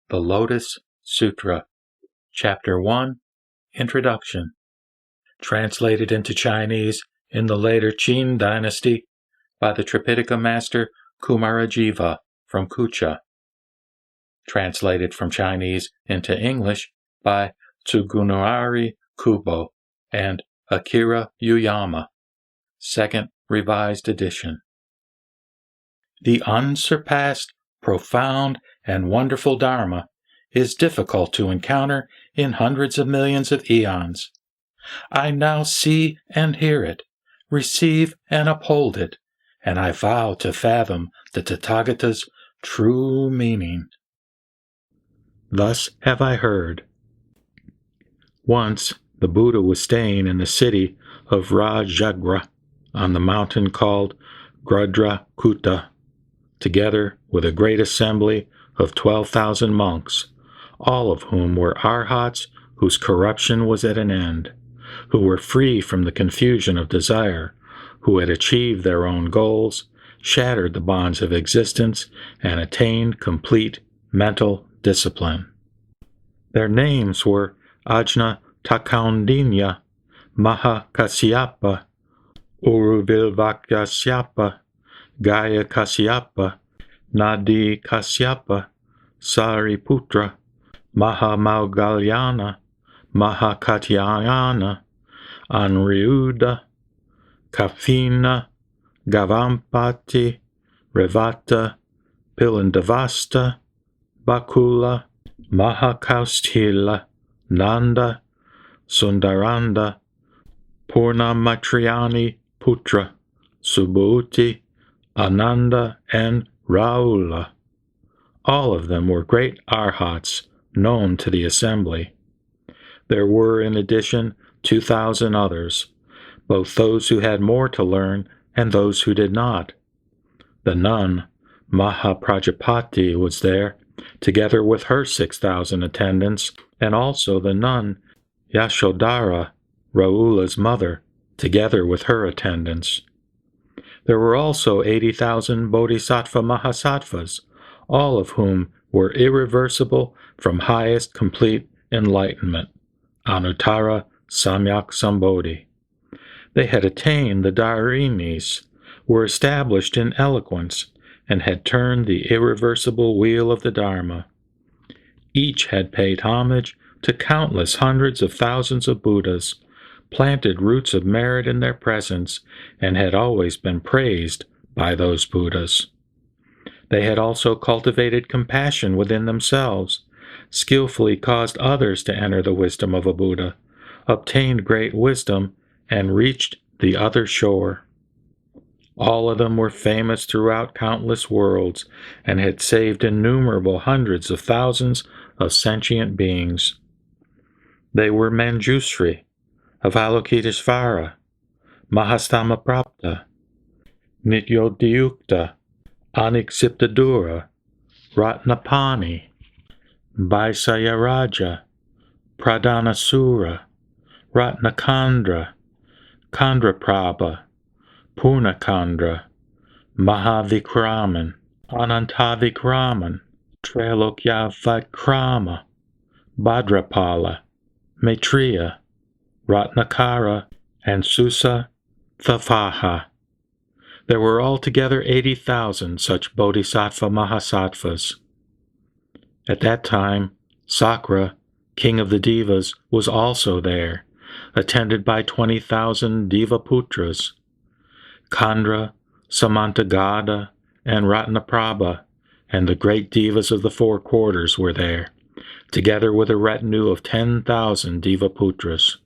The Lotus Sutra, Chapter 1, Introduction. Translated into Chinese in the later Qin dynasty by the Tripitaka master Kumarajiva from Kucha. Translated from Chinese into English by Tsugunari Kubo and Akira Yuyama. Second Revised Edition. The unsurpassed, profound, and wonderful Dharma is difficult to encounter in hundreds of millions of eons. I now see and hear it, receive and uphold it, and I vow to fathom the Tathagata's true meaning. Thus have I heard. Once the Buddha was staying in the city of Rajagra on the mountain called Gradrakuta, together with a great assembly of 12,000 monks, all of whom were arhats whose corruption was at an end, who were free from the confusion of desire, who had achieved their own goals, shattered the bonds of existence, and attained complete mental discipline. Their names were Ajna Takaundinya, Maha Kasyapa, Uruvilvakyasapa, Gaya Kasyapa, Nadi Kasyapa, Sariputra, Mahamaugalyana, Mahakatyayana, Anriuda, Kafina, Gavampati, Revata, Pilandavasta, Bakula, Mahakaustila, Nanda, Sundaranda, Purnamatriani Putra, Subhuti, Ananda, and Raula. All of them were great arhats known to the assembly. There were, in addition, 2,000 others, both those who had more to learn and those who did not. The nun, Mahaprajapati, was there, together with her 6,000 attendants, and also the nun, Yashodhara, Raula's mother, together with her attendants. There were also 80,000 bodhisattva mahasattvas, all of whom were irreversible from highest complete enlightenment, Anuttara Samyak Sambodhi. They had attained the Dharinis, were established in eloquence, and had turned the irreversible wheel of the Dharma. Each had paid homage to countless hundreds of thousands of Buddhas, planted roots of merit in their presence, and had always been praised by those Buddhas. They had also cultivated compassion within themselves, skillfully caused others to enter the wisdom of a Buddha, obtained great wisdom, and reached the other shore. All of them were famous throughout countless worlds, and had saved innumerable hundreds of thousands of sentient beings. They were Manjusri, Avalokiteshvara, Mahastamaprapta, Nityodhyukta, Aniksiptadura, Ratnapani, Vaisayaraja, Pradhanasura, Ratnakandra, Kandraprabha, Purnakandra, Mahavikraman, Anantavikraman, Trailokyavikrama, Bhadrapala, Maitreya, Ratnakara, and Susa Thafaha. There were altogether 80,000 such bodhisattva mahasattvas. At that time, Sakra, king of the Devas, was also there, attended by 20,000 Devaputras. Kandra, Samantagada, and Ratnaprabha, and the great Devas of the four quarters were there, together with a retinue of 10,000 Devaputras.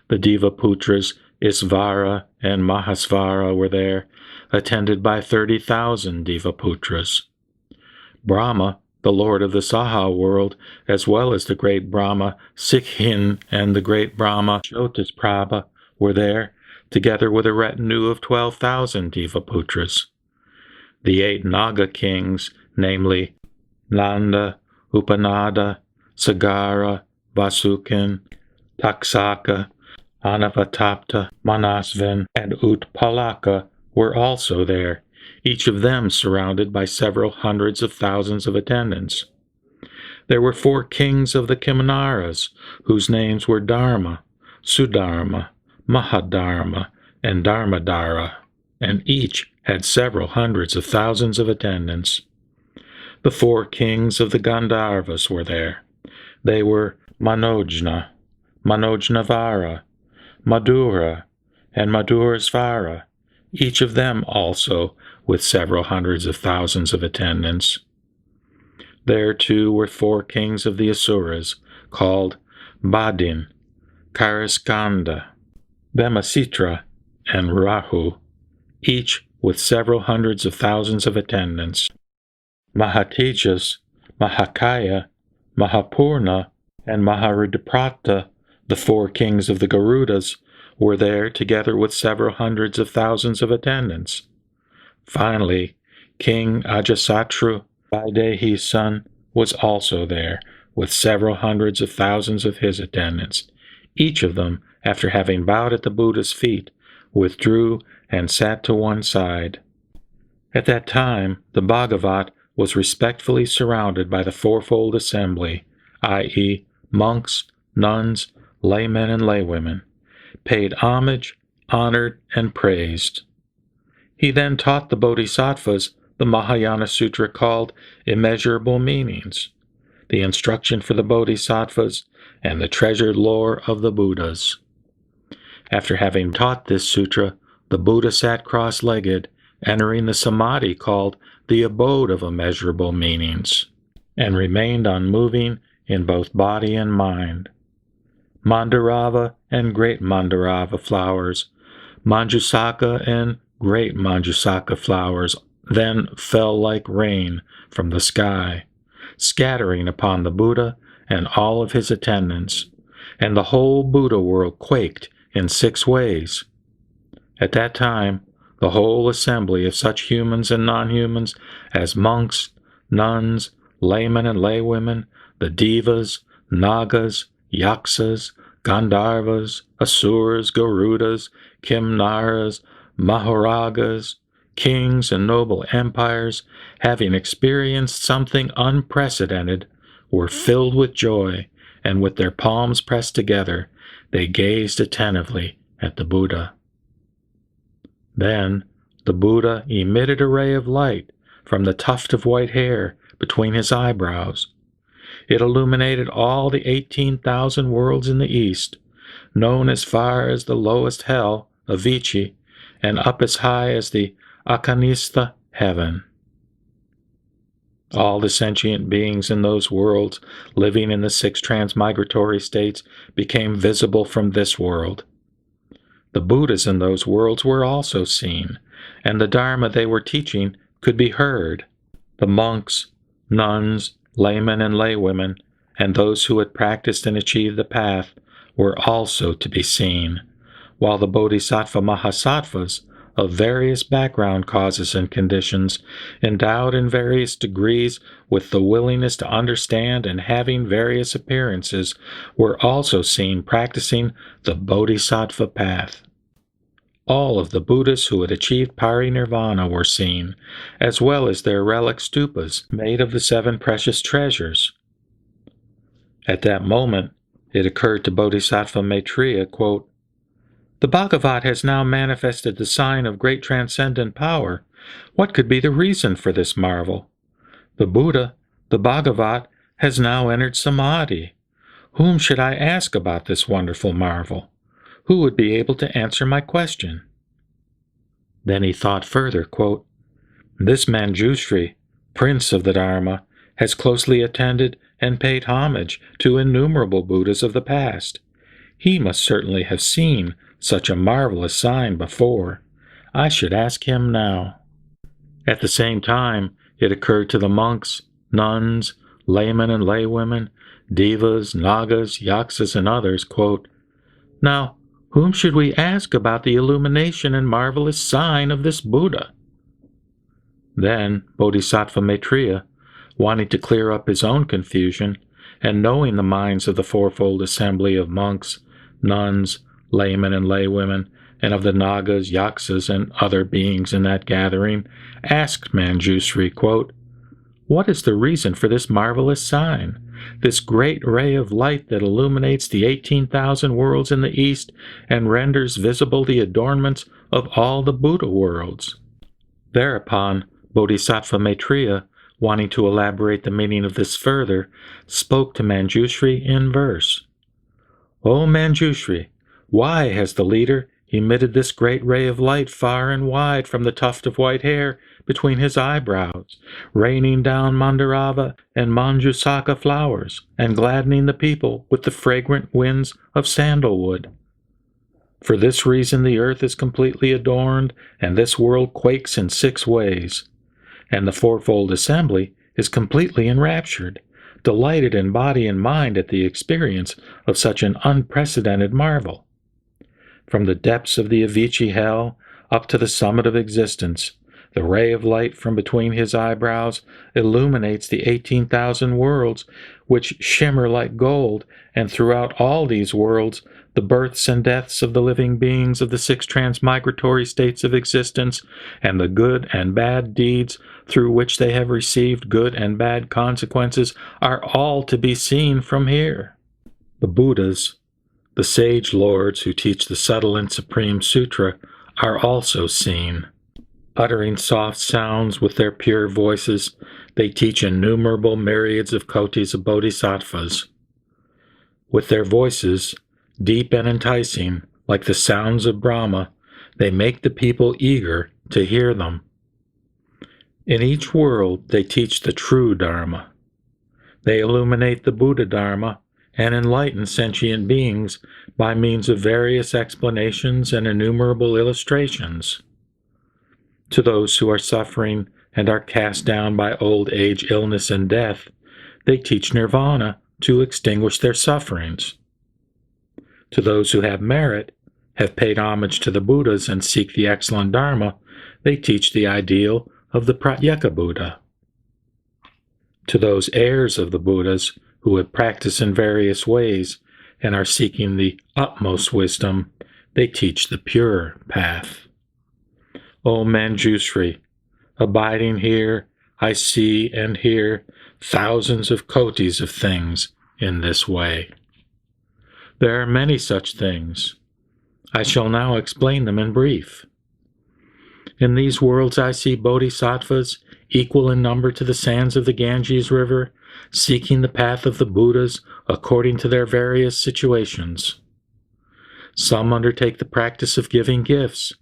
The Devaputras Isvara and Mahasvara were there, attended by 30,000 Devaputras. Brahma, the lord of the Saha world, as well as the great Brahma Sikhin and the great Brahma Jyotisprabha, were there, together with a retinue of 12,000 Devaputras. The 8 Naga kings, namely Nanda, Upanada, Sagara, Vasukin, Taksaka, Anavatapta, Manasvan, and Utpalaka, were also there, each of them surrounded by several hundreds of thousands of attendants. There were 4 kings of the Kimaras, whose names were Dharma, Sudharma, Mahadharma, and Dharmadhara, and each had several hundreds of thousands of attendants. The 4 kings of the Gandharvas were there. They were Manojna, Manojnavara, Madura, and Madurasvara, each of them also with several hundreds of thousands of attendants. There too were 4 kings of the Asuras, called Badin, Karaskanda, Bemasitra, and Rahu, each with several hundreds of thousands of attendants. Mahatejas, Mahakaya, Mahapurna, and Maharidiprata, the 4 kings of the Garudas, were there together with several hundreds of thousands of attendants. Finally, King Ajasatru, Vaidehi's son, was also there with several hundreds of thousands of his attendants. Each of them, after having bowed at the Buddha's feet, withdrew and sat to one side. At that time, the Bhagavat was respectfully surrounded by the fourfold assembly, i.e., monks, nuns, laymen, and laywomen, paid homage, honored, and praised. He then taught the Bodhisattvas the Mahayana Sutra called Immeasurable Meanings, the instruction for the Bodhisattvas, and the treasured lore of the Buddhas. After having taught this sutra, the Buddha sat cross-legged, entering the samadhi called the Abode of Immeasurable Meanings, and remained unmoving in both body and mind. Mandarava and Great Mandarava flowers, Manjusaka and Great Manjusaka flowers then fell like rain from the sky, scattering upon the Buddha and all of his attendants, and the whole Buddha world quaked in 6 ways. At that time, the whole assembly of such humans and non-humans as monks, nuns, laymen and laywomen, the devas, nagas, yaksas, Gandharvas, Asuras, Garudas, Kimnaras, Mahoragas, kings and noble empires, having experienced something unprecedented, were filled with joy, and with their palms pressed together, they gazed attentively at the Buddha. Then the Buddha emitted a ray of light from the tuft of white hair between his eyebrows. It illuminated all the 18,000 worlds in the east, known as far as the lowest hell, Avici, and up as high as the Akanistha heaven. All the sentient beings in those worlds, living in the 6 transmigratory states, became visible from this world. The Buddhas in those worlds were also seen, and the Dharma they were teaching could be heard. The monks, nuns, laymen and laywomen, and those who had practiced and achieved the path were also to be seen, while the Bodhisattva Mahasattvas of various background causes and conditions, endowed in various degrees with the willingness to understand and having various appearances, were also seen practicing the Bodhisattva path. All of the Buddhas who had achieved parinirvana were seen, as well as their relic stupas made of the 7 precious treasures. At that moment, it occurred to Bodhisattva Maitreya, quote, "The Bhagavat has now manifested the sign of great transcendent power. What could be the reason for this marvel? The Buddha, the Bhagavat, has now entered samadhi. Whom should I ask about this wonderful marvel? Who would be able to answer my question?" Then he thought further, quote, "This Manjushri, prince of the Dharma, has closely attended and paid homage to innumerable Buddhas of the past. He must certainly have seen such a marvelous sign before. I should ask him now." At the same time, it occurred to the monks, nuns, laymen and laywomen, devas, nagas, yaksas, and others, quote, "Now, whom should we ask about the illumination and marvelous sign of this Buddha?" Then Bodhisattva Maitreya, wanting to clear up his own confusion, and knowing the minds of the fourfold assembly of monks, nuns, laymen and laywomen, and of the nagas, yaksas, and other beings in that gathering, asked Manjushri, quote, "What is the reason for this marvelous sign? this great ray of light that illuminates the 18,000 worlds in the east and renders visible the adornments of all the Buddha worlds. Thereupon, Bodhisattva Maitreya, wanting to elaborate the meaning of this further, spoke to Manjushri in verse. O Manjushri, why has the leader emitted this great ray of light far and wide from the tuft of white hair between his eyebrows, raining down Mandarava and Manjusaka flowers, and gladdening the people with the fragrant winds of sandalwood? For this reason the earth is completely adorned, and this world quakes in 6 ways, and the fourfold assembly is completely enraptured, delighted in body and mind at the experience of such an unprecedented marvel. From the depths of the Avicii hell up to the summit of existence, the ray of light from between his eyebrows illuminates the 18,000 worlds, which shimmer like gold, and throughout all these worlds the births and deaths of the living beings of the 6 transmigratory states of existence, and the good and bad deeds through which they have received good and bad consequences, are all to be seen from here. The Buddhas, the sage lords who teach the subtle and supreme sutra, are also seen. Uttering soft sounds with their pure voices, they teach innumerable myriads of kotis of bodhisattvas. With their voices, deep and enticing, like the sounds of Brahma, they make the people eager to hear them. In each world they teach the true Dharma. They illuminate the Buddha Dharma and enlighten sentient beings by means of various explanations and innumerable illustrations. To those who are suffering and are cast down by old age, illness, and death, they teach nirvana to extinguish their sufferings. To those who have merit, have paid homage to the Buddhas, and seek the excellent Dharma, they teach the ideal of the Pratyeka Buddha. To those heirs of the Buddhas who have practiced in various ways and are seeking the utmost wisdom, they teach the pure path. O Manjushri, abiding here, I see and hear thousands of kotis of things in this way. There are many such things. I shall now explain them in brief. In these worlds I see bodhisattvas, equal in number to the sands of the Ganges River, seeking the path of the Buddhas according to their various situations. Some undertake the practice of giving gifts,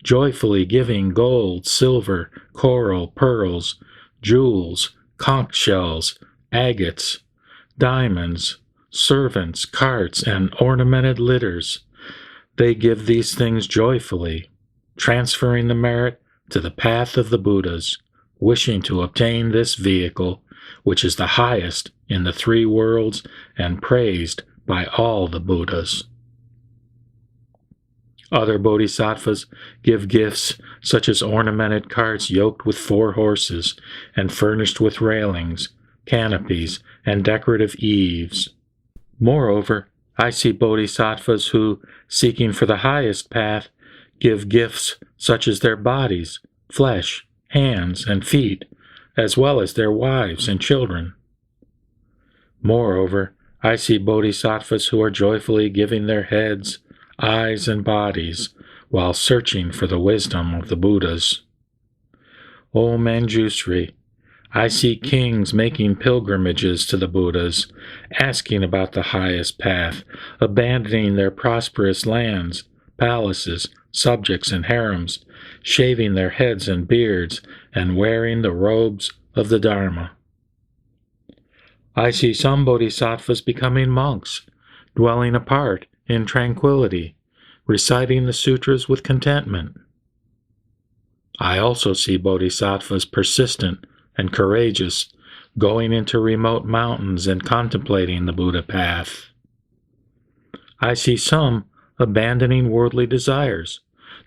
joyfully giving gold, silver, coral, pearls, jewels, conch shells, agates, diamonds, servants, carts, and ornamented litters. They give these things joyfully, transferring the merit to the path of the Buddhas, wishing to obtain this vehicle, which is the highest in the 3 worlds and praised by all the Buddhas. Other bodhisattvas give gifts such as ornamented carts yoked with 4 horses and furnished with railings, canopies, and decorative eaves. Moreover, I see bodhisattvas who, seeking for the highest path, give gifts such as their bodies, flesh, hands, and feet, as well as their wives and children. Moreover, I see bodhisattvas who are joyfully giving their heads, eyes, and bodies, while searching for the wisdom of the Buddhas. O Manjushri, I see kings making pilgrimages to the Buddhas, asking about the highest path, abandoning their prosperous lands, palaces, subjects, and harems, shaving their heads and beards, and wearing the robes of the Dharma. I see some bodhisattvas becoming monks, dwelling apart in tranquility, reciting the sutras with contentment. I also see bodhisattvas persistent and courageous, going into remote mountains and contemplating the Buddha path. I see some abandoning worldly desires,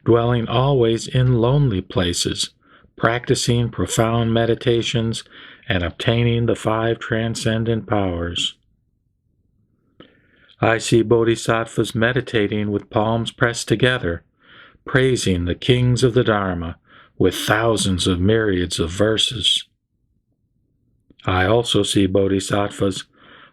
dwelling always in lonely places, practicing profound meditations, and obtaining the 5 transcendent powers. I see bodhisattvas meditating with palms pressed together, praising the kings of the Dharma with thousands of myriads of verses. I also see bodhisattvas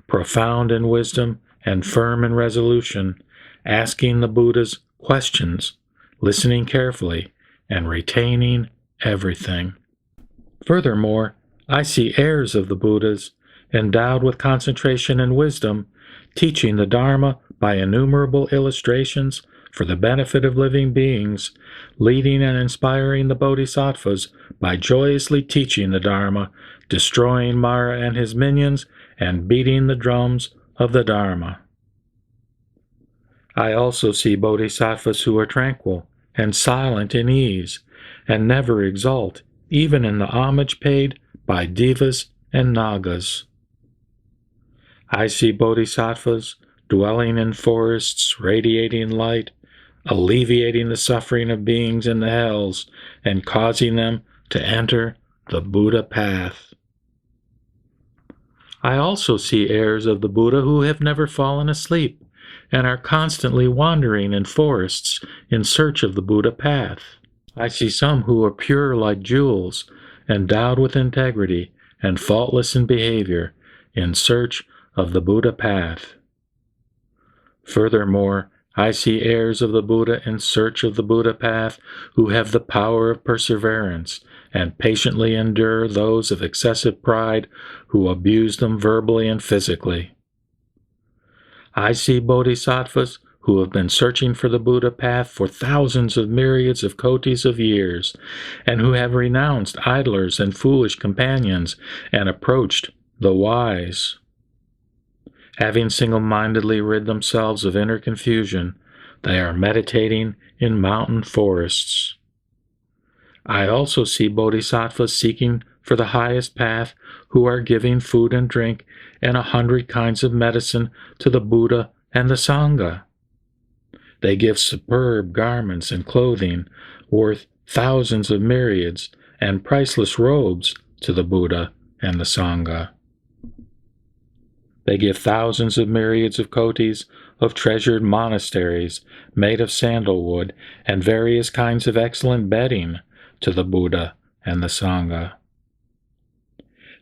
profound in wisdom and firm in resolution, asking the Buddha's questions, listening carefully, and retaining everything. Furthermore, I see heirs of the Buddhas, endowed with concentration and wisdom, teaching the Dharma by innumerable illustrations for the benefit of living beings, leading and inspiring the Bodhisattvas by joyously teaching the Dharma, destroying Mara and his minions, and beating the drums of the Dharma. I also see Bodhisattvas who are tranquil and silent in ease, and never exult, even in the homage paid by Devas and Nagas. I see Bodhisattvas dwelling in forests, radiating light, alleviating the suffering of beings in the hells, and causing them to enter the Buddha path. I also see heirs of the Buddha who have never fallen asleep, and are constantly wandering in forests in search of the Buddha path. I see some who are pure like jewels, endowed with integrity and faultless in behavior, in search of the Buddha path. Furthermore, I see heirs of the Buddha in search of the Buddha path who have the power of perseverance and patiently endure those of excessive pride who abuse them verbally and physically. I see bodhisattvas who have been searching for the Buddha path for thousands of myriads of kotis of years, and who have renounced idlers and foolish companions and approached the wise. Having single-mindedly rid themselves of inner confusion, they are meditating in mountain forests. I also see bodhisattvas seeking for the highest path who are giving food and drink and 100 kinds of medicine to the Buddha and the Sangha. They give superb garments and clothing worth thousands of myriads and priceless robes to the Buddha and the Sangha. They give thousands of myriads of kotis of treasured monasteries made of sandalwood and various kinds of excellent bedding to the Buddha and the Sangha.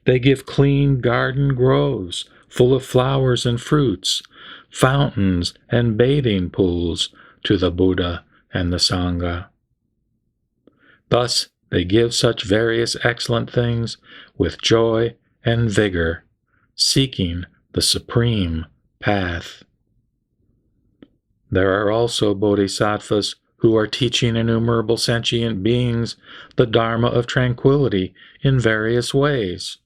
They give clean garden groves full of flowers and fruits, fountains and bathing pools to the Buddha and the Sangha. Thus they give such various excellent things with joy and vigor, seeking the supreme path. There are also bodhisattvas who are teaching innumerable sentient beings the Dharma of tranquility in various ways.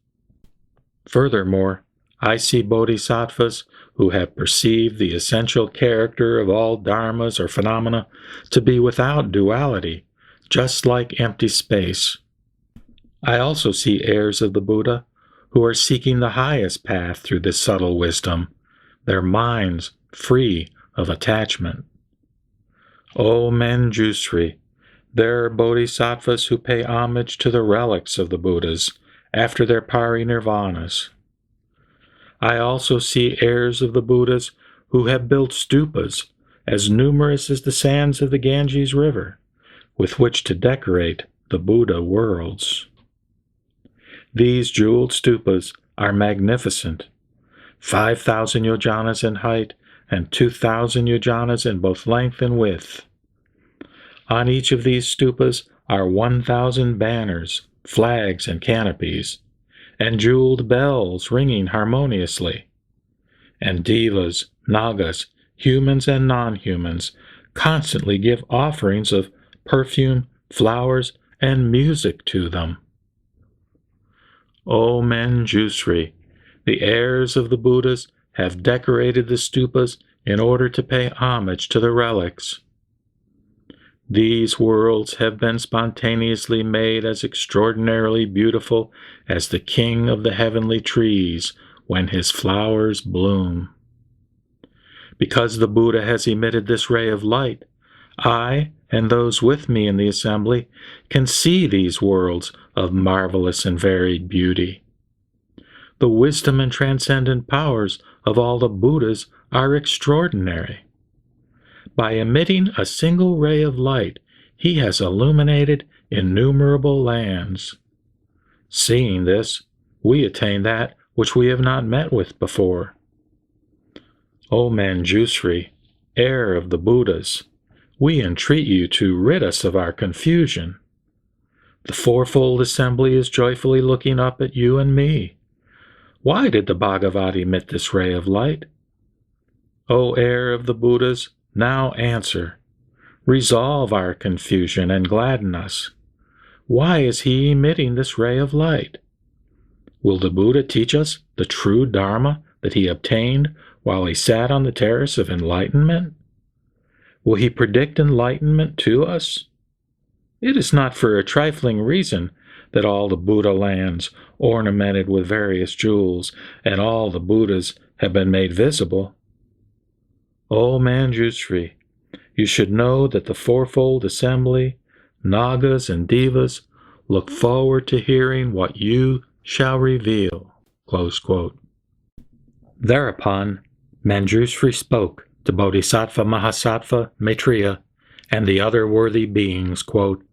Furthermore, I see bodhisattvas who have perceived the essential character of all dharmas or phenomena to be without duality, just like empty space. I also see heirs of the Buddha who are seeking the highest path through this subtle wisdom, their minds free of attachment. O Manjusri, there are bodhisattvas who pay homage to the relics of the Buddhas after their parinirvanas. I also see heirs of the Buddhas who have built stupas as numerous as the sands of the Ganges River, with which to decorate the Buddha worlds. These jeweled stupas are magnificent, 5,000 yojanas in height and 2,000 yojanas in both length and width. On each of these stupas are 1,000 banners, flags, and canopies, and jeweled bells ringing harmoniously. And devas, nagas, humans and non-humans constantly give offerings of perfume, flowers, and music to them. O Manjusri, the heirs of the Buddhas have decorated the stupas in order to pay homage to the relics. These worlds have been spontaneously made as extraordinarily beautiful as the king of the heavenly trees when his flowers bloom. Because the Buddha has emitted this ray of light, I and those with me in the assembly can see these worlds of marvelous and varied beauty. The wisdom and transcendent powers of all the Buddhas are extraordinary. By emitting a single ray of light, he has illuminated innumerable lands. Seeing this, we attain that which we have not met with before. O Manjusri, heir of the Buddhas, we entreat you to rid us of our confusion. The fourfold assembly is joyfully looking up at you and me. Why did the Bhagavad emit this ray of light? O heir of the Buddhas, now answer. Resolve our confusion and gladden us. Why is he emitting this ray of light? Will the Buddha teach us the true Dharma that he obtained while he sat on the terrace of enlightenment? Will he predict enlightenment to us? It is not for a trifling reason that all the Buddha lands ornamented with various jewels and all the Buddhas have been made visible. O Manjusri, you should know that the fourfold assembly, Nagas and Devas, look forward to hearing what you shall reveal. Close quote. Thereupon, Manjusri spoke to Bodhisattva Mahasattva Maitreya and the other worthy beings, quote,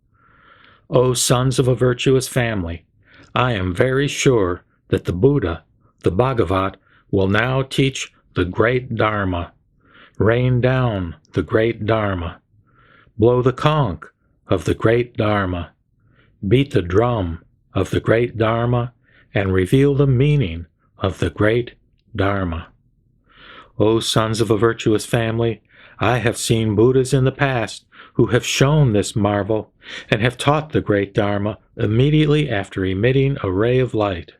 O sons of a virtuous family, I am very sure that the Buddha, the Bhagavat, will now teach the great Dharma. Rain down the great Dharma. Blow the conch of the great Dharma. Beat the drum of the great Dharma and reveal the meaning of the great Dharma. O sons of a virtuous family, I have seen Buddhas in the past who have shown this marvel and have taught the great Dharma immediately after emitting a ray of light.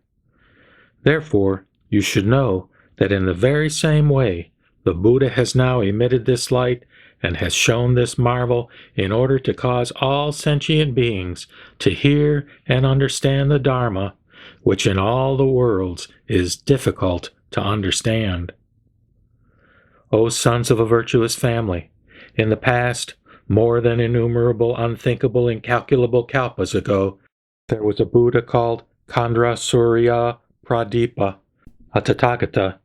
Therefore, you should know that in the very same way the Buddha has now emitted this light and has shown this marvel in order to cause all sentient beings to hear and understand the Dharma, which in all the worlds is difficult to understand. O sons of a virtuous family, in the past, more than innumerable, unthinkable, incalculable kalpas ago, there was a Buddha called Khandra Surya Pradipa, a Tathagata,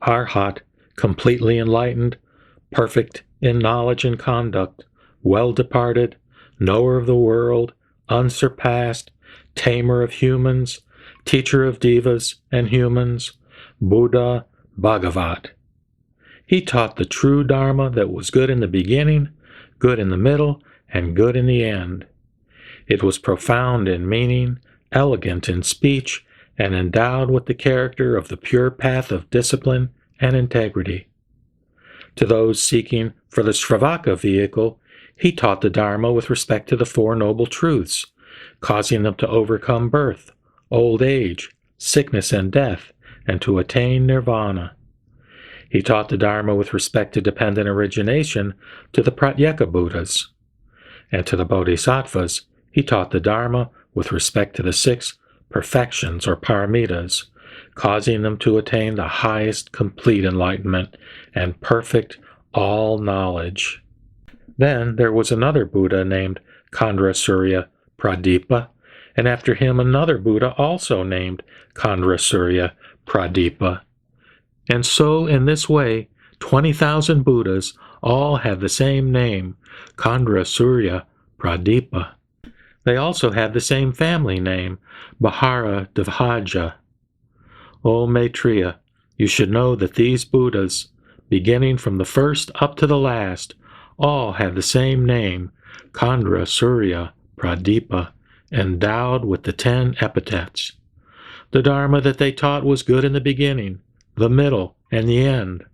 Arhat, completely enlightened, perfect in knowledge and conduct, well-departed, knower of the world, unsurpassed, tamer of humans, teacher of devas and humans, Buddha Bhagavat. He taught the true Dharma that was good in the beginning, good in the middle, and good in the end. It was profound in meaning, elegant in speech, and endowed with the character of the pure path of discipline and integrity. To those seeking for the Sravaka vehicle, he taught the Dharma with respect to the Four Noble Truths, causing them to overcome birth, old age, sickness, and death, and to attain nirvana. He taught the Dharma with respect to dependent origination to the Pratyeka Buddhas. And to the Bodhisattvas, he taught the Dharma with respect to the 6 perfections or paramitas, causing them to attain the highest complete enlightenment and perfect all-knowledge. Then there was another Buddha named Khandra Surya Pradipa, and after him another Buddha also named Khandra Surya Pradipa. And so, in this way, 20,000 Buddhas all had the same name, Khandra Surya Pradipa. They also had the same family name, Bahara Dvaja. O Maitreya, you should know that these Buddhas, beginning from the first up to the last, all had the same name, Khandra Surya Pradipa, endowed with the 10 epithets. The Dharma that they taught was good in the beginning, the middle, and the end.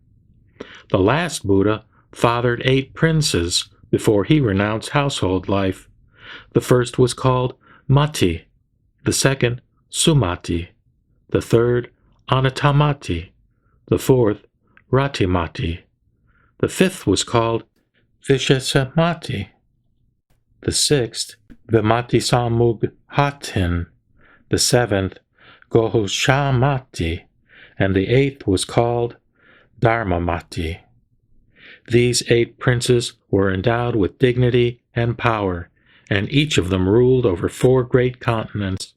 The last Buddha fathered 8 princes before he renounced household life. The first was called Mati, the second Sumati, the third Anatamati, the fourth Ratimati, the fifth was called Vishasamati, the sixth Vimati Samughatin, the seventh Gohoshamati, and the 8th was called Dharmamati. These 8 princes were endowed with dignity and power, and each of them ruled over 4 great continents.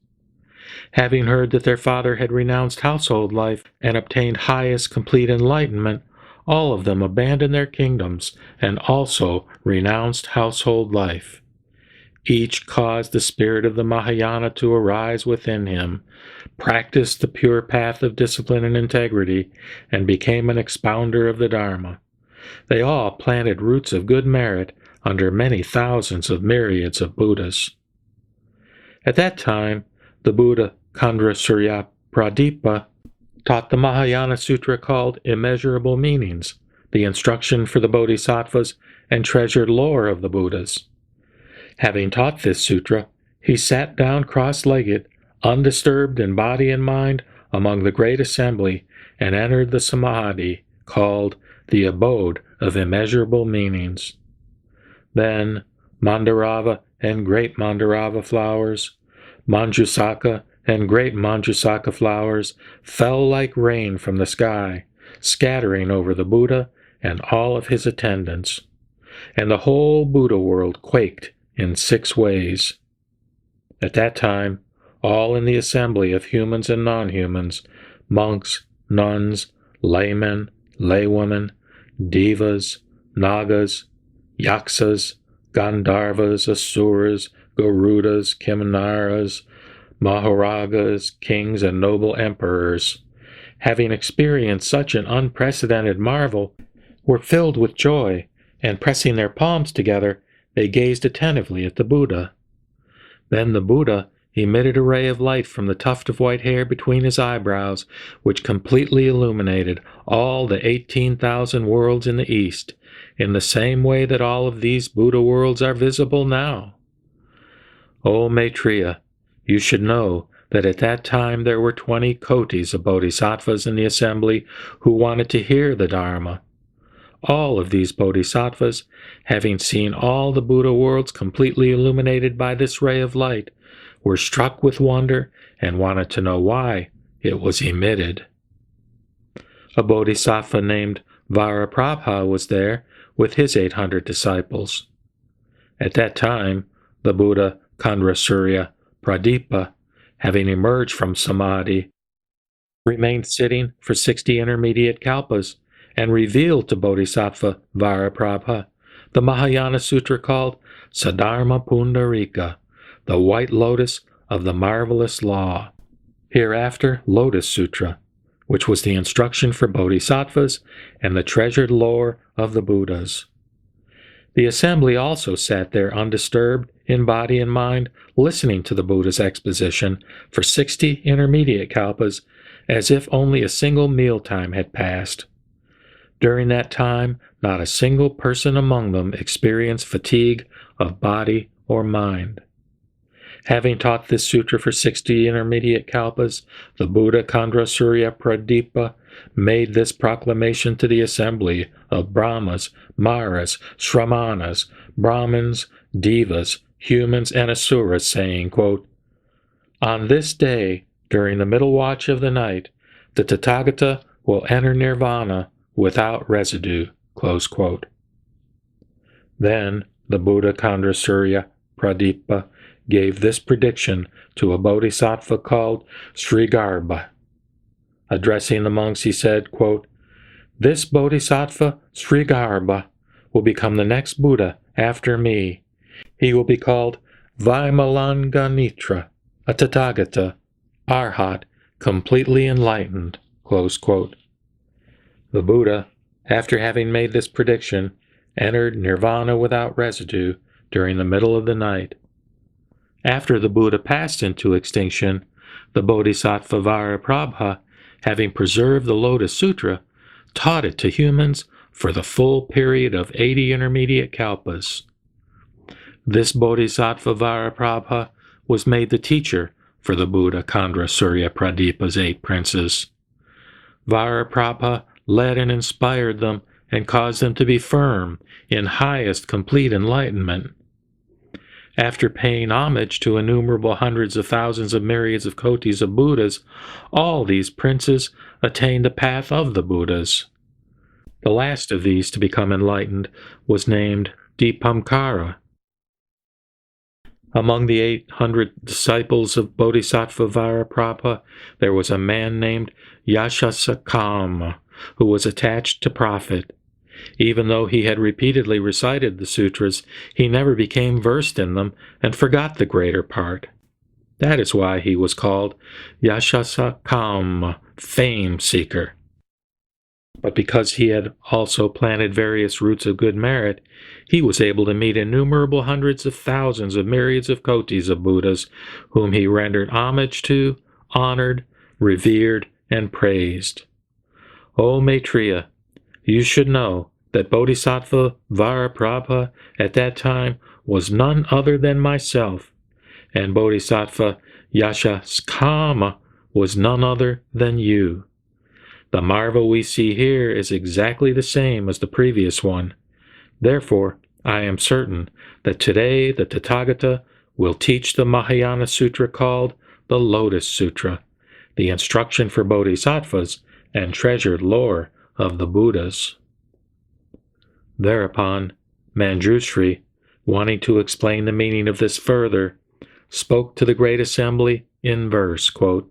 Having heard that their father had renounced household life and obtained highest complete enlightenment, all of them abandoned their kingdoms and also renounced household life. Each caused the spirit of the Mahayana to arise within him, practiced the pure path of discipline and integrity, and became an expounder of the Dharma. They all planted roots of good merit under many thousands of myriads of Buddhas. At that time, the Buddha Chandrasurya Pradipa taught the Mahayana Sutra called Immeasurable Meanings, the instruction for the Bodhisattvas and treasured lore of the Buddhas. Having taught this sutra, he sat down cross-legged, undisturbed in body and mind, among the great assembly, and entered the Samadhi, called the Abode of Immeasurable Meanings. Then Mandarava and great Mandarava flowers, Manjusaka and great Manjusaka flowers fell like rain from the sky, scattering over the Buddha and all of his attendants. And the whole Buddha world quaked in 6 ways. At that time, all in the assembly of humans and non-humans, monks, nuns, laymen, laywomen, devas, nagas, yaksas, gandharvas, asuras, garudas, kimaras, maharagas, kings, and noble emperors, having experienced such an unprecedented marvel, were filled with joy, and pressing their palms together, they gazed attentively at the Buddha. Then the Buddha emitted a ray of light from the tuft of white hair between his eyebrows, which completely illuminated all the 18,000 worlds in the East, in the same way that all of these Buddha worlds are visible now. O Maitreya, you should know that at that time there were 20 kotis of bodhisattvas in the assembly who wanted to hear the Dharma. All of these bodhisattvas, having seen all the Buddha worlds completely illuminated by this ray of light, were struck with wonder and wanted to know why it was emitted. A bodhisattva named Varaprabha was there with his 800 disciples. At that time, the Buddha Chandrasurya Pradipa, having emerged from Samadhi, remained sitting for 60 intermediate kalpas and revealed to Bodhisattva Varaprabha the Mahayana Sutra called Sadharma Pundarika, the White Lotus of the Marvelous Law, hereafter Lotus Sutra, which was the instruction for bodhisattvas and the treasured lore of the Buddhas. The assembly also sat there undisturbed in body and mind, listening to the Buddha's exposition for 60 intermediate kalpas, as if only a single mealtime had passed. During that time, not a single person among them experienced fatigue of body or mind. Having taught this sutra for 60 intermediate kalpas, the Buddha Chandrasurya Pradipa made this proclamation to the assembly of Brahmas, Maras, Shramanas, Brahmins, Devas, humans, and Asuras, saying, quote, "On this day, during the middle watch of the night, the Tathagata will enter nirvana without residue." Close quote. Then the Buddha Chandrasurya Pradipa gave this prediction to a bodhisattva called Srigarbha. Addressing the monks, he said, quote, "This bodhisattva, Srigarbha, will become the next Buddha after me. He will be called Vaimalanganitra, a Tathagata, Arhat, completely enlightened." Close quote. The Buddha, after having made this prediction, entered nirvana without residue during the middle of the night. After the Buddha passed into extinction, the Bodhisattva Varaprabha, having preserved the Lotus Sutra, taught it to humans for the full period of 80 intermediate kalpas. This Bodhisattva Varaprabha was made the teacher for the Buddha Chandrasurya Pradipa's 8 princes. Varaprabha led and inspired them and caused them to be firm in highest complete enlightenment. After paying homage to innumerable hundreds of thousands of myriads of kotis of Buddhas, all these princes attained the path of the Buddhas. The last of these to become enlightened was named Dipamkara. Among the 800 disciples of Bodhisattva Varaprabha, there was a man named Yashasakama, who was attached to profit. Even though he had repeatedly recited the sutras, he never became versed in them and forgot the greater part. That is why he was called Yashasakama, fame seeker. But because he had also planted various roots of good merit, he was able to meet innumerable hundreds of thousands of myriads of kotis of Buddhas, whom he rendered homage to, honored, revered, and praised. O Maitreya, you should know that Bodhisattva Varaprabha at that time was none other than myself, and Bodhisattva Yashasakama was none other than you. The marvel we see here is exactly the same as the previous one. Therefore, I am certain that today the Tathagata will teach the Mahayana Sutra called the Lotus Sutra, the instruction for bodhisattvas and treasured lore of the Buddhas. Thereupon, Manjushri, wanting to explain the meaning of this further, spoke to the great assembly in verse, quote,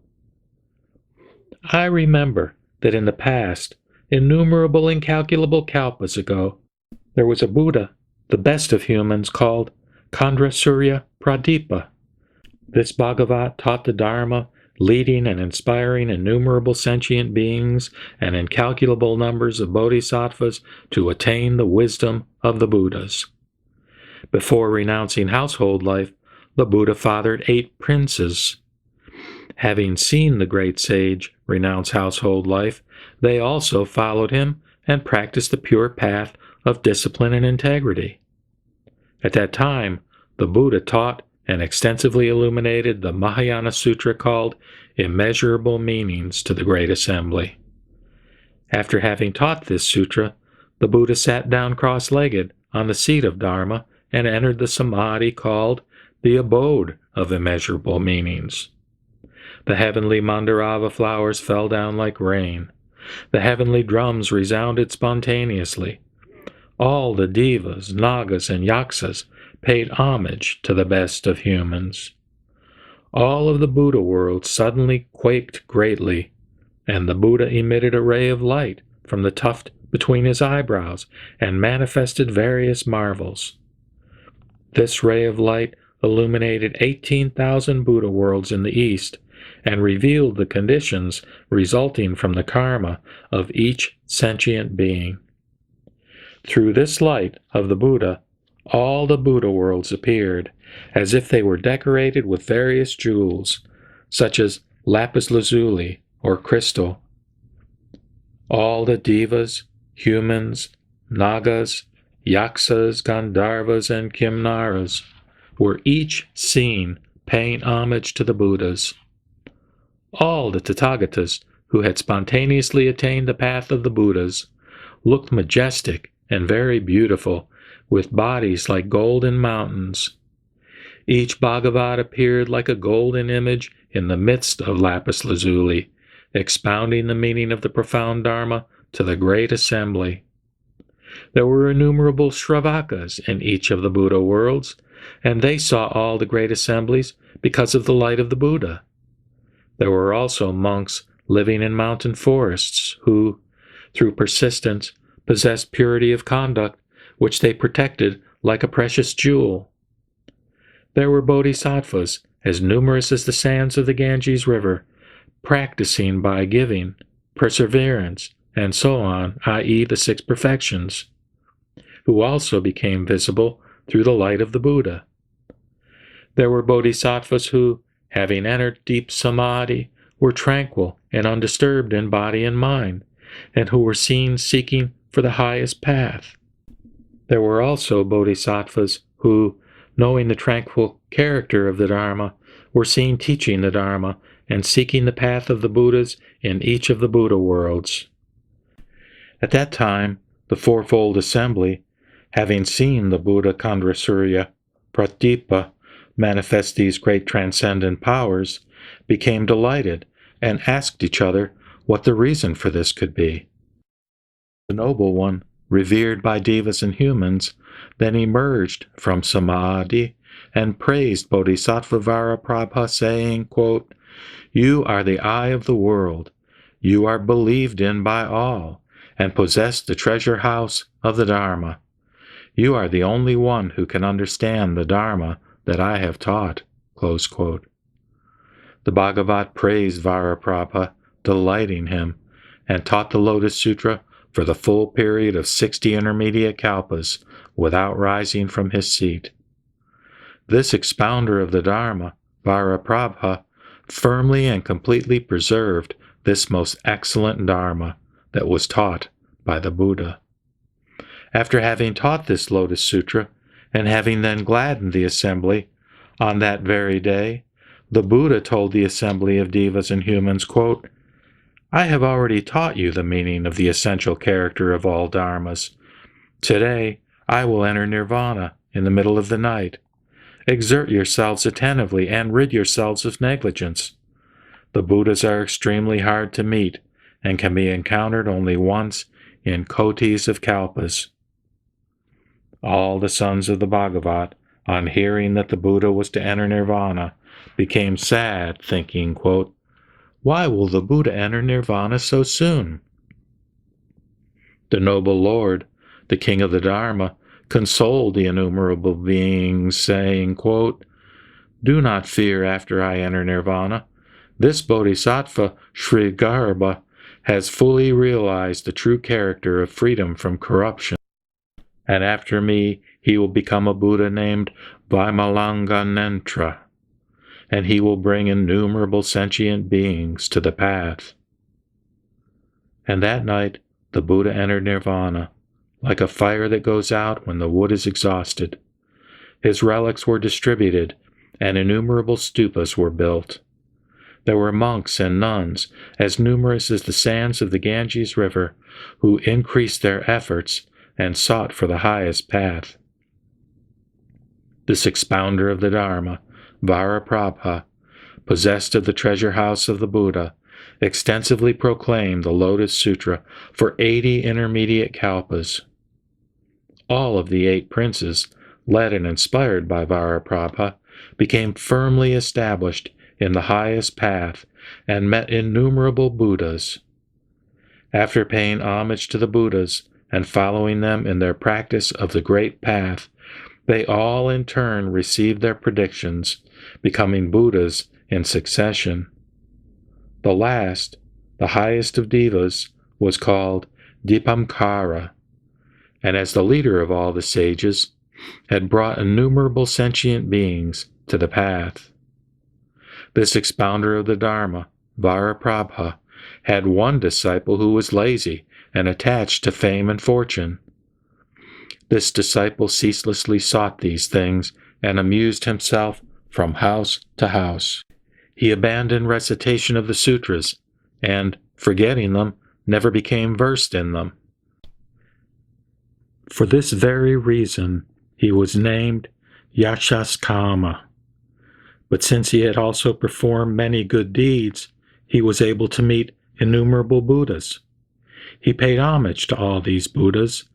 I remember that in the past, innumerable incalculable kalpas ago, there was a Buddha, the best of humans, called Chandrasurya Pradipa. This Bhagavat taught the Dharma, leading and inspiring innumerable sentient beings and incalculable numbers of bodhisattvas to attain the wisdom of the Buddhas. Before renouncing household life, the Buddha fathered 8 princes. Having seen the great sage renounce household life, they also followed him and practiced the pure path of discipline and integrity. At that time, the Buddha taught and extensively illuminated the Mahayana Sutra called Immeasurable Meanings to the Great Assembly. After having taught this sutra, the Buddha sat down cross-legged on the seat of Dharma and entered the samadhi called the Abode of Immeasurable Meanings. The heavenly Mandarava flowers fell down like rain. The heavenly drums resounded spontaneously. All the devas, nagas, and yaksas paid homage to the best of humans. All of the Buddha world suddenly quaked greatly, and the Buddha emitted a ray of light from the tuft between his eyebrows and manifested various marvels. This ray of light illuminated 18,000 Buddha worlds in the east and revealed the conditions resulting from the karma of each sentient being. Through this light of the Buddha, all the Buddha worlds appeared, as if they were decorated with various jewels, such as lapis lazuli or crystal. All the devas, humans, nagas, yaksas, gandharvas, and kimnaras were each seen paying homage to the Buddhas. All the Tathagatas who had spontaneously attained the path of the Buddhas looked majestic and very beautiful, with bodies like golden mountains. Each Bhagavat appeared like a golden image in the midst of lapis lazuli, expounding the meaning of the profound Dharma to the great assembly. There were innumerable Shravakas in each of the Buddha worlds, and they saw all the great assemblies because of the light of the Buddha. There were also monks living in mountain forests who, through persistence, possessed purity of conduct, which they protected like a precious jewel. There were bodhisattvas, as numerous as the sands of the Ganges River, practicing by giving, perseverance, and so on, i.e. the 6 perfections, who also became visible through the light of the Buddha. There were bodhisattvas who, having entered deep samadhi, were tranquil and undisturbed in body and mind, and who were seen seeking for the highest path. There were also bodhisattvas who, knowing the tranquil character of the Dharma, were seen teaching the Dharma and seeking the path of the Buddhas in each of the Buddha worlds. At that time, the fourfold assembly, having seen the Buddha Chandrasurya Pratipa manifest these great transcendent powers, became delighted and asked each other what the reason for this could be. The noble one, revered by devas and humans, then emerged from samadhi and praised Bodhisattva Varaprabha, saying, quote, "You are the eye of the world. You are believed in by all, and possess the treasure house of the Dharma. You are the only one who can understand the Dharma that I have taught." Close quote. The Bhagavat praised Varaprabha, delighting him, and taught the Lotus Sutra for the full period of 60 intermediate kalpas without rising from his seat. This expounder of the Dharma, Varaprabha, firmly and completely preserved this most excellent Dharma that was taught by the Buddha. After having taught this Lotus Sutra, and having then gladdened the assembly, on that very day, the Buddha told the assembly of devas and humans, quote, "I have already taught you the meaning of the essential character of all dharmas. Today, I will enter nirvana in the middle of the night. Exert yourselves attentively and rid yourselves of negligence. The Buddhas are extremely hard to meet and can be encountered only once in kotis of kalpas." All the sons of the Bhagavat, on hearing that the Buddha was to enter nirvana, became sad, thinking, quote, "Why will the Buddha enter nirvana so soon?" The noble Lord, the king of the Dharma, consoled the innumerable beings, saying, quote, "Do not fear after I enter nirvana. This bodhisattva, Sri Garbha, has fully realized the true character of freedom from corruption. And after me, he will become a Buddha named Vaimalanganentra, and he will bring innumerable sentient beings to the path." And that night, the Buddha entered nirvana, like a fire that goes out when the wood is exhausted. His relics were distributed, and innumerable stupas were built. There were monks and nuns, as numerous as the sands of the Ganges River, who increased their efforts and sought for the highest path. This expounder of the Dharma, Varaprabha, possessed of the treasure house of the Buddha, extensively proclaimed the Lotus Sutra for 80 intermediate kalpas. All of the 8 princes, led and inspired by Varaprabha, became firmly established in the highest path and met innumerable Buddhas. After paying homage to the Buddhas and following them in their practice of the great path, they all in turn received their predictions, becoming Buddhas in succession. The last, the highest of devas, was called Dipamkara, and as the leader of all the sages, had brought innumerable sentient beings to the path. This expounder of the Dharma, Varaprabha, had one disciple who was lazy and attached to fame and fortune. This disciple ceaselessly sought these things and amused himself from house to house. He abandoned recitation of the sutras and, forgetting them, never became versed in them. For this very reason, he was named Yashaskama. But since he had also performed many good deeds, he was able to meet innumerable Buddhas. He paid homage to all these Buddhas,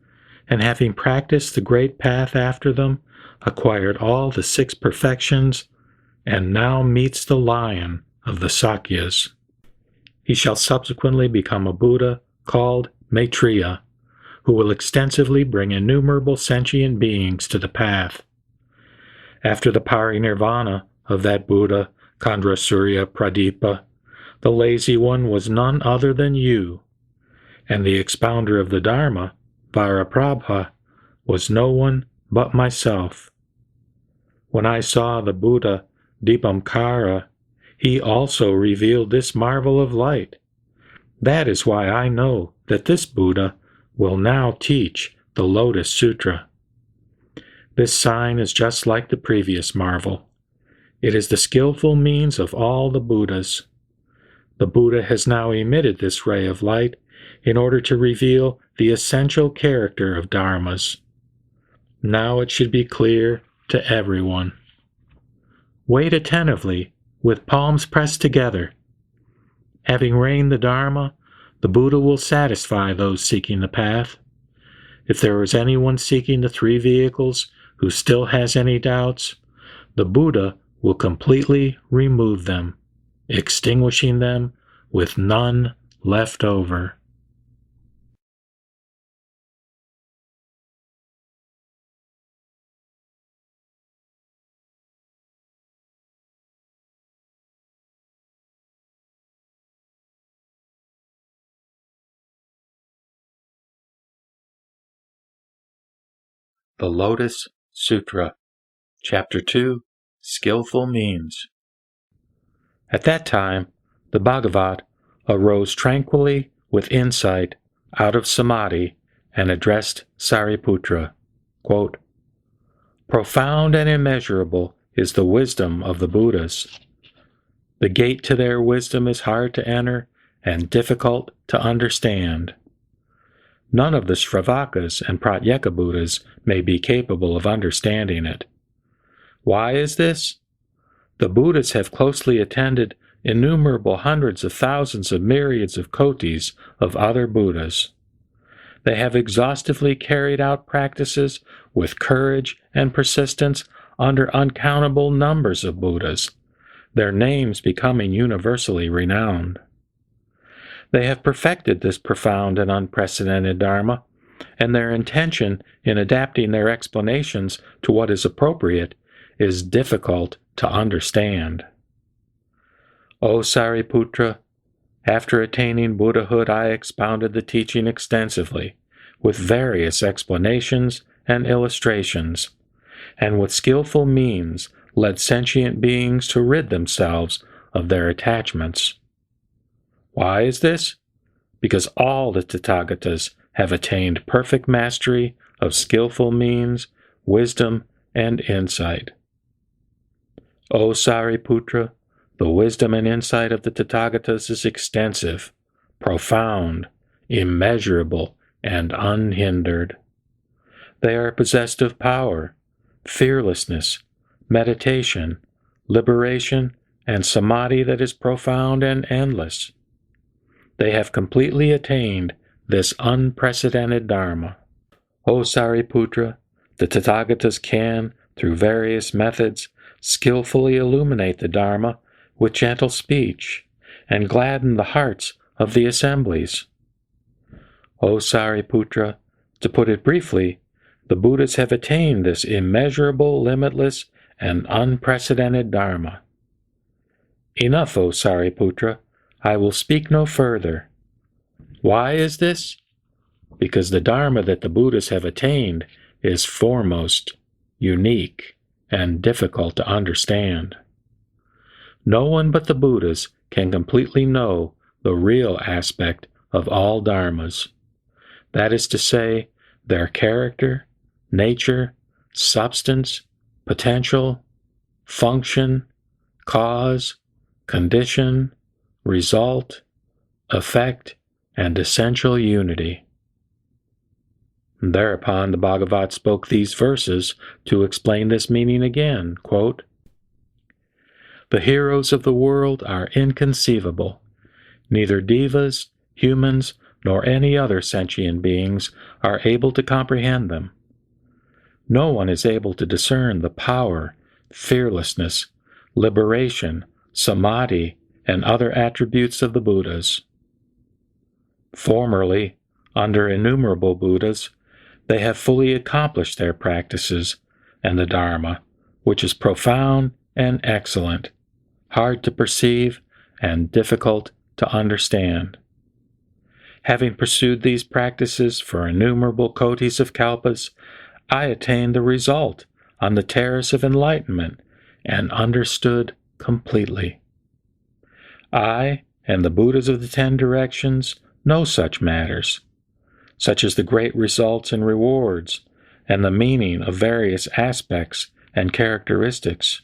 and having practiced the great path after them, acquired all the 6 perfections, and now meets the lion of the Sakyas. He shall subsequently become a Buddha called Maitreya, who will extensively bring innumerable sentient beings to the path. After the parinirvana of that Buddha, Chandrasurya Pradipa, the lazy one was none other than you, and the expounder of the Dharma, Varaprabha, was no one but myself. When I saw the Buddha Dipamkara, he also revealed this marvel of light. That is why I know that this Buddha will now teach the Lotus Sutra. This sign is just like the previous marvel. It is the skillful means of all the Buddhas. The Buddha has now emitted this ray of light in order to reveal the essential character of dharmas. Now it should be clear to everyone. Wait attentively, with palms pressed together. Having reigned the Dharma, the Buddha will satisfy those seeking the path. If there is anyone seeking the 3 vehicles who still has any doubts, the Buddha will completely remove them, extinguishing them with none left over. The Lotus Sutra, Chapter 2, Skillful Means. At that time, the Bhagavat arose tranquilly with insight out of samadhi and addressed Sariputra, quote, "Profound and immeasurable is the wisdom of the Buddhas. The gate to their wisdom is hard to enter and difficult to understand. None of the Shravakas and Pratyeka Buddhas may be capable of understanding it. Why is this? The Buddhas have closely attended innumerable hundreds of thousands of myriads of kotis of other Buddhas. They have exhaustively carried out practices with courage and persistence under uncountable numbers of Buddhas, their names becoming universally renowned. They have perfected this profound and unprecedented Dharma, and their intention in adapting their explanations to what is appropriate is difficult to understand. O Sariputra, after attaining Buddhahood, I expounded the teaching extensively, with various explanations and illustrations, and with skillful means led sentient beings to rid themselves of their attachments. Why is this? Because all the Tathagatas have attained perfect mastery of skillful means, wisdom, and insight. O Sariputra, the wisdom and insight of the Tathagatas is extensive, profound, immeasurable, and unhindered. They are possessed of power, fearlessness, meditation, liberation, and samadhi that is profound and endless. They have completely attained this unprecedented Dharma. O Sariputra, the Tathagatas can, through various methods, skillfully illuminate the Dharma with gentle speech and gladden the hearts of the assemblies. O Sariputra, to put it briefly, the Buddhas have attained this immeasurable, limitless, and unprecedented Dharma. Enough, O Sariputra, I will speak no further. Why is this? Because the Dharma that the Buddhas have attained is foremost, unique, and difficult to understand. No one but the Buddhas can completely know the real aspect of all Dharmas. That is to say, their character, nature, substance, potential, function, cause, condition, result, effect, and essential unity. Thereupon the Bhagavat spoke these verses to explain this meaning again, quote, "The heroes of the world are inconceivable. Neither devas, humans, nor any other sentient beings are able to comprehend them. No one is able to discern the power, fearlessness, liberation, samadhi, and other attributes of the Buddhas. Formerly, under innumerable Buddhas, they have fully accomplished their practices and the Dharma, which is profound and excellent, hard to perceive, and difficult to understand. Having pursued these practices for innumerable kotis of kalpas, I attained the result on the terrace of enlightenment and understood completely. I and the Buddhas of the 10 directions know such matters, such as the great results and rewards, and the meaning of various aspects and characteristics.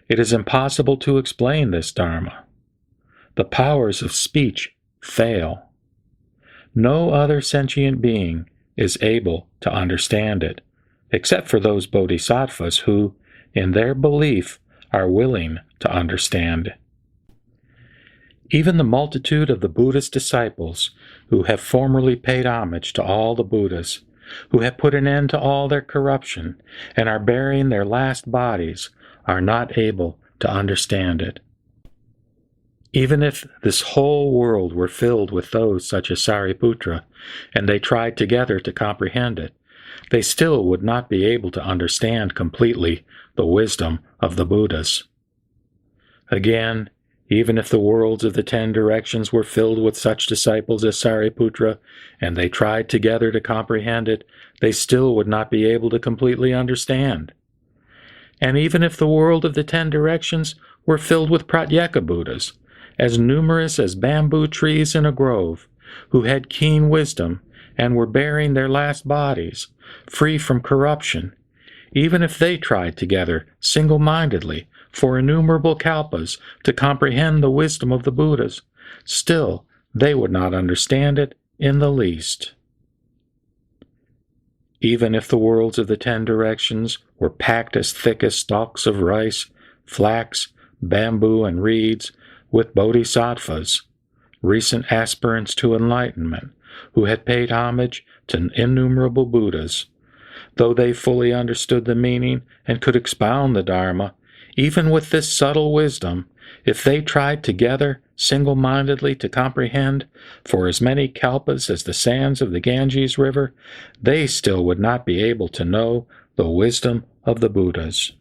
It is impossible to explain this Dharma. The powers of speech fail. No other sentient being is able to understand it, except for those bodhisattvas who, in their belief, are willing to understand. Even the multitude of the Buddhist disciples, who have formerly paid homage to all the Buddhas, who have put an end to all their corruption, and are burying their last bodies, are not able to understand it. Even if this whole world were filled with those such as Sariputra, and they tried together to comprehend it, they still would not be able to understand completely the wisdom of the Buddhas. Again, Even if the worlds of the 10 directions were filled with such disciples as Sariputra, and they tried together to comprehend it, they still would not be able to completely understand. And even if the world of the 10 directions were filled with Pratyeka Buddhas, as numerous as bamboo trees in a grove, who had keen wisdom and were bearing their last bodies, free from corruption, even if they tried together single-mindedly for innumerable kalpas to comprehend the wisdom of the Buddhas, still they would not understand it in the least. Even if the worlds of the 10 directions were packed as thick as stalks of rice, flax, bamboo, and reeds, with bodhisattvas, recent aspirants to enlightenment, who had paid homage to innumerable Buddhas, though they fully understood the meaning and could expound the Dharma, even with this subtle wisdom, if they tried together single-mindedly to comprehend for as many kalpas as the sands of the Ganges River, they still would not be able to know the wisdom of the Buddhas.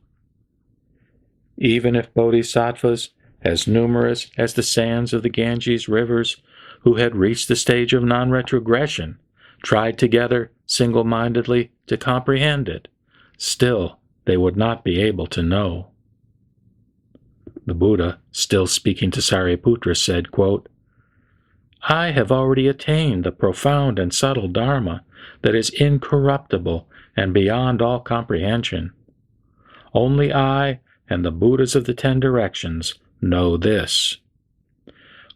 Even if bodhisattvas, as numerous as the sands of the Ganges rivers, who had reached the stage of non-retrogression, tried together single-mindedly to comprehend it, still they would not be able to know. The Buddha, still speaking to Sariputra, said, quote, I have already attained the profound and subtle Dharma that is incorruptible and beyond all comprehension. Only I and the Buddhas of the 10 directions know this.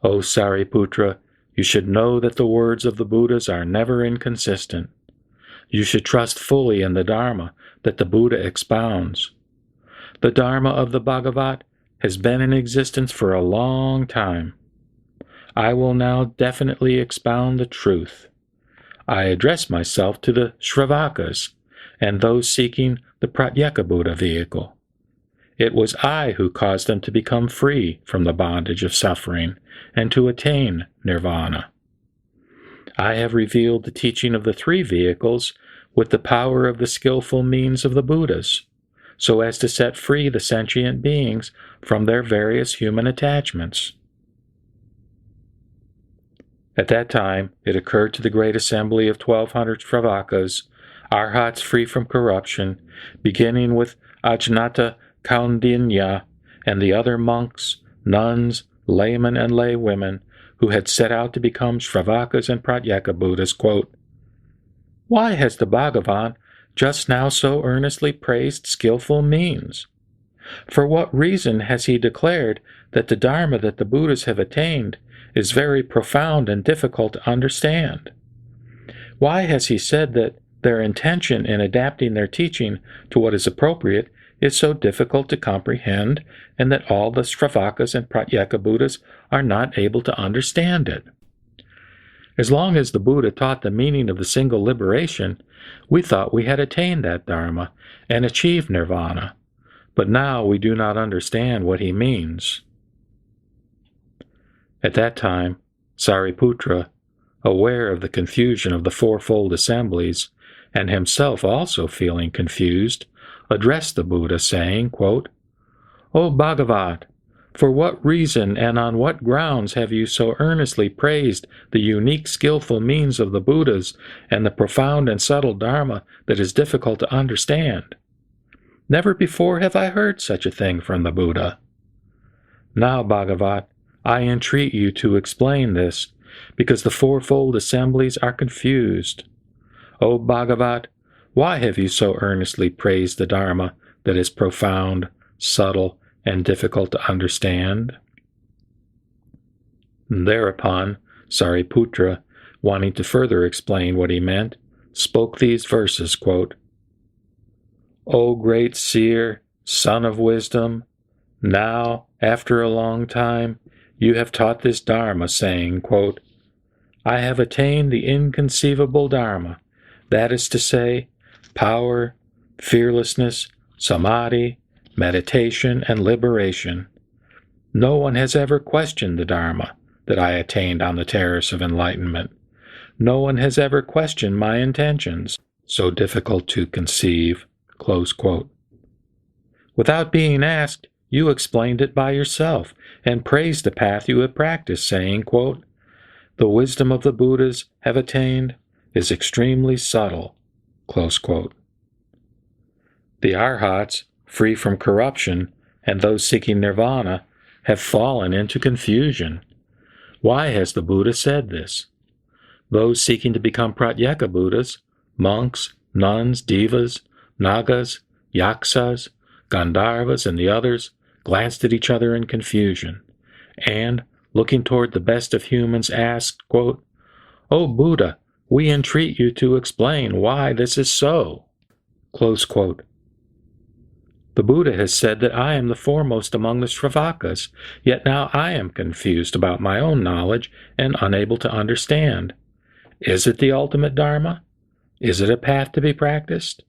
O Sariputra, you should know that the words of the Buddhas are never inconsistent. You should trust fully in the Dharma that the Buddha expounds. The Dharma of the Bhagavat has been in existence for a long time. I will now definitely expound the truth. I address myself to the Shravakas and those seeking the Pratyeka Buddha vehicle. It was I who caused them to become free from the bondage of suffering and to attain nirvana. I have revealed the teaching of the 3 vehicles with the power of the skillful means of the Buddhas, so as to set free the sentient beings from their various human attachments. At that time, it occurred to the great assembly of 1,200 Shravakas, arhats free from corruption, beginning with Ajnata Kaundinya and the other monks, nuns, laymen, and laywomen, who had set out to become Shravakas and Pratyeka Buddhas, quote, Why has the Bhagavan just now so earnestly praised skillful means? For what reason has he declared that the Dharma that the Buddhas have attained is very profound and difficult to understand? Why has he said that their intention in adapting their teaching to what is appropriate is so difficult to comprehend, and that all the Shravakas and Pratyeka Buddhas are not able to understand it? As long as the Buddha taught the meaning of the single liberation, we thought we had attained that Dharma and achieved nirvana, but now we do not understand what he means. At that time, Sariputra, aware of the confusion of the fourfold assemblies, and himself also feeling confused, addressed the Buddha, saying, quote, O Bhagavat, for what reason and on what grounds have you so earnestly praised the unique skillful means of the Buddhas and the profound and subtle Dharma that is difficult to understand? Never before have I heard such a thing from the Buddha. Now, Bhagavat, I entreat you to explain this, because the fourfold assemblies are confused. O Bhagavat, why have you so earnestly praised the Dharma that is profound, subtle, and difficult to understand? Thereupon, Sariputra, wanting to further explain what he meant, spoke these verses, quote, O great seer, son of wisdom, now, after a long time, you have taught this Dharma, saying, quote, I have attained the inconceivable Dharma, that is to say, power, fearlessness, samadhi, meditation, and liberation. No one has ever questioned the Dharma that I attained on the terrace of enlightenment. No one has ever questioned my intentions, so difficult to conceive. Close quote. Without being asked, you explained it by yourself and praised the path you have practiced, saying, quote, the wisdom of the Buddhas have attained is extremely subtle. Close quote. The arhats, free from corruption, and those seeking nirvana have fallen into confusion. Why has the Buddha said this? Those seeking to become pratyeka Buddhas, monks, nuns, devas, nagas, yaksas, Gandharvas, and the others glanced at each other in confusion, and, looking toward the best of humans, asked, quote, O Buddha, we entreat you to explain why this is so. Close quote. The Buddha has said that I am the foremost among the Shravakas, yet now I am confused about my own knowledge and unable to understand. Is it the ultimate Dharma? Is it a path to be practiced?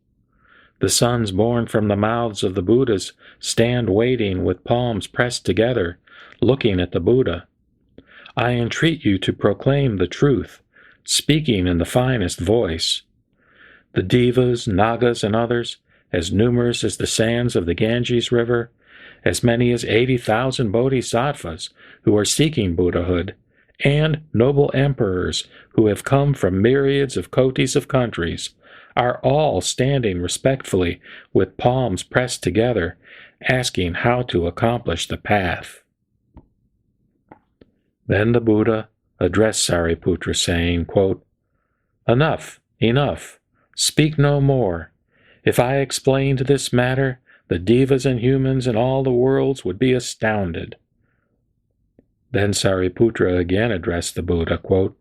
The sons born from the mouths of the Buddhas stand waiting with palms pressed together, looking at the Buddha. I entreat you to proclaim the truth, speaking in the finest voice. The devas, nagas, and others, as numerous as the sands of the Ganges River, as many as 80,000 bodhisattvas who are seeking Buddhahood, and noble emperors who have come from myriads of kotis of countries, are all standing respectfully with palms pressed together, asking how to accomplish the path. Then the Buddha addressed Sariputra, saying, quote, Enough, enough, speak no more. If I explained this matter, the devas and humans in all the worlds would be astounded. Then Sariputra again addressed the Buddha, quote,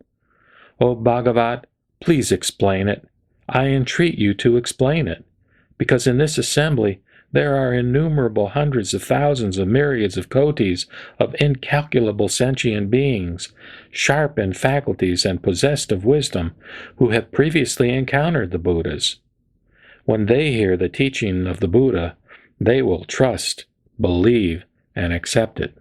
O Bhagavat, please explain it. I entreat you to explain it, because in this assembly there are innumerable hundreds of thousands of myriads of kotis of incalculable sentient beings, sharp in faculties and possessed of wisdom, who have previously encountered the Buddhas. When they hear the teaching of the Buddha, they will trust, believe, and accept it.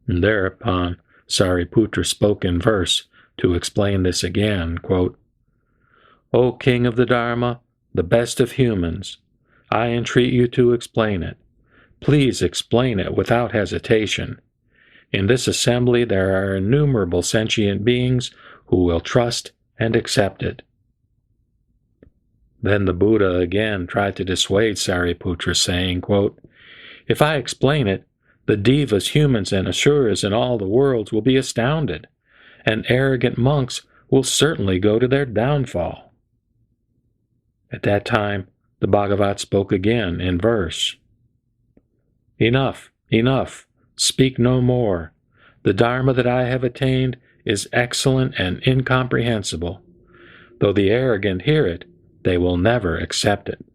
And thereupon Sariputra spoke in verse to explain this again, quote, O King of the Dharma, the best of humans, I entreat you to explain it. Please explain it without hesitation. In this assembly there are innumerable sentient beings who will trust and accept it. Then the Buddha again tried to dissuade Sariputra, saying, quote, If I explain it, the devas, humans, and asuras in all the worlds will be astounded, and arrogant monks will certainly go to their downfall. At that time, the Bhagavat spoke again in verse. Enough, enough, speak no more. The Dharma that I have attained is excellent and incomprehensible. Though the arrogant hear it, they will never accept it.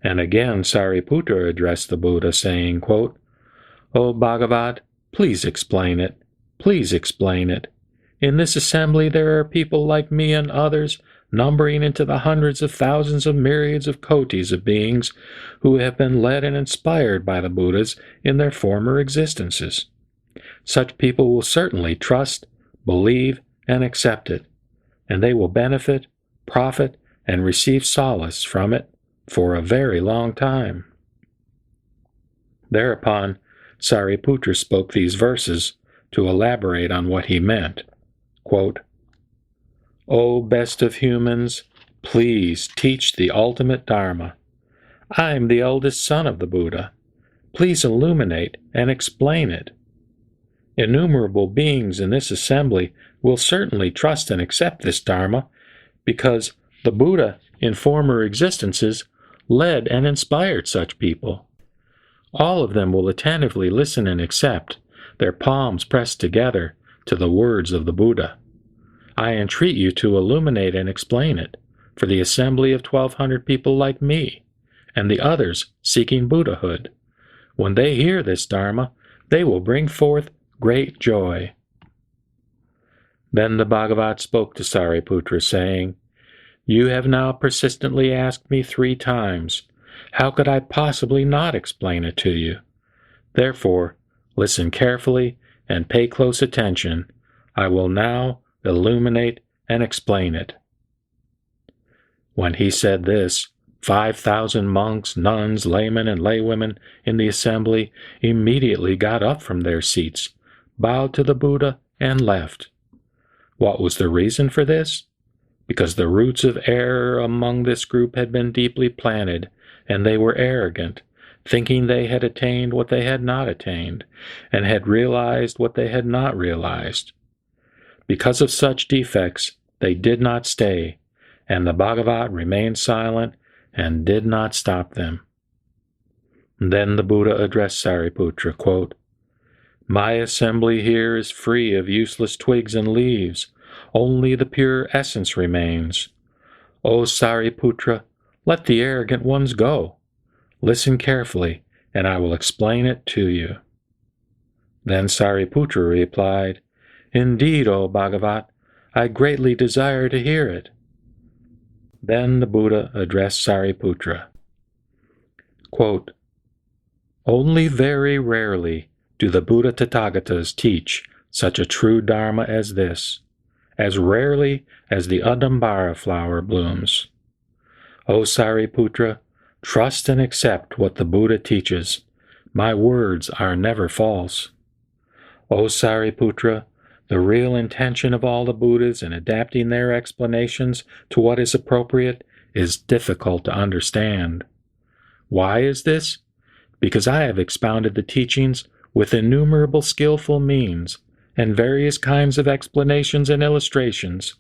And again Sariputra addressed the Buddha, saying, quote, O Bhagavat, please explain it. Please explain it. In this assembly there are people like me and others, numbering into the hundreds of thousands of myriads of kotis of beings who have been led and inspired by the Buddhas in their former existences. Such people will certainly trust, believe, and accept it, and they will benefit, profit, and receive solace from it for a very long time. Thereupon, Sariputra spoke these verses to elaborate on what he meant. Quote, O best of humans, please teach the ultimate Dharma. I am the eldest son of the Buddha. Please illuminate and explain it. Innumerable beings in this assembly will certainly trust and accept this Dharma, because the Buddha, in former existences, led and inspired such people. All of them will attentively listen and accept, their palms pressed together, to the words of the Buddha. I entreat you to illuminate and explain it for the assembly of 1,200 people like me, and the others seeking Buddhahood. When they hear this Dharma, they will bring forth great joy. Then the Bhagavat spoke to Sariputra, saying, You have now persistently asked me 3 times. How could I possibly not explain it to you? Therefore, listen carefully and pay close attention. I will now illuminate and explain it. When he said this, 5,000 monks, nuns, laymen, and laywomen in the assembly immediately got up from their seats, bowed to the Buddha, and left. What was the reason for this? Because the roots of error among this group had been deeply planted, and they were arrogant, thinking they had attained what they had not attained, and had realized what they had not realized. Because of such defects, they did not stay, and the Bhagavat remained silent and did not stop them. Then the Buddha addressed Sariputra, quote, "My assembly here is free of useless twigs and leaves. Only the pure essence remains. O Sariputra, let the arrogant ones go. Listen carefully, and I will explain it to you." Then Sariputra replied, "Indeed, O Bhagavat, I greatly desire to hear it." Then the Buddha addressed Sariputra. Quote, "Only very rarely do the Buddha Tathagatas teach such a true Dharma as this, as rarely as the Udambara flower blooms. O Sariputra, trust and accept what the Buddha teaches. My words are never false. O Sariputra, the real intention of all the Buddhas in adapting their explanations to what is appropriate is difficult to understand. Why is this? Because I have expounded the teachings with innumerable skillful means and various kinds of explanations and illustrations.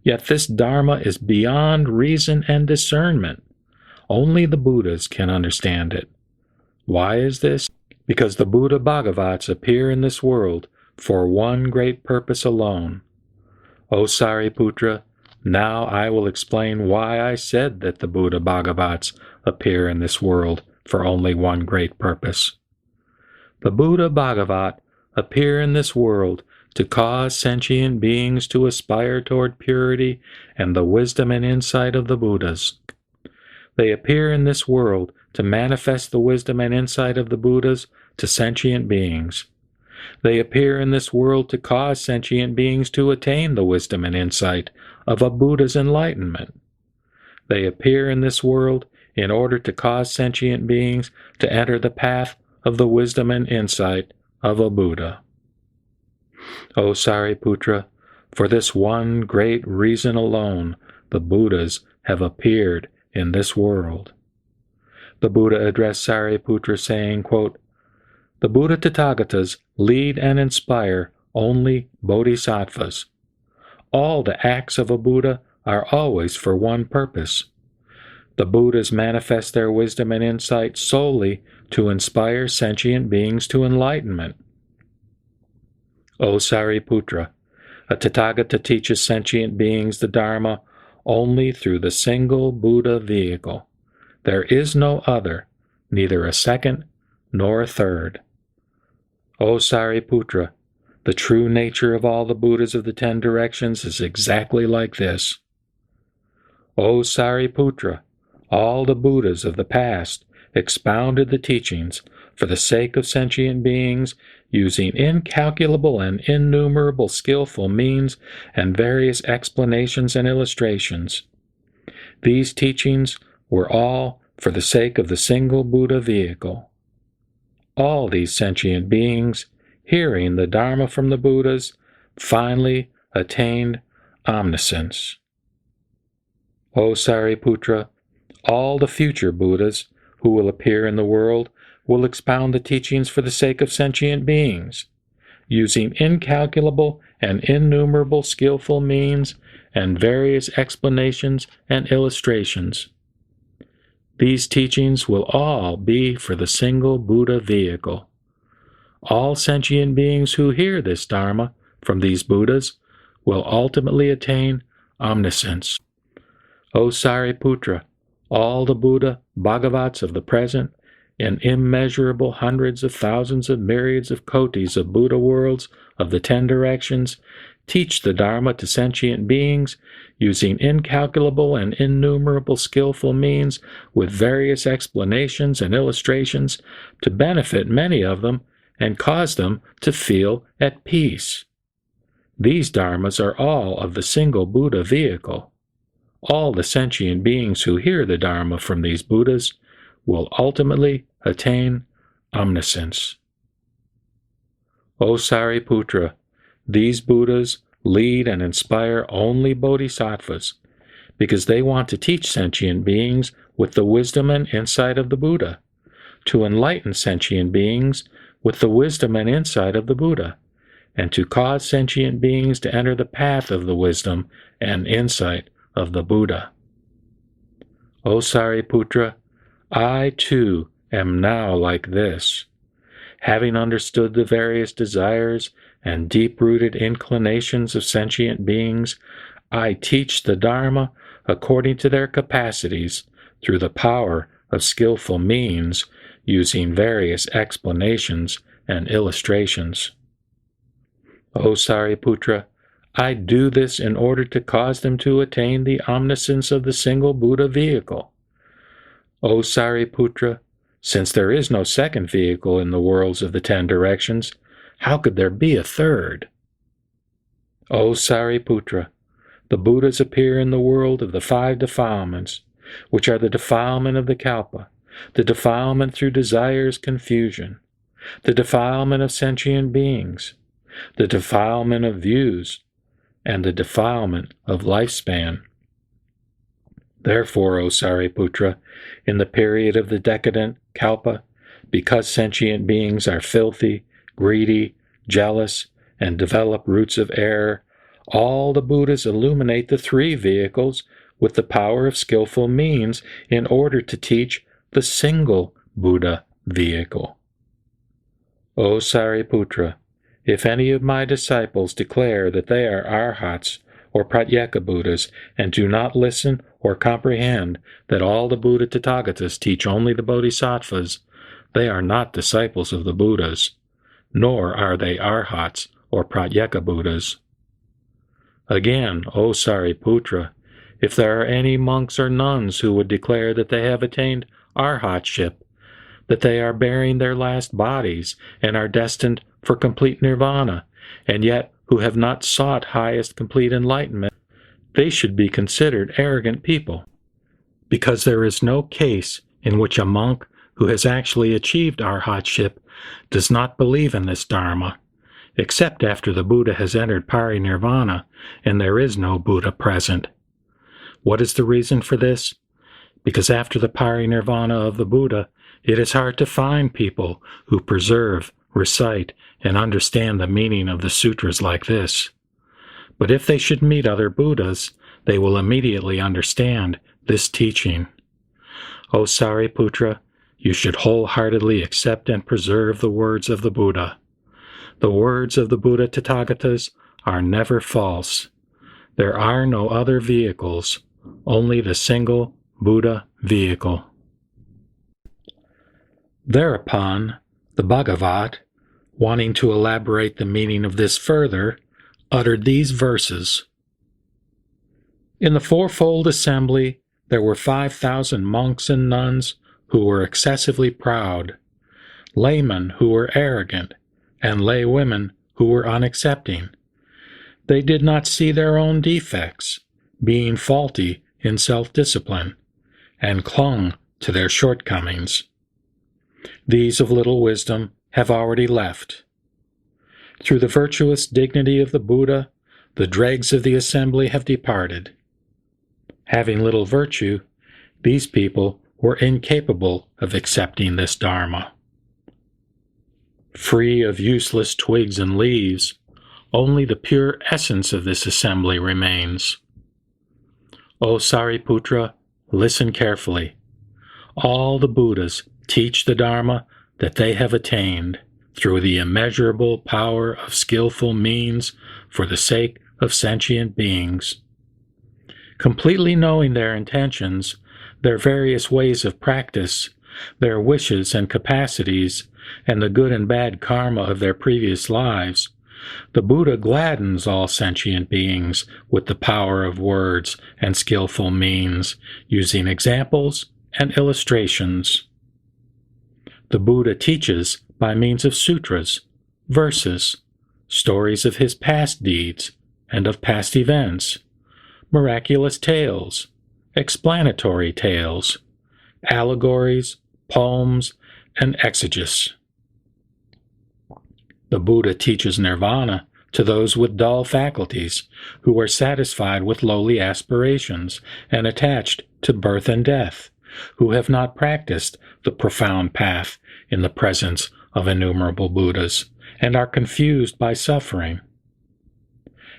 Yet this Dharma is beyond reason and discernment. Only the Buddhas can understand it. Why is this? Because the Buddha Bhagavats appear in this world for one great purpose alone. O Sariputra, now I will explain why I said that the Buddha Bhagavats appear in this world for only one great purpose. The Buddha Bhagavat appear in this world to cause sentient beings to aspire toward purity and the wisdom and insight of the Buddhas. They appear in this world to manifest the wisdom and insight of the Buddhas to sentient beings. They appear in this world to cause sentient beings to attain the wisdom and insight of a Buddha's enlightenment. They appear in this world in order to cause sentient beings to enter the path of the wisdom and insight of a Buddha. O Sariputra, for this one great reason alone, the Buddhas have appeared in this world. The Buddha addressed Sariputra saying, quote, "The Buddha Tathagatas lead and inspire only bodhisattvas. All the acts of a Buddha are always for one purpose. The Buddhas manifest their wisdom and insight solely to inspire sentient beings to enlightenment. O Sariputra, a Tathagata teaches sentient beings the Dharma only through the single Buddha vehicle. There is no other, neither a second nor a third. O Sariputra, the true nature of all the Buddhas of the 10 directions is exactly like this. O Sariputra, all the Buddhas of the past expounded the teachings for the sake of sentient beings, using incalculable and innumerable skillful means and various explanations and illustrations. These teachings were all for the sake of the single Buddha vehicle. All these sentient beings, hearing the Dharma from the Buddhas, finally attained omniscience. O Sariputra, all the future Buddhas who will appear in the world will expound the teachings for the sake of sentient beings, using incalculable and innumerable skillful means and various explanations and illustrations. These teachings will all be for the single Buddha vehicle. All sentient beings who hear this Dharma from these Buddhas will ultimately attain omniscience. O Sariputra, all the Buddha Bhagavats of the present, in immeasurable hundreds of thousands of myriads of kotis of Buddha worlds of the 10 directions, teach the Dharma to sentient beings, using incalculable and innumerable skillful means with various explanations and illustrations to benefit many of them and cause them to feel at peace. These Dharmas are all of the single Buddha vehicle. all the sentient beings who hear the Dharma from these Buddhas will ultimately attain omniscience. O Sariputra, these Buddhas lead and inspire only bodhisattvas because they want to teach sentient beings with the wisdom and insight of the Buddha, to enlighten sentient beings with the wisdom and insight of the Buddha, and to cause sentient beings to enter the path of the wisdom and insight of the Buddha. O Sariputra, I too am now like this. Having understood the various desires and deep-rooted inclinations of sentient beings, I teach the Dharma according to their capacities through the power of skillful means, using various explanations and illustrations. O Sariputra, I do this in order to cause them to attain the omniscience of the single Buddha vehicle. O Sariputra, since there is no second vehicle in the worlds of the 10 directions, how could there be a third? O Sariputra, the Buddhas appear in the world of the 5 defilements, which are the defilement of the kalpa, the defilement through desire's confusion, the defilement of sentient beings, the defilement of views, and the defilement of lifespan. Therefore, O Sariputra, in the period of the decadent kalpa, because sentient beings are filthy, greedy, jealous, and develop roots of error, all the Buddhas illuminate the 3 vehicles with the power of skillful means in order to teach the single Buddha vehicle. O Sariputra, if any of my disciples declare that they are arhats or pratyeka Buddhas and do not listen or comprehend that all the Buddha Tathagatas teach only the bodhisattvas, they are not disciples of the Buddhas, nor are they arhats or pratyeka Buddhas. Again, O Sariputra, if there are any monks or nuns who would declare that they have attained arhatship, that they are bearing their last bodies and are destined for complete nirvana, and yet who have not sought highest complete enlightenment, they should be considered arrogant people, because there is no case in which a monk who has actually achieved arhatship does not believe in this Dharma, except after the Buddha has entered parinirvana and there is no Buddha present. What is the reason for this? Because after the parinirvana of the Buddha, it is hard to find people who preserve, recite, and understand the meaning of the sutras like this. But if they should meet other Buddhas, they will immediately understand this teaching. O Sariputra, you should wholeheartedly accept and preserve the words of the Buddha. The words of the Buddha Tathagatas are never false. There are no other vehicles, only the single Buddha vehicle. Thereupon, the Bhagavat, wanting to elaborate the meaning of this further, uttered these verses. In the fourfold assembly, there were 5,000 monks and nuns who were excessively proud, laymen who were arrogant, and lay women who were unaccepting. They did not see their own defects, being faulty in self-discipline, and clung to their shortcomings. These of little wisdom have already left. Through the virtuous dignity of the Buddha, the dregs of the assembly have departed. Having little virtue, these people were incapable of accepting this Dharma. Free of useless twigs and leaves, only the pure essence of this assembly remains. O Sariputra, listen carefully. All the Buddhas teach the Dharma that they have attained through the immeasurable power of skillful means for the sake of sentient beings. Completely knowing their intentions, their various ways of practice, their wishes and capacities, and the good and bad karma of their previous lives, the Buddha gladdens all sentient beings with the power of words and skillful means, using examples and illustrations. The Buddha teaches by means of sutras, verses, stories of his past deeds and of past events, miraculous tales, explanatory tales, allegories, poems, and exegesis. The Buddha teaches nirvana to those with dull faculties, who are satisfied with lowly aspirations and attached to birth and death, who have not practiced the profound path in the presence of innumerable Buddhas, and are confused by suffering.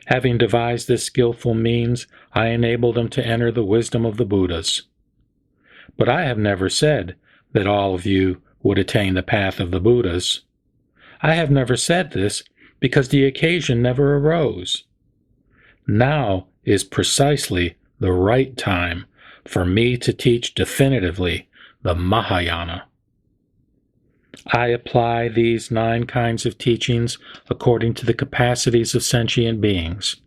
Having devised this skillful means, I enable them to enter the wisdom of the Buddhas. But I have never said that all of you would attain the path of the Buddhas. I have never said this because the occasion never arose. Now is precisely the right time for me to teach definitively the Mahayana. I apply these 9 kinds of teachings according to the capacities of sentient beings.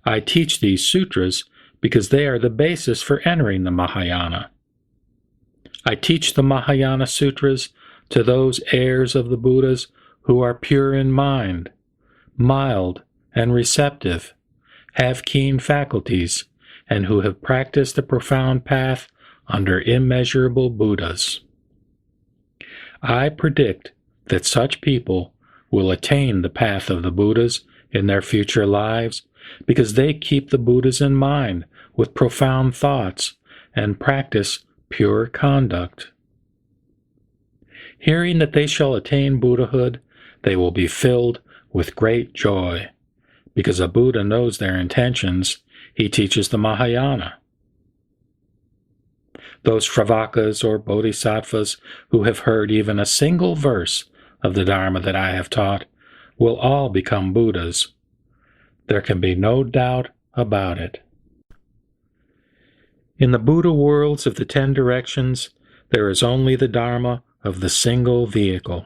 I teach these sutras because they are the basis for entering the Mahayana. I teach the Mahayana sutras to those heirs of the Buddhas who are pure in mind, mild and receptive, have keen faculties, and who have practiced the profound path under immeasurable Buddhas. I predict that such people will attain the path of the Buddhas in their future lives because they keep the Buddhas in mind with profound thoughts and practice pure conduct. Hearing that they shall attain Buddhahood, they will be filled with great joy. Because a Buddha knows their intentions, he teaches the Mahayana. Those Shravakas or Bodhisattvas who have heard even a single verse of the Dharma that I have taught will all become Buddhas. There can be no doubt about it. In the Buddha worlds of the 10 directions, there is only the Dharma of the single vehicle.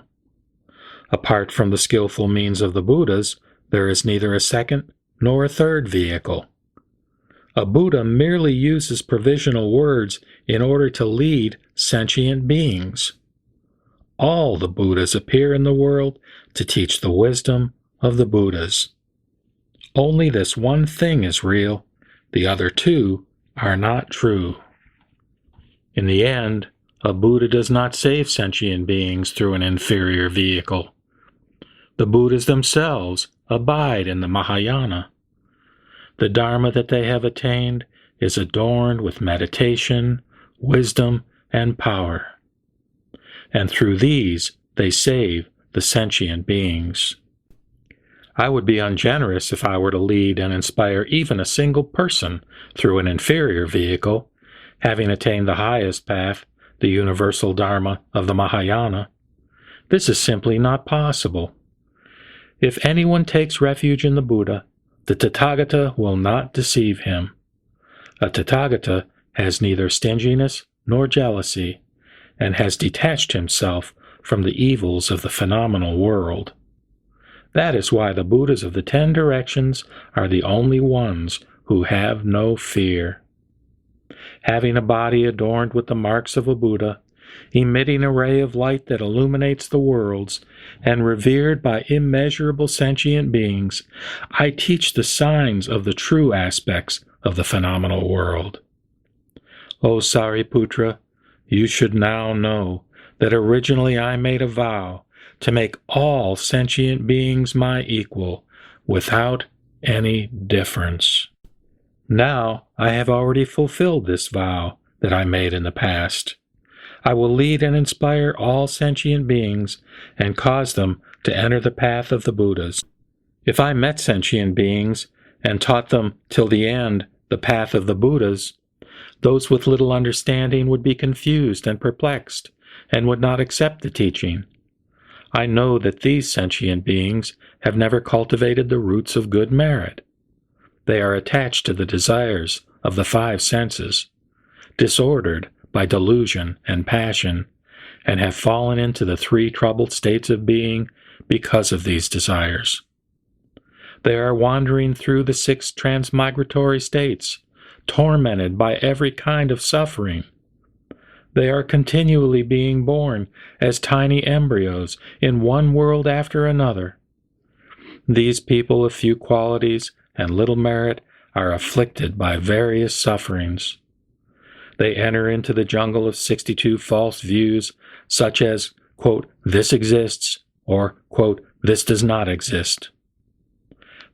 Apart from the skillful means of the Buddhas, there is neither a second nor a third vehicle. A Buddha merely uses provisional words in order to lead sentient beings. All the Buddhas appear in the world to teach the wisdom of the Buddhas. Only this one thing is real, the other 2 are not true. In the end, a Buddha does not save sentient beings through an inferior vehicle. The Buddhas themselves abide in the Mahayana. The Dharma that they have attained is adorned with meditation, wisdom, and power. And through these they save the sentient beings. I would be ungenerous if I were to lead and inspire even a single person through an inferior vehicle, having attained the highest path, the universal Dharma of the Mahayana. This is simply not possible. If anyone takes refuge in the Buddha, the Tathagata will not deceive him. A Tathagata has neither stinginess nor jealousy, and has detached himself from the evils of the phenomenal world. That is why the Buddhas of the 10 directions are the only ones who have no fear. Having a body adorned with the marks of a Buddha, emitting a ray of light that illuminates the worlds, and revered by immeasurable sentient beings, I teach the signs of the true aspects of the phenomenal world. O Sariputra, you should now know that originally I made a vow to make all sentient beings my equal, without any difference. Now I have already fulfilled this vow that I made in the past. I will lead and inspire all sentient beings and cause them to enter the path of the Buddhas. If I met sentient beings and taught them till the end the path of the Buddhas, those with little understanding would be confused and perplexed and would not accept the teaching. I know that these sentient beings have never cultivated the roots of good merit. They are attached to the desires of the 5 senses, disordered by delusion and passion, and have fallen into the 3 troubled states of being because of these desires. They are wandering through the 6 transmigratory states, tormented by every kind of suffering. They are continually being born as tiny embryos in one world after another. These people of few qualities and little merit are afflicted by various sufferings. They enter into the jungle of 62 false views, such as, quote, this exists, or, quote, this does not exist.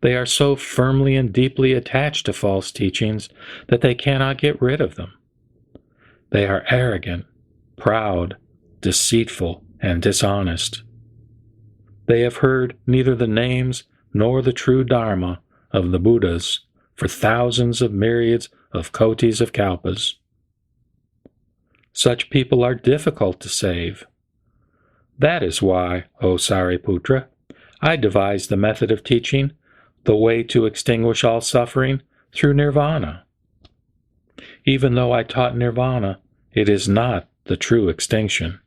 They are so firmly and deeply attached to false teachings that they cannot get rid of them. They are arrogant, proud, deceitful, and dishonest. They have heard neither the names nor the true Dharma of the Buddhas for thousands of myriads of kotis of kalpas. Such people are difficult to save. That is why, O Sariputra, I devised the method of teaching, the way to extinguish all suffering through nirvana. Even though I taught nirvana, it is not the true extinction.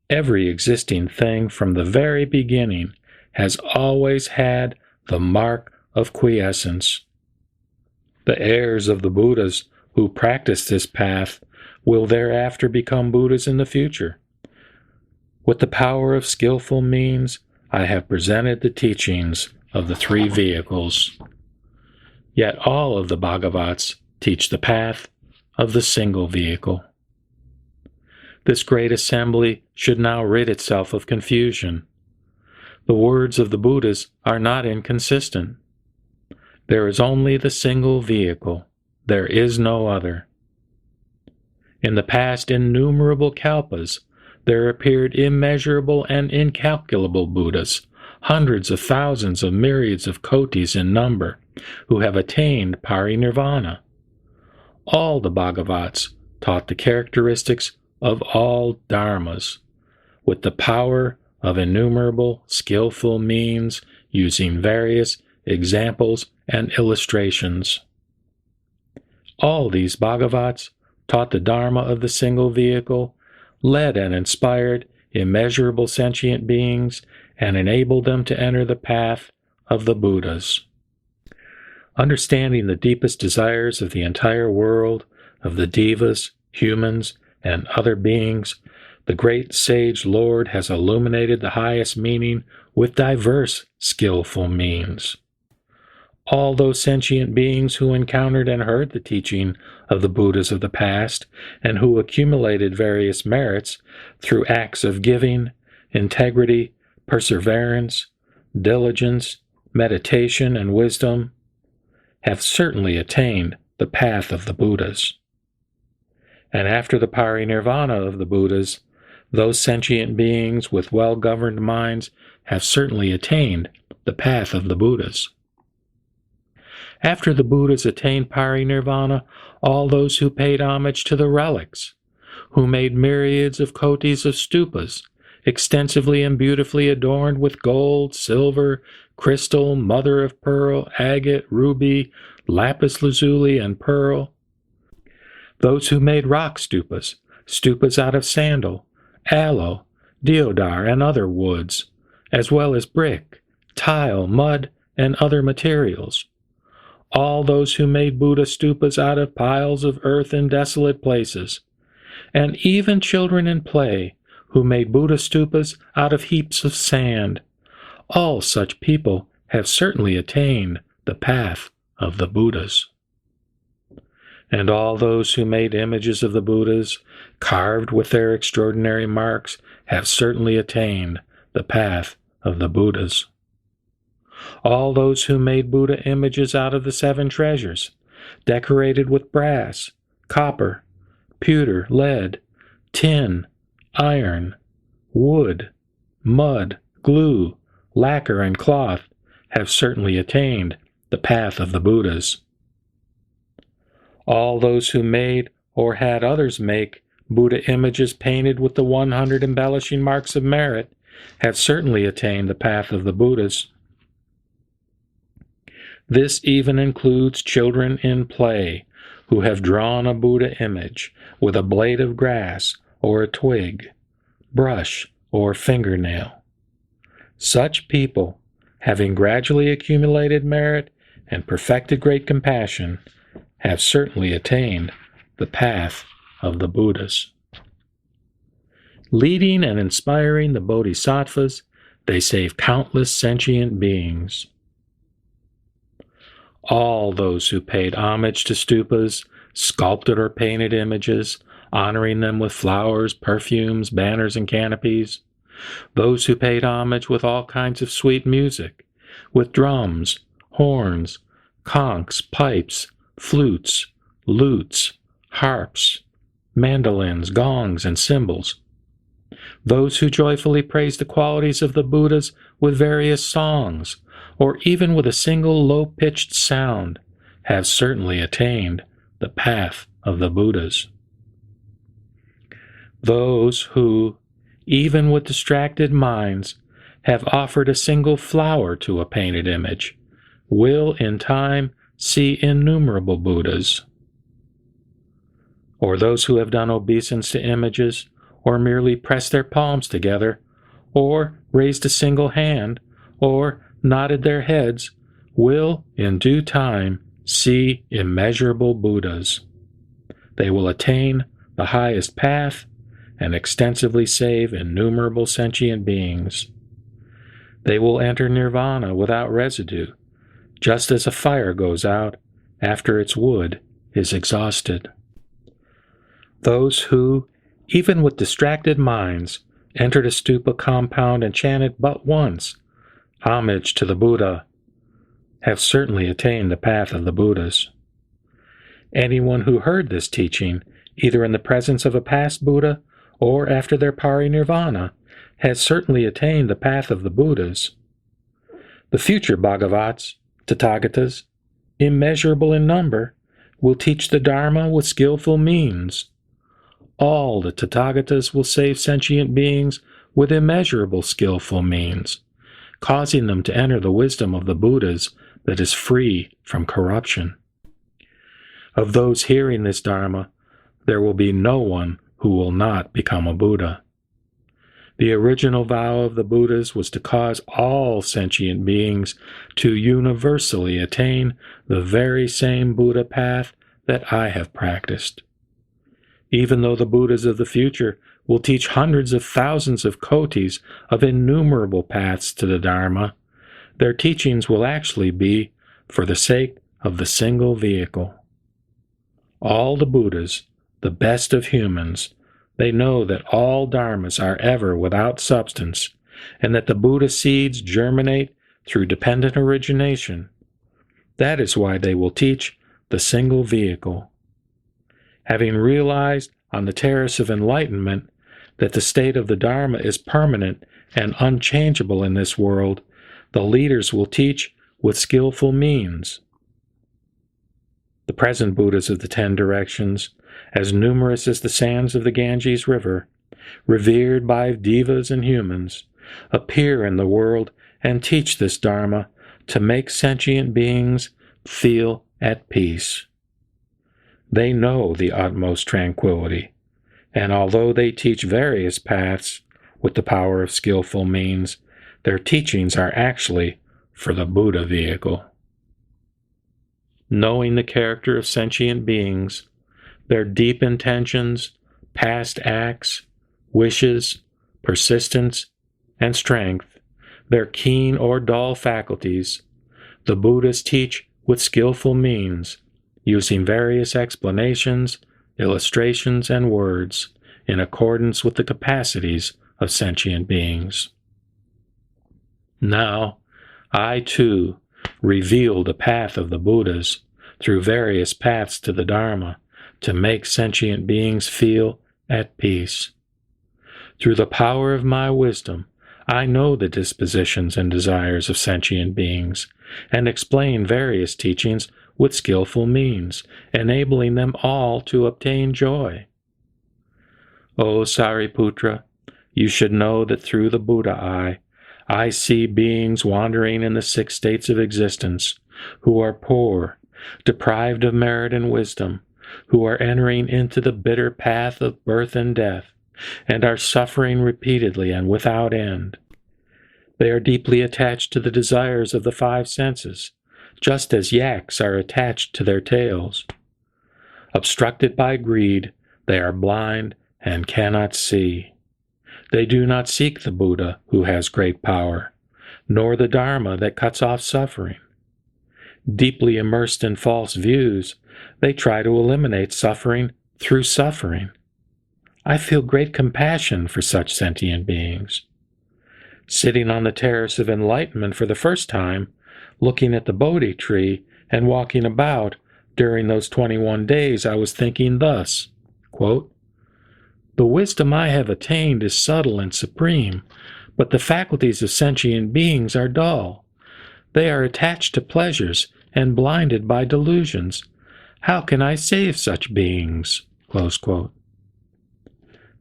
Every existing thing from the very beginning has always had the mark of quiescence. The heirs of the Buddhas who practice this path will thereafter become Buddhas in the future. With the power of skillful means, I have presented the teachings of the three vehicles. Yet all of the Bhagavats teach the path of the single vehicle. This great assembly should now rid itself of confusion. The words of the Buddhas are not inconsistent. There is only the single vehicle. There is no other. In the past innumerable kalpas, there appeared immeasurable and incalculable Buddhas, hundreds of thousands of myriads of kotis in number, who have attained parinirvana. All the Bhagavats taught the characteristics of all dharmas, with the power of innumerable skillful means, using various examples and illustrations. All these Bhagavats taught the Dharma of the single vehicle, led and inspired immeasurable sentient beings, and enabled them to enter the path of the Buddhas. Understanding the deepest desires of the entire world, of the devas, humans, and other beings, the great sage Lord has illuminated the highest meaning with diverse skillful means. All those sentient beings who encountered and heard the teaching of the Buddhas of the past, and who accumulated various merits through acts of giving, integrity, perseverance, diligence, meditation, and wisdom, have certainly attained the path of the Buddhas. And after the parinirvana of the Buddhas, those sentient beings with well-governed minds have certainly attained the path of the Buddhas. After the Buddhas attained parinirvana, all those who paid homage to the relics, who made myriads of kotis of stupas, extensively and beautifully adorned with gold, silver, crystal, mother of pearl, agate, ruby, lapis lazuli, and pearl. Those who made rock stupas, stupas out of sandal, aloe, deodar, and other woods, as well as brick, tile, mud, and other materials. All those who made Buddha stupas out of piles of earth in desolate places, and even children in play who made Buddha stupas out of heaps of sand. All such people have certainly attained the path of the Buddhas. And all those who made images of the Buddhas, carved with their extraordinary marks, have certainly attained the path of the Buddhas. All those who made Buddha images out of the 7 treasures, decorated with brass, copper, pewter, lead, tin, iron, wood, mud, glue, lacquer, and cloth, have certainly attained the path of the Buddhas. All those who made or had others make Buddha images painted with the 100 embellishing marks of merit have certainly attained the path of the Buddhas. This even includes children in play who have drawn a Buddha image with a blade of grass or a twig, brush, or fingernail. Such people, having gradually accumulated merit and perfected great compassion, have certainly attained the path of the Buddhas. Leading and inspiring the bodhisattvas, they save countless sentient beings. all those who paid homage to stupas, sculpted or painted images, honoring them with flowers, perfumes, banners, and canopies, those who paid homage with all kinds of sweet music, with drums, horns, conchs, pipes, flutes, lutes, harps, mandolins, gongs, and cymbals, those who joyfully praise the qualities of the Buddhas with various songs, or even with a single low-pitched sound, have certainly attained the path of the Buddhas. Those who, even with distracted minds, have offered a single flower to a painted image, will in time see innumerable Buddhas. Or those who have done obeisance to images, or merely pressed their palms together, or raised a single hand, or nodded their heads, will in due time see immeasurable Buddhas. They will attain the highest path and extensively save innumerable sentient beings. They will enter nirvana without residue, just as a fire goes out after its wood is exhausted. Those who, even with distracted minds, entered a stupa compound and chanted but once homage to the Buddha, have certainly attained the path of the Buddhas. Anyone who heard this teaching, either in the presence of a past Buddha or after their parinirvana, has certainly attained the path of the Buddhas. The future Bhagavats, Tathagatas, immeasurable in number, will teach the Dharma with skillful means. All the Tathagatas will save sentient beings with immeasurable skillful means, causing them to enter the wisdom of the Buddhas that is free from corruption. Of those hearing this Dharma, there will be no one who will not become a Buddha. The original vow of the Buddhas was to cause all sentient beings to universally attain the very same Buddha path that I have practiced. Even though the Buddhas of the future will teach hundreds of thousands of kotis of innumerable paths to the Dharma, their teachings will actually be for the sake of the single vehicle. All the Buddhas, the best of humans, they know that all dharmas are ever without substance, and that the Buddha seeds germinate through dependent origination. That is why they will teach the single vehicle. Having realized on the terrace of enlightenment that the state of the Dharma is permanent and unchangeable in this world, the leaders will teach with skillful means. The present Buddhas of the 10 directions, as numerous as the sands of the Ganges River, revered by devas and humans, appear in the world and teach this Dharma to make sentient beings feel at peace. They know the utmost tranquility, and although they teach various paths with the power of skillful means, their teachings are actually for the Buddha vehicle. Knowing the character of sentient beings, their deep intentions, past acts, wishes, persistence, and strength, their keen or dull faculties, the Buddhas teach with skillful means, using various explanations, illustrations, and words in accordance with the capacities of sentient beings. Now, I too reveal the path of the Buddhas through various paths to the Dharma to make sentient beings feel at peace. Through the power of my wisdom, I know the dispositions and desires of sentient beings, and explain various teachings with skillful means, enabling them all to obtain joy. O Sariputra, you should know that through the Buddha eye, I see beings wandering in the 6 states of existence, who are poor, deprived of merit and wisdom, who are entering into the bitter path of birth and death, and are suffering repeatedly and without end. They are deeply attached to the desires of the 5 senses, just as yaks are attached to their tails. Obstructed by greed, they are blind and cannot see. They do not seek the Buddha, who has great power, nor the Dharma that cuts off suffering. Deeply immersed in false views, they try to eliminate suffering through suffering. I feel great compassion for such sentient beings. Sitting on the terrace of enlightenment for the first time, looking at the Bodhi tree and walking about during those 21 days, I was thinking thus, quote, "The wisdom I have attained is subtle and supreme, but the faculties of sentient beings are dull. They are attached to pleasures and blinded by delusions. How can I save such beings?" Close quote.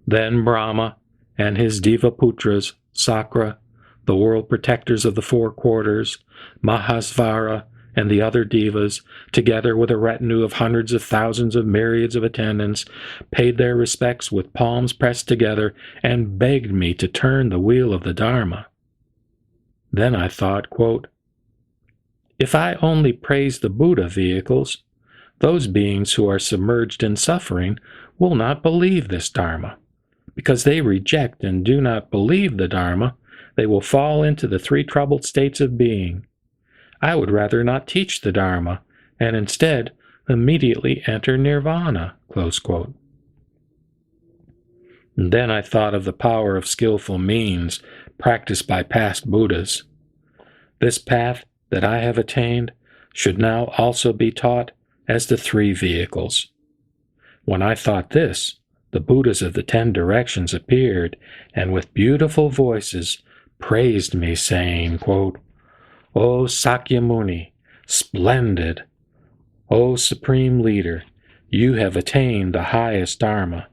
Then Brahma and his Deva-putras, Sakra, the world protectors of the four quarters, Mahasvara, and the other devas, together with a retinue of hundreds of thousands of myriads of attendants, paid their respects with palms pressed together and begged me to turn the wheel of the Dharma. Then I thought, quote, "If I only praise the Buddha vehicles, those beings who are submerged in suffering will not believe this Dharma. Because they reject and do not believe the Dharma, they will fall into the three troubled states of being. I would rather not teach the Dharma, and instead immediately enter nirvana." Close quote. And then I thought of the power of skillful means practiced by past Buddhas. This path that I have attained should now also be taught as the three vehicles. When I thought this, the Buddhas of the 10 directions appeared, and with beautiful voices praised me, saying, quote, "O Sakyamuni, splendid! O Supreme Leader, you have attained the highest Dharma,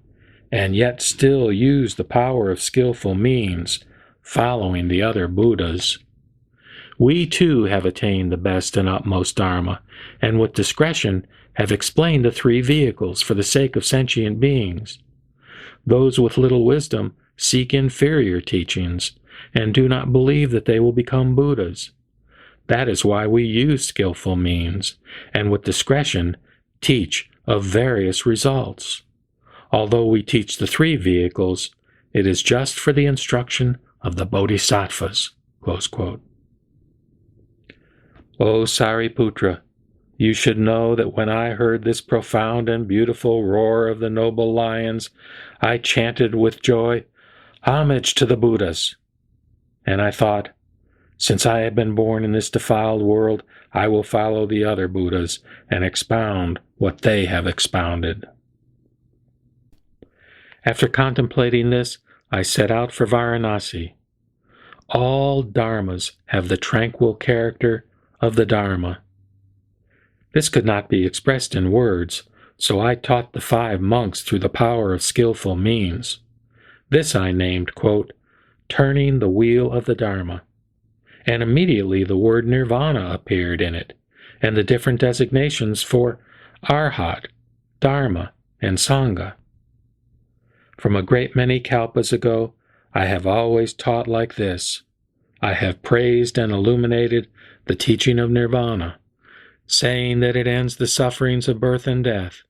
and yet still use the power of skillful means, following the other Buddhas. We too have attained the best and utmost Dharma, and with discretion have explained the three vehicles for the sake of sentient beings. Those with little wisdom seek inferior teachings, and do not believe that they will become Buddhas. That is why we use skillful means, and with discretion teach of various results. Although we teach the three vehicles, it is just for the instruction of the Bodhisattvas." Close quote. O Sariputra, you should know that when I heard this profound and beautiful roar of the noble lions, I chanted with joy, "Homage to the Buddhas." And I thought, since I have been born in this defiled world, I will follow the other Buddhas and expound what they have expounded. After contemplating this, I set out for Varanasi. All dharmas have the tranquil character of the Dharma. This could not be expressed in words, so I taught the 5 monks through the power of skillful means. This I named, quote, "Turning the Wheel of the Dharma," and immediately the word nirvana appeared in it, and the different designations for arhat, dharma, and sangha. From a great many kalpas ago, I have always taught like this. I have praised and illuminated the teaching of nirvana, saying that it ends the sufferings of birth and death.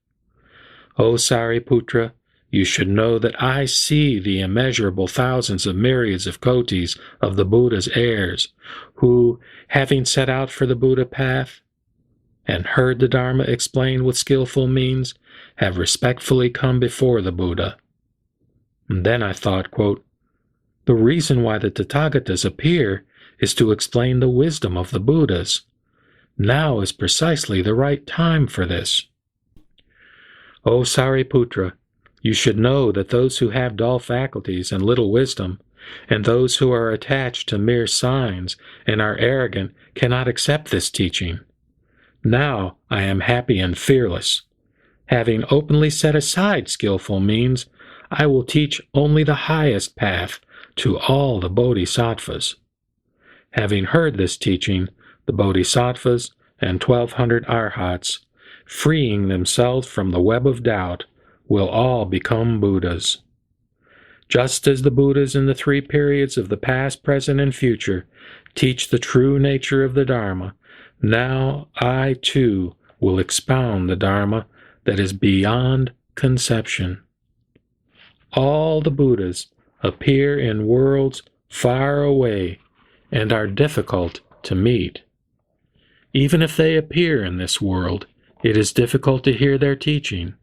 O Sariputra, you should know that I see the immeasurable thousands of myriads of kotis of the Buddha's heirs, who, having set out for the Buddha path, and heard the Dharma explained with skillful means, have respectfully come before the Buddha. And then I thought, quote, "The reason why the Tathagatas appear is to explain the wisdom of the Buddhas. Now is precisely the right time for this. O Sariputra, you should know that those who have dull faculties and little wisdom, and those who are attached to mere signs and are arrogant, cannot accept this teaching. Now I am happy and fearless. Having openly set aside skillful means, I will teach only the highest path to all the Bodhisattvas. Having heard this teaching, the Bodhisattvas and 1,200 Arhats, freeing themselves from the web of doubt, will all become Buddhas. Just as the Buddhas in the 3 periods of the past, present, and future teach the true nature of the Dharma, now I too will expound the Dharma that is beyond conception. All the Buddhas appear in worlds far away and are difficult to meet. Even if they appear in this world, it is difficult to hear their teaching.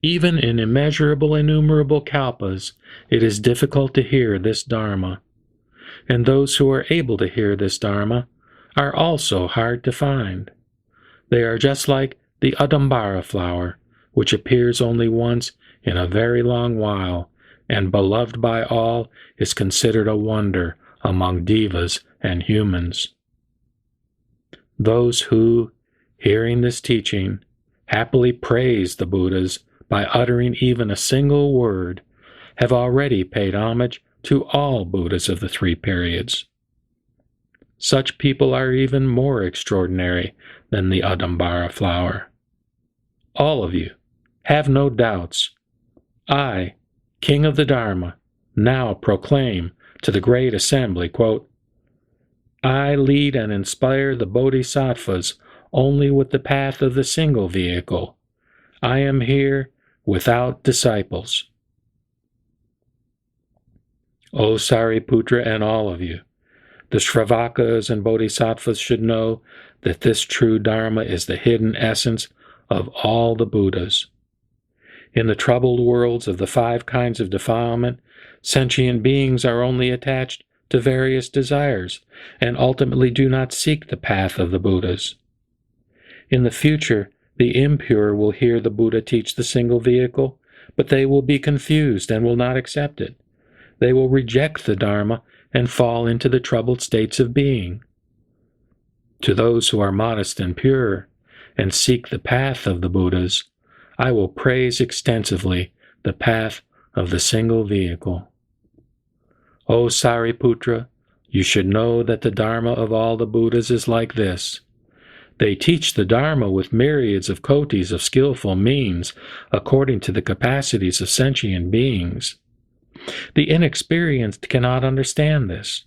Even in immeasurable innumerable kalpas, it is difficult to hear this Dharma. And those who are able to hear this Dharma are also hard to find. They are just like the Adambara flower, which appears only once in a very long while, and beloved by all is considered a wonder among devas and humans. Those who, hearing this teaching, happily praise the Buddhas by uttering even a single word, have already paid homage to all Buddhas of the three periods. Such people are even more extraordinary than the Adambara flower. All of you, have no doubts. I, King of the Dharma, now proclaim to the great assembly, quote, I lead and inspire the bodhisattvas only with the path of the single vehicle. I am here without disciples. O Sariputra and all of you, the Shravakas and Bodhisattvas should know that this true Dharma is the hidden essence of all the Buddhas. In the troubled worlds of the 5 kinds of defilement, sentient beings are only attached to various desires and ultimately do not seek the path of the Buddhas. In the future, the impure will hear the Buddha teach the single vehicle, but they will be confused and will not accept it. They will reject the Dharma and fall into the troubled states of being. To those who are modest and pure, and seek the path of the Buddhas, I will praise extensively the path of the single vehicle. O Sariputra, you should know that the Dharma of all the Buddhas is like this. They teach the Dharma with myriads of kotis of skillful means, according to the capacities of sentient beings. The inexperienced cannot understand this.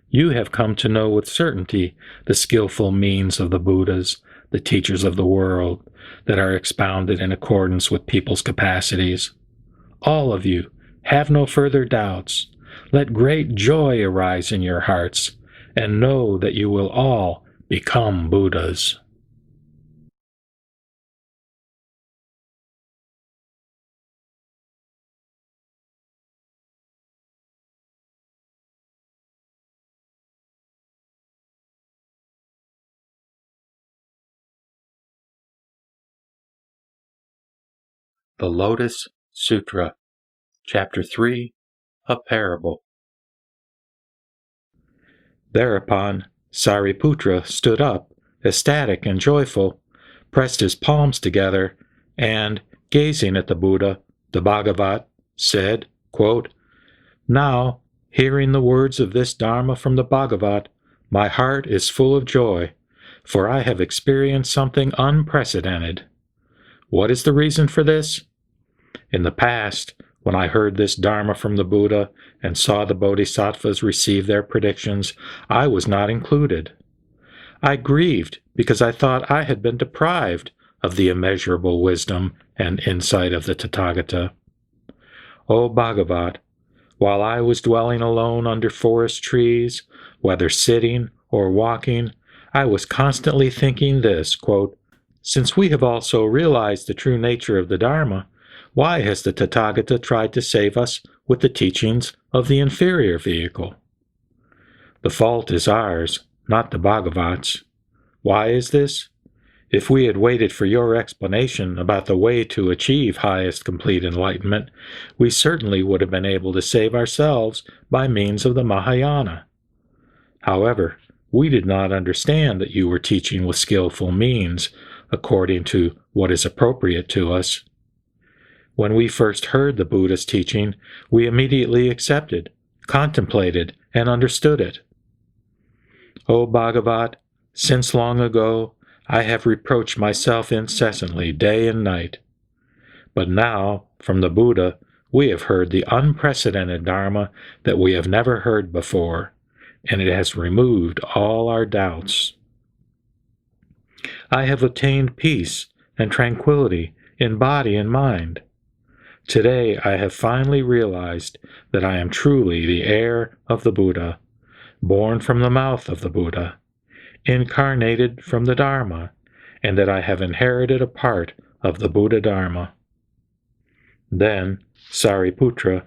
You have come to know with certainty the skillful means of the Buddhas, the teachers of the world, that are expounded in accordance with people's capacities. All of you, have no further doubts. Let great joy arise in your hearts, and know that you will all become Buddhas. The Lotus Sutra, Chapter 3, A Parable. Thereupon Sariputra stood up, ecstatic and joyful, pressed his palms together, and, gazing at the Buddha, the Bhagavat, said, quote, Now, hearing the words of this Dharma from the Bhagavat, my heart is full of joy, for I have experienced something unprecedented. What is the reason for this? In the past, when I heard this Dharma from the Buddha and saw the Bodhisattvas receive their predictions, I was not included. I grieved because I thought I had been deprived of the immeasurable wisdom and insight of the Tathagata. O Bhagavat, while I was dwelling alone under forest trees, whether sitting or walking, I was constantly thinking this, quote, Since we have also realized the true nature of the Dharma, why has the Tathagata tried to save us with the teachings of the inferior vehicle? The fault is ours, not the Bhagavat's. Why is this? If we had waited for your explanation about the way to achieve highest complete enlightenment, we certainly would have been able to save ourselves by means of the Mahayana. However, we did not understand that you were teaching with skillful means, according to what is appropriate to us. When we first heard the Buddha's teaching, we immediately accepted, contemplated, and understood it. O Bhagavat, since long ago, I have reproached myself incessantly, day and night. But now, from the Buddha, we have heard the unprecedented Dharma that we have never heard before, and it has removed all our doubts. I have obtained peace and tranquility in body and mind. Today I have finally realized that I am truly the heir of the Buddha, born from the mouth of the Buddha. incarnated from the Dharma, and that I have inherited a part of the Buddha Dharma. Then Sariputra,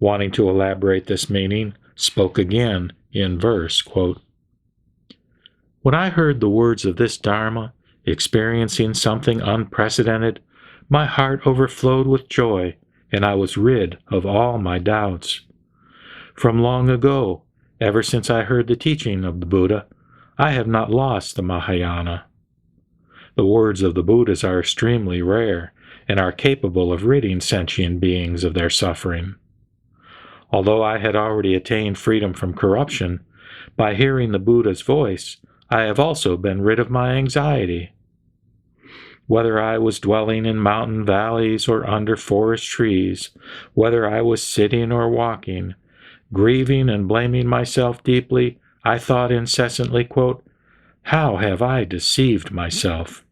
wanting to elaborate this meaning, spoke again in verse, quote, "When I heard the words of this Dharma, experiencing something unprecedented, my heart overflowed with joy, and I was rid of all my doubts. From long ago, ever since I heard the teaching of the Buddha, I have not lost the Mahayana. The words of the Buddhas are extremely rare and are capable of ridding sentient beings of their suffering. Although I had already attained freedom from corruption, by hearing the Buddha's voice, I have also been rid of my anxiety. Whether I was dwelling in mountain valleys or under forest trees, whether I was sitting or walking, grieving and blaming myself deeply, I thought incessantly, quote, 'How have I deceived myself?'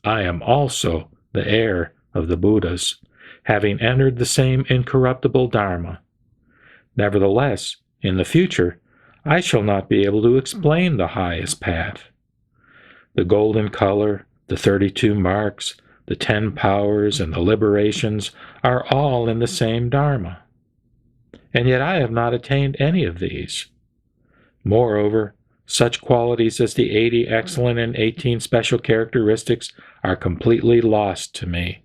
I am also the heir of the Buddhas, having entered the same incorruptible Dharma. Nevertheless, in the future, I shall not be able to explain the highest path. The golden color, the 32 marks, the 10 powers, and the liberations are all in the same Dharma. And yet I have not attained any of these. Moreover, such qualities as the 80 excellent and 18 special characteristics are completely lost to me.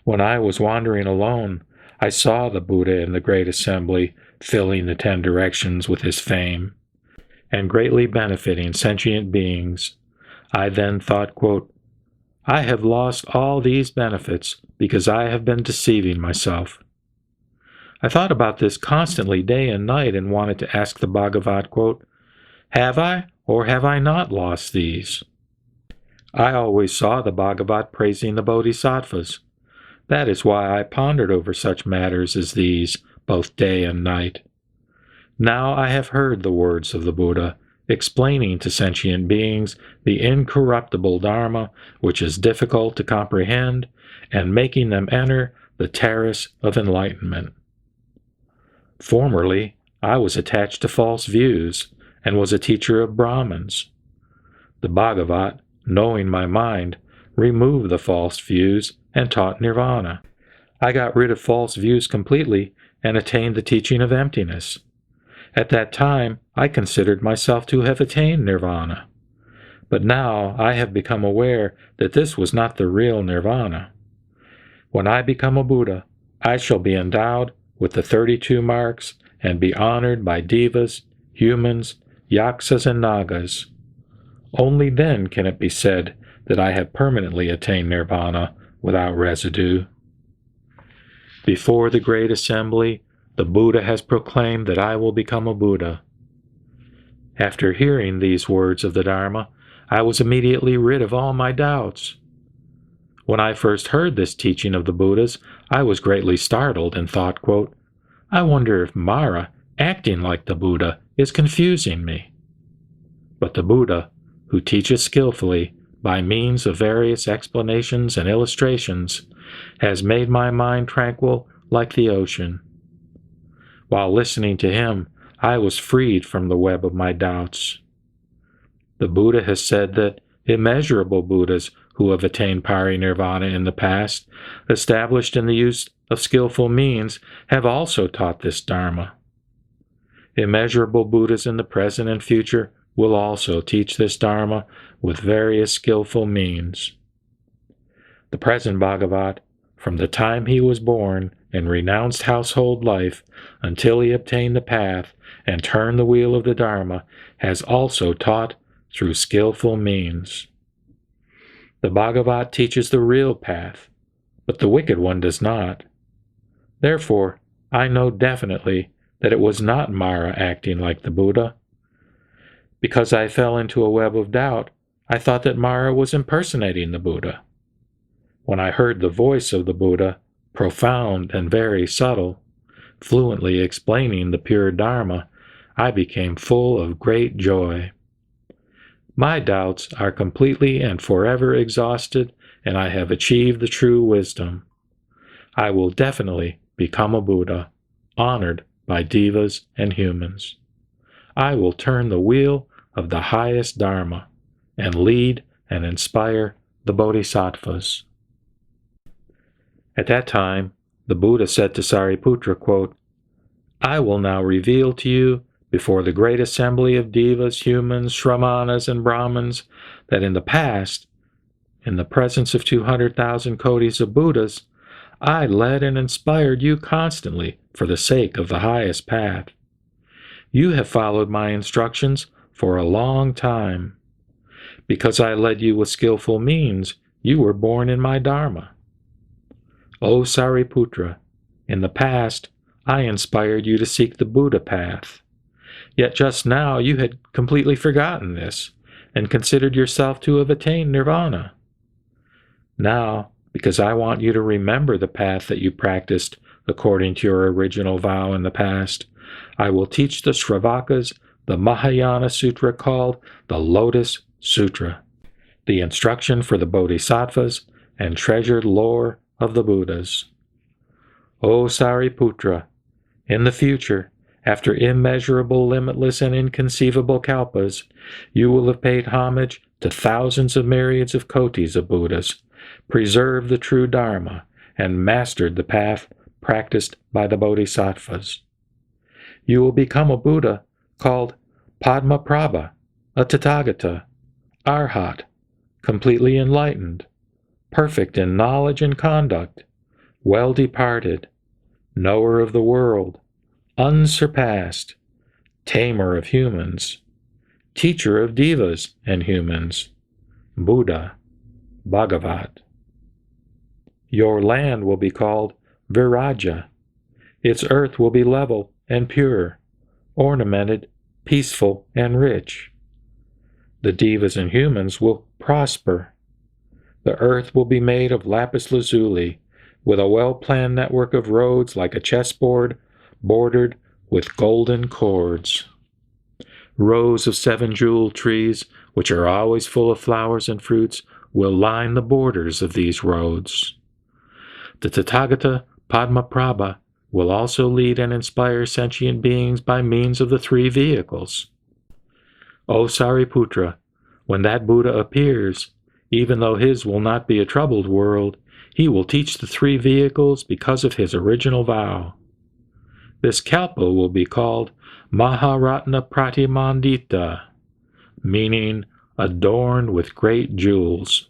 When I was wandering alone, I saw the Buddha in the great assembly, filling the 10 directions with his fame, and greatly benefiting sentient beings. I then thought, quote, 'I have lost all these benefits because I have been deceiving myself.' I thought about this constantly day and night and wanted to ask the Bhagavat, quote, 'Have I or have I not lost these?' I always saw the Bhagavat praising the Bodhisattvas. That is why I pondered over such matters as these, both day and night. Now I have heard the words of the Buddha, explaining to sentient beings the incorruptible Dharma, which is difficult to comprehend, and making them enter the terrace of enlightenment. Formerly, I was attached to false views, and was a teacher of Brahmins. The Bhagavat, knowing my mind, removed the false views and taught nirvana. I got rid of false views completely and attained the teaching of emptiness. At that time, I considered myself to have attained nirvana. But now I have become aware that this was not the real nirvana. When I become a Buddha, I shall be endowed with the 32 marks and be honored by devas, humans, yaksas, and nagas. Only then can it be said that I have permanently attained nirvana without residue. Before the great assembly, the Buddha has proclaimed that I will become a Buddha. After hearing these words of the Dharma, I was immediately rid of all my doubts. When I first heard this teaching of the Buddhas, I was greatly startled and thought, quote, 'I wonder if Mara, acting like the Buddha, is confusing me.' But the Buddha, who teaches skillfully, by means of various explanations and illustrations, has made my mind tranquil like the ocean. While listening to him, I was freed from the web of my doubts. The Buddha has said that immeasurable Buddhas who have attained parinirvana in the past, established in the use of skillful means, have also taught this Dharma. Immeasurable Buddhas in the present and future will also teach this Dharma with various skillful means. The present Bhagavat, from the time he was born and renounced household life until he obtained the path and turned the wheel of the Dharma, has also taught through skillful means. The Bhagavat teaches the real path, but the wicked one does not. Therefore, I know definitely that it was not Mara acting like the Buddha. Because I fell into a web of doubt, I thought that Mara was impersonating the Buddha. When I heard the voice of the Buddha, profound and very subtle, fluently explaining the pure Dharma, I became full of great joy. My doubts are completely and forever exhausted, and I have achieved the true wisdom. I will definitely become a Buddha, honored by devas and humans. I will turn the wheel of the highest Dharma and lead and inspire the Bodhisattvas. At that time, the Buddha said to Sariputra, quote, I will now reveal to you before the great assembly of devas, humans, shramanas, and brahmins that in the past, in the presence of 200,000 kotis of Buddhas, I led and inspired you constantly for the sake of the highest path. You have followed my instructions for a long time. Because I led you with skillful means, you were born in my Dharma. O Sariputra, in the past, I inspired you to seek the Buddha path. Yet just now you had completely forgotten this and considered yourself to have attained nirvana. Now, because I want you to remember the path that you practiced according to your original vow in the past, I will teach the Shravakas the Mahayana Sutra called the Lotus Sutra, the instruction for the Bodhisattvas and treasured lore of the Buddhas. O Sariputra, in the future, after immeasurable, limitless, and inconceivable kalpas, you will have paid homage to thousands of myriads of kotis of Buddhas, preserved the true Dharma, and mastered the path practiced by the Bodhisattvas. You will become a Buddha called Padmaprabha, a Tathagata, Arhat, completely enlightened, perfect in knowledge and conduct, well departed, knower of the world, unsurpassed, tamer of humans, teacher of devas and humans, Buddha, Bhagavat. Your land will be called Viraja. Its earth will be level and pure, ornamented, peaceful, and rich. The devas and humans will prosper. The earth will be made of lapis lazuli, with a well-planned network of roads like a chessboard, bordered with golden cords. Rows of 7 jewel trees, which are always full of flowers and fruits, will line the borders of these roads. The Tathagata Padmaprabha will also lead and inspire sentient beings by means of the 3 vehicles. O Sariputra, when that Buddha appears, even though his will not be a troubled world, he will teach the 3 vehicles because of his original vow. This kalpa will be called Maharatna Pratimandita, meaning adorned with great jewels.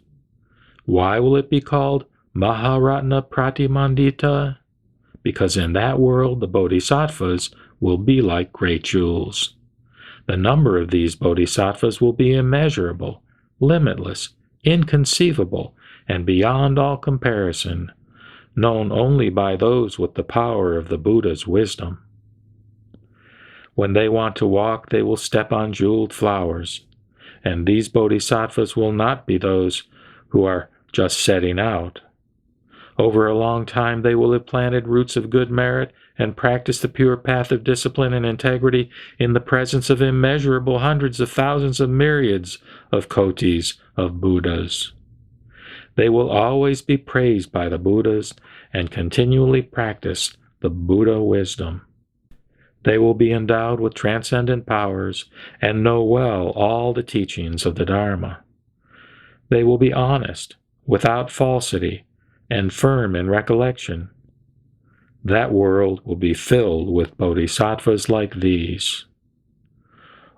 Why will it be called Maharatna Pratimandita? Because in that world the bodhisattvas will be like great jewels. The number of these bodhisattvas will be immeasurable, limitless, inconceivable, and beyond all comparison, known only by those with the power of the Buddha's wisdom. When they want to walk, they will step on jeweled flowers, and these bodhisattvas will not be those who are just setting out. Over a long time they will have planted roots of good merit and practiced the pure path of discipline and integrity in the presence of immeasurable hundreds of thousands of myriads of kotis of Buddhas. They will always be praised by the Buddhas and continually practice the Buddha wisdom. They will be endowed with transcendent powers and know well all the teachings of the Dharma. They will be honest, without falsity, and firm in recollection. That world will be filled with bodhisattvas like these.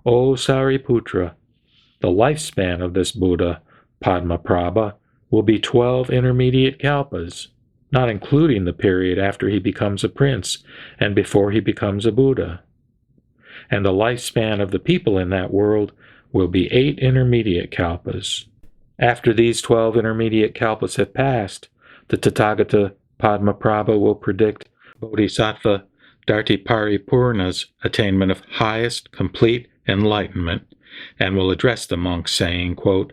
O Sariputra, the lifespan of this Buddha, Padmaprabha, will be 12 intermediate kalpas, not including the period after he becomes a prince and before he becomes a Buddha. And the lifespan of the people in that world will be 8 intermediate kalpas. After these 12 intermediate kalpas have passed, the Tathagata Padmaprabha will predict Bodhisattva Dhartiparipurna's attainment of highest complete enlightenment and will address the monks saying, quote,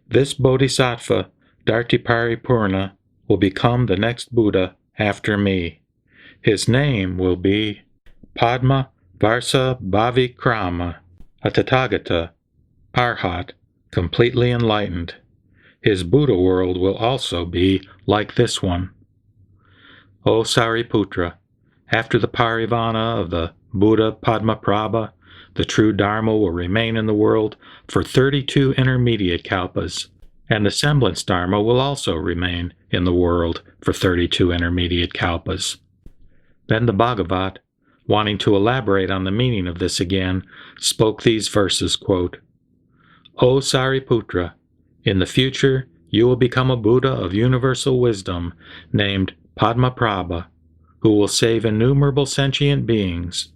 This Bodhisattva Dhartiparipurna will become the next Buddha after me. His name will be Padma Varsa Bhavikrama, a Tathagata, Arhat, completely enlightened. His Buddha world will also be like this one. O Sariputra, after the parivana of the Buddha Padmaprabha, the true Dharma will remain in the world for 32 intermediate kalpas, and the semblance Dharma will also remain in the world for 32 intermediate kalpas. Then the Bhagavat, wanting to elaborate on the meaning of this again, spoke these verses, quote, O Sariputra, in the future you will become a Buddha of universal wisdom named Padmaprabha, who will save innumerable sentient beings.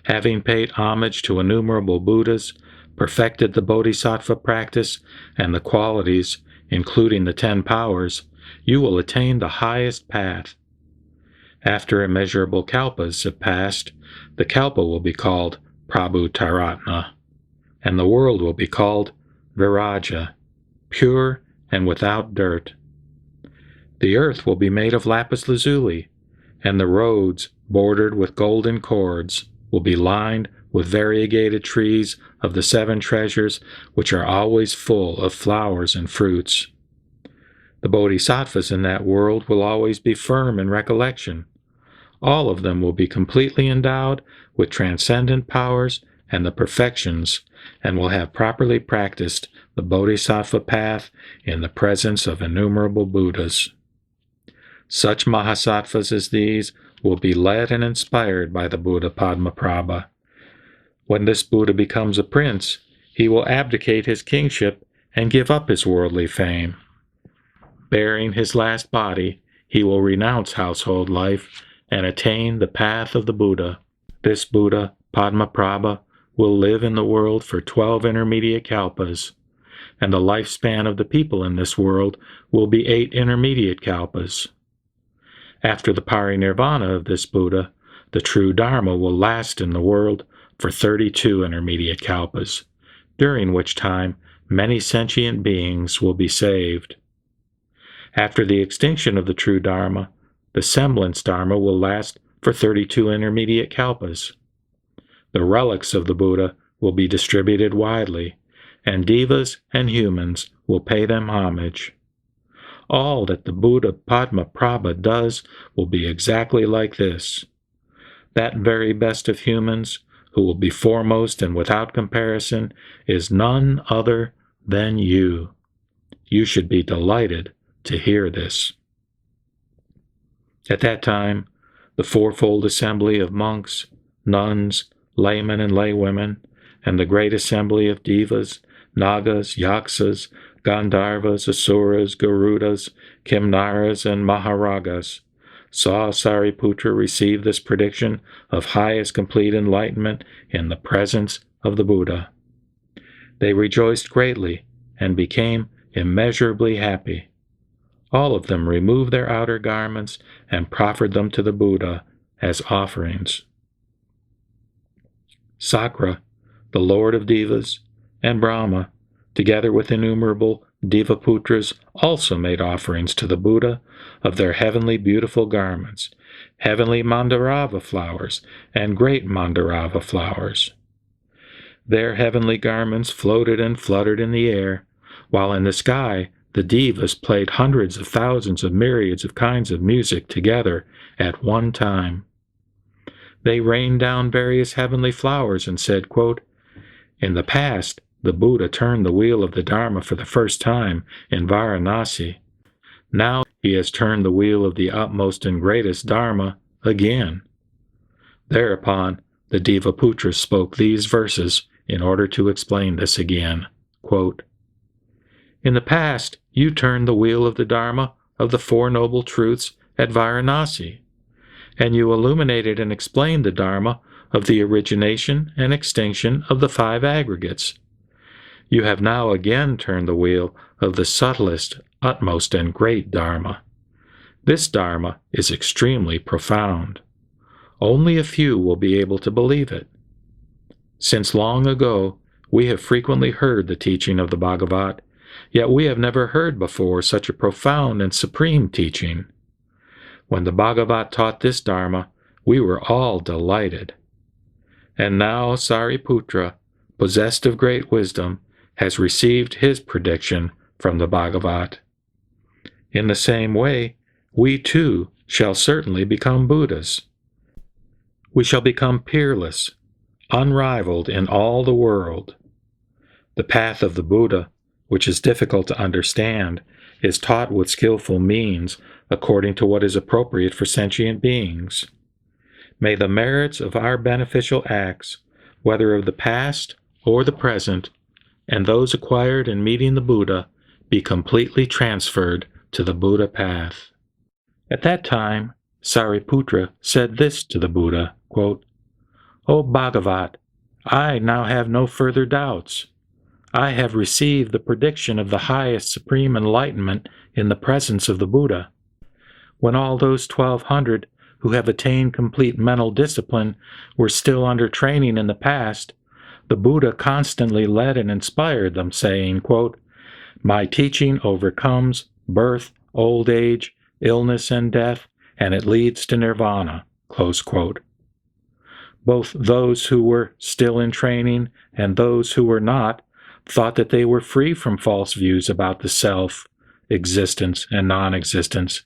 Having paid homage to innumerable Buddhas, perfected the Bodhisattva practice and the qualities, including the 10 powers, you will attain the highest path. After immeasurable kalpas have passed, the kalpa will be called Prabhutaratna, and the world will be called Viraja, pure and without dirt. The earth will be made of lapis lazuli, and the roads, bordered with golden cords, will be lined with variegated trees of the 7 treasures, which are always full of flowers and fruits. The bodhisattvas in that world will always be firm in recollection. All of them will be completely endowed with transcendent powers and the perfections, and will have properly practiced the bodhisattva path in the presence of innumerable Buddhas. Such mahasattvas as these will be led and inspired by the Buddha Padmaprabha. When this Buddha becomes a prince, he will abdicate his kingship and give up his worldly fame. Bearing his last body, he will renounce household life and attain the path of the Buddha. This Buddha, Padmaprabha, will live in the world for 12 intermediate kalpas, and the lifespan of the people in this world will be 8 intermediate kalpas. After the parinirvana of this Buddha, the true Dharma will last in the world for 32 intermediate kalpas, during which time many sentient beings will be saved. After the extinction of the true Dharma, the semblance Dharma will last for 32 intermediate kalpas. The relics of the Buddha will be distributed widely, and devas and humans will pay them homage. All that the Buddha Padmaprabha does will be exactly like this. That very best of humans, who will be foremost and without comparison, is none other than you. You should be delighted to hear this. At that time, the fourfold assembly of monks, nuns, laymen and laywomen, and the great assembly of devas, nagas, yaksas, Gandharvas, Asuras, Garudas, Kimnaras, and Maharagas saw Sariputra receive this prediction of highest complete enlightenment in the presence of the Buddha. They rejoiced greatly and became immeasurably happy. All of them removed their outer garments and proffered them to the Buddha as offerings. Sakra, the Lord of Devas, and Brahma, together with innumerable Devaputras, also made offerings to the Buddha of their heavenly beautiful garments, heavenly Mandarava flowers, and great Mandarava flowers. Their heavenly garments floated and fluttered in the air, while in the sky the Devas played hundreds of thousands of myriads of kinds of music together at one time. They rained down various heavenly flowers and said, quote, In the past, the Buddha turned the wheel of the Dharma for the first time in Varanasi. Now he has turned the wheel of the utmost and greatest Dharma again. Thereupon, the Devaputras spoke these verses in order to explain this again. Quote, In the past, you turned the wheel of the Dharma of the Four Noble Truths at Varanasi, and you illuminated and explained the Dharma of the origination and extinction of the 5 aggregates. You have now again turned the wheel of the subtlest, utmost, and great Dharma. This Dharma is extremely profound. Only a few will be able to believe it. Since long ago, we have frequently heard the teaching of the Bhagavat, yet we have never heard before such a profound and supreme teaching. When the Bhagavat taught this Dharma, we were all delighted. And now Sariputra, possessed of great wisdom, has received his prediction from the Bhagavat. In the same way, we too shall certainly become Buddhas. We shall become peerless, unrivaled in all the world. The path of the Buddha, which is difficult to understand, is taught with skillful means according to what is appropriate for sentient beings. May the merits of our beneficial acts, whether of the past or the present, and those acquired in meeting the Buddha, be completely transferred to the Buddha path. At that time, Sariputra said this to the Buddha, quote, "O Bhagavat, I now have no further doubts. I have received the prediction of the highest supreme enlightenment in the presence of the Buddha. When all those 1,200 who have attained complete mental discipline were still under training in the past, the Buddha constantly led and inspired them, saying, quote, 'My teaching overcomes birth, old age, illness, and death, and it leads to nirvana.'" Close quote. Both those who were still in training and those who were not thought that they were free from false views about the self, existence, and non-existence,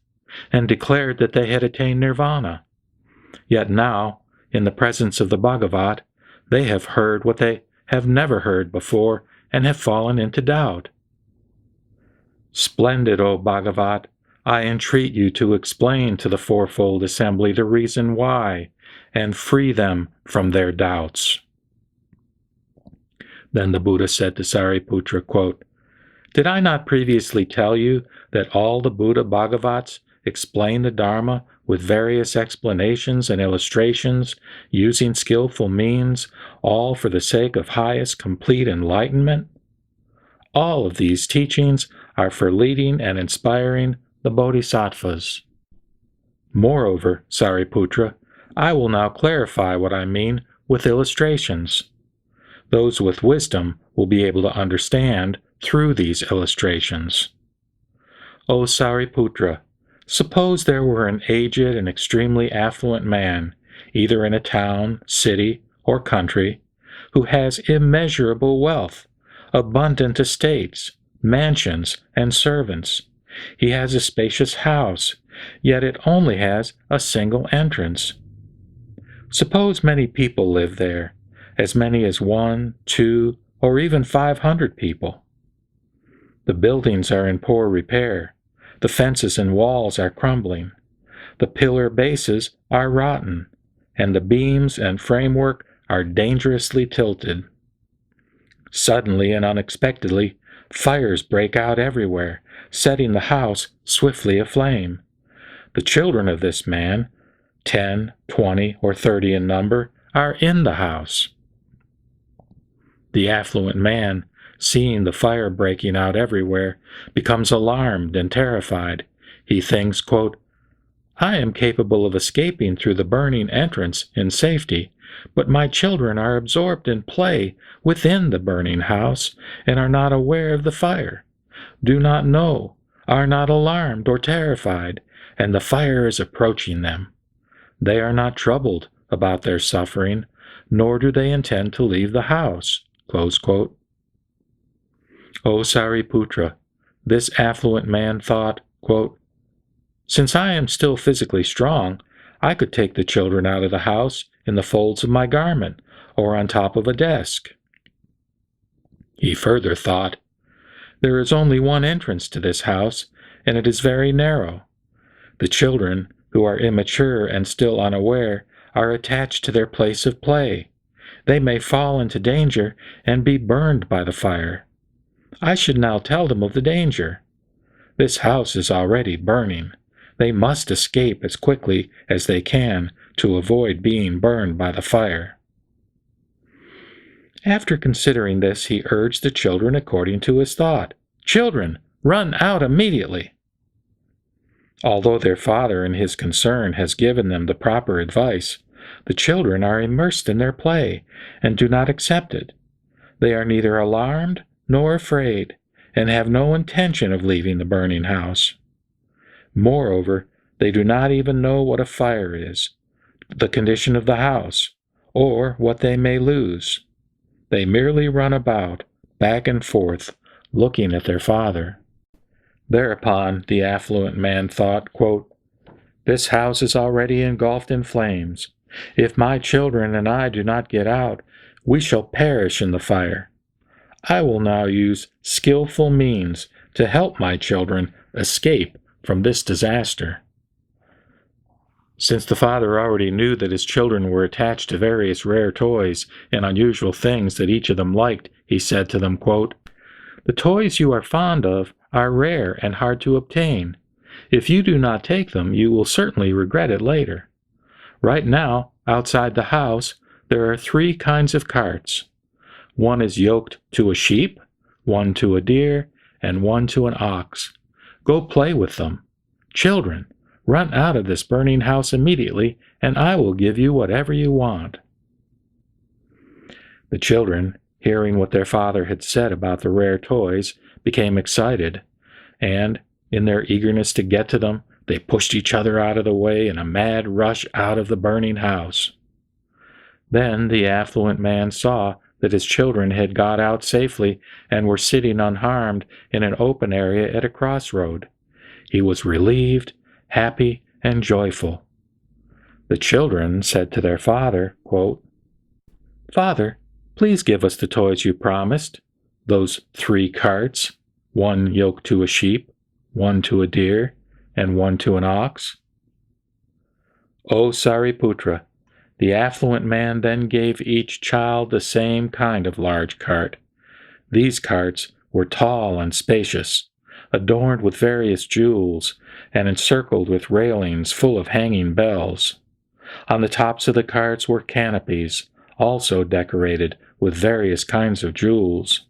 and declared that they had attained nirvana. Yet now, in the presence of the Bhagavat, they have heard what they have never heard before and have fallen into doubt. Splendid, O Bhagavat, I entreat you to explain to the fourfold assembly the reason why, and free them from their doubts. Then the Buddha said to Sariputra, quote, "Did I not previously tell you that all the Buddha Bhagavats explain the Dharma with various explanations and illustrations, using skillful means, all for the sake of highest complete enlightenment? All of these teachings are for leading and inspiring the Bodhisattvas. Moreover, Sariputra, I will now clarify what I mean with illustrations. Those with wisdom will be able to understand through these illustrations. O Sariputra, suppose there were an aged and extremely affluent man, either in a town, city, or country, who has immeasurable wealth, abundant estates, mansions, and servants. He has a spacious house, yet it only has a single entrance. Suppose many people live there, as many as 1, 2, or even 500 people. The buildings are in poor repair. The fences and walls are crumbling. The pillar bases are rotten, and the beams and framework are dangerously tilted. Suddenly and unexpectedly, fires break out everywhere, setting the house swiftly aflame. The children of this man, 10, 20, or 30 in number, are in the house. The affluent man, seeing the fire breaking out everywhere, becomes alarmed and terrified. He thinks, quote, "I am capable of escaping through the burning entrance in safety, but my children are absorbed in play within the burning house and are not aware of the fire, do not know, are not alarmed or terrified, and the fire is approaching them. They are not troubled about their suffering, nor do they intend to leave the house." Close quote. O Sariputra, this affluent man thought, quote, "Since I am still physically strong, I could take the children out of the house in the folds of my garment or on top of a desk." He further thought, "There is only one entrance to this house, and it is very narrow. The children, who are immature and still unaware, are attached to their place of play. They may fall into danger and be burned by the fire. I should now tell them of the danger. This house is already burning. They must escape as quickly as they can to avoid being burned by the fire." After considering this, he urged the children according to his thought. "Children, run out immediately." Although their father in his concern has given them the proper advice, the children are immersed in their play and do not accept it. They are neither alarmed nor afraid, and have no intention of leaving the burning house. Moreover, they do not even know what a fire is, the condition of the house, or what they may lose. They merely run about, back and forth, looking at their father. Thereupon the affluent man thought, quote, "This house is already engulfed in flames. If my children and I do not get out, we shall perish in the fire. I will now use skillful means to help my children escape from this disaster." Since the father already knew that his children were attached to various rare toys and unusual things that each of them liked, he said to them, quote, "The toys you are fond of are rare and hard to obtain. If you do not take them, you will certainly regret it later. Right now, outside the house, there are 3 kinds of carts. One is yoked to a sheep, one to a deer, and one to an ox. Go play with them. Children, run out of this burning house immediately, and I will give you whatever you want." The children, hearing what their father had said about the rare toys, became excited, and, in their eagerness to get to them, they pushed each other out of the way in a mad rush out of the burning house. Then the affluent man saw that his children had got out safely and were sitting unharmed in an open area at a crossroad. He was relieved, happy, and joyful. The children said to their father, quote, "Father, please give us the toys you promised, those 3 carts, one yoked to a sheep, one to a deer, and one to an ox." O Sariputra, the affluent man then gave each child the same kind of large cart. These carts were tall and spacious, adorned with various jewels, and encircled with railings full of hanging bells. On the tops of the carts were canopies, also decorated with various kinds of jewels.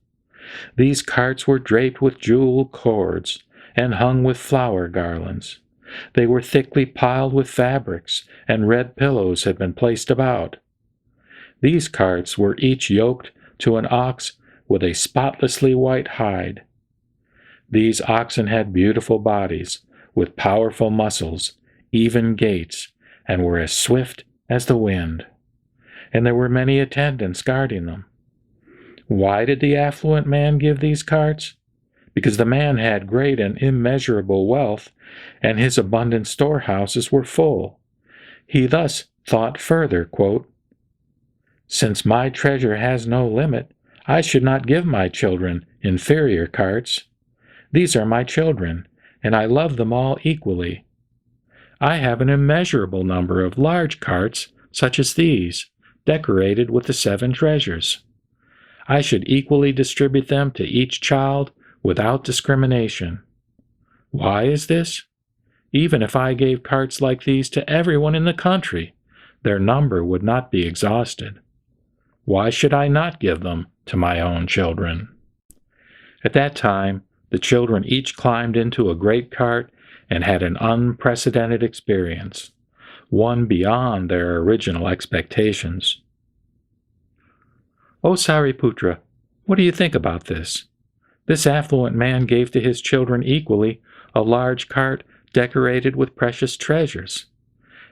These carts were draped with jeweled cords and hung with flower garlands. They were thickly piled with fabrics, and red pillows had been placed about. These carts were each yoked to an ox with a spotlessly white hide. These oxen had beautiful bodies, with powerful muscles, even gaits, and were as swift as the wind. And there were many attendants guarding them. Why did the affluent man give these carts? Because the man had great and immeasurable wealth, and his abundant storehouses were full. He thus thought further, quote, "Since my treasure has no limit, I should not give my children inferior carts. These are my children, and I love them all equally. I have an immeasurable number of large carts, such as these, decorated with the 7 treasures. I should equally distribute them to each child without discrimination. Why is this? Even if I gave carts like these to everyone in the country, their number would not be exhausted. Why should I not give them to my own children?" At that time, the children each climbed into a great cart and had an unprecedented experience, one beyond their original expectations. "O Sariputra, what do you think about this? This affluent man gave to his children equally a large cart decorated with precious treasures.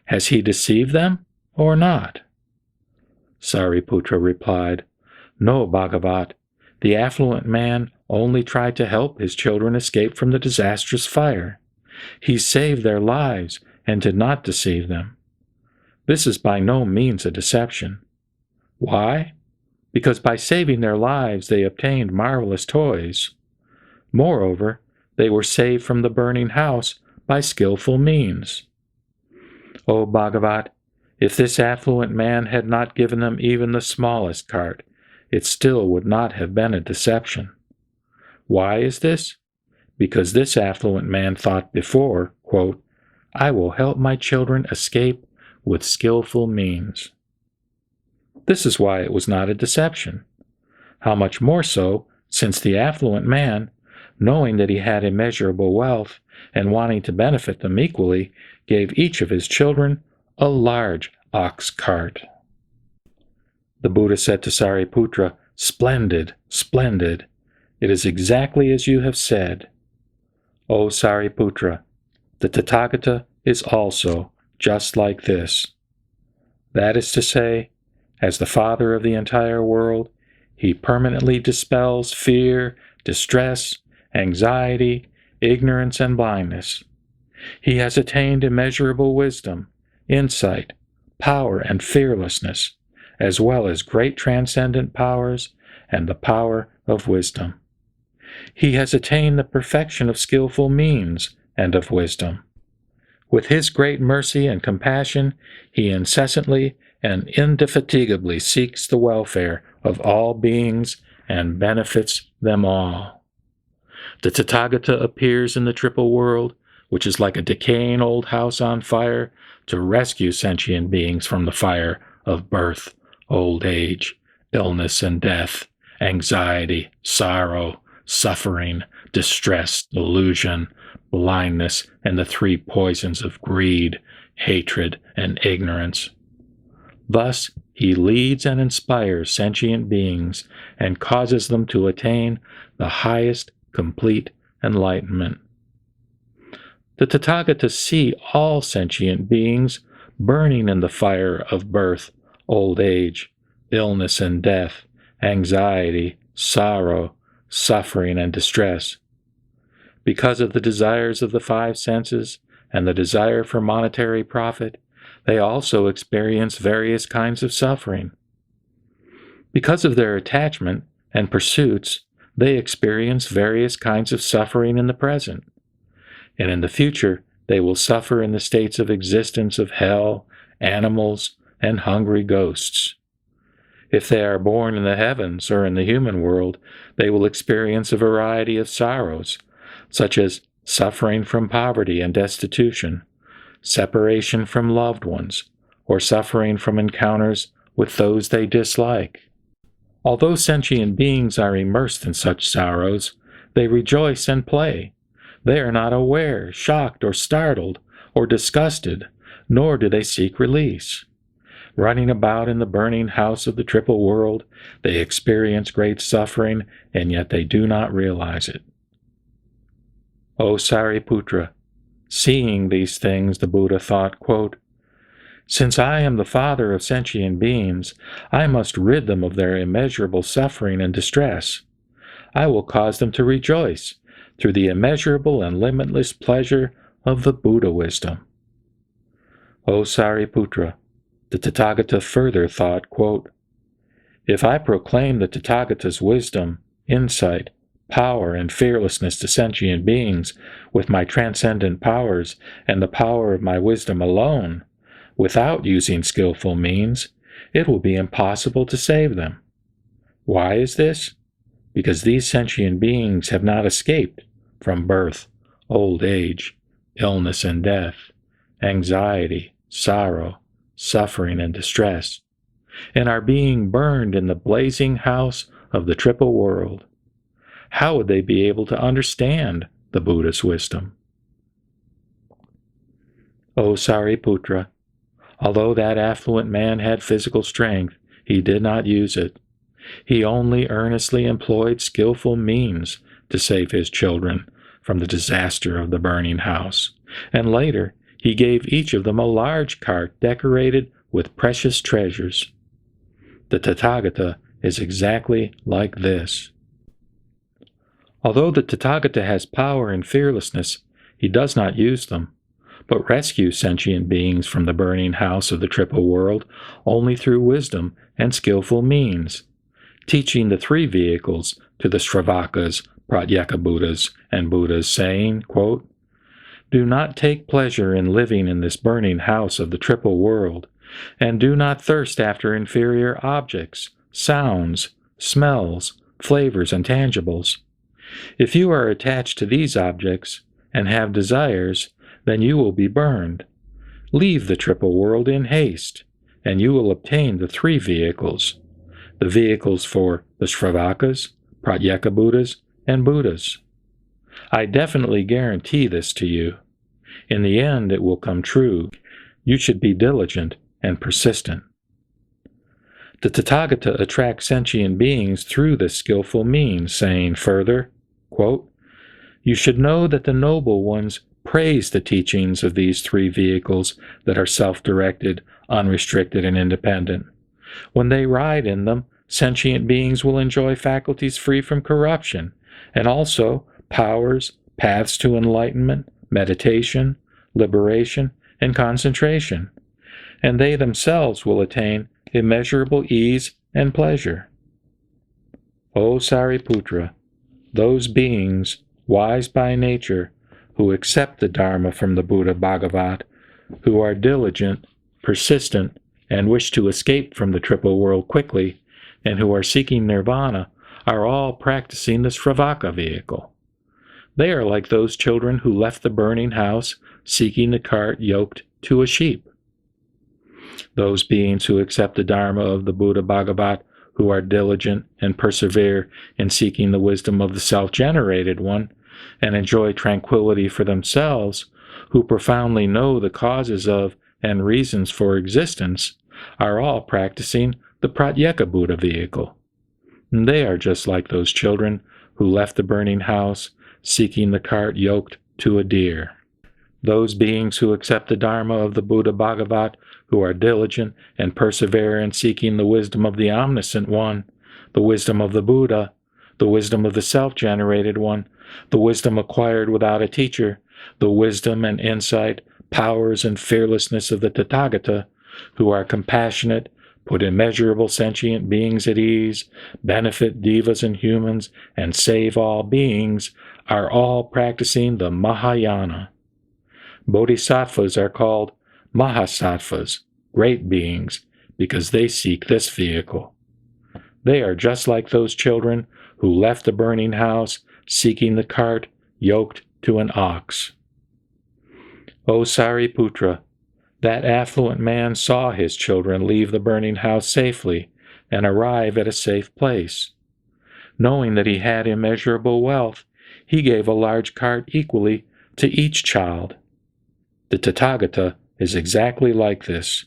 Has he deceived them or not?" Sariputra replied, "No, Bhagavat, the affluent man only tried to help his children escape from the disastrous fire. He saved their lives and did not deceive them. This is by no means a deception. Why? Because by saving their lives they obtained marvelous toys. Moreover, they were saved from the burning house by skillful means. O Bhagavat, if this affluent man had not given them even the smallest cart, it still would not have been a deception. Why is this? Because this affluent man thought before, quote, 'I will help my children escape with skillful means.' This is why it was not a deception. How much more so, since the affluent man, knowing that he had immeasurable wealth and wanting to benefit them equally, gave each of his children a large ox cart." The Buddha said to Sariputra, "Splendid, splendid. It is exactly as you have said. O Sariputra, the Tathagata is also just like this. That is to say, as the Father of the entire world, he permanently dispels fear, distress, anxiety, ignorance, and blindness. He has attained immeasurable wisdom, insight, power, and fearlessness, as well as great transcendent powers and the power of wisdom. He has attained the perfection of skillful means and of wisdom. With his great mercy and compassion, he incessantly and indefatigably seeks the welfare of all beings and benefits them all. The Tathagata appears in the triple world, which is like a decaying old house on fire, to rescue sentient beings from the fire of birth, old age, illness and death, anxiety, sorrow, suffering, distress, delusion, blindness, and the three poisons of greed, hatred, and ignorance. Thus, he leads and inspires sentient beings and causes them to attain the highest complete enlightenment. The Tathagata see all sentient beings burning in the fire of birth, old age, illness and death, anxiety, sorrow, suffering, and distress. Because of the desires of the five senses and the desire for monetary profit, they also experience various kinds of suffering. Because of their attachment and pursuits, they experience various kinds of suffering in the present, and in the future they will suffer in the states of existence of hell, animals, and hungry ghosts. If they are born in the heavens or in the human world, they will experience a variety of sorrows, such as suffering from poverty and destitution, separation from loved ones, or suffering from encounters with those they dislike. Although sentient beings are immersed in such sorrows, they rejoice and play. They are not aware, shocked, or startled, or disgusted, nor do they seek release. Running about in the burning house of the triple world, they experience great suffering, and yet they do not realize it. O Sariputra, seeing these things, the Buddha thought, quote, "Since I am the father of sentient beings, I must rid them of their immeasurable suffering and distress. I will cause them to rejoice through the immeasurable and limitless pleasure of the Buddha wisdom." O Sariputra, the Tathagata further thought, quote, "If I proclaim the Tathagata's wisdom, insight, power, and fearlessness to sentient beings with my transcendent powers and the power of my wisdom alone, without using skillful means, it will be impossible to save them. Why is this? Because these sentient beings have not escaped from birth, old age, illness and death, anxiety, sorrow, suffering, and distress, and are being burned in the blazing house of the triple world. How would they be able to understand the Buddha's wisdom?" O Sariputra, although that affluent man had physical strength, he did not use it. He only earnestly employed skillful means to save his children from the disaster of the burning house, and later he gave each of them a large cart decorated with precious treasures. The Tathagata is exactly like this. Although the Tathagata has power and fearlessness, he does not use them, but rescues sentient beings from the burning house of the triple world only through wisdom and skillful means, teaching the three vehicles to the Sravakas, Pratyeka Buddhas, and Buddhas, saying, quote, "Do not take pleasure in living in this burning house of the triple world, and do not thirst after inferior objects, sounds, smells, flavors, and tangibles. If you are attached to these objects and have desires, then you will be burned. Leave the triple world in haste, and you will obtain the three vehicles, the vehicles for the Sravakas, Pratyeka Buddhas, and Buddhas. I definitely guarantee this to you. In the end, it will come true. You should be diligent and persistent." The Tathagata attracts sentient beings through this skillful means, saying further, quote, "You should know that the noble ones praise the teachings of these three vehicles that are self-directed, unrestricted, and independent. When they ride in them, sentient beings will enjoy faculties free from corruption, and also powers, paths to enlightenment, meditation, liberation, and concentration. and they themselves will attain immeasurable ease and pleasure. O Sariputra, those beings, wise by nature, who accept the Dharma from the Buddha Bhagavat, who are diligent, persistent, and wish to escape from the triple world quickly, and who are seeking nirvana, are all practicing the Sravaka vehicle. They are like those children who left the burning house, seeking the cart yoked to a sheep. Those beings who accept the Dharma of the Buddha Bhagavat, who are diligent and persevere in seeking the wisdom of the self-generated one, and enjoy tranquility for themselves, who profoundly know the causes of and reasons for existence, are all practicing the Pratyeka Buddha vehicle. And they are just like those children who left the burning house, seeking the cart yoked to a deer. Those beings who accept the Dharma of the Buddha Bhagavat, who are diligent and persevere in seeking the wisdom of the Omniscient One, the wisdom of the Buddha, the wisdom of the self-generated one, the wisdom acquired without a teacher, the wisdom and insight, powers and fearlessness of the Tathagata, who are compassionate, put immeasurable sentient beings at ease, benefit devas and humans, and save all beings, are all practicing the Mahayana. Bodhisattvas are called Mahasattvas, great beings, because they seek this vehicle. They are just like those children who left the burning house, seeking the cart yoked to an ox. O Sariputra, that affluent man saw his children leave the burning house safely and arrive at a safe place. Knowing that he had immeasurable wealth, he gave a large cart equally to each child. The Tathagata is exactly like this.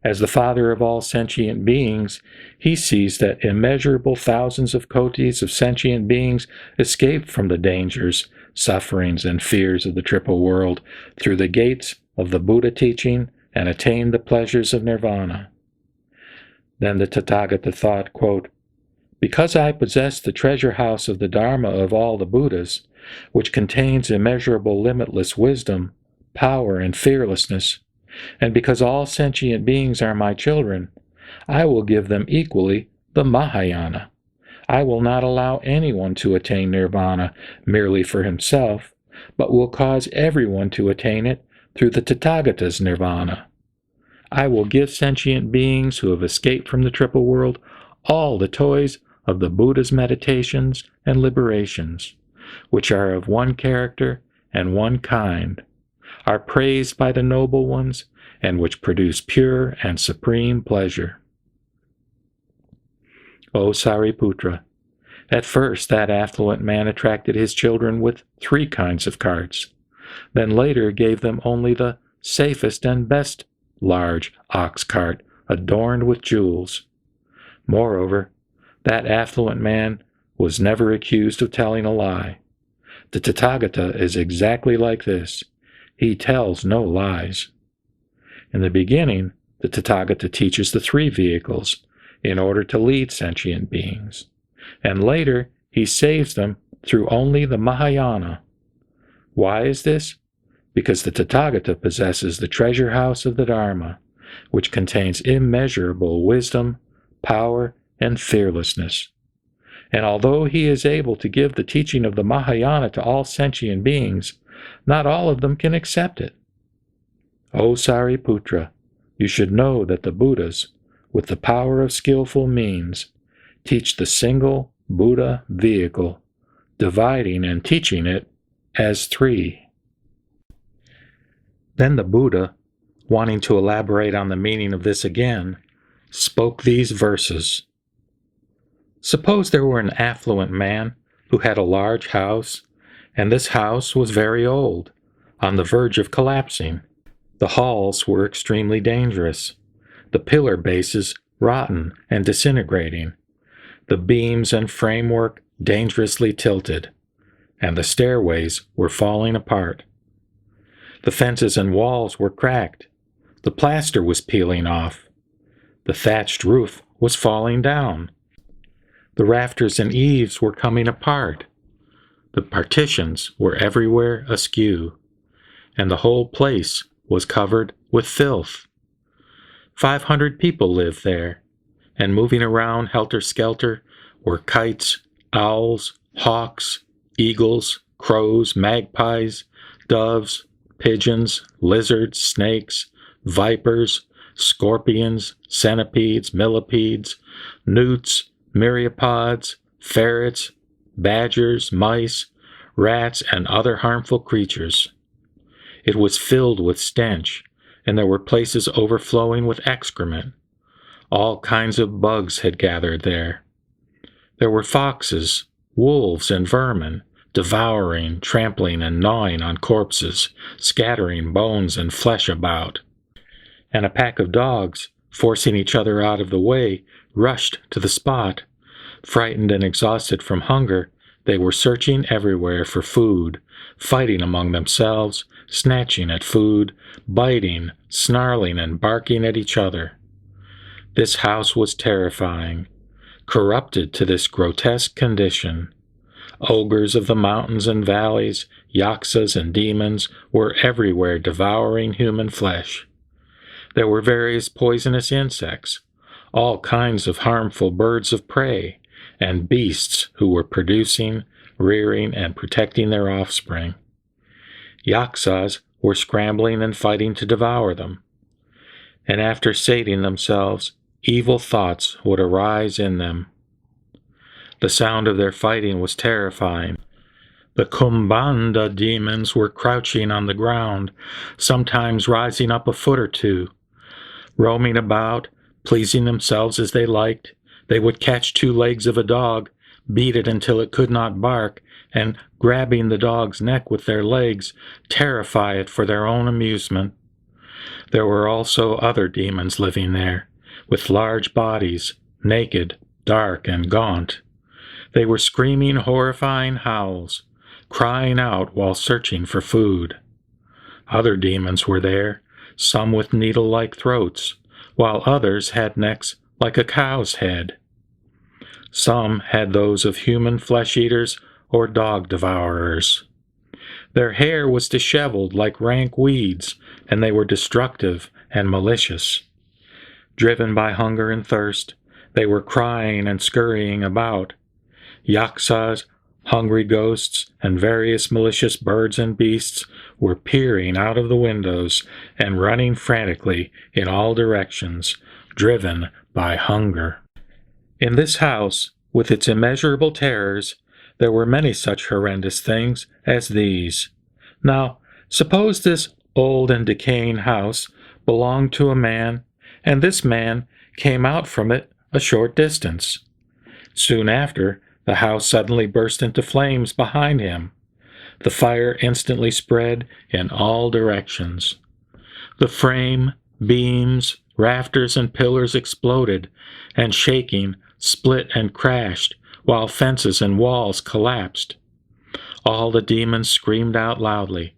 As the father of all sentient beings, he sees that immeasurable thousands of kotis of sentient beings escape from the dangers, sufferings, and fears of the triple world through the gates of the Buddha teaching and attain the pleasures of nirvana. Then the Tathagata thought, quote, because I possess the treasure house of the Dharma of all the Buddhas, which contains immeasurable limitless wisdom, power, and fearlessness, and because all sentient beings are my children, I will give them equally the Mahayana. I will not allow anyone to attain nirvana merely for himself, but will cause everyone to attain it through the Tathagata's nirvana. I will give sentient beings who have escaped from the triple world all the toys of the Buddha's meditations and liberations, which are of one character and one kind, are praised by the noble ones, and which produce pure and supreme pleasure. O Sariputra, at first that affluent man attracted his children with 3 kinds of carts, then later gave them only the safest and best large ox cart adorned with jewels. Moreover, that affluent man was never accused of telling a lie. The Tathagata is exactly like this. He tells no lies. In the beginning, the Tathagata teaches the 3 vehicles in order to lead sentient beings, and later he saves them through only the Mahayana. Why is this? Because the Tathagata possesses the treasure house of the Dharma, which contains immeasurable wisdom, power, and fearlessness. And although he is able to give the teaching of the Mahayana to all sentient beings, not all of them can accept it. O Sariputra, you should know that the Buddhas, with the power of skillful means, teach the single Buddha vehicle, dividing and teaching it as 3. Then the Buddha, wanting to elaborate on the meaning of this again, spoke these verses. Suppose there were an affluent man who had a large house, and this house was very old, on the verge of collapsing. The halls were extremely dangerous, the pillar bases rotten and disintegrating, the beams and framework dangerously tilted, and the stairways were falling apart. The fences and walls were cracked, the plaster was peeling off, the thatched roof was falling down, the rafters and eaves were coming apart, the partitions were everywhere askew, and the whole place was covered with filth. 500 people lived there, and moving around helter-skelter were kites, owls, hawks, eagles, crows, magpies, doves, pigeons, lizards, snakes, vipers, scorpions, centipedes, millipedes, newts, myriapods, ferrets, badgers, mice, rats, and other harmful creatures. It was filled with stench, and there were places overflowing with excrement. All kinds of bugs had gathered there. There were foxes, wolves, and vermin, devouring, trampling, and gnawing on corpses, scattering bones and flesh about. And a pack of dogs, forcing each other out of the way, rushed to the spot. Frightened and exhausted from hunger, they were searching everywhere for food, fighting among themselves, snatching at food, biting, snarling, and barking at each other. This house was terrifying, corrupted to this grotesque condition. Ogres of the mountains and valleys, yaksas and demons were everywhere devouring human flesh. There were various poisonous insects, all kinds of harmful birds of prey, and beasts who were producing, rearing, and protecting their offspring. Yaksas were scrambling and fighting to devour them. And after sating themselves, evil thoughts would arise in them. The sound of their fighting was terrifying. The Kumbanda demons were crouching on the ground, sometimes rising up a foot or two. Roaming about, pleasing themselves as they liked, they would catch 2 legs of a dog, beat it until it could not bark, and, grabbing the dog's neck with their legs, terrify it for their own amusement. There were also other demons living there, with large bodies, naked, dark, and gaunt. They were screaming horrifying howls, crying out while searching for food. Other demons were there, some with needle-like throats, while others had necks like a cow's head. Some had those of human flesh-eaters or dog devourers. Their hair was disheveled like rank weeds, and they were destructive and malicious. Driven by hunger and thirst, they were crying and scurrying about. Yaksas, hungry ghosts, and various malicious birds and beasts were peering out of the windows and running frantically in all directions, driven by hunger. In this house, with its immeasurable terrors, there were many such horrendous things as these. Now, suppose this old and decaying house belonged to a man, and this man came out from it a short distance. Soon after, the house suddenly burst into flames behind him. The fire instantly spread in all directions. The frame, beams, rafters, and pillars exploded, and shaking, split and crashed, while fences and walls collapsed. All the demons screamed out loudly.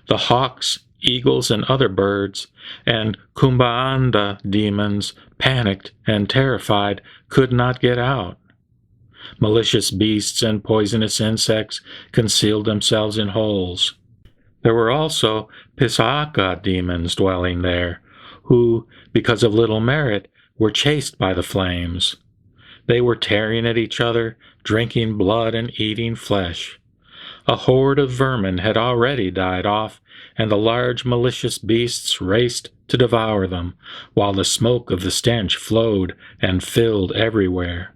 The hawks, eagles, and other birds, and Kumbanda demons, panicked and terrified, could not get out. Malicious beasts and poisonous insects concealed themselves in holes. There were also Pisaka demons dwelling there, who, because of little merit, were chased by the flames. They were tearing at each other, drinking blood and eating flesh. A horde of vermin had already died off, and the large malicious beasts raced to devour them, while the smoke of the stench flowed and filled everywhere.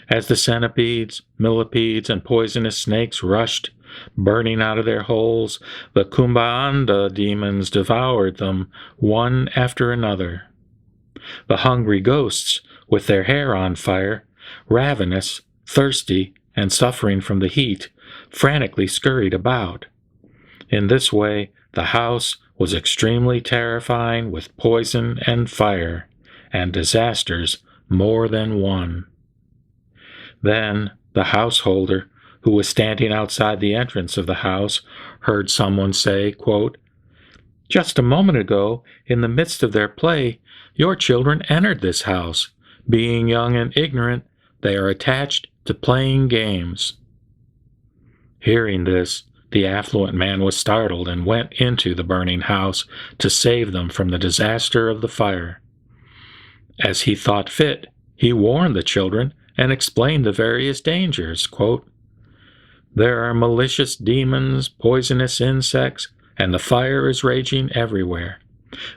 As the centipedes, millipedes, and poisonous snakes rushed, burning out of their holes, the Kumbanda demons devoured them, one after another. The hungry ghosts, with their hair on fire, ravenous, thirsty, and suffering from the heat, frantically scurried about. In this way, the house was extremely terrifying with poison and fire, and disasters more than one. Then the householder, who was standing outside the entrance of the house, heard someone say, quote, "Just a moment ago, in the midst of their play, your children entered this house. Being young and ignorant, they are attached to playing games." Hearing this, the affluent man was startled and went into the burning house to save them from the disaster of the fire. As he thought fit, he warned the children and explained the various dangers. Quote, "There are malicious demons, poisonous insects, and the fire is raging everywhere.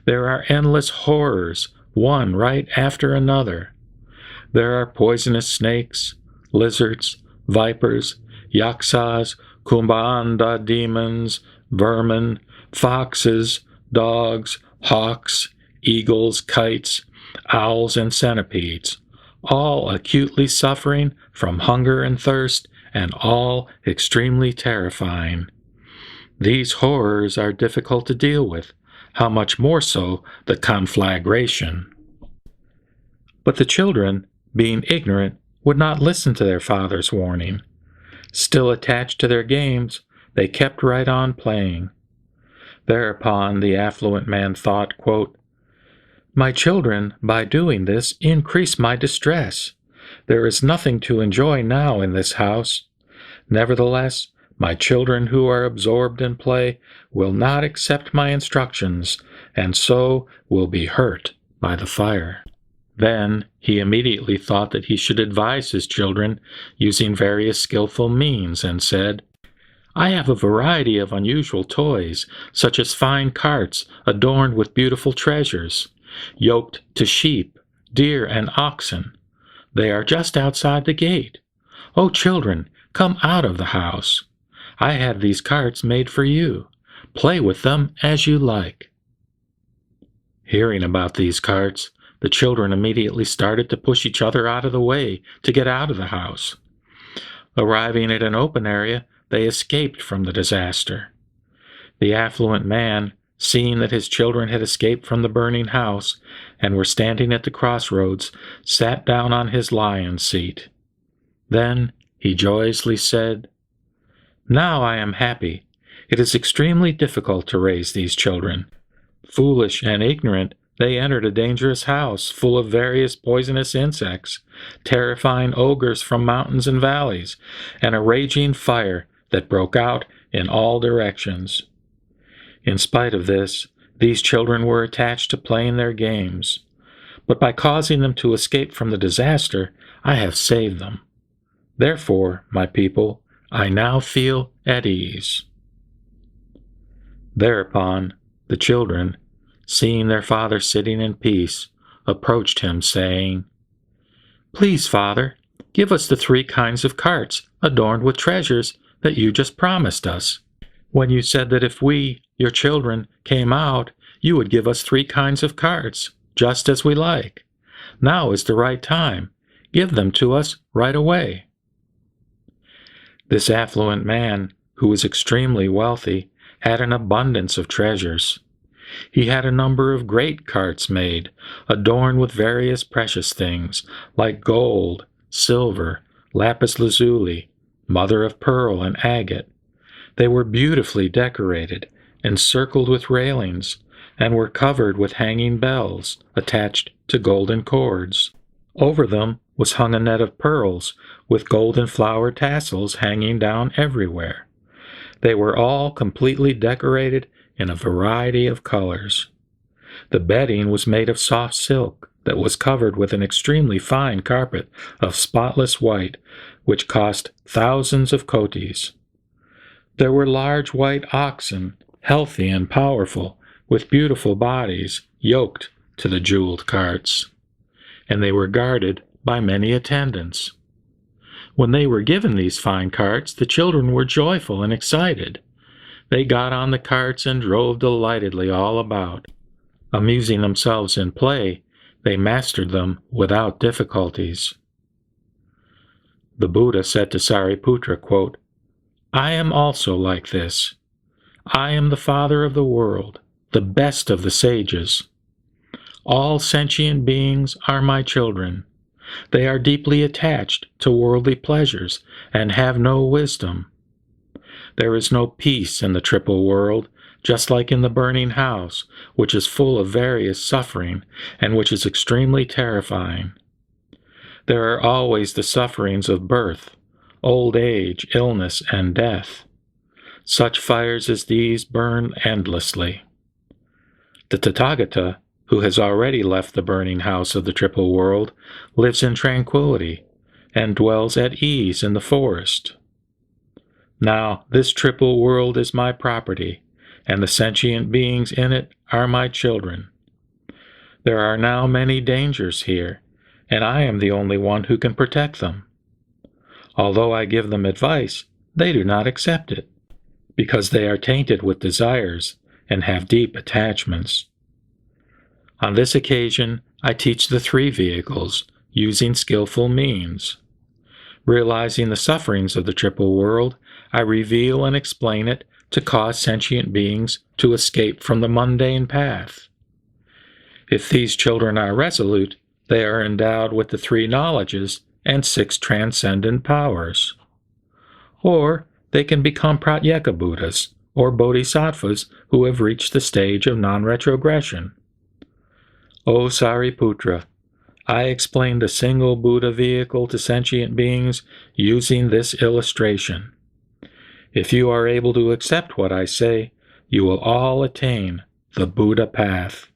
There are endless horrors, one right after another. There are poisonous snakes, lizards, vipers, yaksas, kumbhanda demons, vermin, foxes, dogs, hawks, eagles, kites, owls, and centipedes, all acutely suffering from hunger and thirst, and all extremely terrifying. These horrors are difficult to deal with, how much more so the conflagration." But the children, being ignorant, would not listen to their father's warning. Still attached to their games, they kept right on playing. Thereupon the affluent man thought, quote, "My children, by doing this, increase my distress. There is nothing to enjoy now in this house. Nevertheless, my children who are absorbed in play will not accept my instructions, and so will be hurt by the fire." Then he immediately thought that he should advise his children using various skillful means, and said, "I have a variety of unusual toys, such as fine carts adorned with beautiful treasures, yoked to sheep, deer, and oxen. They are just outside the gate. O children, come out of the house. I have these carts made for you. Play with them as you like." Hearing about these carts, the children immediately started to push each other out of the way to get out of the house. Arriving at an open area, they escaped from the disaster. The affluent man, seeing that his children had escaped from the burning house and were standing at the crossroads, sat down on his lion's seat. Then he joyously said, "Now I am happy. It is extremely difficult to raise these children. Foolish and ignorant, they entered a dangerous house full of various poisonous insects, terrifying ogres from mountains and valleys, and a raging fire that broke out in all directions. In spite of this, these children were attached to playing their games. But by causing them to escape from the disaster, I have saved them. Therefore, my people, I now feel at ease." Thereupon, the children, seeing their father sitting in peace, approached him, saying, "Please, Father, give us the 3 kinds of carts adorned with treasures that you just promised us. When you said that if we, your children, came out, you would give us 3 kinds of carts, just as we like. Now is the right time. Give them to us right away." This affluent man, who was extremely wealthy, had an abundance of treasures. He had a number of great carts made, adorned with various precious things, like gold, silver, lapis lazuli, mother of pearl, and agate. They were beautifully decorated, encircled with railings, and were covered with hanging bells attached to golden cords. Over them was hung a net of pearls, with golden flower tassels hanging down everywhere. They were all completely decorated in a variety of colors. The bedding was made of soft silk that was covered with an extremely fine carpet of spotless white, which cost thousands of kotis. There were large white oxen, healthy and powerful, with beautiful bodies, yoked to the jeweled carts, and they were guarded by many attendants. When they were given these fine carts, the children were joyful and excited. They got on the carts and drove delightedly all about. Amusing themselves in play, they mastered them without difficulties. The Buddha said to Sariputra, quote, "I am also like this. I am the father of the world, the best of the sages. All sentient beings are my children. They are deeply attached to worldly pleasures and have no wisdom. There is no peace in the triple world, just like in the burning house, which is full of various suffering and which is extremely terrifying. There are always the sufferings of birth, old age, illness, and death. Such fires as these burn endlessly. The Tathagata, who has already left the burning house of the triple world, lives in tranquility and dwells at ease in the forest. Now this triple world is my property, and the sentient beings in it are my children. There are now many dangers here, and I am the only one who can protect them. Although I give them advice, they do not accept it, because they are tainted with desires and have deep attachments. On this occasion, I teach the three vehicles, using skillful means. Realizing the sufferings of the triple world, I reveal and explain it to cause sentient beings to escape from the mundane path. If these children are resolute, they are endowed with the three knowledges and 6 transcendent powers. Or they can become Pratyeka Buddhas, or Bodhisattvas who have reached the stage of non-retrogression. O Sariputra, I explained the single Buddha vehicle to sentient beings using this illustration. If you are able to accept what I say, you will all attain the Buddha path.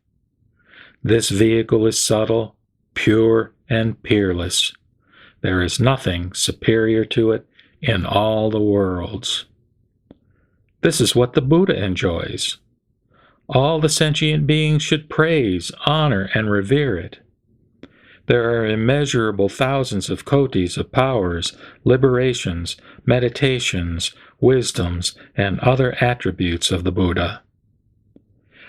This vehicle is subtle, pure, and peerless. There is nothing superior to it in all the worlds. This is what the Buddha enjoys. All the sentient beings should praise, honor, and revere it. There are immeasurable thousands of kotis of powers, liberations, meditations, wisdoms, and other attributes of the Buddha.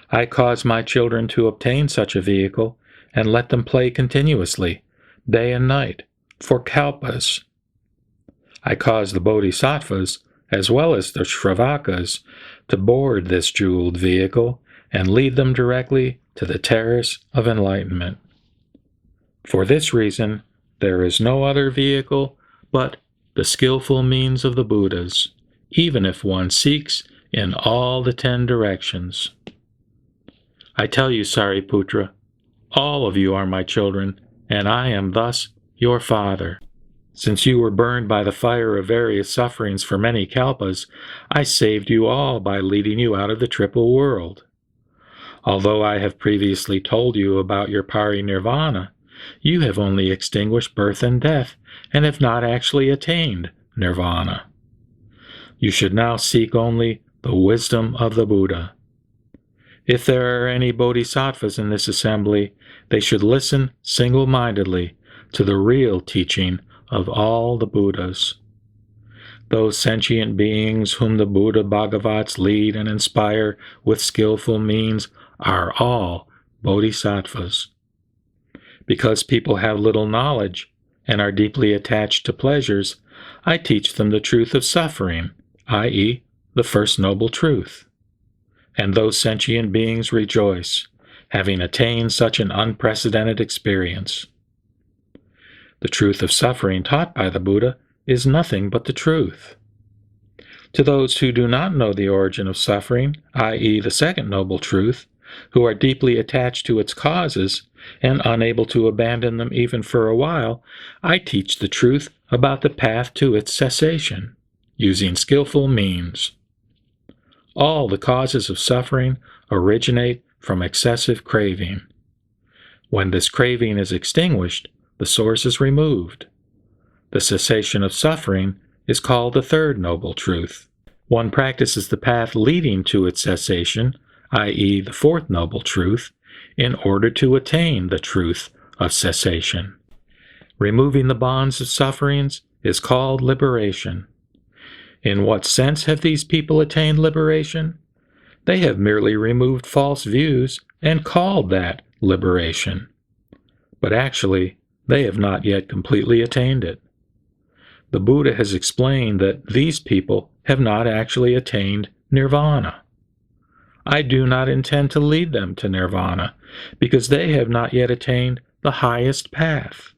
I cause my children to obtain such a vehicle and let them play continuously, day and night, for kalpas. I cause the bodhisattvas, as well as the shravakas, to board this jeweled vehicle and lead them directly to the terrace of enlightenment. For this reason, there is no other vehicle but the skillful means of the Buddhas, even if one seeks in all the 10 directions. I tell you, Sariputra, all of you are my children, and I am thus your father. Since you were burned by the fire of various sufferings for many kalpas, I saved you all by leading you out of the triple world. Although I have previously told you about your parinirvana, you have only extinguished birth and death, and have not actually attained nirvana. You should now seek only the wisdom of the Buddha. If there are any bodhisattvas in this assembly, they should listen single-mindedly to the real teaching of all the Buddhas. Those sentient beings whom the Buddha Bhagavats lead and inspire with skillful means are all bodhisattvas. Because people have little knowledge and are deeply attached to pleasures, I teach them the truth of suffering, i.e., the first noble truth. And those sentient beings rejoice, having attained such an unprecedented experience. The truth of suffering taught by the Buddha is nothing but the truth. To those who do not know the origin of suffering, i.e., the second noble truth, who are deeply attached to its causes and unable to abandon them even for a while, I teach the truth about the path to its cessation, using skillful means. All the causes of suffering originate from excessive craving. When this craving is extinguished, the source is removed. The cessation of suffering is called the third noble truth. One practices the path leading to its cessation, i.e., the fourth noble truth, in order to attain the truth of cessation. Removing the bonds of sufferings is called liberation. In what sense have these people attained liberation? They have merely removed false views and called that liberation. But actually, they have not yet completely attained it. The Buddha has explained that these people have not actually attained nirvana. I do not intend to lead them to nirvana, because they have not yet attained the highest path.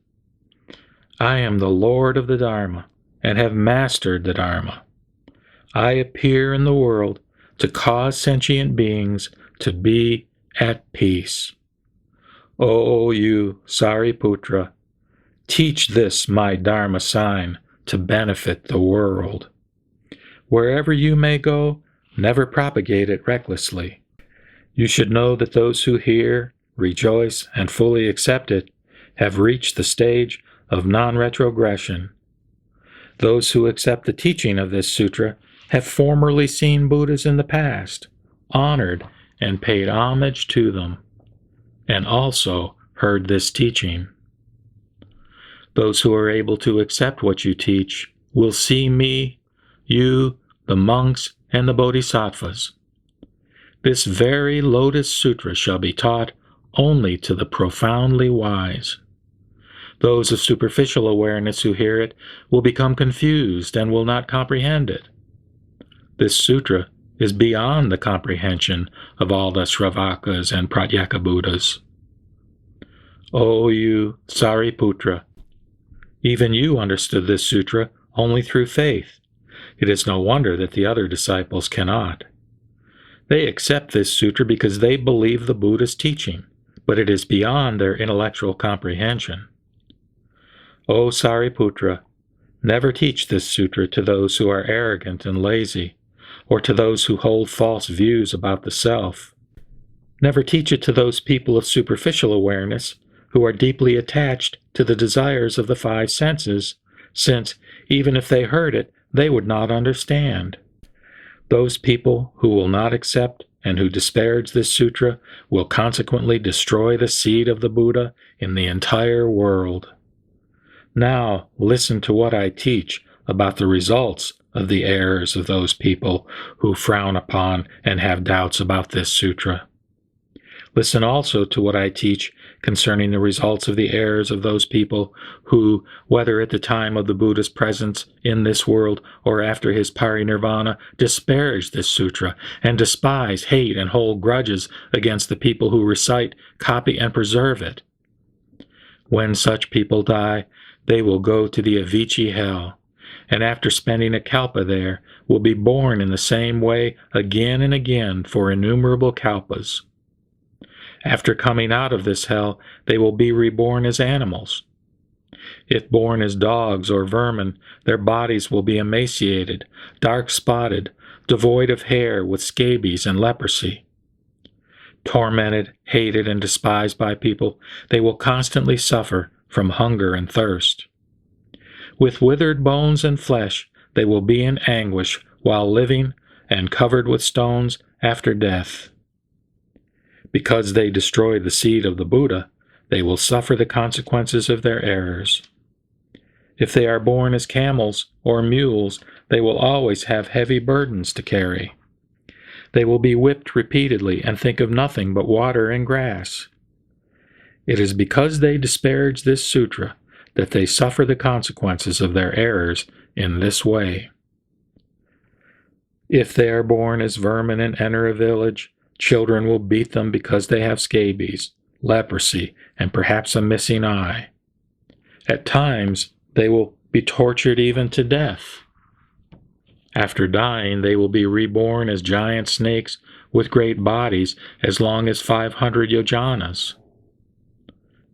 I am the Lord of the Dharma, and have mastered the Dharma. I appear in the world to cause sentient beings to be at peace. O you, Sariputra, teach this my Dharma sign to benefit the world. Wherever you may go, never propagate it recklessly. You should know that those who hear rejoice, and fully accept it have reached the stage of non-retrogression. Those who accept the teaching of this sutra have formerly seen Buddhas in the past, honored and paid homage to them, and also heard this teaching. Those who are able to accept what you teach will see me, you, the monks, and the bodhisattvas. This very Lotus Sutra shall be taught only to the profoundly wise. Those of superficial awareness who hear it will become confused and will not comprehend it. This sutra is beyond the comprehension of all the Sravakas and Pratyeka Buddhas. O you, Sariputra, even you understood this sutra only through faith. It is no wonder that the other disciples cannot. They accept this sutra because they believe the Buddha's teaching, but it is beyond their intellectual comprehension. O Sariputra, never teach this sutra to those who are arrogant and lazy, or to those who hold false views about the self. Never teach it to those people of superficial awareness who are deeply attached to the desires of the five senses, since, even if they heard it, they would not understand. Those people who will not accept and who disparage this sutra will consequently destroy the seed of the Buddha in the entire world. Now listen to what I teach about the results of the errors of those people who frown upon and have doubts about this sutra. Listen also to what I teach concerning the results of the errors of those people who, whether at the time of the Buddha's presence in this world or after his parinirvana, disparage this sutra and despise, hate, and hold grudges against the people who recite, copy, and preserve it. When such people die, they will go to the Avicii hell, and after spending a kalpa there, will be born in the same way again and again for innumerable kalpas. After coming out of this hell, they will be reborn as animals. If born as dogs or vermin, their bodies will be emaciated, dark-spotted, devoid of hair, with scabies and leprosy. Tormented, hated, and despised by people, they will constantly suffer from hunger and thirst. With withered bones and flesh, they will be in anguish while living and covered with stones after death. Because they destroy the seed of the Buddha, they will suffer the consequences of their errors. If they are born as camels or mules, they will always have heavy burdens to carry. They will be whipped repeatedly and think of nothing but water and grass. It is because they disparage this sutra that they suffer the consequences of their errors in this way. If they are born as vermin and enter a village, children will beat them because they have scabies, leprosy, and perhaps a missing eye. At times, they will be tortured even to death. After dying, they will be reborn as giant snakes with great bodies as long as 500 yojanas.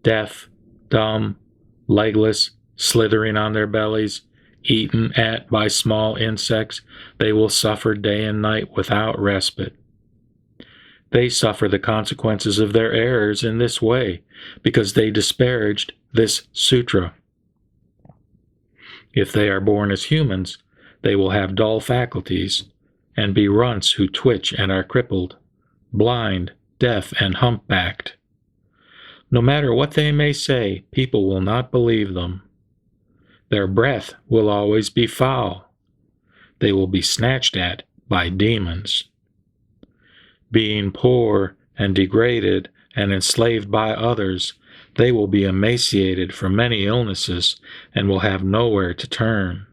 Deaf, dumb, legless, slithering on their bellies, eaten at by small insects, they will suffer day and night without respite. They suffer the consequences of their errors in this way, because they disparaged this sutra. If they are born as humans, they will have dull faculties, and be runts who twitch and are crippled, blind, deaf, and humpbacked. No matter what they may say, people will not believe them. Their breath will always be foul. They will be snatched at by demons. Being poor and degraded and enslaved by others, they will be emaciated from many illnesses and will have nowhere to turn.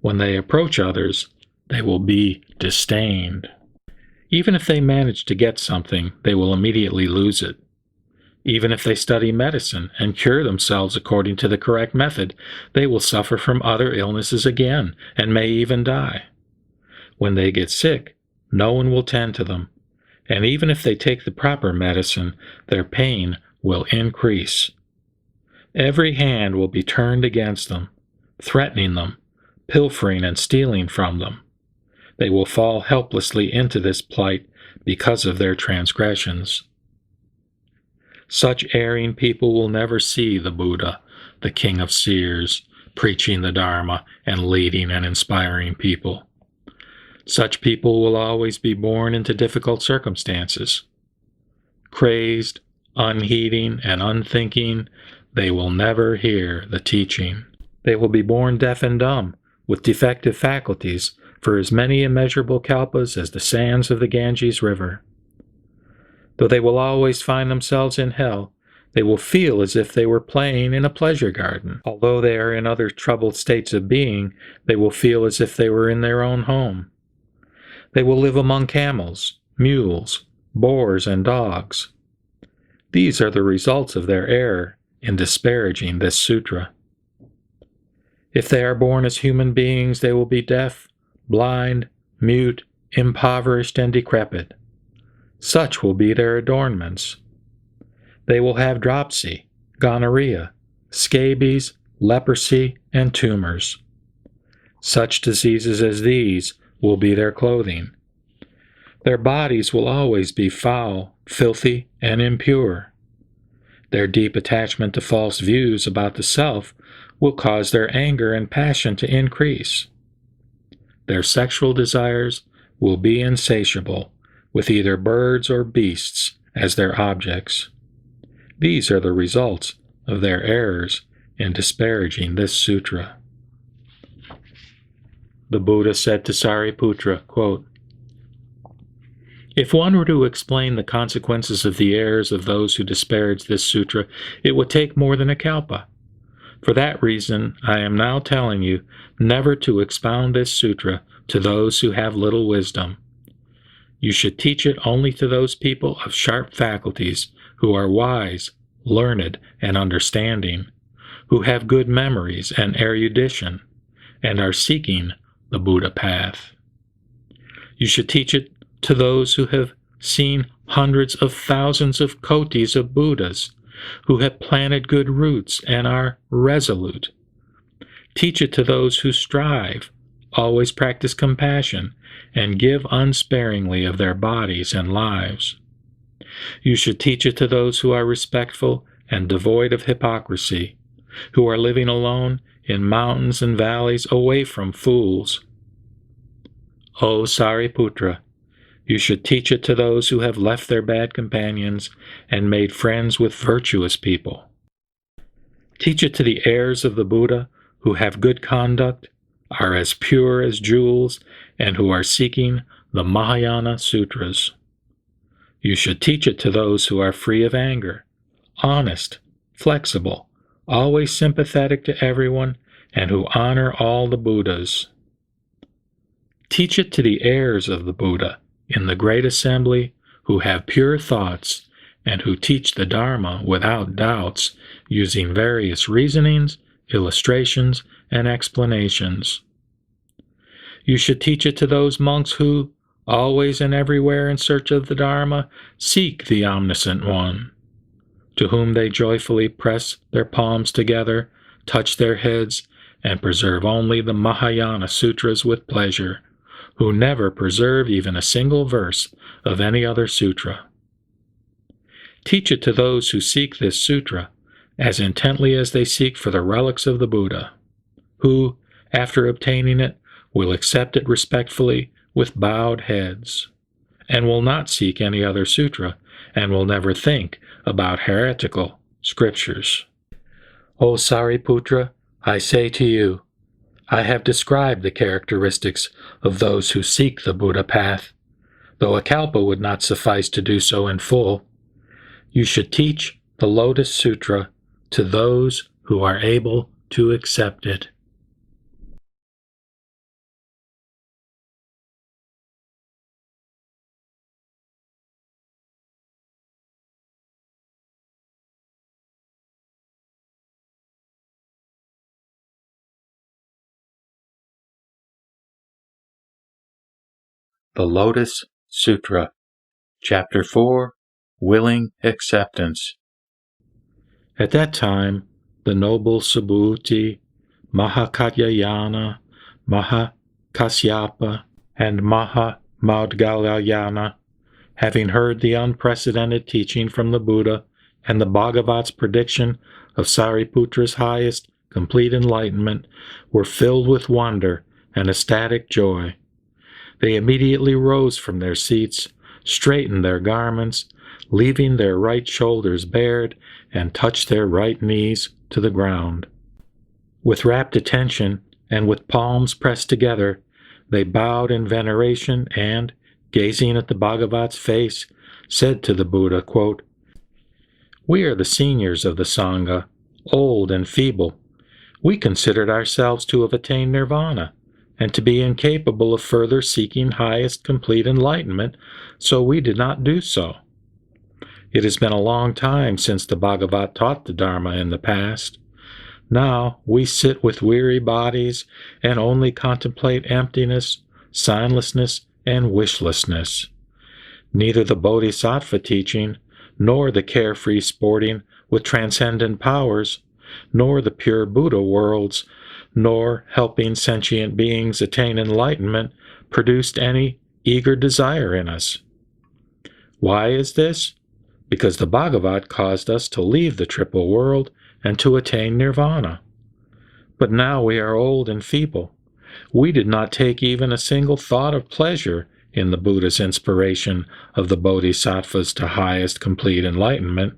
When they approach others, they will be disdained. Even if they manage to get something, they will immediately lose it. Even if they study medicine and cure themselves according to the correct method, they will suffer from other illnesses again and may even die. When they get sick, no one will tend to them, and even if they take the proper medicine, their pain will increase. Every hand will be turned against them, threatening them, pilfering and stealing from them. They will fall helplessly into this plight because of their transgressions. Such erring people will never see the Buddha, the king of seers, preaching the Dharma and leading and inspiring people. Such people will always be born into difficult circumstances. Crazed, unheeding, and unthinking, they will never hear the teaching. They will be born deaf and dumb, with defective faculties, for as many immeasurable kalpas as the sands of the Ganges River. Though they will always find themselves in hell, they will feel as if they were playing in a pleasure garden. Although they are in other troubled states of being, they will feel as if they were in their own home. They will live among camels, mules, boars, and dogs. These are the results of their error in disparaging this sutra. If they are born as human beings, they will be deaf, blind, mute, impoverished, and decrepit. Such will be their adornments. They will have dropsy, gonorrhea, scabies, leprosy, and tumors. Such diseases as these will be their clothing. Their bodies will always be foul, filthy, and impure. Their deep attachment to false views about the self will cause their anger and passion to increase. Their sexual desires will be insatiable, with either birds or beasts as their objects. These are the results of their errors in disparaging this sutra. The Buddha said to Sariputra, quote, "If one were to explain the consequences of the errors of those who disparage this sutra, it would take more than a kalpa. For that reason, I am now telling you never to expound this sutra to those who have little wisdom. You should teach it only to those people of sharp faculties who are wise, learned, and understanding, who have good memories and erudition, and are seeking the Buddha path. You should teach it to those who have seen hundreds of thousands of kotis of Buddhas, who have planted good roots and are resolute. Teach it to those who strive, always practice compassion, and give unsparingly of their bodies and lives. You should teach it to those who are respectful and devoid of hypocrisy, who are living alone in mountains and valleys away from fools. O Sariputra, you should teach it to those who have left their bad companions and made friends with virtuous people. Teach it to the heirs of the Buddha who have good conduct, are as pure as jewels, and who are seeking the Mahayana Sutras. You should teach it to those who are free of anger, honest, flexible, always sympathetic to everyone, and who honor all the Buddhas. Teach it to the heirs of the Buddha in the great assembly who have pure thoughts and who teach the Dharma without doubts, using various reasonings, illustrations, and explanations. You should teach it to those monks who, always and everywhere in search of the Dharma, seek the Omniscient One, to whom they joyfully press their palms together, touch their heads, and preserve only the Mahayana Sutras with pleasure, who never preserve even a single verse of any other sutra. Teach it to those who seek this sutra as intently as they seek for the relics of the Buddha, who, after obtaining it, will accept it respectfully with bowed heads, and will not seek any other sutra, and will never think about heretical scriptures. O Sariputra, I say to you, I have described the characteristics of those who seek the Buddha path, though a kalpa would not suffice to do so in full. You should teach the Lotus Sutra to those who are able to accept it. The Lotus Sutra, Chapter 4, Willing Acceptance. At that time, the noble Subhuti, Mahakatyayana, Mahakasyapa, and Mahamudgalayana, having heard the unprecedented teaching from the Buddha, and the Bhagavat's prediction of Sariputra's highest complete enlightenment were filled with wonder and ecstatic joy. They immediately rose from their seats, straightened their garments, leaving their right shoulders bared, and touched their right knees to the ground. With rapt attention and with palms pressed together, they bowed in veneration and, gazing at the Bhagavat's face, said to the Buddha, quote, "We are the seniors of the Sangha, old and feeble. We considered ourselves to have attained nirvana, and to be incapable of further seeking highest complete enlightenment, so we did not do so. It has been a long time since the Bhagavat taught the Dharma in the past. Now we sit with weary bodies and only contemplate emptiness, signlessness, and wishlessness. Neither the Bodhisattva teaching, nor the carefree sporting with transcendent powers, nor the pure Buddha worlds, nor helping sentient beings attain enlightenment produced any eager desire in us. Why is this? Because the Bhagavat caused us to leave the triple world and to attain nirvana. But now we are old and feeble. We did not take even a single thought of pleasure in the Buddha's inspiration of the Bodhisattvas to highest complete enlightenment.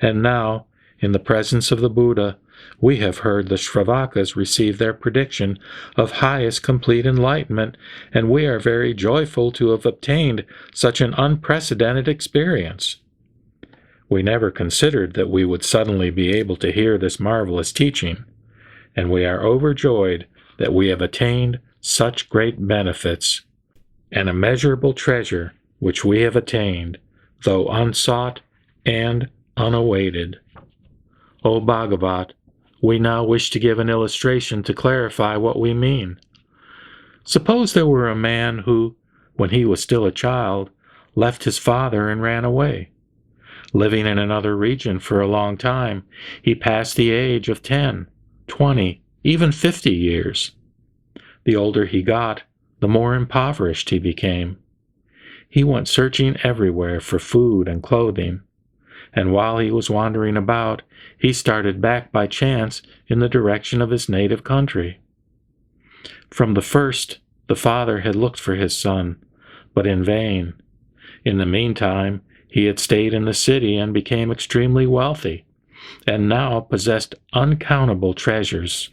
And now, in the presence of the Buddha, we have heard the Shravakas receive their prediction of highest complete enlightenment, and we are very joyful to have obtained such an unprecedented experience. We never considered that we would suddenly be able to hear this marvelous teaching, and we are overjoyed that we have attained such great benefits, an immeasurable treasure which we have attained, though unsought and unawaited. O Bhagavat, we now wish to give an illustration to clarify what we mean. Suppose there were a man who, when he was still a child, left his father and ran away. Living in another region for a long time, he passed the age of 10, 20, even 50 years. The older he got, the more impoverished he became. He went searching everywhere for food and clothing, and while he was wandering about, he started back by chance in the direction of his native country. From the first, the father had looked for his son, but in vain. In the meantime, he had stayed in the city and became extremely wealthy, and now possessed uncountable treasures.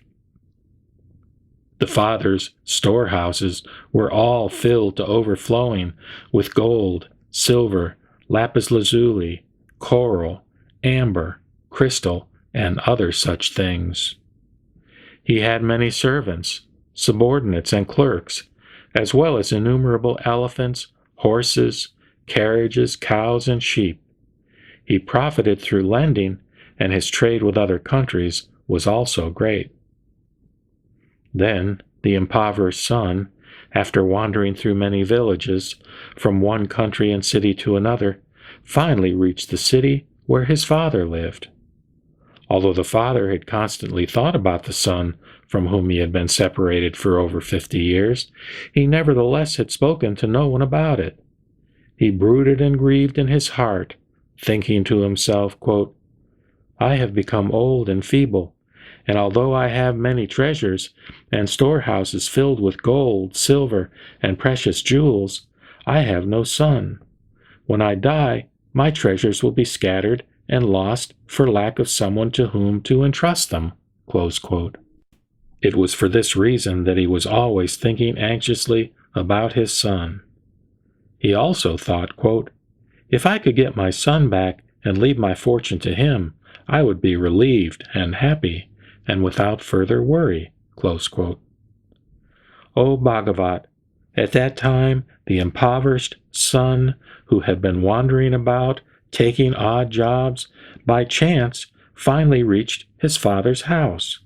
The father's storehouses were all filled to overflowing with gold, silver, lapis lazuli, coral, amber, crystal, and other such things. He had many servants, subordinates, and clerks, as well as innumerable elephants, horses, carriages, cows, and sheep. He profited through lending, and his trade with other countries was also great. Then the impoverished son, after wandering through many villages, from one country and city to another, finally reached the city where his father lived. Although the father had constantly thought about the son from whom he had been separated for over 50 years, he nevertheless had spoken to no one about it. He brooded and grieved in his heart, thinking to himself, quote, "I have become old and feeble, and although I have many treasures and storehouses filled with gold, silver, and precious jewels, I have no son. When I die, my treasures will be scattered and lost for lack of someone to whom to entrust them." Close quote. It was for this reason that he was always thinking anxiously about his son. He also thought, quote, "If I could get my son back and leave my fortune to him, I would be relieved and happy and without further worry." Close quote. O Bhagavat, at that time the impoverished son who had been wandering about, taking odd jobs, by chance finally reached his father's house.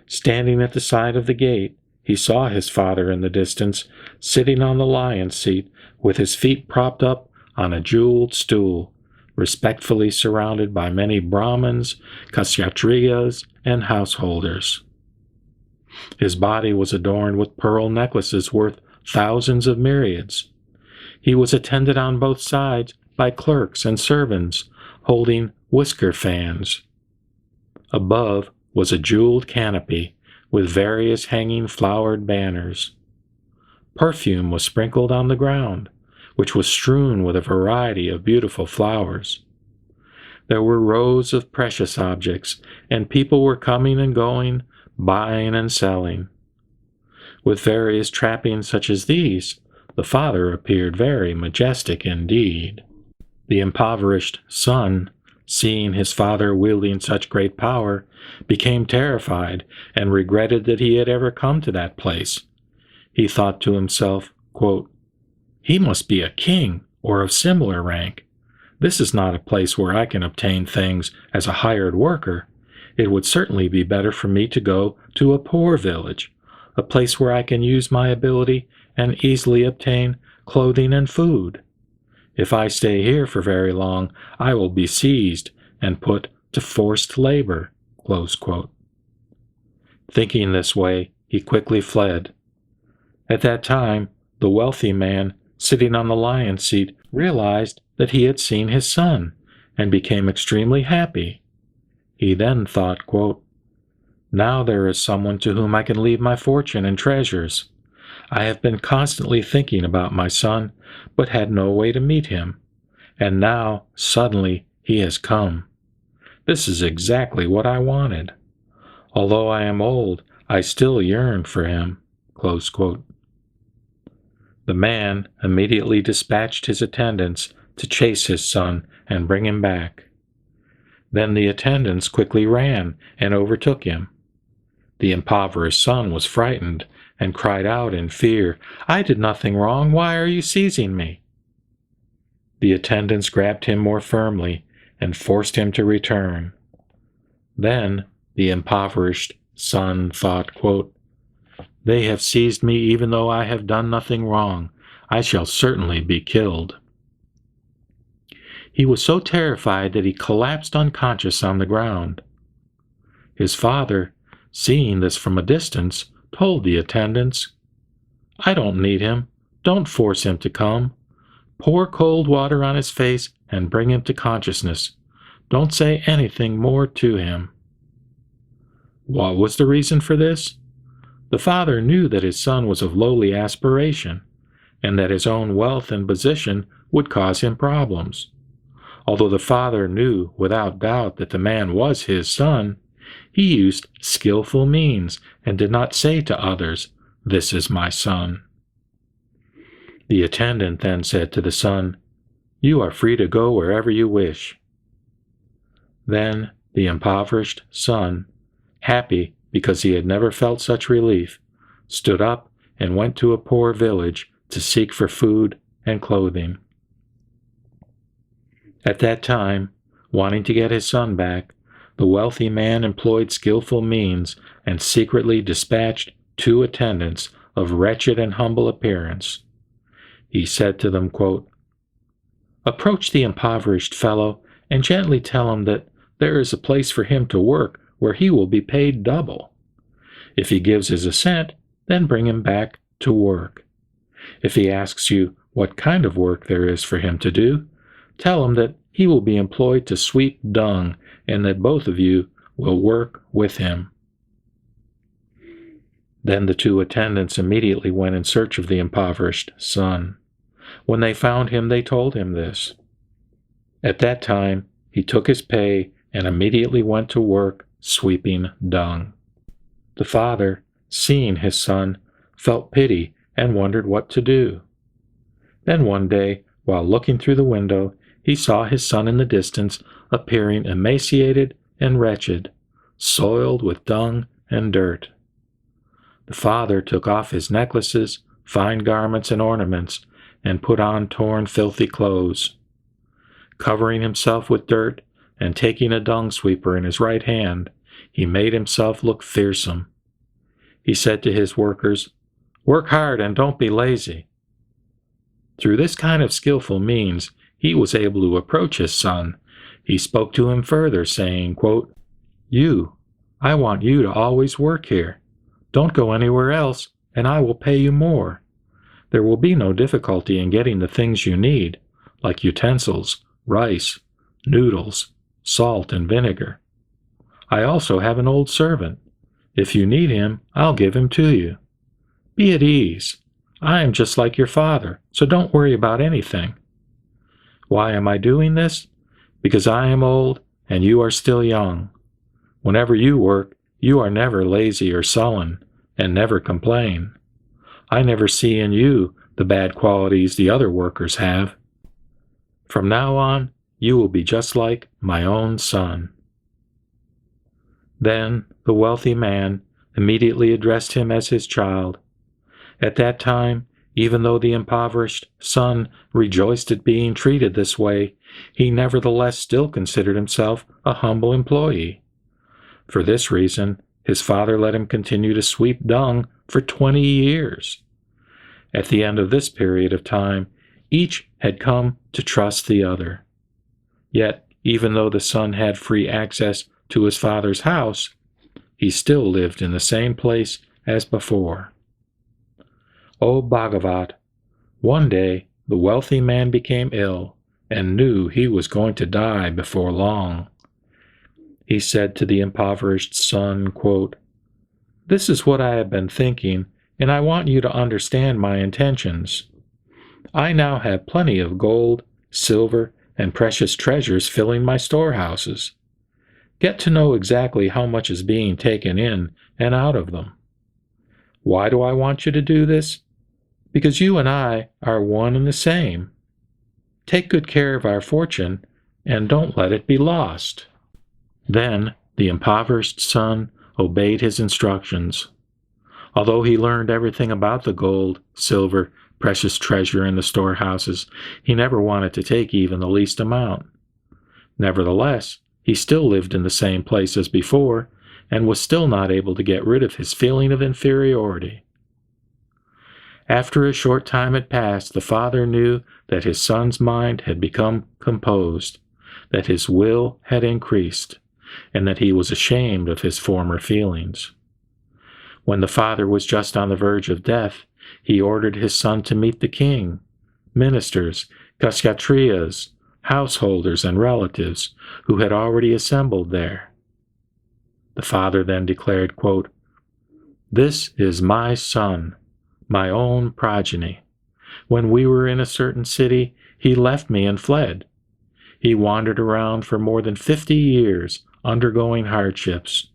Standing at the side of the gate, he saw his father in the distance, sitting on the lion's seat with his feet propped up on a jeweled stool, respectfully surrounded by many Brahmins, Kshatriyas, and householders. His body was adorned with pearl necklaces worth thousands of myriads. He was attended on both sides by clerks and servants, holding whisker fans. Above was a jeweled canopy with various hanging flowered banners. Perfume was sprinkled on the ground, which was strewn with a variety of beautiful flowers. There were rows of precious objects, and people were coming and going, buying and selling. With various trappings such as these, the father appeared very majestic indeed. The impoverished son, seeing his father wielding such great power, became terrified and regretted that he had ever come to that place. He thought to himself, quote, "He must be a king or of similar rank. This is not a place where I can obtain things as a hired worker. It would certainly be better for me to go to a poor village, a place where I can use my ability and easily obtain clothing and food. If I stay here for very long, I will be seized and put to forced labor." Close quote. Thinking this way, he quickly fled. At that time, the wealthy man, sitting on the lion's seat, realized that he had seen his son, and became extremely happy. He then thought, quote, "Now there is someone to whom I can leave my fortune and treasures. I have been constantly thinking about my son, but had no way to meet him, and now, suddenly, he has come. This is exactly what I wanted. Although I am old, I still yearn for him." Close quote. The man immediately dispatched his attendants to chase his son and bring him back. Then the attendants quickly ran and overtook him. The impoverished son was frightened and cried out in fear, "I did nothing wrong. Why are you seizing me?" The attendants grabbed him more firmly and forced him to return. Then the impoverished son thought, quote, "They have seized me even though I have done nothing wrong. I shall certainly be killed." He was so terrified that he collapsed unconscious on the ground. His father, seeing this from a distance, told the attendants, "I don't need him. Don't force him to come. Pour cold water on his face and bring him to consciousness. Don't say anything more to him." What was the reason for this? The father knew that his son was of lowly aspiration, and that his own wealth and position would cause him problems. Although the father knew without doubt that the man was his son, he used skillful means and did not say to others, "This is my son." The attendant then said to the son, "You are free to go wherever you wish." Then the impoverished son, happy because he had never felt such relief, stood up and went to a poor village to seek for food and clothing. At that time, wanting to get his son back, the wealthy man employed skillful means and secretly dispatched 2 attendants of wretched and humble appearance. He said to them, quote, "Approach the impoverished fellow and gently tell him that there is a place for him to work where he will be paid double. If he gives his assent, then bring him back to work. If he asks you what kind of work there is for him to do, tell him that he will be employed to sweep dung and that both of you will work with him." Then the 2 attendants immediately went in search of the impoverished son. When they found him, they told him this. At that time, he took his pay and immediately went to work sweeping dung. The father, seeing his son, felt pity and wondered what to do. Then one day, while looking through the window, he saw his son in the distance, appearing emaciated and wretched, soiled with dung and dirt. The father took off his necklaces, fine garments, and ornaments, and put on torn, filthy clothes. Covering himself with dirt, and taking a dung sweeper in his right hand, he made himself look fearsome. He said to his workers, "Work hard and don't be lazy." Through this kind of skillful means, he was able to approach his son. He spoke to him further, saying, quote, I want you to always work here. Don't go anywhere else, and I will pay you more. There will be no difficulty in getting the things you need, like utensils, rice, noodles, salt, and vinegar. I also have an old servant. If you need him, I'll give him to you. Be at ease. I am just like your father, so don't worry about anything. Why am I doing this? Because I am old and you are still young. Whenever you work, you are never lazy or sullen, and never complain. I never see in you the bad qualities the other workers have. From now on, you will be just like my own son." Then the wealthy man immediately addressed him as his child. At that time, even though the impoverished son rejoiced at being treated this way, he nevertheless still considered himself a humble employee. For this reason, his father let him continue to sweep dung for 20 years. At the end of this period of time, each had come to trust the other. Yet, even though the son had free access to his father's house, he still lived in the same place as before. O Bhagavat, one day the wealthy man became ill and knew he was going to die before long. He said to the impoverished son, quote, "This is what I have been thinking, and I want you to understand my intentions. I now have plenty of gold, silver, and precious treasures filling my storehouses. Get to know exactly how much is being taken in and out of them. Why do I want you to do this? Because you and I are one and the same. Take good care of our fortune, and don't let it be lost." Then the impoverished son obeyed his instructions. Although he learned everything about the gold, silver, precious treasure in the storehouses, he never wanted to take even the least amount. Nevertheless, he still lived in the same place as before, and was still not able to get rid of his feeling of inferiority. After a short time had passed, the father knew that his son's mind had become composed, that his will had increased, and that he was ashamed of his former feelings. When the father was just on the verge of death, he ordered his son to meet the king, ministers, Kshatriyas, householders, and relatives who had already assembled there. The father then declared, quote, "This is my son, my own progeny. When we were in a certain city, he left me and fled. He wandered around for more than 50 years, undergoing hardships.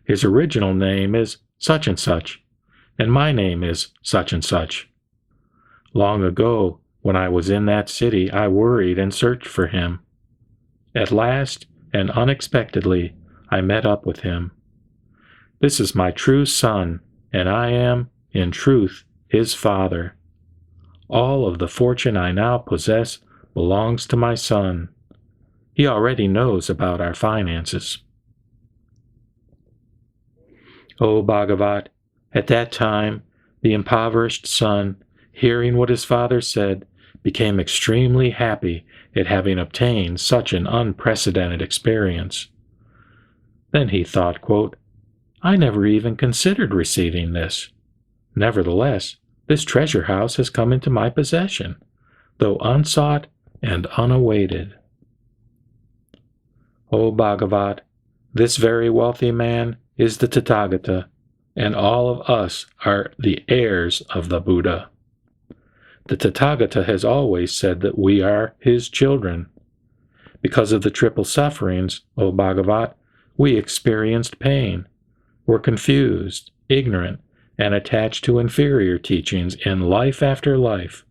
His original name is such and such, and my name is such and such. Long ago, when I was in that city, I worried and searched for him. At last, and unexpectedly, I met up with him. This is my true son, and I am, in truth, his father. All of the fortune I now possess belongs to my son. He already knows about our finances." O Bhagavat, at that time, the impoverished son, hearing what his father said, became extremely happy at having obtained such an unprecedented experience. Then he thought, quote, "I never even considered receiving this. Nevertheless, this treasure house has come into my possession, though unsought and unawaited." O Bhagavat, this very wealthy man is the Tathagata, and all of us are the heirs of the Buddha. The Tathagata has always said that we are his children. Because of the triple sufferings, O Bhagavat, we experienced pain, were confused, ignorant, and attached to inferior teachings in life after life.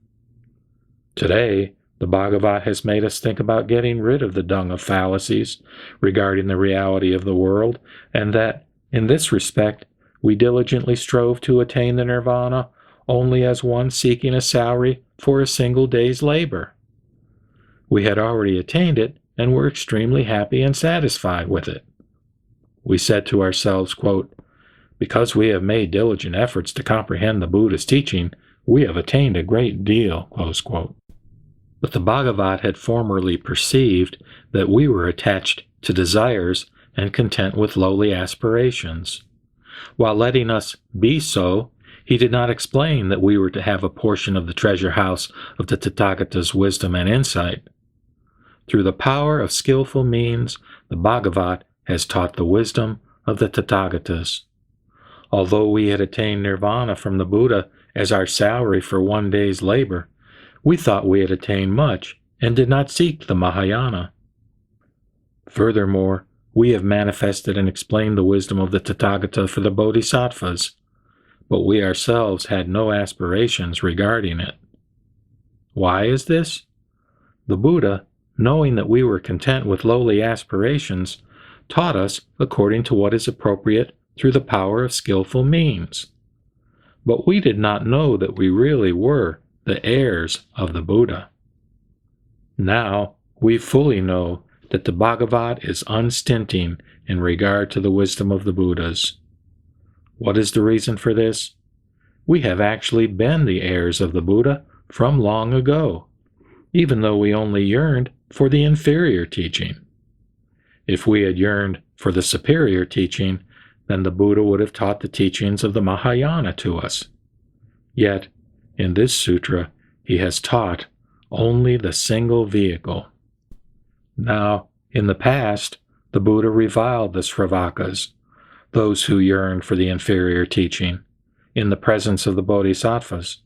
Today, the Bhagavat has made us think about getting rid of the dung of fallacies regarding the reality of the world, and that, in this respect, we diligently strove to attain the nirvana only as one seeking a salary for a single day's labor. We had already attained it and were extremely happy and satisfied with it. We said to ourselves, quote, "Because we have made diligent efforts to comprehend the Buddha's teaching, we have attained a great deal," close quote. But the Bhagavat had formerly perceived that we were attached to desires and content with lowly aspirations. While letting us be so, he did not explain that we were to have a portion of the treasure house of the Tathagata's wisdom and insight. through the power of skillful means, the Bhagavat has taught the wisdom of the Tathagatas. Although we had attained nirvana from the Buddha as our salary for one day's labor, we thought we had attained much and did not seek the Mahayana. Furthermore, we have manifested and explained the wisdom of the Tathagata for the Bodhisattvas, but we ourselves had no aspirations regarding it. Why is this? The Buddha, knowing that we were content with lowly aspirations, taught us according to what is appropriate through the power of skillful means. But we did not know that we really were the heirs of the Buddha. Now we fully know that the Bhagavat is unstinting in regard to the wisdom of the Buddhas. What is the reason for this? We have actually been the heirs of the Buddha from long ago, even though we only yearned for the inferior teaching. If we had yearned for the superior teaching, then the Buddha would have taught the teachings of the Mahayana to us. Yet, in this sutra, he has taught only the single vehicle. Now, in the past, the Buddha reviled the Sravakas, those who yearned for the inferior teaching, in the presence of the Bodhisattvas.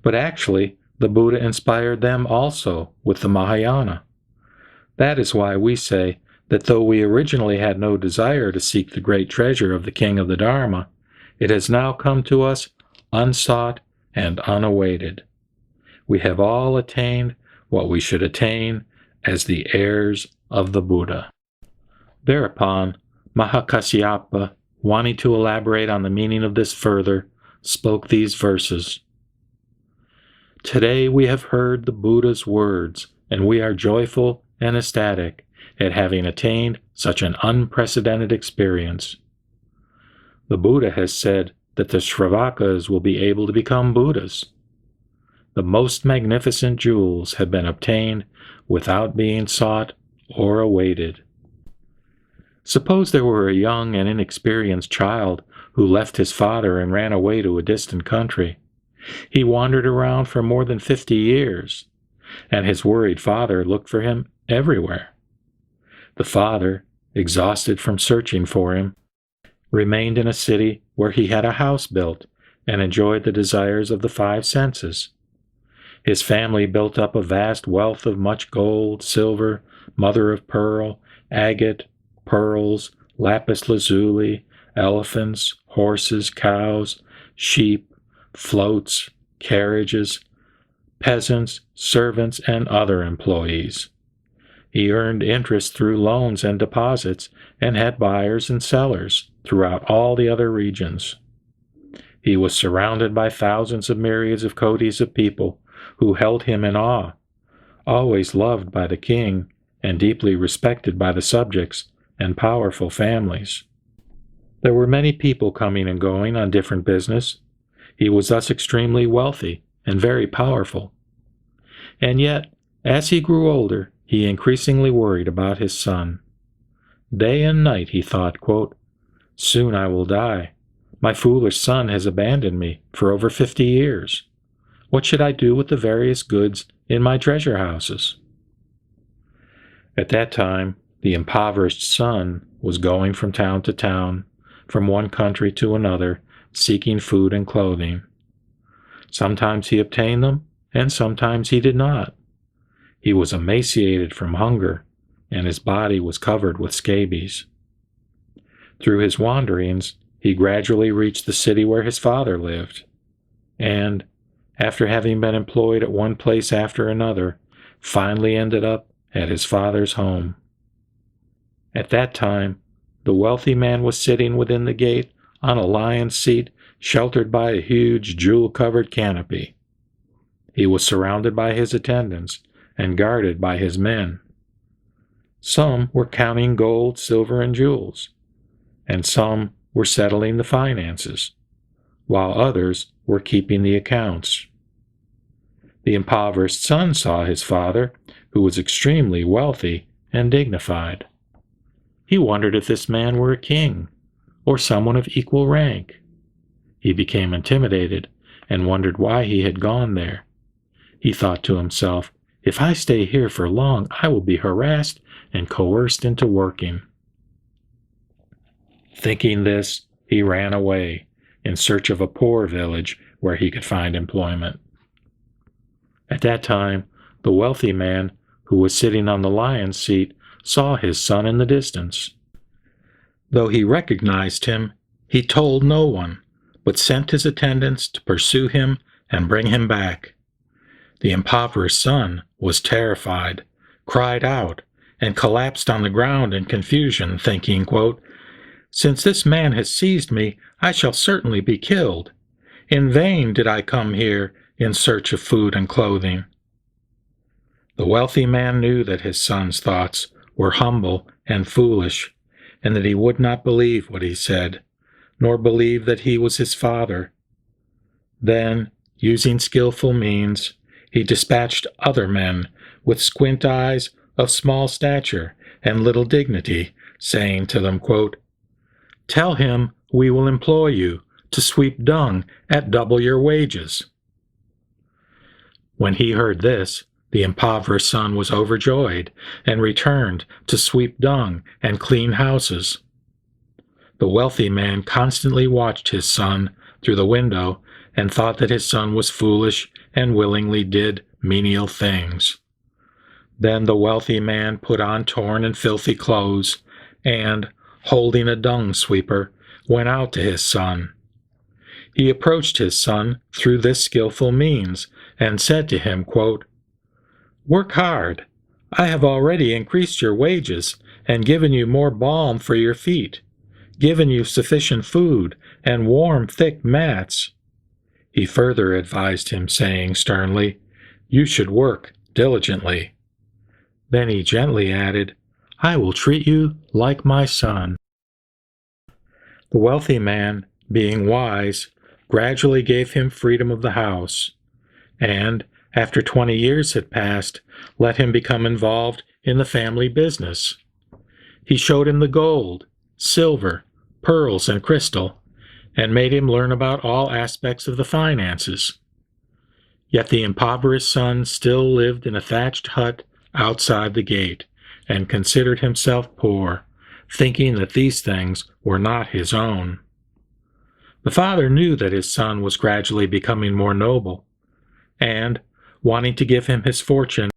But actually, the Buddha inspired them also with the Mahayana. That is why we say that though we originally had no desire to seek the great treasure of the King of the Dharma, it has now come to us unsought and unawaited. We have all attained what we should attain as the heirs of the Buddha. Thereupon, Mahakasyapa, wanting to elaborate on the meaning of this further, spoke these verses. Today we have heard the Buddha's words, and we are joyful and ecstatic at having attained such an unprecedented experience. The Buddha has said that the Sravakas will be able to become Buddhas. The most magnificent jewels have been obtained without being sought or awaited. Suppose there were a young and inexperienced child who left his father and ran away to a distant country. He wandered around for more than 50 years, and his worried father looked for him everywhere. The father, exhausted from searching for him, remained in a city where he had a house built and enjoyed the desires of the 5 senses. His family built up a vast wealth of much gold, silver, mother of pearl, agate, pearls, lapis lazuli, elephants, horses, cows, sheep, floats, carriages, peasants, servants, and other employees. He earned interest through loans and deposits and had buyers and sellers throughout all the other regions. He was surrounded by thousands of myriads of kotis of people who held him in awe, always loved by the king and deeply respected by the subjects and powerful families. There were many people coming and going on different business. He was thus extremely wealthy and very powerful. And yet, as he grew older, he increasingly worried about his son. Day and night he thought, quote, "Soon I will die. My foolish son has abandoned me for over 50 years. What should I do with the various goods in my treasure houses?" At that time, the impoverished son was going from town to town, from one country to another, seeking food and clothing. Sometimes he obtained them, and sometimes he did not. He was emaciated from hunger, and his body was covered with scabies. Through his wanderings, he gradually reached the city where his father lived, and, after having been employed at one place after another, finally ended up at his father's home. At that time, the wealthy man was sitting within the gate on a lion's seat, sheltered by a huge jewel-covered canopy. He was surrounded by his attendants and guarded by his men. Some were counting gold, silver, and jewels, and some were settling the finances, while others were keeping the accounts. The impoverished son saw his father, who was extremely wealthy and dignified. He wondered if this man were a king, or someone of equal rank. He became intimidated and wondered why he had gone there. He thought to himself, If I stay here for long, I will be harassed and coerced into working." Thinking this, he ran away in search of a poor village where he could find employment. At that time, the wealthy man who was sitting on the lion's seat saw his son in the distance. Though he recognized him, he told no one, but sent his attendants to pursue him and bring him back. The impoverished son was terrified, cried out, and collapsed on the ground in confusion, thinking, quote, "Since this man has seized me, I shall certainly be killed. In vain did I come here in search of food and clothing." The wealthy man knew that his son's thoughts were humble and foolish, and that he would not believe what he said, nor believe that he was his father. Then, using skillful means, he dispatched other men with squint eyes, of small stature and little dignity, saying to them, quote, "Tell him we will employ you to sweep dung at double your wages." When he heard this, the impoverished son was overjoyed and returned to sweep dung and clean houses. The wealthy man constantly watched his son through the window and thought that his son was foolish and willingly did menial things. Then the wealthy man put on torn and filthy clothes and, holding a dung sweeper, went out to his son. He approached his son through this skillful means and said to him, quote, "Work hard. I have already increased your wages and given you more balm for your feet, given you sufficient food and warm, thick mats." He further advised him, saying sternly, "You should work diligently." Then he gently added, "I will treat you like my son." The wealthy man, being wise, gradually gave him freedom of the house, and, after 20 years had passed, let him become involved in the family business. He showed him the gold, silver, pearls, and crystal, and made him learn about all aspects of the finances. Yet the impoverished son still lived in a thatched hut outside the gate, and considered himself poor, thinking that these things were not his own. The father knew that his son was gradually becoming more noble, and, wanting to give him his fortune,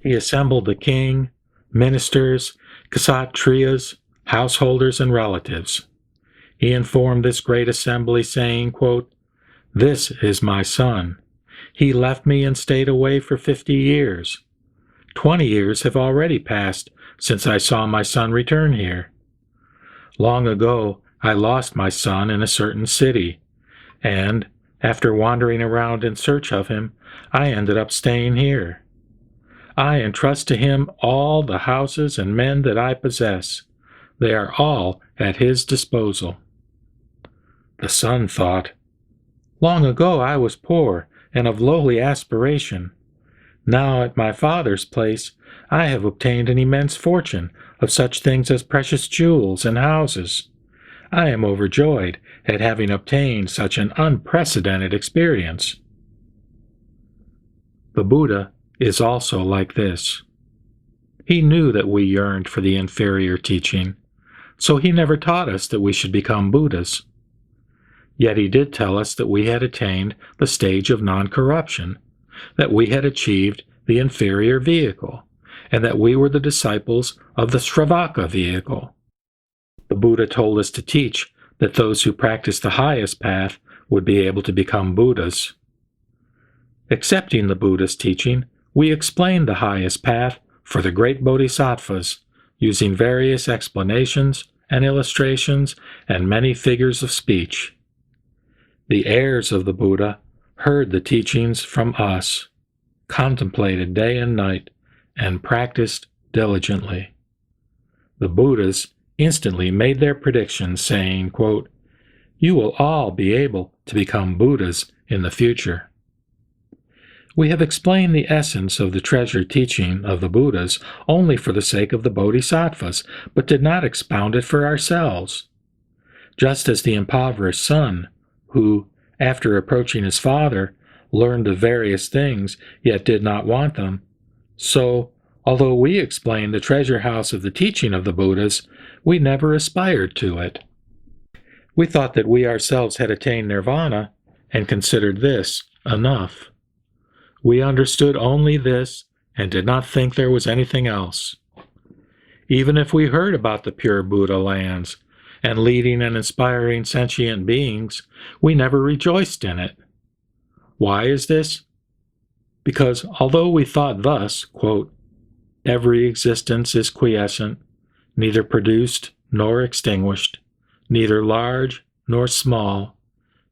he assembled the king, ministers, kshatriyas, householders, and relatives. He informed this great assembly, saying, quote, "This is my son. He left me and stayed away for 50 years. 20 years have already passed since I saw my son return here. Long ago, I lost my son in a certain city, and, after wandering around in search of him, I ended up staying here. I entrust to him all the houses and men that I possess. They are all at his disposal." The son thought, "Long ago I was poor and of lowly aspiration. Now at my father's place I have obtained an immense fortune of such things as precious jewels and houses. I am overjoyed at having obtained such an unprecedented experience." The Buddha is also like this. He knew that we yearned for the inferior teaching, so he never taught us that we should become Buddhas. Yet he did tell us that we had attained the stage of non-corruption, that we had achieved the inferior vehicle, and that we were the disciples of the Sravaka vehicle. The Buddha told us to teach that those who practice the highest path would be able to become Buddhas. Accepting the Buddha's teaching, we explained the highest path for the great bodhisattvas, using various explanations and illustrations and many figures of speech. The heirs of the Buddha heard the teachings from us, contemplated day and night, and practiced diligently. The Buddhas instantly made their predictions, saying, quote, "You will all be able to become Buddhas in the future." We have explained the essence of the treasured teaching of the Buddhas only for the sake of the bodhisattvas, but did not expound it for ourselves. Just as the impoverished son, who, after approaching his father, learned of various things, yet did not want them, So, although we explained the treasure house of the teaching of the Buddhas, we never aspired to it. We thought that we ourselves had attained nirvana and considered this enough. We understood only this and did not think there was anything else. Even if we heard about the pure Buddha lands and leading and inspiring sentient beings, we never rejoiced in it. Why is this? Because although we thought thus, quote, every existence is quiescent, neither produced nor extinguished, neither large nor small,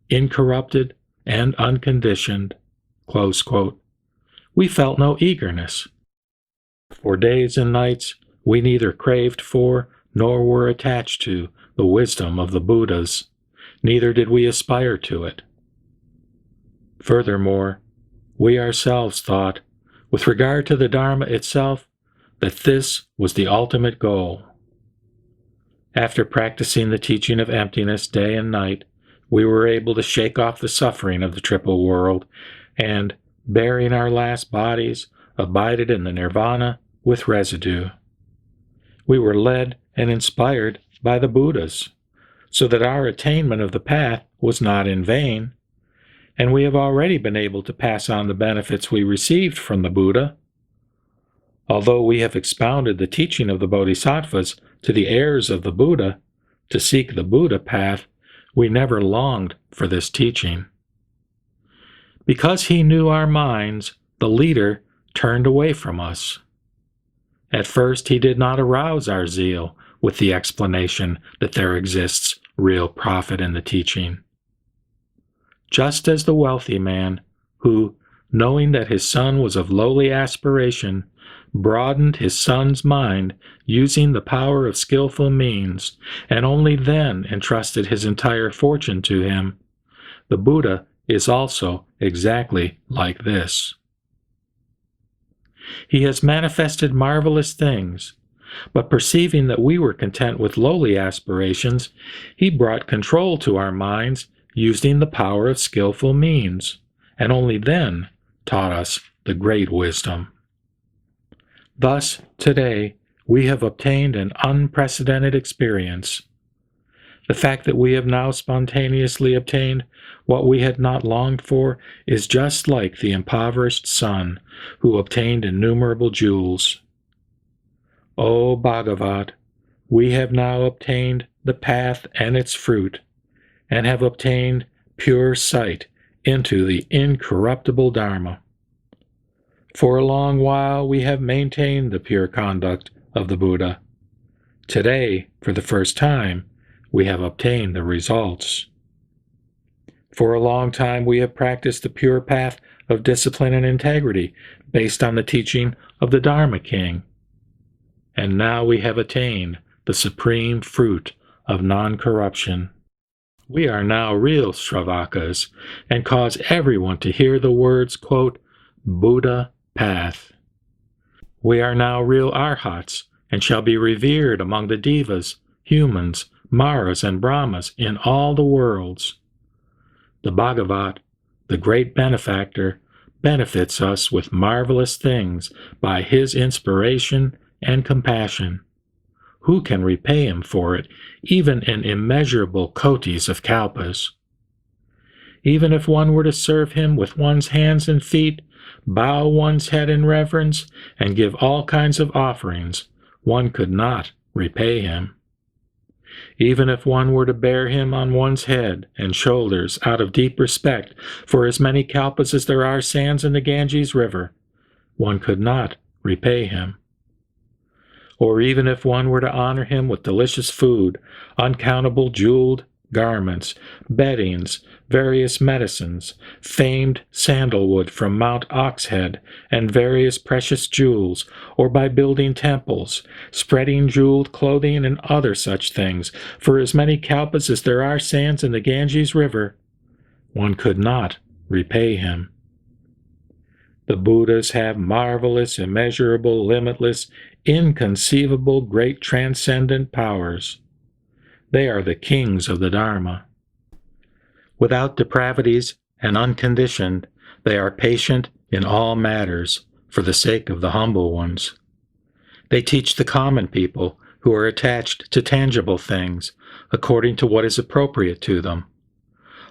incorrupted and unconditioned, close quote, we felt no eagerness. For days and nights, we neither craved for nor were attached to the wisdom of the Buddhas, neither did we aspire to it. Furthermore, we ourselves thought, with regard to the Dharma itself, that this was the ultimate goal. After practicing the teaching of emptiness day and night, we were able to shake off the suffering of the triple world and, bearing our last bodies, abided in the nirvana with residue. We were led and inspired by the Buddhas, so that our attainment of the path was not in vain, and we have already been able to pass on the benefits we received from the Buddha. Although we have expounded the teaching of the Bodhisattvas to the heirs of the Buddha to seek the Buddha path, we never longed for this teaching. Because he knew our minds, the leader turned away from us. At first, he did not arouse our zeal with the explanation that there exists real profit in the teaching. Just as the wealthy man, who, knowing that his son was of lowly aspiration, broadened his son's mind using the power of skillful means, and only then entrusted his entire fortune to him, the Buddha is also exactly like this. He has manifested marvelous things, but perceiving that we were content with lowly aspirations, he brought control to our minds using the power of skillful means, and only then taught us the great wisdom. Thus, today, we have obtained an unprecedented experience. The fact that we have now spontaneously obtained what we had not longed for is just like the impoverished son who obtained innumerable jewels. O Bhagavat, we have now obtained the path and its fruit, and have obtained pure sight into the incorruptible Dharma. For a long while we have maintained the pure conduct of the Buddha. Today, for the first time, we have obtained the results. For a long time we have practiced the pure path of discipline and integrity based on the teaching of the Dharma King. And now we have attained the supreme fruit of non-corruption. We are now real Shravakas and cause everyone to hear the words, quote, Buddha path. We are now real Arhats and shall be revered among the Devas, humans, Maras, and Brahmas in all the worlds. The Bhagavat, the great benefactor, benefits us with marvelous things by his inspiration and compassion. Who can repay him for it, even in immeasurable kotis of kalpas? Even if one were to serve him with one's hands and feet, bow one's head in reverence, and give all kinds of offerings, one could not repay him. Even if one were to bear him on one's head and shoulders out of deep respect for as many kalpas as there are sands in the Ganges River, one could not repay him. Or even if one were to honor him with delicious food, uncountable jeweled garments, beddings, various medicines, famed sandalwood from Mount Oxhead, and various precious jewels, or by building temples, spreading jeweled clothing and other such things, for as many kalpas as there are sands in the Ganges River, one could not repay him. The Buddhas have marvelous, immeasurable, limitless, inconceivable, great transcendent powers. They are the kings of the Dharma. Without depravities and unconditioned, they are patient in all matters, for the sake of the humble ones. They teach the common people who are attached to tangible things according to what is appropriate to them.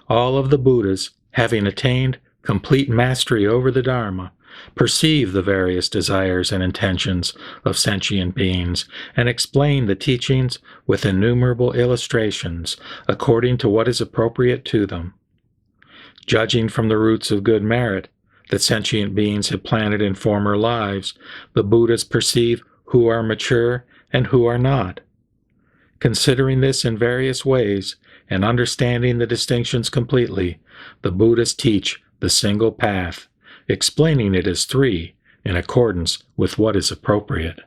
All of the Buddhas, having attained complete mastery over the Dharma, perceive the various desires and intentions of sentient beings and explain the teachings with innumerable illustrations according to what is appropriate to them. Judging from the roots of good merit that sentient beings have planted in former lives, the Buddhas perceive who are mature and who are not. Considering this in various ways and understanding the distinctions completely, the Buddhas teach the single path, explaining it as three in accordance with what is appropriate.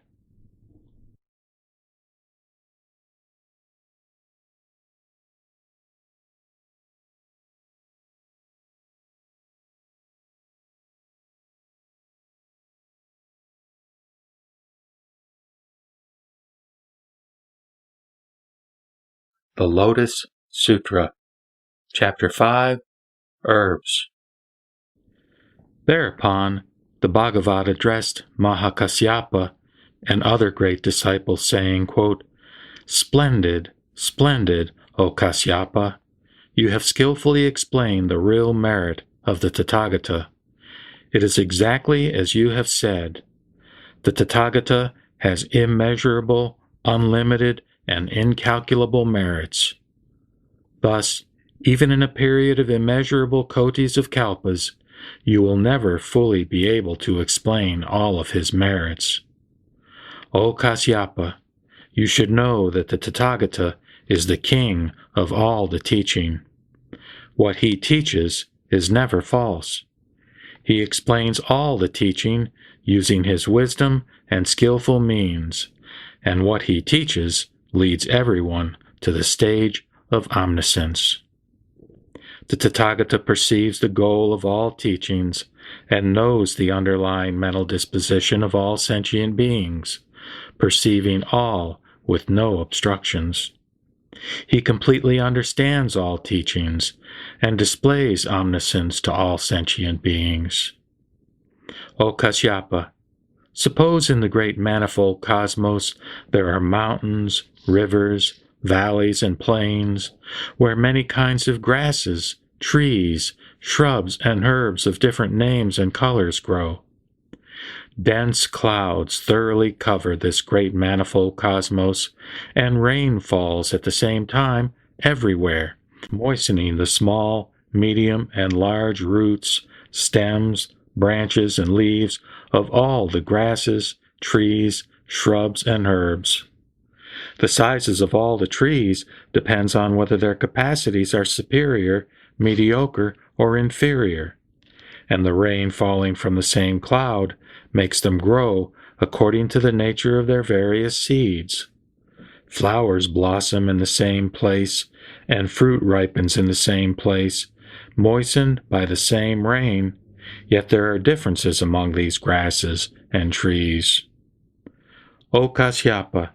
The Lotus Sutra, Chapter 5, Herbs. Thereupon, the Bhagavad addressed Mahakasyapa and other great disciples, saying, quote, "Splendid, splendid, O Kasyapa! You have skillfully explained the real merit of the Tathagata. It is exactly as you have said. The Tathagata has immeasurable, unlimited, and incalculable merits. Thus, even in a period of immeasurable kotis of kalpas, you will never fully be able to explain all of his merits. O Kasyapa, you should know that the Tathagata is the king of all the teaching. What he teaches is never false. He explains all the teaching using his wisdom and skillful means, and what he teaches leads everyone to the stage of omniscience. The Tathagata perceives the goal of all teachings and knows the underlying mental disposition of all sentient beings, perceiving all with no obstructions. He completely understands all teachings and displays omniscience to all sentient beings. O Kasyapa, suppose in the great manifold cosmos there are mountains, rivers, valleys, and plains, where many kinds of grasses, trees, shrubs, and herbs of different names and colors grow. Dense clouds thoroughly cover this great manifold cosmos, and rain falls at the same time everywhere, moistening the small, medium, and large roots, stems, branches, and leaves of all the grasses, trees, shrubs, and herbs. The sizes of all the trees depends on whether their capacities are superior, mediocre, or inferior, and the rain falling from the same cloud makes them grow according to the nature of their various seeds. Flowers blossom in the same place, and fruit ripens in the same place, moistened by the same rain, yet there are differences among these grasses and trees. O Kasyapa,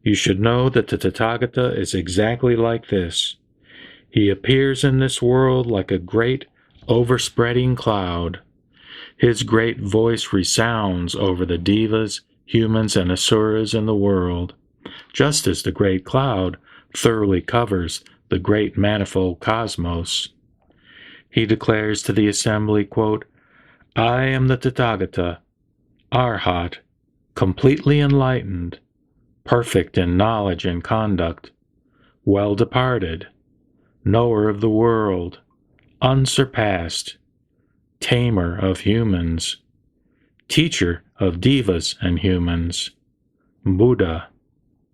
you should know that the Tathagata is exactly like this. He appears in this world like a great, overspreading cloud. His great voice resounds over the devas, humans, and asuras in the world, just as the great cloud thoroughly covers the great manifold cosmos. He declares to the assembly, quote, I am the Tathagata, Arhat, completely enlightened, perfect in knowledge and conduct, well departed, knower of the world, unsurpassed, tamer of humans, teacher of devas and humans, Buddha,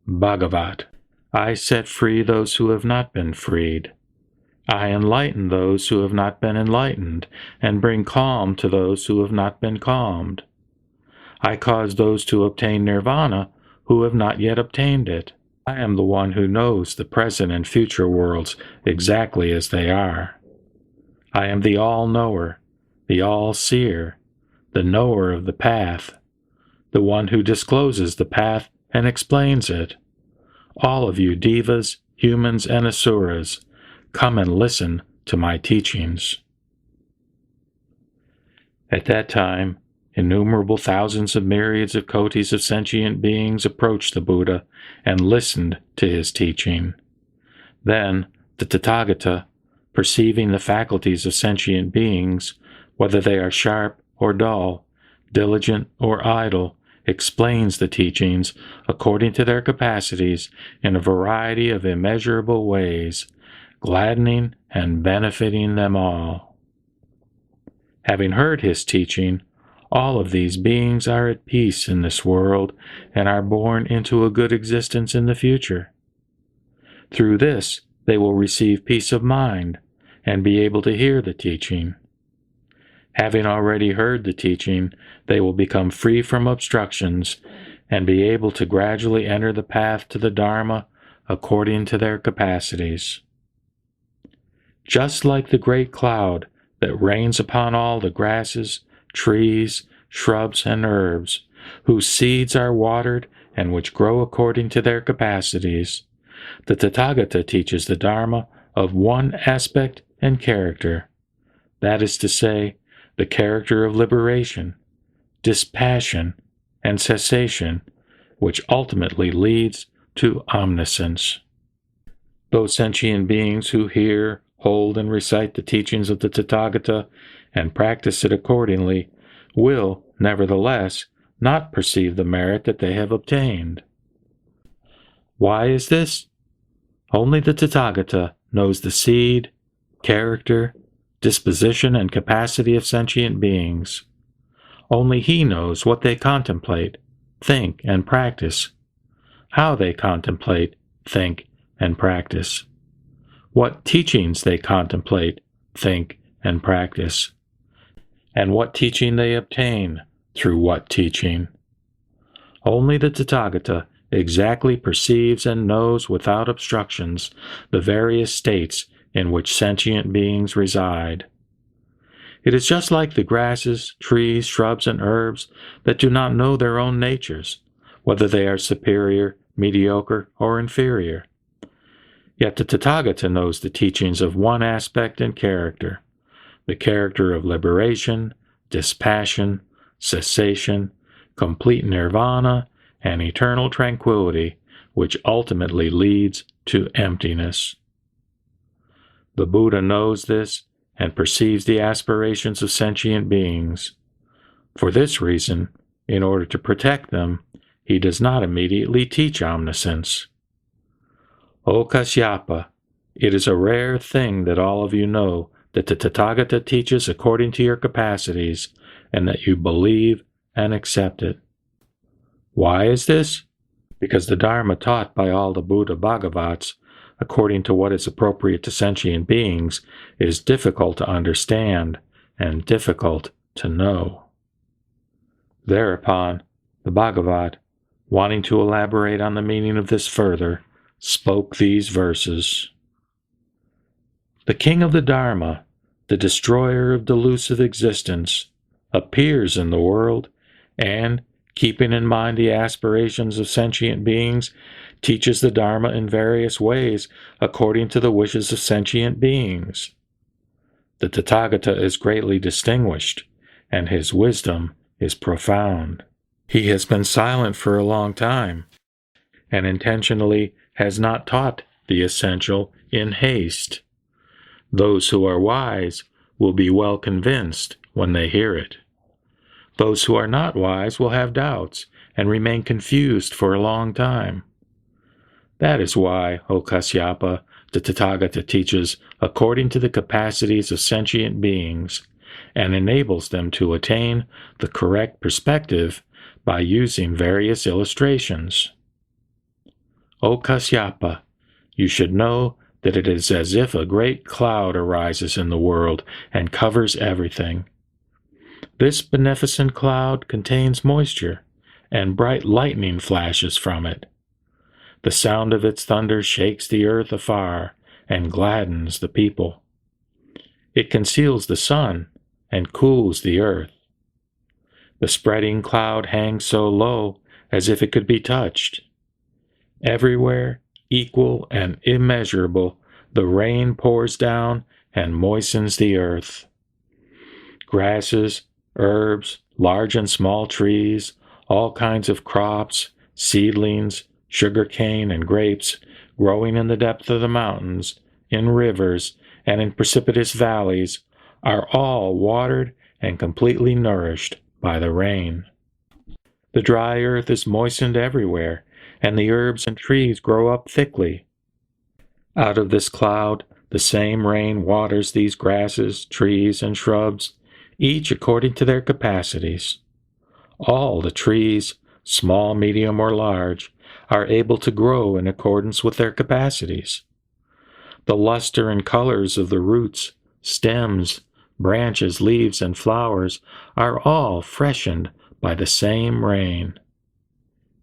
Bhagavat. I set free those who have not been freed. I enlighten those who have not been enlightened, and bring calm to those who have not been calmed. I cause those to obtain nirvana who have not yet obtained it. I am the one who knows the present and future worlds exactly as they are. I am the all-knower, the all-seer, the knower of the path, the one who discloses the path and explains it. All of you devas, humans, and asuras, come and listen to my teachings. At that time, Innumerable thousands of myriads of kotis of sentient beings approached the Buddha and listened to his teaching. Then the Tathagata, perceiving the faculties of sentient beings, whether they are sharp or dull, diligent or idle, explains the teachings according to their capacities in a variety of immeasurable ways, gladdening and benefiting them all. Having heard his teaching, all of these beings are at peace in this world and are born into a good existence in the future. Through this, they will receive peace of mind and be able to hear the teaching. Having already heard the teaching, they will become free from obstructions and be able to gradually enter the path to the Dharma according to their capacities. Just like the great cloud that rains upon all the grasses, trees, shrubs, and herbs, whose seeds are watered and which grow according to their capacities, the Tathagata teaches the Dharma of one aspect and character, that is to say, the character of liberation, dispassion, and cessation, which ultimately leads to omniscience. Those sentient beings who hear, hold, and recite the teachings of the Tathagata and practice it accordingly will, nevertheless, not perceive the merit that they have obtained. Why is this? Only the Tathagata knows the seed, character, disposition, and capacity of sentient beings. Only he knows what they contemplate, think, and practice, how they contemplate, think, and practice, what teachings they contemplate, think, and practice, and what teaching they obtain through what teaching. Only the Tathagata exactly perceives and knows without obstructions the various states in which sentient beings reside. It is just like the grasses, trees, shrubs, and herbs that do not know their own natures, whether they are superior, mediocre, or inferior. Yet the Tathagata knows the teachings of one aspect and character, the character of liberation, dispassion, cessation, complete nirvana, and eternal tranquility, which ultimately leads to emptiness. The Buddha knows this and perceives the aspirations of sentient beings. For this reason, in order to protect them, he does not immediately teach omniscience. O Kasyapa, it is a rare thing that all of you know that the Tathagata teaches according to your capacities, and that you believe and accept it. Why is this? Because the Dharma taught by all the Buddha Bhagavats, according to what is appropriate to sentient beings, is difficult to understand and difficult to know. Thereupon, the Bhagavat, wanting to elaborate on the meaning of this further, spoke these verses. The king of the Dharma, the destroyer of delusive existence, appears in the world and, keeping in mind the aspirations of sentient beings, teaches the Dharma in various ways according to the wishes of sentient beings. The Tathagata is greatly distinguished, and his wisdom is profound. He has been silent for a long time, and intentionally has not taught the essential in haste. Those who are wise will be well convinced when they hear it. Those who are not wise will have doubts and remain confused for a long time. That is why, O Kasyapa, the Tathagata teaches according to the capacities of sentient beings and enables them to attain the correct perspective by using various illustrations. O Kasyapa, you should know that it is as if a great cloud arises in the world and covers everything. This beneficent cloud contains moisture, and bright lightning flashes from it. The sound of its thunder shakes the earth afar and gladdens the people. It conceals the sun and cools the earth. The spreading cloud hangs so low as if it could be touched. Everywhere, equal and immeasurable, the rain pours down and moistens the earth. Grasses, Herbs, large and small trees, all kinds of crops, seedlings, sugar cane and grapes growing in the depth of the mountains, in rivers, and in precipitous valleys, are all watered and completely nourished by the rain. The dry earth is moistened everywhere, and the herbs and trees grow up thickly. Out of this cloud, the same rain waters these grasses, trees, and shrubs, each according to their capacities. All the trees, small, medium, or large, are able to grow in accordance with their capacities. The luster and colors of the roots, stems, branches, leaves, and flowers are all freshened by the same rain.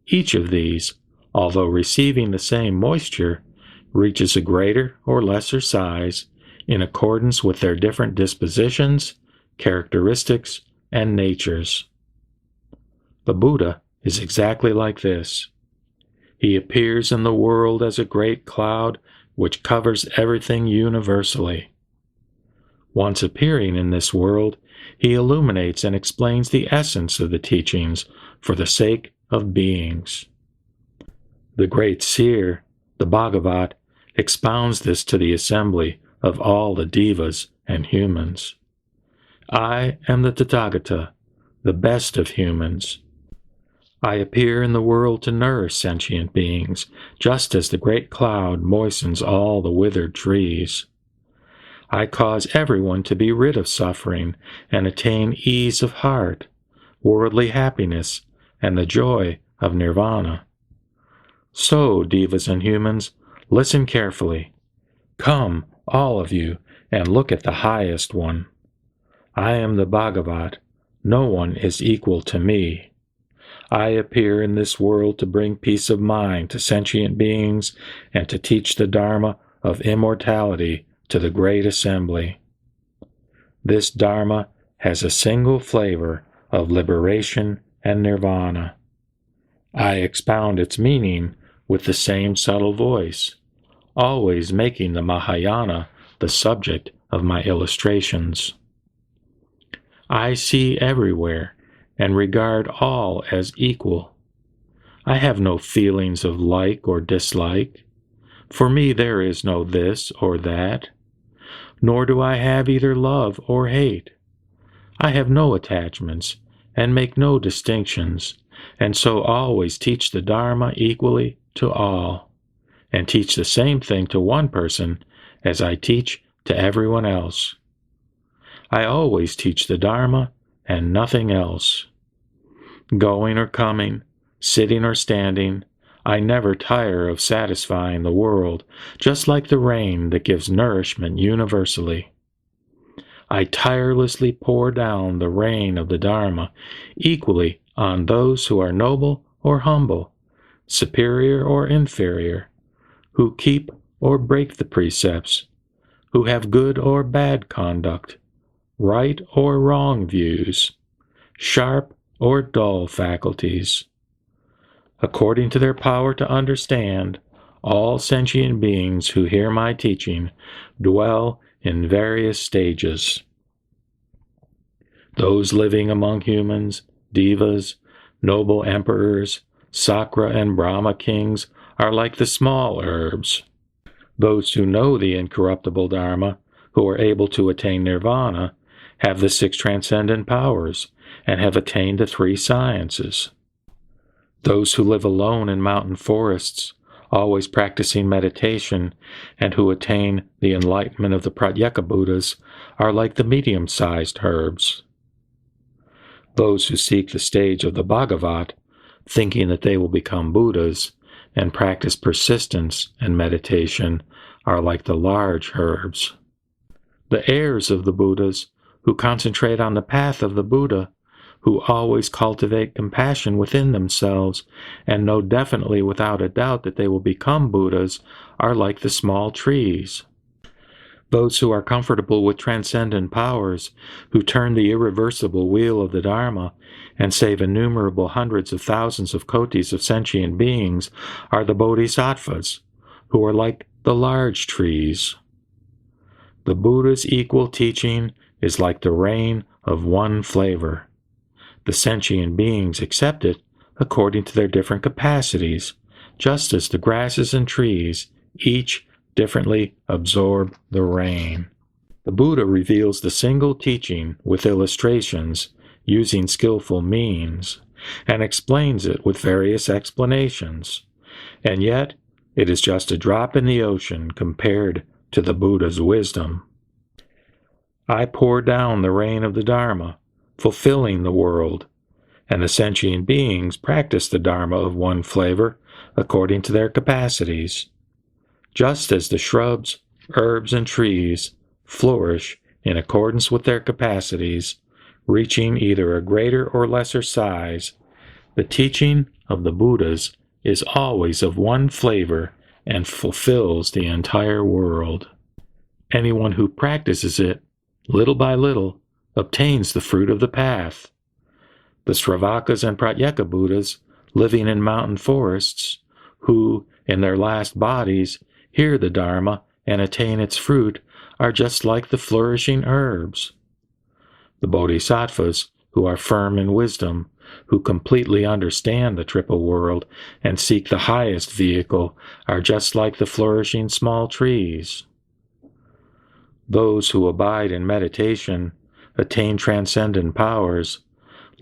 Each of these, although receiving the same moisture, reaches a greater or lesser size in accordance with their different dispositions, characteristics, and natures. The Buddha is exactly like this. He appears in the world as a great cloud which covers everything universally. Once appearing in this world, he illuminates and explains the essence of the teachings for the sake of beings. The great seer, the Bhagavat, expounds this to the assembly of all the devas and humans. I am the Tathagata, the best of humans. I appear in the world to nourish sentient beings, just as the great cloud moistens all the withered trees. I cause everyone to be rid of suffering and attain ease of heart, worldly happiness, and the joy of nirvana. So, devas and humans, listen carefully. Come, all of you, and look at the highest one. I am the Bhagavat. No one is equal to me. I appear in this world to bring peace of mind to sentient beings and to teach the Dharma of immortality to the great assembly. This Dharma has a single flavor of liberation and nirvana. I expound its meaning with the same subtle voice, always making the Mahayana the subject of my illustrations. I see everywhere and regard all as equal. I have no feelings of like or dislike. For me there is no this or that, nor do I have either love or hate. I have no attachments and make no distinctions, and so always teach the Dharma equally to all, and teach the same thing to one person as I teach to everyone else. I always teach the Dharma and nothing else. Going or coming, sitting or standing, I never tire of satisfying the world, just like the rain that gives nourishment universally. I tirelessly pour down the rain of the Dharma equally on those who are noble or humble, superior or inferior, who keep or break the precepts, who have good or bad conduct, right or wrong views, sharp or dull faculties. According to their power to understand, all sentient beings who hear my teaching dwell in various stages. Those living among humans, devas, noble emperors, Sakra and Brahma kings are like the small herbs. Those who know the incorruptible Dharma, who are able to attain nirvana, have the 6 transcendent powers, and have attained the 3 sciences. Those who live alone in mountain forests, always practicing meditation, and who attain the enlightenment of the Pratyeka Buddhas, are like the medium-sized herbs. Those who seek the stage of the Bhagavat, thinking that they will become Buddhas, and practice persistence and meditation, are like the large herbs. The heirs of the Buddhas, who concentrate on the path of the Buddha, who always cultivate compassion within themselves and know definitely without a doubt that they will become Buddhas, are like the small trees. Those who are comfortable with transcendent powers, who turn the irreversible wheel of the Dharma and save innumerable hundreds of thousands of kotis of sentient beings, are the bodhisattvas, who are like the large trees. The Buddha's equal teaching is like the rain of one flavor. The sentient beings accept it according to their different capacities, just as the grasses and trees each differently absorb the rain. The Buddha reveals the single teaching with illustrations using skillful means, and explains it with various explanations, and yet it is just a drop in the ocean compared to the Buddha's wisdom. I pour down the rain of the Dharma, fulfilling the world, and the sentient beings practice the Dharma of one flavor according to their capacities, just as the shrubs, herbs, and trees flourish in accordance with their capacities, reaching either a greater or lesser size. The teaching of the Buddhas is always of one flavor and fulfills the entire world. Anyone who practices it, little by little, obtains the fruit of the path. The Sravakas and Pratyeka Buddhas, living in mountain forests, who, in their last bodies, hear the Dharma and attain its fruit, are just like the flourishing herbs. The Bodhisattvas, who are firm in wisdom, who completely understand the triple world and seek the highest vehicle, are just like the flourishing small trees. Those who abide in meditation, attain transcendent powers,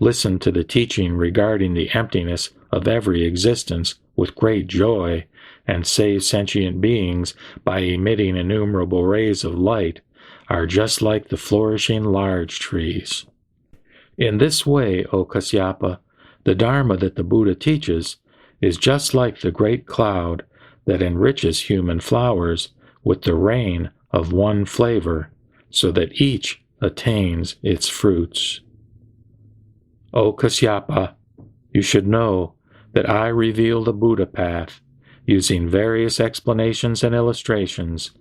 listen to the teaching regarding the emptiness of every existence with great joy, and save sentient beings by emitting innumerable rays of light, are just like the flourishing large trees. In this way, O Kasyapa, the Dharma that the Buddha teaches is just like the great cloud that enriches human flowers with the rain of one flavor, so that each attains its fruits. O Kasyapa, you should know that I reveal the Buddha path using various explanations and illustrations,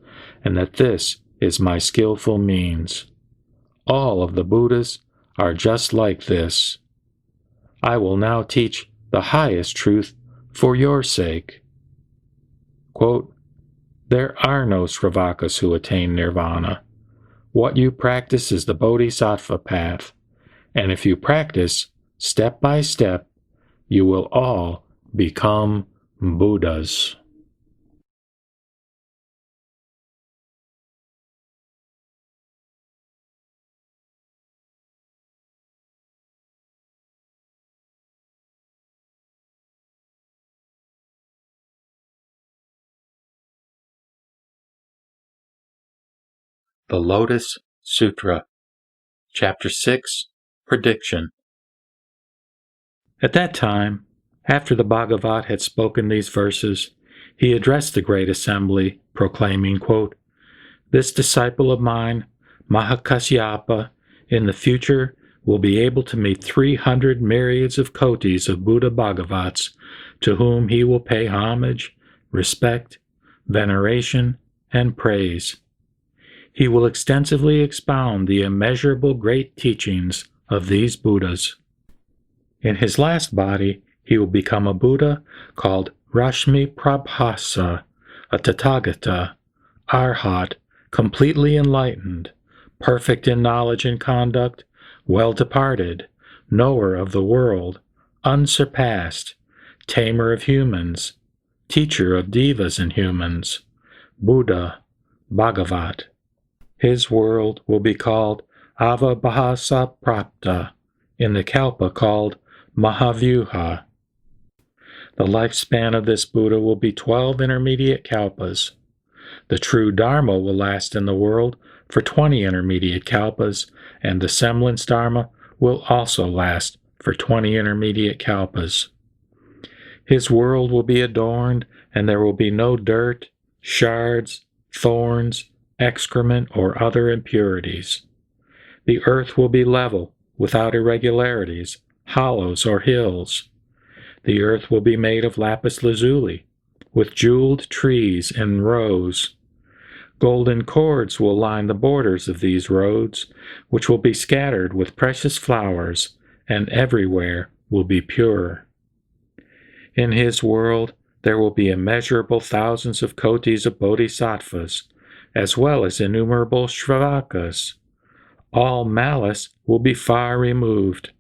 and that this is my skillful means. All of the Buddhas are just like this. I will now teach the highest truth for your sake. Quote, there are no Sravakas who attain nirvana. What you practice is the Bodhisattva path, and if you practice step by step, you will all become Buddhas. The Lotus Sutra, Chapter 6, Prediction. At that time, after the Bhagavat had spoken these verses, he addressed the great assembly, proclaiming, quote, this disciple of mine, Mahakasyapa, in the future will be able to meet 300 myriads of kotis of Buddha Bhagavats, to whom he will pay homage, respect, veneration, and praise. He will extensively expound the immeasurable great teachings of these Buddhas. In his last body, he will become a Buddha called Rashmi Prabhasa, a Tathagata, Arhat, completely enlightened, perfect in knowledge and conduct, well-departed, knower of the world, unsurpassed, tamer of humans, teacher of devas and humans, Buddha, Bhagavat. His world will be called Avabhasa Prapta, in the Kalpa called Mahavyuha. The lifespan of this Buddha will be 12 intermediate kalpas. The true Dharma will last in the world for 20 intermediate kalpas, and the semblance Dharma will also last for 20 intermediate kalpas. His world will be adorned, and there will be no dirt, shards, thorns, excrement, or other impurities. The earth will be level, without irregularities, hollows, or hills. The earth will be made of lapis lazuli, with jeweled trees in rows. Golden cords will line the borders of these roads, which will be scattered with precious flowers, and everywhere will be pure. In his world there will be immeasurable thousands of kotis of bodhisattvas, as well as innumerable Sravakas. all malice will be far removed,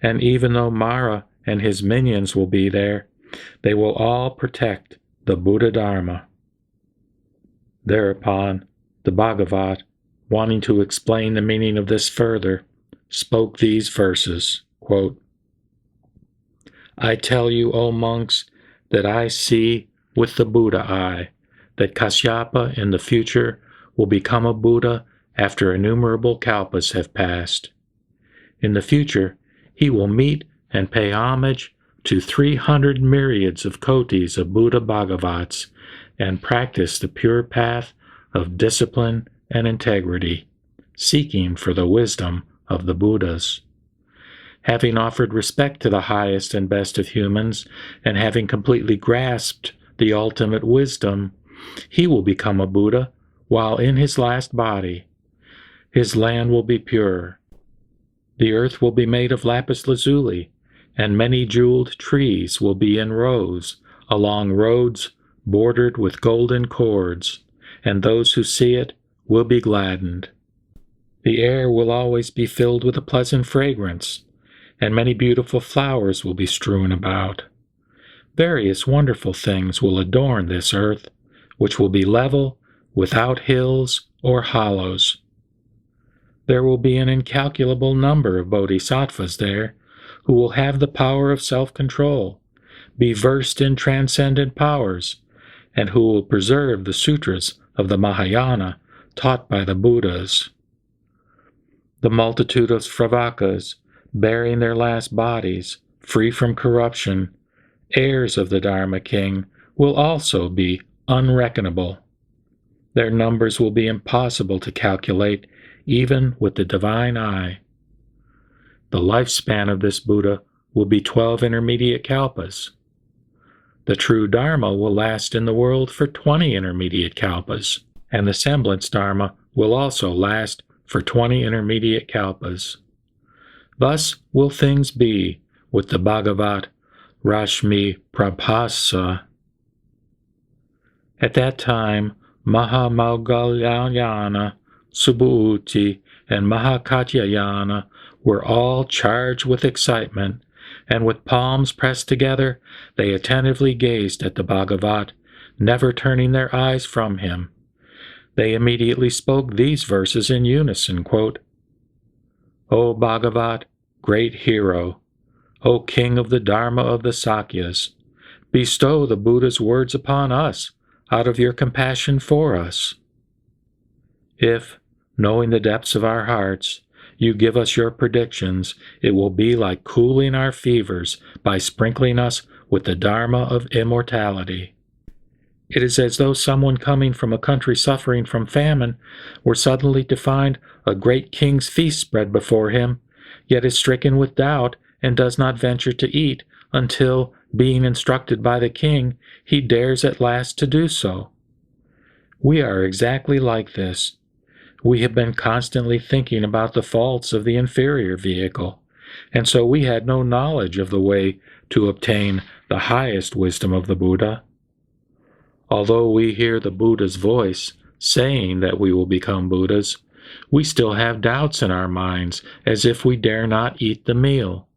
and even though Mara and his minions will be there, they will all protect the Buddha Dharma. Thereupon, the Bhagavat, wanting to explain the meaning of this further, spoke these verses, quote, I tell you, O monks, that I see with the Buddha eye that Kasyapa in the future will become a Buddha after innumerable kalpas have passed. In the future, he will meet and pay homage to 300 myriads of kotis of Buddha Bhagavats and practice the pure path of discipline and integrity, seeking for the wisdom of the Buddhas. Having offered respect to the highest and best of humans, and having completely grasped the ultimate wisdom, he will become a Buddha while in his last body. His land will be pure. The earth will be made of lapis lazuli, and many jeweled trees will be in rows along roads bordered with golden cords, and those who see it will be gladdened. The air will always be filled with a pleasant fragrance, and many beautiful flowers will be strewn about. Various wonderful things will adorn this earth, which will be level, without hills or hollows. There will be an incalculable number of bodhisattvas there, who will have the power of self-control, be versed in transcendent powers, and who will preserve the sutras of the Mahayana taught by the Buddhas. The multitude of Sravakas, bearing their last bodies, free from corruption, heirs of the Dharma King, will also be unreckonable. Their numbers will be impossible to calculate even with the divine eye. The lifespan of this Buddha will be 12 intermediate kalpas. The true Dharma will last in the world for 20 intermediate kalpas, and the semblance Dharma will also last for 20 intermediate kalpas. Thus will things be with the Bhagavat Rashmi Prabhasa. At that time, Mahamaugalyayana, Subhuti, and Mahakatyayana were all charged with excitement, and with palms pressed together, they attentively gazed at the Bhagavat, never turning their eyes from him. They immediately spoke these verses in unison, quote, O Bhagavat, great hero, O king of the Dharma of the Sakyas, bestow the Buddha's words upon us out of your compassion for us. If, knowing the depths of our hearts, you give us your predictions, it will be like cooling our fevers by sprinkling us with the Dharma of immortality. It is as though someone coming from a country suffering from famine were suddenly to find a great king's feast spread before him, yet is stricken with doubt and does not venture to eat until, being instructed by the king, he dares at last to do so. We are exactly like this. We have been constantly thinking about the faults of the inferior vehicle, and so we had no knowledge of the way to obtain the highest wisdom of the Buddha. Although we hear the Buddha's voice saying that we will become Buddhas, we still have doubts in our minds as if we dare not eat the meal.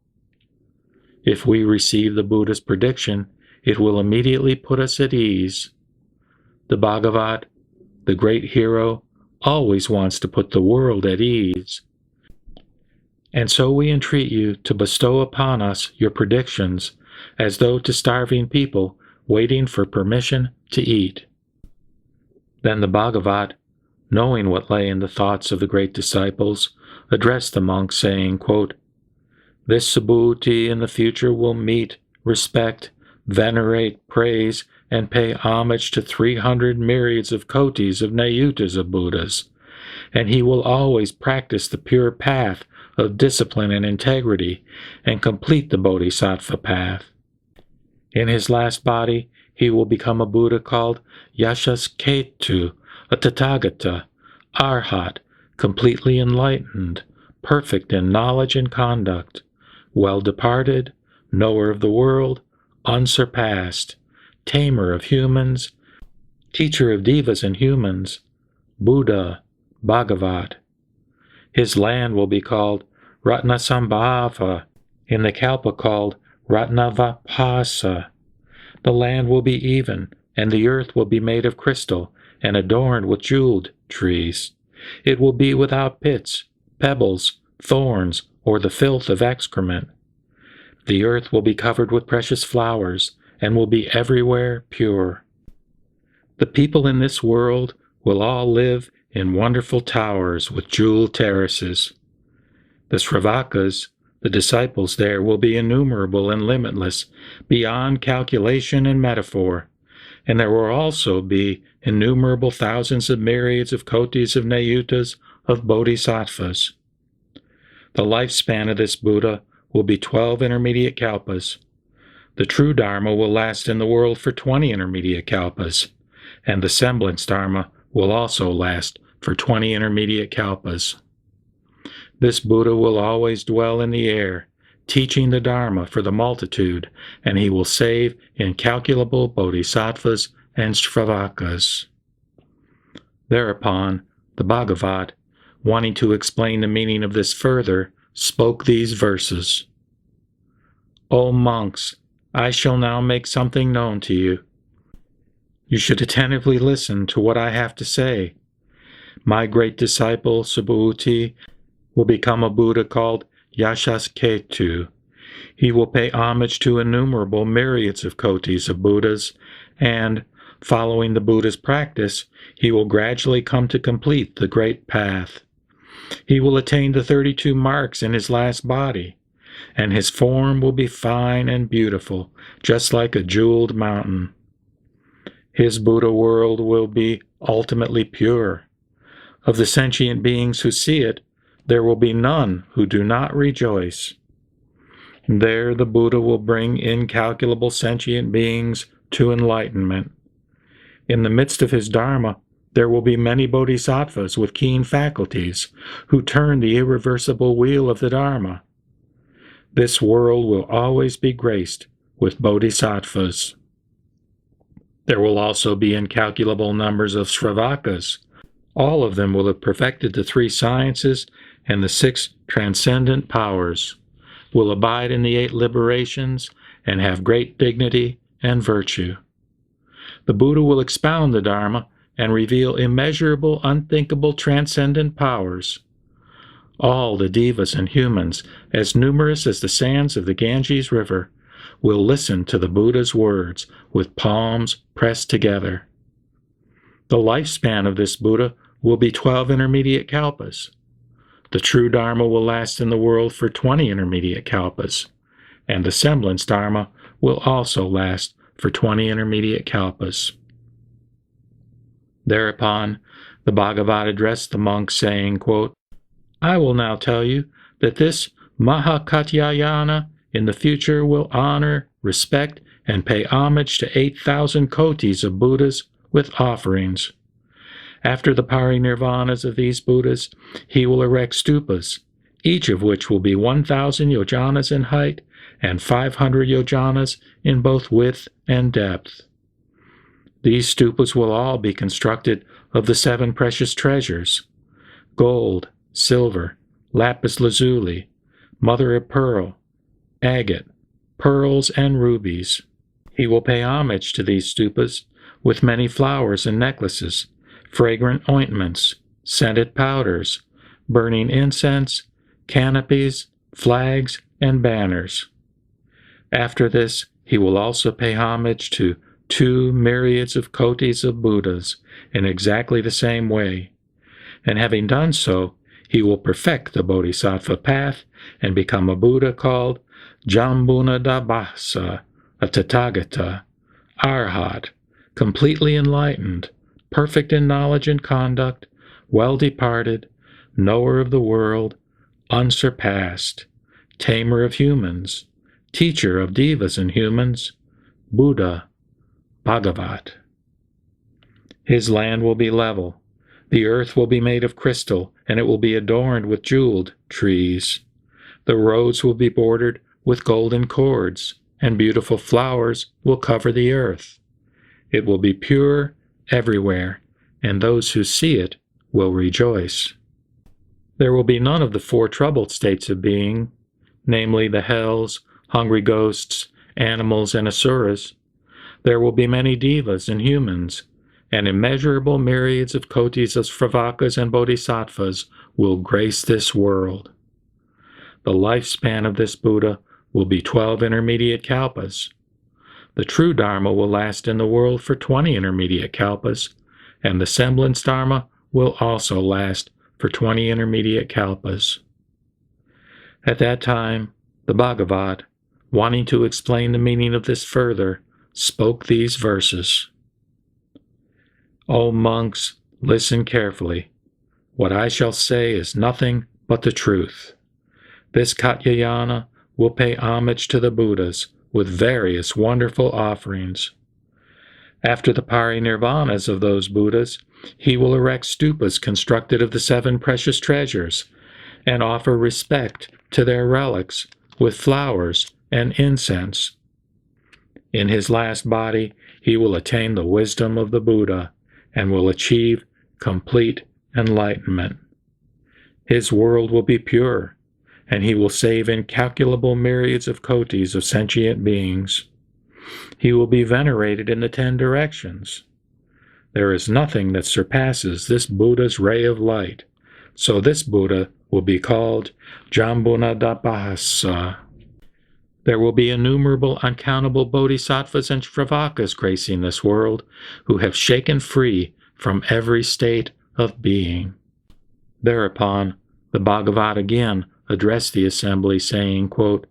If we receive the Buddha's prediction, it will immediately put us at ease. The Bhagavat, the great hero, always wants to put the world at ease. And so we entreat you to bestow upon us your predictions, as though to starving people waiting for permission to eat. Then the Bhagavat, knowing what lay in the thoughts of the great disciples, addressed the monks, saying, quote, This Subhuti in the future will meet, respect, venerate, praise, and pay homage to 300 myriads of kotis of nayutas of Buddhas, and he will always practice the pure path of discipline and integrity, and complete the bodhisattva path. In his last body, he will become a Buddha called Yashasketu, a Tathagata, Arhat, completely enlightened, perfect in knowledge and conduct, well-departed, knower of the world, unsurpassed, tamer of humans, teacher of devas and humans, Buddha, Bhagavat. His land will be called Ratnasambhava, in the Kalpa called Ratnavapasa. The land will be even, and the earth will be made of crystal and adorned with jeweled trees. It will be without pits, pebbles, thorns, or the filth of excrement. The earth will be covered with precious flowers and will be everywhere pure. The people in this world will all live in wonderful towers with jeweled terraces. The Sravakas, the disciples there, will be innumerable and limitless, beyond calculation and metaphor, and there will also be innumerable thousands of myriads of kotis of nayutas of bodhisattvas. The lifespan of this Buddha will be 12 intermediate kalpas. The true Dharma will last in the world for 20 intermediate kalpas, and the semblance Dharma will also last for 20 intermediate kalpas. This Buddha will always dwell in the air, teaching the Dharma for the multitude, and he will save incalculable bodhisattvas and sravakas. Thereupon, the Bhagavat, wanting to explain the meaning of this further, spoke these verses. O monks, I shall now make something known to you. You should attentively listen to what I have to say. My great disciple, Subhuti, will become a Buddha called Yashasketu. He will pay homage to innumerable myriads of kotis of Buddhas, and, following the Buddha's practice, he will gradually come to complete the great path. He will attain the 32 marks in his last body, and his form will be fine and beautiful, just like a jeweled mountain. His Buddha world will be ultimately pure. Of the sentient beings who see it, there will be none who do not rejoice. There the Buddha will bring incalculable sentient beings to enlightenment. In the midst of his Dharma, there will be many bodhisattvas with keen faculties who turn the irreversible wheel of the Dharma. This world will always be graced with bodhisattvas. There will also be incalculable numbers of sravakas. All of them will have perfected the 3 sciences and the 6 transcendent powers, will abide in the 8 liberations, and have great dignity and virtue. The Buddha will expound the Dharma and reveal immeasurable, unthinkable, transcendent powers. All the devas and humans, as numerous as the sands of the Ganges River, will listen to the Buddha's words with palms pressed together. The lifespan of this Buddha will be 12 intermediate kalpas. The true Dharma will last in the world for 20 intermediate kalpas, and the semblance Dharma will also last for 20 intermediate kalpas. Thereupon, the Bhagavat addressed the monks, saying, quote, I will now tell you that this Mahakatyayana in the future will honor, respect, and pay homage to 8,000 kotis of Buddhas with offerings. After the parinirvanas of these Buddhas, he will erect stupas, each of which will be 1,000 yojanas in height and 500 yojanas in both width and depth. These stupas will all be constructed of the 7 precious treasures: gold, silver, lapis lazuli, mother of pearl, agate, pearls, and rubies. He will pay homage to these stupas with many flowers and necklaces, fragrant ointments, scented powders, burning incense, canopies, flags, and banners. After this, he will also pay homage to 2 myriads of kotis of Buddhas in exactly the same way, and having done so, he will perfect the Bodhisattva path and become a Buddha called Jambunadabhasa, a Tathagata, Arhat, completely enlightened, perfect in knowledge and conduct, well-departed, knower of the world, unsurpassed, tamer of humans, teacher of devas and humans, Buddha, Bhagavat. His land will be level. The earth will be made of crystal, and it will be adorned with jeweled trees. The roads will be bordered with golden cords, and beautiful flowers will cover the earth. It will be pure everywhere, and those who see it will rejoice. There will be none of the four troubled states of being, namely the hells, hungry ghosts, animals, and asuras. There will be many devas and humans, and immeasurable myriads of kotis of sravakas and bodhisattvas will grace this world. The lifespan of this Buddha will be 12 intermediate kalpas. The true Dharma will last in the world for 20 intermediate kalpas, and the semblance Dharma will also last for 20 intermediate kalpas. At that time, the Bhagavat, wanting to explain the meaning of this further, spoke these verses. O monks, listen carefully. What I shall say is nothing but the truth. This Katyayana will pay homage to the Buddhas with various wonderful offerings. After the parinirvanas of those Buddhas, he will erect stupas constructed of the 7 precious treasures, and offer respect to their relics with flowers and incense. In his last body, he will attain the wisdom of the Buddha and will achieve complete enlightenment. His world will be pure, and he will save incalculable myriads of kotis of sentient beings. He will be venerated in the 10 directions. There is nothing that surpasses this Buddha's ray of light, so this Buddha will be called Jambunadabhasa. There will be innumerable, uncountable bodhisattvas and sravakas gracing this world, who have shaken free from every state of being. Thereupon, the Bhagavat again addressed the assembly, saying, quote,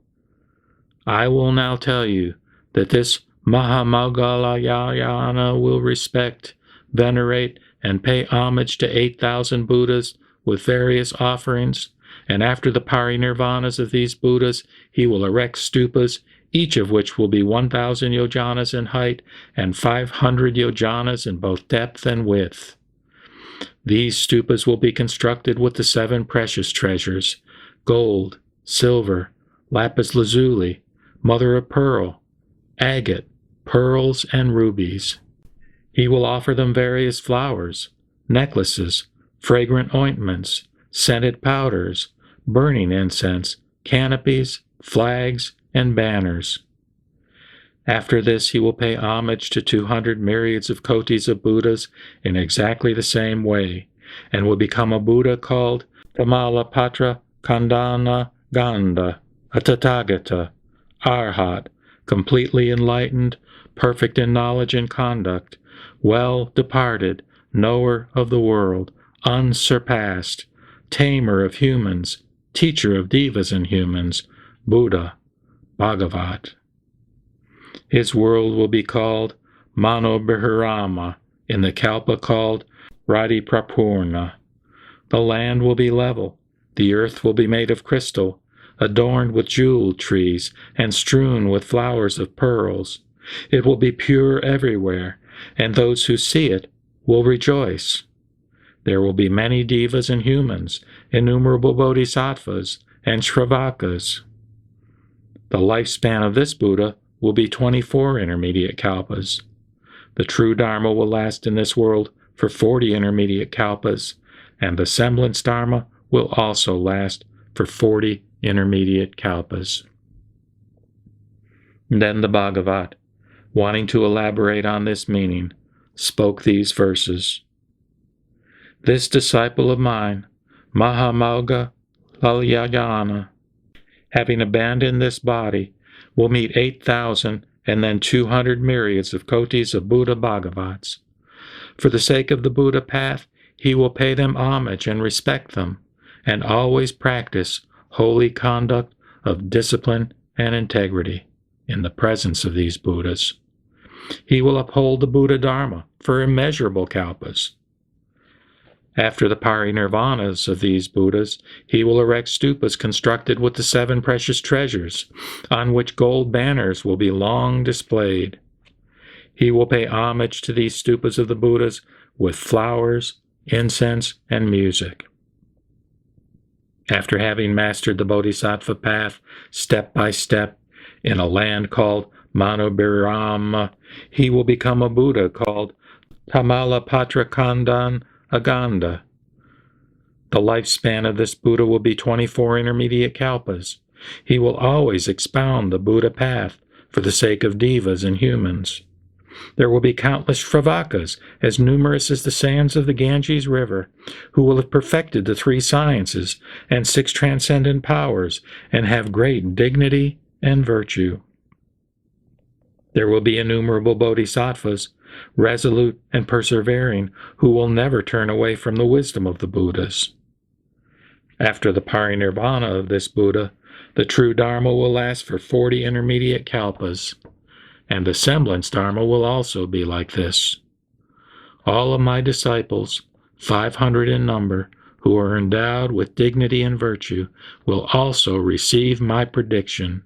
I will now tell you that this Mahamaugalayana will respect, venerate, and pay homage to 8,000 Buddhas with various offerings, and after the parinirvanas of these Buddhas, he will erect stupas, each of which will be 1,000 yojanas in height and 500 yojanas in both depth and width. These stupas will be constructed with the 7 precious treasures, gold, silver, lapis lazuli, mother of pearl, agate, pearls, and rubies. He will offer them various flowers, necklaces, fragrant ointments, scented powders, burning incense, canopies, flags, and banners. After this, he will pay homage to 200 myriads of kotis of Buddhas in exactly the same way, and will become a Buddha called Tamalapatra Khandana Ganda, a Tathagata, Arhat, completely enlightened, perfect in knowledge and conduct, well departed, knower of the world, unsurpassed, tamer of humans, teacher of devas and humans, Buddha, Bhagavat. His world will be called Manobhirama, in the Kalpa called Radiprapurna. The land will be level, the earth will be made of crystal, adorned with jeweled trees, and strewn with flowers of pearls. It will be pure everywhere, and those who see it will rejoice. There will be many devas and humans, innumerable bodhisattvas, and sravakas. The lifespan of this Buddha will be 24 intermediate kalpas. The true Dharma will last in this world for 40 intermediate kalpas, and the semblance Dharma will also last for 40 intermediate kalpas. Then the Bhagavat, wanting to elaborate on this meaning, spoke these verses. This disciple of mine, Mahamauga Lalyayana, having abandoned this body, will meet 8,000 and then 200 myriads of kotis of Buddha Bhagavats. For the sake of the Buddha path, he will pay them homage and respect them, and always practice holy conduct of discipline and integrity in the presence of these Buddhas. He will uphold the Buddha Dharma for immeasurable kalpas. After the parinirvanas of these Buddhas, he will erect stupas constructed with the 7 precious treasures, on which gold banners will be long displayed. He will pay homage to these stupas of the Buddhas with flowers, incense, and music. After having mastered the Bodhisattva path step by step in a land called Manobhirama, he will become a Buddha called Tamalapatra Khandana Aganda. The lifespan of this Buddha will be 24 intermediate kalpas. He will always expound the Buddha path for the sake of devas and humans. There will be countless Shravakas, as numerous as the sands of the Ganges River, who will have perfected the 3 sciences and 6 transcendent powers and have great dignity and virtue. There will be innumerable bodhisattvas, resolute and persevering, who will never turn away from the wisdom of the Buddhas. After the parinirvana of this Buddha, the true Dharma will last for 40 intermediate kalpas, and the semblance Dharma will also be like this. All of my disciples, 500 in number, who are endowed with dignity and virtue, will also receive my prediction.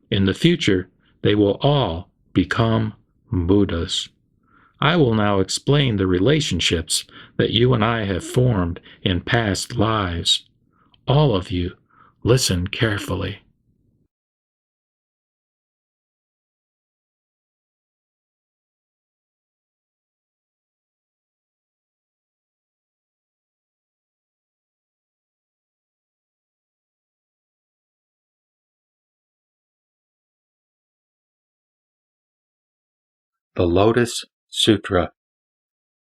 In the future, they will all become Buddhas. I will now explain the relationships that you and I have formed in past lives. All of you, listen carefully. The Lotus Sutra,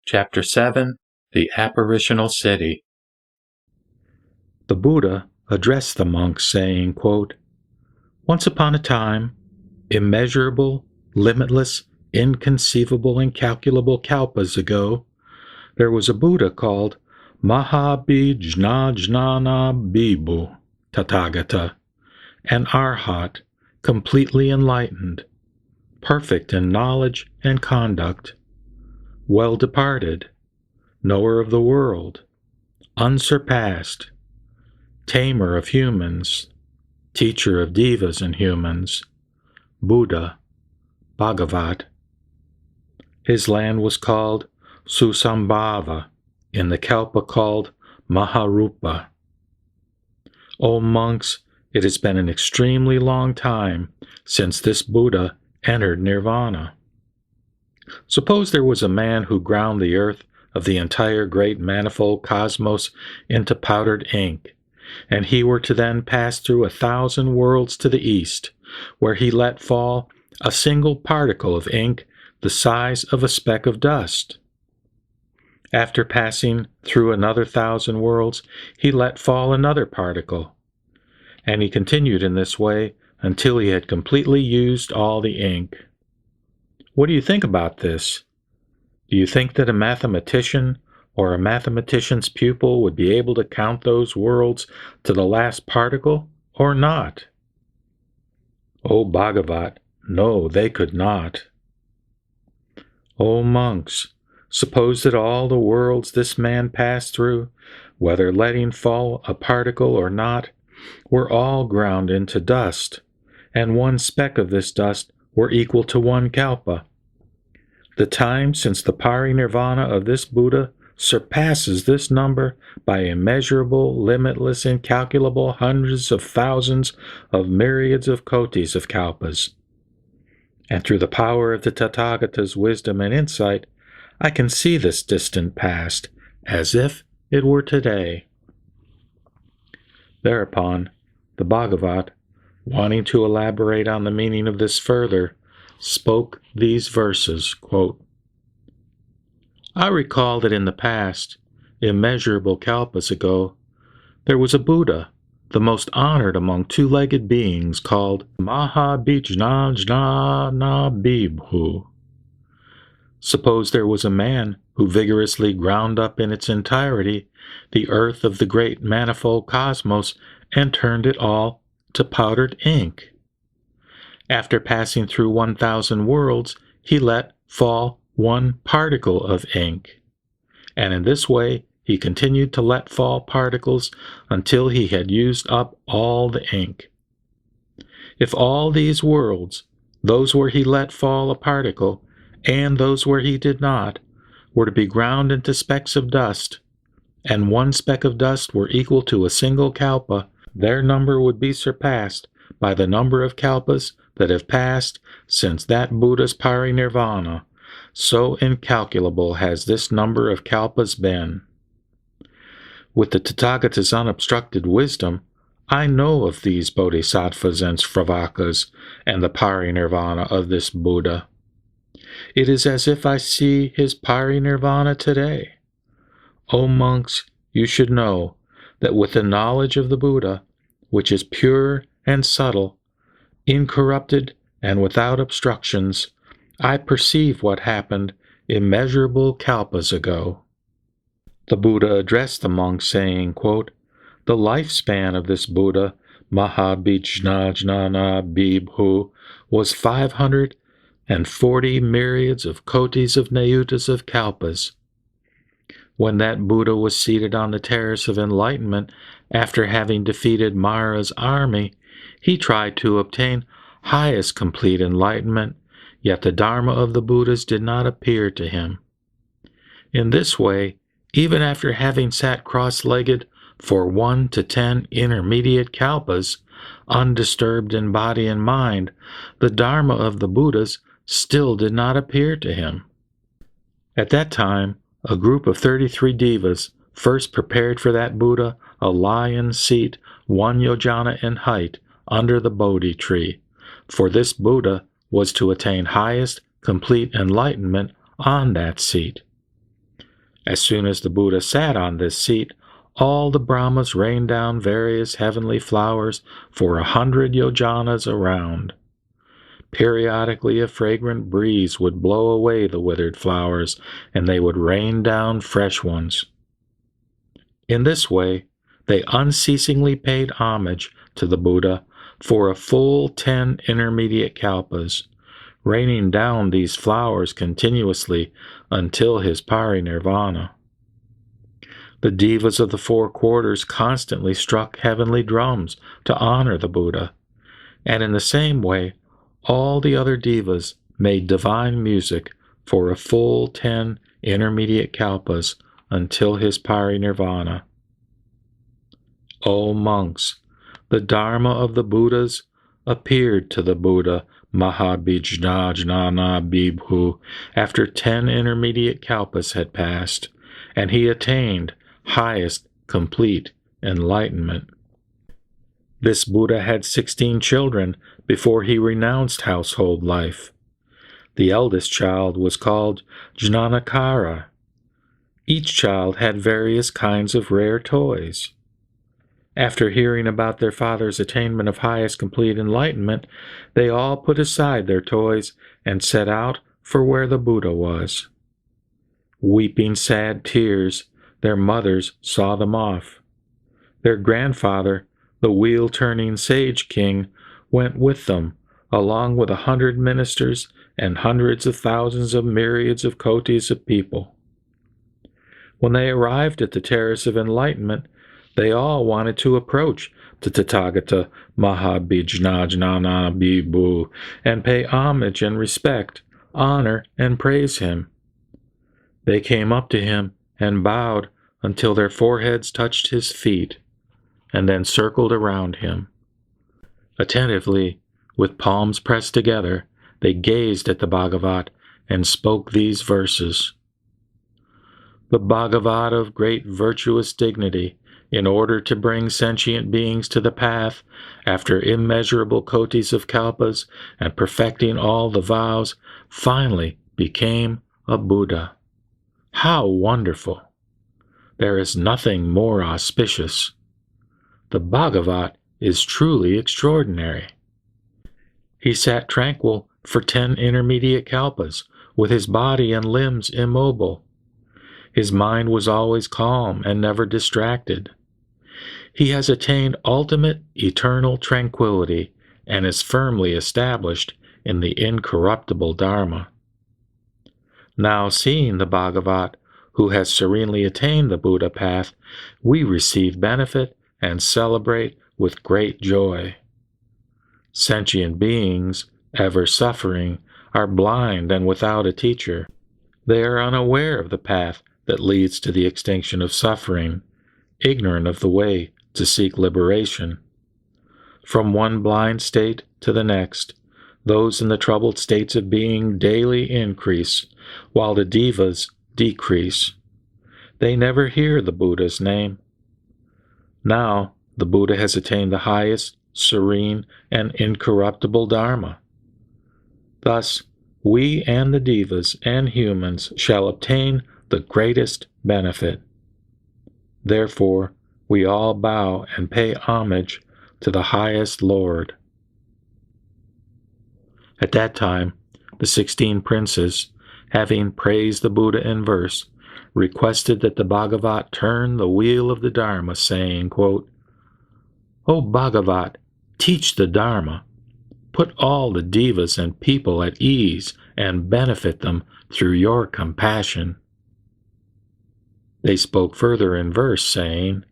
Chapter 7, The Apparitional City. The Buddha addressed the monks, saying, quote, "Once upon a time, immeasurable, limitless, inconceivable, incalculable kalpas ago, there was a Buddha called Mahabhijnanabhibu Tathagata, an arhat, completely enlightened, perfect in knowledge and conduct, well departed, knower of the world, unsurpassed, tamer of humans, teacher of devas and humans, Buddha, Bhagavat. His land was called Susambhava, in the kalpa called Maharupa. O monks, it has been an extremely long time since this Buddha entered nirvana. Suppose there was a man who ground the earth of the entire great manifold cosmos into powdered ink, and he were to then pass through 1,000 worlds to the east, where he let fall a single particle of ink the size of a speck of dust. After passing through another 1,000 worlds, he let fall another particle, and he continued in this way until he had completely used all the ink. What do you think about this? Do you think that a mathematician or a mathematician's pupil would be able to count those worlds to the last particle, or not? O Bhagavat, no, they could not. O monks, suppose that all the worlds this man passed through, whether letting fall a particle or not, were all ground into dust, and one speck of this dust were equal to 1 kalpa. The time since the parinirvana of this Buddha surpasses this number by immeasurable, limitless, incalculable hundreds of thousands of myriads of kotis of kalpas. And through the power of the Tathagata's wisdom and insight, I can see this distant past as if it were today." Thereupon, the Bhagavat, wanting to elaborate on the meaning of this further, spoke these verses, quote, "I recall that in the past, immeasurable kalpas ago, there was a Buddha, the most honored among 2-legged beings, called Mahabhijnanabhibu. Suppose there was a man who vigorously ground up in its entirety the earth of the great manifold cosmos and turned it all to powdered ink. After passing through 1,000 worlds, he let fall 1 particle of ink, and in this way he continued to let fall particles until he had used up all the ink. If all these worlds, those where he let fall a particle, and those where he did not, were to be ground into specks of dust, and 1 speck of dust were equal to a single kalpa, their number would be surpassed by the number of kalpas that have passed since that Buddha's parinirvana. So incalculable has this number of kalpas been. With the Tathagata's unobstructed wisdom, I know of these bodhisattvas and sravakas and the parinirvana of this Buddha. It is as if I see his parinirvana today. O monks, you should know that with the knowledge of the Buddha, which is pure and subtle, incorrupted and without obstructions, I perceive what happened immeasurable kalpas ago. The Buddha addressed the monks, saying, quote, "The lifespan of this Buddha, Mahabhijnana Bibhu, was 540 myriads of kotis of nayutas of kalpas. When that Buddha was seated on the terrace of enlightenment after having defeated Mara's army, he tried to obtain highest complete enlightenment, yet the Dharma of the Buddhas did not appear to him. In this way, even after having sat cross-legged for 1 to 10 intermediate kalpas, undisturbed in body and mind, the Dharma of the Buddhas still did not appear to him. At that time, a group of 33 devas first prepared for that Buddha a lion seat 1 yojana in height under the Bodhi tree, for this Buddha was to attain highest complete enlightenment on that seat. As soon as the Buddha sat on this seat, all the Brahmas rained down various heavenly flowers for 100 yojanas around. Periodically a fragrant breeze would blow away the withered flowers, and they would rain down fresh ones. In this way, they unceasingly paid homage to the Buddha for a full 10 intermediate kalpas, raining down these flowers continuously until his parinirvana. The devas of the 4 quarters constantly struck heavenly drums to honor the Buddha, and in the same way, all the other devas made divine music for a full 10 intermediate kalpas until his parinirvana. O monks, the Dharma of the Buddhas appeared to the Buddha Mahabhijnana Bibhu after 10 intermediate kalpas had passed, and he attained highest complete enlightenment. This Buddha had 16 children before he renounced household life. The eldest child was called Jnanakara. Each child had various kinds of rare toys. After hearing about their father's attainment of highest complete enlightenment, they all put aside their toys and set out for where the Buddha was. Weeping sad tears, their mothers saw them off. Their grandfather, the wheel-turning sage king, went with them, along with 100 ministers and hundreds of thousands of myriads of kotis of people. When they arrived at the terrace of enlightenment, they all wanted to approach the Tathagata Mahabhijnana Bibhu and pay homage and respect, honor and praise him. They came up to him and bowed until their foreheads touched his feet, and then circled around him. Attentively, with palms pressed together, they gazed at the Bhagavat and spoke these verses. The Bhagavat of great virtuous dignity, in order to bring sentient beings to the path, after immeasurable kotis of kalpas and perfecting all the vows, finally became a Buddha. How wonderful! There is nothing more auspicious. The Bhagavat is truly extraordinary. He sat tranquil for 10 intermediate kalpas, with his body and limbs immobile. His mind was always calm and never distracted. He has attained ultimate eternal tranquility and is firmly established in the incorruptible Dharma. Now, seeing the Bhagavat, who has serenely attained the Buddha path, we receive benefit and celebrate with great joy. Sentient beings, ever suffering, are blind and without a teacher. They are unaware of the path that leads to the extinction of suffering, ignorant of the way to seek liberation. From one blind state to the next, those in the troubled states of being daily increase, while the devas decrease. They never hear the Buddha's name, Now the Buddha has attained the highest, serene, and incorruptible Dharma. Thus, we and the devas and humans shall obtain the greatest benefit. Therefore, we all bow and pay homage to the highest Lord. At that time, the 16 princes, having praised the Buddha in verse, requested that the Bhagavat turn the wheel of the Dharma, saying, quote, "O Bhagavat, teach the Dharma. Put all the devas and people at ease and benefit them through your compassion." They spoke further in verse, saying,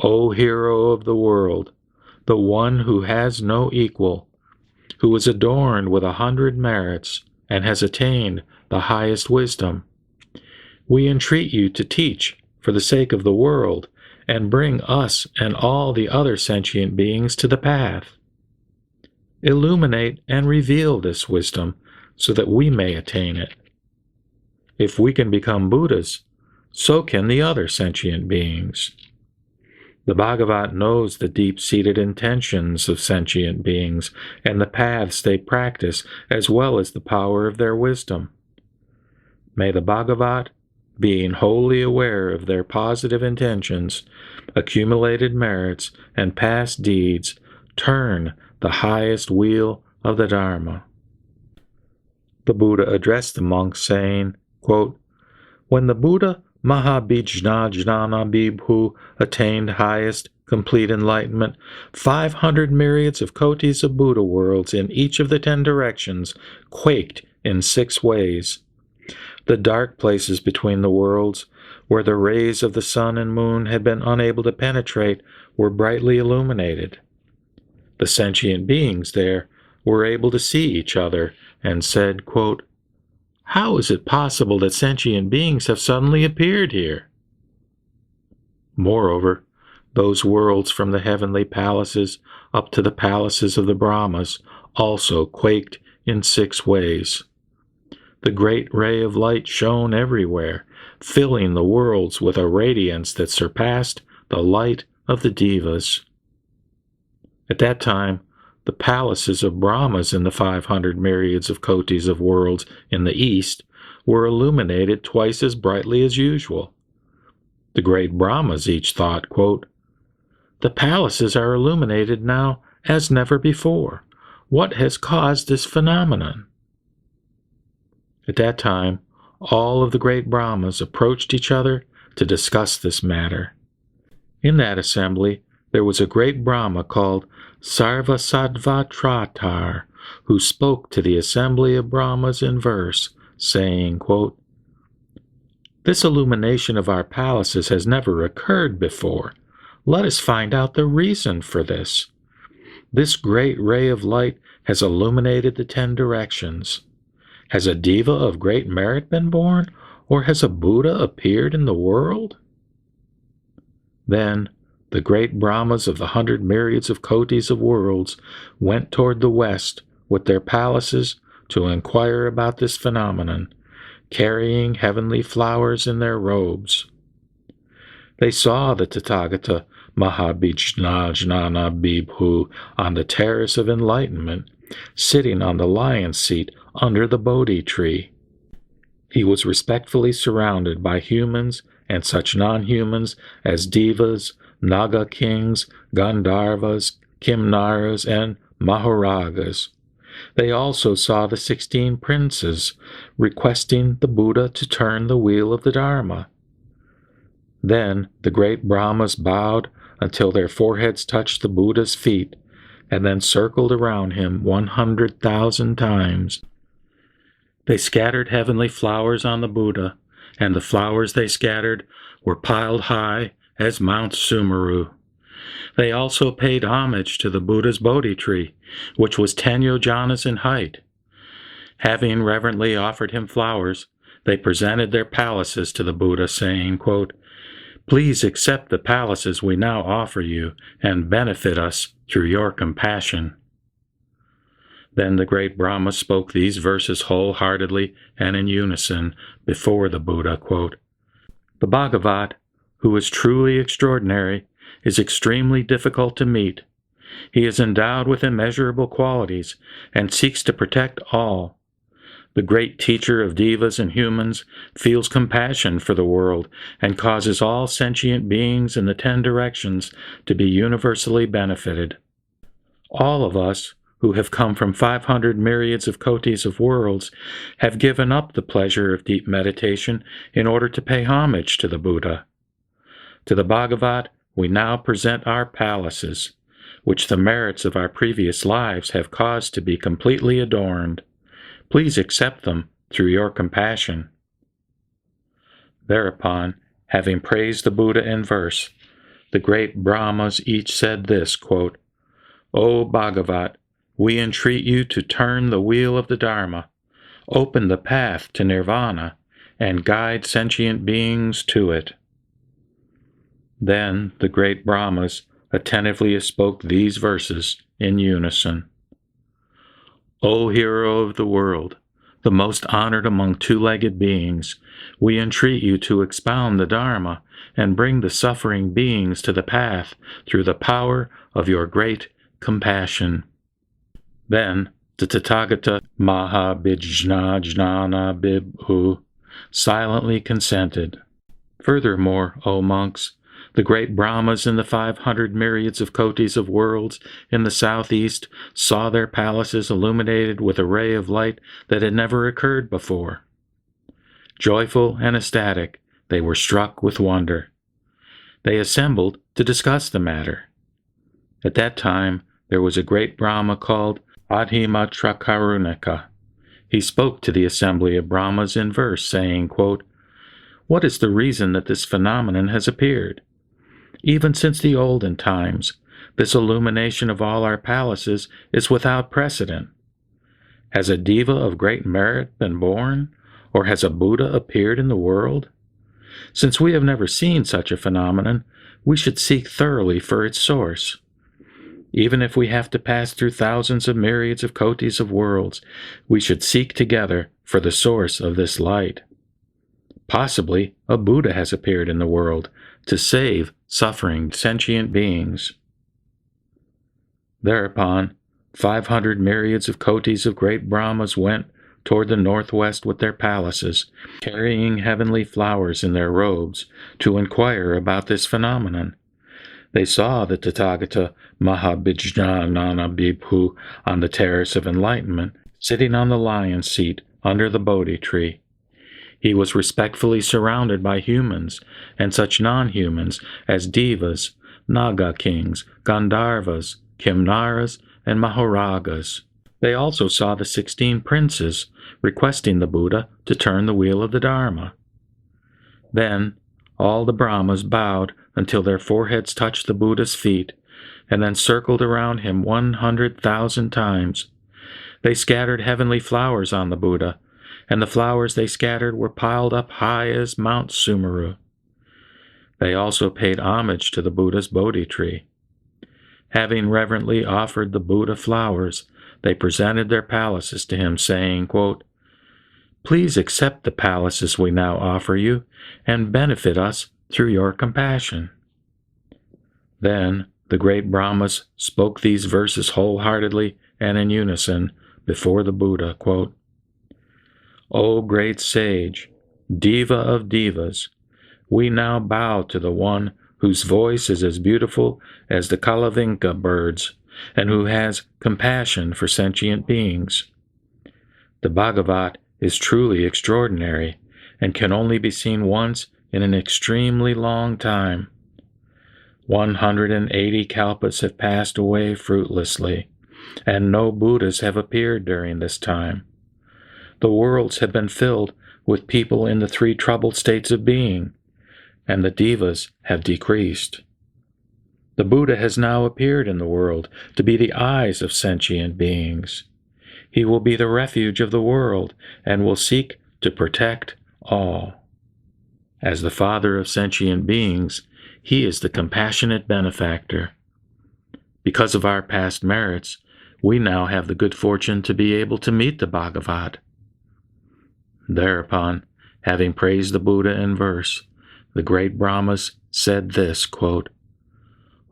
"O hero of the world, the one who has no equal, who is adorned with 100 merits and has attained the highest wisdom, we entreat you to teach for the sake of the world and bring us and all the other sentient beings to the path. Illuminate and reveal this wisdom so that we may attain it. If we can become Buddhas, so can the other sentient beings." The Bhagavat knows the deep-seated intentions of sentient beings and the paths they practice, as well as the power of their wisdom. May the Bhagavat, being wholly aware of their positive intentions, accumulated merits, and past deeds, turn the highest wheel of the Dharma. The Buddha addressed the monks, saying, quote, "When the Buddha Mahabhijnana attained highest, complete enlightenment, 500 myriads of kotis of Buddha worlds in each of the 10 directions quaked in 6 ways. The dark places between the worlds, where the rays of the sun and moon had been unable to penetrate, were brightly illuminated. The sentient beings there were able to see each other and said, quote, 'How is it possible that sentient beings have suddenly appeared here?' Moreover, those worlds from the heavenly palaces up to the palaces of the Brahmas also quaked in 6 ways. The great ray of light shone everywhere, filling the worlds with a radiance that surpassed the light of the devas. At that time, the palaces of Brahmas in the 500 myriads of kotis of worlds in the east were illuminated twice as brightly as usual. The great Brahmas each thought, quote, 'The palaces are illuminated now as never before. What has caused this phenomenon?' At that time, all of the great Brahmas approached each other to discuss this matter. In that assembly, there was a great Brahma called Sarvasattvatratar, who spoke to the assembly of Brahmas in verse, saying, quote, 'This illumination of our palaces has never occurred before. Let us find out the reason for this. This great ray of light has illuminated the 10 directions. Has a diva of great merit been born, or has a Buddha appeared in the world?' Then the great Brahmas of the 100 myriads of kotis of worlds went toward the west with their palaces to inquire about this phenomenon, carrying heavenly flowers in their robes. They saw the Tathagata Mahabhijnana Bibhu on the terrace of enlightenment, sitting on the lion's seat under the Bodhi tree. He was respectfully surrounded by humans and such non-humans as devas, Naga kings, Gandharvas, Kimnaras, and Maharagas. They also saw the 16 princes requesting the Buddha to turn the wheel of the Dharma. Then the great Brahmas bowed until their foreheads touched the Buddha's feet, and then circled around him 100,000 times. They scattered heavenly flowers on the Buddha, and the flowers they scattered were piled high as Mount Sumeru. They also paid homage to the Buddha's Bodhi tree, which was 10 yojanas in height. Having reverently offered him flowers, they presented their palaces to the Buddha, saying, quote, "Please accept the palaces we now offer you and benefit us through your compassion." Then the great Brahma spoke these verses wholeheartedly and in unison before the Buddha, quote, "The Bhagavat, who is truly extraordinary, is extremely difficult to meet. He is endowed with immeasurable qualities and seeks to protect all. The great teacher of devas and humans feels compassion for the world and causes all sentient beings in the 10 directions to be universally benefited. All of us, who have come from 500 myriads of kotis of worlds, have given up the pleasure of deep meditation in order to pay homage to the Buddha. To the Bhagavat, we now present our palaces, which the merits of our previous lives have caused to be completely adorned. Please accept them through your compassion. Thereupon, having praised the Buddha in verse, the great Brahmas each said this, quote, O Bhagavat, we entreat you to turn the wheel of the Dharma, open the path to nirvana, and guide sentient beings to it. Then the great Brahmas attentively spoke these verses in unison. O hero of the world, the most honored among two-legged beings, we entreat you to expound the Dharma and bring the suffering beings to the path through the power of your great compassion. Then the Tathagata Mahabhijna Jnana Bibhu silently consented. Furthermore, O monks, the great Brahmas in the 500 myriads of kotis of worlds in the southeast saw their palaces illuminated with a ray of light that had never occurred before. Joyful and ecstatic, they were struck with wonder. They assembled to discuss the matter. At that time, there was a great Brahma called Adhimatrakarunaka. He spoke to the assembly of Brahmas in verse, saying, quote, What is the reason that this phenomenon has appeared? Even since the olden times, this illumination of all our palaces is without precedent. Has a diva of great merit been born, or has a Buddha appeared in the world? Since we have never seen such a phenomenon, we should seek thoroughly for its source. Even if we have to pass through thousands of myriads of kotis of worlds, we should seek together for the source of this light. Possibly a Buddha has appeared in the world to save suffering sentient beings. Thereupon, 500 myriads of kotis of great Brahmas went toward the northwest with their palaces, carrying heavenly flowers in their robes, to inquire about this phenomenon. They saw the Tathagata Mahabhijnana Bibhu on the terrace of enlightenment, sitting on the lion's seat under the Bodhi tree. He was respectfully surrounded by humans and such non-humans as devas, naga kings, gandharvas, kimnaras, and mahoragas. They also saw the 16 princes requesting the Buddha to turn the wheel of the Dharma. Then all the Brahmas bowed until their foreheads touched the Buddha's feet, and then circled around him 100,000 times. They scattered heavenly flowers on the Buddha, and the flowers they scattered were piled up high as Mount Sumeru. They also paid homage to the Buddha's Bodhi tree. Having reverently offered the Buddha flowers, they presented their palaces to him, saying, quote, Please accept the palaces we now offer you, and benefit us through your compassion. Then the great Brahmas spoke these verses wholeheartedly and in unison before the Buddha, quote, O great sage, diva of divas, we now bow to the one whose voice is as beautiful as the Kalavinka birds, and who has compassion for sentient beings. The Bhagavat is truly extraordinary, and can only be seen once in an extremely long time. 180 kalpas have passed away fruitlessly, and no Buddhas have appeared during this time. The worlds have been filled with people in the 3 troubled states of being, and the devas have decreased. The Buddha has now appeared in the world to be the eyes of sentient beings. He will be the refuge of the world and will seek to protect all. As the Father of sentient beings, he is the compassionate benefactor. Because of our past merits, we now have the good fortune to be able to meet the Bhagavat. Thereupon, having praised the Buddha in verse, the great Brahmas said this, quote,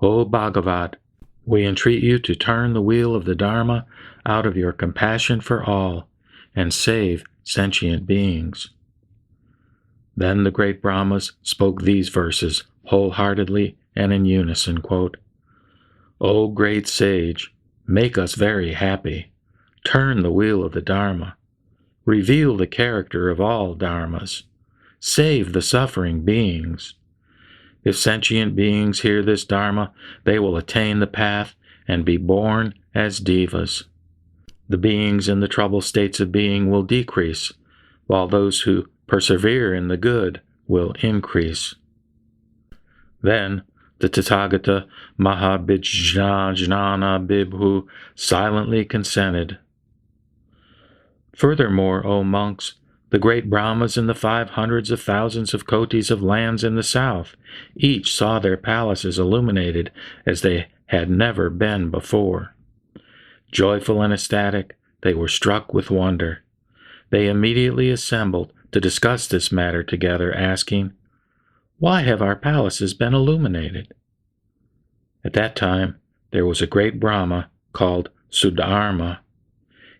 O Bhagavat, we entreat you to turn the wheel of the Dharma out of your compassion for all and save sentient beings. Then the great Brahmas spoke these verses wholeheartedly and in unison, quote, O great sage, make us very happy. Turn the wheel of the Dharma. Reveal the character of all Dharmas. Save the suffering beings. If sentient beings hear this Dharma, they will attain the path and be born as devas. The beings in the troubled states of being will decrease, while those who persevere in the good will increase. Then the Tathagata Mahabhijnana Bibhu silently consented. Furthermore, O monks, the great Brahmas in the 500s of thousands of kotis of lands in the south, each saw their palaces illuminated as they had never been before. Joyful and ecstatic, they were struck with wonder. They immediately assembled to discuss this matter together, asking, Why have our palaces been illuminated? At that time, there was a great Brahma called Sudharma.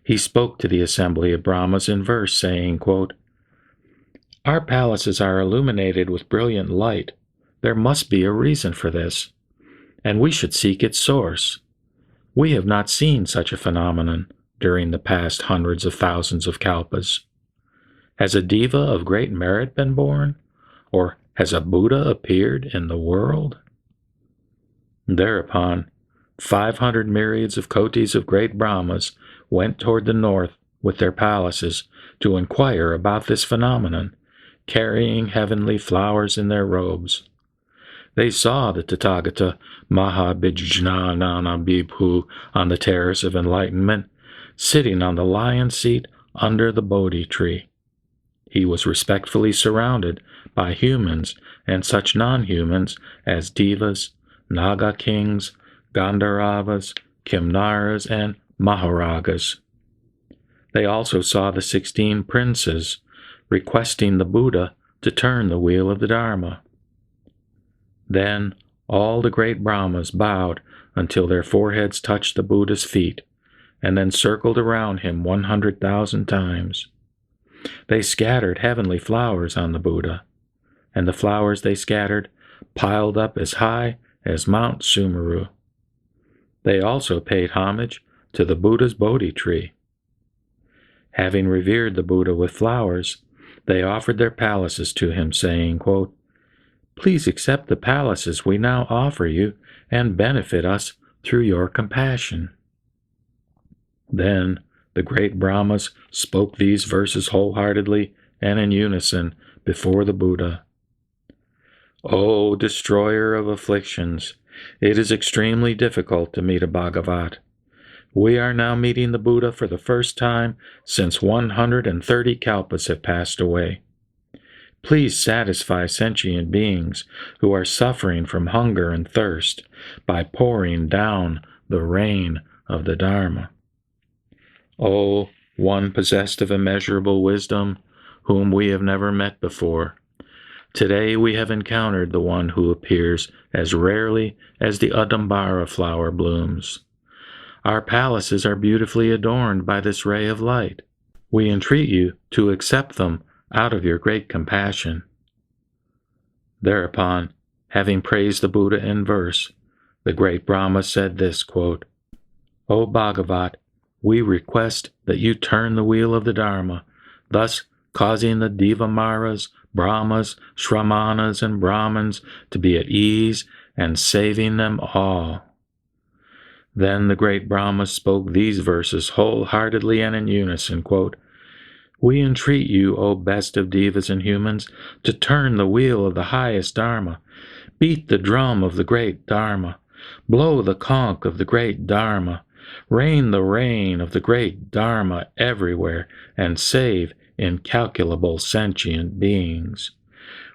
He spoke to the assembly of Brahmas in verse, saying, quote, Our palaces are illuminated with brilliant light. There must be a reason for this, and we should seek its source. We have not seen such a phenomenon during the past hundreds of thousands of kalpas. Has a diva of great merit been born? Or has a Buddha appeared in the world? Thereupon, 500 myriads of kotis of great Brahmas went toward the north with their palaces to inquire about this phenomenon, carrying heavenly flowers in their robes. They saw the Tathagata Mahabhijnana Bibhu on the terrace of enlightenment, sitting on the lion seat under the Bodhi tree. He was respectfully surrounded by humans and such non-humans as devas, Naga kings, Gandharvas, Kimnaras, and Maharagas. They also saw the 16 princes requesting the Buddha to turn the wheel of the Dharma. Then all the great Brahmas bowed until their foreheads touched the Buddha's feet, and then circled around him 100,000 times. They scattered heavenly flowers on the Buddha, and the flowers they scattered piled up as high as Mount Sumeru. They also paid homage to the Buddha's Bodhi tree. Having revered the Buddha with flowers, they offered their palaces to him, saying, quote, Please accept the palaces we now offer you and benefit us through your compassion. Then the great Brahmas spoke these verses wholeheartedly and in unison before the Buddha. O destroyer of afflictions, it is extremely difficult to meet a Bhagavat. We are now meeting the Buddha for the first time since 130 kalpas have passed away. Please satisfy sentient beings who are suffering from hunger and thirst by pouring down the rain of the Dharma. O one possessed of immeasurable wisdom, whom we have never met before, today we have encountered the one who appears as rarely as the Adambara flower blooms. Our palaces are beautifully adorned by this ray of light. We entreat you to accept them out of your great compassion. Thereupon, having praised the Buddha in verse, the great Brahma said this, quote, O Bhagavat, we request that you turn the wheel of the Dharma, thus causing the Devamaras, Brahmas, Shramanas, and Brahmins to be at ease and saving them all. Then the great Brahma spoke these verses wholeheartedly and in unison, quote, We entreat you, O best of devas and humans, to turn the wheel of the highest Dharma, beat the drum of the great Dharma, blow the conch of the great Dharma, rain the rain of the great Dharma everywhere, and save incalculable sentient beings.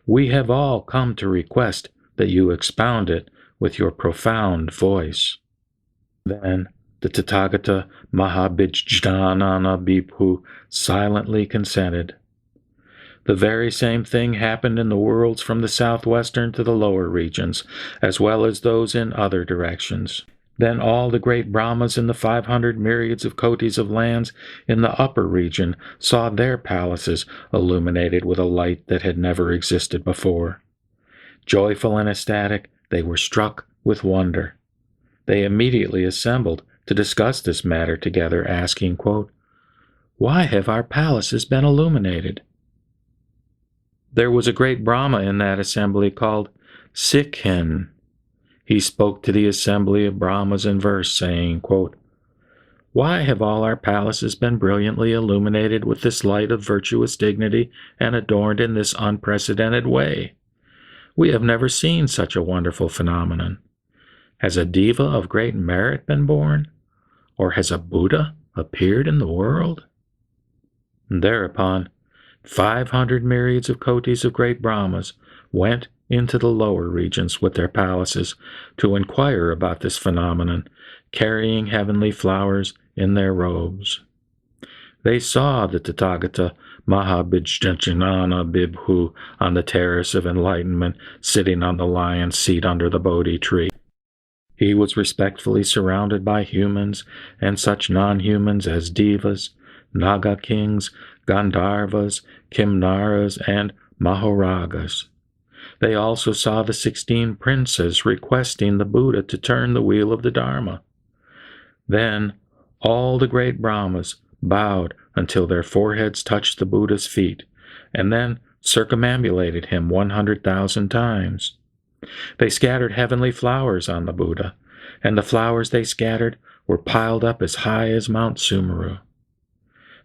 We have all come to request that you expound it with your profound voice. Then the Tathagata Mahabhijnana Bibhu silently consented. The very same thing happened in the worlds from the southwestern to the lower regions, as well as those in other directions. Then all the great Brahmas in the 500 myriads of kotis of lands in the upper region saw their palaces illuminated with a light that had never existed before. Joyful and ecstatic, they were struck with wonder. They immediately assembled to discuss this matter together, asking, quote, "Why have our palaces been illuminated?" There was a great Brahma in that assembly called Sikhin. He spoke to the assembly of Brahmas in verse, saying, quote, "Why have all our palaces been brilliantly illuminated with this light of virtuous dignity and adorned in this unprecedented way? We have never seen such a wonderful phenomenon. Has a diva of great merit been born? Or has a Buddha appeared in the world?" And thereupon 500 myriads of kotis of great Brahmas went into the lower regions with their palaces to inquire about this phenomenon, carrying heavenly flowers in their robes. They saw the Tathagata Mahabhijnana Bibhu on the terrace of enlightenment, sitting on the lion's seat under the Bodhi tree. He was respectfully surrounded by humans and such non-humans as Devas, Naga kings, Gandharvas, Kimnaras, and Mahoragas. They also saw the 16 princes requesting the Buddha to turn the wheel of the Dharma. Then all the great Brahmas bowed until their foreheads touched the Buddha's feet, and then circumambulated him 100,000 times. They scattered heavenly flowers on the Buddha, and the flowers they scattered were piled up as high as Mount Sumeru.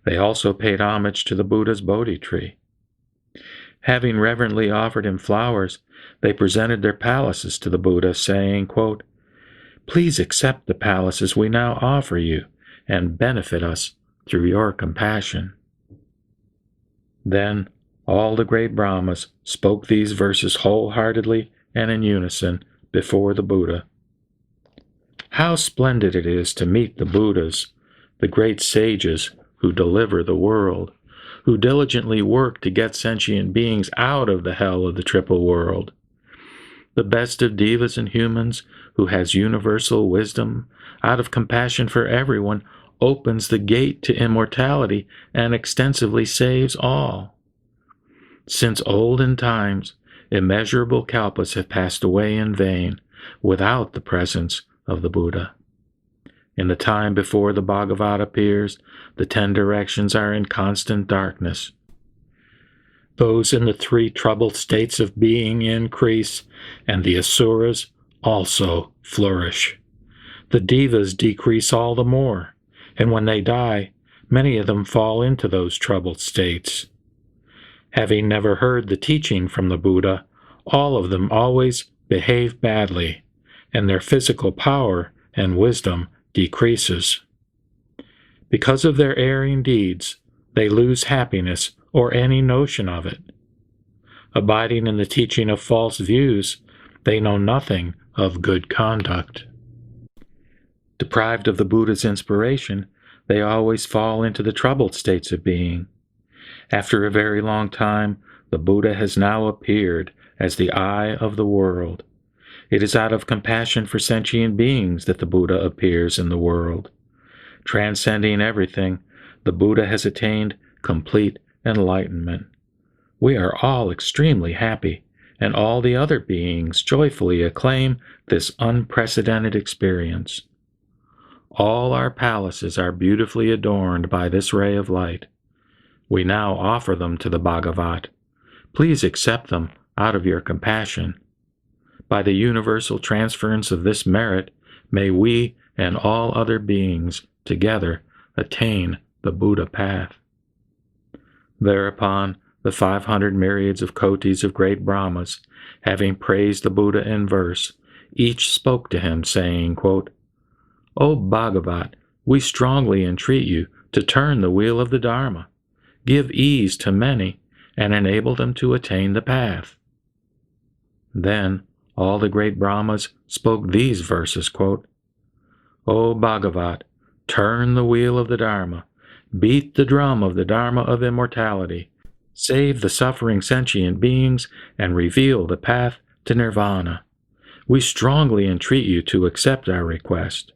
They also paid homage to the Buddha's Bodhi tree. Having reverently offered him flowers, they presented their palaces to the Buddha, saying, quote, "Please accept the palaces we now offer you and benefit us through your compassion." Then all the great Brahmas spoke these verses wholeheartedly and in unison before the Buddha. How splendid it is to meet the Buddhas, the great sages who deliver the world, who diligently work to get sentient beings out of the hell of the triple world. The best of devas and humans, who has universal wisdom, out of compassion for everyone, opens the gate to immortality and extensively saves all. Since olden times, immeasurable kalpas have passed away in vain without the presence of the Buddha. In the time before the Bhagavad appears, the 10 directions are in constant darkness. Those in the 3 troubled states of being increase, and the asuras also flourish. The devas decrease all the more, and when they die, many of them fall into those troubled states. Having never heard the teaching from the Buddha, all of them always behave badly, and their physical power and wisdom decreases. Because of their erring deeds, they lose happiness or any notion of it. Abiding in the teaching of false views, they know nothing of good conduct. Deprived of the Buddha's inspiration, they always fall into the troubled states of being. After a very long time, the Buddha has now appeared as the eye of the world. It is out of compassion for sentient beings that the Buddha appears in the world. Transcending everything, the Buddha has attained complete enlightenment. We are all extremely happy, and all the other beings joyfully acclaim this unprecedented experience. All our palaces are beautifully adorned by this ray of light. We now offer them to the Bhagavat. Please accept them out of your compassion. By the universal transference of this merit, may we and all other beings together attain the Buddha path. Thereupon, the 500 myriads of kotis of great Brahmas, having praised the Buddha in verse, each spoke to him, saying, quote, "O Bhagavat, we strongly entreat you to turn the wheel of the Dharma, give ease to many, and enable them to attain the path." Then all the great Brahmas spoke these verses, quote, "O Bhagavat, turn the wheel of the Dharma, beat the drum of the Dharma of immortality, Save the suffering sentient beings and reveal the path to nirvana. We strongly entreat you to accept our request,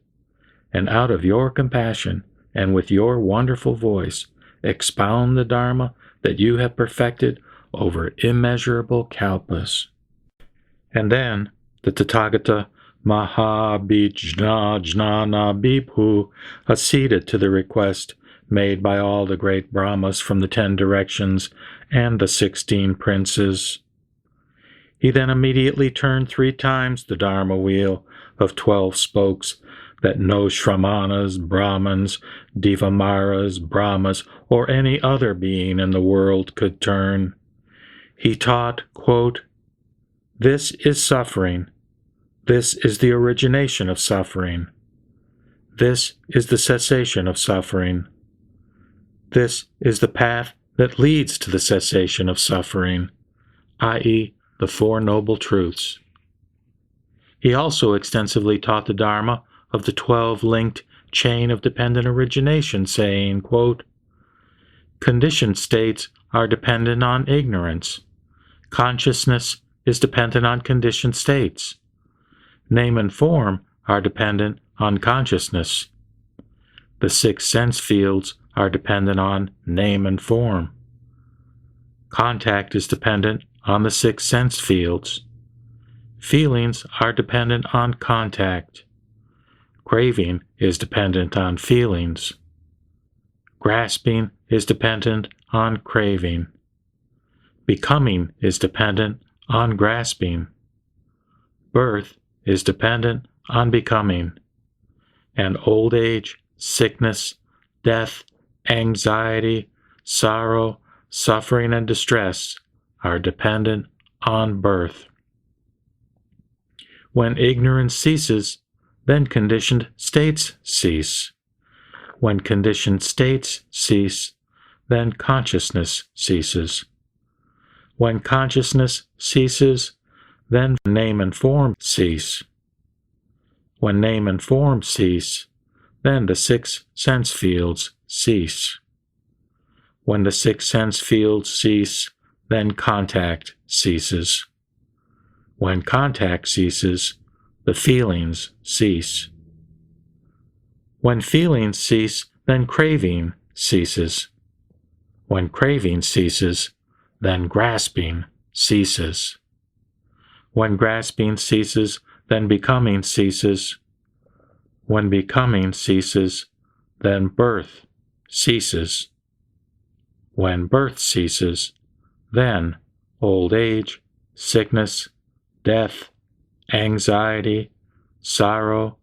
and out of your compassion and with your wonderful voice, expound the Dharma that you have perfected over immeasurable kalpas. And then the Tathagata Mahabhijna Jnana Bibhu acceded to the request made by all the great Brahmas from the 10 directions and the 16 princes. He then immediately turned 3 times the Dharma wheel of 12 spokes that no Shramanas, Brahmins, Devamaras, Brahmas, or any other being in the world could turn. He taught, quote, "This is suffering. This is the origination of suffering. This is the cessation of suffering. This is the path that leads to the cessation of suffering, i.e., the 4 Noble Truths." He also extensively taught the Dharma of the 12-linked chain of dependent origination, saying, quote, "Conditioned states are dependent on ignorance. Consciousness is dependent on conditioned states. Name and form are dependent on consciousness. The 6 sense fields are dependent on name and form. Contact is dependent on the 6 sense fields. Feelings are dependent on contact. Craving is dependent on feelings. Grasping is dependent on craving. Becoming is dependent on grasping. Birth is dependent on becoming. And old age, sickness, death, anxiety, sorrow, suffering, and distress are dependent on birth. When ignorance ceases, then conditioned states cease. When conditioned states cease, then consciousness ceases. When consciousness ceases, then name and form cease. When name and form cease, then the 6 sense fields cease. When the 6 sense fields cease, then contact ceases. When contact ceases, the feelings cease. When feelings cease, then craving ceases. When craving ceases, then grasping ceases. When grasping ceases, then becoming ceases. When becoming ceases, then birth ceases. When birth ceases, then old age, sickness, death, anxiety, sorrow,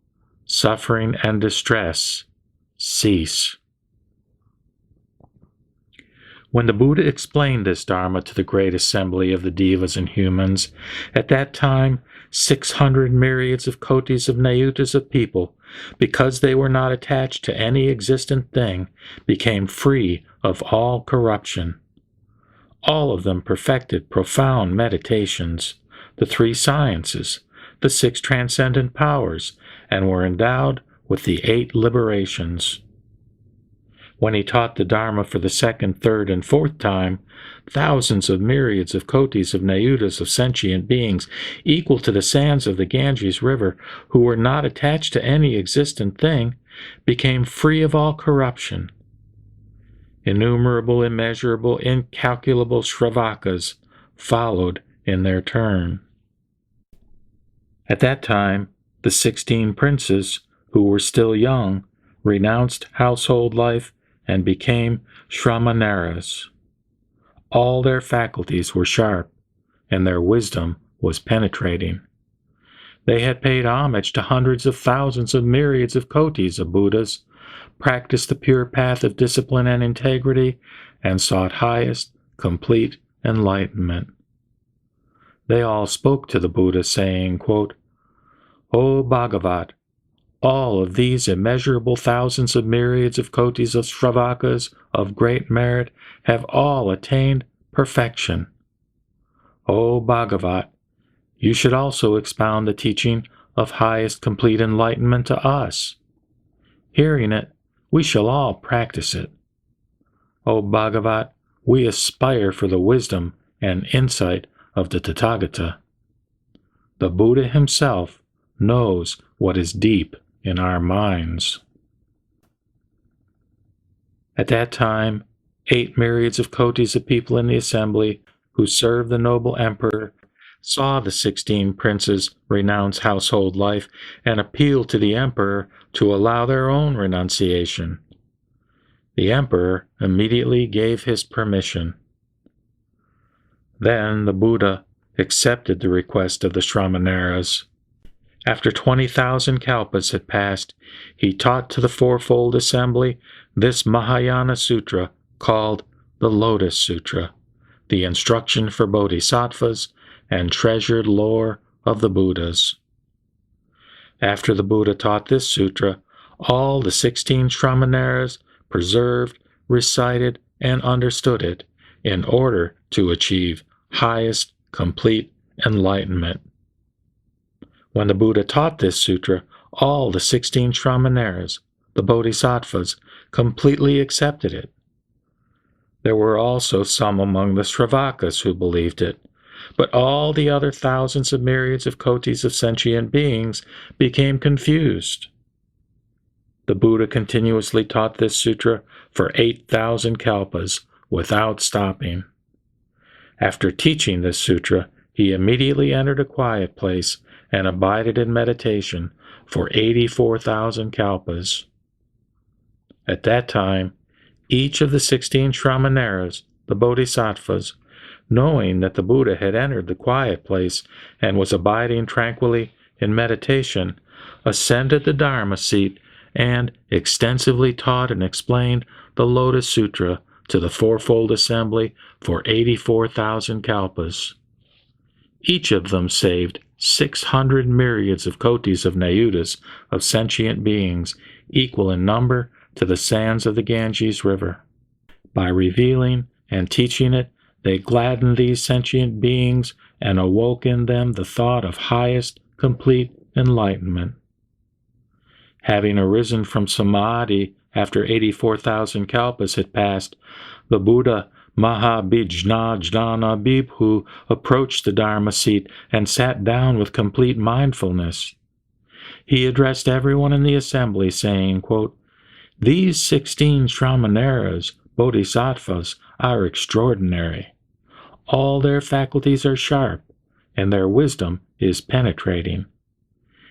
suffering, and distress cease. When the Buddha explained this Dharma to the great assembly of the devas and humans, at that time 600 myriads of kotis of nayutas of people, because they were not attached to any existent thing, became free of all corruption. All of them perfected profound meditations, the 3 sciences, the 6 transcendent powers, and were endowed with the 8 liberations. When he taught the Dharma for the 2nd, 3rd, and 4th time, thousands of myriads of kotis of nayutas of sentient beings, equal to the sands of the Ganges River, who were not attached to any existent thing, became free of all corruption. Innumerable, immeasurable, incalculable Shravakas followed in their turn. At that time, the 16 princes, who were still young, renounced household life and became Shramanaras. All their faculties were sharp, and their wisdom was penetrating. They had paid homage to hundreds of thousands of myriads of kotis of Buddhas, practiced the pure path of discipline and integrity, and sought highest, complete enlightenment. They all spoke to the Buddha, saying, quote, "O Bhagavat, all of these immeasurable thousands of myriads of kotis of Shravakas of great merit have all attained perfection. O Bhagavat, you should also expound the teaching of highest complete enlightenment to us. Hearing it, we shall all practice it. O Bhagavat, we aspire for the wisdom and insight of the Tathagata. The Buddha himself knows what is deep in our minds. At that time, 8 myriads of kotis of people in the assembly who served the noble emperor saw the 16 princes renounce household life and appealed to the emperor to allow their own renunciation. The emperor immediately gave his permission. Then the Buddha accepted the request of the Shramaneras. After 20,000 kalpas had passed, he taught to the fourfold assembly this Mahayana Sutra called the Lotus Sutra, the instruction for bodhisattvas and treasured lore of the Buddhas. After the Buddha taught this sutra, all the 16 Shramaneras preserved, recited, and understood it in order to achieve highest complete enlightenment. When the Buddha taught this sutra, all the 16 Shramaneras, the bodhisattvas, completely accepted it. There were also some among the Sravakas who believed it, but all the other thousands of myriads of kotis of sentient beings became confused. The Buddha continuously taught this sutra for 8,000 kalpas without stopping. After teaching this sutra, he immediately entered a quiet place and abided in meditation for 84,000 kalpas. At that time, each of the 16 Shramaneras, the bodhisattvas, knowing that the Buddha had entered the quiet place and was abiding tranquilly in meditation, ascended the Dharma seat and extensively taught and explained the Lotus Sutra to the fourfold assembly for 84,000 kalpas. Each of them saved 600 myriads of kotis of nayutas of sentient beings, equal in number to the sands of the Ganges River. By revealing and teaching it, they gladdened these sentient beings and awoke in them the thought of highest, complete enlightenment. Having arisen from samadhi after 84,000 kalpas had passed, the Buddha Mahabhijna Bhikkhu approached the Dharma seat and sat down with complete mindfulness. He addressed everyone in the assembly, saying, quote, "These 16 Shramaneras, bodhisattvas, are extraordinary. All their faculties are sharp, and their wisdom is penetrating.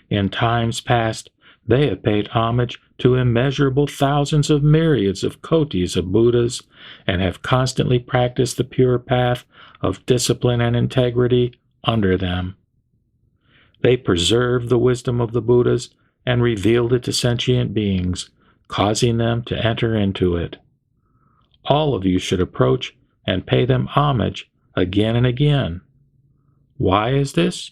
In times past, they have paid homage to immeasurable thousands of myriads of kotis of Buddhas and have constantly practiced the pure path of discipline and integrity under them. They preserved the wisdom of the Buddhas and revealed it to sentient beings, causing them to enter into it. All of you should approach and pay them homage again and again. Why is this?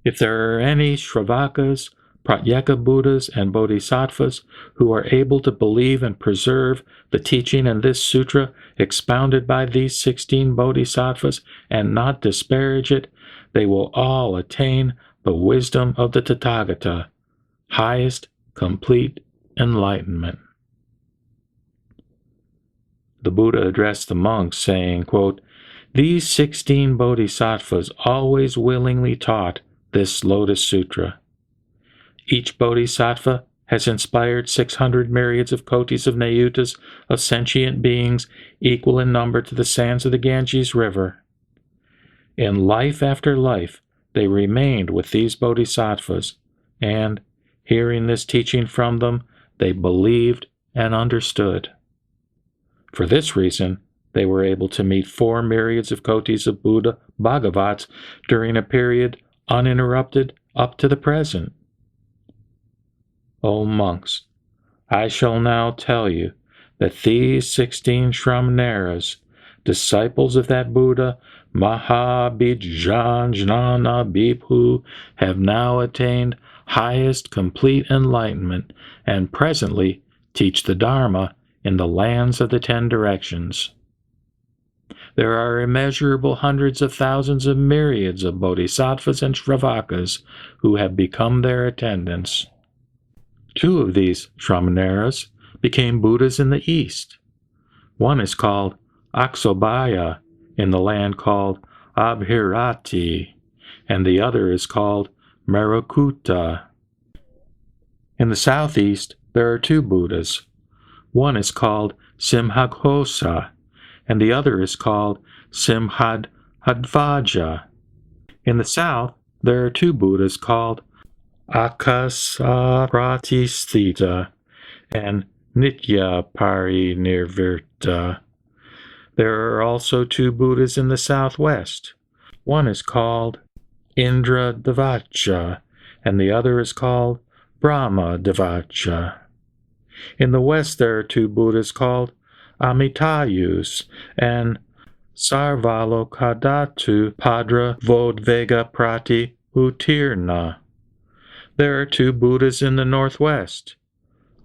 If there are any Sravakas, Pratyeka Buddhas, and Bodhisattvas who are able to believe and preserve the teaching in this sutra expounded by these 16 Bodhisattvas and not disparage it, they will all attain the wisdom of the Tathagata, highest complete enlightenment." The Buddha addressed the monks, saying, quote, "These 16 Bodhisattvas always willingly taught this Lotus Sutra. Each bodhisattva has inspired 600 myriads of kotis of nayutas of sentient beings equal in number to the sands of the Ganges River. In life after life, they remained with these bodhisattvas, and, hearing this teaching from them, they believed and understood. For this reason, they were able to meet 4 myriads of kotis of Buddha Bhagavats during a period uninterrupted up to the present. O monks, I shall now tell you that these 16 Shramaneras, disciples of that Buddha Mahabhijna Bhikkhu, have now attained highest complete enlightenment and presently teach the Dharma in the lands of the 10 directions. There are immeasurable hundreds of thousands of myriads of bodhisattvas and shravakas who have become their attendants. 2 of these Shramaneras became Buddhas in the East. One is called Aksobaya in the land called Abhirati, and the other is called Merakuta. In the southeast, there are 2 Buddhas. One is called Simhaghosa, and the other is called Simhadhadvaja. In the south, there are 2 Buddhas called Akasapratisthita and Nityaparinirvirta. There are also 2 Buddhas in the southwest. One is called Indradavacha, and the other is called Brahmadavacha. In the west there are 2 Buddhas called Amitayus and Sarvalokadatu Padra Vodvega Prati Utirna. There are 2 Buddhas in the northwest.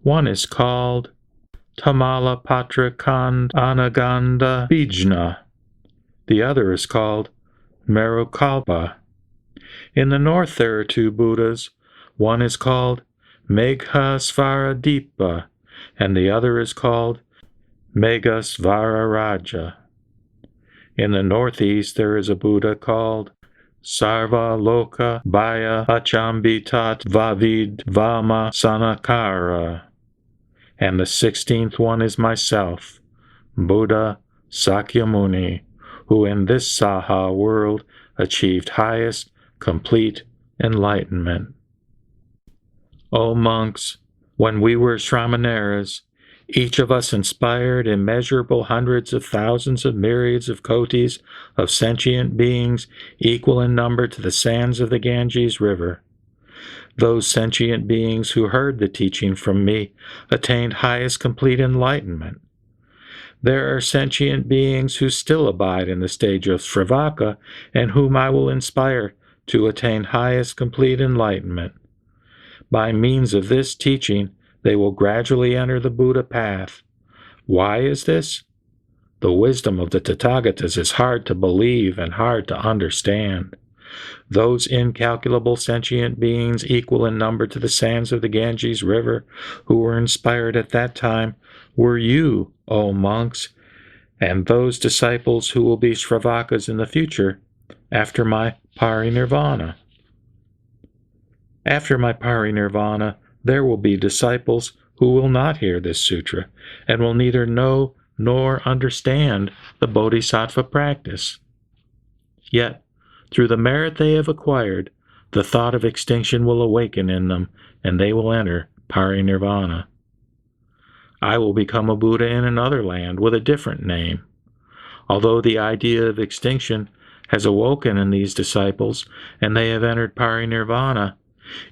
One is called Tamala Patrakand Anaganda Bijna. The other is called Merukalpa. In the north there are 2 Buddhas. One is called Meghasvaradipa, and the other is called Meghasvararaja. In the northeast there is a Buddha called Sarvaloka Bhaya Achambitat Vavid Vama Sanakara. And the 16th one is myself, Buddha Sakyamuni, who in this Saha world achieved highest, complete enlightenment. O monks, when we were Shramaneras, each of us inspired immeasurable hundreds of thousands of myriads of kotis of sentient beings equal in number to the sands of the Ganges River. Those sentient beings who heard the teaching from me attained highest complete enlightenment. There are sentient beings who still abide in the stage of Sravaka and whom I will inspire to attain highest complete enlightenment. By means of this teaching, they will gradually enter the Buddha path. Why is this? The wisdom of the Tathagatas is hard to believe and hard to understand. Those incalculable sentient beings equal in number to the sands of the Ganges River who were inspired at that time were you, O monks, and those disciples who will be Shravakas in the future after my parinirvana. After my parinirvana, there will be disciples who will not hear this sutra and will neither know nor understand the bodhisattva practice. Yet, through the merit they have acquired, the thought of extinction will awaken in them, and they will enter parinirvana. I will become a Buddha in another land with a different name. Although the idea of extinction has awoken in these disciples, and they have entered parinirvana,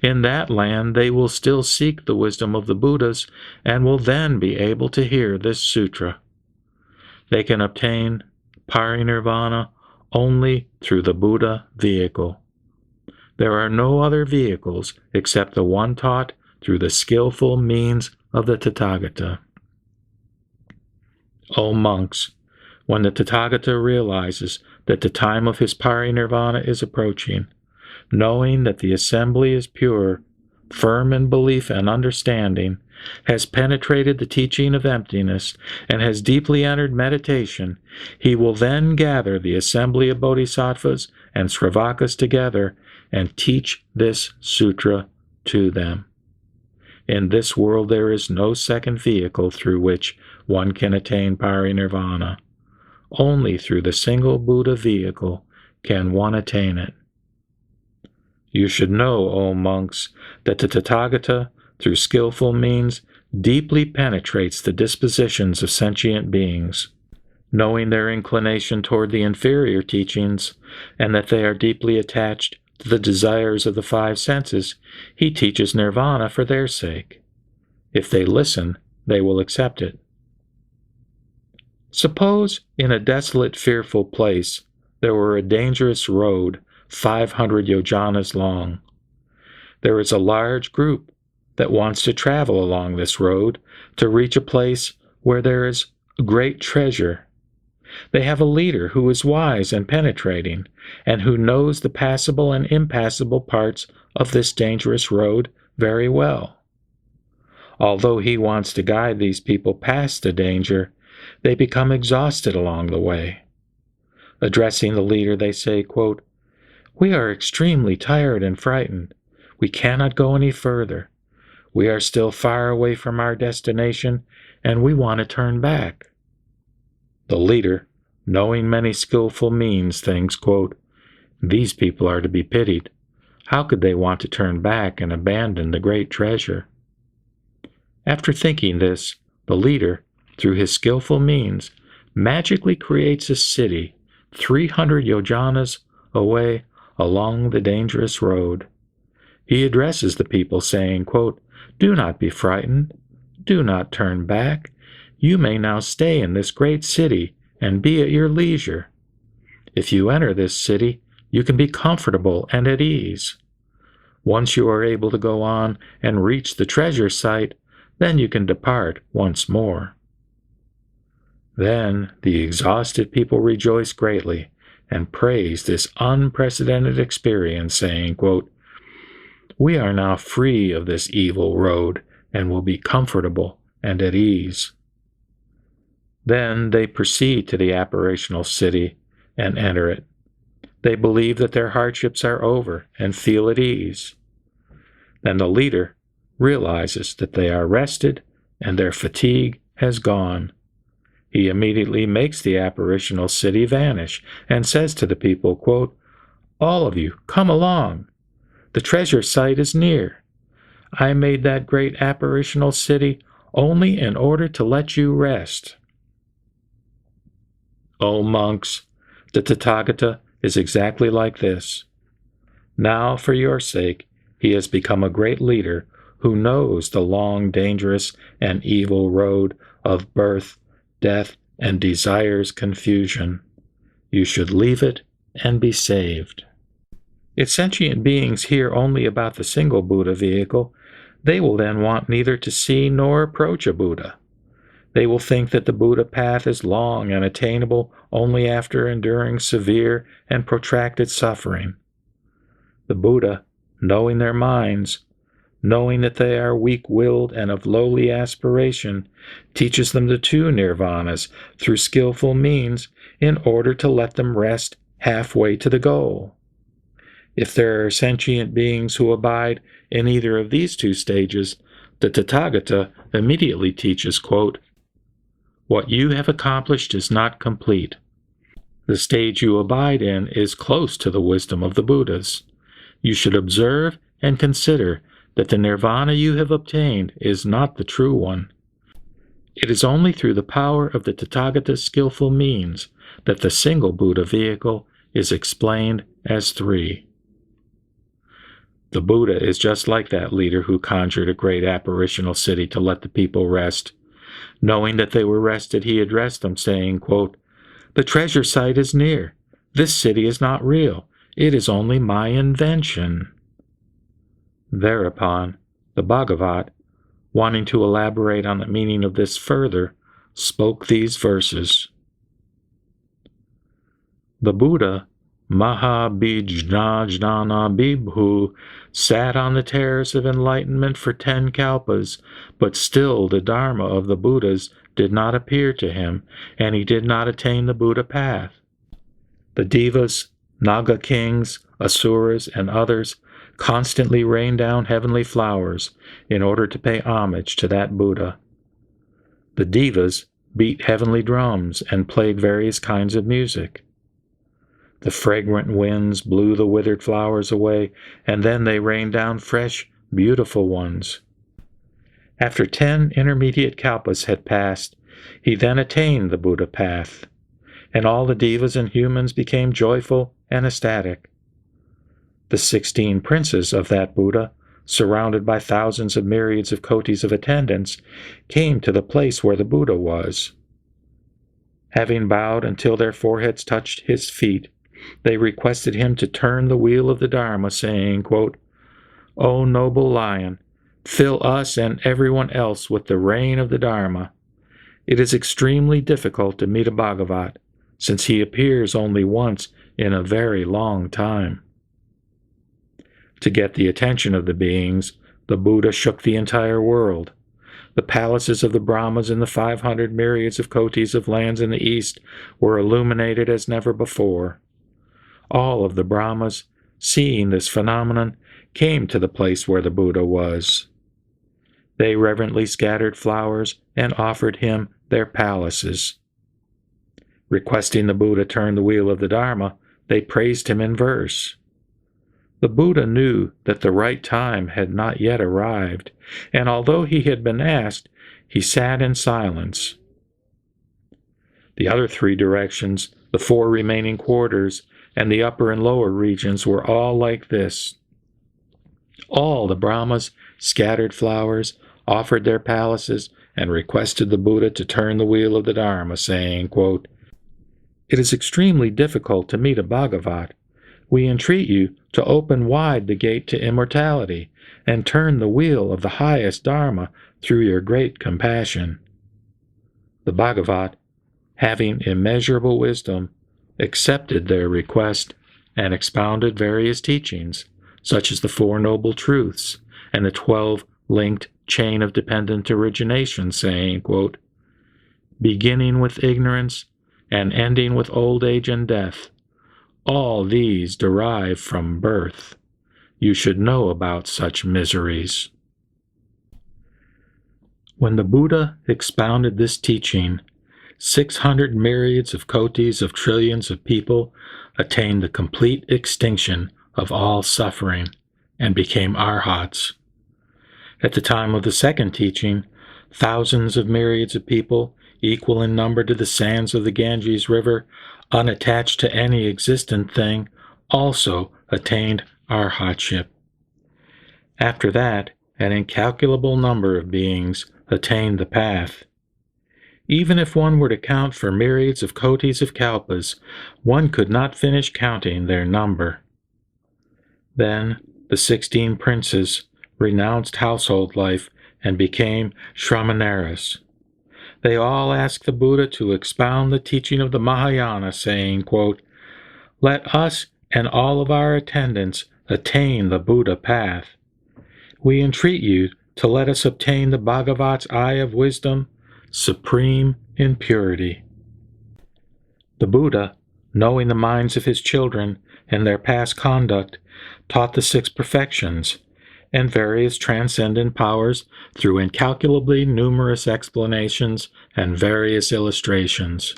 in that land they will still seek the wisdom of the Buddhas, and will then be able to hear this sutra. They can obtain parinirvana only through the Buddha vehicle. There are no other vehicles except the one taught through the skillful means of the Tathagata. O monks, when the Tathagata realizes that the time of his parinirvana is approaching, knowing that the assembly is pure, firm in belief and understanding, has penetrated the teaching of emptiness, and has deeply entered meditation, he will then gather the assembly of bodhisattvas and sravakas together and teach this sutra to them. In this world there is no second vehicle through which one can attain parinirvana. Only through the single Buddha vehicle can one attain it. You should know, O monks, that the Tathagata, through skillful means, deeply penetrates the dispositions of sentient beings. Knowing their inclination toward the inferior teachings, and that they are deeply attached to the desires of the five senses, he teaches nirvana for their sake. If they listen, they will accept it. Suppose in a desolate, fearful place there were a dangerous road 500 yojanas long. There is a large group that wants to travel along this road to reach a place where there is great treasure. They have a leader who is wise and penetrating, and who knows the passable and impassable parts of this dangerous road very well. Although he wants to guide these people past the danger, they become exhausted along the way. Addressing the leader, they say, quote, "We are extremely tired and frightened. We cannot go any further. We are still far away from our destination, and we want to turn back." The leader, knowing many skillful means, thinks, quote, "These people are to be pitied. How could they want to turn back and abandon the great treasure?" After thinking this, the leader, through his skillful means, magically creates a city 300 yojanas away along the dangerous road. He addresses the people, saying, quote, "Do not be frightened. Do not turn back. You may now stay in this great city and be at your leisure. If you enter this city, you can be comfortable and at ease. Once you are able to go on and reach the treasure site, then you can depart once more." Then the exhausted people rejoice greatly and praise this unprecedented experience, saying, quote, "We are now free of this evil road and will be comfortable and at ease." Then they proceed to the apparitional city and enter it. They believe that their hardships are over and feel at ease. Then the leader realizes that they are rested and their fatigue has gone. He immediately makes the apparitional city vanish and says to the people, quote, "All of you, come along. The treasure site is near. I made that great apparitional city only in order to let you rest." O monks, the Tathagata is exactly like this. Now, for your sake, he has become a great leader who knows the long, dangerous, and evil road of birth, death, and desire's confusion. You should leave it and be saved. If sentient beings hear only about the single Buddha vehicle, they will then want neither to see nor approach a Buddha. They will think that the Buddha path is long and attainable only after enduring severe and protracted suffering. The Buddha, knowing their minds, knowing that they are weak-willed and of lowly aspiration, teaches them the two nirvanas through skillful means in order to let them rest halfway to the goal. If there are sentient beings who abide in either of these two stages, the Tathagata immediately teaches, quote, "What you have accomplished is not complete. The stage you abide in is close to the wisdom of the Buddhas. You should observe and consider that the nirvana you have obtained is not the true one. It is only through the power of the Tathagata's skillful means that the single Buddha vehicle is explained as three." The Buddha is just like that leader who conjured a great apparitional city to let the people rest. Knowing that they were rested, he addressed them, saying, quote, "The treasure site is near. This city is not real. It is only my invention." Thereupon, the Bhagavat, wanting to elaborate on the meaning of this further, spoke these verses. The Buddha, Mahabhijnana Bibhu, sat on the terrace of enlightenment for 10 kalpas, but still the Dharma of the Buddhas did not appear to him, and he did not attain the Buddha path. The Devas, Naga kings, Asuras, and others constantly rain down heavenly flowers in order to pay homage to that Buddha. The Devas beat heavenly drums and played various kinds of music. The fragrant winds blew the withered flowers away, and then they rained down fresh, beautiful ones. After 10 intermediate kalpas had passed, he then attained the Buddha path, and all the devas and humans became joyful and ecstatic. The 16 princes of that Buddha, surrounded by thousands of myriads of kotis of attendants, came to the place where the Buddha was. Having bowed until their foreheads touched his feet, they requested him to turn the wheel of the Dharma, saying, quote, "O noble lion, fill us and everyone else with the rain of the Dharma. It is extremely difficult to meet a Bhagavat, since he appears only once in a very long time." To get the attention of the beings, the Buddha shook the entire world. The palaces of the Brahmas in the 500 myriads of kotis of lands in the east were illuminated as never before. All of the Brahmas, seeing this phenomenon, came to the place where the Buddha was. They reverently scattered flowers and offered him their palaces. Requesting the Buddha turn the wheel of the Dharma, they praised him in verse. The Buddha knew that the right time had not yet arrived, and although he had been asked, he sat in silence. The other three directions, the four remaining quarters, and the upper and lower regions were all like this. All the Brahmas scattered flowers, offered their palaces, and requested the Buddha to turn the wheel of the Dharma, saying, quote, "It is extremely difficult to meet a Bhagavat. We entreat you to open wide the gate to immortality and turn the wheel of the highest Dharma through your great compassion." The Bhagavat, having immeasurable wisdom, accepted their request and expounded various teachings, such as the Four Noble Truths and the 12 linked chain of dependent origination, saying, quote, "Beginning with ignorance and ending with old age and death, all these derive from birth. You should know about such miseries." When the Buddha expounded this teaching, 600 myriads of kotis of trillions of people attained the complete extinction of all suffering and became arhats. At the time of the second teaching, thousands of myriads of people, equal in number to the sands of the Ganges River, unattached to any existent thing, also attained arhatship. After that, an incalculable number of beings attained the path. Even if one were to count for myriads of kotis of kalpas, one could not finish counting their number. Then the 16 princes renounced household life and became Shramanaras. They all asked the Buddha to expound the teaching of the Mahayana, saying, quote, "Let us and all of our attendants attain the Buddha path. We entreat you to let us obtain the Bhagavat's eye of wisdom, supreme in purity." The Buddha, knowing the minds of his children and their past conduct, taught the 6 perfections and various transcendent powers through incalculably numerous explanations and various illustrations.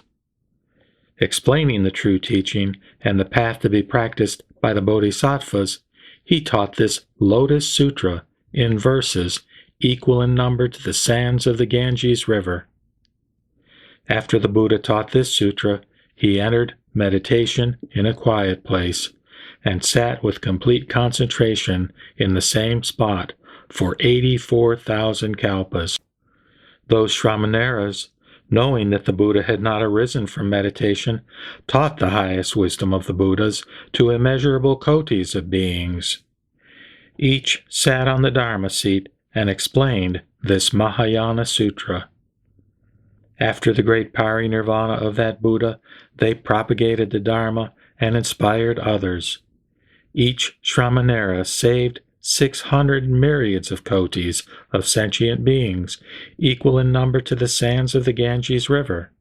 Explaining the true teaching and the path to be practiced by the Bodhisattvas, he taught this Lotus Sutra in verses equal in number to the sands of the Ganges River. After the Buddha taught this sutra, he entered meditation in a quiet place and sat with complete concentration in the same spot for 84,000 kalpas. Those Shramanaras, knowing that the Buddha had not arisen from meditation, taught the highest wisdom of the Buddhas to immeasurable kotis of beings. Each sat on the Dharma seat and explained this Mahayana Sutra. After the great parinirvana of that Buddha, they propagated the Dharma and inspired others. Each Shramanara saved 600 myriads of kotis of sentient beings, equal in number to the sands of the Ganges River.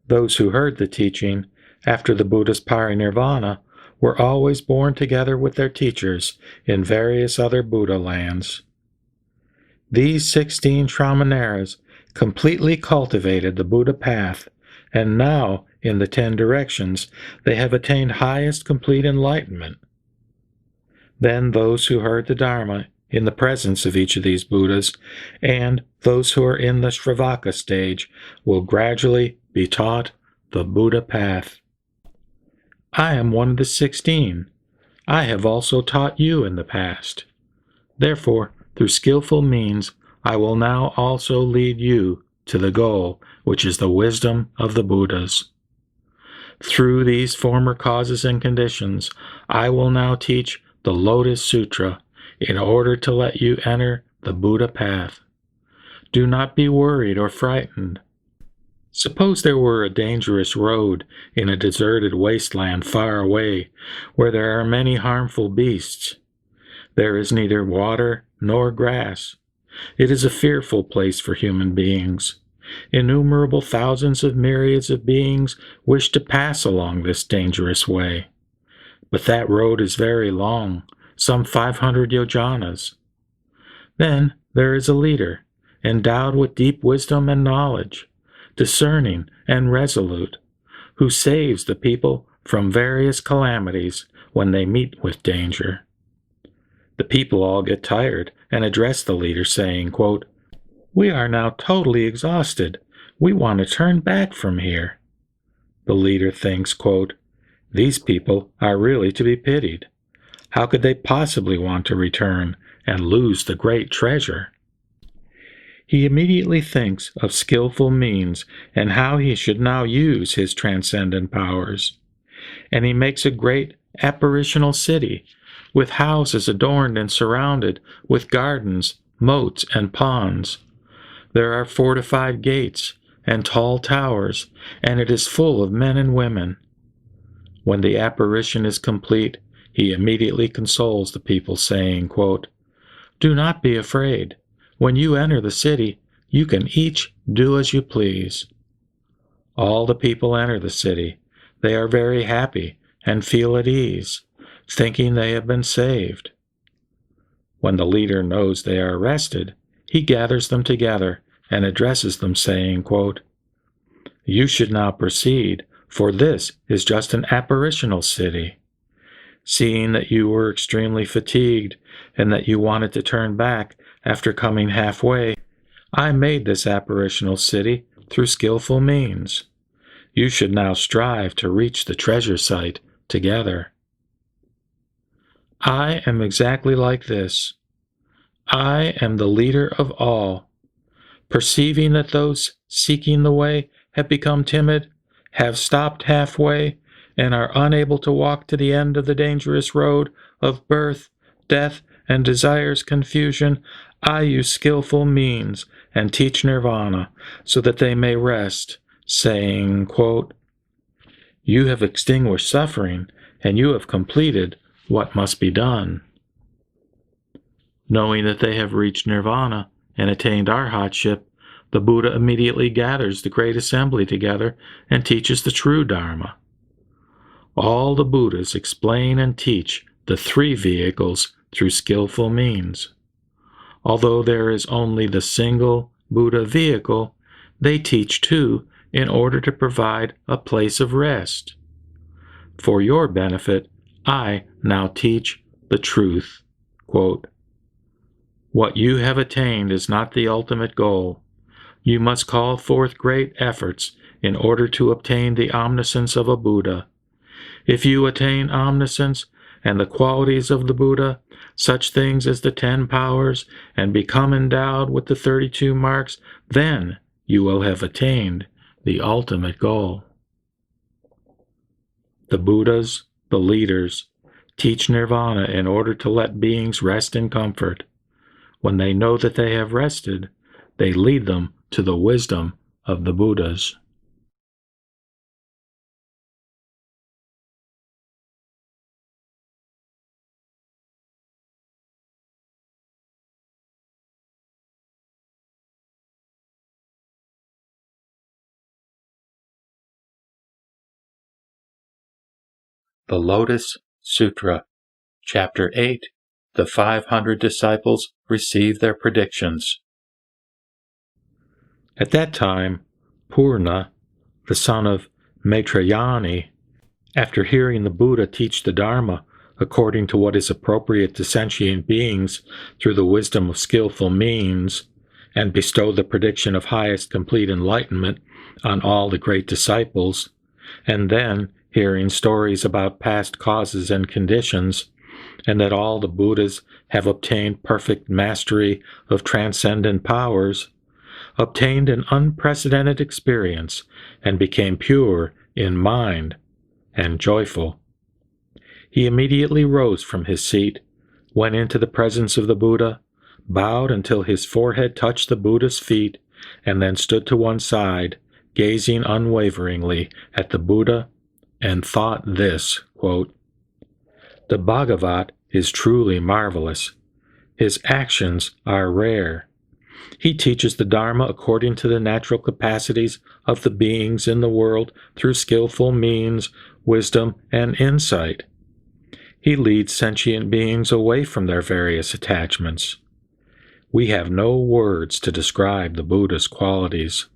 Those who heard the teaching after the Buddha's parinirvana were always born together with their teachers in various other Buddha lands. These 16 Shramanaras completely cultivated the Buddha path, and now, in the 10 directions, they have attained highest complete enlightenment. Then those who heard the Dharma in the presence of each of these Buddhas, and those who are in the Shravaka stage, will gradually be taught the Buddha path. I am one of the 16. I have also taught you in the past. Therefore, through skillful means, I will now also lead you to the goal, which is the wisdom of the Buddhas. Through these former causes and conditions, I will now teach the Lotus Sutra in order to let you enter the Buddha path. Do not be worried or frightened. Suppose there were a dangerous road in a deserted wasteland far away, where there are many harmful beasts. There is neither water nor grass. It is a fearful place for human beings. Innumerable thousands of myriads of beings wish to pass along this dangerous way. But that road is very long, some 500 yojanas. Then there is a leader, endowed with deep wisdom and knowledge, discerning and resolute, who saves the people from various calamities when they meet with danger. The people all get tired and address the leader, saying, quote, "We are now totally exhausted. We want to turn back from here." The leader thinks, quote, "These people are really to be pitied. How could they possibly want to return and lose the great treasure?" He immediately thinks of skillful means and how he should now use his transcendent powers. And he makes a great apparitional city, with houses adorned and surrounded with gardens, moats, and ponds. There are fortified gates and tall towers, and it is full of men and women. When the apparition is complete, he immediately consoles the people, saying, quote, "Do not be afraid. When you enter the city, you can each do as you please." All the people enter the city. They are very happy and feel at ease, thinking they have been saved. When the leader knows they are arrested, he gathers them together and addresses them, saying, quote, "You should now proceed, for this is just an apparitional city. Seeing that you were extremely fatigued and that you wanted to turn back after coming halfway, I made this apparitional city through skillful means. You should now strive to reach the treasure site together. I am exactly like this. I am the leader of all. Perceiving that those seeking the way have become timid, have stopped halfway, and are unable to walk to the end of the dangerous road of birth, death, and desire's confusion, I use skillful means and teach nirvana so that they may rest, saying, quote, "You have extinguished suffering, and you have completed what must be done." Knowing that they have reached nirvana and attained arhatship, the Buddha immediately gathers the great assembly together and teaches the true Dharma. All the Buddhas explain and teach the three vehicles through skillful means. Although there is only the single Buddha vehicle, they teach two in order to provide a place of rest. For your benefit, I now teach the truth. Quote, "What you have attained is not the ultimate goal. You must call forth great efforts in order to obtain the omniscience of a Buddha. If you attain omniscience and the qualities of the Buddha, such things as the 10 powers, and become endowed with the 32 marks, then you will have attained the ultimate goal." The Buddhas, the leaders, teach nirvana in order to let beings rest in comfort. When they know that they have rested, they lead them to the wisdom of the Buddhas. The Lotus Sutra, Chapter 8, The 500 Disciples Receive Their Predictions. At that time, Purna, the son of Maitrayani, after hearing the Buddha teach the Dharma according to what is appropriate to sentient beings through the wisdom of skillful means, and bestow the prediction of highest complete enlightenment on all the great disciples, and then hearing stories about past causes and conditions, and that all the Buddhas have obtained perfect mastery of transcendent powers, obtained an unprecedented experience, and became pure in mind and joyful. He immediately rose from his seat, went into the presence of the Buddha, bowed until his forehead touched the Buddha's feet, and then stood to one side, gazing unwaveringly at the Buddha, and thought this, quote, "The Bhagavat is truly marvelous. His actions are rare. He teaches the Dharma according to the natural capacities of the beings in the world through skillful means, wisdom, and insight. He leads sentient beings away from their various attachments. We have no words to describe the Buddha's qualities.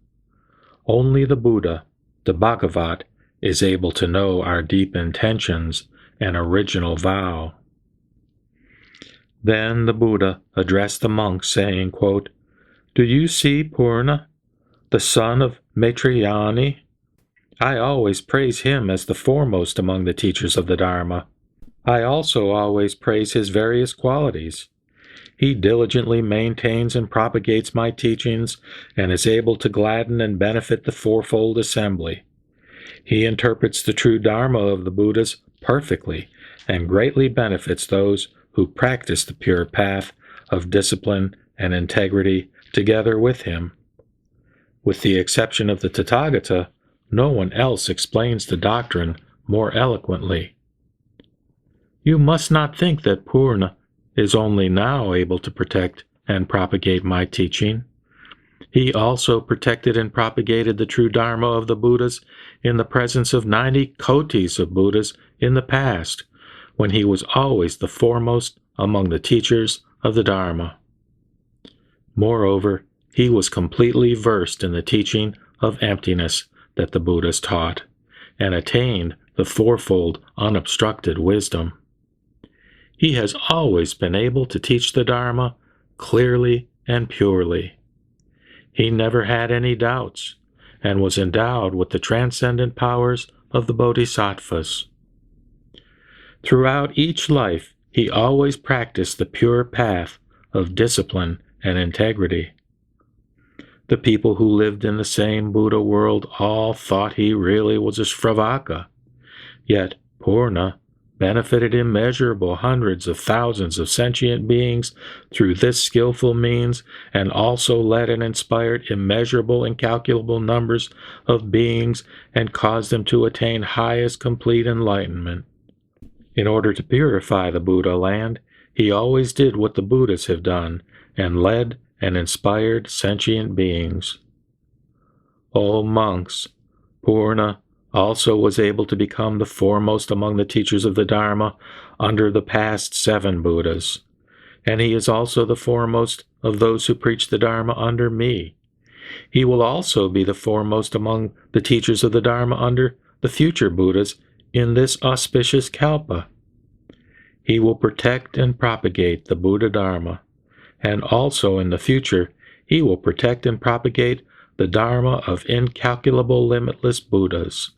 Only the Buddha, the Bhagavat, is able to know our deep intentions and original vow. Then the Buddha addressed the monks, saying, quote, "Do you see Purna, the son of Maitrayani? I always praise him as the foremost among the teachers of the Dharma. I also always praise his various qualities. He diligently maintains and propagates my teachings and is able to gladden and benefit the fourfold assembly. He interprets the true Dharma of the Buddhas perfectly and greatly benefits those who practice the pure path of discipline and integrity together with him. With the exception of the Tathagata, no one else explains the doctrine more eloquently. You must not think that Purna is only now able to protect and propagate my teaching. He also protected and propagated the true Dharma of the Buddhas in the presence of 90 kotis of Buddhas in the past, when he was always the foremost among the teachers of the Dharma. Moreover, he was completely versed in the teaching of emptiness that the Buddhas taught, and attained the fourfold unobstructed wisdom. He has always been able to teach the Dharma clearly and purely. He never had any doubts, and was endowed with the transcendent powers of the Bodhisattvas. Throughout each life, he always practiced the pure path of discipline and integrity. The people who lived in the same Buddha world all thought he really was a Shravaka, yet Purna benefited immeasurable hundreds of thousands of sentient beings through this skillful means, and also led and inspired immeasurable, incalculable numbers of beings and caused them to attain highest complete enlightenment. In order to purify the Buddha land, he always did what the Buddhas have done, and led and inspired sentient beings. O monks, Purna also was able to become the foremost among the teachers of the Dharma under the past 7 Buddhas, and he is also the foremost of those who preach the Dharma under me. He will also be the foremost among the teachers of the Dharma under the future Buddhas in this auspicious Kalpa. He will protect and propagate the Buddha Dharma, and also in the future he will protect and propagate the Dharma of incalculable limitless Buddhas.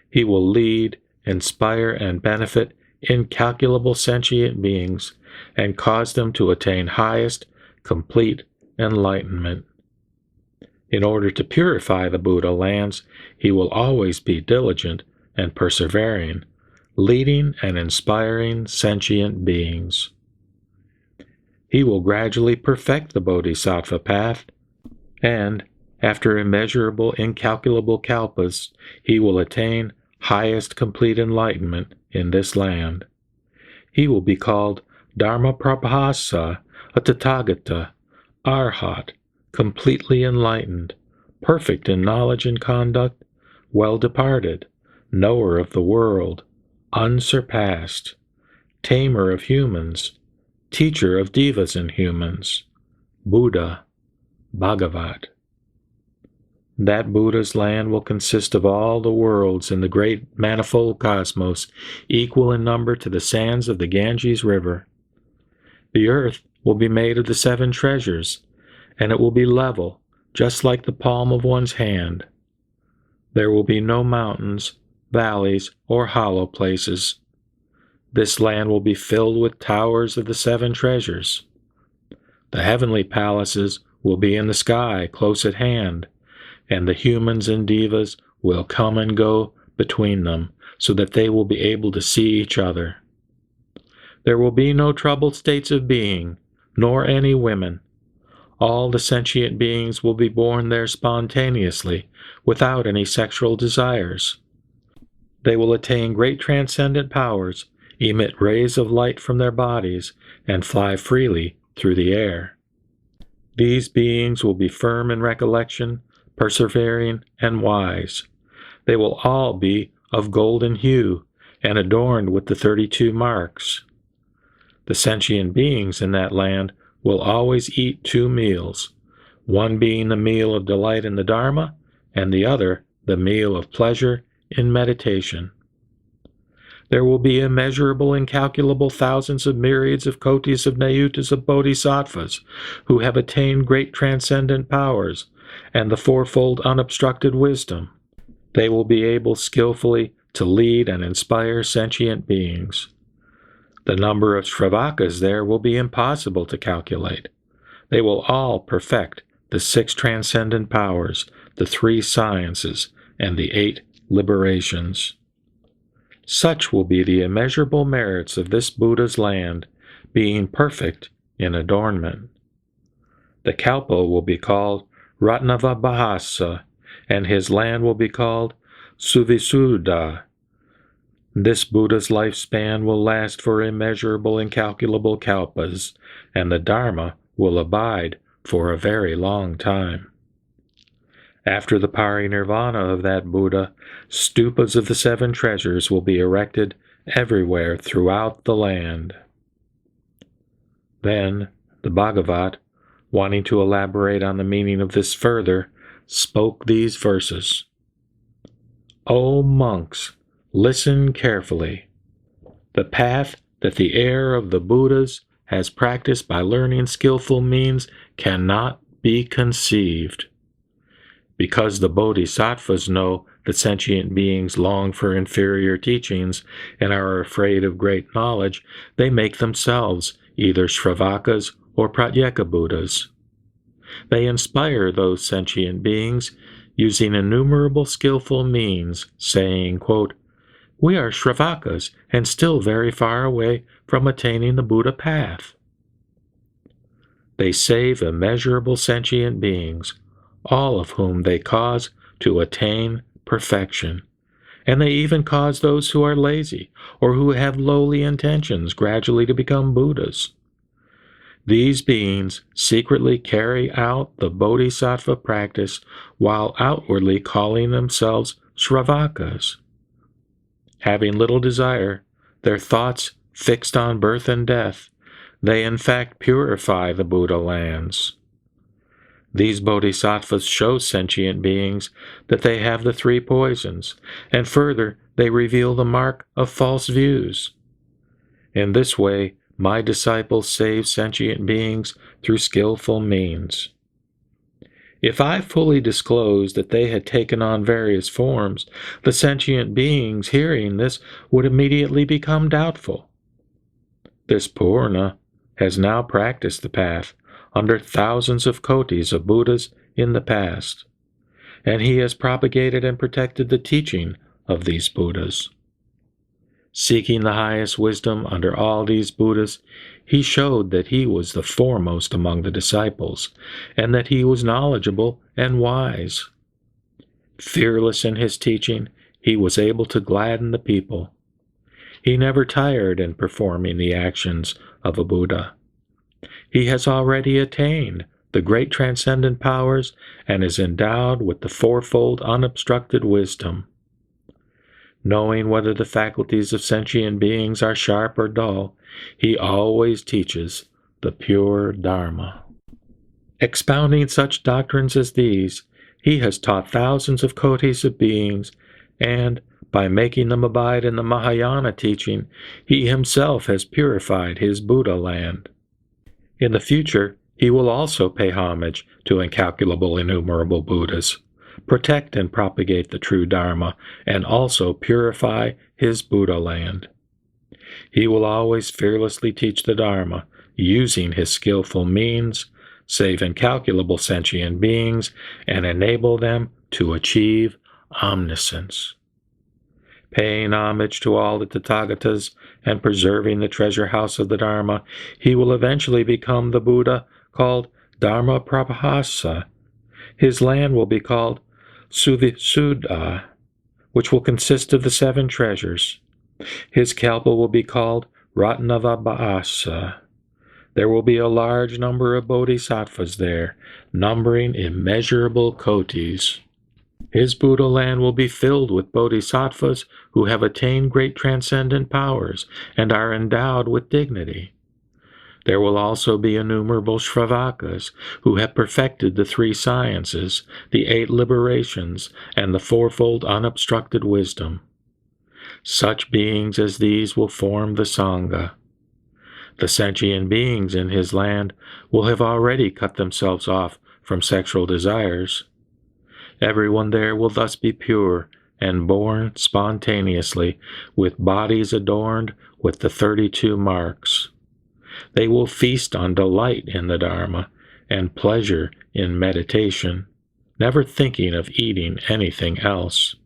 He will lead, inspire, and benefit incalculable sentient beings and cause them to attain highest, complete enlightenment. In order to purify the Buddha lands, he will always be diligent and persevering, leading and inspiring sentient beings. He will gradually perfect the Bodhisattva path, and, after immeasurable, incalculable kalpas, he will attain highest complete enlightenment in this land. He will be called Dharmaprabhasa, a Tathagata, Arhat, completely enlightened, perfect in knowledge and conduct, well-departed, knower of the world, unsurpassed, tamer of humans, teacher of devas and humans, Buddha, Bhagavat. That Buddha's land will consist of all the worlds in the great manifold cosmos, equal in number to the sands of the Ganges River. The earth will be made of the 7 treasures, and it will be level, just like the palm of one's hand. There will be no mountains, valleys, or hollow places. This land will be filled with towers of the 7 treasures. The heavenly palaces will be in the sky, close at hand, and the humans and devas will come and go between them, so that they will be able to see each other. There will be no troubled states of being, nor any women. All the sentient beings will be born there spontaneously, without any sexual desires. They will attain great transcendent powers, emit rays of light from their bodies, and fly freely through the air. These beings will be firm in recollection, persevering, and wise. They will all be of golden hue and adorned with the 32 marks. The sentient beings in that land will always eat 2 meals, one being the meal of delight in the Dharma, and the other the meal of pleasure in meditation. There will be immeasurable, incalculable thousands of myriads of kotis of nayutas of bodhisattvas who have attained great transcendent powers and the fourfold unobstructed wisdom. They will be able skillfully to lead and inspire sentient beings. The number of Shravakas there will be impossible to calculate. They will all perfect the 6 transcendent powers, the 3 sciences, and the 8 liberations. Such will be the immeasurable merits of this Buddha's land, being perfect in adornment. The Kalpa will be called Ratnavabhasa, and his land will be called Suvisuddha. This Buddha's lifespan will last for immeasurable, incalculable kalpas, and the Dharma will abide for a very long time. After the parinirvana of that Buddha, stupas of the 7 treasures will be erected everywhere throughout the land. Then the Bhagavat, wanting to elaborate on the meaning of this further, spoke these verses. O monks, listen carefully. The path that the heir of the Buddhas has practiced by learning skillful means cannot be conceived. Because the bodhisattvas know that sentient beings long for inferior teachings and are afraid of great knowledge, they make themselves either Shravakas or Pratyeka Buddhas. They inspire those sentient beings using innumerable skillful means, saying, quote, "We are Shravakas and still very far away from attaining the Buddha path." They save immeasurable sentient beings, all of whom they cause to attain perfection, and they even cause those who are lazy or who have lowly intentions gradually to become Buddhas. These beings secretly carry out the bodhisattva practice while outwardly calling themselves Shravakas. Having little desire, their thoughts fixed on birth and death, they in fact purify the Buddha lands. These bodhisattvas show sentient beings that they have the 3 poisons, and further, they reveal the mark of false views. In this way, my disciples save sentient beings through skillful means. If I fully disclosed that they had taken on various forms, the sentient beings hearing this would immediately become doubtful. This Purna has now practiced the path under thousands of kotis of Buddhas in the past, and he has propagated and protected the teaching of these Buddhas. Seeking the highest wisdom under all these Buddhas, he showed that he was the foremost among the disciples, and that he was knowledgeable and wise. Fearless in his teaching, he was able to gladden the people. He never tired in performing the actions of a Buddha. He has already attained the great transcendent powers and is endowed with the fourfold unobstructed wisdom. Knowing whether the faculties of sentient beings are sharp or dull, he always teaches the pure Dharma. Expounding such doctrines as these, he has taught thousands of kotis of beings, and, by making them abide in the Mahayana teaching, he himself has purified his Buddha land. In the future, he will also pay homage to incalculable innumerable Buddhas, protect and propagate the true Dharma, and also purify his Buddha land. He will always fearlessly teach the Dharma, using his skillful means, save incalculable sentient beings, and enable them to achieve omniscience. Paying homage to all the Tathagatas and preserving the treasure house of the Dharma, he will eventually become the Buddha called Dharmaprabhasa. His land will be called Suvisuddha, which will consist of the 7 treasures. His kalpa will be called Ratnavabhasa. There will be a large number of bodhisattvas there, numbering immeasurable kotis. His Buddha land will be filled with bodhisattvas who have attained great transcendent powers and are endowed with dignity. There will also be innumerable Shravakas who have perfected the 3 sciences, the 8 liberations, and the 4-fold unobstructed wisdom. Such beings as these will form the Sangha. The sentient beings in his land will have already cut themselves off from sexual desires. Everyone there will thus be pure and born spontaneously with bodies adorned with the 32 marks. They will feast on delight in the Dharma and pleasure in meditation, never thinking of eating anything else.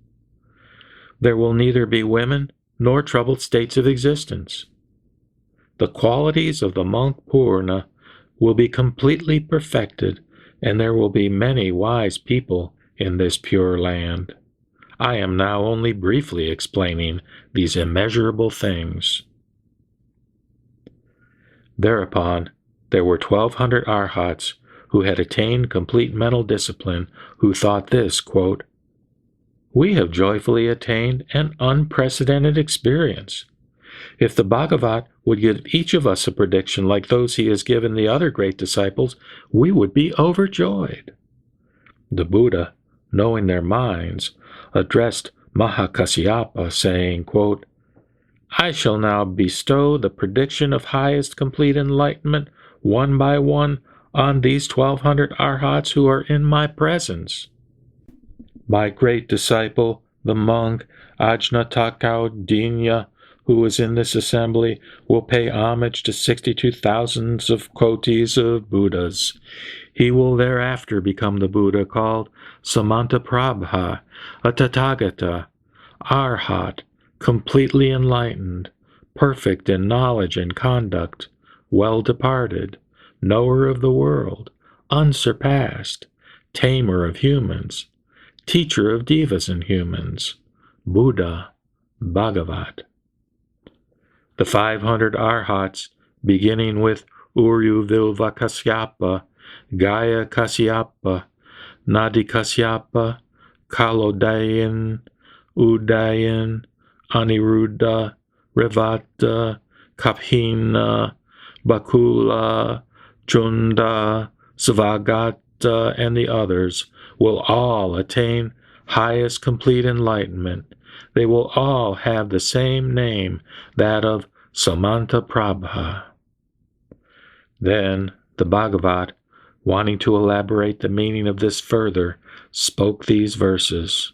There will neither be women nor troubled states of existence. The qualities of the monk Purna will be completely perfected, and there will be many wise people in this pure land. I am now only briefly explaining these immeasurable things. Thereupon, there were 1,200 arhats who had attained complete mental discipline, who thought this, quote, "We have joyfully attained an unprecedented experience. If the Bhagavat would give each of us a prediction like those he has given the other great disciples, we would be overjoyed." The Buddha, knowing their minds, addressed Mahakasyapa, saying, quote, "I shall now bestow the prediction of highest complete enlightenment one by one on these 1,200 arhats who are in my presence. My great disciple, the monk Ajnatakaudinya, who is in this assembly, will pay homage to 62,000 of kotis of Buddhas. He will thereafter become the Buddha called Samantaprabha, a Tathagata, Arhat, completely enlightened, perfect in knowledge and conduct, well departed, knower of the world, unsurpassed, tamer of humans, teacher of devas and humans, Buddha, Bhagavat. The 500 arhats, beginning with Uruvilva Kasyapa, Gaya Kasyapa, Nadi Kasyapa, Kalodayan, Udayan, Aniruddha, Revata, Kaphina, Bakula, Chunda, Savagata, and the others will all attain highest complete enlightenment. They will all have the same name, that of Samantaprabha. Then the Bhagavat, wanting to elaborate the meaning of this further, spoke these verses.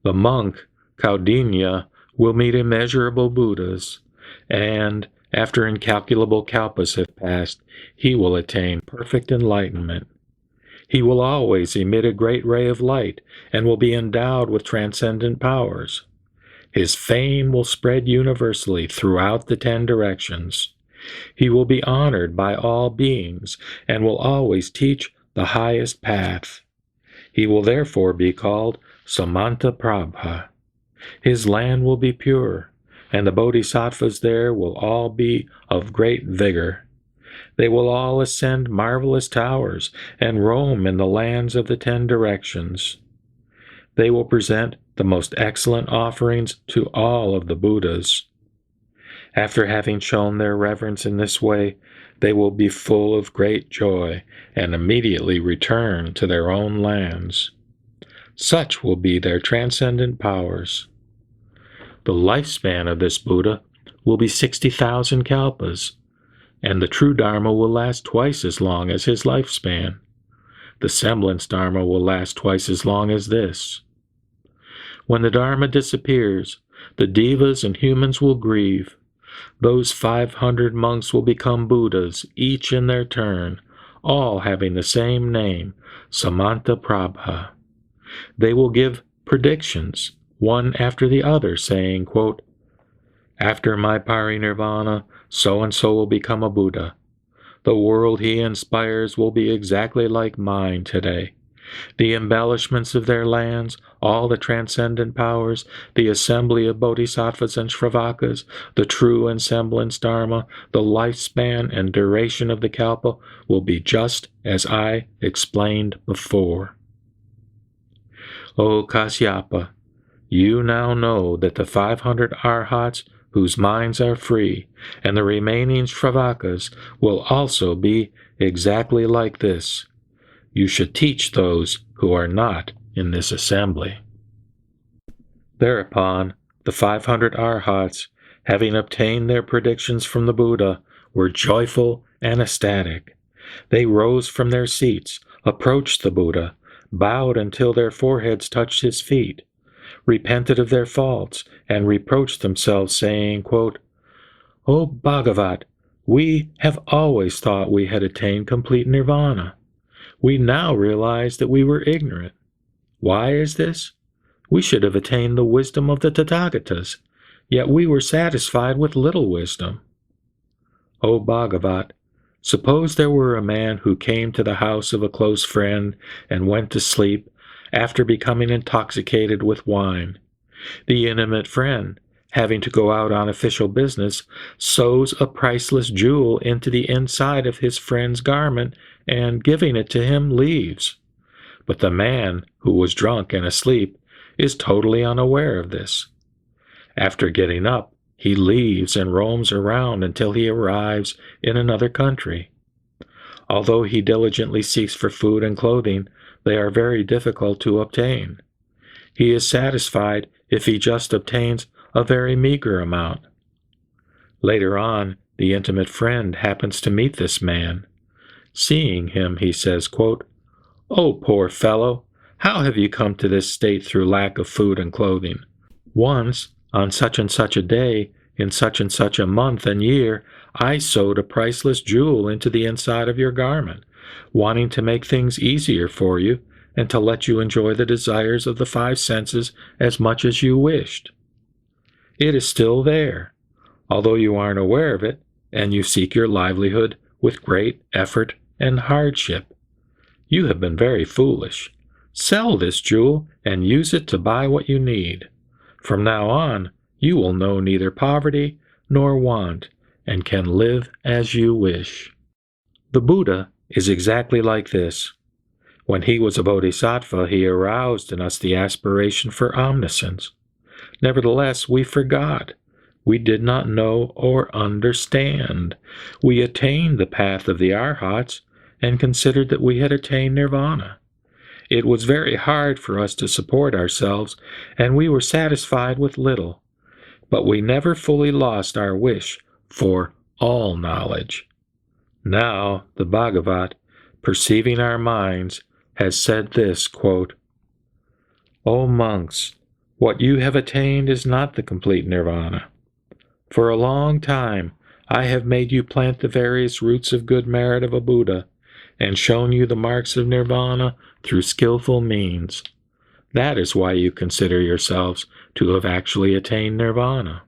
The monk Kaudinya will meet immeasurable Buddhas, and after incalculable kalpas have passed, he will attain perfect enlightenment. He will always emit a great ray of light and will be endowed with transcendent powers. His fame will spread universally throughout the 10 directions. He will be honored by all beings and will always teach the highest path. He will therefore be called Samantaprabha. His land will be pure, and the bodhisattvas there will all be of great vigor. They will all ascend marvelous towers and roam in the lands of the 10 directions. They will present the most excellent offerings to all of the Buddhas. After having shown their reverence in this way, they will be full of great joy and immediately return to their own lands. Such will be their transcendent powers. The lifespan of this Buddha will be 60,000 kalpas, and the true Dharma will last twice as long as his lifespan. The semblance Dharma will last twice as long as this. When the Dharma disappears, the devas and humans will grieve. Those 500 monks will become Buddhas, each in their turn, all having the same name, Samantaprabha. They will give predictions, one after the other, saying, quote, "After my parinirvana, so-and-so will become a Buddha. The world he inspires will be exactly like mine today. The embellishments of their lands, all the transcendent powers, the assembly of bodhisattvas and shravakas, the true and semblance dharma, the lifespan and duration of the kalpa will be just as I explained before. O Kasyapa, you now know that the 500 arhats whose minds are free, and the remaining shravakas will also be exactly like this. You should teach those who are not in this assembly. Thereupon, the 500 arhats, having obtained their predictions from the Buddha, were joyful and ecstatic. They rose from their seats, approached the Buddha, bowed until their foreheads touched his feet, repented of their faults, and reproached themselves, saying, quote, O Bhagavat, we have always thought we had attained complete nirvana. We now realize that we were ignorant. Why is this? We should have attained the wisdom of the Tathagatas, yet we were satisfied with little wisdom. O Bhagavat, suppose there were a man who came to the house of a close friend and went to sleep after becoming intoxicated with wine. The intimate friend, having to go out on official business, sews a priceless jewel into the inside of his friend's garment and, giving it to him, leaves. But the man, who was drunk and asleep, is totally unaware of this. After getting up, he leaves and roams around until he arrives in another country. Although he diligently seeks for food and clothing, they are very difficult to obtain. He is satisfied if he just obtains a very meager amount. Later on, the intimate friend happens to meet this man. Seeing him, he says, quote, O poor fellow, how have you come to this state through lack of food and clothing? Once, on such and such a day, in such and such a month and year, I sewed a priceless jewel into the inside of your garment, wanting to make things easier for you and to let you enjoy the desires of the 5 senses as much as you wished. It is still there, although you aren't aware of it, and you seek your livelihood with great effort and hardship. You have been very foolish. Sell this jewel and use it to buy what you need. From now on, you will know neither poverty nor want, and can live as you wish. The Buddha is exactly like this. When he was a bodhisattva, he aroused in us the aspiration for omniscience. Nevertheless, we forgot. We did not know or understand. We attained the path of the arhats and considered that we had attained nirvana. It was very hard for us to support ourselves, and we were satisfied with little. But we never fully lost our wish for all knowledge. Now, the Bhagavat, perceiving our minds, has said this, quote, O monks, what you have attained is not the complete nirvana. For a long time, I have made you plant the various roots of good merit of a Buddha, and shown you the marks of nirvana through skillful means. That is why you consider yourselves to have actually attained nirvana.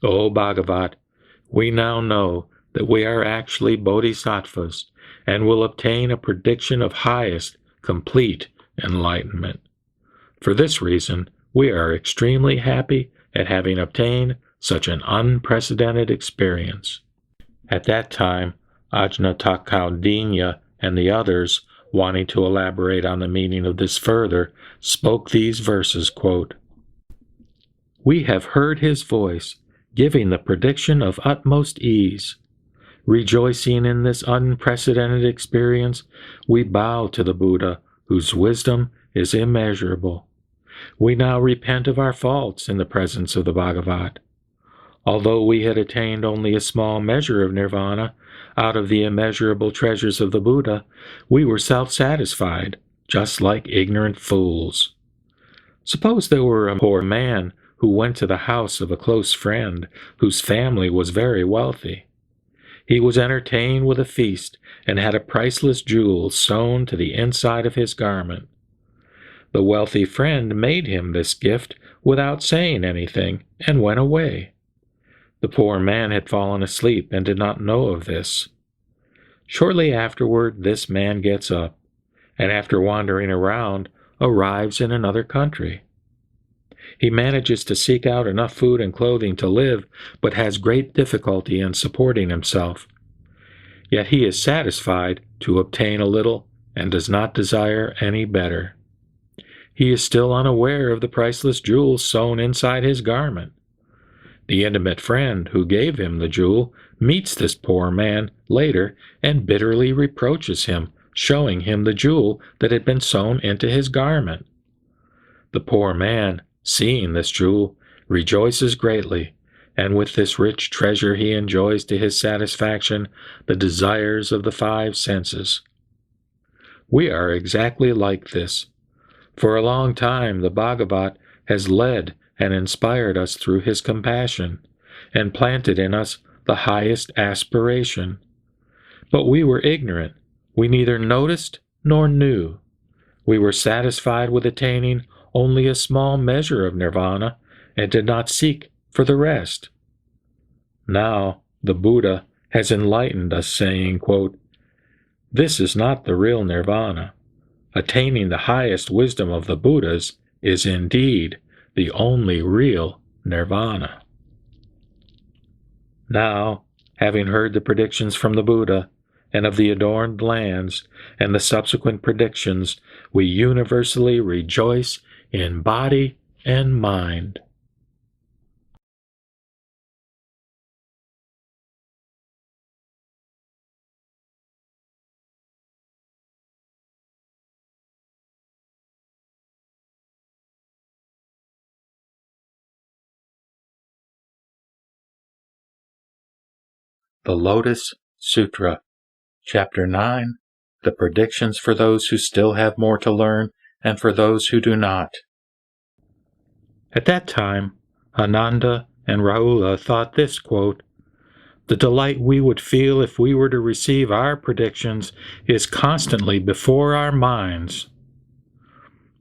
O Bhagavat, we now know that we are actually bodhisattvas, and will obtain a prediction of highest, complete enlightenment. For this reason, we are extremely happy at having obtained such an unprecedented experience. At that time, Ajnatakaudinya and the others, wanting to elaborate on the meaning of this further, spoke these verses, quote, We have heard his voice, giving the prediction of utmost ease. Rejoicing in this unprecedented experience, we bow to the Buddha, whose wisdom is immeasurable. We now repent of our faults in the presence of the Bhagavat. Although we had attained only a small measure of nirvana out of the immeasurable treasures of the Buddha, we were self-satisfied, just like ignorant fools. Suppose there were a poor man who went to the house of a close friend whose family was very wealthy. He was entertained with a feast and had a priceless jewel sewn to the inside of his garment. The wealthy friend made him this gift without saying anything and went away. The poor man had fallen asleep and did not know of this. Shortly afterward, this man gets up, and after wandering around, arrives in another country. He manages to seek out enough food and clothing to live, but has great difficulty in supporting himself. Yet he is satisfied to obtain a little and does not desire any better. He is still unaware of the priceless jewel sewn inside his garment. The intimate friend who gave him the jewel meets this poor man later and bitterly reproaches him, showing him the jewel that had been sewn into his garment. The poor man, seeing this jewel, rejoices greatly, and with this rich treasure he enjoys to his satisfaction the desires of the five senses. We are exactly like this. For a long time the Bhagavat has led and inspired us through his compassion, and planted in us the highest aspiration. But we were ignorant. We neither noticed nor knew. We were satisfied with attaining only a small measure of nirvana, and did not seek for the rest. Now the Buddha has enlightened us, saying, quote, "This is not the real nirvana. Attaining the highest wisdom of the Buddhas is indeed the only real nirvana." Now, having heard the predictions from the Buddha, and of the adorned lands, and the subsequent predictions, we universally rejoice in body and mind. The Lotus Sutra, Chapter 9, The Predictions for those who still have more to learn and for those who do not. At that time, Ananda and Rahula thought this, quote, "The delight we would feel if we were to receive our predictions is constantly before our minds."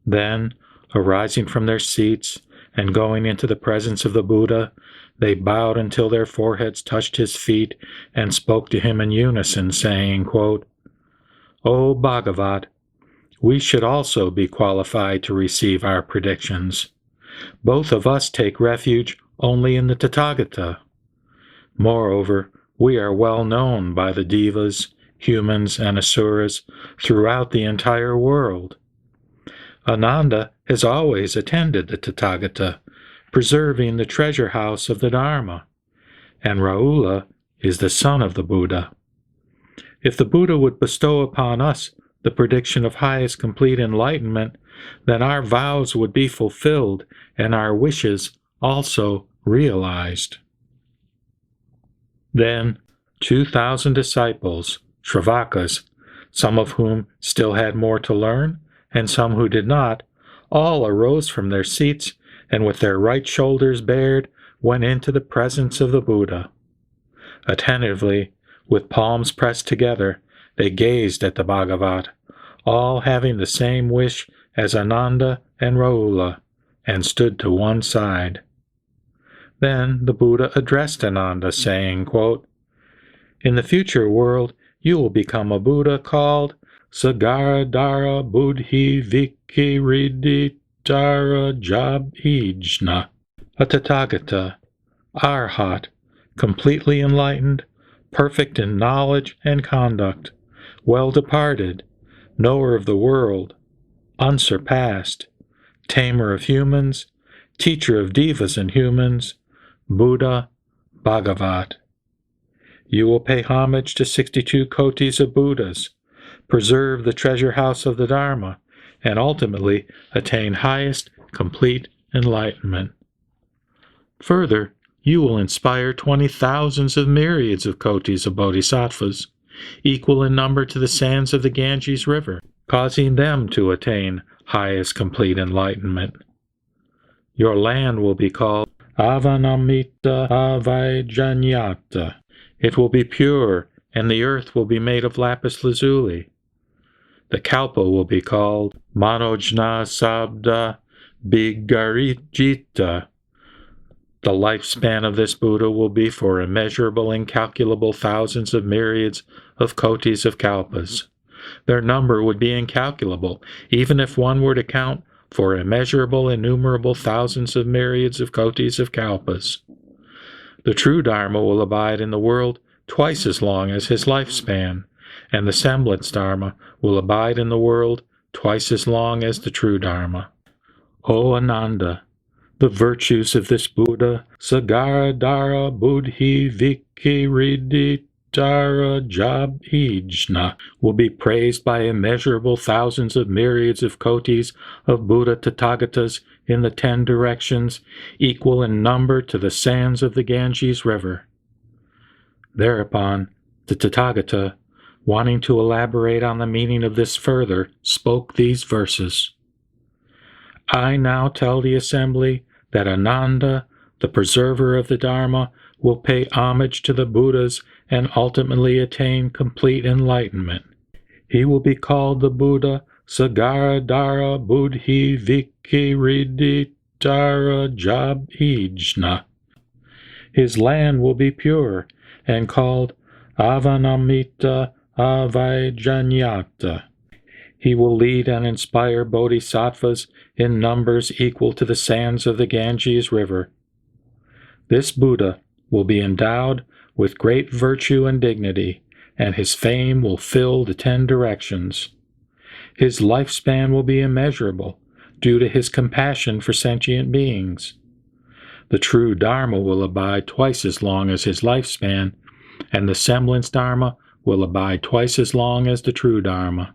Then, arising from their seats and going into the presence of the Buddha, they bowed until their foreheads touched his feet and spoke to him in unison, saying, quote, "O Bhagavat, we should also be qualified to receive our predictions. Both of us take refuge only in the Tathagata. Moreover, we are well known by the devas, humans, and asuras throughout the entire world. Ananda has always attended the Tathagata, preserving the treasure house of the Dharma, and Rahula is the son of the Buddha. If the Buddha would bestow upon us the prediction of highest complete enlightenment, then our vows would be fulfilled and our wishes also realized." Then 2,000 disciples, Shravakas, some of whom still had more to learn, and some who did not, all arose from their seats and with their right shoulders bared went into the presence of the Buddha. Attentively, with palms pressed together, they gazed at the Bhagavat, all having the same wish as Ananda and Rahula, and stood to one side. Then the Buddha addressed Ananda, saying, quote, "In the future world, you will become a Buddha called Sagaradhara Buddhi Vikiriditara Jabhijna, a Tathagata, Arhat, completely enlightened, perfect in knowledge and conduct, well departed, knower of the world, unsurpassed, tamer of humans, teacher of devas and humans, Buddha, Bhagavat. You will pay homage to 62 kotis of Buddhas, preserve the treasure house of the Dharma, and ultimately attain highest complete enlightenment. Further, you will inspire 20,000s of myriads of kotis of bodhisattvas, equal in number to the sands of the Ganges River, causing them to attain highest complete enlightenment. Your land will be called Avanamita Avijanyata. It will be pure, and the earth will be made of lapis lazuli. The kalpa will be called Manojna Sabda Bigarijita. The lifespan of this Buddha will be for immeasurable, incalculable thousands of myriads of kotis of kalpas. Their number would be incalculable, even if one were to count for immeasurable, innumerable thousands of myriads of kotis of kalpas. The true Dharma will abide in the world twice as long as his lifespan, and the semblance Dharma will abide in the world twice as long as the true Dharma. O Ananda, the virtues of this Buddha, Sagaradhara Buddhi Vikiriditara Jabhijna, will be praised by immeasurable thousands of myriads of kotis of Buddha Tathagatas in the 10 directions, equal in number to the sands of the Ganges River. Thereupon, the Tathagata, wanting to elaborate on the meaning of this further, spoke these verses. I now tell the assembly that Ananda, the preserver of the Dharma, will pay homage to the Buddhas and ultimately attain complete enlightenment. He will be called the Buddha Sagaradhara Buddhi Vikiriditara Jabhijna. His land will be pure and called Avanamita Avijanyata. He will lead and inspire bodhisattvas in numbers equal to the sands of the Ganges River. This Buddha will be endowed with great virtue and dignity, and his fame will fill the 10 directions. His lifespan will be immeasurable due to his compassion for sentient beings. The true Dharma will abide twice as long as his lifespan, and the semblance Dharma will abide twice as long as the true Dharma.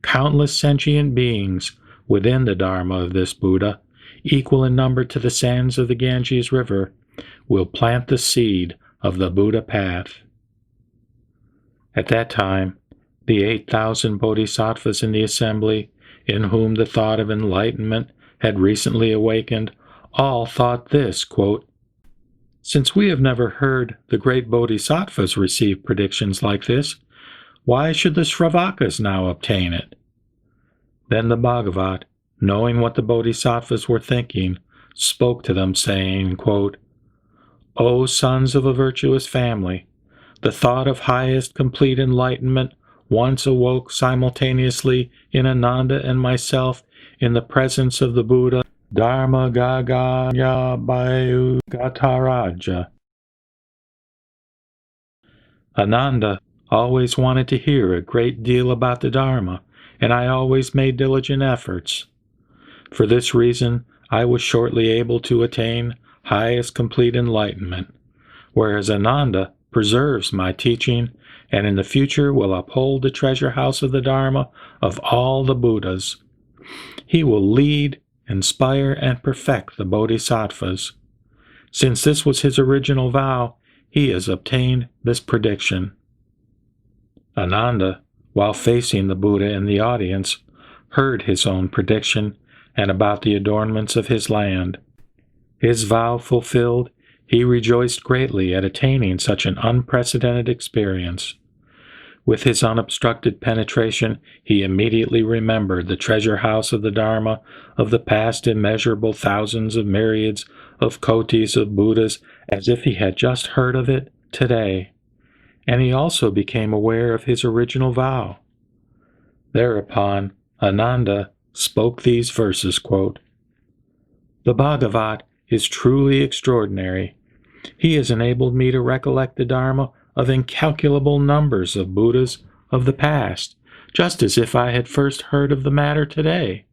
Countless sentient beings within the Dharma of this Buddha, equal in number to the sands of the Ganges River, will plant the seed of the Buddha path. At that time, the 8,000 bodhisattvas in the assembly, in whom the thought of enlightenment had recently awakened, all thought this, quote, Since we have never heard the great bodhisattvas receive predictions like this, why should the Shravakas now obtain it? Then the Bhagavat, knowing what the bodhisattvas were thinking, spoke to them, saying, quote, O sons of a virtuous family, the thought of highest complete enlightenment once awoke simultaneously in Ananda and myself in the presence of the Buddha Dharmagagaya Bayu Gataraja. Ananda always wanted to hear a great deal about the Dharma, and I always made diligent efforts. For this reason, I was shortly able to attain highest complete enlightenment, whereas Ananda preserves my teaching and in the future will uphold the treasure house of the Dharma of all the Buddhas. He will lead, inspire, and perfect the bodhisattvas. Since this was his original vow, he has obtained this prediction. Ananda, while facing the Buddha in the audience, heard his own prediction and about the adornments of his land. His vow fulfilled, he rejoiced greatly at attaining such an unprecedented experience. With his unobstructed penetration, he immediately remembered the treasure house of the Dharma of the past immeasurable thousands of myriads of kotis of Buddhas as if he had just heard of it today. And he also became aware of his original vow. Thereupon, Ananda spoke these verses, quote, The Bhagavat is truly extraordinary. He has enabled me to recollect the Dharma of incalculable numbers of Buddhas of the past, just as if I had first heard of the matter today.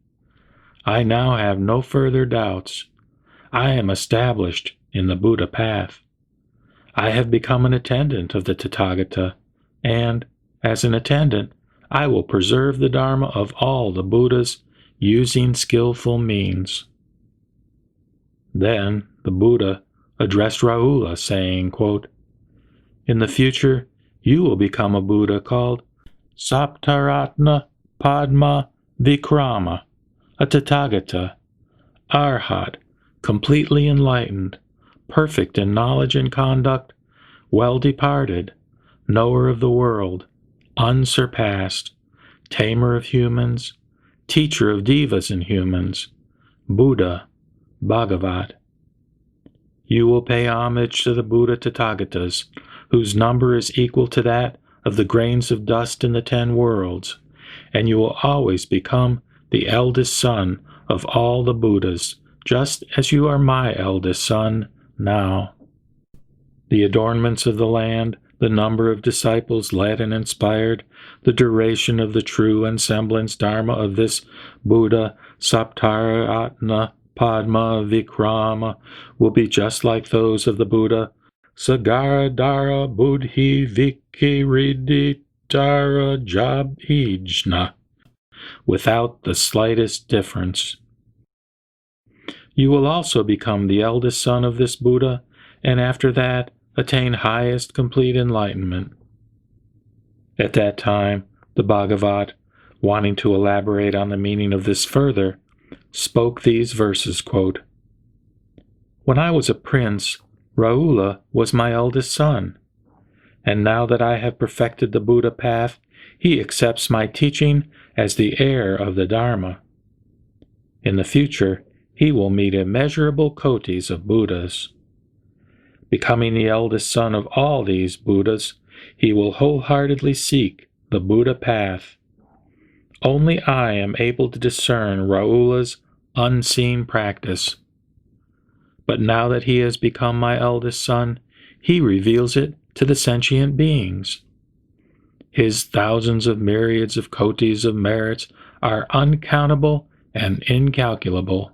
I now have no further doubts. I am established in the Buddha path. I have become an attendant of the Tathagata, and, as an attendant, I will preserve the Dharma of all the Buddhas using skillful means. Then the Buddha addressed Rahula, saying, quote, In the future, you will become a Buddha called Saptaratna Padma Vikrama, a Tathagata, Arhat, completely enlightened, perfect in knowledge and conduct, well-departed, knower of the world, unsurpassed, tamer of humans, teacher of devas and humans, Buddha, Bhagavat. You will pay homage to the Buddha Tathagatas, whose number is equal to that of the grains of dust in the 10 worlds, and you will always become the eldest son of all the Buddhas, just as you are my eldest son now. The adornments of the land, the number of disciples led and inspired, the duration of the true and semblance Dharma of this Buddha, Saptaratna Padma Vikrama, will be just like those of the Buddha, Sagaradhara Buddhi Vikiriditara Jabhijna, without the slightest difference. You will also become the eldest son of this Buddha, and after that attain highest complete enlightenment. At that time, the Bhagavat, wanting to elaborate on the meaning of this further, spoke these verses, quote, "When I was a prince, Rahula was my eldest son, and now that I have perfected the Buddha path, he accepts my teaching as the heir of the Dharma. In the future, he will meet immeasurable kotis of Buddhas. Becoming the eldest son of all these Buddhas, he will wholeheartedly seek the Buddha path. Only I am able to discern Rahula's unseen practice. But now that he has become my eldest son, he reveals it to the sentient beings. His thousands of myriads of kotis of merits are uncountable and incalculable.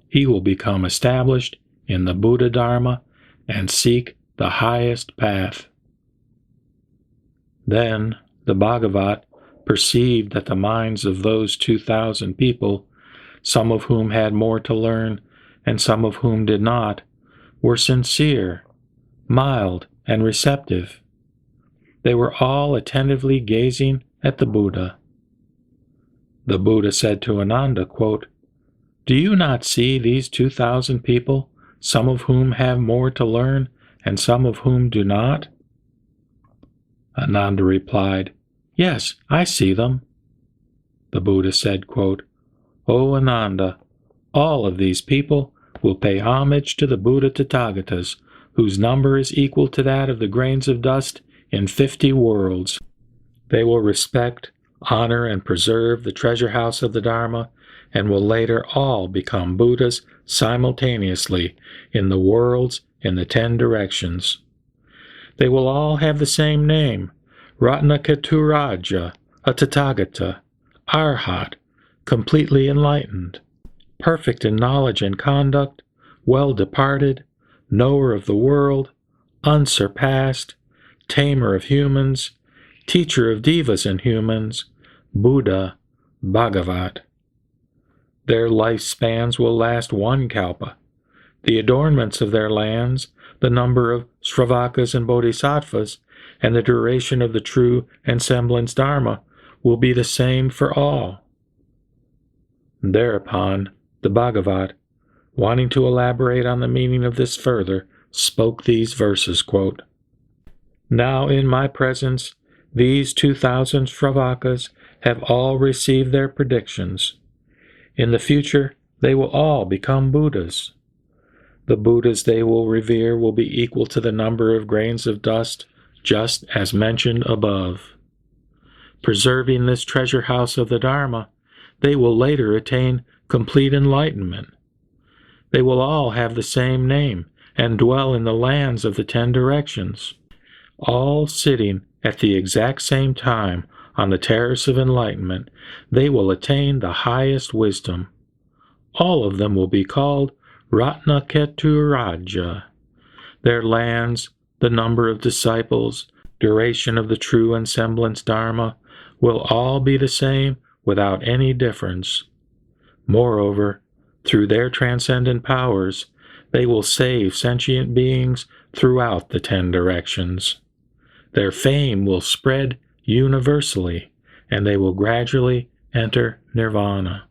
He will become established in the Buddha Dharma and seek the highest path." Then the Bhagavat perceived that the minds of those 2,000 people, some of whom had more to learn and some of whom did not, were sincere, mild, and receptive. They were all attentively gazing at the Buddha. The Buddha said to Ananda, quote, "Do you not see these 2,000 people, some of whom have more to learn and some of whom do not?" Ananda replied, "Yes, I see them." The Buddha said, quote, "O Ananda, all of these people will pay homage to the Buddha Tathagatas, whose number is equal to that of the grains of dust in 50 worlds. They will respect, honor, and preserve the treasure house of the Dharma, and will later all become Buddhas simultaneously in the worlds in the 10 directions. They will all have the same name, Ratnaketuraja, a Tathagata, Arhat, completely enlightened, perfect in knowledge and conduct, well departed, knower of the world, unsurpassed, tamer of humans, teacher of devas and humans, Buddha, Bhagavat. Their lifespans will last 1 kalpa. The adornments of their lands, the number of Sravakas and Bodhisattvas, and the duration of the true and semblance Dharma will be the same for all." Thereupon, the Bhagavat, wanting to elaborate on the meaning of this further, spoke these verses, quote, "Now in my presence, these 2,000 Sravakas have all received their predictions. In the future, they will all become Buddhas. The Buddhas they will revere will be equal to the number of grains of dust, just as mentioned above. Preserving this treasure house of the Dharma, they will later attain complete enlightenment. They will all have the same name and dwell in the lands of the 10 directions, all sitting at the exact same time on the terrace of enlightenment. They will attain the highest wisdom. All of them will be called Ratnaketuraja. Their lands, the number of disciples, duration of the true and semblance Dharma, will all be the same without any difference. Moreover, through their transcendent powers, they will save sentient beings throughout the 10 directions. Their fame will spread universally, and they will gradually enter nirvana."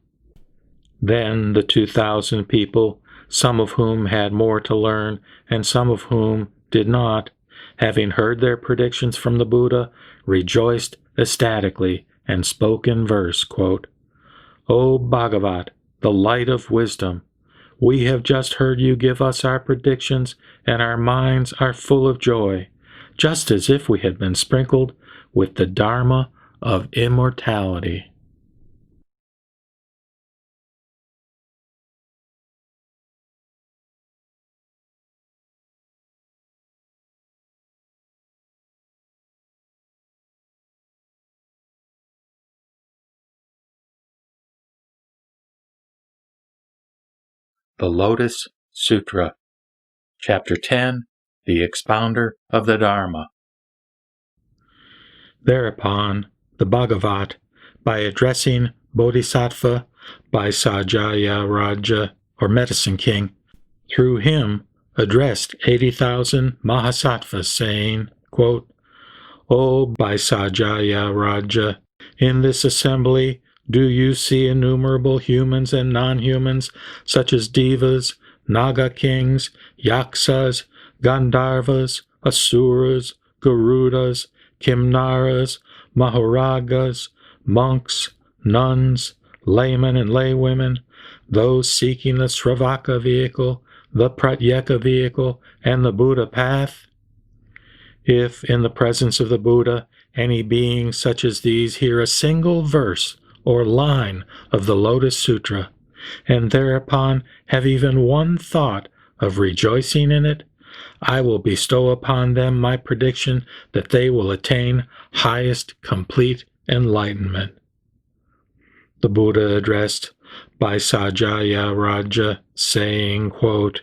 Then the 2,000 people, some of whom had more to learn and some of whom did not, having heard their predictions from the Buddha, rejoiced ecstatically and spoke in verse, quote, "O Bhagavat, the light of wisdom, we have just heard you give us our predictions, and our minds are full of joy, just as if we had been sprinkled with the Dharma of immortality. The Lotus Sutra, Chapter 10, The Expounder of the Dharma. Thereupon, the Bhagavat, by addressing Bodhisattva Vaisajaya Raja, or Medicine King, through him addressed 80,000 Mahasattvas, saying, quote, O Vaisajaya Raja, in this assembly do you see innumerable humans and non-humans, such as Devas, Naga kings, Yaksas, Gandharvas, Asuras, Garudas, Kimnaras, Maharagas, monks, nuns, laymen and laywomen, those seeking the Sravaka vehicle, the Pratyeka vehicle, and the Buddha path? If, in the presence of the Buddha, any beings such as these hear a single verse or line of the Lotus Sutra, and thereupon have even one thought of rejoicing in it, I will bestow upon them my prediction that they will attain highest complete enlightenment. The Buddha addressed Vaisajaya Raja, saying, quote,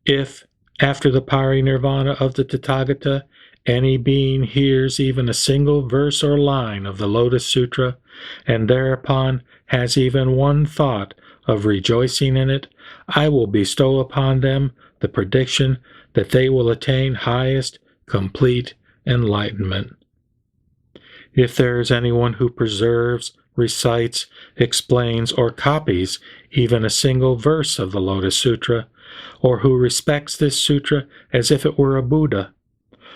If, after the parinirvana of the Tathagata, any being hears even a single verse or line of the Lotus Sutra, and thereupon has even one thought of rejoicing in it, I will bestow upon them the prediction that they will attain highest, complete enlightenment. If there is anyone who preserves, recites, explains, or copies even a single verse of the Lotus Sutra, or who respects this sutra as if it were a Buddha,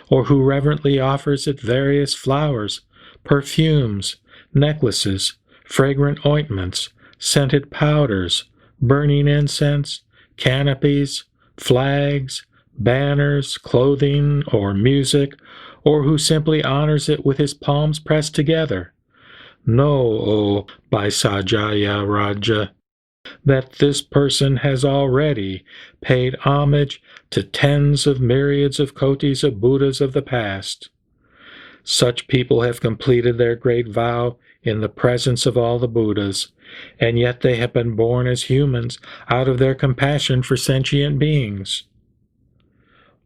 or who reverently offers it various flowers, perfumes, necklaces, fragrant ointments, scented powders, burning incense, canopies, flags, banners, clothing, or music, or who simply honors it with his palms pressed together. Know, O Vaisajaya Raja, that this person has already paid homage to tens of myriads of kotis of Buddhas of the past. Such people have completed their great vow in the presence of all the Buddhas, and yet they have been born as humans out of their compassion for sentient beings.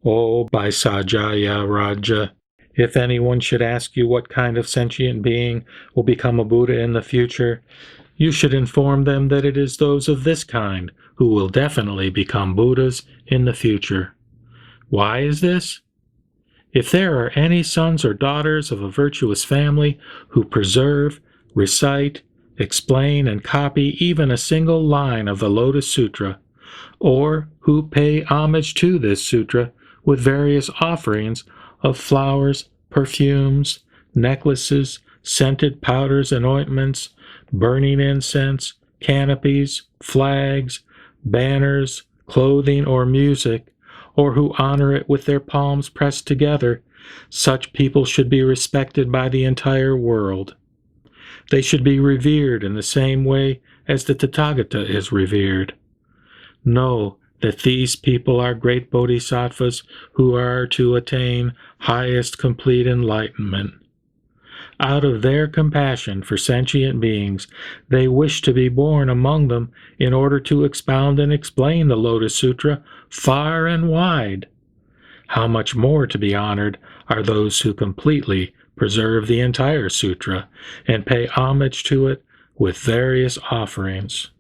O Vaisajaya Raja, if anyone should ask you what kind of sentient being will become a Buddha in the future, you should inform them that it is those of this kind who will definitely become Buddhas in the future. Why is this? If there are any sons or daughters of a virtuous family who preserve, recite, explain, and copy even a single line of the Lotus Sutra, or who pay homage to this sutra with various offerings of flowers, perfumes, necklaces, scented powders and ointments, burning incense, canopies, flags, banners, clothing, or music, or who honor it with their palms pressed together, such people should be respected by the entire world. They should be revered in the same way as the Tathagata is revered. Know that these people are great bodhisattvas who are to attain highest complete enlightenment. Out of their compassion for sentient beings, they wish to be born among them in order to expound and explain the Lotus Sutra far and wide. How much more to be honored are those who completely preserve the entire sutra and pay homage to it with various offerings.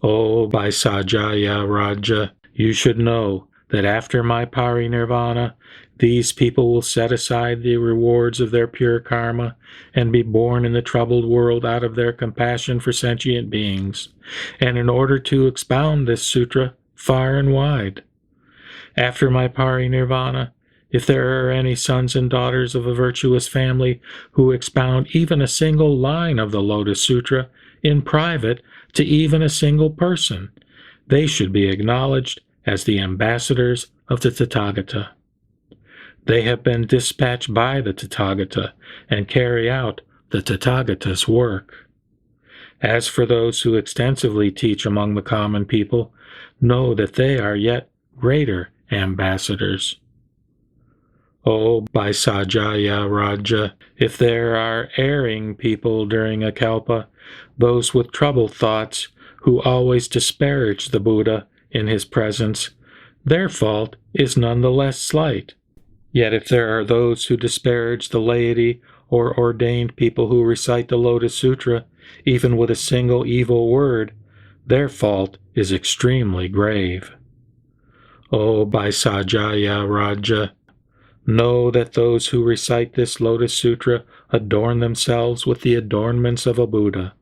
O Vaisajaya Raja, you should know that after my parinirvana, these people will set aside the rewards of their pure karma and be born in the troubled world out of their compassion for sentient beings, and in order to expound this sutra far and wide. After my parinirvana, if there are any sons and daughters of a virtuous family who expound even a single line of the Lotus Sutra in private to even a single person, they should be acknowledged as the ambassadors of the Tathagata. They have been dispatched by the Tathagata and carry out the Tathagata's work. As for those who extensively teach among the common people, know that they are yet greater ambassadors. O Baisajaya Raja, if there are erring people during a kalpa, those with troubled thoughts who always disparage the Buddha in his presence, their fault is none the less slight. Yet if there are those who disparage the laity or ordained people who recite the Lotus Sutra, even with a single evil word, their fault is extremely grave. O Baisajaya Raja, know that those who recite this Lotus Sutra adorn themselves with the adornments of a Buddha.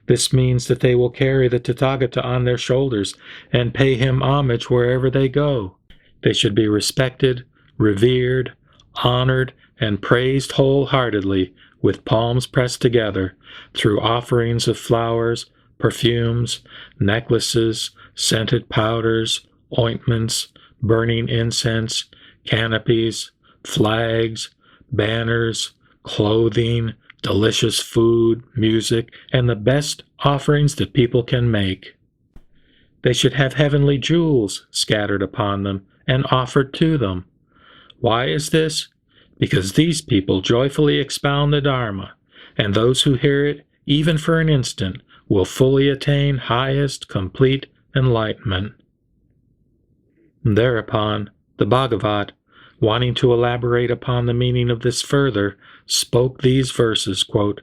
This means that they will carry the Tathagata on their shoulders and pay him homage wherever they go. They should be respected, revered, honored, and praised wholeheartedly with palms pressed together through offerings of flowers, perfumes, necklaces, scented powders, ointments, burning incense, canopies, flags, banners, clothing, delicious food, music, and the best offerings that people can make. They should have heavenly jewels scattered upon them and offered to them. Why is this? Because these people joyfully expound the Dharma, and those who hear it, even for an instant, will fully attain highest, complete enlightenment. Thereupon, the Bhagavat, wanting to elaborate upon the meaning of this further, spoke these verses, quote,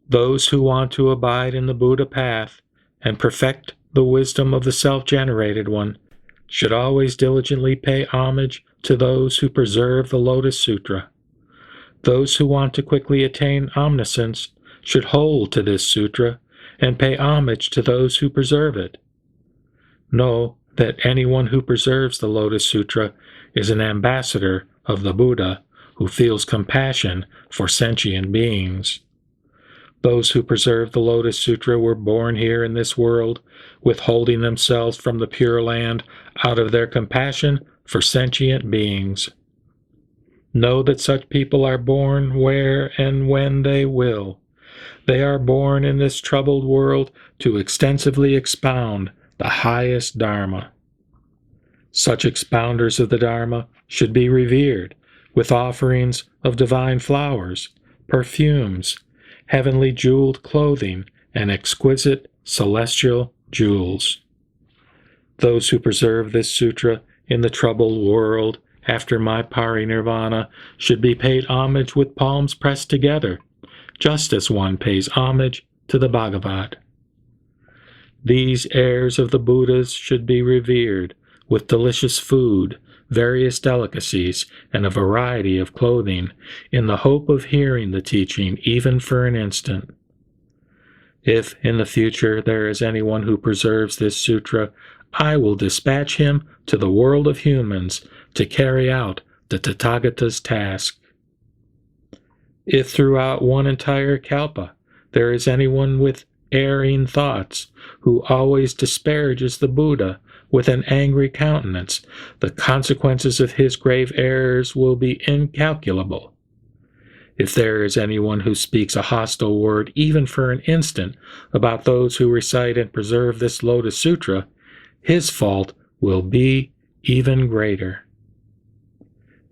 "Those who want to abide in the Buddha path and perfect the wisdom of the self-generated one should always diligently pay homage to those who preserve the Lotus Sutra. Those who want to quickly attain omniscience should hold to this sutra and pay homage to those who preserve it. Know that anyone who preserves the Lotus Sutra is an ambassador of the Buddha who feels compassion for sentient beings. Those who preserve the Lotus Sutra were born here in this world, withholding themselves from the Pure Land out of their compassion for sentient beings. Know that such people are born where and when they will. They are born in this troubled world to extensively expound the highest Dharma. Such expounders of the Dharma should be revered with offerings of divine flowers, perfumes, heavenly jeweled clothing, and exquisite celestial jewels. Those who preserve this sutra in the troubled world after my parinirvana should be paid homage with palms pressed together, just as one pays homage to the Bhagavat. These heirs of the Buddhas should be revered with delicious food, various delicacies, and a variety of clothing, in the hope of hearing the teaching even for an instant. If in the future there is anyone who preserves this sutra, I will dispatch him to the world of humans to carry out the Tathagata's task. If throughout one entire kalpa there is anyone with erring thoughts who always disparages the Buddha with an angry countenance, the consequences of his grave errors will be incalculable. If there is anyone who speaks a hostile word even for an instant about those who recite and preserve this Lotus Sutra, his fault will be even greater.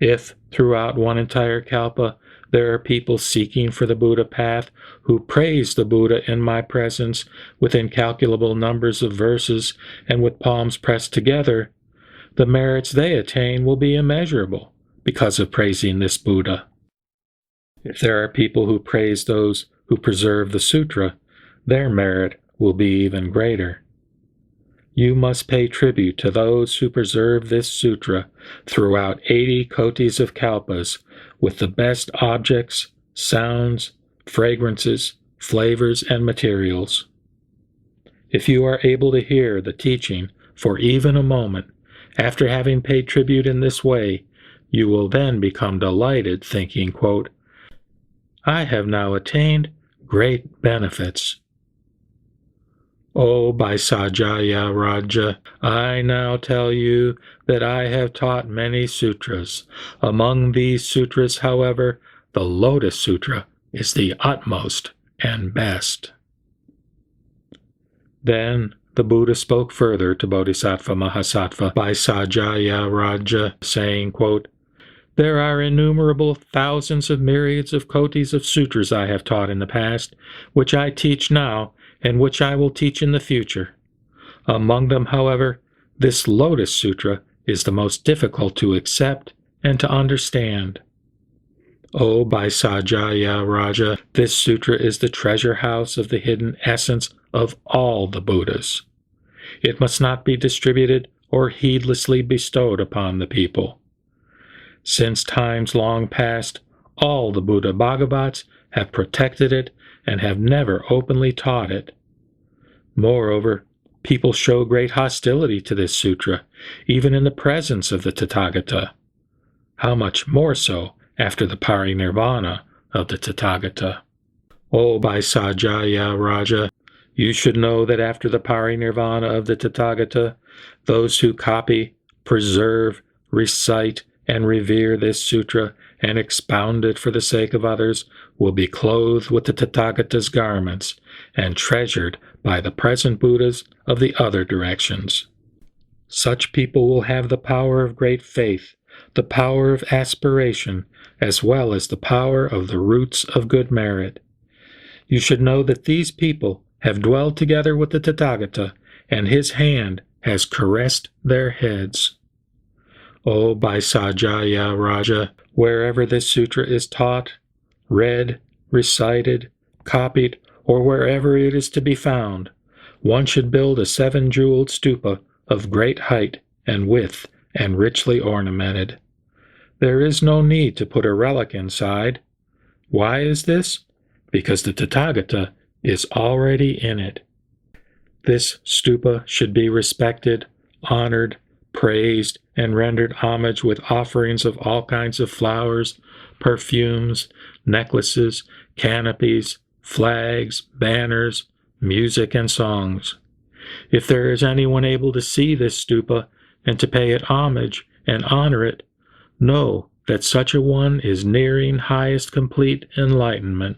If, throughout one entire kalpa, there are people seeking for the Buddha path who praise the Buddha in my presence with incalculable numbers of verses and with palms pressed together, the merits they attain will be immeasurable because of praising this Buddha. If there are people who praise those who preserve the sutra, their merit will be even greater. You must pay tribute to those who preserve this sutra throughout 80 kotis of kalpas with the best objects, sounds, fragrances, flavors, and materials. If you are able to hear the teaching for even a moment, after having paid tribute in this way, you will then become delighted, thinking, quote, I have now attained great benefits. O Vaisajaya Raja, I now tell you that I have taught many sutras. Among these sutras, however, the Lotus Sutra is the utmost and best. Then the Buddha spoke further to Bodhisattva Mahasattva Vaisajaya Raja, saying, quote, "There are innumerable thousands of myriads of kotis of sutras I have taught in the past, which I teach now, and which I will teach in the future. Among them, however, this Lotus Sutra is the most difficult to accept and to understand. O Vaisajaya Raja, this sutra is the treasure house of the hidden essence of all the Buddhas. It must not be distributed or heedlessly bestowed upon the people. Since times long past, all the Buddha Bhagavats have protected it and have never openly taught it. Moreover, people show great hostility to this sutra, even in the presence of the Tathagata. How much more so after the parinirvana of the Tathagata? O Vaisajaya Raja, you should know that after the parinirvana of the Tathagata, those who copy, preserve, recite, and revere this sutra and expound it for the sake of others will be clothed with the Tathagata's garments and treasured by the present Buddhas of the other directions. Such people will have the power of great faith, the power of aspiration, as well as the power of the roots of good merit. You should know that these people have dwelled together with the Tathagata, and his hand has caressed their heads. O Vaisajaya Raja, wherever this sutra is taught, read, recited, copied, or wherever it is to be found, one should build a 7-jeweled stupa of great height and width and richly ornamented. There is no need to put a relic inside. Why is this? Because the Tathagata is already in it. This stupa should be respected, honored, praised, and rendered homage with offerings of all kinds of flowers, perfumes, necklaces, canopies, flags, banners, music, and songs. If there is anyone able to see this stupa and to pay it homage and honor it, know that such a one is nearing highest complete enlightenment.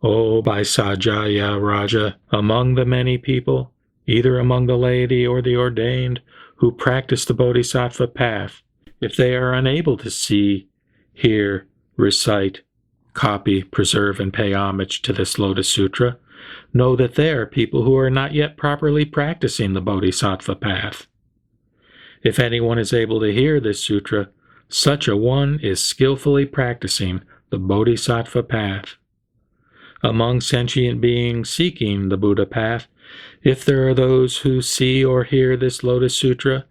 O Vaisajaya Raja, among the many people, either among the laity or the ordained, who practice the Bodhisattva path, if they are unable to see, hear, recite, copy, preserve, and pay homage to this Lotus Sutra, know that they are people who are not yet properly practicing the Bodhisattva path. If anyone is able to hear this sutra, such a one is skillfully practicing the Bodhisattva path. Among sentient beings seeking the Buddha path, if there are those who see or hear this Lotus Sutra,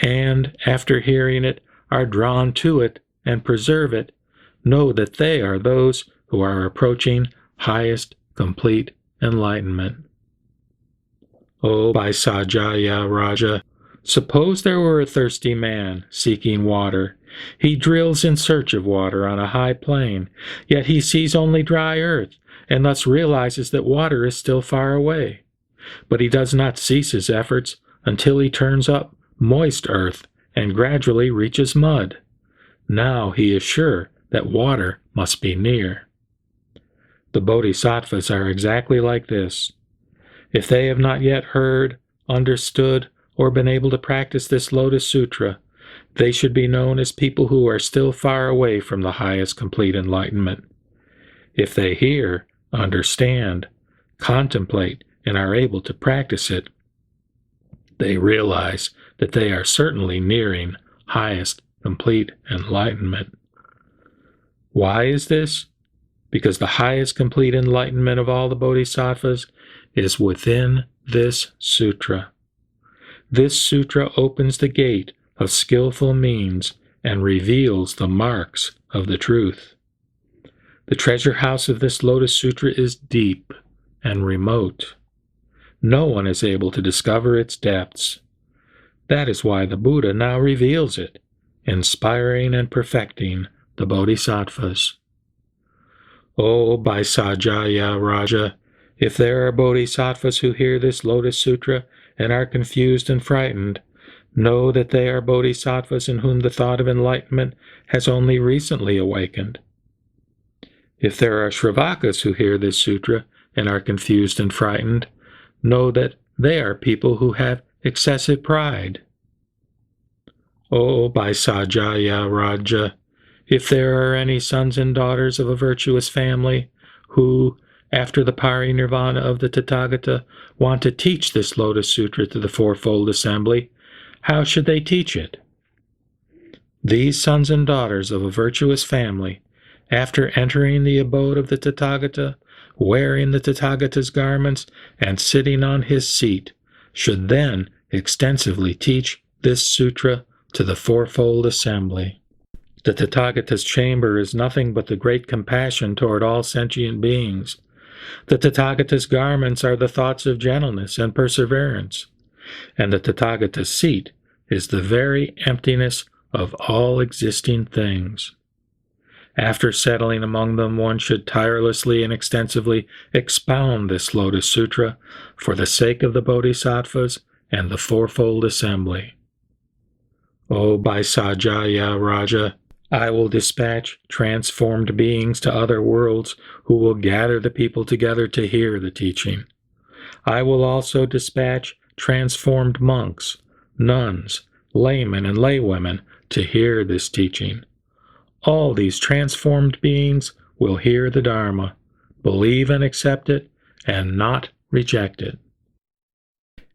and, after hearing it, are drawn to it and preserve it, know that they are those who are approaching highest complete enlightenment. O Vaisajaya Raja, suppose there were a thirsty man seeking water. He drills in search of water on a high plain, yet he sees only dry earth, and thus realizes that water is still far away. But he does not cease his efforts until he turns up moist earth and gradually reaches mud. Now he is sure that water must be near. The Bodhisattvas are exactly like this. If they have not yet heard, understood, or been able to practice this Lotus Sutra, they should be known as people who are still far away from the highest complete enlightenment. If they hear, understand, contemplate, and are able to practice it, they realize that they are certainly nearing highest complete enlightenment. Why is this? Because the highest complete enlightenment of all the Bodhisattvas is within this sutra. This sutra opens the gate of skillful means and reveals the marks of the truth. The treasure house of this Lotus Sutra is deep and remote. No one is able to discover its depths. That is why the Buddha now reveals it, inspiring and perfecting the Bodhisattvas. O Vaisajaya Raja, If there are bodhisattvas who hear this Lotus Sutra and are confused and frightened, know that they are bodhisattvas in whom the thought of enlightenment has only recently awakened. If there are Shravakas who hear this sutra and are confused and frightened, know that they are people who have excessive pride. O Vaisajaya Raja, if there are any sons and daughters of a virtuous family who, after the parinirvana of the Tathagata, want to teach this Lotus Sutra to the fourfold assembly, how should they teach it? These sons and daughters of a virtuous family, after entering the abode of the Tathagata, wearing the Tathagata's garments, and sitting on his seat, should then extensively teach this sutra to the fourfold assembly. The Tathagata's chamber is nothing but the great compassion toward all sentient beings. The Tathagata's garments are the thoughts of gentleness and perseverance, and the Tathagata's seat is the very emptiness of all existing things. After settling among them, one should tirelessly and extensively expound this Lotus Sutra for the sake of the Bodhisattvas and the fourfold assembly. O Vaisajaya Raja, I will dispatch transformed beings to other worlds who will gather the people together to hear the teaching. I will also dispatch transformed monks, nuns, laymen, and laywomen to hear this teaching. All these transformed beings will hear the Dharma, believe and accept it, and not reject it.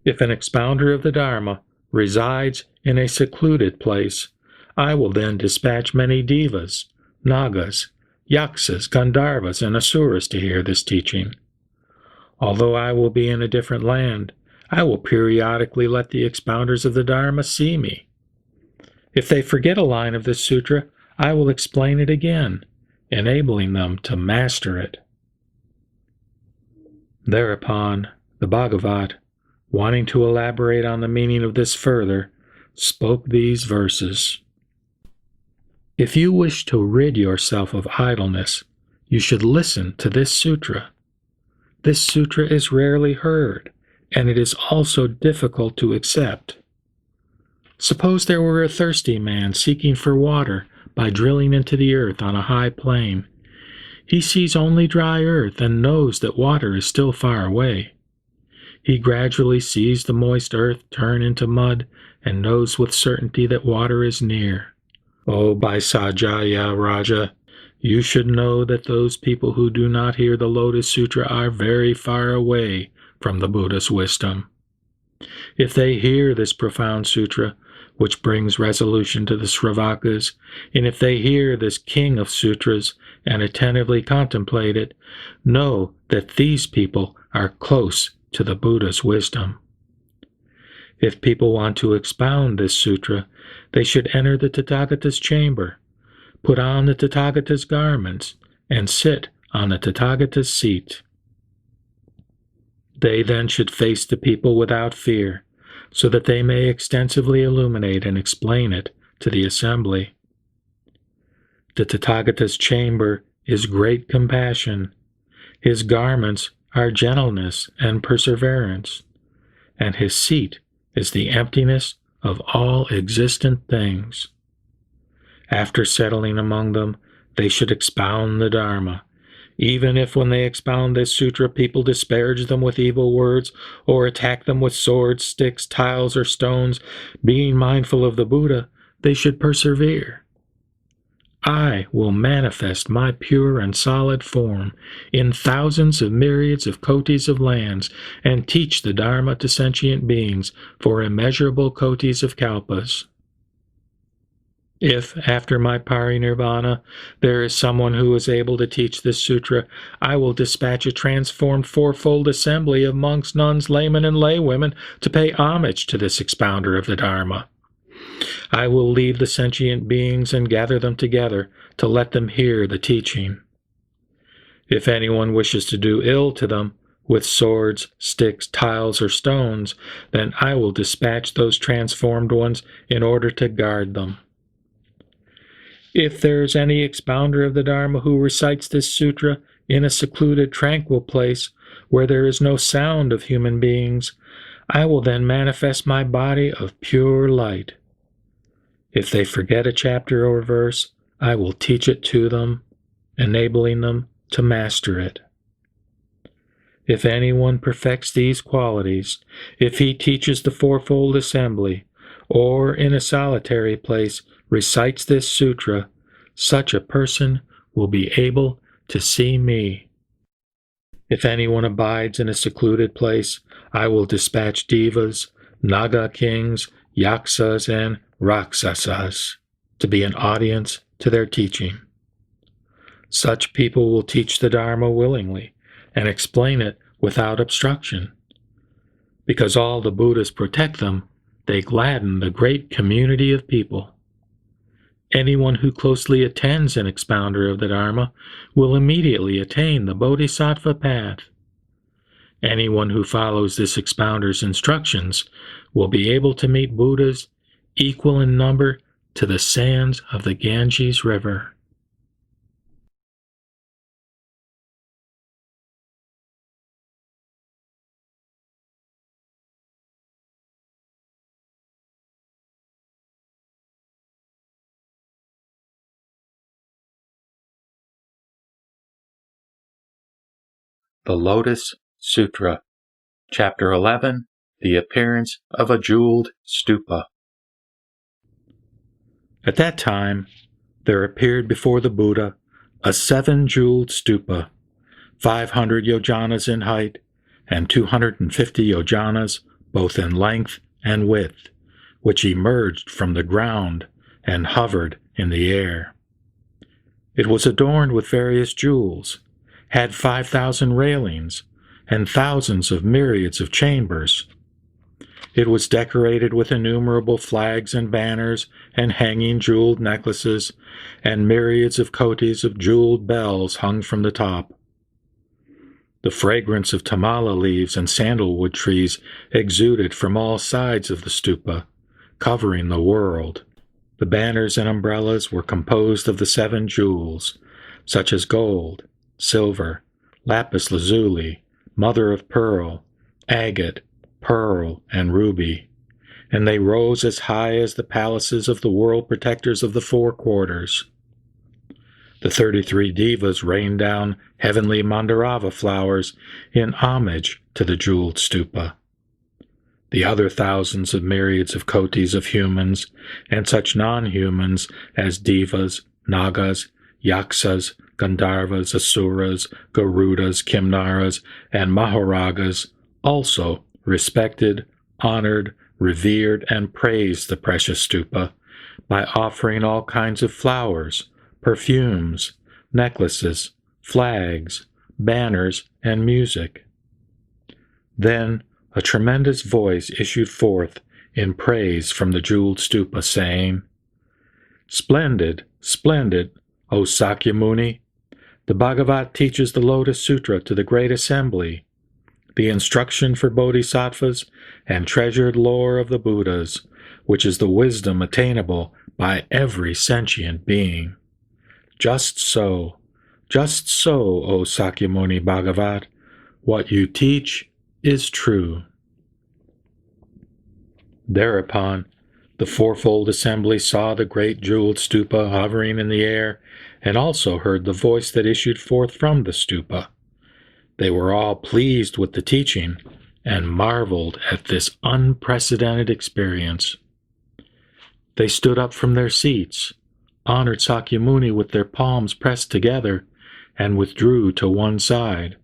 If an expounder of the Dharma resides in a secluded place, I will then dispatch many devas, nagas, yaksas, gandharvas, and asuras to hear this teaching. Although I will be in a different land, I will periodically let the expounders of the Dharma see me. If they forget a line of this sutra, I will explain it again, enabling them to master it. Thereupon, the Bhagavat, wanting to elaborate on the meaning of this further, spoke these verses. If you wish to rid yourself of idleness, you should listen to this sutra. This sutra is rarely heard, and it is also difficult to accept. Suppose there were a thirsty man seeking for water by drilling into the earth on a high plain. He sees only dry earth and knows that water is still far away. He gradually sees the moist earth turn into mud and knows with certainty that water is near. O Vaisajaya Raja, you should know that those people who do not hear the Lotus Sutra are very far away from the Buddha's wisdom. If they hear this profound sutra, which brings resolution to the Sravakas, and if they hear this king of sutras and attentively contemplate it, know that these people are close to the Buddha's wisdom. If people want to expound this sutra, they should enter the Tathagata's chamber, put on the Tathagata's garments, and sit on the Tathagata's seat. They then should face the people without fear, so that they may extensively illuminate and explain it to the assembly. The Tathagata's chamber is great compassion. His garments are gentleness and perseverance, and his seat is the emptiness of all existent things. After settling among them, they should expound the Dharma, even if when they expound this sutra people disparage them with evil words or attack them with swords, sticks, tiles, or stones. Being mindful of the Buddha, they should persevere. I will manifest my pure and solid form in thousands of myriads of kotis of lands and teach the Dharma to sentient beings for immeasurable kotis of kalpas. If, after my parinirvana, there is someone who is able to teach this sutra, I will dispatch a transformed fourfold assembly of monks, nuns, laymen, and laywomen to pay homage to this expounder of the Dharma. I will leave the sentient beings and gather them together to let them hear the teaching. If anyone wishes to do ill to them with swords, sticks, tiles, or stones, then I will dispatch those transformed ones in order to guard them. If there is any expounder of the Dharma who recites this sutra in a secluded, tranquil place where there is no sound of human beings, I will then manifest my body of pure light. If they forget a chapter or verse, I will teach it to them, enabling them to master it. If anyone perfects these qualities, if he teaches the fourfold assembly, or in a solitary place recites this sutra, such a person will be able to see me. If anyone abides in a secluded place, I will dispatch devas, naga kings, yaksas, and rakshasas to be an audience to their teaching. Such people will teach the Dharma willingly and explain it without obstruction. Because all the Buddhas protect them, they gladden the great community of people. Anyone who closely attends an expounder of the Dharma will immediately attain the Bodhisattva path. Anyone who follows this expounder's instructions will be able to meet Buddhas equal in number to the sands of the Ganges River. The Lotus Sutra, Chapter 11, The Appearance of a Jeweled Stupa. At that time, there appeared before the Buddha a 7-jeweled stupa, 500 yojanas in height, and 250 yojanas both in length and width, which emerged from the ground and hovered in the air. It was adorned with various jewels, had 5,000 railings, and thousands of myriads of chambers. It was decorated with innumerable flags and banners and hanging jeweled necklaces, and myriads of kotis of jeweled bells hung from the top. The fragrance of tamala leaves and sandalwood trees exuded from all sides of the stupa, covering the world. The banners and umbrellas were composed of the 7 jewels, such as gold, silver, lapis lazuli, mother of pearl, agate, pearl, and ruby, and they rose as high as the palaces of the world protectors of the 4 quarters. The 33 devas rained down heavenly mandarava flowers in homage to the jeweled stupa. The other thousands of myriads of kotis of humans and such non-humans as devas, nagas, yaksas, Gandharvas, Asuras, Garudas, Kimnaras, and Maharagas also respected, honored, revered, and praised the precious stupa by offering all kinds of flowers, perfumes, necklaces, flags, banners, and music. Then a tremendous voice issued forth in praise from the jeweled stupa, saying, "Splendid, splendid, O Sakyamuni! The Bhagavat teaches the Lotus Sutra to the great assembly, the instruction for bodhisattvas and treasured lore of the Buddhas, which is the wisdom attainable by every sentient being. Just so, O Sakyamuni Bhagavat, what you teach is true." Thereupon, the fourfold assembly saw the great jeweled stupa hovering in the air, and also heard the voice that issued forth from the stupa. They were all pleased with the teaching, and marveled at this unprecedented experience. They stood up from their seats, honored Sakyamuni with their palms pressed together, and withdrew to one side.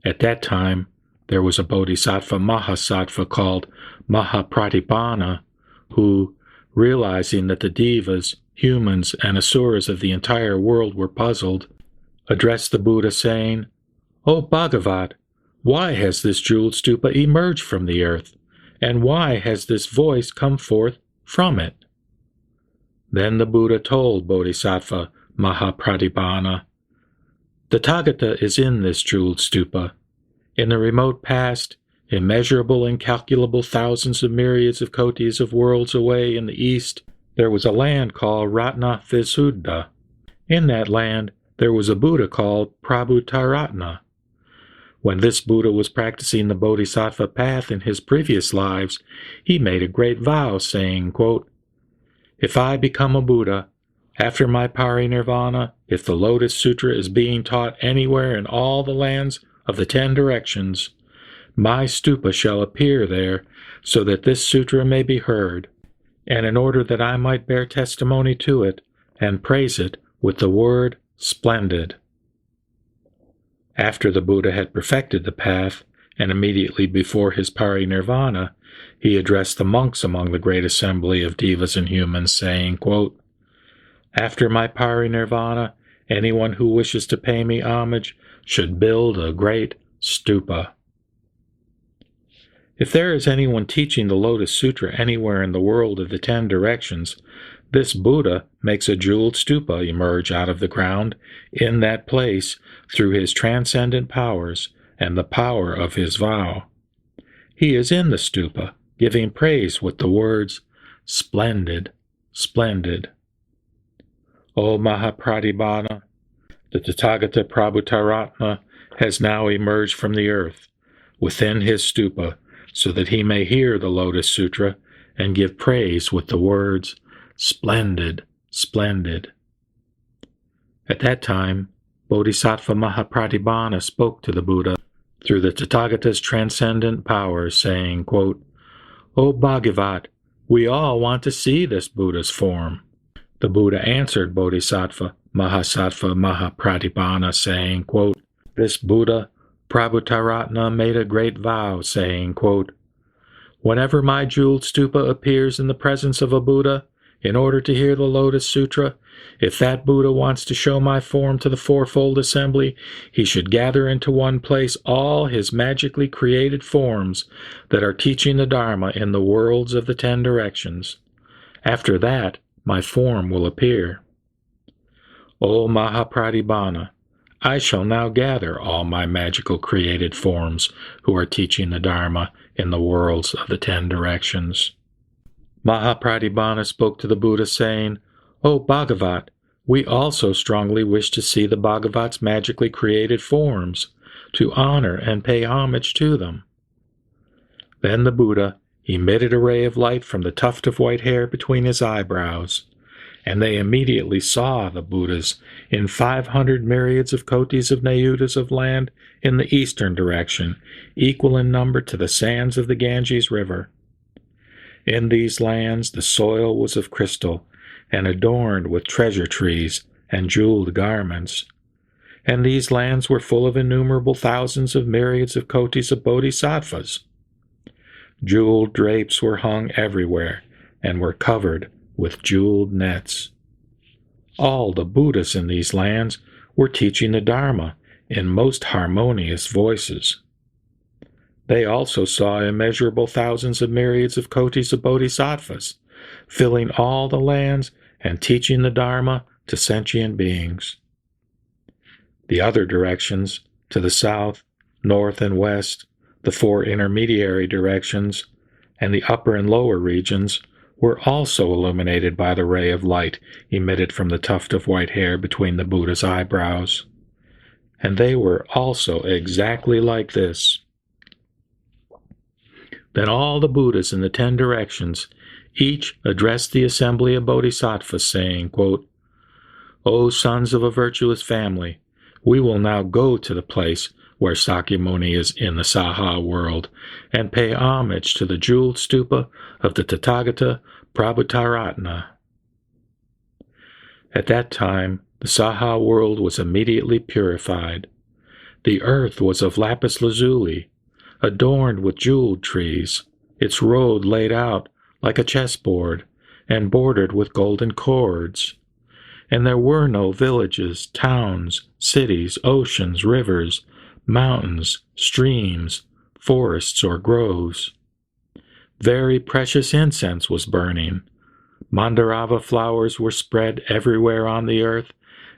At that time, there was a bodhisattva mahasattva called Mahapratipana, who, realizing that the devas, humans, and asuras of the entire world were puzzled, addressed the Buddha saying, "O Bhagavat, why has this jeweled stupa emerged from the earth, and why has this voice come forth from it?" Then the Buddha told Bodhisattva Mahapratipana, "The Tathagata is in this jeweled stupa. In the remote past, immeasurable, incalculable thousands of myriads of kotis of worlds away in the east, there was a land called Ratna Visuddha. In that land, there was a Buddha called Prabhutaratna. When this Buddha was practicing the Bodhisattva path in his previous lives, he made a great vow, saying, quote, "If I become a Buddha, after my parinirvana, if the Lotus Sutra is being taught anywhere in all the lands of the 10 directions, my stupa shall appear there, so that this sutra may be heard, and in order that I might bear testimony to it and praise it with the word splendid." After the Buddha had perfected the path, and immediately before his parinirvana, he addressed the monks among the great assembly of devas and humans, saying, quote, "After my parinirvana, anyone who wishes to pay me homage should build a great stupa." If there is anyone teaching the Lotus Sutra anywhere in the world of the 10 directions, this Buddha makes a jeweled stupa emerge out of the ground in that place through his transcendent powers and the power of his vow. He is in the stupa, giving praise with the words, "Splendid, splendid." O Mahapradibhana, the Tathagata Prabhutaratma has now emerged from the earth, within his stupa, so that he may hear the Lotus Sutra and give praise with the words, "Splendid, splendid." At that time, Bodhisattva Mahapradibhana spoke to the Buddha through the Tathagata's transcendent powers, saying, quote, "O Bhagavat, we all want to see this Buddha's form." The Buddha answered Bodhisattva Mahasattva Mahapradibhana, saying, quote, "This Buddha, Prabhutaratna, made a great vow, saying, quote, whenever my jeweled stupa appears in the presence of a Buddha, in order to hear the Lotus Sutra, if that Buddha wants to show my form to the fourfold assembly, he should gather into one place all his magically created forms that are teaching the Dharma in the worlds of the 10 directions. After that, my form will appear. O Mahapradibhana, I shall now gather all my magical created forms who are teaching the Dharma in the worlds of the 10 directions." Mahapradibhana spoke to the Buddha, saying, "O Bhagavat, we also strongly wish to see the Bhagavat's magically created forms, to honor and pay homage to them." Then the Buddha emitted a ray of light from the tuft of white hair between his eyebrows, and they immediately saw the Buddhas in 500 myriads of kotis of nayutas of land in the eastern direction, equal in number to the sands of the Ganges River. In these lands the soil was of crystal, and adorned with treasure trees and jeweled garments. And these lands were full of innumerable thousands of myriads of kotis of bodhisattvas. Jeweled drapes were hung everywhere, and were covered with jeweled nets. All the Buddhas in these lands were teaching the Dharma in most harmonious voices. They also saw immeasurable thousands of myriads of kotis of bodhisattvas, filling all the lands and teaching the Dharma to sentient beings. The other directions, to the south, north, and west, the 4 intermediary directions, and the upper and lower regions, were also illuminated by the ray of light emitted from the tuft of white hair between the Buddha's eyebrows. And they were also exactly like this. Then all the Buddhas in the 10 directions each addressed the assembly of bodhisattvas, saying, quote, "O sons of a virtuous family, we will now go to the place where Sakyamuni is in the Saha world, and pay homage to the jeweled stupa of the Tathagata Prabhutaratna." At that time, the Saha world was immediately purified. The earth was of lapis lazuli, adorned with jeweled trees, its road laid out like a chessboard, and bordered with golden cords. And there were no villages, towns, cities, oceans, rivers, mountains, streams, forests, or groves. Very precious incense was burning. Mandarava flowers were spread everywhere on the earth,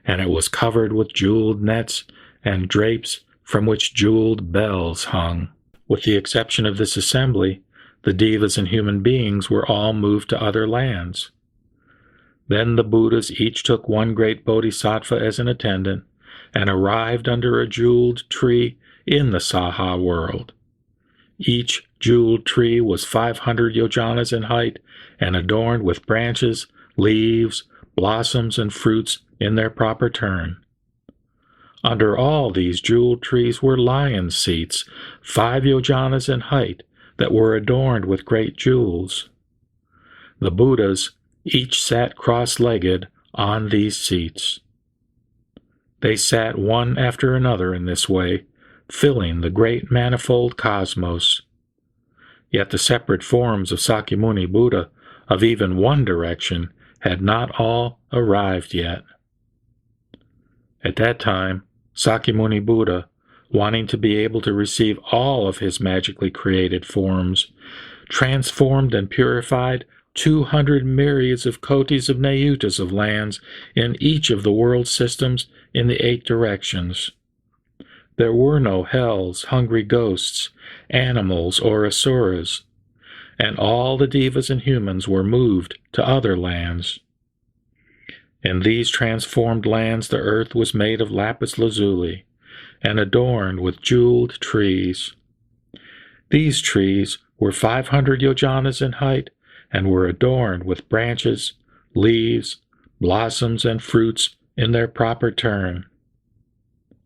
and it was covered with jeweled nets and drapes from which jeweled bells hung. With the exception of this assembly, the devas and human beings were all moved to other lands. Then the Buddhas each took one great bodhisattva as an attendant, and arrived under a jeweled tree in the Saha world. Each jeweled tree was 500 yojanas in height and adorned with branches, leaves, blossoms, and fruits in their proper turn. Under all these jeweled trees were lion seats, 5 yojanas in height, that were adorned with great jewels. The Buddhas each sat cross-legged on these seats. They sat one after another in this way, filling the great manifold cosmos. Yet the separate forms of Sakyamuni Buddha of even one direction had not all arrived yet. At that time, Sakyamuni Buddha, wanting to be able to receive all of his magically created forms, transformed and purified 200 myriads of kotis of nayutas of lands in each of the world systems in the 8 directions. There were no hells, hungry ghosts, animals, or asuras, and all the devas and humans were moved to other lands. In these transformed lands the earth was made of lapis lazuli and adorned with jeweled trees. These trees were 500 yojanas in height and were adorned with branches, leaves, blossoms, and fruits in their proper turn.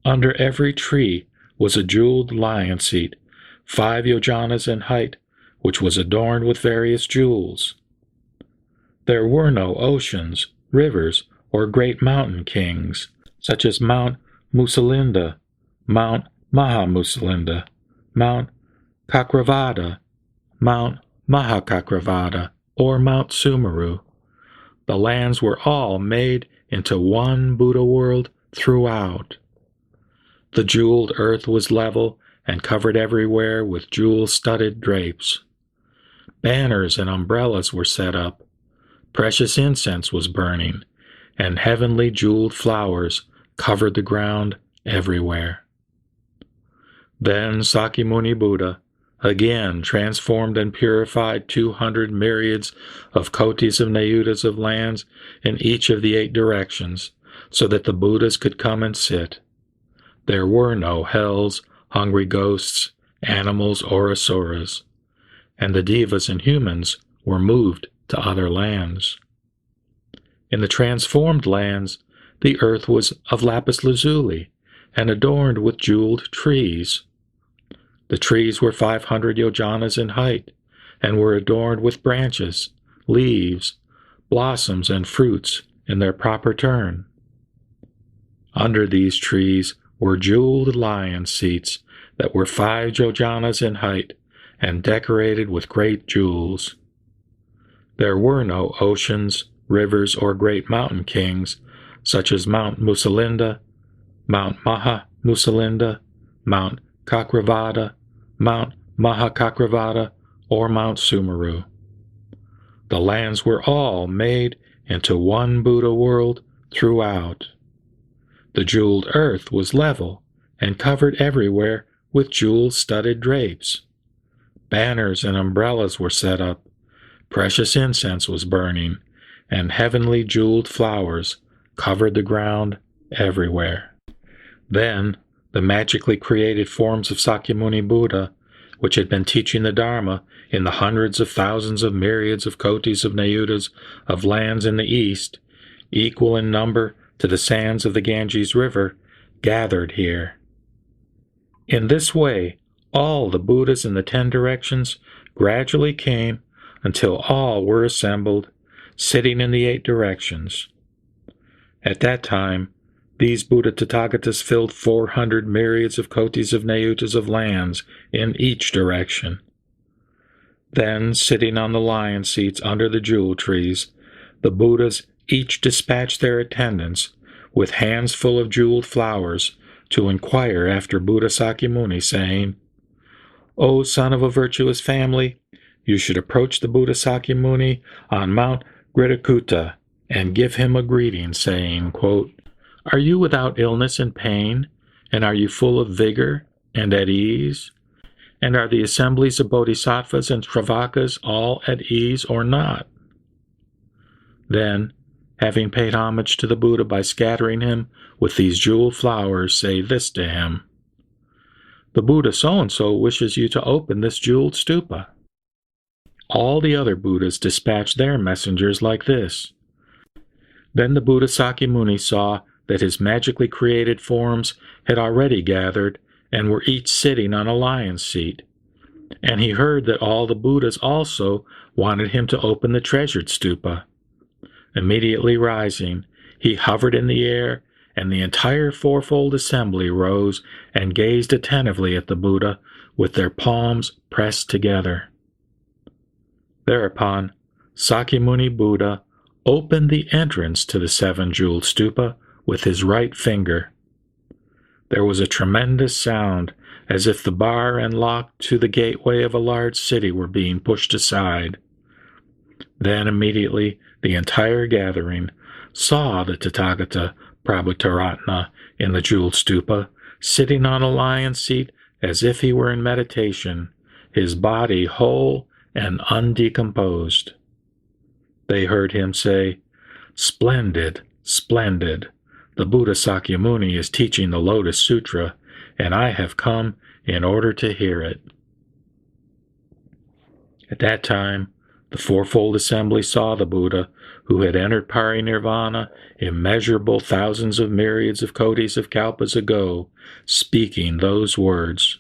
Under every tree was a jeweled lion seat, 5 yojanas in height, which was adorned with various jewels. There were no oceans, rivers, or great mountain kings, such as Mount Musalinda, Mount Mahamusalinda, Mount Kakravada, Mount Mahakakravada, or Mount Sumeru. The lands were all made into one Buddha world throughout. The jeweled earth was level and covered everywhere with jewel-studded drapes. Banners and umbrellas were set up. Precious incense was burning, and heavenly jeweled flowers covered the ground everywhere. Then Sakyamuni Buddha, again transformed and purified 200 myriads of kotis of nayutas of lands in each of the 8 directions, so that the Buddhas could come and sit. There were no hells, hungry ghosts, animals, or asuras, and the devas and humans were moved to other lands. In the transformed lands, the earth was of lapis lazuli and adorned with jeweled trees. The trees were 500 yojanas in height and were adorned with branches, leaves, blossoms, and fruits in their proper turn. Under these trees were jeweled lion seats that were 5 yojanas in height and decorated with great jewels. There were no oceans, rivers, or great mountain kings, such as Mount Musalinda, Mount Maha Musalinda, Mount Kakravada, Mount Mahakakravada, or Mount Sumeru. The lands were all made into one Buddha world throughout. The jeweled earth was level and covered everywhere with jewel-studded drapes. Banners and umbrellas were set up, precious incense was burning, and heavenly jeweled flowers covered the ground everywhere. Then the magically created forms of Sakyamuni Buddha, which had been teaching the Dharma in the hundreds of thousands of myriads of kotis of nayutas of lands in the east, equal in number to the sands of the Ganges River, gathered here. In this way, all the Buddhas in the 10 directions gradually came until all were assembled, sitting in the 8 directions. At that time, these Buddha Tathagatas filled 400 myriads of kotis of nayutas of lands in each direction. Then, sitting on the lion seats under the jewel trees, the Buddhas each dispatched their attendants with hands full of jeweled flowers to inquire after Buddha Sakyamuni, saying, "O son of a virtuous family, you should approach the Buddha Sakyamuni on Mount Grittakuta and give him a greeting, saying, quote, 'Are you without illness and pain, and are you full of vigor and at ease? And are the assemblies of bodhisattvas and shravakas all at ease or not?' Then, having paid homage to the Buddha by scattering him with these jeweled flowers, say this to him: "The Buddha so-and-so wishes you to open this jeweled stupa." All the other Buddhas dispatched their messengers like this. Then the Buddha Sakyamuni saw that his magically created forms had already gathered and were each sitting on a lion's seat. And he heard that all the Buddhas also wanted him to open the treasured stupa. Immediately rising, he hovered in the air, and the entire fourfold assembly rose and gazed attentively at the Buddha with their palms pressed together. Thereupon, Sakyamuni Buddha opened the entrance to the seven-jeweled stupa with his right finger. There was a tremendous sound, as if the bar and lock to the gateway of a large city were being pushed aside. Then immediately the entire gathering saw the Tathagata Prabhutaratna in the jeweled stupa, sitting on a lion's seat as if he were in meditation, his body whole and undecomposed. They heard him say, "Splendid, splendid. The Buddha Sakyamuni is teaching the Lotus Sutra, and I have come in order to hear it." At that time, the fourfold assembly saw the Buddha, who had entered parinirvana immeasurable thousands of myriads of kotis of kalpas ago, speaking those words.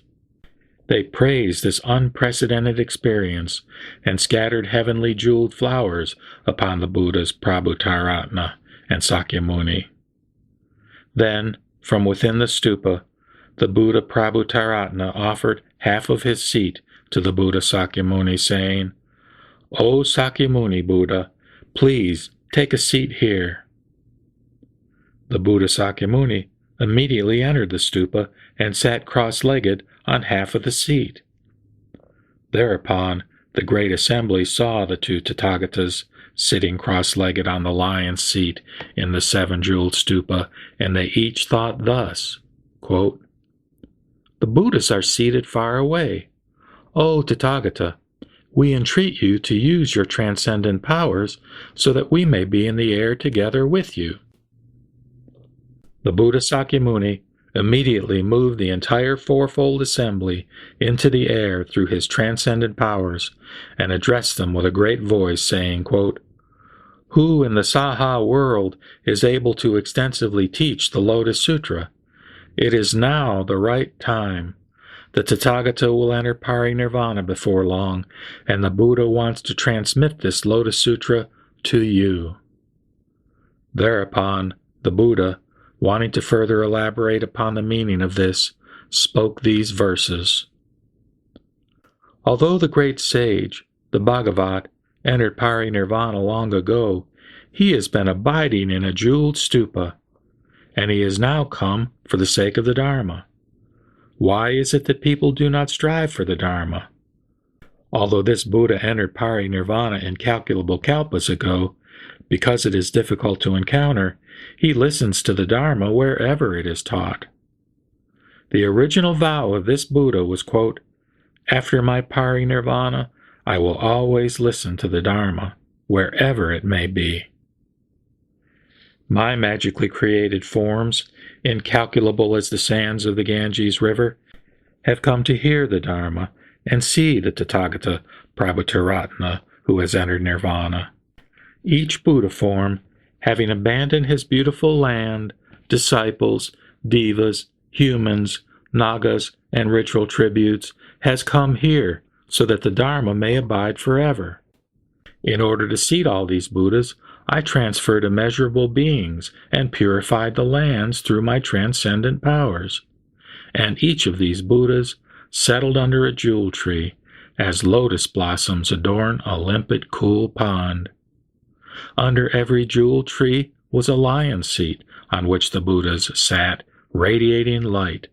They praised this unprecedented experience and scattered heavenly jeweled flowers upon the Buddhas Prabhutaratna and Sakyamuni. Then, from within the stupa, the Buddha Prabhutaratna offered half of his seat to the Buddha Sakyamuni, saying, "O Sakyamuni Buddha, please take a seat here." The Buddha Sakyamuni immediately entered the stupa and sat cross-legged on half of the seat. Thereupon, the great assembly saw the two Tathagatas sitting cross-legged on the lion's seat in the seven-jeweled stupa, and they each thought thus, quote, "The Buddhas are seated far away. O Tathagata, we entreat you to use your transcendent powers so that we may be in the air together with you." The Buddha Sakyamuni immediately moved the entire fourfold assembly into the air through his transcendent powers and addressed them with a great voice, saying, quote, "Who in the Saha world is able to extensively teach the Lotus Sutra? It is now the right time. The Tathagata will enter parinirvana before long, and the Buddha wants to transmit this Lotus Sutra to you." Thereupon, the Buddha, wanting to further elaborate upon the meaning of this, spoke these verses. Although the great sage, the Bhagavat, entered parinirvana long ago, he has been abiding in a jeweled stupa, and he has now come for the sake of the Dharma. Why is it that people do not strive for the Dharma? Although this Buddha entered parinirvana incalculable kalpas ago, because it is difficult to encounter, he listens to the Dharma wherever it is taught. The original vow of this Buddha was, quote, "After my parinirvana, I will always listen to the Dharma, wherever it may be." My magically created forms, incalculable as the sands of the Ganges River, have come to hear the Dharma and see the Tathagata Prabhutaratna who has entered nirvana. Each Buddha form, having abandoned his beautiful land, disciples, devas, humans, nagas, and ritual tributes, has come here so that the Dharma may abide forever. In order to seat all these Buddhas, I transferred immeasurable beings and purified the lands through my transcendent powers. And each of these Buddhas settled under a jewel tree, as lotus blossoms adorn a limpid, cool pond. Under every jewel tree was a lion's seat on which the Buddhas sat, radiating light,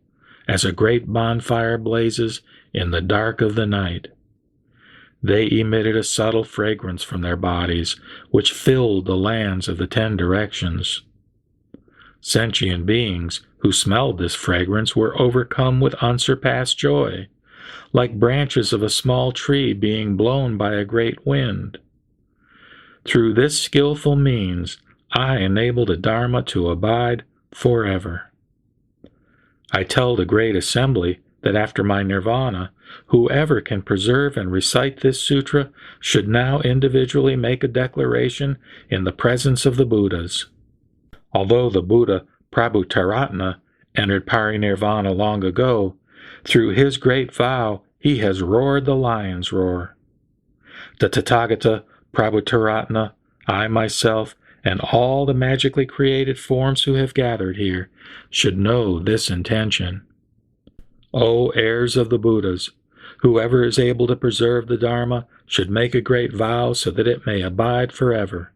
as a great bonfire blazes in the dark of the night. They emitted a subtle fragrance from their bodies, which filled the lands of the 10 directions. Sentient beings who smelled this fragrance were overcome with unsurpassed joy, like branches of a small tree being blown by a great wind. Through this skillful means, I enable the Dharma to abide forever. I tell the great assembly that after my nirvana, whoever can preserve and recite this sutra should now individually make a declaration in the presence of the Buddhas. Although the Buddha Prabhutaratna entered parinirvana long ago, through his great vow he has roared the lion's roar. The Tathagata Prabhutaratna, I myself, and all the magically created forms who have gathered here should know this intention. O heirs of the Buddhas, whoever is able to preserve the Dharma should make a great vow so that it may abide forever.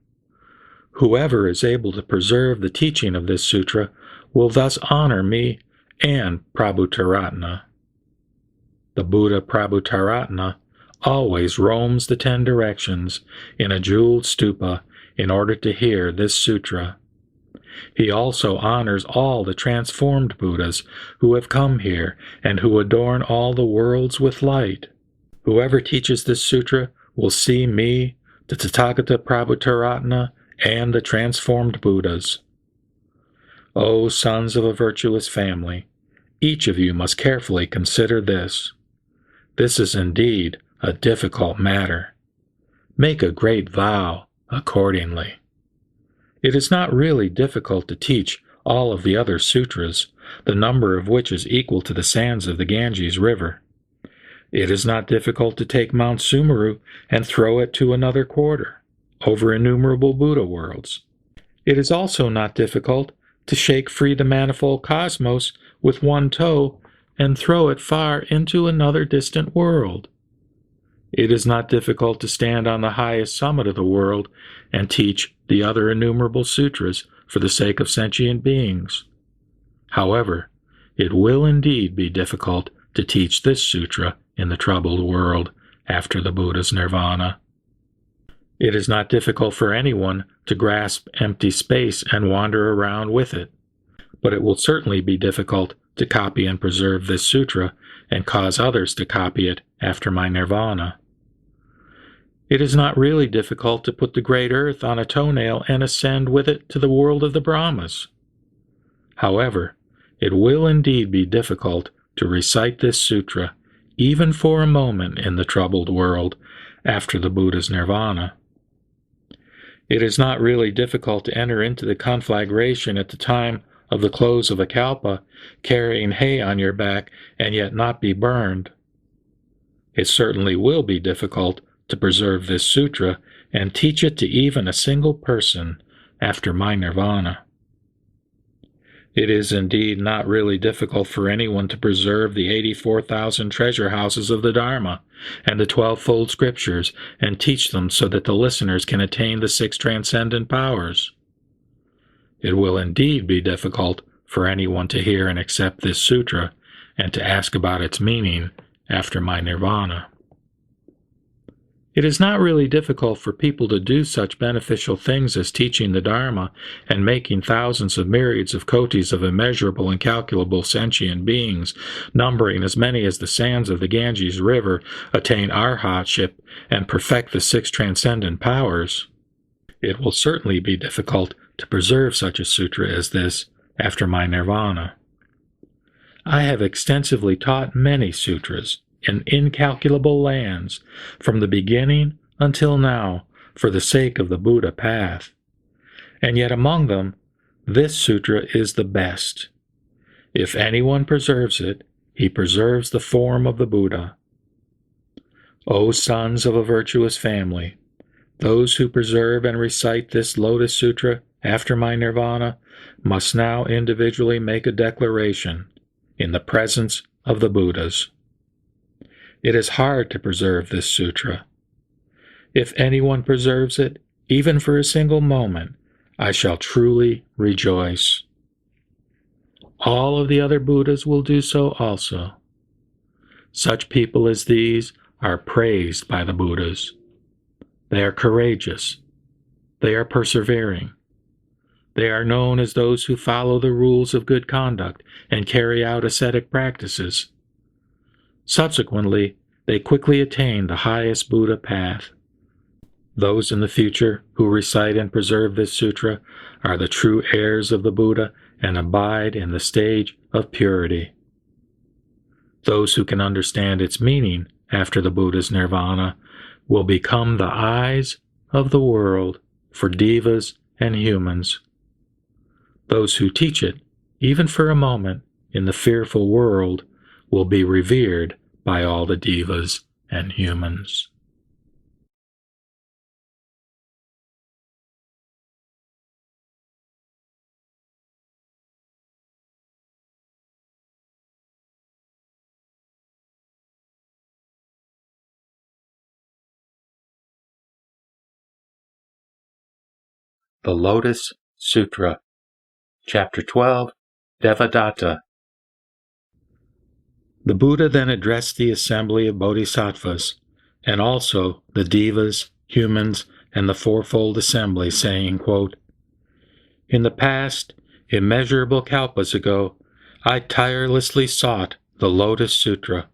Whoever is able to preserve the teaching of this sutra will thus honor me and Prabhutaratna. The Buddha Prabhutaratna always roams the 10 directions in a jeweled stupa in order to hear this sutra. He also honors all the transformed Buddhas who have come here and who adorn all the worlds with light. Whoever teaches this sutra will see me, the Tathagata Prabhutaratna, and the transformed Buddhas. O sons of a virtuous family, each of you must carefully consider this. This is indeed a difficult matter. Make a great vow accordingly. It is not really difficult to teach all of the other sutras, the number of which is equal to the sands of the Ganges River. It is not difficult to take Mount Sumeru and throw it to another quarter, over innumerable Buddha worlds. It is also not difficult to shake free the manifold cosmos with one toe and throw it far into another distant world. It is not difficult to stand on the highest summit of the world and teach the other innumerable sutras for the sake of sentient beings. However, it will indeed be difficult to teach this sutra in the troubled world after the Buddha's nirvana. It is not difficult for anyone to grasp empty space and wander around with it, but it will certainly be difficult to copy and preserve this sutra and cause others to copy it after my nirvana. It is not really difficult to put the great earth on a toenail and ascend with it to the world of the Brahmas. However, it will indeed be difficult to recite this sutra, even for a moment in the troubled world, after the Buddha's nirvana. It is not really difficult to enter into the conflagration at the time of the close of a kalpa, carrying hay on your back and yet not be burned. It certainly will be difficult to preserve this sutra and teach it to even a single person after my nirvana. It is indeed not really difficult for anyone to preserve the 84,000 treasure houses of the Dharma and the 12-fold scriptures and teach them so that the listeners can attain the 6 transcendent powers. It will indeed be difficult for anyone to hear and accept this sutra and to ask about its meaning after my nirvana. It is not really difficult for people to do such beneficial things as teaching the Dharma and making thousands of myriads of kotis of immeasurable, incalculable sentient beings, numbering as many as the sands of the Ganges River, attain arhatship and perfect the 6 transcendent powers. It will certainly be difficult to preserve such a sutra as this after my nirvana. I have extensively taught many sutras in incalculable lands, from the beginning until now, for the sake of the Buddha path. And yet among them, this sutra is the best. If anyone preserves it, he preserves the form of the Buddha. O sons of a virtuous family, those who preserve and recite this Lotus Sutra after my nirvana must now individually make a declaration in the presence of the Buddhas. It is hard to preserve this sutra. If anyone preserves it, even for a single moment, I shall truly rejoice. All of the other Buddhas will do so also. Such people as these are praised by the Buddhas. They are courageous. They are persevering. They are known as those who follow the rules of good conduct and carry out ascetic practices. Subsequently, they quickly attain the highest Buddha path. Those in the future who recite and preserve this sutra are the true heirs of the Buddha and abide in the stage of purity. Those who can understand its meaning after the Buddha's nirvana will become the eyes of the world for devas and humans. Those who teach it, even for a moment, in the fearful world, will be revered by all the devas and humans. The Lotus Sutra, Chapter 12, Devadatta. The Buddha then addressed the assembly of bodhisattvas, and also the devas, humans, and the fourfold assembly, saying, quote, "In the past, immeasurable kalpas ago, I tirelessly sought the Lotus Sutra.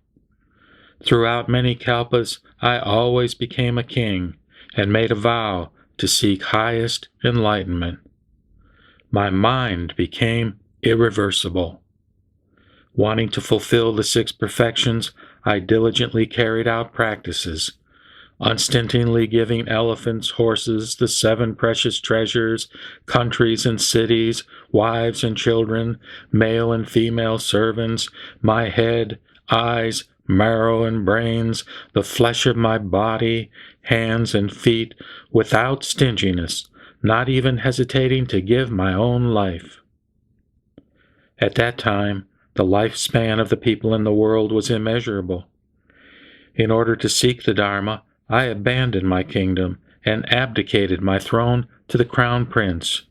Throughout many kalpas, I always became a king and made a vow to seek highest enlightenment. My mind became irreversible. Wanting to fulfill the 6 perfections, I diligently carried out practices, unstintingly giving elephants, horses, the 7 precious treasures, countries and cities, wives and children, male and female servants, my head, eyes, marrow and brains, the flesh of my body, hands and feet, without stinginess, not even hesitating to give my own life. At that time, the lifespan of the people in the world was immeasurable. In order to seek the Dharma, I abandoned my kingdom and abdicated my throne to the crown prince.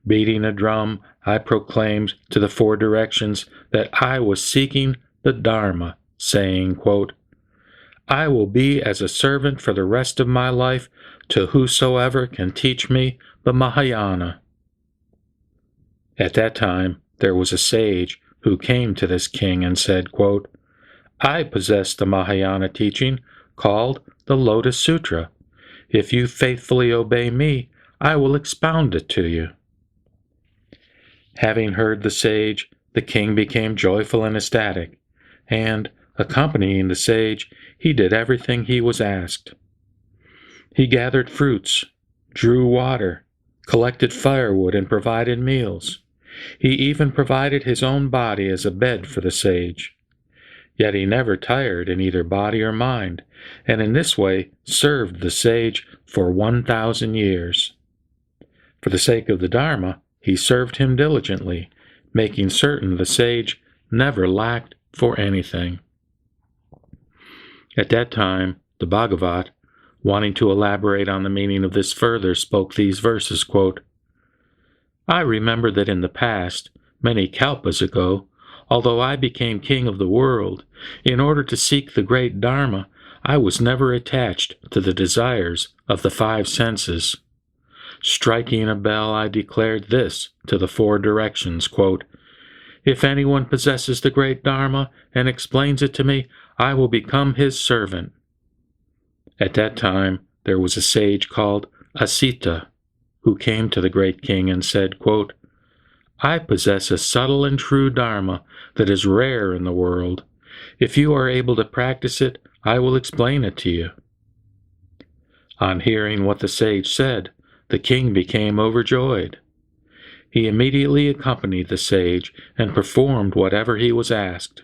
Beating a drum, I proclaimed to the 4 directions that I was seeking the Dharma, saying, quote, I will be as a servant for the rest of my life to whosoever can teach me the Mahayana. At that time, there was a sage who came to this king and said, quote, I possess the Mahayana teaching called the Lotus Sutra. If you faithfully obey me, I will expound it to you. Having heard the sage, the king became joyful and ecstatic, and, accompanying the sage, he did everything he was asked. He gathered fruits, drew water, collected firewood, and provided meals. He even provided his own body as a bed for the sage. Yet he never tired in either body or mind, and in this way served the sage for 1,000 years. For the sake of the Dharma, he served him diligently, making certain the sage never lacked for anything. At that time, the Bhagavat, wanting to elaborate on the meaning of this further, spoke these verses, quote, I remember that in the past, many kalpas ago, although I became king of the world, in order to seek the great Dharma, I was never attached to the desires of the 5 senses. Striking a bell, I declared this to the 4 directions, quote, If anyone possesses the great Dharma and explains it to me, I will become his servant. At that time, there was a sage called Asita, who came to the great king and said, quote, I possess a subtle and true Dharma that is rare in the world. If you are able to practice it, I will explain it to you. On hearing what the sage said, the king became overjoyed. He immediately accompanied the sage and performed whatever he was asked.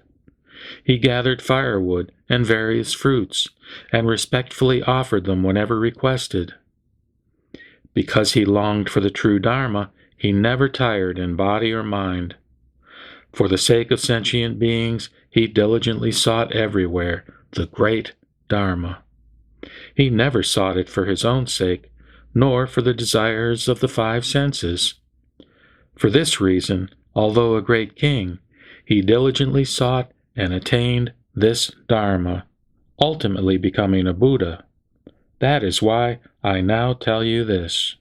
He gathered firewood and various fruits, and respectfully offered them whenever requested. Because he longed for the true Dharma, he never tired in body or mind. For the sake of sentient beings, he diligently sought everywhere the great Dharma. He never sought it for his own sake, nor for the desires of the 5 senses. For this reason, although a great king, he diligently sought and attained this Dharma, ultimately becoming a Buddha. That is why I now tell you this.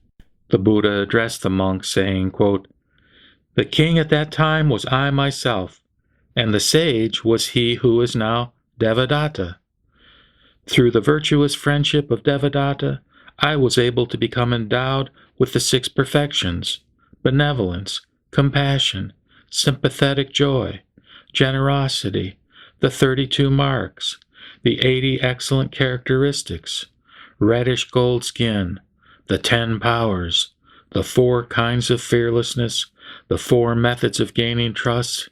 The Buddha addressed the monks, saying, quote, The king at that time was I myself, and the sage was he who is now Devadatta. Through the virtuous friendship of Devadatta, I was able to become endowed with the 6 perfections: benevolence, compassion, sympathetic joy, generosity, the 32 marks, the 80 excellent characteristics, reddish gold skin, the 10 powers, the 4 kinds of fearlessness, the 4 methods of gaining trust,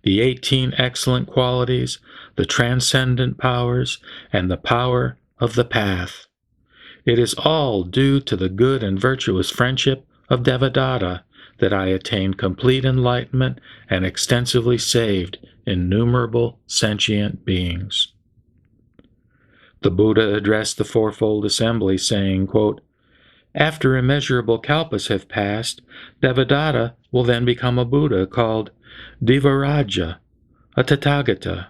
the 18 excellent qualities, the transcendent powers, and the power of the path. It is all due to the good and virtuous friendship of Devadatta that I attained complete enlightenment and extensively saved innumerable sentient beings. The Buddha addressed the fourfold assembly, saying, quote, "After immeasurable kalpas have passed, Devadatta will then become a Buddha called Devaraja, a Tathagata,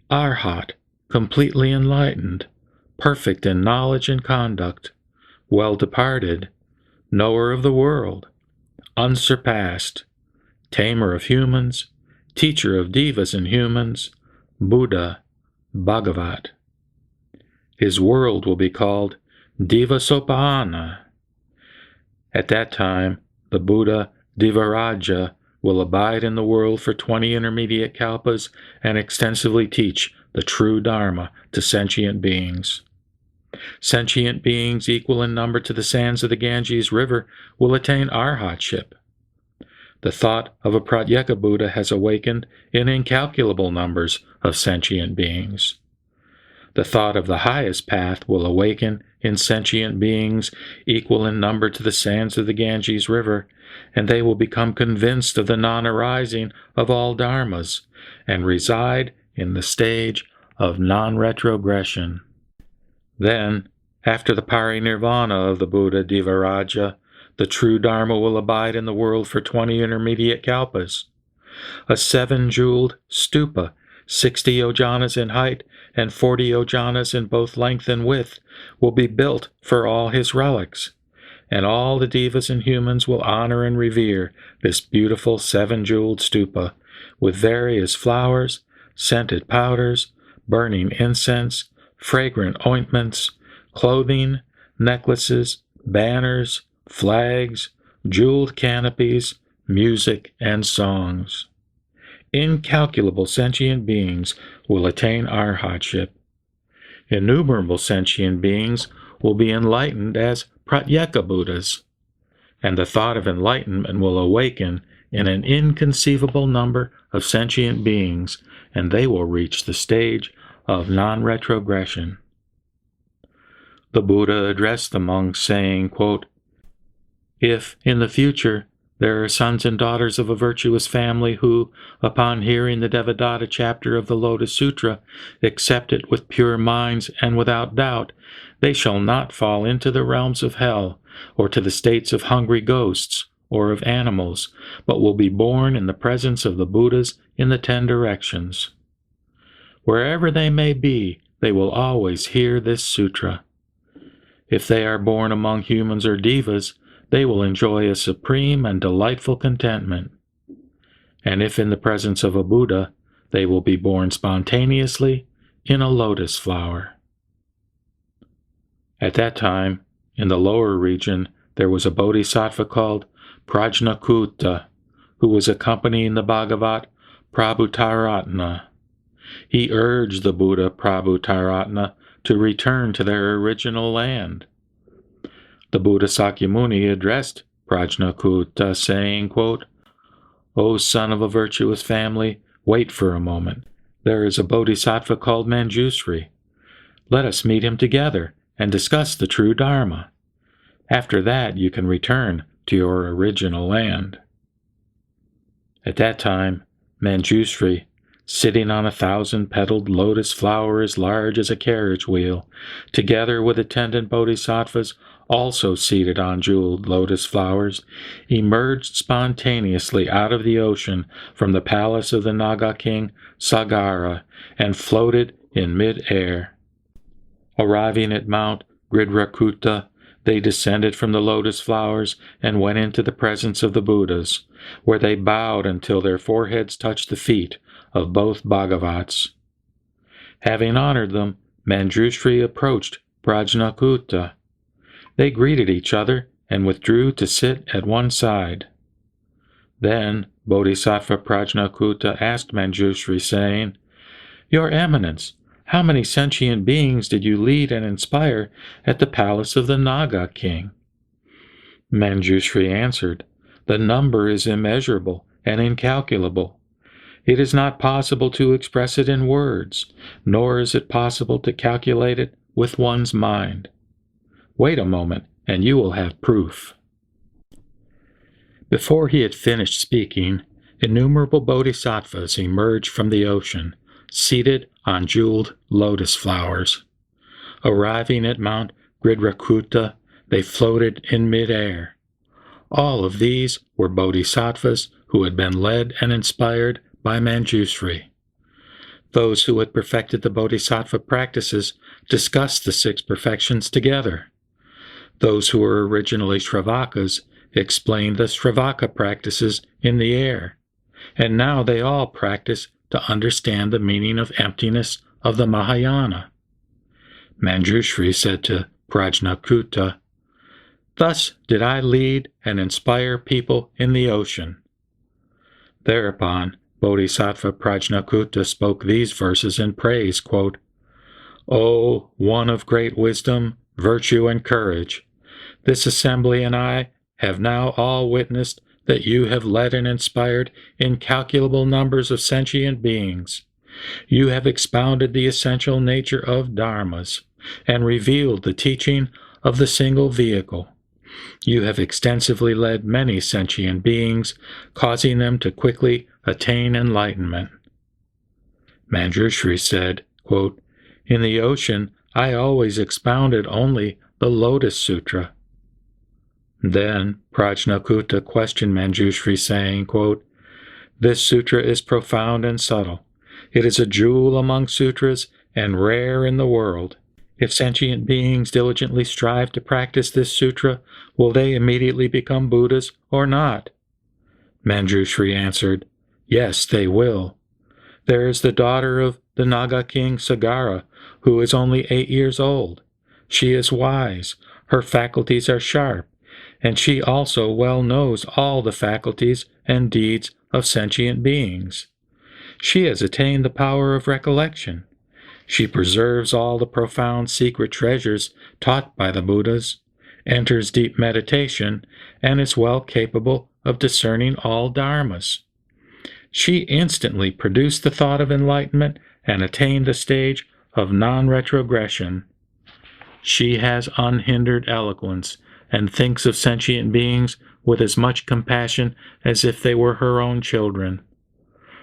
Arhat, completely enlightened, perfect in knowledge and conduct, well departed, knower of the world, unsurpassed, tamer of humans, teacher of devas and humans, Buddha, Bhagavat. His world will be called Devasopahana. At that time, the Buddha Devaraja will abide in the world for 20 intermediate kalpas and extensively teach the true Dharma to sentient beings. Sentient beings equal in number to the sands of the Ganges River will attain arhatship. The thought of a Pratyeka Buddha has awakened in incalculable numbers of sentient beings. The thought of the highest path will awaken in sentient beings equal in number to the sands of the Ganges River, and they will become convinced of the non-arising of all dharmas and reside in the stage of non-retrogression. Then, after the parinirvana of the Buddha Devaraja, the true Dharma will abide in the world for 20 intermediate kalpas. A 7-jeweled stupa, 60 yojanas in height and 40 yojanas in both length and width, will be built for all his relics, and all the devas and humans will honor and revere this beautiful 7-jeweled stupa with various flowers, scented powders, burning incense, fragrant ointments, clothing, necklaces, banners, flags, jeweled canopies, music, and songs. Incalculable sentient beings will attain arhatship. Innumerable sentient beings will be enlightened as Pratyeka Buddhas, and the thought of enlightenment will awaken in an inconceivable number of sentient beings, and they will reach the stage of non-retrogression. The Buddha addressed the monks, saying, quote, "If, in the future, there are sons and daughters of a virtuous family who, upon hearing the Devadatta chapter of the Lotus Sutra, accept it with pure minds and without doubt, they shall not fall into the realms of hell, or to the states of hungry ghosts, or of animals, but will be born in the presence of the Buddhas in the 10 directions. Wherever they may be, they will always hear this sutra. If they are born among humans or devas, they will enjoy a supreme and delightful contentment. And if in the presence of a Buddha, they will be born spontaneously in a lotus flower." At that time, in the lower region, there was a bodhisattva called Prajnakuta, who was accompanying the Bhagavat Prabhutaratna. He urged the Buddha Prabhutaratna to return to their original land. The Buddha Sakyamuni addressed Prajnakuta, saying, quote, "O son of a virtuous family, wait for a moment. There is a bodhisattva called Manjusri. Let us meet him together and discuss the true Dharma. After that you can return to your original land." At that time, Manjusri, sitting on a 1,000-petaled lotus flower as large as a carriage wheel, together with attendant bodhisattvas also seated on jeweled lotus flowers, emerged spontaneously out of the ocean from the palace of the Naga king Sagara and floated in mid-air. Arriving at Mount Gridhrakuta, they descended from the lotus flowers and went into the presence of the Buddhas, where they bowed until their foreheads touched the feet of both Bhagavats. Having honored them, Manjushri approached Prajnakuta. They greeted each other and withdrew to sit at one side. Then Bodhisattva Prajnakuta asked Manjushri, saying, "Your Eminence, how many sentient beings did you lead and inspire at the palace of the Naga king?" Manjushri answered, "The number is immeasurable and incalculable. It is not possible to express it in words, nor is it possible to calculate it with one's mind. Wait a moment, and you will have proof." Before he had finished speaking, innumerable bodhisattvas emerged from the ocean, seated on jeweled lotus flowers. Arriving at Mount Gridhakuta, they floated in mid-air. All of these were bodhisattvas who had been led and inspired by Manjushri. Those who had perfected the bodhisattva practices discussed the six perfections together. Those who were originally Shravakas explained the Sravaka practices in the air, and now they all practice to understand the meaning of emptiness of the Mahayana. Manjushri said to Prajnakuta, "Thus did I lead and inspire people in the ocean." Thereupon, Bodhisattva Prajnakuta spoke these verses in praise, quote, "O one of great wisdom, virtue, and courage, this assembly and I have now all witnessed that you have led and inspired incalculable numbers of sentient beings. You have expounded the essential nature of dharmas and revealed the teaching of the single vehicle. You have extensively led many sentient beings, causing them to quickly attain enlightenment." Manjushri said, quote, "In the ocean, I always expounded only the Lotus Sutra." Then Prajnakuta questioned Manjushri, saying, quote, "This sutra is profound and subtle. It is a jewel among sutras and rare in the world. If sentient beings diligently strive to practice this sutra, will they immediately become Buddhas or not?" Manjushri answered, "Yes, they will. There is the daughter of the Naga king Sagara, who is only 8 years old. She is wise, her faculties are sharp, and she also well knows all the faculties and deeds of sentient beings. She has attained the power of recollection. She preserves all the profound secret treasures taught by the Buddhas, enters deep meditation, and is well capable of discerning all dharmas. She instantly produced the thought of enlightenment and attained the stage of non-retrogression. She has unhindered eloquence and thinks of sentient beings with as much compassion as if they were her own children.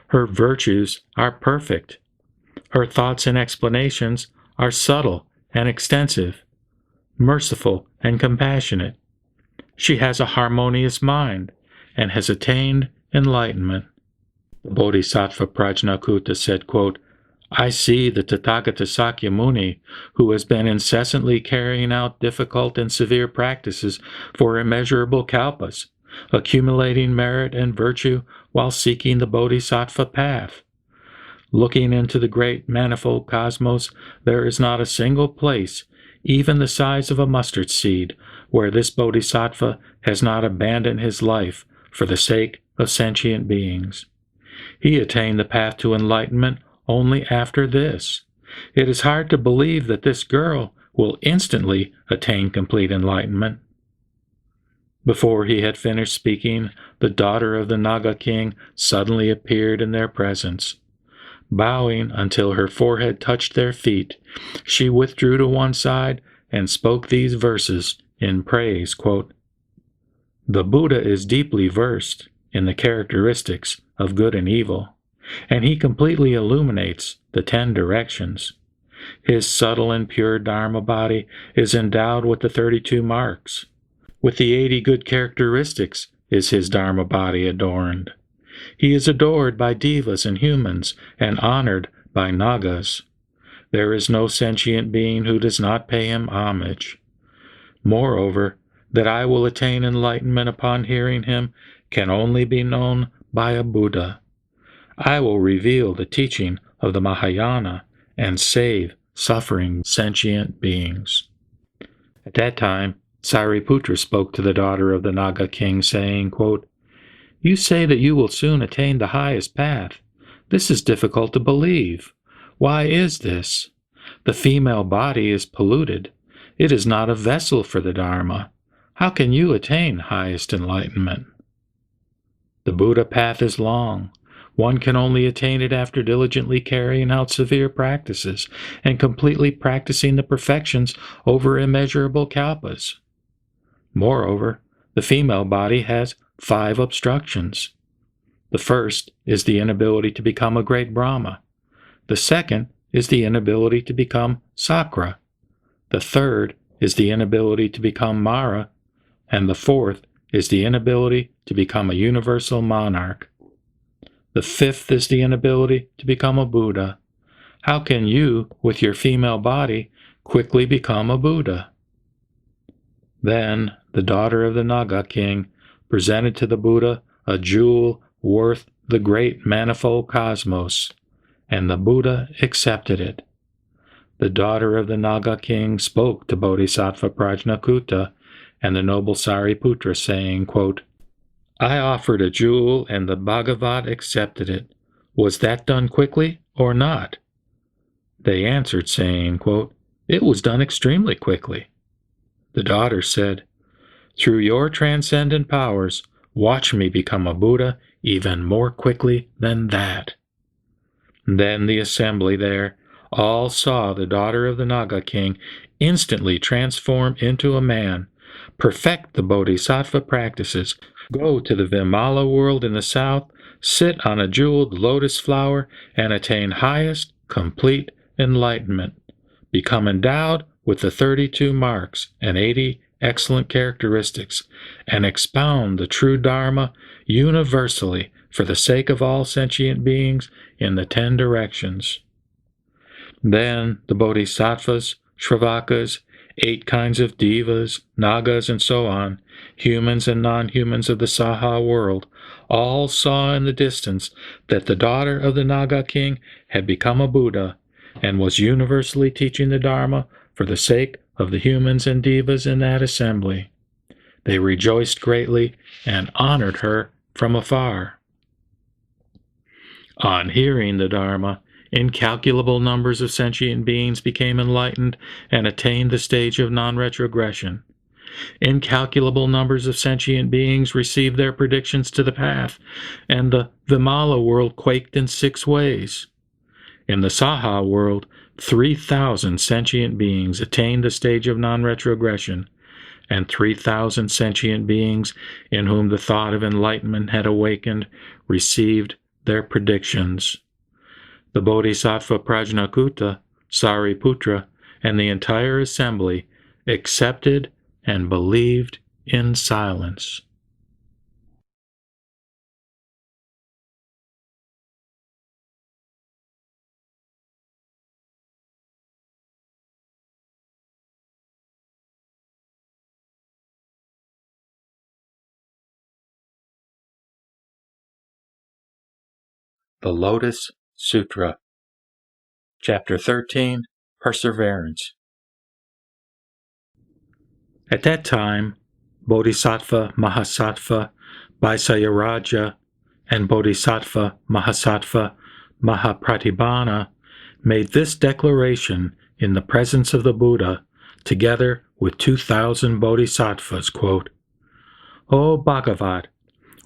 Her virtues are perfect. Her thoughts and explanations are subtle and extensive, merciful and compassionate. She has a harmonious mind and has attained enlightenment." The Bodhisattva Prajnakuta said, quote, "I see the Tathagata Sakyamuni, who has been incessantly carrying out difficult and severe practices for immeasurable kalpas, accumulating merit and virtue while seeking the Bodhisattva path. Looking into the great manifold cosmos, there is not a single place, even the size of a mustard seed, where this Bodhisattva has not abandoned his life for the sake of sentient beings. He attained the path to enlightenment only after this. It is hard to believe that this girl will instantly attain complete enlightenment." Before he had finished speaking, the daughter of the Naga king suddenly appeared in their presence. Bowing until her forehead touched their feet, she withdrew to one side and spoke these verses in praise, quote, "The Buddha is deeply versed in the characteristics of good and evil, and he completely illuminates the 10 directions. His subtle and pure Dharma body is endowed with the 32 marks. With the 80 good characteristics is his Dharma body adorned. He is adored by devas and humans, and honored by nagas. There is no sentient being who does not pay him homage. Moreover, that I will attain enlightenment upon hearing him can only be known by a Buddha. I will reveal the teaching of the Mahayana and save suffering sentient beings." At that time, Sariputra spoke to the daughter of the Naga king, saying, quote, "You say that you will soon attain the highest path. This is difficult to believe. Why is this? The female body is polluted. It is not a vessel for the Dharma. How can you attain highest enlightenment? The Buddha path is long. One can only attain it after diligently carrying out severe practices and completely practicing the perfections over immeasurable kalpas. Moreover, the female body has 5 obstructions. The first is the inability to become a great Brahma. The second is the inability to become Sakra. The third is the inability to become Mara. And the fourth is the inability to become a universal monarch. The fifth is the inability to become a Buddha. How can you, with your female body, quickly become a Buddha?" Then the daughter of the Naga king presented to the Buddha a jewel worth the great manifold cosmos, and the Buddha accepted it. The daughter of the Naga king spoke to Bodhisattva Prajnakuta and the noble Sariputra, saying, quote, "I offered a jewel and the Bhagavat accepted it. Was that done quickly or not?" They answered, saying, quote, "It was done extremely quickly." The daughter said, "Through your transcendent powers, watch me become a Buddha even more quickly than that." Then the assembly there all saw the daughter of the Naga king instantly transform into a man, perfect the bodhisattva practices, go to the Vimala world in the south, sit on a jeweled lotus flower, and attain highest, complete enlightenment, become endowed with the 32 marks and 80 excellent characteristics, and expound the true Dharma universally for the sake of all sentient beings in the 10 directions. Then the bodhisattvas, shravakas, 8 kinds of devas, nagas, and so on, humans and non-humans of the Saha world, all saw in the distance that the daughter of the Naga king had become a Buddha and was universally teaching the Dharma for the sake of the humans and devas in that assembly. They rejoiced greatly and honored her from afar. On hearing the Dharma, incalculable numbers of sentient beings became enlightened and attained the stage of non-retrogression. Incalculable numbers of sentient beings received their predictions to the path, and the Vimala world quaked in 6 ways. In the Saha world, 3,000 sentient beings attained the stage of non-retrogression, and 3,000 sentient beings in whom the thought of enlightenment had awakened received their predictions. The Bodhisattva Prajnakuta, Sariputra, and the entire assembly accepted and believed in silence. The Lotus Sutra, Chapter 13, Perseverance. At that time, Bodhisattva Mahasattva Vaisayaraja and Bodhisattva Mahasattva Mahapratibhana made this declaration in the presence of the Buddha, together with 2,000 bodhisattvas, quote, "O Bhagavat,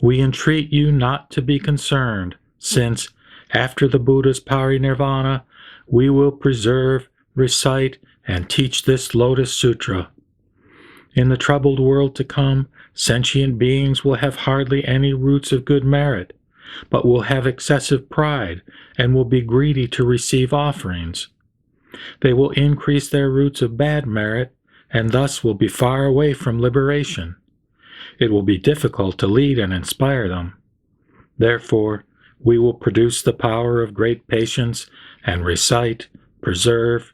we entreat you not to be concerned, since, after the Buddha's parinirvana, we will preserve, recite, and teach this Lotus Sutra. In the troubled world to come, sentient beings will have hardly any roots of good merit, but will have excessive pride and will be greedy to receive offerings. They will increase their roots of bad merit, and thus will be far away from liberation. It will be difficult to lead and inspire them. Therefore, we will produce the power of great patience and recite, preserve,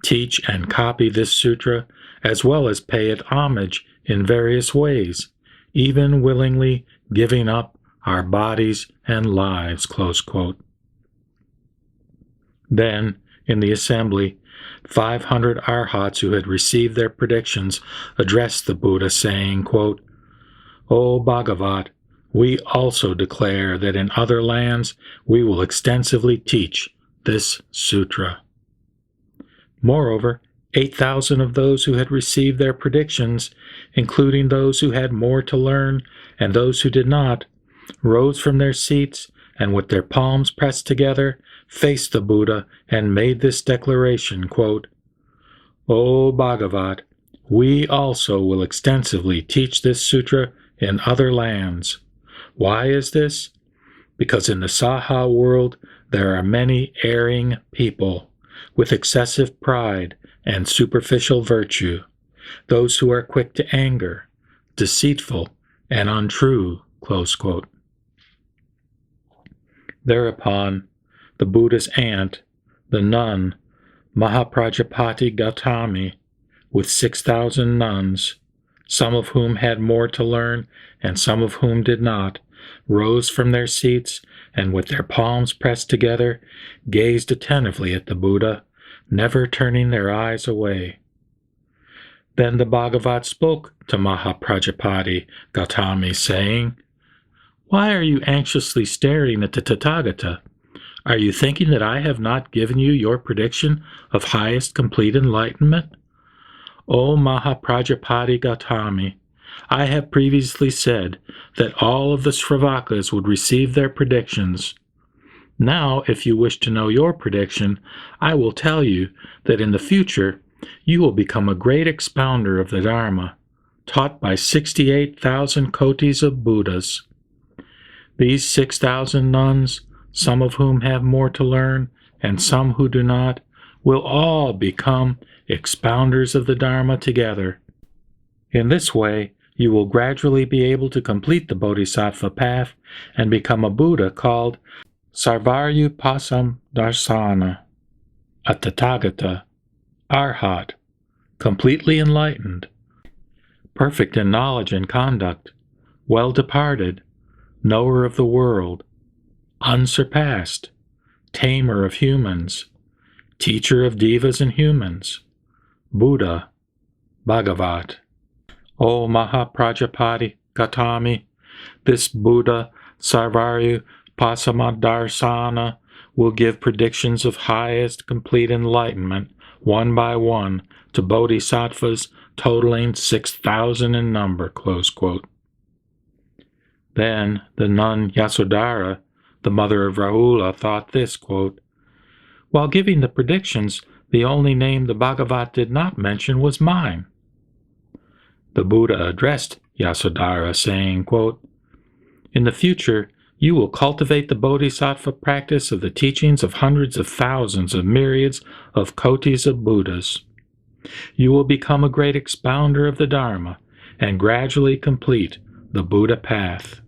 teach, and copy this sutra, as well as pay it homage in various ways, even willingly giving up our bodies and lives." Close quote. Then, in the assembly, 500 arhats who had received their predictions addressed the Buddha, saying, quote, "O Bhagavat, we also declare that in other lands we will extensively teach this sutra." Moreover, 8,000 of those who had received their predictions, including those who had more to learn and those who did not, rose from their seats and with their palms pressed together, faced the Buddha and made this declaration, quote, "O Bhagavat, we also will extensively teach this sutra in other lands. Why is this? Because in the Saha world there are many erring people with excessive pride and superficial virtue, those who are quick to anger, deceitful, and untrue." Close quote. Thereupon, the Buddha's aunt, the nun Mahaprajapati Gautami, with 6,000 nuns, some of whom had more to learn and some of whom did not, rose from their seats and with their palms pressed together, gazed attentively at the Buddha, never turning their eyes away. Then the Bhagavat spoke to Mahaprajapati Gautami, saying, "Why are you anxiously staring at the Tathagata? Are you thinking that I have not given you your prediction of highest complete enlightenment? O Mahaprajapati Gautami, I have previously said that all of the Sravakas would receive their predictions. Now, if you wish to know your prediction, I will tell you that in the future you will become a great expounder of the Dharma, taught by 68,000 kotis of Buddhas. These 6,000 nuns, some of whom have more to learn and some who do not, will all become expounders of the Dharma together. In this way, you will gradually be able to complete the Bodhisattva path and become a Buddha called Sarvaryupasam Darsana, a Tathagata, Arhat, completely enlightened, perfect in knowledge and conduct, well departed, knower of the world, unsurpassed, tamer of humans, teacher of devas and humans, Buddha, Bhagavat. O Mahaprajapati Gautami, this Buddha Sarvaryu Pasamadarsana will give predictions of highest complete enlightenment one by one to bodhisattvas totaling 6,000 in number." Close quote. Then the nun Yasodhara, the mother of Rahula, thought this, quote, "While giving the predictions, the only name the Bhagavat did not mention was mine." The Buddha addressed Yasodhara, saying, quote, "In the future, you will cultivate the bodhisattva practice of the teachings of hundreds of thousands of myriads of kotis of Buddhas. You will become a great expounder of the Dharma and gradually complete the Buddha path.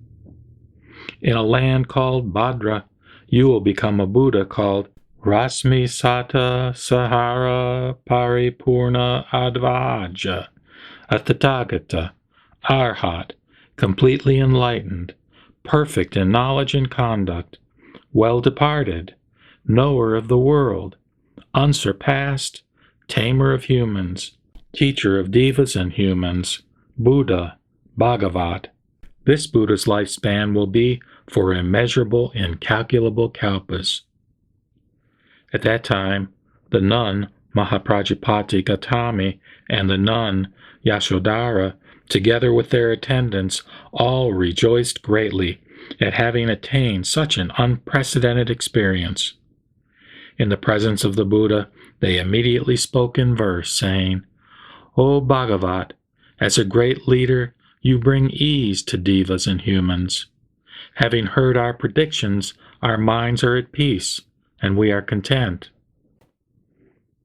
In a land called Bhadra, you will become a Buddha called Rasmi Sata Sahara Paripurna Advaja, a Tathagata, Arhat, completely enlightened, perfect in knowledge and conduct, well departed, knower of the world, unsurpassed, tamer of humans, teacher of devas and humans, Buddha, Bhagavat. This Buddha's lifespan will be for immeasurable, incalculable kalpas." At that time, the nun Mahaprajapati Gautami and the nun Yasodhara, together with their attendants, all rejoiced greatly at having attained such an unprecedented experience. In the presence of the Buddha, they immediately spoke in verse, saying, "O Bhagavat, as a great leader, you bring ease to devas and humans. Having heard our predictions, our minds are at peace, and we are content."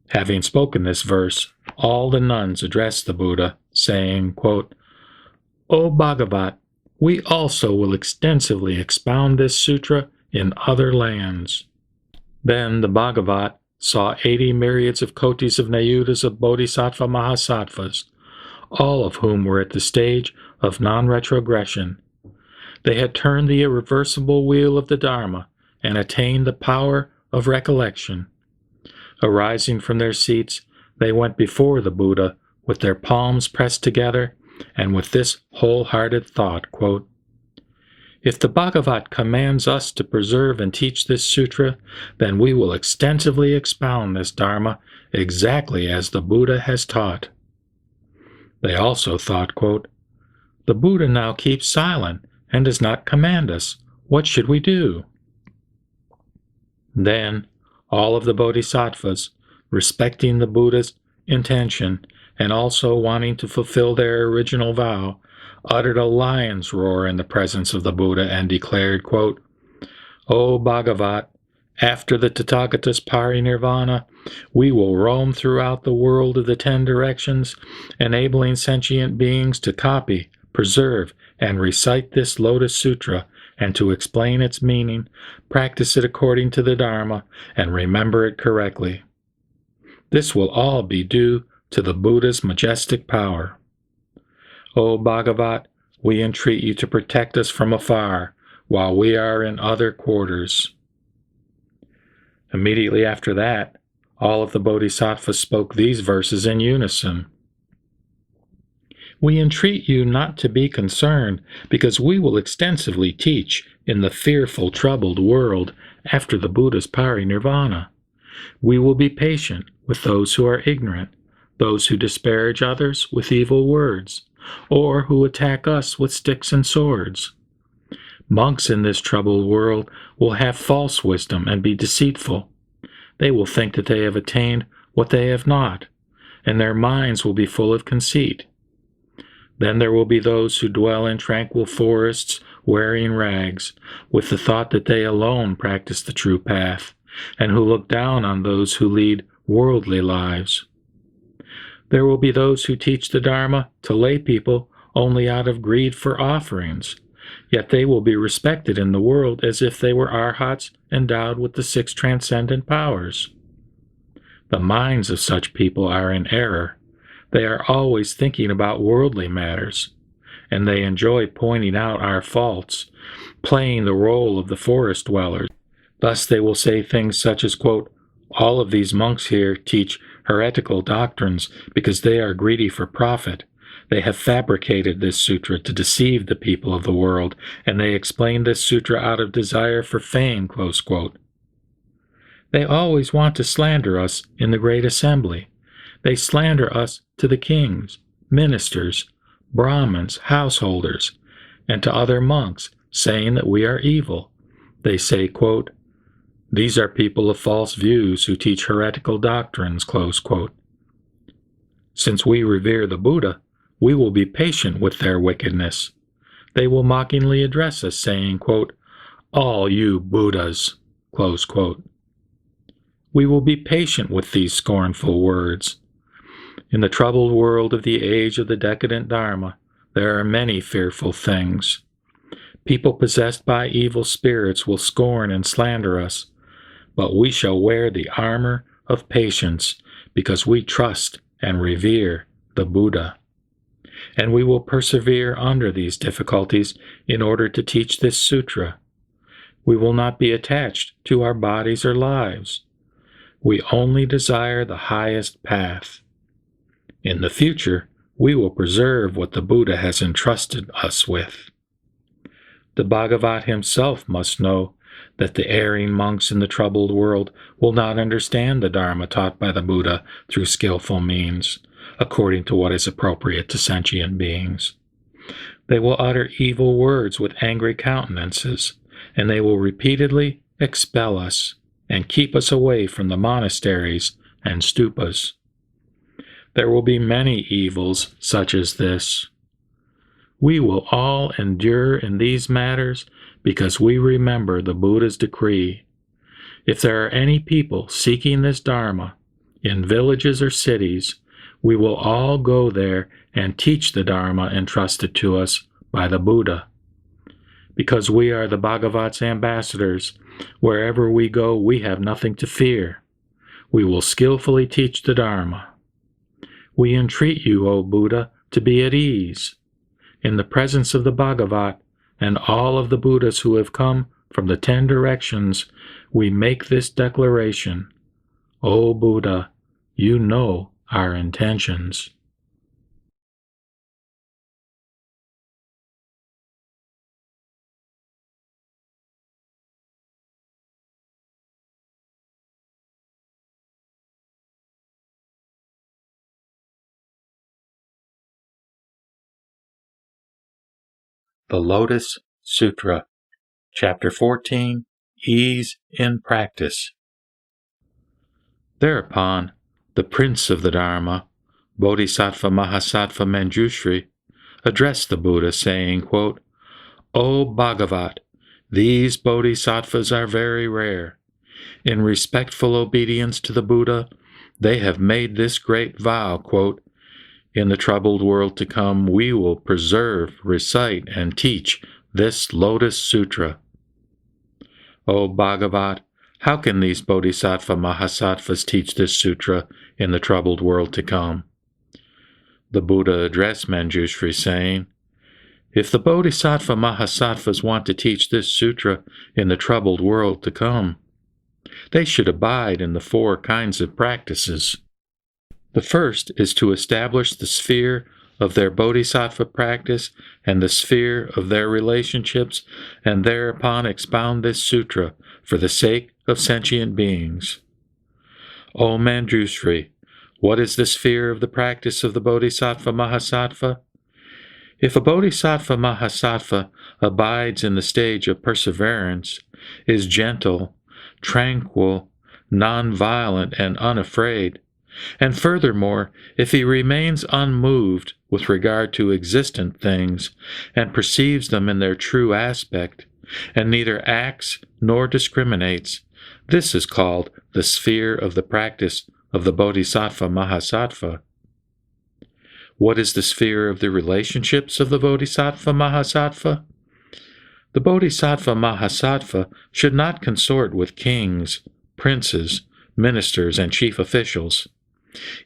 Having spoken this verse, all the nuns addressed the Buddha, saying, quote, "O Bhagavat, we also will extensively expound this sutra in other lands." Then the Bhagavat saw 80 myriads of kotis of Nayutas of Bodhisattva Mahasattvas, all of whom were at the stage of non-retrogression. They had turned the irreversible wheel of the Dharma and attained the power of recollection. Arising from their seats, they went before the Buddha with their palms pressed together and with this wholehearted thought, quote, "If the Bhagavat commands us to preserve and teach this sutra, then we will extensively expound this Dharma exactly as the Buddha has taught." They also thought, quote, "The Buddha now keeps silent and does not command us. What should we do?" Then all of the bodhisattvas, respecting the Buddha's intention and also wanting to fulfill their original vow, uttered a lion's roar in the presence of the Buddha and declared, quote, "O Bhagavat, after the Tathagata's parinirvana, we will roam throughout the world of the 10 directions, enabling sentient beings to copy, preserve, and recite this Lotus Sutra, and to explain its meaning, practice it according to the Dharma, and remember it correctly. This will all be due to the Buddha's majestic power. O Bhagavat, we entreat you to protect us from afar, while we are in other quarters." Immediately after that, all of the bodhisattvas spoke these verses in unison. "We entreat you not to be concerned, because we will extensively teach in the fearful, troubled world after the Buddha's parinirvana. We will be patient with those who are ignorant, those who disparage others with evil words, or who attack us with sticks and swords. Monks in this troubled world will have false wisdom and be deceitful. They will think that they have attained what they have not, and their minds will be full of conceit. Then there will be those who dwell in tranquil forests wearing rags, with the thought that they alone practice the true path, and who look down on those who lead worldly lives. There will be those who teach the Dharma to lay people only out of greed for offerings, yet they will be respected in the world as if they were arhats endowed with the 6 transcendent powers. The minds of such people are in error. They are always thinking about worldly matters, and they enjoy pointing out our faults, playing the role of the forest dwellers. Thus they will say things such as, quote, "All of these monks here teach heretical doctrines because they are greedy for profit. They have fabricated this sutra to deceive the people of the world, and they explain this sutra out of desire for fame," close quote. They always want to slander us in the great assembly. They slander us to the kings, ministers, Brahmins, householders, and to other monks, saying that we are evil. They say, quote, "These are people of false views who teach heretical doctrines," close quote. Since we revere the Buddha, we will be patient with their wickedness. They will mockingly address us, saying, quote, "All you Buddhas," close quote. We will be patient with these scornful words. In the troubled world of the age of the decadent Dharma, there are many fearful things. People possessed by evil spirits will scorn and slander us, but we shall wear the armor of patience because we trust and revere the Buddha. And we will persevere under these difficulties in order to teach this sutra. We will not be attached to our bodies or lives. We only desire the highest path. In the future, we will preserve what the Buddha has entrusted us with. The Bhagavat himself must know that the erring monks in the troubled world will not understand the Dharma taught by the Buddha through skillful means, according to what is appropriate to sentient beings. They will utter evil words with angry countenances, and they will repeatedly expel us and keep us away from the monasteries and stupas. There will be many evils such as this. We will all endure in these matters because we remember the Buddha's decree. If there are any people seeking this Dharma in villages or cities, we will all go there and teach the Dharma entrusted to us by the Buddha. Because we are the Bhagavat's ambassadors, wherever we go we have nothing to fear. We will skillfully teach the Dharma. We entreat you, O Buddha, to be at ease. In the presence of the Bhagavat and all of the Buddhas who have come from the 10 directions, we make this declaration. O Buddha, you know our intentions. The Lotus Sutra, Chapter 14, Ease in Practice. Thereupon, the Prince of the Dharma, Bodhisattva Mahasattva Manjushri, addressed the Buddha, saying, quote, O Bhagavat, these bodhisattvas are very rare. In respectful obedience to the Buddha, they have made this great vow, quote, in the troubled world to come, we will preserve, recite, and teach this Lotus Sutra. O Bhagavat, how can these bodhisattva mahasattvas teach this sutra in the troubled world to come? The Buddha addressed Manjushri, saying, if the bodhisattva mahasattvas want to teach this sutra in the troubled world to come, they should abide in the 4 kinds of practices. The first is to establish the sphere of their bodhisattva practice and the sphere of their relationships, and thereupon expound this sutra for the sake of sentient beings. O Manjushri, what is the sphere of the practice of the bodhisattva mahasattva? If a bodhisattva mahasattva abides in the stage of perseverance, is gentle, tranquil, non-violent, and unafraid, and furthermore, if he remains unmoved with regard to existent things, and perceives them in their true aspect, and neither acts nor discriminates, this is called the sphere of the practice of the Bodhisattva Mahasattva. What is the sphere of the relationships of the Bodhisattva Mahasattva? The Bodhisattva Mahasattva should not consort with kings, princes, ministers, and chief officials.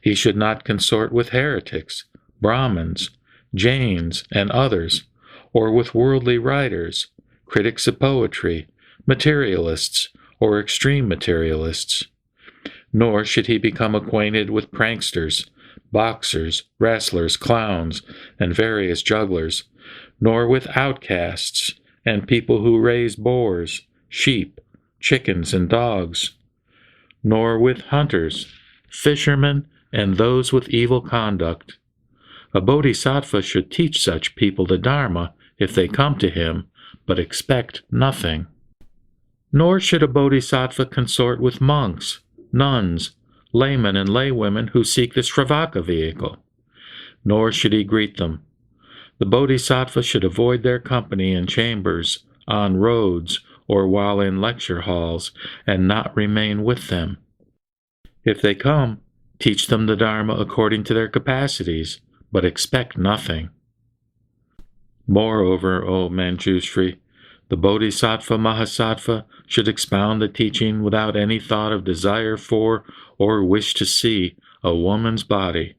He should not consort with heretics, Brahmins, Jains, and others, or with worldly writers, critics of poetry, materialists, or extreme materialists. Nor should he become acquainted with pranksters, boxers, wrestlers, clowns, and various jugglers, nor with outcasts, and people who raise boars, sheep, chickens, and dogs, nor with hunters, fishermen, and those with evil conduct. A bodhisattva should teach such people the Dharma if they come to him, but expect nothing. Nor should a bodhisattva consort with monks, nuns, laymen, and laywomen who seek the Sravaka vehicle. Nor should he greet them. The bodhisattva should avoid their company in chambers, on roads, or while in lecture halls, and not remain with them. If they come, teach them the Dharma according to their capacities, but expect nothing. Moreover, O Manjushri, the Bodhisattva Mahasattva should expound the teaching without any thought of desire for or wish to see a woman's body.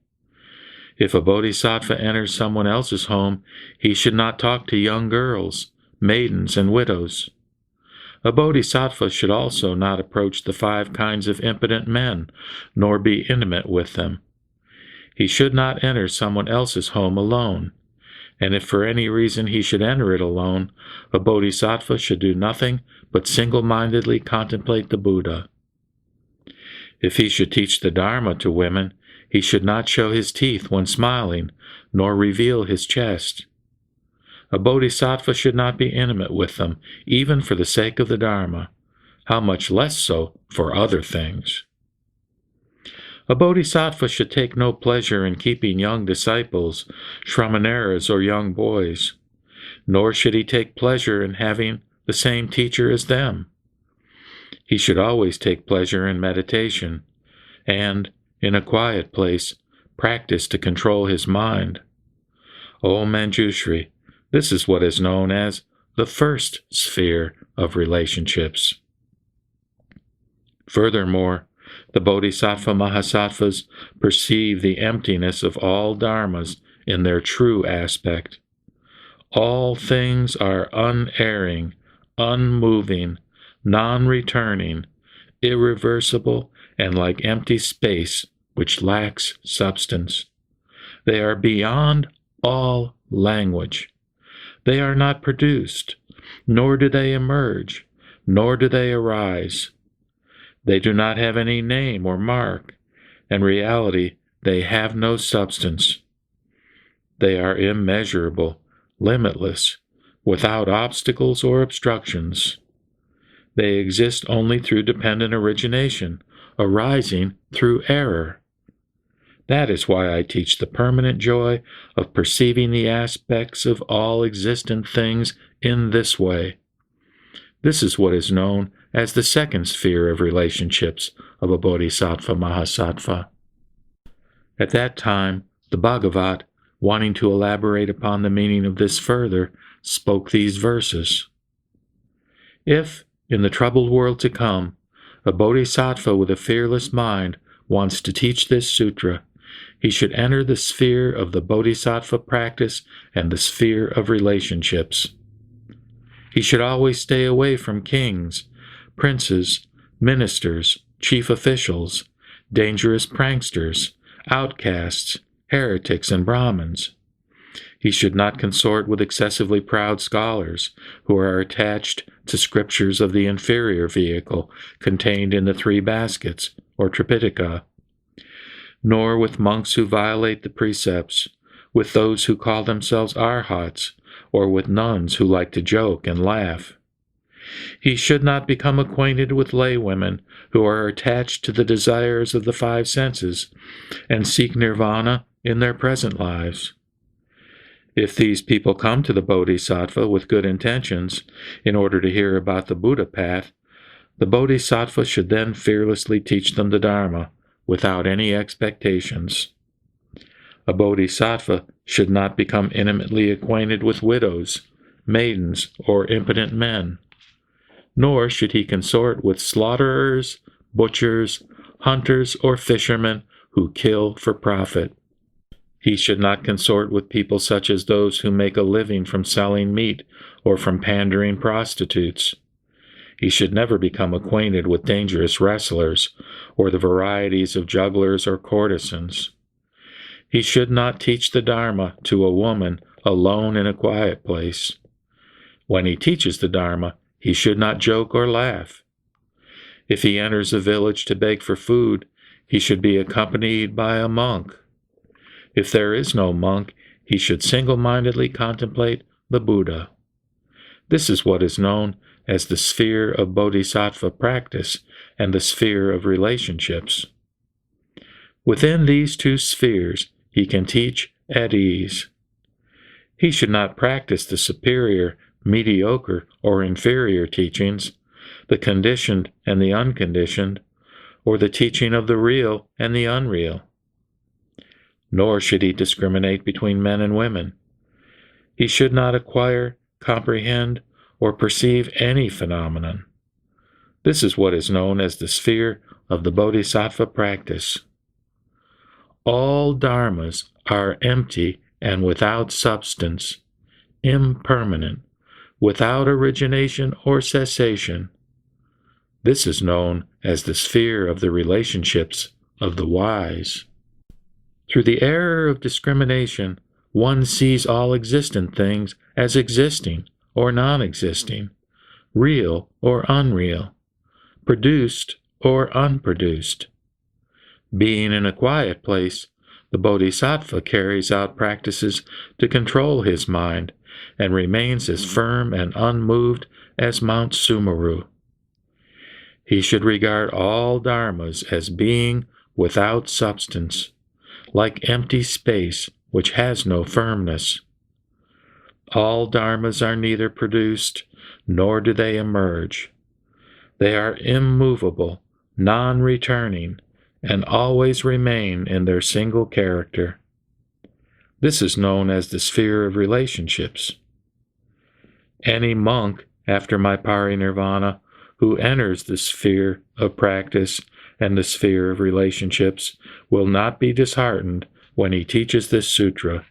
If a bodhisattva enters someone else's home, he should not talk to young girls, maidens, and widows. A bodhisattva should also not approach the 5 kinds of impotent men, nor be intimate with them. He should not enter someone else's home alone, and if for any reason he should enter it alone, a bodhisattva should do nothing but single-mindedly contemplate the Buddha. If he should teach the Dharma to women, he should not show his teeth when smiling, nor reveal his chest. A bodhisattva should not be intimate with them, even for the sake of the Dharma, how much less so for other things. A bodhisattva should take no pleasure in keeping young disciples, shramaneras, or young boys, nor should he take pleasure in having the same teacher as them. He should always take pleasure in meditation, and, in a quiet place, practice to control his mind. O Manjushri, this is what is known as the first sphere of relationships. Furthermore, the Bodhisattva Mahasattvas perceive the emptiness of all dharmas in their true aspect. All things are unerring, unmoving, non-returning, irreversible, and like empty space which lacks substance. They are beyond all language. They are not produced, nor do they emerge, nor do they arise. They do not have any name or mark. In reality, they have no substance. They are immeasurable, limitless, without obstacles or obstructions. They exist only through dependent origination, arising through error. That is why I teach the permanent joy of perceiving the aspects of all existent things in this way. This is what is known as the second sphere of relationships of a Bodhisattva Mahasattva. At that time, the Bhagavat, wanting to elaborate upon the meaning of this further, spoke these verses. If, in the troubled world to come, a Bodhisattva with a fearless mind wants to teach this sutra, he should enter the sphere of the Bodhisattva practice and the sphere of relationships. He should always stay away from kings, princes, ministers, chief officials, dangerous pranksters, outcasts, heretics, and Brahmins. He should not consort with excessively proud scholars who are attached to scriptures of the inferior vehicle contained in the 3 baskets, or Tripitaka, nor with monks who violate the precepts, with those who call themselves arhats, or with nuns who like to joke and laugh. He should not become acquainted with laywomen who are attached to the desires of the 5 senses and seek nirvana in their present lives. If these people come to the Bodhisattva with good intentions in order to hear about the Buddha path, the Bodhisattva should then fearlessly teach them the Dharma without any expectations. A Bodhisattva should not become intimately acquainted with widows, maidens, or impotent men, nor should he consort with slaughterers, butchers, hunters, or fishermen who kill for profit. He should not consort with people such as those who make a living from selling meat or from pandering prostitutes. He should never become acquainted with dangerous wrestlers or the varieties of jugglers or courtesans. He should not teach the Dharma to a woman alone in a quiet place. When he teaches the Dharma, he should not joke or laugh. If he enters a village to beg for food, he should be accompanied by a monk. If there is no monk, he should single-mindedly contemplate the Buddha. This is what is known as the sphere of bodhisattva practice and the sphere of relationships. Within these 2 spheres, he can teach at ease. He should not practice the superior, mediocre, or inferior teachings, the conditioned and the unconditioned, or the teaching of the real and the unreal. Nor should he discriminate between men and women. He should not acquire, comprehend, or perceive any phenomenon. This is what is known as the sphere of the bodhisattva practice. All dharmas are empty and without substance, impermanent, without origination or cessation. This is known as the sphere of the relationships of the wise. Through the error of discrimination, one sees all existent things as existing or non-existing, real or unreal, produced or unproduced. Being in a quiet place, the bodhisattva carries out practices to control his mind and remains as firm and unmoved as Mount Sumeru. He should regard all dharmas as being without substance, like empty space which has no firmness. All dharmas are neither produced, nor do they emerge. They are immovable, non-returning, and always remain in their single character. This is known as the sphere of relationships. Any monk, after my parinirvana, who enters the sphere of practice and the sphere of relationships will not be disheartened when he teaches this sutra.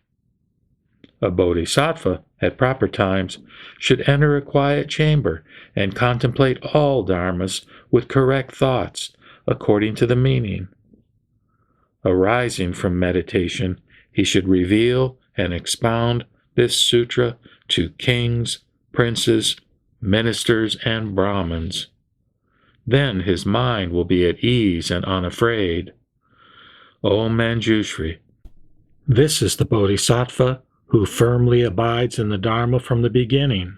A bodhisattva, at proper times, should enter a quiet chamber and contemplate all dharmas with correct thoughts, according to the meaning. Arising from meditation, he should reveal and expound this sutra to kings, princes, ministers, and Brahmins. Then his mind will be at ease and unafraid. O Manjushri, this is the Bodhisattva who firmly abides in the Dharma from the beginning,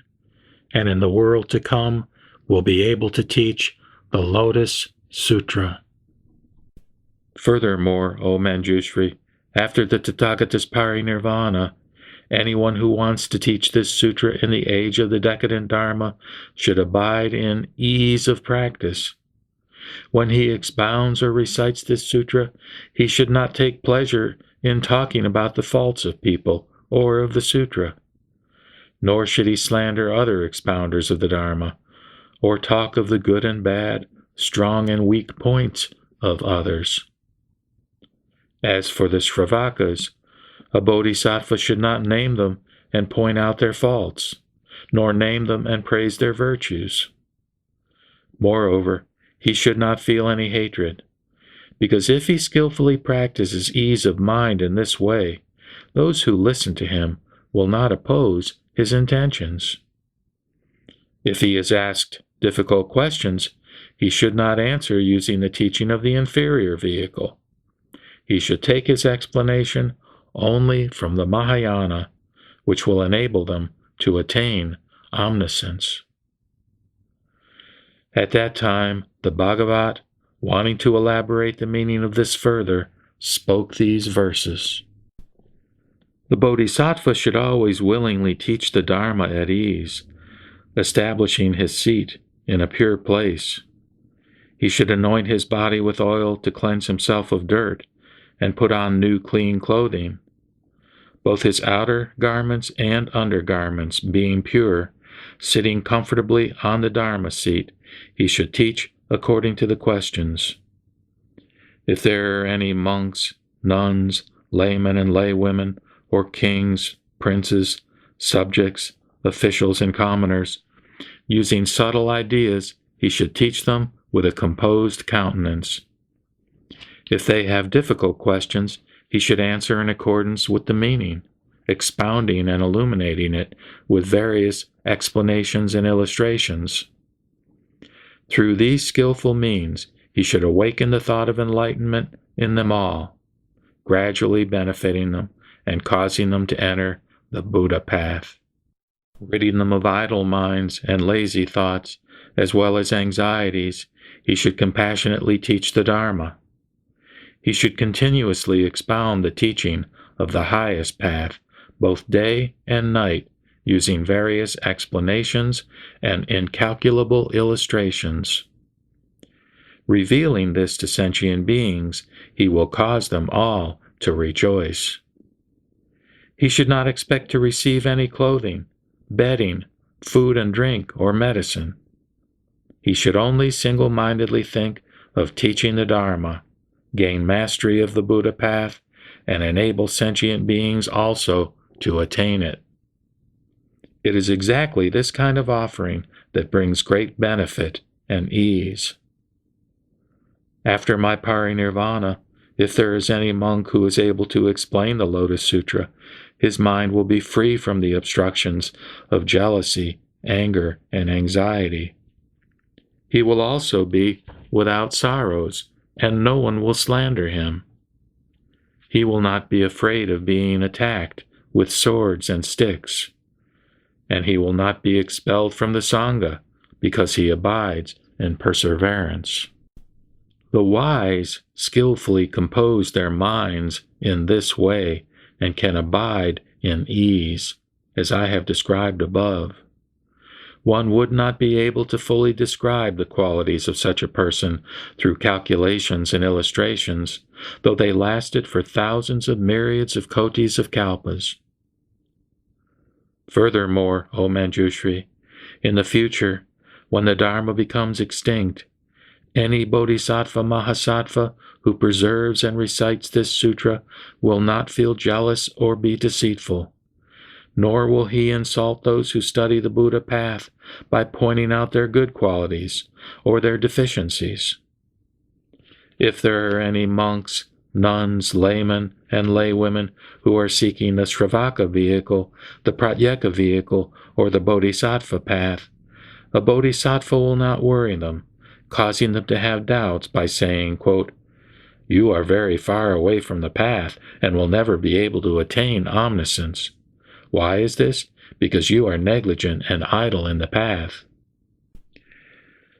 and in the world to come will be able to teach the Lotus Sutra. Furthermore, O Manjushri, after the Tathagata's parinirvana, anyone who wants to teach this sutra in the age of the decadent Dharma should abide in ease of practice. When he expounds or recites this sutra, he should not take pleasure in talking about the faults of people or of the sutra, nor should he slander other expounders of the Dharma, or talk of the good and bad, strong and weak points of others. As for the Shravakas, a bodhisattva should not name them and point out their faults, nor name them and praise their virtues. Moreover, he should not feel any hatred, because if he skillfully practices ease of mind in this way, those who listen to him will not oppose his intentions. If he is asked difficult questions, he should not answer using the teaching of the inferior vehicle. He should take his explanation only from the Mahayana, which will enable them to attain omniscience. At that time, the Bhagavat, wanting to elaborate the meaning of this further, spoke these verses. The Bodhisattva should always willingly teach the Dharma at ease, establishing his seat in a pure place. He should anoint his body with oil to cleanse himself of dirt, and put on new clean clothing, both his outer garments and undergarments being pure. Sitting comfortably on the Dharma seat, he should teach according to the questions. If there are any monks, nuns, laymen and laywomen, or kings, princes, subjects, officials, and commoners, using subtle ideas, he should teach them with a composed countenance. If they have difficult questions, he should answer in accordance with the meaning, expounding and illuminating it with various explanations and illustrations. Through these skillful means, he should awaken the thought of enlightenment in them all, gradually benefiting them and causing them to enter the Buddha path. Ridding them of idle minds and lazy thoughts, as well as anxieties, he should compassionately teach the Dharma. He should continuously expound the teaching of the highest path, both day and night, using various explanations and incalculable illustrations. Revealing this to sentient beings, he will cause them all to rejoice. He should not expect to receive any clothing, bedding, food and drink, or medicine. He should only single-mindedly think of teaching the Dharma, gain mastery of the Buddha path, and enable sentient beings also to attain it. It is exactly this kind of offering that brings great benefit and ease. After my parinirvana, if there is any monk who is able to explain the Lotus Sutra, his mind will be free from the obstructions of jealousy, anger, and anxiety. He will also be without sorrows, and no one will slander him. He will not be afraid of being attacked with swords and sticks, and he will not be expelled from the Sangha because he abides in perseverance. The wise skillfully compose their minds in this way and can abide in ease, as I have described above. One would not be able to fully describe the qualities of such a person through calculations and illustrations, though they lasted for thousands of myriads of kotis of kalpas. Furthermore, O Manjushri, in the future, when the Dharma becomes extinct, any Bodhisattva Mahasattva who preserves and recites this sutra will not feel jealous or be deceitful, nor will he insult those who study the Buddha path by pointing out their good qualities or their deficiencies. If there are any monks, nuns, laymen, and laywomen who are seeking the Sravaka vehicle, the Pratyeka vehicle, or the Bodhisattva path, a Bodhisattva will not worry them, causing them to have doubts by saying, quote, "You are very far away from the path and will never be able to attain omniscience. Why is this? Because you are negligent and idle in the path."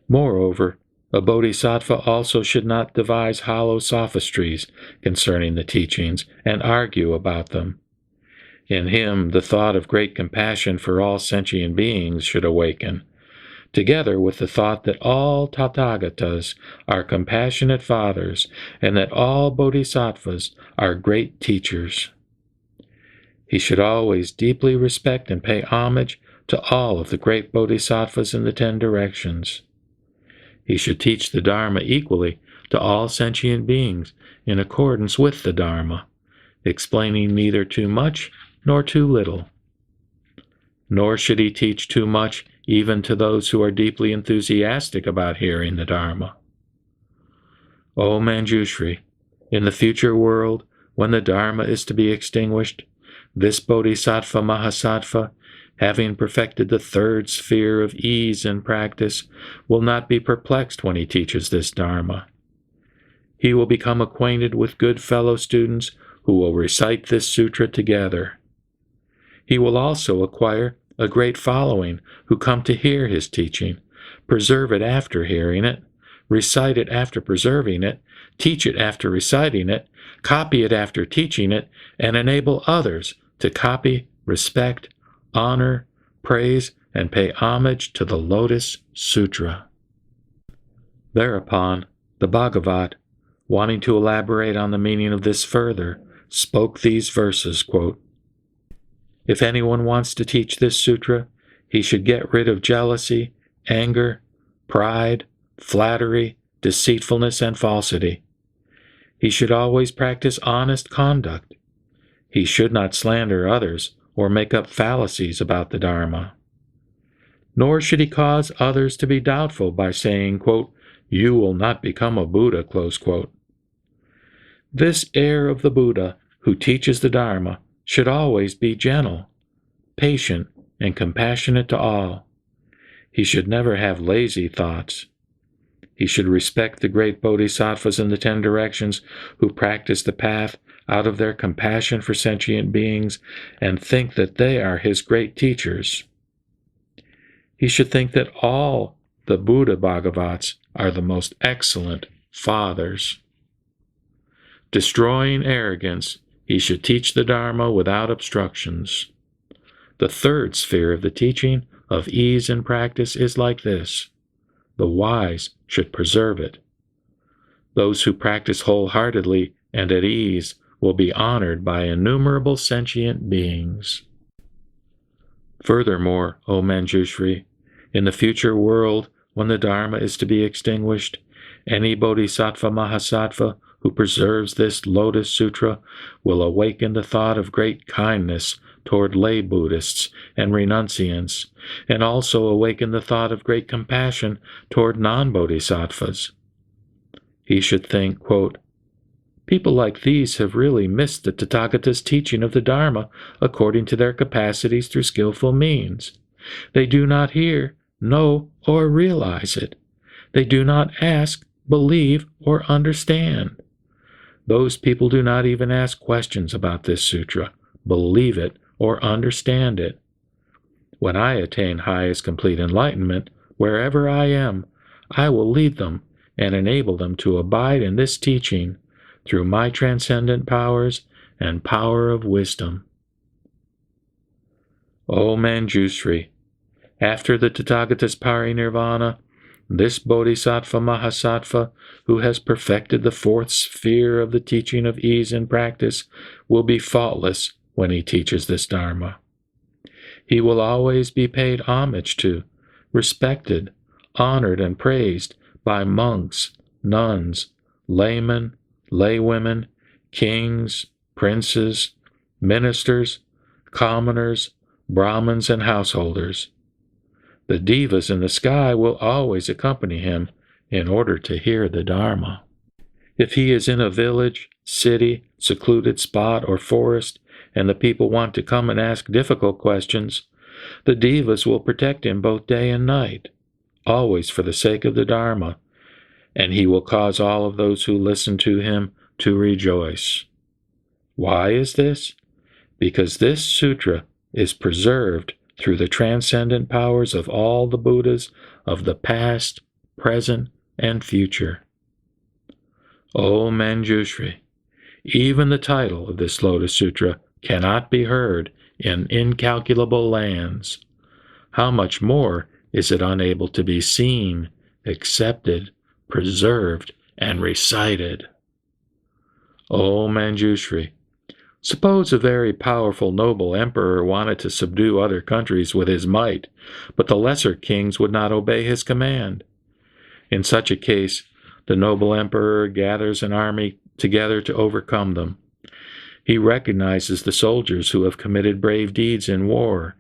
Moreover, a bodhisattva also should not devise hollow sophistries concerning the teachings and argue about them. In him, the thought of great compassion for all sentient beings should awaken, together with the thought that all Tathagatas are compassionate fathers and that all bodhisattvas are great teachers. He should always deeply respect and pay homage to all of the great bodhisattvas in the 10 directions. He should teach the Dharma equally to all sentient beings in accordance with the Dharma, explaining neither too much nor too little. Nor should he teach too much even to those who are deeply enthusiastic about hearing the Dharma. O Manjushri, in the future world, when the Dharma is to be extinguished, this Bodhisattva Mahasattva, having perfected the 3rd sphere of ease in practice, will not be perplexed when he teaches this Dharma. He will become acquainted with good fellow students who will recite this sutra together. He will also acquire a great following who come to hear his teaching, preserve it after hearing it, recite it after preserving it, teach it after reciting it, copy it after teaching it, and enable others to copy, respect, honor, praise, and pay homage to the Lotus Sutra. Thereupon, the Bhagavat, wanting to elaborate on the meaning of this further, spoke these verses, quote, "If anyone wants to teach this sutra, he should get rid of jealousy, anger, pride, flattery, deceitfulness, and falsity. He should always practice honest conduct. He should not slander others or make up fallacies about the Dharma. Nor should he cause others to be doubtful by saying, quote, 'You will not become a Buddha,' close quote. This heir of the Buddha who teaches the Dharma should always be gentle, patient, and compassionate to all. He should never have lazy thoughts. He should respect the great bodhisattvas in the 10 directions who practice the path out of their compassion for sentient beings and think that they are his great teachers. He should think that all the Buddha Bhagavats are the most excellent fathers. Destroying arrogance, he should teach the Dharma without obstructions. The 3rd sphere of the teaching of ease and practice is like this. The wise should preserve it. Those who practice wholeheartedly and at ease will be honored by innumerable sentient beings. Furthermore, O Manjushri, in the future world, when the Dharma is to be extinguished, any Bodhisattva Mahasattva who preserves this Lotus Sutra will awaken the thought of great kindness toward lay Buddhists and renunciants, and also awaken the thought of great compassion toward non-Bodhisattvas. He should think, quote, "People like these have really missed the Tathagata's teaching of the Dharma according to their capacities through skillful means. They do not hear, know, or realize it. They do not ask, believe, or understand. Those people do not even ask questions about this sutra, believe it, or understand it. When I attain highest complete enlightenment, wherever I am, I will lead them and enable them to abide in this teaching through my transcendent powers and power of wisdom." O Manjushri, after the Tathagata's parinirvana, this Bodhisattva Mahasattva, who has perfected the 4th sphere of the teaching of ease and practice, will be faultless when he teaches this Dharma. He will always be paid homage to, respected, honored, and praised by monks, nuns, laymen, laywomen, kings, princes, ministers, commoners, Brahmins, and householders. The devas in the sky will always accompany him in order to hear the Dharma. If he is in a village, city, secluded spot, or forest, and the people want to come and ask difficult questions, the devas will protect him both day and night, always for the sake of the Dharma, and he will cause all of those who listen to him to rejoice. Why is this? Because this sutra is preserved through the transcendent powers of all the Buddhas of the past, present, and future. O Manjushri, even the title of this Lotus Sutra cannot be heard in incalculable lands. How much more is it unable to be seen, accepted, preserved, and recited? O Manjushri, suppose a very powerful noble emperor wanted to subdue other countries with his might, but the lesser kings would not obey his command. In such a case, the noble emperor gathers an army together to overcome them. He recognizes the soldiers who have committed brave deeds in war,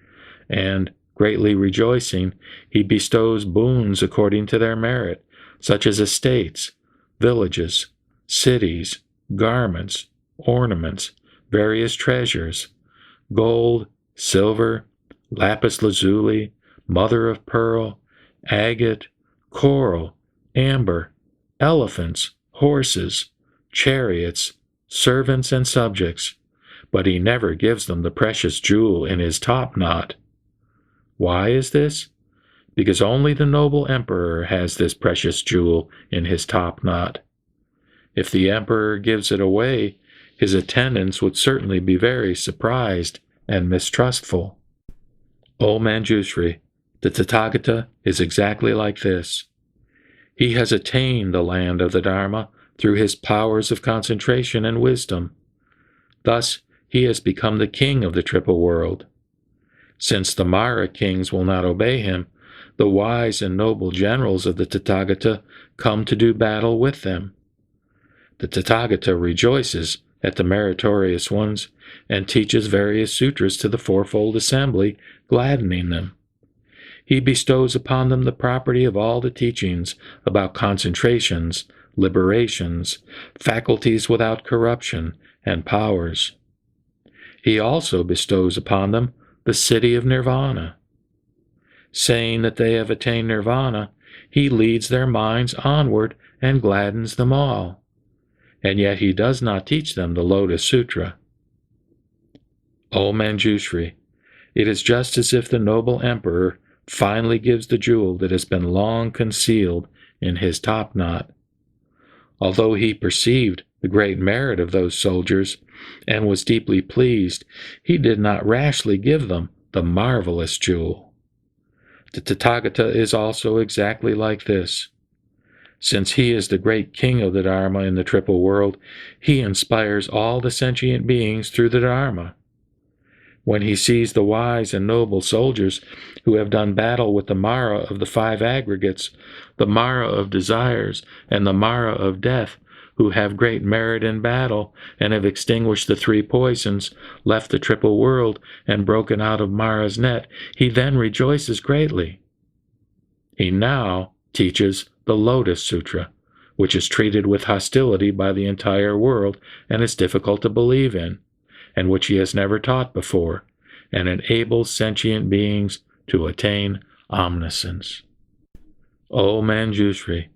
and, greatly rejoicing, he bestows boons according to their merit, such as estates, villages, cities, garments, ornaments, various treasures, gold, silver, lapis lazuli, mother of pearl, agate, coral, amber, elephants, horses, chariots, servants, and subjects, but he never gives them the precious jewel in his top knot. Why is this? Because only the noble emperor has this precious jewel in his top knot. If the emperor gives it away, his attendants would certainly be very surprised and mistrustful. O Manjushri, the Tathagata is exactly like this. He has attained the land of the Dharma through his powers of concentration and wisdom. Thus, he has become the king of the triple world. Since the Mara kings will not obey him, the wise and noble generals of the Tathagata come to do battle with them. The Tathagata rejoices at the meritorious ones and teaches various sutras to the fourfold assembly, gladdening them. He bestows upon them the property of all the teachings about concentrations, liberations, faculties without corruption, and powers. He also bestows upon them the city of Nirvana. Saying that they have attained Nirvana, he leads their minds onward and gladdens them all. And yet he does not teach them the Lotus Sutra. O Manjushri, it is just as if the noble emperor finally gives the jewel that has been long concealed in his top knot. Although he perceived the great merit of those soldiers and was deeply pleased, he did not rashly give them the marvelous jewel. The Tathagata is also exactly like this. Since he is the great king of the Dharma in the triple world, he inspires all the sentient beings through the Dharma. When he sees the wise and noble soldiers who have done battle with the Mara of the five aggregates, the Mara of desires, and the Mara of death, who have great merit in battle, and have extinguished the three poisons, left the triple world, and broken out of Mara's net, he then rejoices greatly. He now teaches the Lotus Sutra, which is treated with hostility by the entire world and is difficult to believe in, and which he has never taught before, and enables sentient beings to attain omniscience. O Manjushri,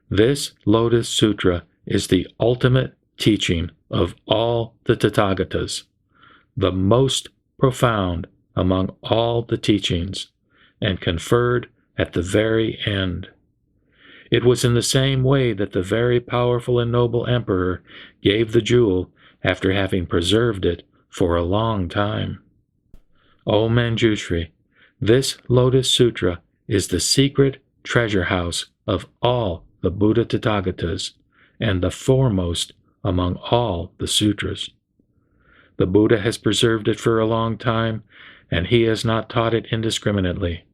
this Lotus Sutra is the ultimate teaching of all the Tathagatas, the most profound among all the teachings, and conferred at the very end. It was in the same way that the very powerful and noble emperor gave the jewel after having preserved it for a long time. O Manjushri, this Lotus Sutra is the secret treasure house of all the Buddha Tathagatas and the foremost among all the sutras. The Buddha has preserved it for a long time, and he has not taught it indiscriminately.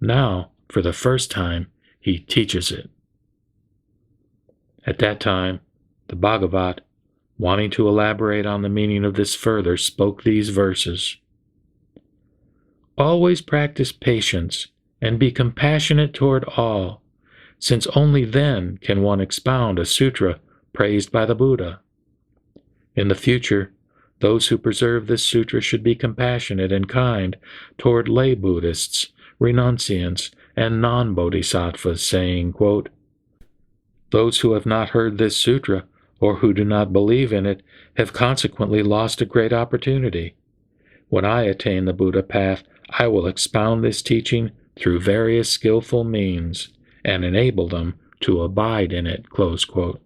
Now, for the first time, he teaches it. At that time, the Bhagavat, wanting to elaborate on the meaning of this further, spoke these verses. Always practice patience and be compassionate toward all, since only then can one expound a sutra praised by the Buddha. In the future, those who preserve this sutra should be compassionate and kind toward lay Buddhists, renunciants, and non-bodhisattvas, saying, quote, "Those who have not heard this sutra, or who do not believe in it, have consequently lost a great opportunity. When I attain the Buddha path, I will expound this teaching through various skillful means, and enable them to abide in it." Close quote.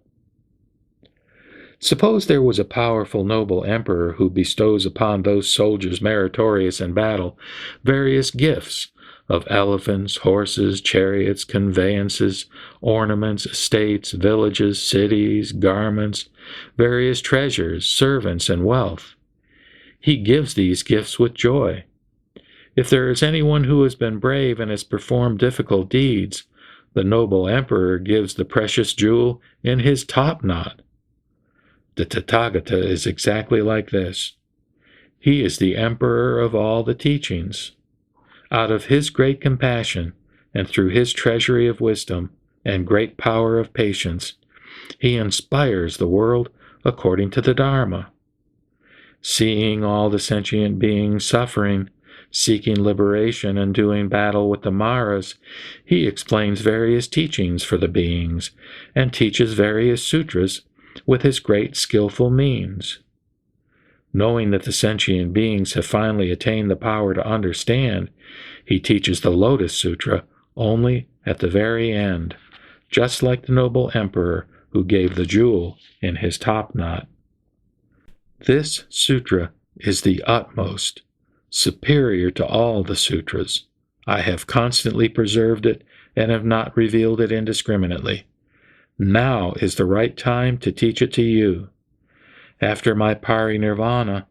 Suppose there was a powerful noble emperor who bestows upon those soldiers meritorious in battle various gifts of elephants, horses, chariots, conveyances, ornaments, estates, villages, cities, garments, various treasures, servants, and wealth. He gives these gifts with joy. If there is anyone who has been brave and has performed difficult deeds, the noble emperor gives the precious jewel in his top knot. The Tathagata is exactly like this. He is the emperor of all the teachings. Out of his great compassion, and through his treasury of wisdom and great power of patience, he inspires the world according to the Dharma. Seeing all the sentient beings suffering, seeking liberation, and doing battle with the Maras, he explains various teachings for the beings, and teaches various sutras with his great skillful means. Knowing that the sentient beings have finally attained the power to understand, he teaches the Lotus Sutra only at the very end, just like the noble emperor who gave the jewel in his top knot. This sutra is the utmost, superior to all the sutras. I have constantly preserved it and have not revealed it indiscriminately. Now is the right time to teach it to you. After my parinirvana,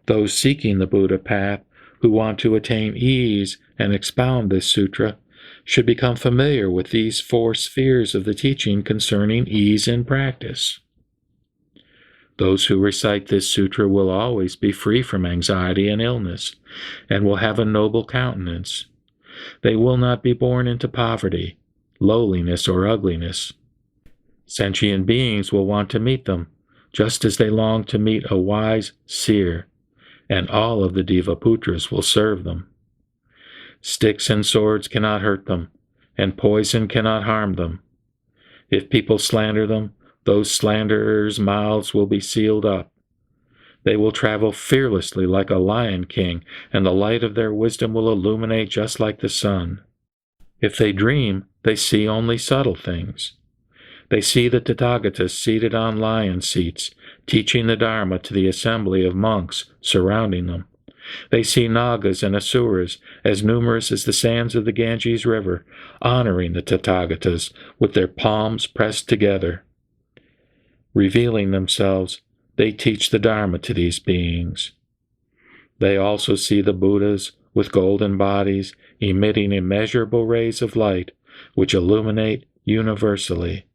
those seeking the Buddha path who want to attain ease and expound this sutra should become familiar with these 4 spheres of the teaching concerning ease in practice. Those who recite this sutra will always be free from anxiety and illness, and will have a noble countenance. They will not be born into poverty, lowliness, or ugliness. Sentient beings will want to meet them, just as they long to meet a wise seer, and all of the Devaputras will serve them. Sticks and swords cannot hurt them, and poison cannot harm them. If people slander them, those slanderers' mouths will be sealed up. They will travel fearlessly like a lion king, and the light of their wisdom will illuminate just like the sun. If they dream, they see only subtle things. They see the Tathagatas seated on lion seats, teaching the Dharma to the assembly of monks surrounding them. They see Nagas and Asuras, as numerous as the sands of the Ganges River, honoring the Tathagatas with their palms pressed together. Revealing themselves, they teach the Dharma to these beings. They also see the Buddhas with golden bodies, emitting immeasurable rays of light, which illuminate universally,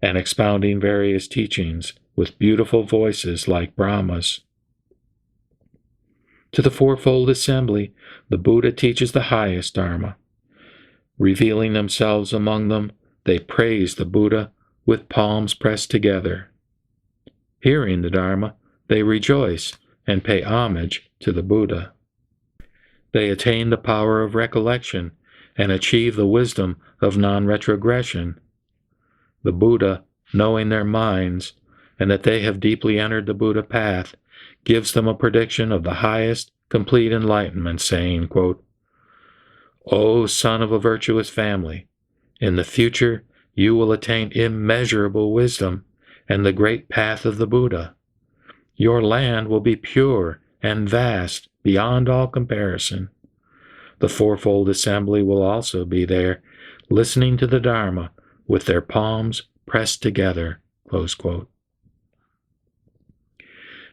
and expounding various teachings with beautiful voices like Brahmas. To the fourfold assembly, the Buddha teaches the highest Dharma. Revealing themselves among them, they praise the Buddha with palms pressed together. Hearing the Dharma, they rejoice and pay homage to the Buddha. They attain the power of recollection and achieve the wisdom of non-retrogression. The Buddha, knowing their minds, and that they have deeply entered the Buddha path, gives them a prediction of the highest, complete enlightenment, saying, quote, "O son of a virtuous family, in the future you will attain immeasurable wisdom and the great path of the Buddha. Your land will be pure and vast beyond all comparison. The fourfold assembly will also be there, listening to the Dharma with their palms pressed together." Close quote.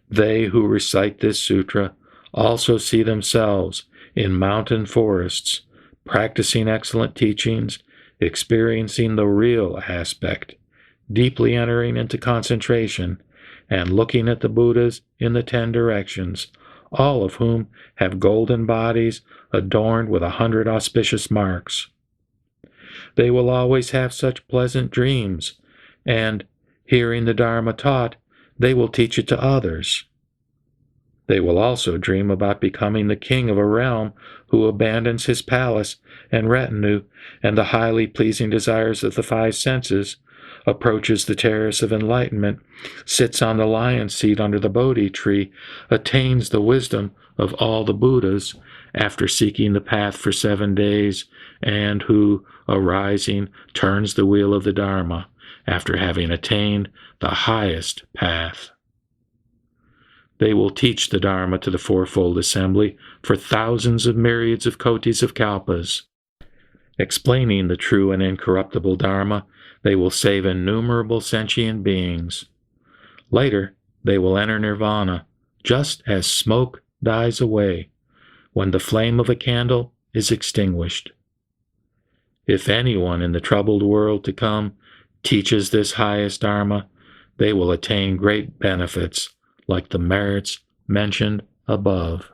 They who recite this sutra also see themselves in mountain forests, practicing excellent teachings, experiencing the real aspect, deeply entering into concentration, and looking at the Buddhas in the 10 directions, all of whom have golden bodies adorned with 100 auspicious marks. They will always have such pleasant dreams, and Hearing the Dharma taught, they will teach it to others. They will also dream about becoming the king of a realm who abandons his palace and retinue and the highly pleasing desires of the five senses, approaches the terrace of enlightenment, sits on the lion's seat under the Bodhi tree, attains the wisdom of all the Buddhas after seeking the path for 7 days, and who, arising, turns the wheel of the Dharma after having attained the highest path. They will teach the Dharma to the fourfold assembly for thousands of myriads of kotis of kalpas. Explaining the true and incorruptible Dharma, they will save innumerable sentient beings. Later, they will enter nirvana, just as smoke dies away, when the flame of a candle is extinguished. If anyone in the troubled world to come teaches this highest Dharma, they will attain great benefits, like the merits mentioned above.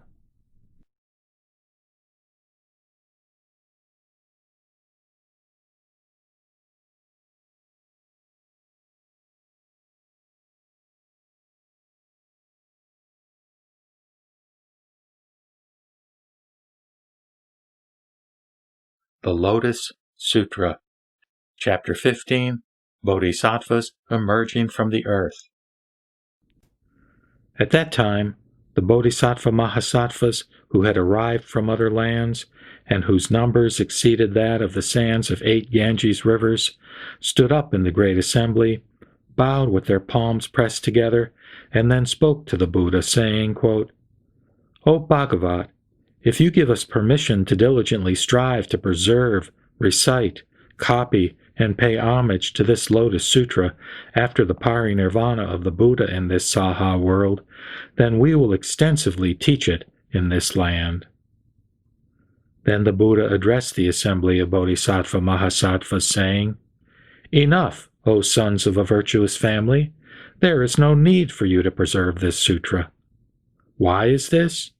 The Lotus Sutra, Chapter 15, Bodhisattvas Emerging from the Earth. At that time, the Bodhisattva Mahasattvas who had arrived from other lands, and whose numbers exceeded that of the sands of 8 Ganges rivers, stood up in the great assembly, bowed with their palms pressed together, and then spoke to the Buddha, saying, quote, "O Bhagavat, if you give us permission to diligently strive to preserve, recite, copy, and pay homage to this Lotus Sutra after the parinirvana of the Buddha in this Saha world, then we will extensively teach it in this land." Then the Buddha addressed the assembly of Bodhisattva Mahasattvas, saying, "Enough, O sons of a virtuous family. There is no need for you to preserve this sutra. Why is this?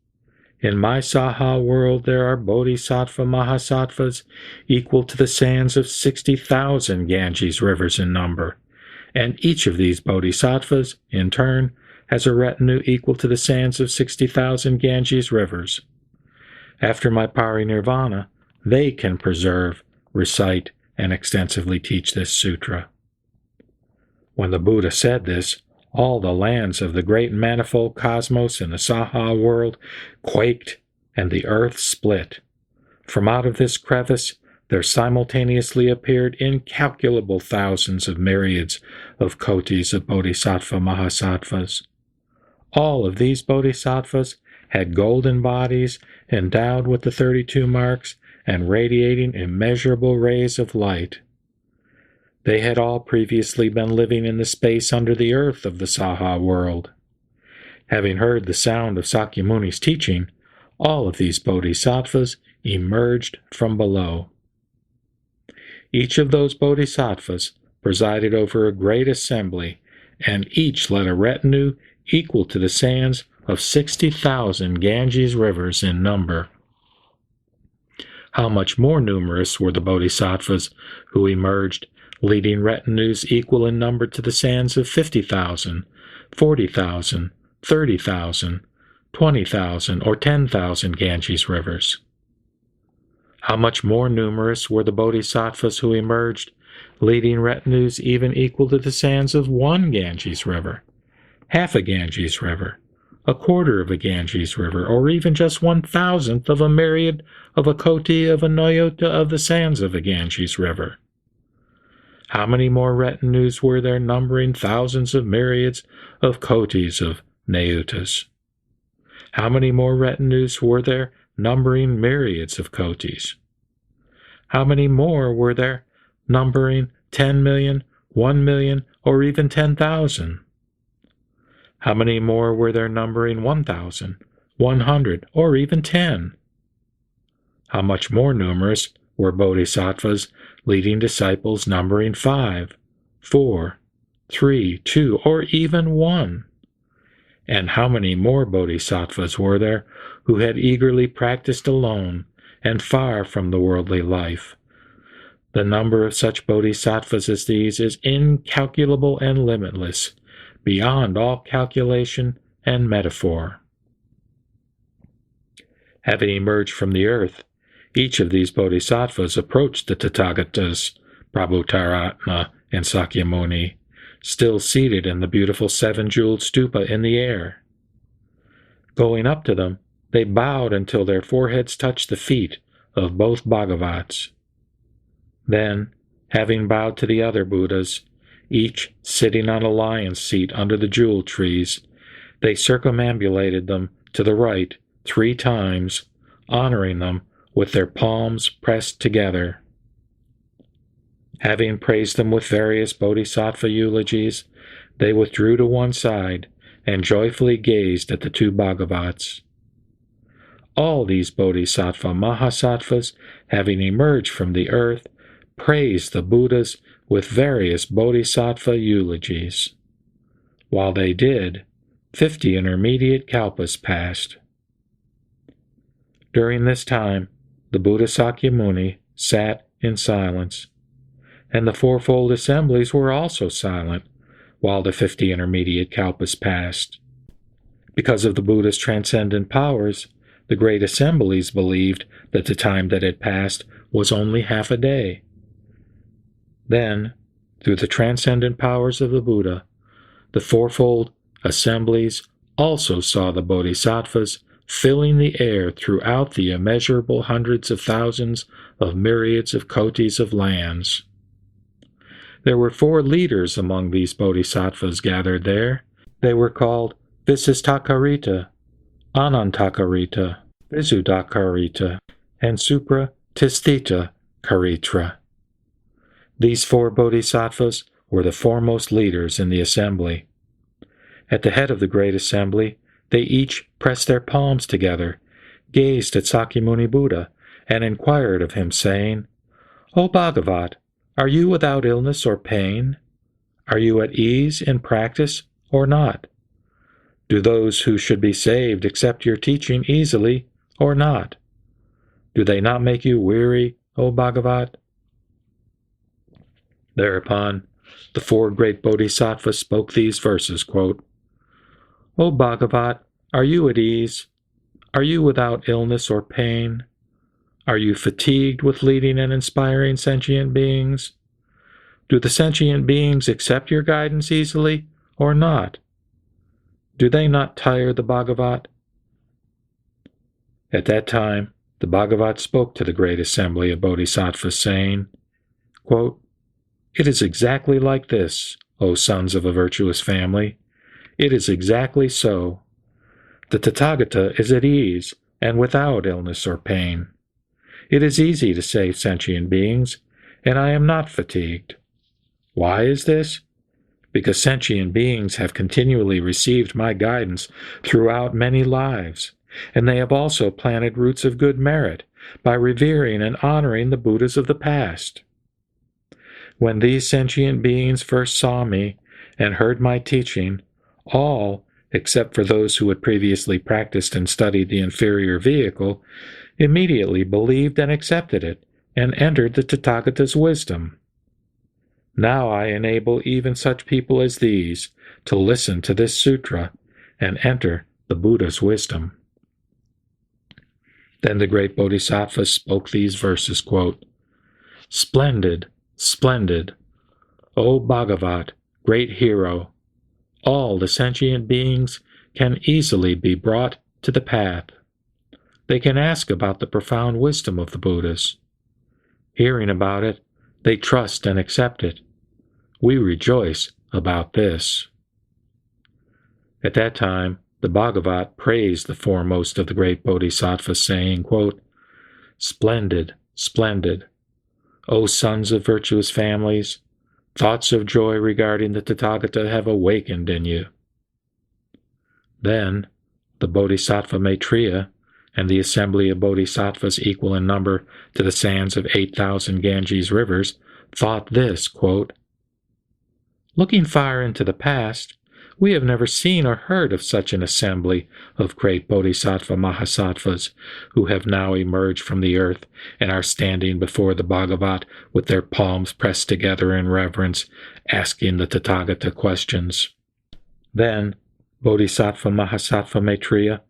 In my Saha world there are Bodhisattva Mahasattvas equal to the sands of 60,000 Ganges rivers in number, and each of these Bodhisattvas, in turn, has a retinue equal to the sands of 60,000 Ganges rivers. After my parinirvana, they can preserve, recite, and extensively teach this sutra." When the Buddha said this, all the lands of the great manifold cosmos in the Saha world quaked, and the earth split. From out of this crevice there simultaneously appeared incalculable thousands of myriads of kotis of Bodhisattva Mahasattvas. All of these Bodhisattvas had golden bodies endowed with the 32 marks and radiating immeasurable rays of light. They had all previously been living in the space under the earth of the Saha world. Having heard the sound of Sakyamuni's teaching, all of these Bodhisattvas emerged from below. Each of those Bodhisattvas presided over a great assembly, and each led a retinue equal to the sands of 60,000 Ganges rivers in number. How much more numerous were the Bodhisattvas who emerged, leading retinues equal in number to the sands of 50,000, 40,000, 30,000, 20,000, or 10,000 Ganges rivers. How much more numerous were the Bodhisattvas who emerged, leading retinues even equal to the sands of 1 Ganges river, half a Ganges river, a quarter of a Ganges river, or even just 1,000th of a myriad of a koti of a nyota of the sands of a Ganges river. How many more retinues were there numbering thousands of myriads of kotis of nyotas? How many more retinues were there numbering myriads of kotis? How many more were there numbering 10 million, 1 million, or even 10,000? How many more were there numbering 1,000, 100, or even 10? How much more numerous were Bodhisattvas leading disciples numbering 5, 4, 3, 2, or even 1? And how many more Bodhisattvas were there who had eagerly practiced alone and far from the worldly life, The number of such bodhisattvas as these is incalculable and limitless, beyond all calculation and metaphor. Having emerged from the earth, each of these bodhisattvas approached the Tathagatas, Prabhutaratma, and Sakyamuni, still seated in the beautiful seven-jeweled stupa in the air. Going up to them, they bowed until their foreheads touched the feet of both Bhagavats. Then, having bowed to the other Buddhas, each sitting on a lion's seat under the jewel trees, they circumambulated them to the right 3 times, honoring them with their palms pressed together. Having praised them with various bodhisattva eulogies, they withdrew to one side and joyfully gazed at the 2 Bhagavats. All these bodhisattva mahasattvas, having emerged from the earth, praised the Buddhas with various bodhisattva eulogies. While they did, 50 intermediate kalpas passed. During this time, the Buddha Sakyamuni sat in silence, and the fourfold assemblies were also silent while the 50 intermediate kalpas passed. Because of the Buddha's transcendent powers, the great assemblies believed that the time that had passed was only half a day. Then, through the transcendent powers of the Buddha, the fourfold assemblies also saw the bodhisattvas filling the air throughout the immeasurable hundreds of thousands of myriads of kotis of lands. There were 4 leaders among these bodhisattvas gathered there. They were called Visistakarita, Anantakarita, Visuddhakarita, and Supratistita Karitra. These 4 bodhisattvas were the foremost leaders in the assembly. At the head of the great assembly, they each pressed their palms together, gazed at Sakyamuni Buddha, and inquired of him, saying, "O Bhagavat, are you without illness or pain? Are you at ease in practice or not? Do those who should be saved accept your teaching easily or not? Do they not make you weary, O Bhagavat?" Thereupon, the 4 great bodhisattvas spoke these verses, quote, "O Bhagavat, are you at ease? Are you without illness or pain? Are you fatigued with leading and inspiring sentient beings? Do the sentient beings accept your guidance easily or not? Do they not tire the Bhagavat?" At that time, the Bhagavat spoke to the great assembly of bodhisattvas, saying, quote, "It is exactly like this, O sons of a virtuous family. It is exactly so. The Tathagata is at ease and without illness or pain. It is easy to save sentient beings, and I am not fatigued. Why is this? Because sentient beings have continually received my guidance throughout many lives, and they have also planted roots of good merit by revering and honoring the Buddhas of the past. When these sentient beings first saw me and heard my teaching, all, except for those who had previously practiced and studied the inferior vehicle, immediately believed and accepted it, and entered the Tathagata's wisdom. Now I enable even such people as these to listen to this sutra and enter the Buddha's wisdom." Then the great bodhisattvas spoke these verses, quote, "Splendid, splendid, O Bhagavat, great hero! All the sentient beings can easily be brought to the path. They can ask about the profound wisdom of the Buddhas. Hearing about it, they trust and accept it. We rejoice about this." At that time, the Bhagavat praised the foremost of the great bodhisattvas, saying, quote, "Splendid, splendid, O sons of virtuous families, thoughts of joy regarding the Tathagata have awakened in you." Then, the Bodhisattva Maitreya and the assembly of bodhisattvas equal in number to the sands of 8,000 Ganges rivers thought this, quote, "Looking far into the past, We have never seen or heard of such an assembly of great Bodhisattva Mahasattvas who have now emerged from the earth and are standing before the Bhagavat with their palms pressed together in reverence, asking the Tathagata questions. Then, Bodhisattva Mahasattva Maitreya,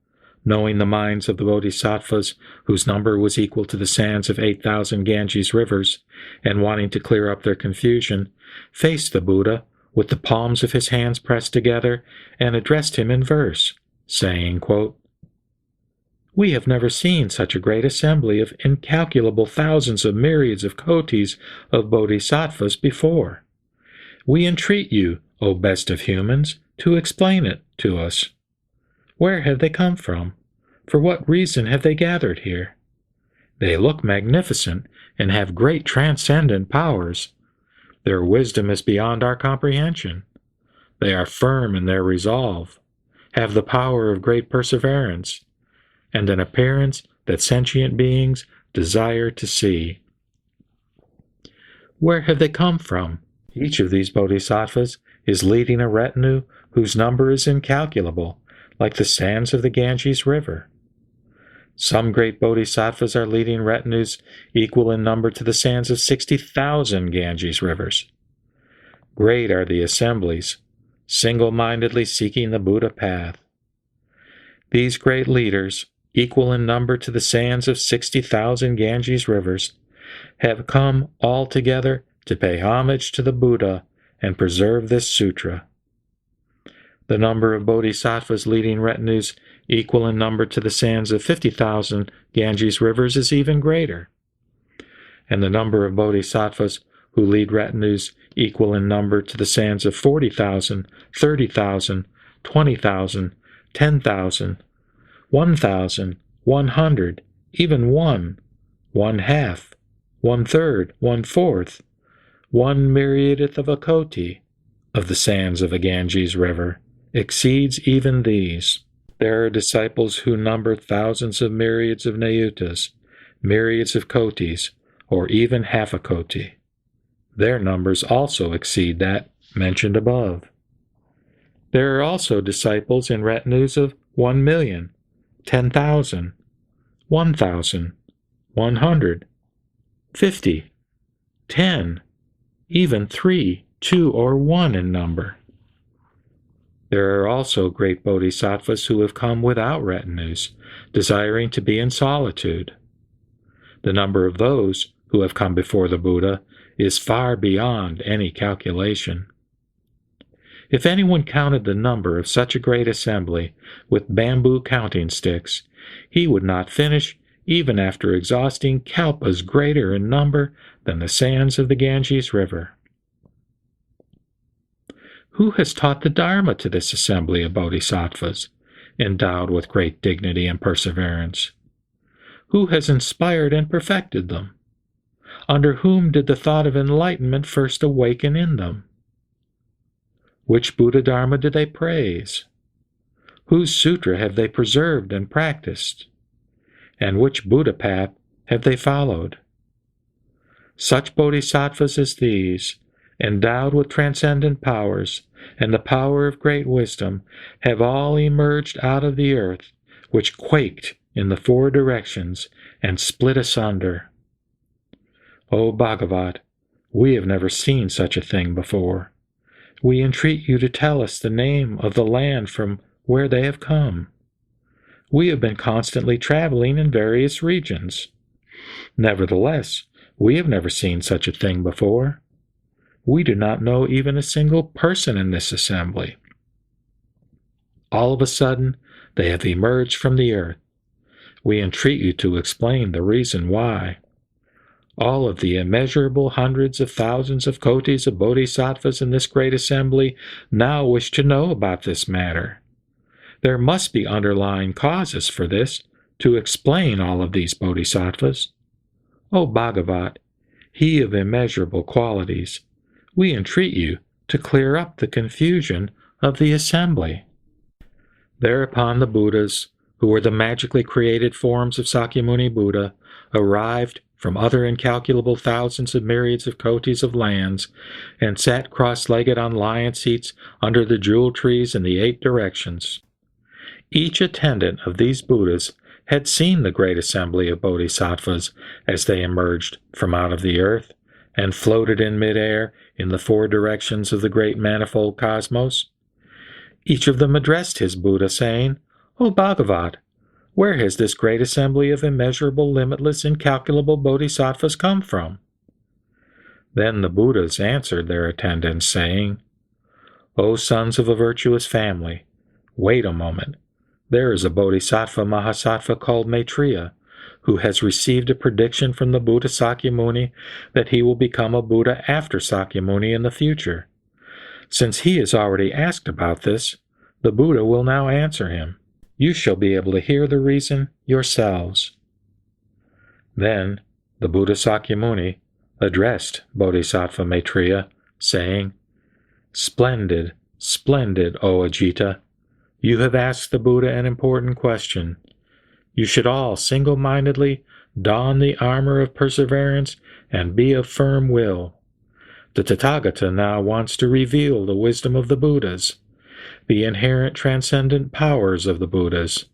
knowing the minds of the Bodhisattvas, whose number was equal to the sands of 8,000 Ganges rivers, and wanting to clear up their confusion, faced the Buddha with the palms of his hands pressed together and addressed him in verse, saying, quote, "We have never seen such a great assembly of incalculable thousands of myriads of kotis of bodhisattvas before. We entreat you, O best of humans, to explain it to us. Where have they come from? For what reason have they gathered here? They look magnificent and have great transcendent powers. Their wisdom is beyond our comprehension. They are firm in their resolve, have the power of great perseverance, and an appearance that sentient beings desire to see. Where have they come from? Each of these bodhisattvas is leading a retinue whose number is incalculable, like the sands of the Ganges River. Some great bodhisattvas are leading retinues equal in number to the sands of 60,000 Ganges rivers. Great are the assemblies, single-mindedly seeking the Buddha path. These great leaders, equal in number to the sands of 60,000 Ganges rivers, have come all together to pay homage to the Buddha and preserve this sutra. The number of bodhisattvas leading retinues equal in number to the sands of 50,000 Ganges rivers is even greater. And the number of bodhisattvas who lead retinues equal in number to the sands of 40,000, 30,000, 20,000, 10,000, 1,000, 100, even one half, 1/3, 1/4, 1/myriadth of a koti of the sands of the Ganges River exceeds even these. There are disciples who number thousands of myriads of nayutas, myriads of kotis, or even half a koti. Their numbers also exceed that mentioned above. There are also disciples in retinues of 1,000,000, 10,000, 1,000, 100, 50, 10, even 3, 2, or 1 in number. There are also great bodhisattvas who have come without retinues, desiring to be in solitude. The number of those who have come before the Buddha is far beyond any calculation. If anyone counted the number of such a great assembly with bamboo counting sticks, he would not finish even after exhausting kalpas greater in number than the sands of the Ganges River. Who has taught the Dharma to this assembly of bodhisattvas, endowed with great dignity and perseverance? Who has inspired and perfected them? Under whom did the thought of enlightenment first awaken in them? Which Buddha Dharma do they praise? Whose sutra have they preserved and practiced? And which Buddha path have they followed? Such bodhisattvas as these, endowed with transcendent powers and the power of great wisdom, have all emerged out of the earth, which quaked in the 4 directions and split asunder. O Bhagavat, we have never seen such a thing before. We entreat you to tell us the name of the land from where they have come. We have been constantly traveling in various regions. Nevertheless, we have never seen such a thing before. We do not know even a single person in this assembly. All of a sudden, they have emerged from the earth. We entreat you to explain the reason why. All of the immeasurable hundreds of thousands of kotis of bodhisattvas in this great assembly now wish to know about this matter. There must be underlying causes for this to explain all of these bodhisattvas. O Bhagavat, he of immeasurable qualities, we entreat you to clear up the confusion of the assembly. Thereupon the Buddhas, who were the magically created forms of Sakyamuni Buddha, arrived from other incalculable thousands of myriads of kotis of lands, and sat cross-legged on lion seats under the jewel trees in the 8 directions. Each attendant of these Buddhas had seen the great assembly of bodhisattvas as they emerged from out of the earth and floated in midair in the 4 directions of the great manifold cosmos. Each of them addressed his Buddha, saying, "O Bhagavat, where has this great assembly of immeasurable, limitless, incalculable bodhisattvas come from?" Then the Buddhas answered their attendants, saying, "O sons of a virtuous family, wait a moment. There is a bodhisattva mahasattva called Maitreya, who has received a prediction from the Buddha Sakyamuni that he will become a Buddha after Sakyamuni in the future. Since he has already asked about this, the Buddha will now answer him. You shall be able to hear the reason yourselves." Then the Buddha Sakyamuni addressed Bodhisattva Maitreya, saying, "Splendid, splendid, O Ajita! You have asked the Buddha an important question. You should all single-mindedly don the armor of perseverance and be of firm will. The Tathagata now wants to reveal the wisdom of the Buddhas, the inherent transcendent powers of the Buddhas,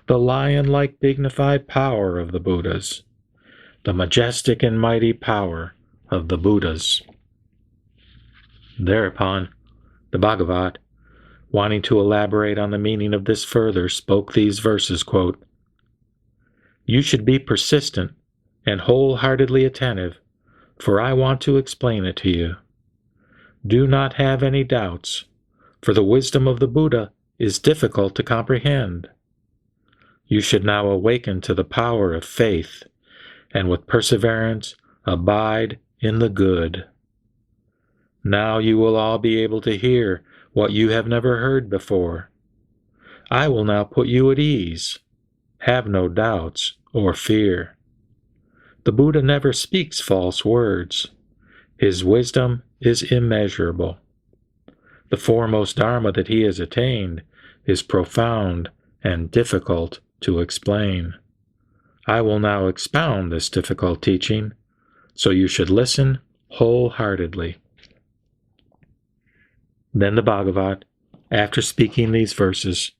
the lion-like dignified power of the Buddhas, the majestic and mighty power of the Buddhas." Thereupon, the Bhagavat, wanting to elaborate on the meaning of this further, spoke these verses, quote, "You should be persistent and wholeheartedly attentive, for I want to explain it to you. Do not have any doubts, for the wisdom of the Buddha is difficult to comprehend. You should now awaken to the power of faith, and with perseverance abide in the good. Now you will all be able to hear what you have never heard before. I will now put you at ease. Have no doubts or fear. The Buddha never speaks false words. His wisdom is immeasurable. The foremost Dharma that he has attained is profound and difficult to explain. I will now expound this difficult teaching, so you should listen wholeheartedly." Then the Bhagavat, after speaking these verses,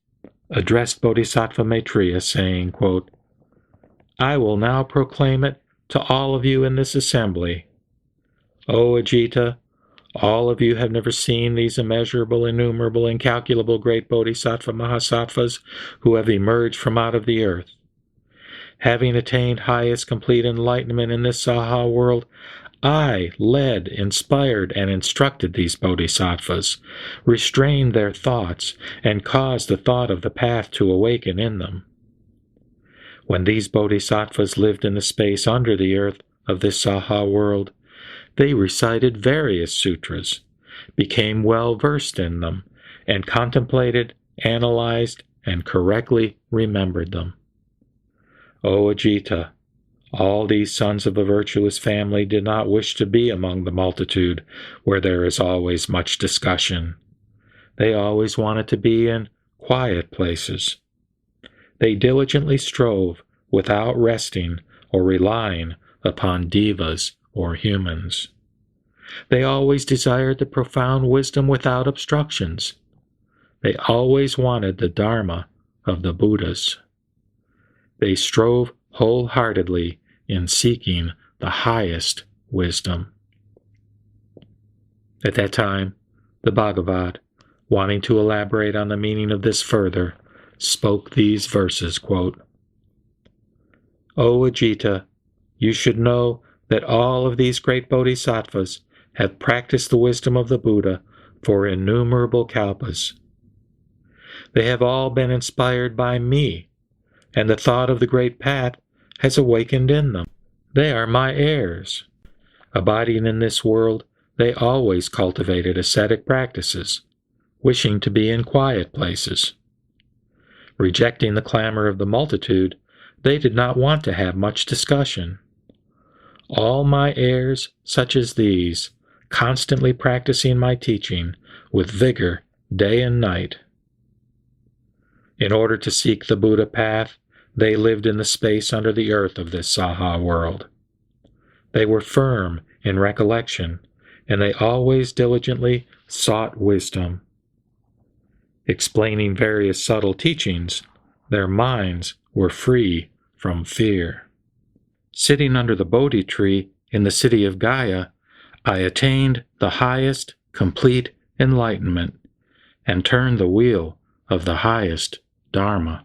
addressed Bodhisattva Maitreya, saying, quote, "I will now proclaim it to all of you in this assembly. O Ajita, all of you have never seen these immeasurable, innumerable, incalculable great Bodhisattva Mahasattvas who have emerged from out of the earth. Having attained highest complete enlightenment in this Saha world, I led, inspired, and instructed these bodhisattvas, restrained their thoughts, and caused the thought of the path to awaken in them. When these bodhisattvas lived in the space under the earth of this Saha world, they recited various sutras, became well versed in them, and contemplated, analyzed, and correctly remembered them. O Ajita, all these sons of a virtuous family did not wish to be among the multitude where there is always much discussion. They always wanted to be in quiet places. They diligently strove without resting or relying upon devas or humans. They always desired the profound wisdom without obstructions. They always wanted the Dharma of the Buddhas. They strove wholeheartedly in seeking the highest wisdom. At that time, the Bhagavat, wanting to elaborate on the meaning of this further, spoke these verses, quote, "O Ajita, you should know that all of these great bodhisattvas have practiced the wisdom of the Buddha for innumerable kalpas. They have all been inspired by me, and the thought of the great path has awakened in them. They are my heirs. Abiding in this world, they always cultivated ascetic practices, wishing to be in quiet places. Rejecting the clamor of the multitude, they did not want to have much discussion. All my heirs, such as these, constantly practicing my teaching with vigor day and night. In order to seek the Buddha path, they lived in the space under the earth of this Saha world. They were firm in recollection, and they always diligently sought wisdom. Explaining various subtle teachings, their minds were free from fear. Sitting under the Bodhi tree in the city of Gaya, I attained the highest complete enlightenment and turned the wheel of the highest Dharma.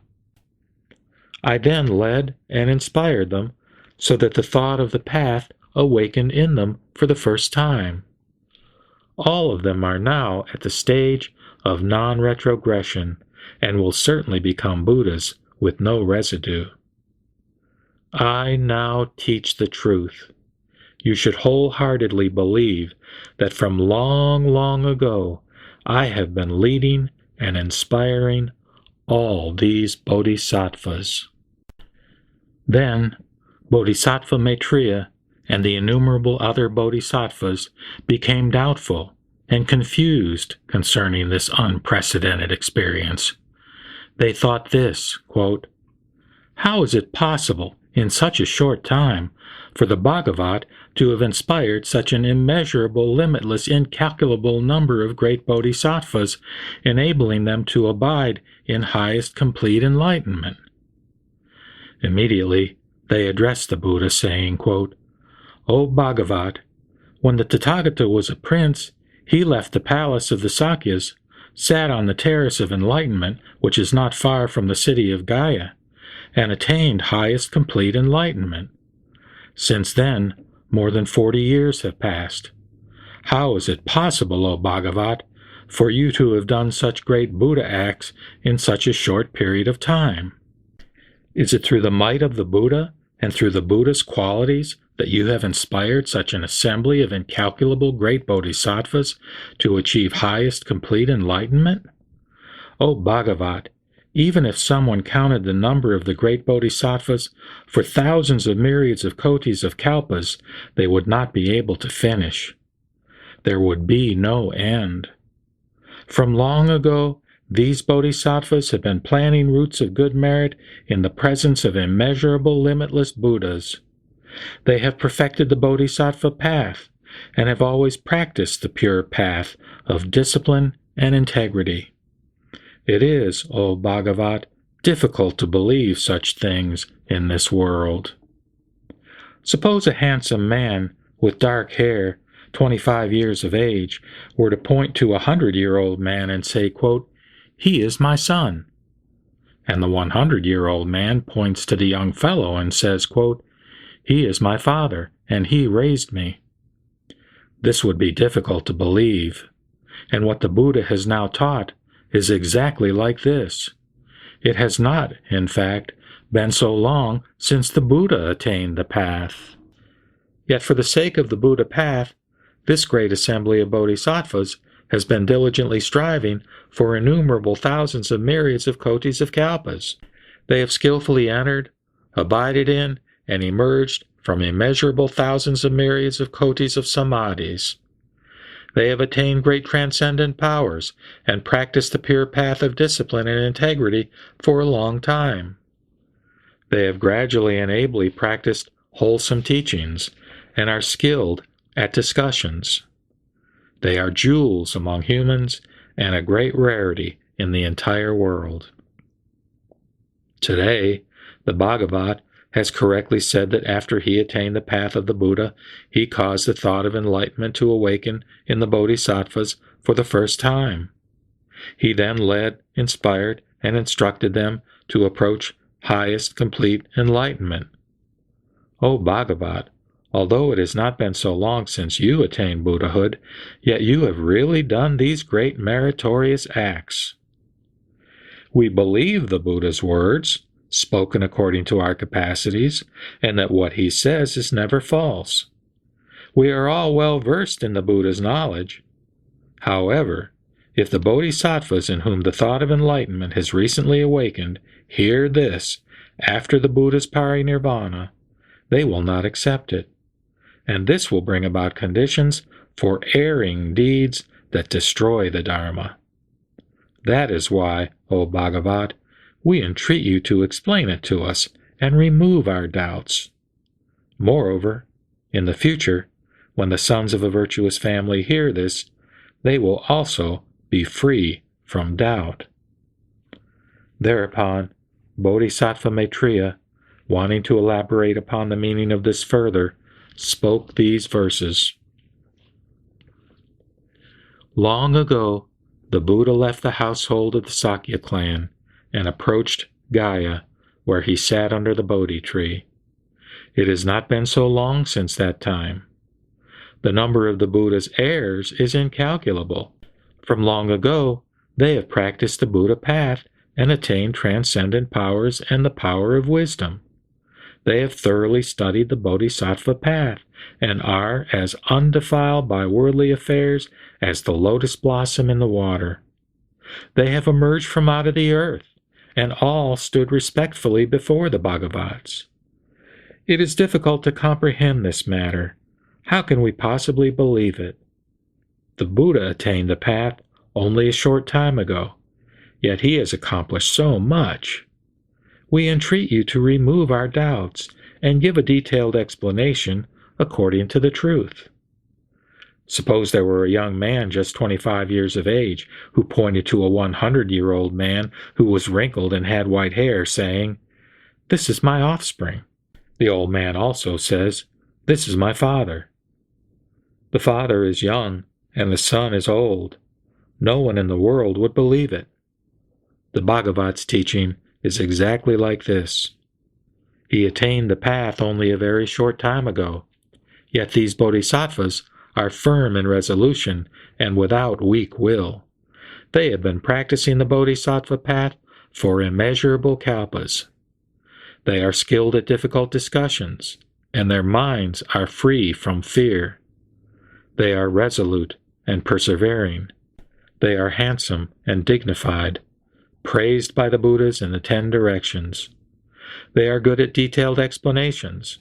I then led and inspired them so that the thought of the path awakened in them for the first time. All of them are now at the stage of non-retrogression and will certainly become Buddhas with no residue. I now teach the truth. You should wholeheartedly believe that from long, long ago I have been leading and inspiring all these bodhisattvas. Then Bodhisattva Maitreya and the innumerable other bodhisattvas became doubtful and confused concerning this unprecedented experience. They thought this, quote, "How is it possible in such a short time for the Bhagavat to have inspired such an immeasurable, limitless, incalculable number of great bodhisattvas, enabling them to abide in highest complete enlightenment?" Immediately, they addressed the Buddha, saying, quote, "O Bhagavat, when the Tathagata was a prince, he left the palace of the Sakyas, sat on the terrace of enlightenment, which is not far from the city of Gaya, and attained highest complete enlightenment. Since then, more than 40 years have passed. How is it possible, O Bhagavat, for you to have done such great Buddha acts in such a short period of time? Is it through the might of the Buddha and through the Buddha's qualities that you have inspired such an assembly of incalculable great bodhisattvas to achieve highest complete enlightenment? O Bhagavat, even if someone counted the number of the great bodhisattvas for thousands of myriads of kotis of kalpas, they would not be able to finish. There would be no end. From long ago, these bodhisattvas have been planting roots of good merit in the presence of immeasurable, limitless Buddhas. They have perfected the bodhisattva path and have always practiced the pure path of discipline and integrity. It is, O Bhagavat, difficult to believe such things in this world. Suppose a handsome man with dark hair, 25 years of age, were to point to a 100-year-old man and say, quote, "He is my son." And the 100-year-old man points to the young fellow and says, quote, "He is my father, and he raised me." This would be difficult to believe, and what the Buddha has now taught is exactly like this. It has not, in fact, been so long since the Buddha attained the path. Yet for the sake of the Buddha path, this great assembly of bodhisattvas has been diligently striving for innumerable thousands of myriads of kotis of kalpas. They have skillfully entered, abided in, and emerged from immeasurable thousands of myriads of kotis of samadhis. They have attained great transcendent powers and practiced the pure path of discipline and integrity for a long time. They have gradually and ably practiced wholesome teachings and are skilled at discussions. They are jewels among humans and a great rarity in the entire world. Today, the Bhagavat has correctly said that after he attained the path of the Buddha, he caused the thought of enlightenment to awaken in the bodhisattvas for the first time. He then led, inspired, and instructed them to approach highest complete enlightenment. O Bhagavat, although it has not been so long since you attained Buddhahood, yet you have really done these great meritorious acts. We believe the Buddha's words, spoken according to our capacities, and that what he says is never false. We are all well versed in the Buddha's knowledge. However, if the bodhisattvas in whom the thought of enlightenment has recently awakened hear this after the Buddha's parinirvana, they will not accept it, and this will bring about conditions for erring deeds that destroy the Dharma. That is why, O Bhagavat, we entreat you to explain it to us and remove our doubts. Moreover, In the future, when the sons of a virtuous family hear this, they will also be free from doubt. Thereupon, Bodhisattva Maitreya, wanting to elaborate upon the meaning of this further, spoke these verses. Long ago, the Buddha left the household of the Sakya clan and approached Gaya, where he sat under the Bodhi tree. It has not been so long since that time. The number of the Buddha's heirs is incalculable. From long ago, they have practiced the Buddha path and attained transcendent powers and the power of wisdom. They have thoroughly studied the Bodhisattva path and are as undefiled by worldly affairs as the lotus blossom in the water. They have emerged from out of the earth, and all stood respectfully before the Bhagavats. It is difficult to comprehend this matter. How can we possibly believe it? The Buddha attained the path only a short time ago, yet he has accomplished so much. We entreat you to remove our doubts and give a detailed explanation according to the truth. Suppose there were a young man just 25 years of age who pointed to a 100-year-old man who was wrinkled and had white hair, saying, "This is my offspring." The old man also says, "This is my father." The father is young and the son is old. No one in the world would believe it. The Bhagavat's teaching is exactly like this. He attained the path only a very short time ago, yet these bodhisattvas are firm in resolution and without weak will. They have been practicing the bodhisattva path for immeasurable kalpas. They are skilled at difficult discussions, and their minds are free from fear. They are resolute and persevering. They are handsome and dignified, praised by the Buddhas in the 10 directions. They are good at detailed explanations.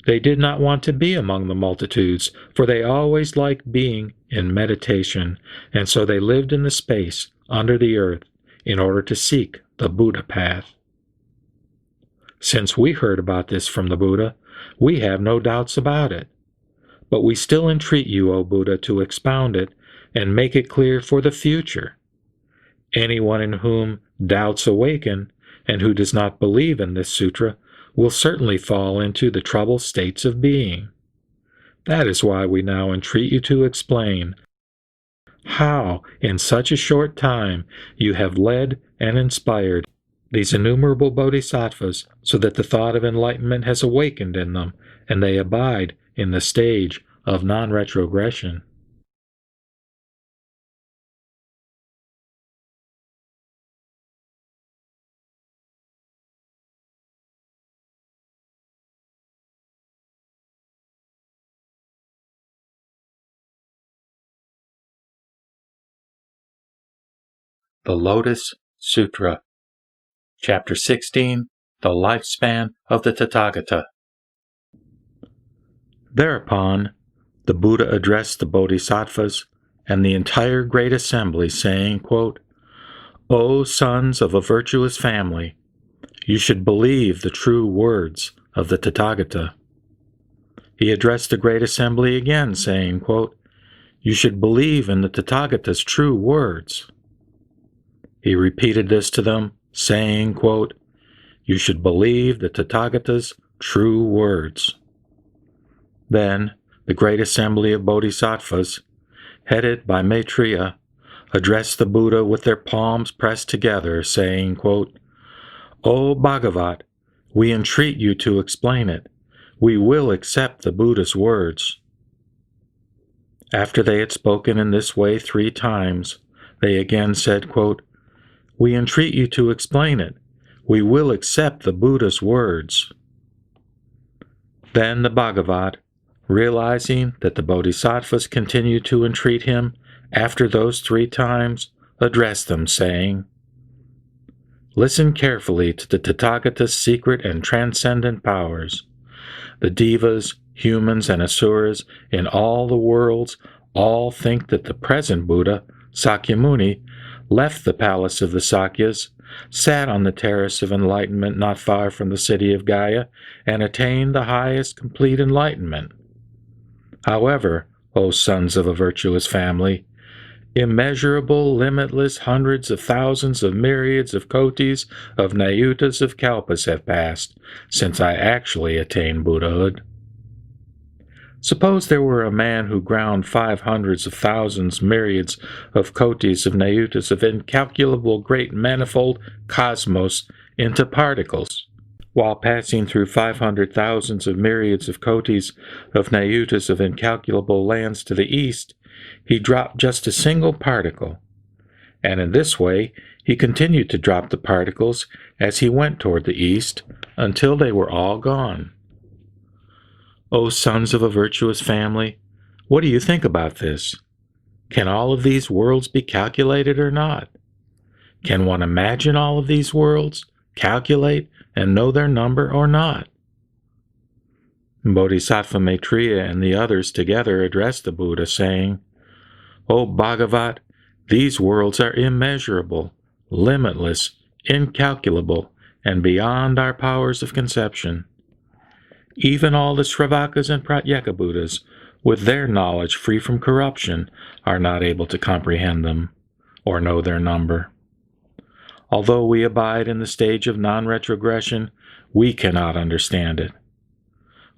They did not want to be among the multitudes, for they always liked being in meditation, and so they lived in the space under the earth in order to seek the Buddha path. Since we heard about this from the Buddha, we have no doubts about it. But we still entreat you, O Buddha, to expound it and make it clear for the future. Anyone in whom doubts awaken and who does not believe in this sutra will certainly fall into the troubled states of being. That is why we now entreat you to explain how, in such a short time, you have led and inspired these innumerable bodhisattvas so that the thought of enlightenment has awakened in them, and they abide in the stage of non-retrogression. The Lotus Sutra, Chapter 16, The Lifespan of the Tathagata. Thereupon, the Buddha addressed the bodhisattvas and the entire great assembly, saying, quote, "O sons of a virtuous family, you should believe the true words of the Tathagata." He addressed the great assembly again, saying, quote, "You should believe in the Tathagata's true words." He repeated this to them, saying, quote, "You should believe the Tathagata's true words." Then the great assembly of bodhisattvas, headed by Maitreya, addressed the Buddha with their palms pressed together, saying, quote, "O Bhagavat, we entreat you to explain it. We will accept the Buddha's words." After they had spoken in this way 3 times, they again said, quote, "We entreat you to explain it. We will accept the Buddha's words." Then the Bhagavat, realizing that the bodhisattvas continued to entreat him after those 3 times, addressed them, saying, "Listen carefully to the Tathagata's secret and transcendent powers. The devas, humans, and asuras in all the worlds all think that the present Buddha, Sakyamuni, left the palace of the Sakyas, sat on the terrace of enlightenment not far from the city of Gaya, and attained the highest complete enlightenment. However, O sons of a virtuous family, immeasurable, limitless hundreds of thousands of myriads of kotis, of nayutas, of kalpas have passed since I actually attained Buddhahood. Suppose there were a man who ground 500s of thousands, myriads of kotis, of nayutas, of incalculable great manifold cosmos into particles. While passing through 500,000s of myriads of kotis, of nayutas, of incalculable lands to the east, he dropped just a single particle, and in this way he continued to drop the particles as he went toward the east until they were all gone. O sons of a virtuous family, what do you think about this? Can all of these worlds be calculated or not? Can one imagine all of these worlds, calculate, and know their number or not? Bodhisattva Maitreya and the others together addressed the Buddha, saying, O Bhagavat, these worlds are immeasurable, limitless, incalculable, and beyond our powers of conception. Even all the Sravakas and Pratyeka Buddhas, with their knowledge free from corruption, are not able to comprehend them, or know their number. Although we abide in the stage of non-retrogression, we cannot understand it.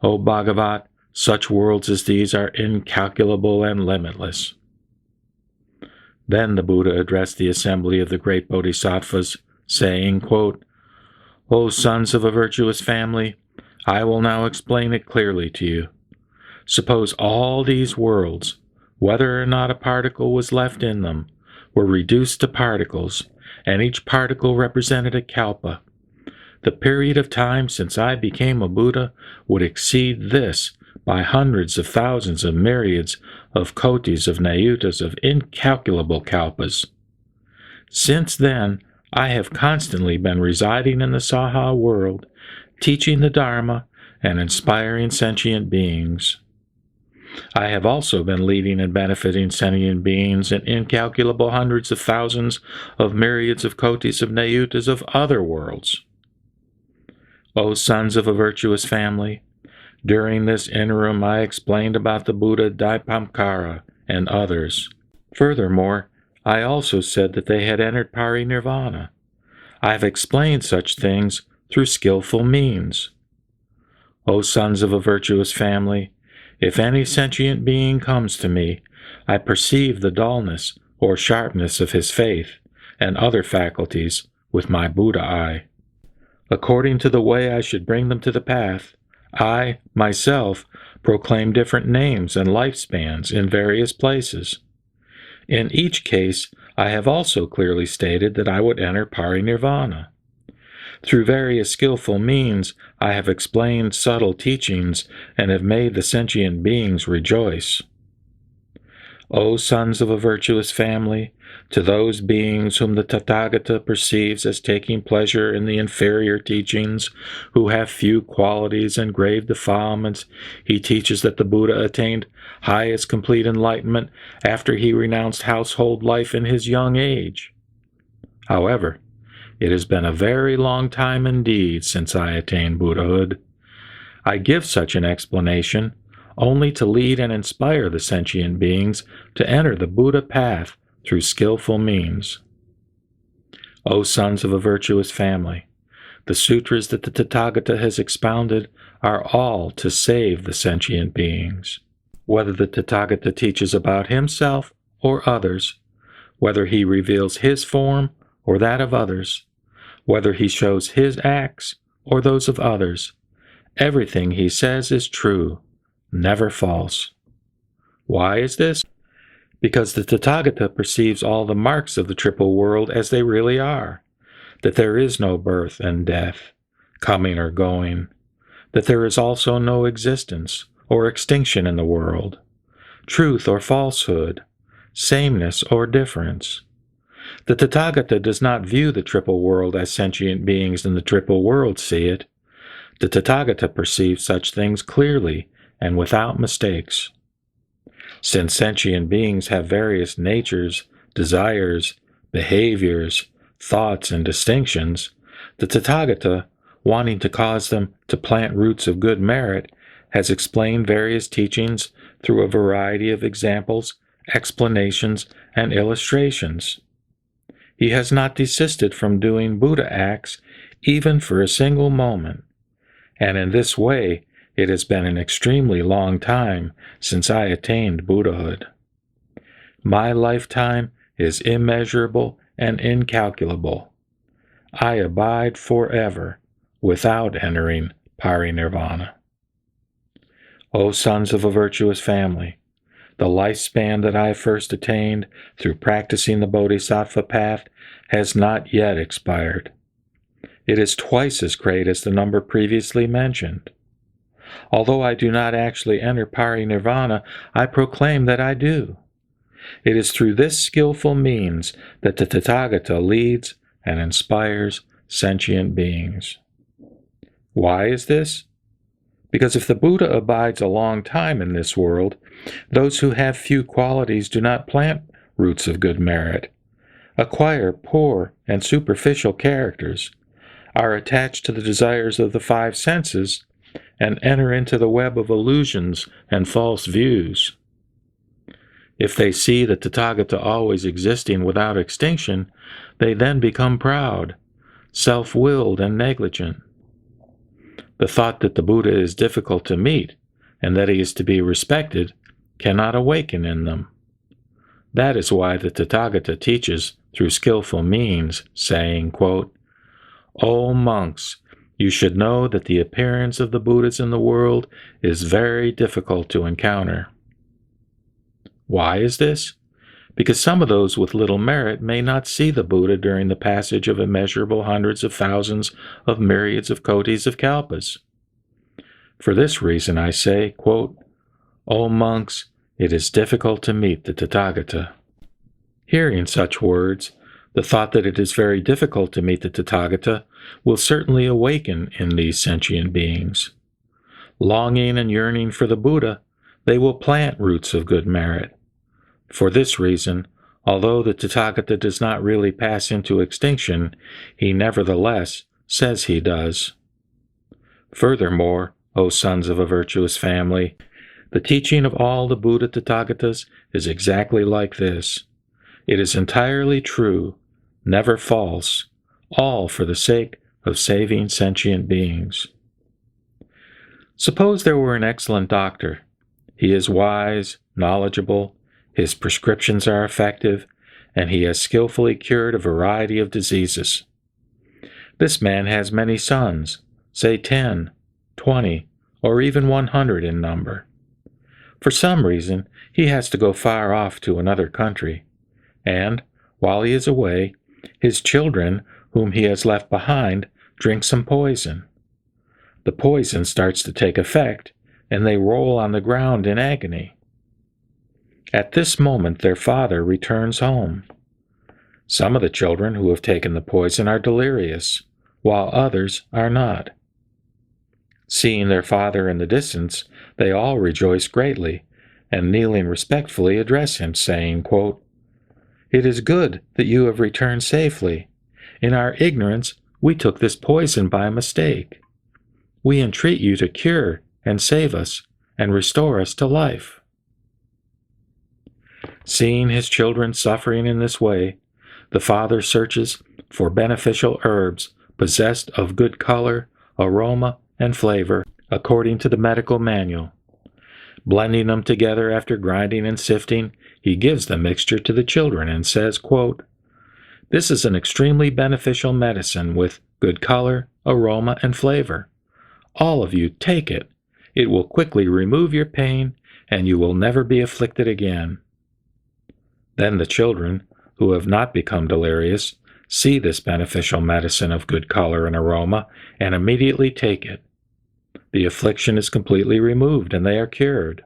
O Bhagavat, such worlds as these are incalculable and limitless. Then the Buddha addressed the assembly of the great bodhisattvas, saying, quote, O sons of a virtuous family, I will now explain it clearly to you. Suppose all these worlds, whether or not a particle was left in them, were reduced to particles, and each particle represented a kalpa. The period of time since I became a Buddha would exceed this by hundreds of thousands of myriads of kotis, of nayutas, of incalculable kalpas. Since then, I have constantly been residing in the Saha world, teaching the Dharma and inspiring sentient beings. I have also been leading and benefiting sentient beings in incalculable hundreds of thousands of myriads of kotis, of nayutas, of other worlds. O sons of a virtuous family, during this interim I explained about the Buddha Dipamkara and others. Furthermore, I also said that they had entered parinirvana. I have explained such things through skillful means. O sons of a virtuous family, if any sentient being comes to me, I perceive the dullness or sharpness of his faith and other faculties with my Buddha eye. According to the way I should bring them to the path, I, myself, proclaim different names and lifespans in various places. In each case, I have also clearly stated that I would enter parinirvana. Through various skillful means, I have explained subtle teachings and have made the sentient beings rejoice. O sons of a virtuous family, to those beings whom the Tathagata perceives as taking pleasure in the inferior teachings, who have few qualities and grave defilements, he teaches that the Buddha attained highest complete enlightenment after he renounced household life in his young age. However, it has been a very long time indeed since I attained Buddhahood. I give such an explanation only to lead and inspire the sentient beings to enter the Buddha path through skillful means. O sons of a virtuous family, the sutras that the Tathagata has expounded are all to save the sentient beings. Whether the Tathagata teaches about himself or others, whether he reveals his form or that of others, whether he shows his acts or those of others, everything he says is true, never false. Why is this? Because the Tathagata perceives all the marks of the triple world as they really are, that there is no birth and death, coming or going, that there is also no existence or extinction in the world, truth or falsehood, sameness or difference. The Tathagata does not view the triple world as sentient beings in the triple world see it. The Tathagata perceives such things clearly and without mistakes. Since sentient beings have various natures, desires, behaviors, thoughts, and distinctions, the Tathagata, wanting to cause them to plant roots of good merit, has explained various teachings through a variety of examples, explanations, and illustrations. He has not desisted from doing Buddha acts even for a single moment, and in this way it has been an extremely long time since I attained Buddhahood. My lifetime is immeasurable and incalculable. I abide forever without entering parinirvana. O sons of a virtuous family, the lifespan that I first attained through practicing the Bodhisattva path has not yet expired. It is twice as great as the number previously mentioned. Although I do not actually enter parinirvana, I proclaim that I do. It is through this skillful means that the Tathagata leads and inspires sentient beings. Why is this? Because if the Buddha abides a long time in this world, those who have few qualities do not plant roots of good merit, acquire poor and superficial characters, are attached to the desires of the five senses, and enter into the web of illusions and false views. If they see the Tathagata always existing without extinction, they then become proud, self-willed, and negligent. The thought that the Buddha is difficult to meet and that he is to be respected cannot awaken in them. That is why the Tathagata teaches through skillful means, saying, quote, "O monks, you should know that the appearance of the Buddhas in the world is very difficult to encounter." Why is this? Because some of those with little merit may not see the Buddha during the passage of immeasurable hundreds of thousands of myriads of kotis of kalpas. For this reason I say, quote, "O monks, it is difficult to meet the Tathagata." Hearing such words, the thought that it is very difficult to meet the Tathagata will certainly awaken in these sentient beings. Longing and yearning for the Buddha, they will plant roots of good merit. For this reason, although the Tathagata does not really pass into extinction, he nevertheless says he does. Furthermore, O sons of a virtuous family, the teaching of all the Buddha Tathagatas is exactly like this. It is entirely true, never false, all for the sake of saving sentient beings. Suppose there were an excellent doctor. He is wise, knowledgeable, his prescriptions are effective, and he has skillfully cured a variety of diseases. This man has many sons, say 10, 20, or even 100 in number. For some reason, he has to go far off to another country, and, while he is away, his children, whom he has left behind, drink some poison. The poison starts to take effect, and they roll on the ground in agony. At this moment their father returns home. Some of the children who have taken the poison are delirious, while others are not. Seeing their father in the distance, they all rejoice greatly, and kneeling respectfully address him, saying, quote, "It is good that you have returned safely. In our ignorance, we took this poison by mistake. We entreat you to cure and save us, and restore us to life." Seeing his children suffering in this way, the father searches for beneficial herbs possessed of good color, aroma, and flavor, according to the medical manual. Blending them together after grinding and sifting, he gives the mixture to the children and says, quote, "This is an extremely beneficial medicine with good color, aroma, and flavor. All of you take it. It will quickly remove your pain, and you will never be afflicted again." Then the children, who have not become delirious, see this beneficial medicine of good color and aroma, and immediately take it. The affliction is completely removed, and they are cured.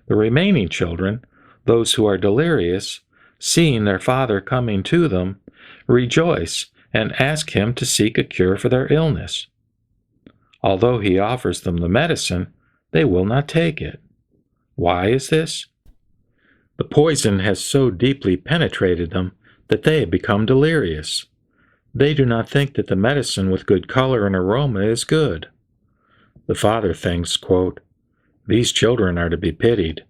The remaining children, those who are delirious, seeing their father coming to them, rejoice and ask him to seek a cure for their illness. Although he offers them the medicine, they will not take it. Why is this? The poison has so deeply penetrated them that they have become delirious. They do not think that the medicine with good color and aroma is good. The father thinks, quote, These children are to be pitied.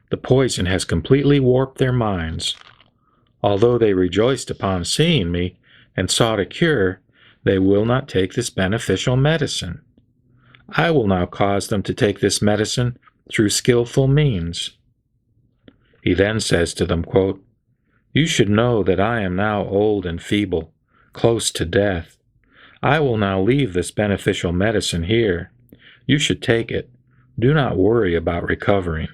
The poison has completely warped their minds. Although they rejoiced upon seeing me and sought a cure, they will not take this beneficial medicine. I will now cause them to take this medicine through skillful means." He then says to them, quote, "You should know that I am now old and feeble, close to death. I will now leave this beneficial medicine here. You should take it. Do not worry about recovering."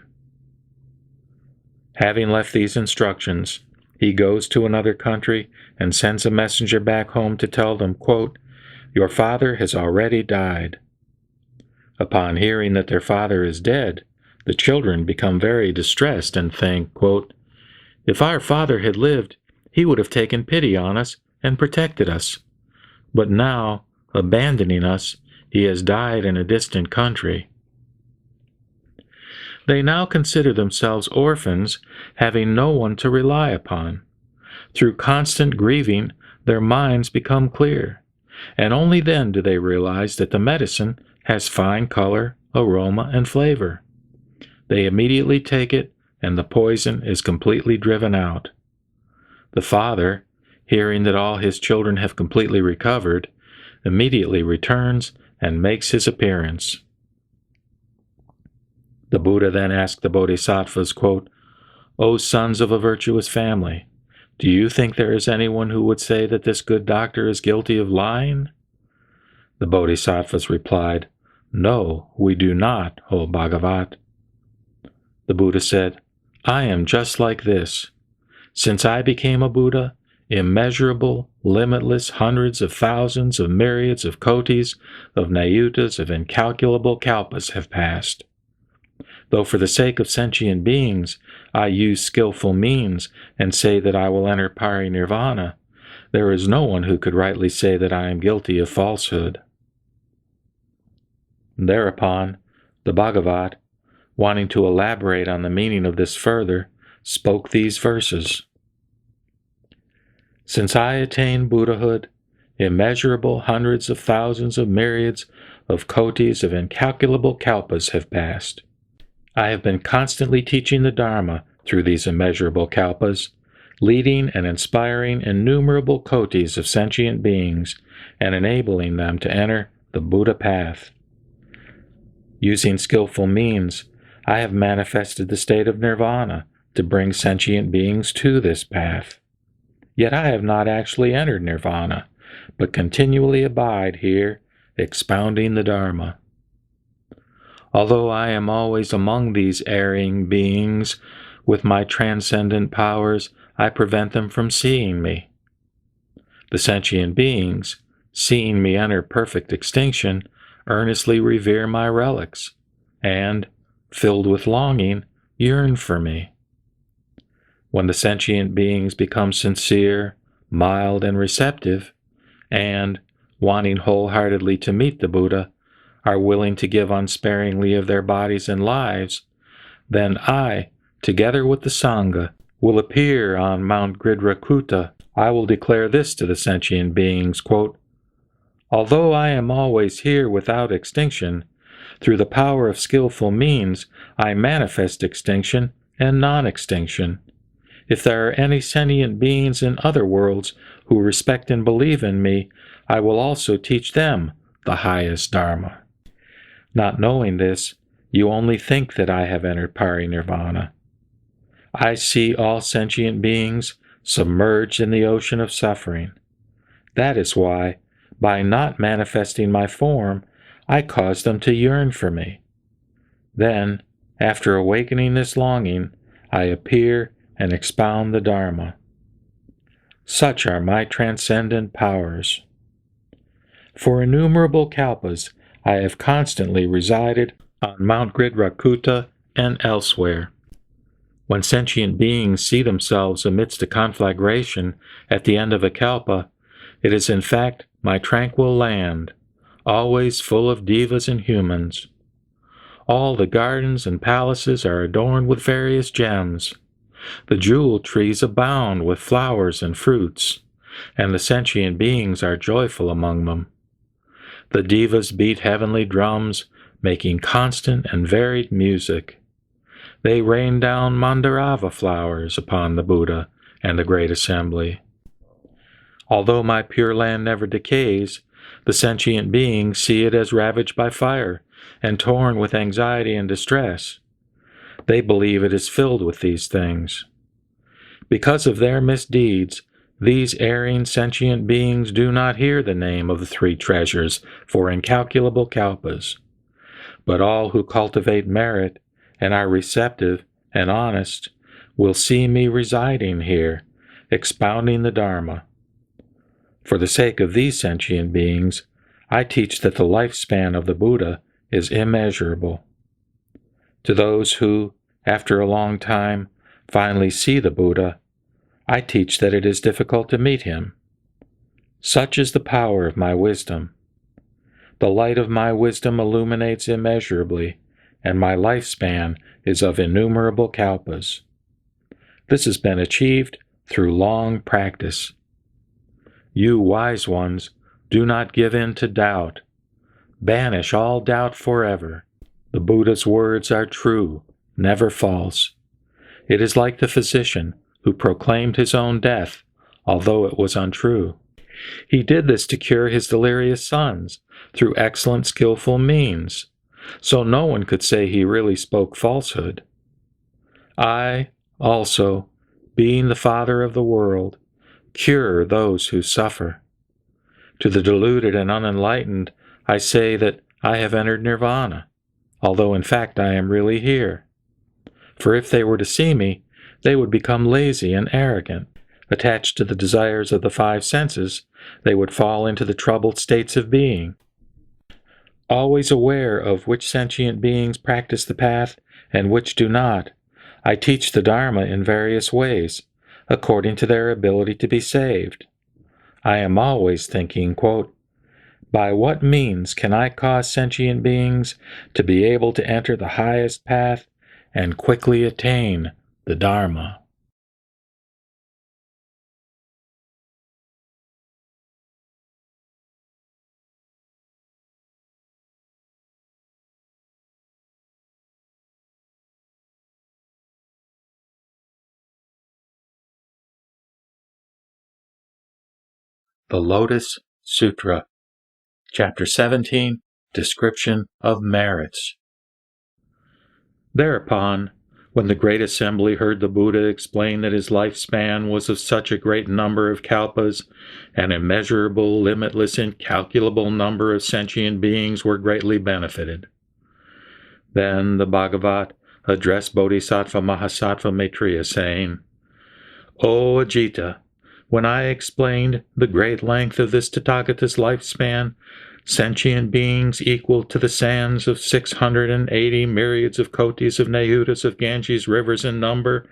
Having left these instructions, he goes to another country and sends a messenger back home to tell them, quote, "Your father has already died." Upon hearing that their father is dead, the children become very distressed and think, quote, "If our father had lived, he would have taken pity on us and protected us. But now, abandoning us, he has died in a distant country." They now consider themselves orphans, having no one to rely upon. Through constant grieving, their minds become clear, and only then do they realize that the medicine has fine color, aroma, and flavor. They immediately take it, and the poison is completely driven out. The father, hearing that all his children have completely recovered, immediately returns and makes his appearance. The Buddha then asked the Bodhisattvas, quote, "O sons of a virtuous family, do you think there is anyone who would say that this good doctor is guilty of lying?" The Bodhisattvas replied, "No, we do not, O Bhagavat." The Buddha said, "I am just like this. Since I became a Buddha, immeasurable, limitless hundreds of thousands of myriads of kotis, of nayutas, of incalculable kalpas have passed. Though for the sake of sentient beings I use skillful means and say that I will enter parinirvana, there is no one who could rightly say that I am guilty of falsehood." Thereupon, the Bhagavat, wanting to elaborate on the meaning of this further, spoke these verses. "Since I attained Buddhahood, immeasurable hundreds of thousands of myriads of kotis of incalculable kalpas have passed. I have been constantly teaching the Dharma through these immeasurable kalpas, leading and inspiring innumerable kotis of sentient beings and enabling them to enter the Buddha path. Using skillful means, I have manifested the state of nirvana to bring sentient beings to this path. Yet I have not actually entered nirvana, but continually abide here, expounding the Dharma. Although I am always among these erring beings, with my transcendent powers I prevent them from seeing me. The sentient beings, seeing me enter perfect extinction, earnestly revere my relics, and, filled with longing, yearn for me. When the sentient beings become sincere, mild, and receptive, and, wanting wholeheartedly to meet the Buddha, are willing to give unsparingly of their bodies and lives, then I, together with the Sangha, will appear on Mount Gridhrakuta. I will declare this to the sentient beings, quote, "Although I am always here without extinction, through the power of skillful means I manifest extinction and non-extinction. If there are any sentient beings in other worlds who respect and believe in me, I will also teach them the highest Dharma. Not knowing this, you only think that I have entered parinirvana. I see all sentient beings submerged in the ocean of suffering. That is why, by not manifesting my form, I cause them to yearn for me. Then, after awakening this longing, I appear and expound the Dharma. Such are my transcendent powers. For innumerable kalpas, I have constantly resided on Mount Gridhrakuta and elsewhere. When sentient beings see themselves amidst a conflagration at the end of a kalpa, it is in fact my tranquil land, always full of devas and humans. All the gardens and palaces are adorned with various gems. The jewel trees abound with flowers and fruits, and the sentient beings are joyful among them. The devas beat heavenly drums, making constant and varied music. They rain down mandarava flowers upon the Buddha and the Great Assembly. Although my Pure Land never decays, the sentient beings see it as ravaged by fire and torn with anxiety and distress. They believe it is filled with these things. Because of their misdeeds, these erring sentient beings do not hear the name of the three treasures for incalculable kalpas. But all who cultivate merit and are receptive and honest will see me residing here, expounding the Dharma. For the sake of these sentient beings, I teach that the lifespan of the Buddha is immeasurable. To those who, after a long time, finally see the Buddha, I teach that it is difficult to meet him. Such is the power of my wisdom. The light of my wisdom illuminates immeasurably, and my lifespan is of innumerable kalpas. This has been achieved through long practice. You wise ones, do not give in to doubt. Banish all doubt forever. The Buddha's words are true, never false. It is like the physician who proclaimed his own death, although it was untrue. He did this to cure his delirious sons through excellent skillful means, so no one could say he really spoke falsehood. I, also, being the Father of the world, cure those who suffer. To the deluded and unenlightened, I say that I have entered nirvana, although in fact I am really here. For if they were to see me, they would become lazy and arrogant. Attached to the desires of the five senses, they would fall into the troubled states of being. Always aware of which sentient beings practice the path and which do not, I teach the Dharma in various ways, according to their ability to be saved. I am always thinking, quote, by what means can I cause sentient beings to be able to enter the highest path and quickly attain the Dharma? The Lotus Sutra, Chapter 17, Description of Merits. Thereupon, when the Great Assembly heard the Buddha explain that his lifespan was of such a great number of kalpas, an immeasurable, limitless, incalculable number of sentient beings were greatly benefited. Then the Bhagavat addressed Bodhisattva Mahasattva Maitreya, saying, O Ajita, when I explained the great length of this Tathagata's lifespan, sentient beings equal to the sands of 680 myriads of kotis of Nayutas of Ganges rivers in number,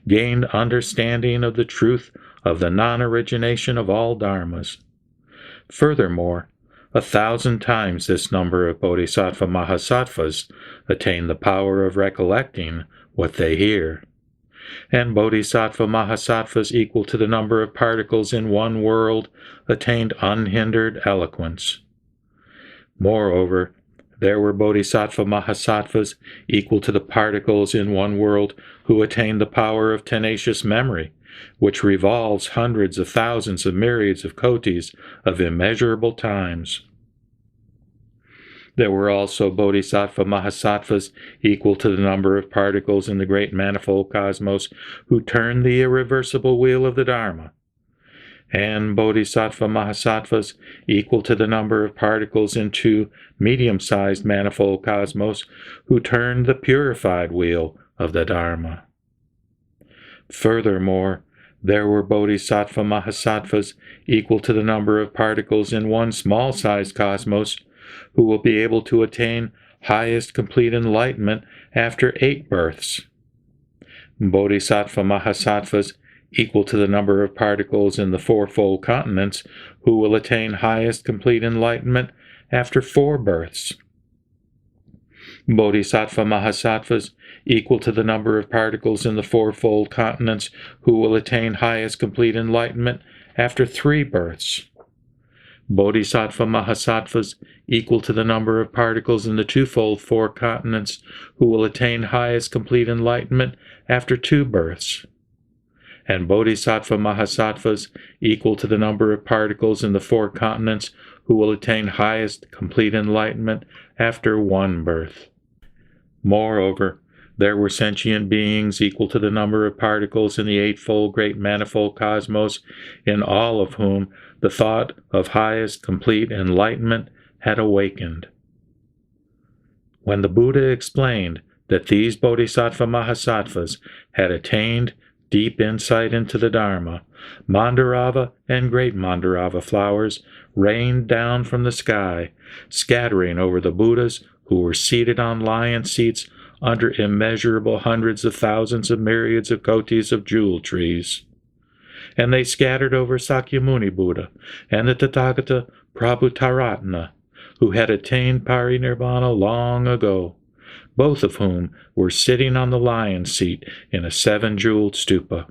gained understanding of the truth of the non-origination of all dharmas. Furthermore, 1,000 times this number of Bodhisattva Mahasattvas attain the power of recollecting what they hear. And Bodhisattva Mahasattvas equal to the number of particles in one world attained unhindered eloquence. Moreover, there were Bodhisattva Mahasattvas equal to the particles in one world who attained the power of tenacious memory, which revolves hundreds of thousands of myriads of kotis of immeasurable times. There were also Bodhisattva Mahasattvas equal to the number of particles in the great manifold cosmos who turned the irreversible wheel of the Dharma, and Bodhisattva Mahasattvas equal to the number of particles in two medium-sized manifold cosmos who turned the purified wheel of the Dharma. Furthermore, there were Bodhisattva Mahasattvas equal to the number of particles in one small-sized cosmos who will be able to attain highest complete enlightenment after 8 births. Bodhisattva Mahasattvas equal to the number of particles in the fourfold continents who will attain highest complete enlightenment after 4 births. Bodhisattva Mahasattvas equal to the number of particles in the fourfold continents who will attain highest complete enlightenment after 3 births. Bodhisattva Mahasattvas equal to the number of particles in the twofold four continents who will attain highest complete enlightenment after 2 births. And Bodhisattva Mahasattvas equal to the number of particles in the 4 continents who will attain highest complete enlightenment after 1 birth. Moreover, there were sentient beings equal to the number of particles in the eightfold great manifold cosmos, in all of whom the thought of highest complete enlightenment had awakened. When the Buddha explained that these Bodhisattva Mahasattvas had attained deep insight into the Dharma, Mandarava and great Mandarava flowers rained down from the sky, scattering over the Buddhas who were seated on lion seats under immeasurable hundreds of thousands of myriads of kotis of jewel trees. And they scattered over Sakyamuni Buddha and the Tathagata Prabhutaratna, who had attained parinirvana long ago, both of whom were sitting on the lion seat in a 7-jeweled stupa.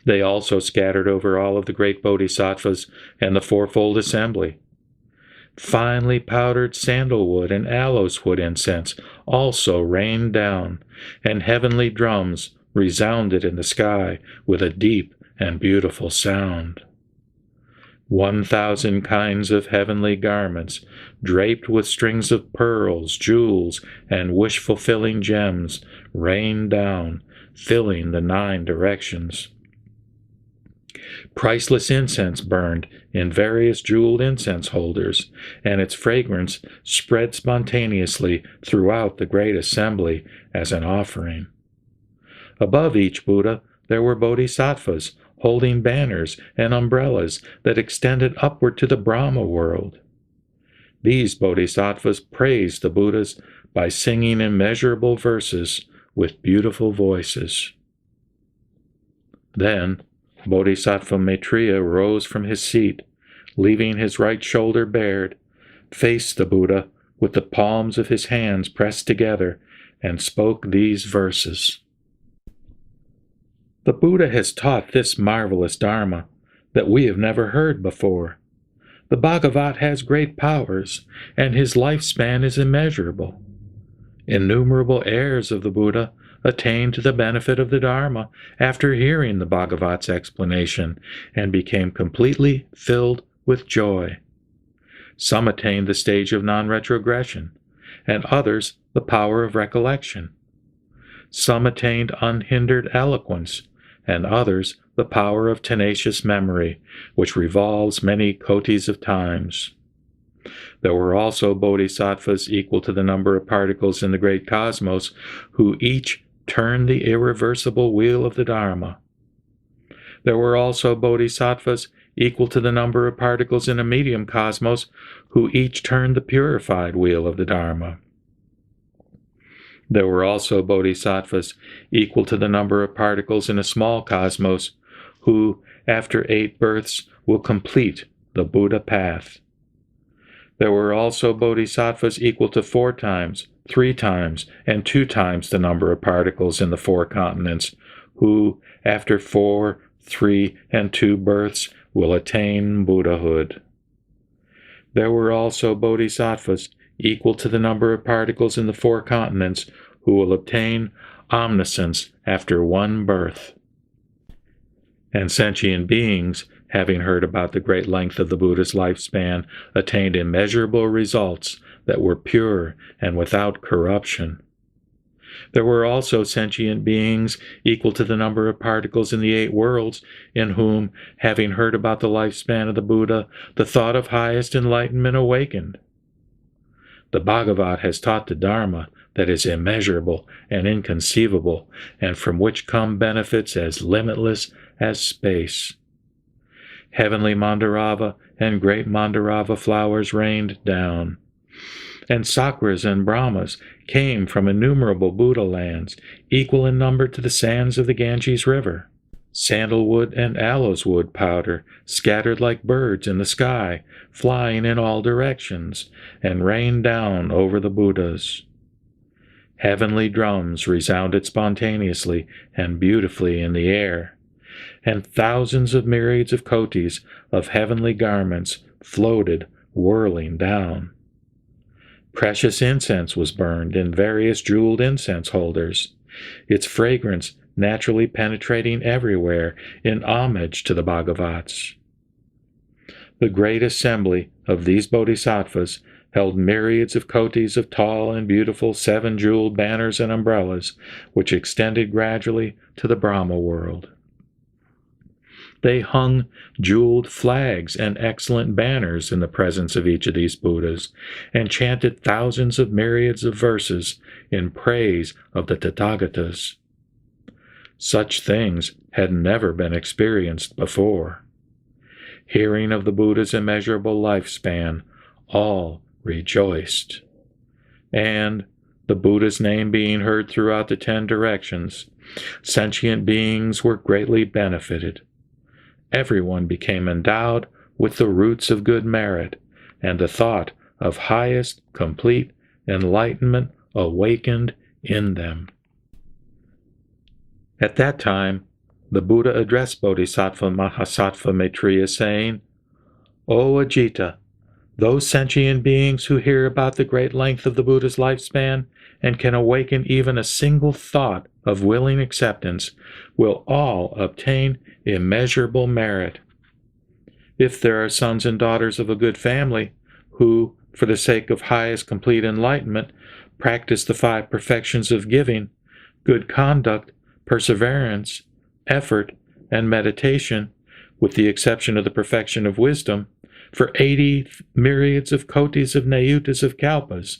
They also scattered over all of the great bodhisattvas and the fourfold assembly. Finely powdered sandalwood and aloes wood incense also rained down, and heavenly drums resounded in the sky with a deep and beautiful sound. 1,000 kinds of heavenly garments, draped with strings of pearls, jewels, and wish-fulfilling gems, rained down, filling the 9 directions. Priceless incense burned in various jeweled incense holders, and its fragrance spread spontaneously throughout the great assembly as an offering. Above each Buddha there were bodhisattvas holding banners and umbrellas that extended upward to the Brahma world. These bodhisattvas praised the Buddhas by singing immeasurable verses with beautiful voices. Then Bodhisattva Maitreya rose from his seat, leaving his right shoulder bared, faced the Buddha with the palms of his hands pressed together, and spoke these verses. The Buddha has taught this marvelous Dharma that we have never heard before. The Bhagavat has great powers, and his lifespan is immeasurable. Innumerable heirs of the Buddha attained to the benefit of the Dharma after hearing the Bhagavat's explanation and became completely filled with joy. Some attained the stage of non-retrogression, and others the power of recollection. Some attained unhindered eloquence, and others the power of tenacious memory, which revolves many kotis of times. There were also bodhisattvas equal to the number of particles in the great cosmos, who each turned the irreversible wheel of the Dharma. There were also bodhisattvas equal to the number of particles in a medium cosmos, who each turned the purified wheel of the Dharma. There were also bodhisattvas equal to the number of particles in a small cosmos, who, after 8 births, will complete the Buddha path. There were also bodhisattvas equal to 4 times, 3 times, and 2 times the number of particles in the 4 continents, who, after 4, 3, and 2 births, will attain Buddhahood. There were also bodhisattvas equal to the number of particles in the 4 continents, who will obtain omniscience after 1 birth. And sentient beings, having heard about the great length of the Buddha's lifespan, attained immeasurable results that were pure and without corruption. There were also sentient beings equal to the number of particles in the 8 worlds, in whom, having heard about the lifespan of the Buddha, the thought of highest enlightenment awakened. The Bhagavat has taught the Dharma that is immeasurable and inconceivable, and from which come benefits as limitless as space. Heavenly Mandarava and great Mandarava flowers rained down, and Sakras and Brahmas came from innumerable Buddha lands, equal in number to the sands of the Ganges River. Sandalwood and aloes wood powder scattered like birds in the sky, flying in all directions, and rained down over the Buddhas. Heavenly drums resounded spontaneously and beautifully in the air, and thousands of myriads of kotis of heavenly garments floated whirling down. Precious incense was burned in various jeweled incense holders, its fragrance naturally penetrating everywhere in homage to the Bhagavats. The great assembly of these bodhisattvas held myriads of kotis of tall and beautiful seven-jeweled banners and umbrellas, which extended gradually to the Brahma world. They hung jeweled flags and excellent banners in the presence of each of these Buddhas, and chanted thousands of myriads of verses in praise of the Tathagatas. Such things had never been experienced before. Hearing of the Buddha's immeasurable lifespan, all rejoiced. And, the Buddha's name being heard throughout the 10 directions, sentient beings were greatly benefited. Everyone became endowed with the roots of good merit, and the thought of highest, complete enlightenment awakened in them. At that time, the Buddha addressed Bodhisattva Mahasattva Maitreya, saying, "O Ajita, those sentient beings who hear about the great length of the Buddha's lifespan and can awaken even a single thought of willing acceptance will all obtain immeasurable merit. If there are sons and daughters of a good family who, for the sake of highest complete enlightenment, practice the 5 perfections of giving, good conduct, perseverance, effort, and meditation, with the exception of the perfection of wisdom, for 80 myriads of kotis of nayutas of kalpas,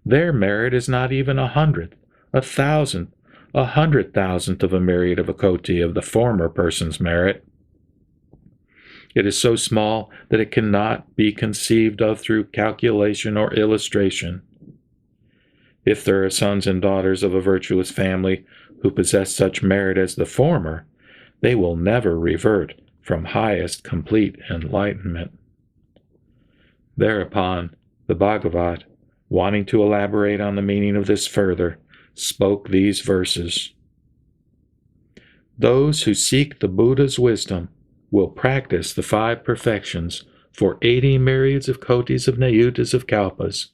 their merit is not even 100th, 1,000th, 100,000th of a myriad of a koti of the former person's merit. It is so small that it cannot be conceived of through calculation or illustration. If there are sons and daughters of a virtuous family who possess such merit as the former, they will never revert from highest complete enlightenment." Thereupon, the Bhagavat, wanting to elaborate on the meaning of this further, spoke these verses. "Those who seek the Buddha's wisdom will practice the 5 perfections for 80 myriads of kotis of nayutas of kalpas.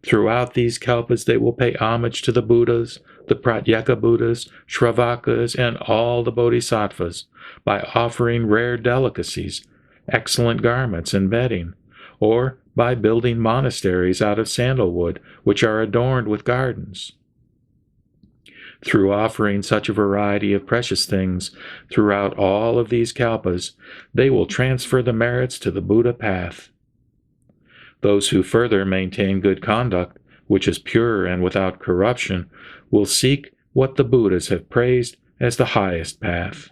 Throughout these kalpas they will pay homage to the Buddhas, the Pratyeka Buddhas, Shravakas, and all the Bodhisattvas by offering rare delicacies, excellent garments and bedding, or by building monasteries out of sandalwood, which are adorned with gardens. Through offering such a variety of precious things throughout all of these kalpas, they will transfer the merits to the Buddha path. Those who further maintain good conduct, which is pure and without corruption, will seek what the Buddhas have praised as the highest path.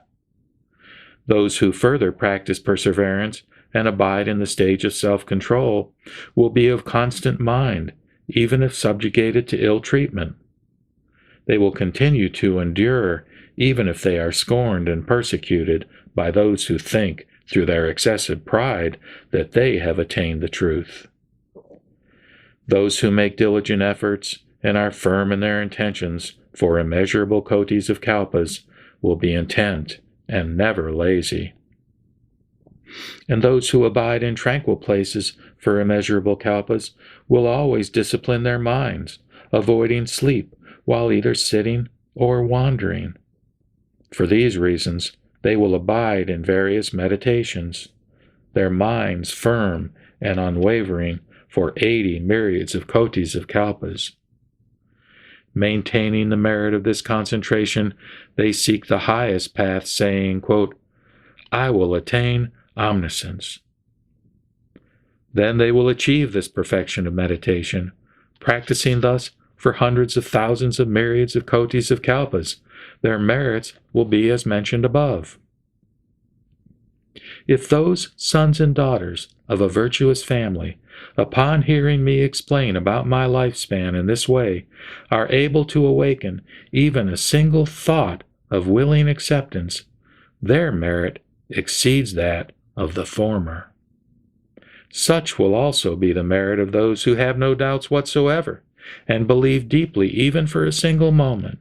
Those who further practice perseverance and abide in the stage of self-control will be of constant mind, even if subjugated to ill treatment. They will continue to endure, even if they are scorned and persecuted by those who think, through their excessive pride, that they have attained the truth. Those who make diligent efforts and are firm in their intentions for immeasurable kotis of kalpas will be intent and never lazy. And those who abide in tranquil places for immeasurable kalpas will always discipline their minds, avoiding sleep while either sitting or wandering. For these reasons, they will abide in various meditations, their minds firm and unwavering for 80 myriads of kotis of kalpas. Maintaining the merit of this concentration, they seek the highest path, saying, quote, "I will attain omniscience." Then they will achieve this perfection of meditation, practicing thus for hundreds of thousands of myriads of kotis of kalpas. Their merits will be as mentioned above. If those sons and daughters of a virtuous family, upon hearing me explain about my lifespan in this way, are able to awaken even a single thought of willing acceptance, their merit exceeds that of the former. Such will also be the merit of those who have no doubts whatsoever, and believe deeply even for a single moment.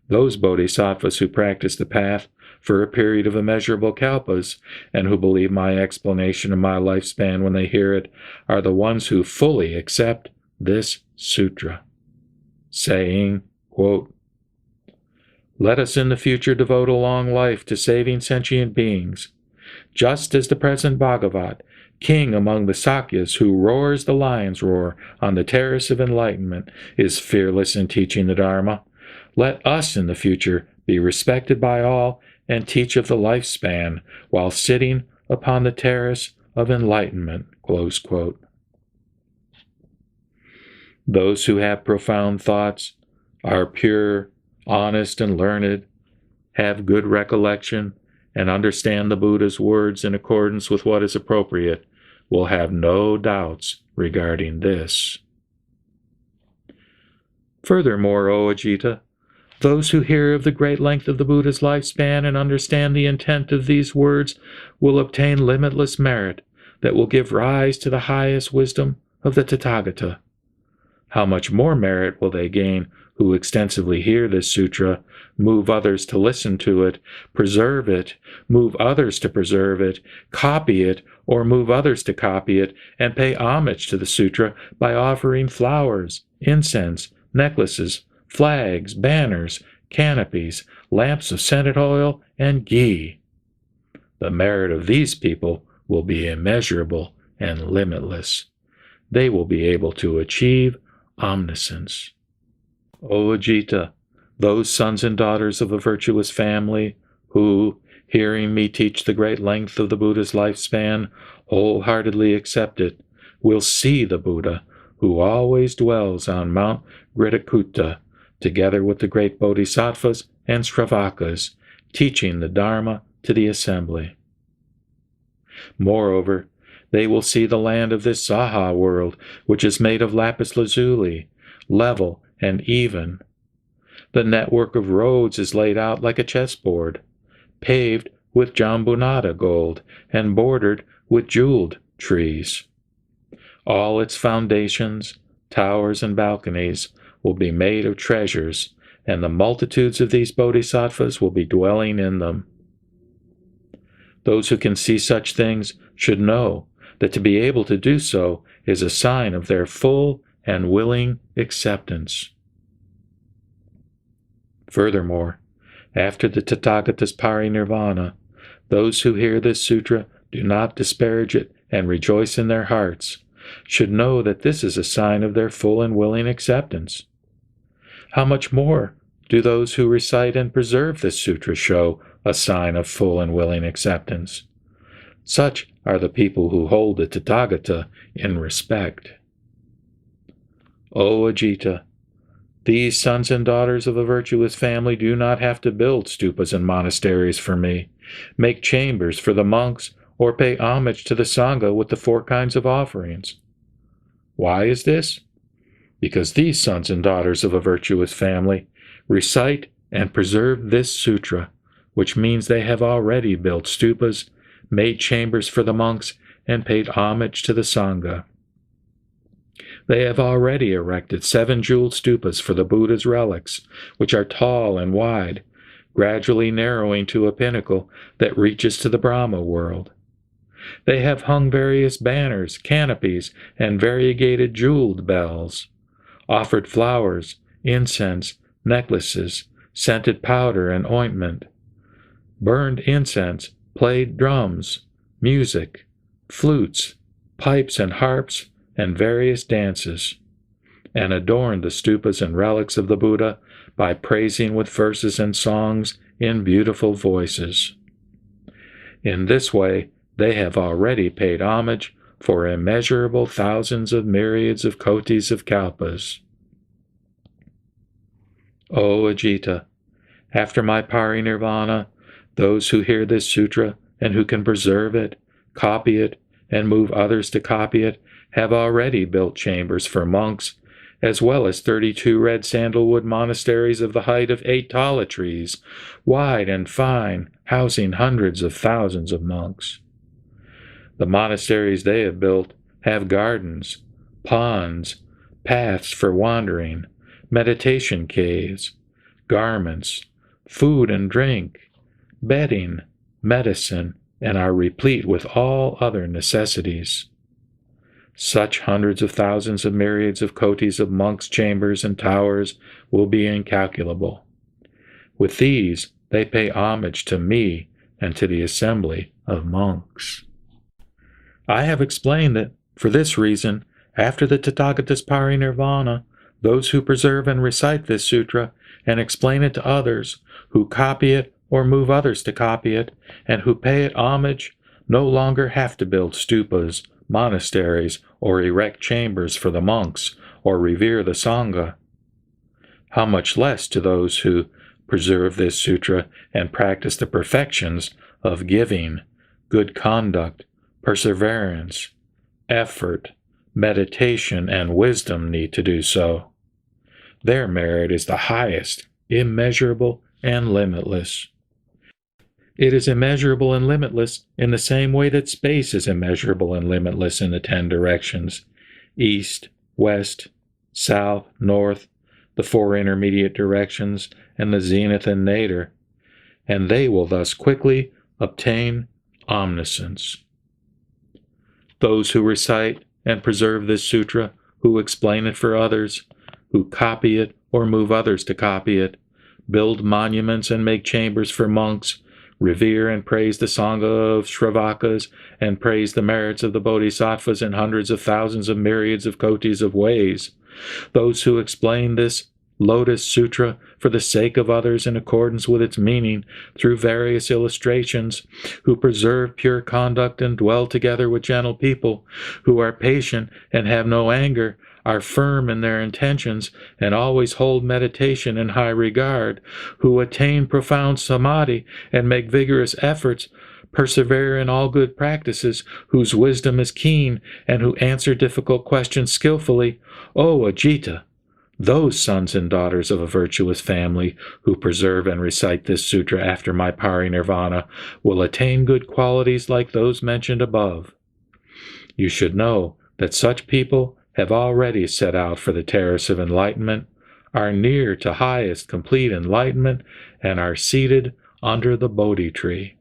Those bodhisattvas who practice the path for a period of immeasurable kalpas, and who believe my explanation of my lifespan when they hear it, are the ones who fully accept this sutra, saying, quote, "Let us in the future devote a long life to saving sentient beings, just as the present Bhagavat, king among the Sakyas who roars the lion's roar on the terrace of enlightenment, is fearless in teaching the Dharma. Let us in the future be respected by all and teach of the lifespan while sitting upon the terrace of enlightenment." Close quote. Those who have profound thoughts, are pure, honest, and learned, have good recollection, and understand the Buddha's words in accordance with what is appropriate, will have no doubts regarding this. Furthermore, O Ajita, those who hear of the great length of the Buddha's lifespan and understand the intent of these words will obtain limitless merit that will give rise to the highest wisdom of the Tathagata. How much more merit will they gain who extensively hear this sutra, move others to listen to it, preserve it, move others to preserve it, copy it, or move others to copy it, and pay homage to the sutra by offering flowers, incense, necklaces, flags, banners, canopies, lamps of scented oil, and ghee. The merit of these people will be immeasurable and limitless. They will be able to achieve omniscience. O Ajita, those sons and daughters of a virtuous family who, hearing me teach the great length of the Buddha's lifespan, wholeheartedly accept it, will see the Buddha, who always dwells on Mount Gridakutta, together with the great bodhisattvas and sravakas, teaching the Dharma to the assembly. Moreover, they will see the land of this Saha world, which is made of lapis lazuli, level and even. The network of roads is laid out like a chessboard, paved with jambunada gold and bordered with jeweled trees. All its foundations, towers, and balconies will be made of treasures, and the multitudes of these bodhisattvas will be dwelling in them. Those who can see such things should know that to be able to do so is a sign of their full and willing acceptance. Furthermore, after the Tathagata's parinirvana, those who hear this sutra do not disparage it and rejoice in their hearts, should know that this is a sign of their full and willing acceptance. How much more do those who recite and preserve this sutra show a sign of full and willing acceptance? Such are the people who hold the Tathagata in respect. O Ajita, these sons and daughters of a virtuous family do not have to build stupas and monasteries for me, make chambers for the monks, or pay homage to the Sangha with the 4 kinds of offerings. Why is this? Because these sons and daughters of a virtuous family recite and preserve this sutra, which means they have already built stupas, made chambers for the monks, and paid homage to the Sangha. They have already erected 7 jeweled stupas for the Buddha's relics, which are tall and wide, gradually narrowing to a pinnacle that reaches to the Brahma world. They have hung various banners, canopies, and variegated jeweled bells, offered flowers, incense, necklaces, scented powder and ointment, burned incense, played drums, music, flutes, pipes and harps, and various dances, and adorned the stupas and relics of the Buddha by praising with verses and songs in beautiful voices. In this way, they have already paid homage for immeasurable thousands of myriads of kotis of kalpas. O Ajita, after my parinirvana, those who hear this sutra and who can preserve it, copy it, and move others to copy it, have already built chambers for monks, as well as 32 red sandalwood monasteries of the height of 8 tala trees, wide and fine, housing hundreds of thousands of monks. The monasteries they have built have gardens, ponds, paths for wandering, meditation caves, garments, food and drink, bedding, medicine, and are replete with all other necessities. Such hundreds of thousands of myriads of kotis of monks' chambers and towers will be incalculable. With these they pay homage to me and to the assembly of monks. I have explained that, for this reason, after the Tathagata's parinirvana, those who preserve and recite this sutra and explain it to others, who copy it or move others to copy it, and who pay it homage, no longer have to build stupas, monasteries, or erect chambers for the monks, or revere the Sangha. How much less to those who preserve this sutra and practice the perfections of giving, good conduct, perseverance, effort, meditation, and wisdom need to do so. Their merit is the highest, immeasurable, and limitless. It is immeasurable and limitless in the same way that space is immeasurable and limitless in the 10 directions: east, west, south, north, the 4 intermediate directions, and the zenith and nadir, and they will thus quickly obtain omniscience. Those who recite and preserve this sutra, who explain it for others, who copy it or move others to copy it, build monuments and make chambers for monks, revere and praise the Sangha of Shravakas, and praise the merits of the Bodhisattvas in hundreds of thousands of myriads of kotis of ways. Those who explain this Lotus Sutra for the sake of others in accordance with its meaning through various illustrations, who preserve pure conduct and dwell together with gentle people, who are patient and have no anger, are firm in their intentions, and always hold meditation in high regard, who attain profound samadhi and make vigorous efforts, persevere in all good practices, whose wisdom is keen, and who answer difficult questions skillfully, O Ajita! Those sons and daughters of a virtuous family who preserve and recite this sutra after my parinirvana will attain good qualities like those mentioned above. You should know that such people have already set out for the terrace of enlightenment, are near to highest complete enlightenment, and are seated under the Bodhi tree.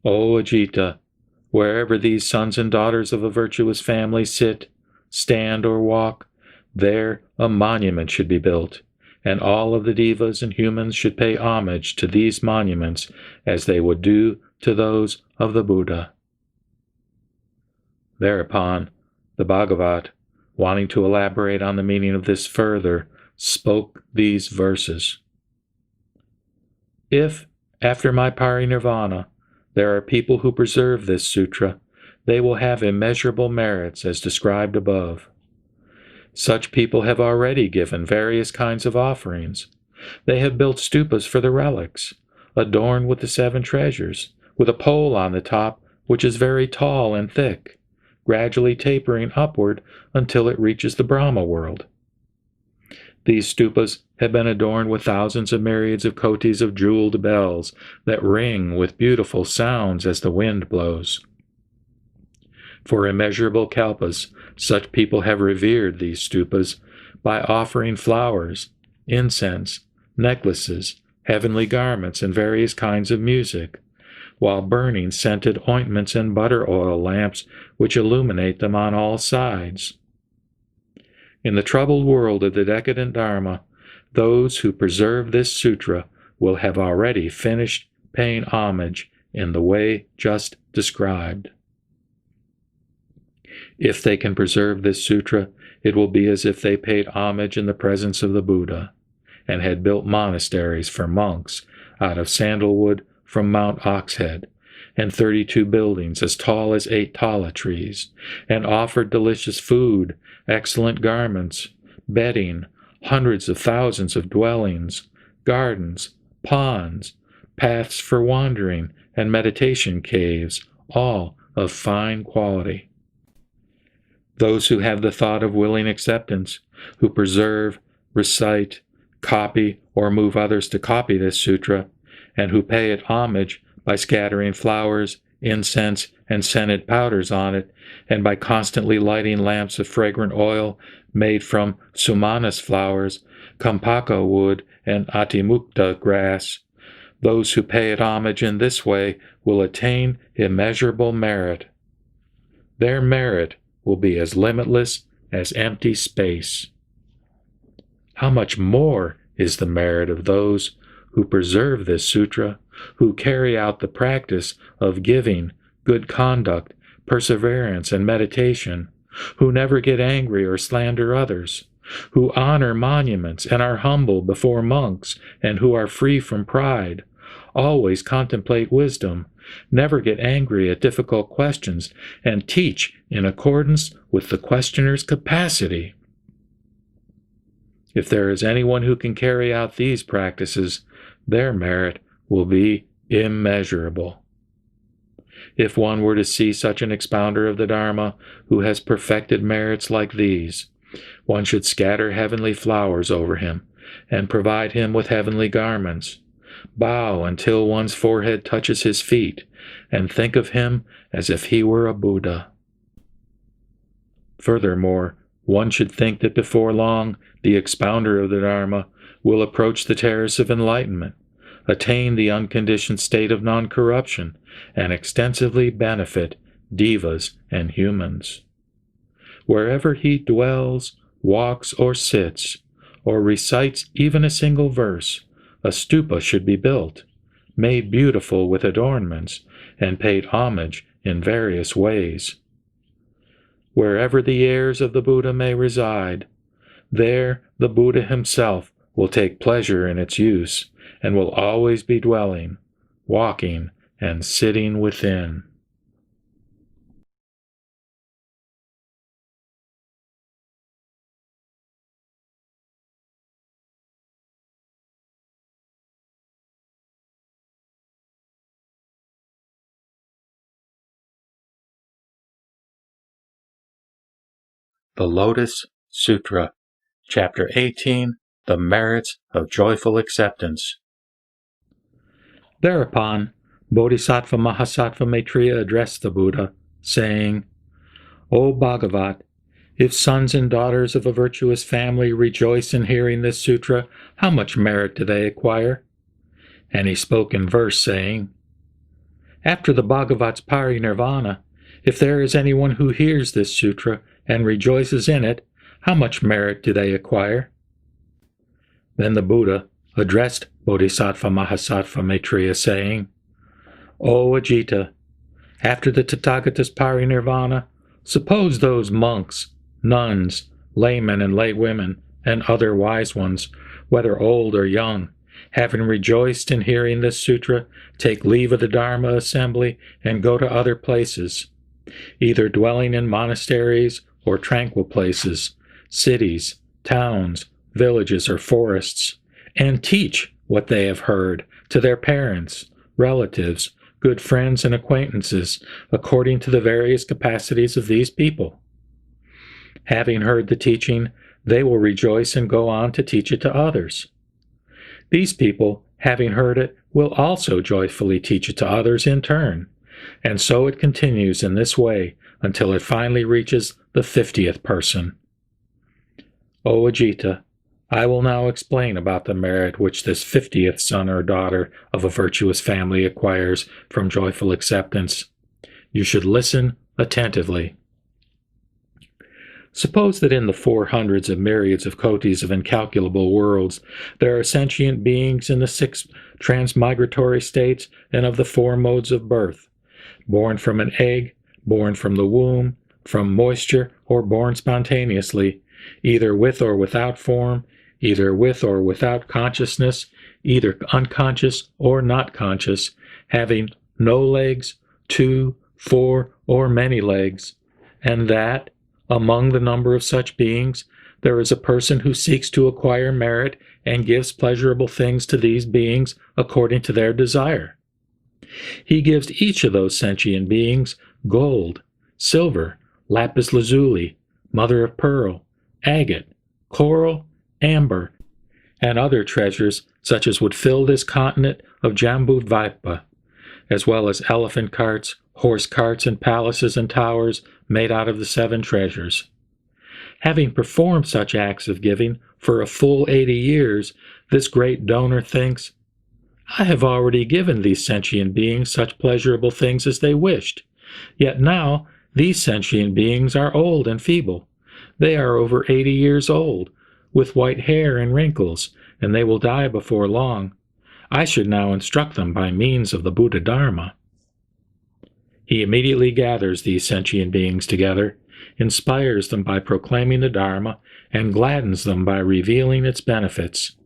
O Ajita, wherever these sons and daughters of a virtuous family sit, stand, or walk, there a monument should be built, and all of the devas and humans should pay homage to these monuments as they would do to those of the Buddha. Thereupon, the Bhagavat, wanting to elaborate on the meaning of this further, spoke these verses. If, after my parinirvana, there are people who preserve this sutra, they will have immeasurable merits as described above. Such people have already given various kinds of offerings. They have built stupas for the relics, adorned with the 7 treasures, with a pole on the top which is very tall and thick, gradually tapering upward until it reaches the Brahma world. These stupas have been adorned with thousands of myriads of kotis of jeweled bells that ring with beautiful sounds as the wind blows. For immeasurable kalpas, such people have revered these stupas by offering flowers, incense, necklaces, heavenly garments, and various kinds of music, while burning scented ointments and butter oil lamps which illuminate them on all sides. In the troubled world of the decadent Dharma, those who preserve this sutra will have already finished paying homage in the way just described. If they can preserve this sutra, it will be as if they paid homage in the presence of the Buddha, and had built monasteries for monks out of sandalwood from Mount Oxhead, and 32 buildings as tall as 8 tala trees, and offered delicious food, excellent garments, bedding, hundreds of thousands of dwellings, gardens, ponds, paths for wandering, and meditation caves, all of fine quality. Those who have the thought of willing acceptance, who preserve, recite, copy, or move others to copy this sutra, and who pay it homage by scattering flowers, incense, and scented powders on it, and by constantly lighting lamps of fragrant oil made from sumanas flowers, kampaka wood, and atimukta grass, Those who pay it homage in this way will attain immeasurable merit. Their merit will be as limitless as empty space. How much more is the merit of those who preserve this sutra, who carry out the practice of giving, good conduct, perseverance, and meditation, who never get angry or slander others, who honor monuments and are humble before monks, and who are free from pride, always contemplate wisdom, never get angry at difficult questions, and teach in accordance with the questioner's capacity. If there is anyone who can carry out these practices, their merit will be immeasurable. If one were to see such an expounder of the Dharma who has perfected merits like these, one should scatter heavenly flowers over him and provide him with heavenly garments, bow until one's forehead touches his feet, and think of him as if he were a Buddha. Furthermore, one should think that before long the expounder of the Dharma will approach the terrace of enlightenment, attain the unconditioned state of non-corruption, and extensively benefit devas and humans. Wherever he dwells, walks, or sits, or recites even a single verse, a stupa should be built, made beautiful with adornments, and paid homage in various ways. Wherever the heirs of the Buddha may reside, there the Buddha himself will take pleasure in its use, and will always be dwelling, walking, and sitting within. The Lotus Sutra, Chapter 18, The Merits of Joyful Acceptance. Thereupon, Bodhisattva Mahasattva Maitreya addressed the Buddha, saying, O Bhagavat, if sons and daughters of a virtuous family rejoice in hearing this sutra, how much merit do they acquire? And he spoke in verse, saying, After the Bhagavat's parinirvana, if there is anyone who hears this sutra and rejoices in it, how much merit do they acquire? Then the Buddha addressed Bodhisattva Mahasattva Maitreya, saying, O Ajita, after the Tathagata's parinirvana, suppose those monks, nuns, laymen and laywomen, and other wise ones, whether old or young, having rejoiced in hearing this sutra, take leave of the Dharma assembly and go to other places, either dwelling in monasteries or tranquil places, cities, towns, villages, or forests, and teach what they have heard to their parents, relatives, good friends, and acquaintances, according to the various capacities of these people. Having heard the teaching, they will rejoice and go on to teach it to others. These people, having heard it, will also joyfully teach it to others in turn, and so it continues in this way until it finally reaches the 50th person. O Ajita, I will now explain about the merit which this 50th son or daughter of a virtuous family acquires from joyful acceptance. You should listen attentively. Suppose that in the 400s of myriads of kotis of incalculable worlds, there are sentient beings in the 6 transmigratory states and of the 4 modes of birth, born from an egg, born from the womb, from moisture, or born spontaneously, either with or without form, either with or without consciousness, either unconscious or not conscious, having no legs, 2, 4, or many legs, and that, among the number of such beings, there is a person who seeks to acquire merit and gives pleasurable things to these beings according to their desire. He gives each of those sentient beings gold, silver, lapis lazuli, mother of pearl, agate, coral, amber, and other treasures such as would fill this continent of Jambudvipa, as well as elephant carts, horse carts, and palaces and towers made out of the 7 treasures. Having performed such acts of giving for a full 80 years, this great donor thinks, I have already given these sentient beings such pleasurable things as they wished. Yet now these sentient beings are old and feeble. They are over 80 years old, with white hair and wrinkles, and they will die before long. I should now instruct them by means of the Buddha Dharma." He immediately gathers these sentient beings together, inspires them by proclaiming the Dharma, and gladdens them by revealing its benefits.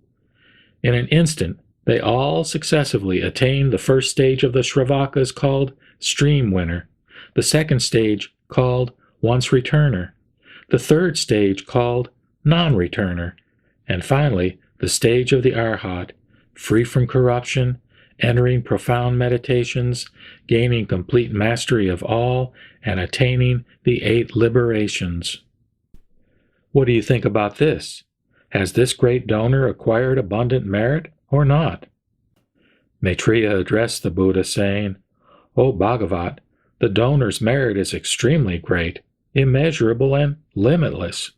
In an instant, they all successively attain the first stage of the Shravakas called Stream Winner, the second stage called Once Returner, the third stage called Non-Returner, and finally the stage of the Arhat, free from corruption, entering profound meditations, gaining complete mastery of all, and attaining the 8 liberations. What do you think about this? Has this great donor acquired abundant merit or not? Maitreya addressed the Buddha, saying, "O Bhagavat, the donor's merit is extremely great, immeasurable, and limitless.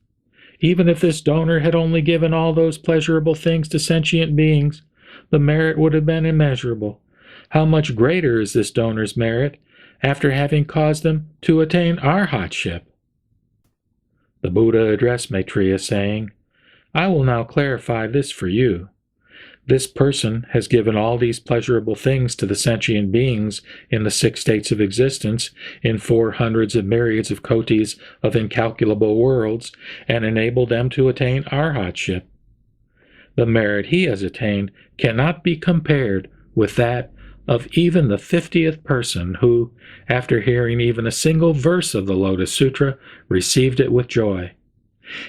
Even if this donor had only given all those pleasurable things to sentient beings, the merit would have been immeasurable. How much greater is this donor's merit after having caused them to attain arhatship?" The Buddha addressed Maitreya, saying, "I will now clarify this for you. This person has given all these pleasurable things to the sentient beings in the 6 states of existence, in 400s of myriads of kotis of incalculable worlds, and enabled them to attain arhatship. The merit he has attained cannot be compared with that of even the 50th person who, after hearing even a single verse of the Lotus Sutra, received it with joy.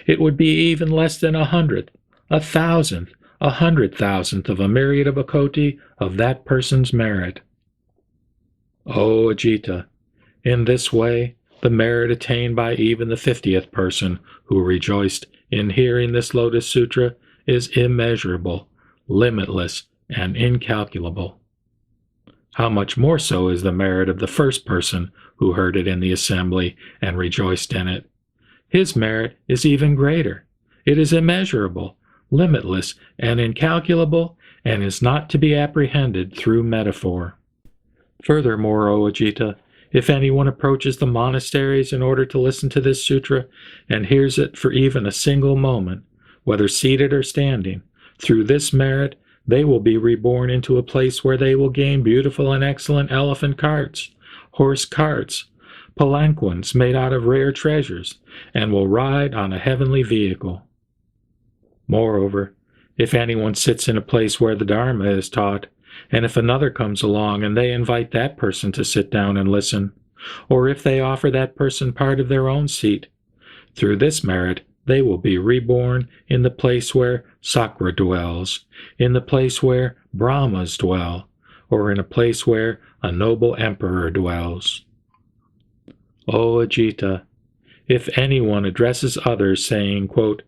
It would be even less than 100th, 1,000th, 100,000th of a myriad of a koti of that person's merit. O Ajita, in this way, the merit attained by even the 50th person who rejoiced in hearing this Lotus Sutra is immeasurable, limitless, and incalculable. How much more so is the merit of the first person who heard it in the assembly and rejoiced in it? His merit is even greater. It is immeasurable, limitless, and incalculable, and is not to be apprehended through metaphor. Furthermore, O Ajita, if anyone approaches the monasteries in order to listen to this sutra and hears it for even a single moment, whether seated or standing, through this merit they will be reborn into a place where they will gain beautiful and excellent elephant carts, horse carts, palanquins made out of rare treasures, and will ride on a heavenly vehicle. Moreover, if anyone sits in a place where the Dharma is taught, and if another comes along and they invite that person to sit down and listen, or if they offer that person part of their own seat, through this merit they will be reborn in the place where Sakra dwells, in the place where Brahmas dwell, or in a place where a noble emperor dwells. O Ajita, if anyone addresses others saying, quote,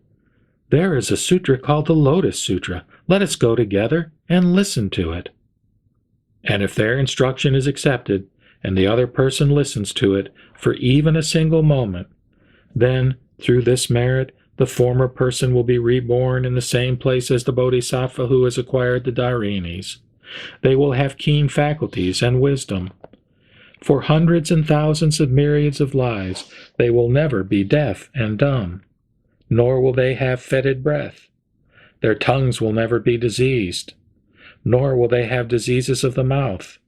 "There is a sutra called the Lotus Sutra. Let us go together and listen to it." And if their instruction is accepted, and the other person listens to it for even a single moment, then, through this merit, the former person will be reborn in the same place as the Bodhisattva who has acquired the Dharinis. They will have keen faculties and wisdom. For hundreds and thousands of myriads of lives, they will never be deaf and dumb, nor will they have fetid breath. Their tongues will never be diseased, nor will they have diseases of the mouth.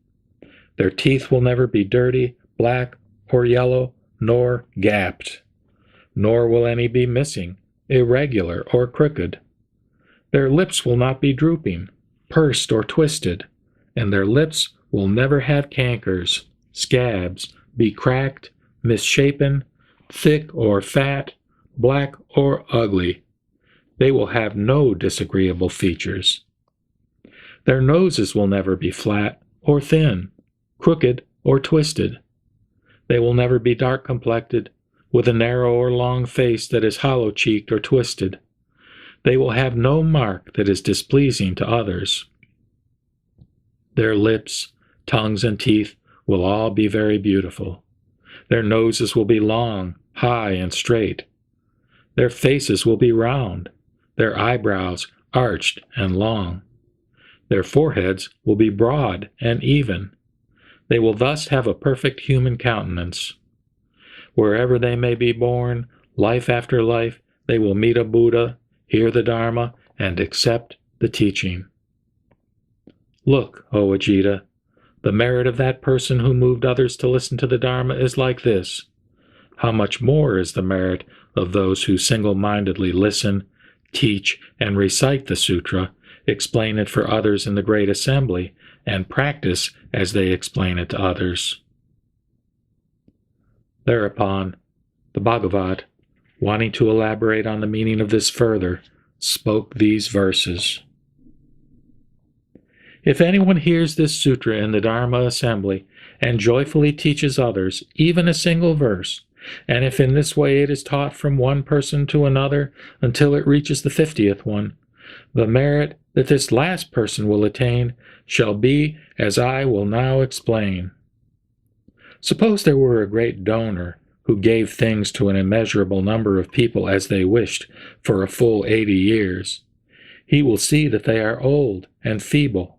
Their teeth will never be dirty, black, or yellow, nor gapped, nor will any be missing, irregular, or crooked. Their lips will not be drooping, pursed, or twisted, and their lips will never have cankers, scabs, be cracked, misshapen, thick or fat, black or ugly. They will have no disagreeable features. Their noses will never be flat or thin, crooked or twisted. They will never be dark-complected, with a narrow or long face that is hollow-cheeked or twisted. They will have no mark that is displeasing to others. Their lips, tongues, and teeth will all be very beautiful. Their noses will be long, high, and straight. Their faces will be round, their eyebrows arched and long. Their foreheads will be broad and even. They will thus have a perfect human countenance. Wherever they may be born, life after life, they will meet a Buddha, hear the Dharma, and accept the teaching. Look, O Ajita, the merit of that person who moved others to listen to the Dharma is like this. How much more is the merit of those who single-mindedly listen, teach, and recite the sutra, explain it for others in the great assembly, and practice as they explain it to others. Thereupon, the Bhagavad, wanting to elaborate on the meaning of this further, spoke these verses. If anyone hears this sutra in the Dharma assembly and joyfully teaches others, even a single verse, and if in this way it is taught from one person to another until it reaches the 50th one, the merit that this last person will attain shall be as I will now explain. Suppose there were a great donor who gave things to an immeasurable number of people as they wished for a full 80 years. He will see that they are old and feeble,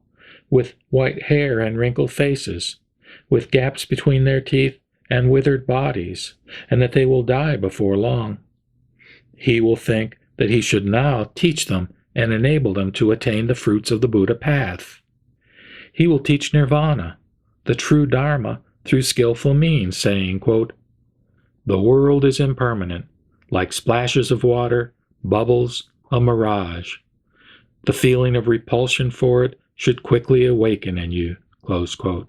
with white hair and wrinkled faces, with gaps between their teeth and withered bodies, and that they will die before long. He will think that he should now teach them and enable them to attain the fruits of the Buddha path. He will teach nirvana, the true Dharma, through skillful means, saying, quote, "The world is impermanent, like splashes of water, bubbles, a mirage. The feeling of repulsion for it should quickly awaken in you." Close quote.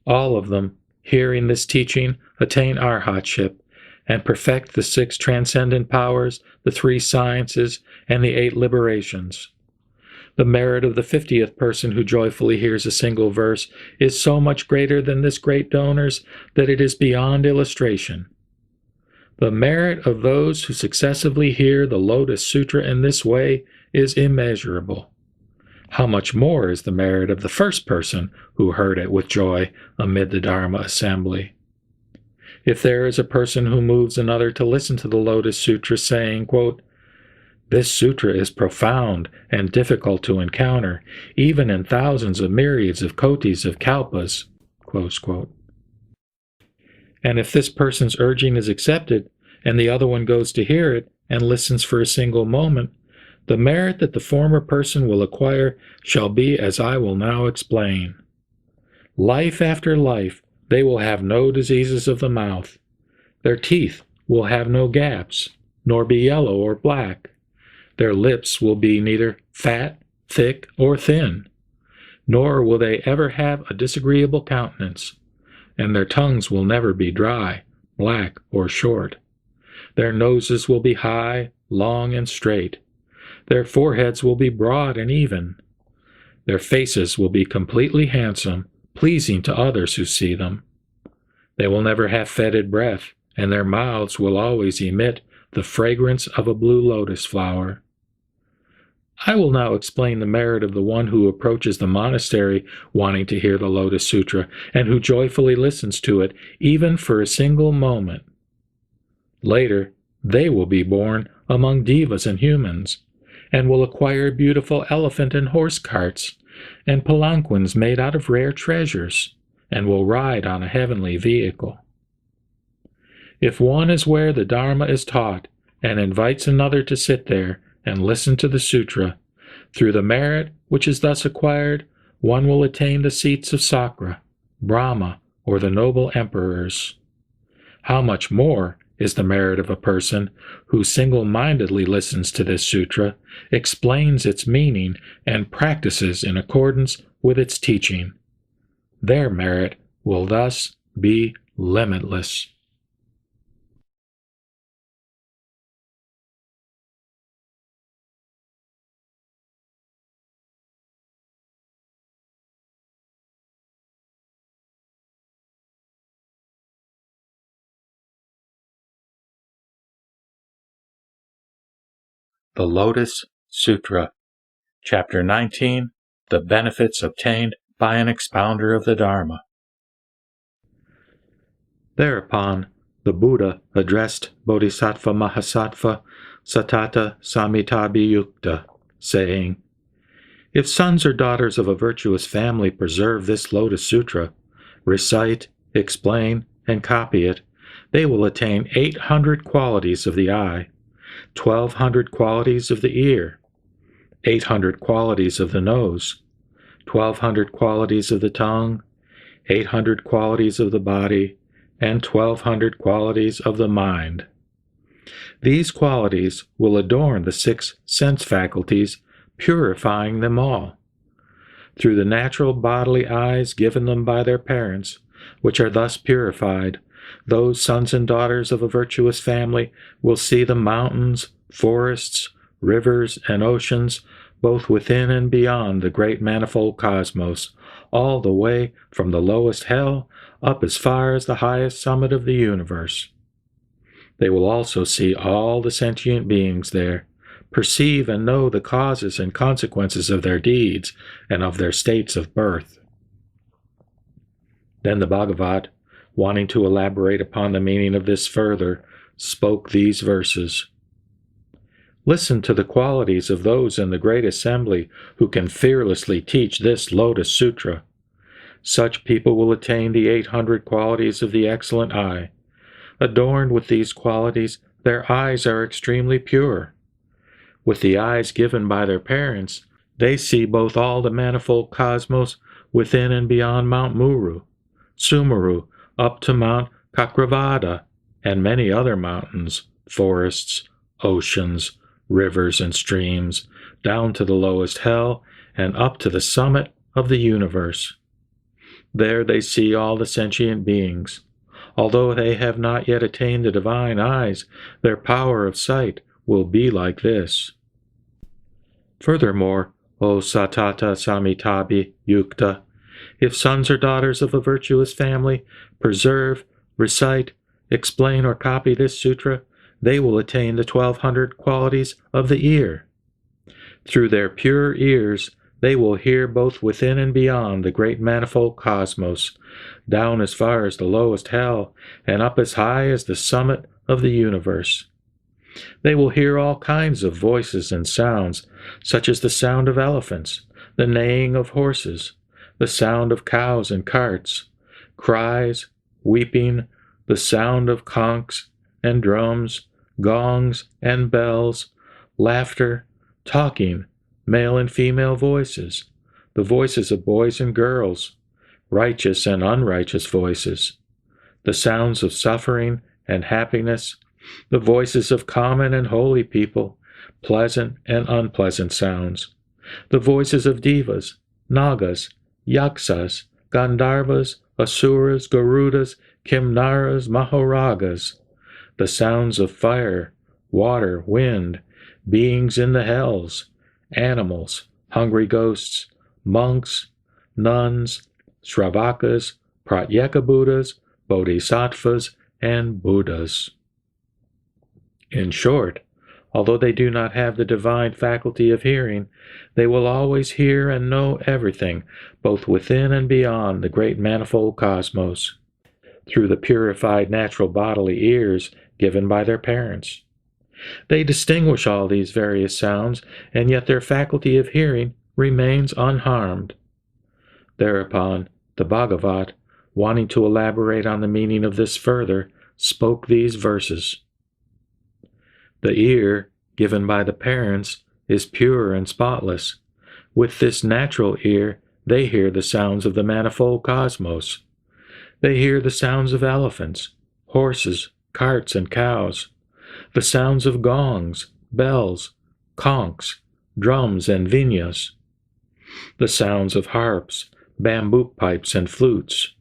All of them, hearing this teaching, attain arhatship and perfect the 6 transcendent powers, the 3 sciences, and the 8 liberations. The merit of the 50th person who joyfully hears a single verse is so much greater than this great donor's that it is beyond illustration. The merit of those who successively hear the Lotus Sutra in this way is immeasurable. How much more is the merit of the first person who heard it with joy amid the Dharma assembly? If there is a person who moves another to listen to the Lotus Sutra saying, quote, "This sutra is profound and difficult to encounter, even in thousands of myriads of kotis of kalpas," close quote. And if this person's urging is accepted, and the other one goes to hear it and listens for a single moment, the merit that the former person will acquire shall be as I will now explain. Life after life, they will have no diseases of the mouth. Their teeth will have no gaps, nor be yellow or black. Their lips will be neither fat, thick, or thin, nor will they ever have a disagreeable countenance, and their tongues will never be dry, black, or short. Their noses will be high, long, and straight. Their foreheads will be broad and even. Their faces will be completely handsome, pleasing to others who see them. They will never have fetid breath, and their mouths will always emit the fragrance of a blue lotus flower. I will now explain the merit of the one who approaches the monastery wanting to hear the Lotus Sutra, and who joyfully listens to it, even for a single moment. Later, they will be born among devas and humans, and will acquire beautiful elephant and horse carts, and palanquins made out of rare treasures, and will ride on a heavenly vehicle. If one is where the Dharma is taught, and invites another to sit there and listen to the sutra, through the merit which is thus acquired, one will attain the seats of Sakra, Brahma, or the noble emperors. How much more is the merit of a person who single-mindedly listens to this sutra, explains its meaning, and practices in accordance with its teaching. Their merit will thus be limitless. The Lotus Sutra, Chapter 19, The Benefits Obtained by an Expounder of the Dharma. Thereupon, the Buddha addressed Bodhisattva Mahasattva Satata Samitabhiyukta, saying, If sons or daughters of a virtuous family preserve this Lotus Sutra, recite, explain, and copy it, they will attain 800 qualities of the eye, 1,200 qualities of the ear, 800 qualities of the nose, 1,200 qualities of the tongue, 800 qualities of the body, and 1,200 qualities of the mind. These qualities will adorn the 6 sense faculties, purifying them all. Through the natural bodily eyes given them by their parents, which are thus purified, those sons and daughters of a virtuous family will see the mountains, forests, rivers, and oceans, both within and beyond the great manifold cosmos, all the way from the lowest hell up as far as the highest summit of the universe. They will also see all the sentient beings there, perceive and know the causes and consequences of their deeds and of their states of birth. Then the Bhagavat, wanting to elaborate upon the meaning of this further, spoke these verses. Listen to the qualities of those in the great assembly who can fearlessly teach this Lotus Sutra. Such people will attain the 800 qualities of the excellent eye. Adorned with these qualities, their eyes are extremely pure. With the eyes given by their parents, they see both all the manifold cosmos within and beyond Mount Muru, Sumeru, up to Mount Kakravada, and many other mountains, forests, oceans, rivers, and streams, down to the lowest hell and up to the summit of the universe. There they see all the sentient beings. Although they have not yet attained the divine eyes, their power of sight will be like this. Furthermore, O Satata Samitabi Yukta, if sons or daughters of a virtuous family preserve, recite, explain, or copy this sutra, they will attain the 1,200 qualities of the ear. Through their pure ears, they will hear both within and beyond the great manifold cosmos, down as far as the lowest hell, and up as high as the summit of the universe. They will hear all kinds of voices and sounds, such as the sound of elephants, the neighing of horses, the sound of cows and carts, cries, weeping, the sound of conchs and drums, gongs and bells, laughter, talking, male and female voices, the voices of boys and girls, righteous and unrighteous voices, the sounds of suffering and happiness, the voices of common and holy people, pleasant and unpleasant sounds, the voices of devas, nagas, yaksas, gandharvas, asuras, garudas, kimnaras, mahoragas, the sounds of fire, water, wind, beings in the hells, animals, hungry ghosts, monks, nuns, Shravakas, Pratyeka Buddhas, Bodhisattvas, and Buddhas. In short, although they do not have the divine faculty of hearing, they will always hear and know everything, both within and beyond the great manifold cosmos, through the purified natural bodily ears given by their parents. They distinguish all these various sounds, and yet their faculty of hearing remains unharmed. Thereupon, the Bhagavat, wanting to elaborate on the meaning of this further, spoke these verses. The ear, given by the parents, is pure and spotless. With this natural ear, they hear the sounds of the manifold cosmos. They hear the sounds of elephants, horses, carts, and cows, the sounds of gongs, bells, conchs, drums, and vinyas, the sounds of harps, bamboo pipes, and flutes,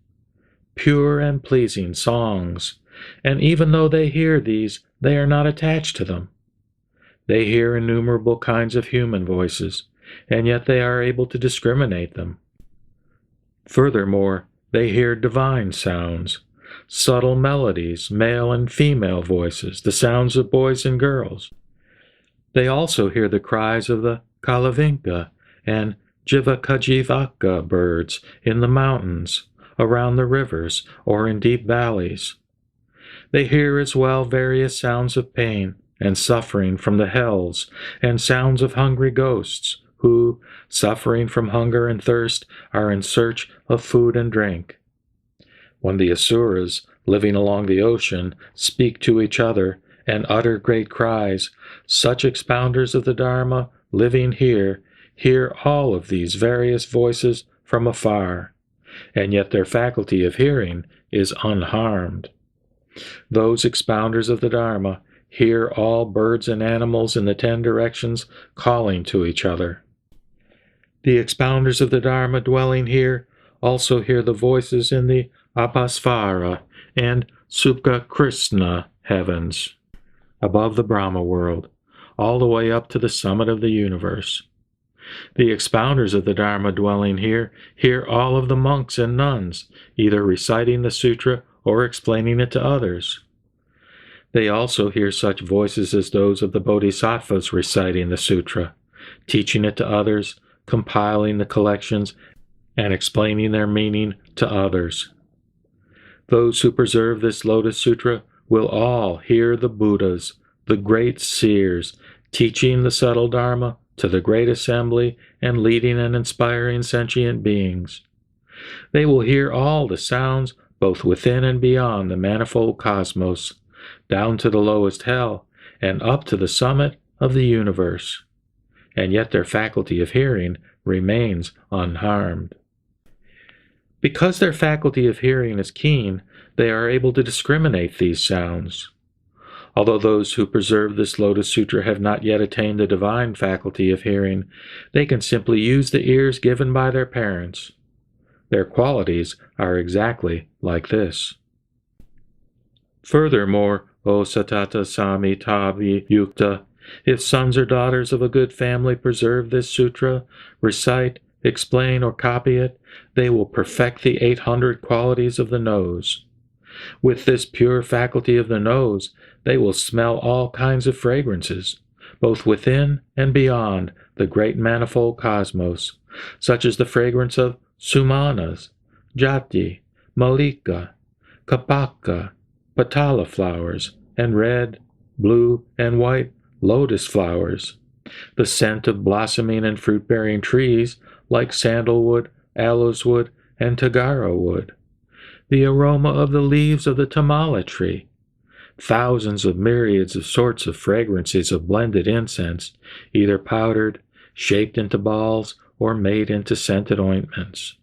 pure and pleasing songs, and even though they hear these, they are not attached to them. They hear innumerable kinds of human voices, and yet they are able to discriminate them. Furthermore, they hear divine sounds, subtle melodies, male and female voices, the sounds of boys and girls. They also hear the cries of the Kalavinka and Jivakajivaka birds in the mountains, around the rivers, or in deep valleys. They hear as well various sounds of pain and suffering from the hells, and sounds of hungry ghosts, who, suffering from hunger and thirst, are in search of food and drink. When the asuras, living along the ocean, speak to each other and utter great cries, such expounders of the Dharma, living here, hear all of these various voices from afar, and yet their faculty of hearing is unharmed. Those expounders of the Dharma hear all birds and animals in the 10 directions calling to each other. The expounders of the Dharma dwelling here also hear the voices in the Apasvara and Subha Krishna heavens, above the Brahma world, all the way up to the summit of the universe. The expounders of the Dharma dwelling here hear all of the monks and nuns, either reciting the sutra or explaining it to others. They also hear such voices as those of the bodhisattvas reciting the sutra, teaching it to others, compiling the collections, and explaining their meaning to others. Those who preserve this Lotus Sutra will all hear the Buddhas, the great seers, teaching the subtle Dharma to the great assembly and leading and inspiring sentient beings. They will hear all the sounds both within and beyond the manifold cosmos, down to the lowest hell and up to the summit of the universe. And yet their faculty of hearing remains unharmed. Because their faculty of hearing is keen, they are able to discriminate these sounds. Although those who preserve this Lotus Sutra have not yet attained the divine faculty of hearing, they can simply use the ears given by their parents. Their qualities are exactly like this. Furthermore, O Satata Sami Tavi Yukta, if sons or daughters of a good family preserve this sutra, recite, explain, or copy it, they will perfect the 800 qualities of the nose. With this pure faculty of the nose, they will smell all kinds of fragrances, both within and beyond the great manifold cosmos, such as the fragrance of sumanas, jati, malika, kapaka, patala flowers, and red, blue, and white lotus flowers, the scent of blossoming and fruit-bearing trees like sandalwood, aloes wood, and tagara wood, the aroma of the leaves of the tamala tree, thousands of myriads of sorts of fragrances of blended incense, either powdered, shaped into balls, or made into scented ointments.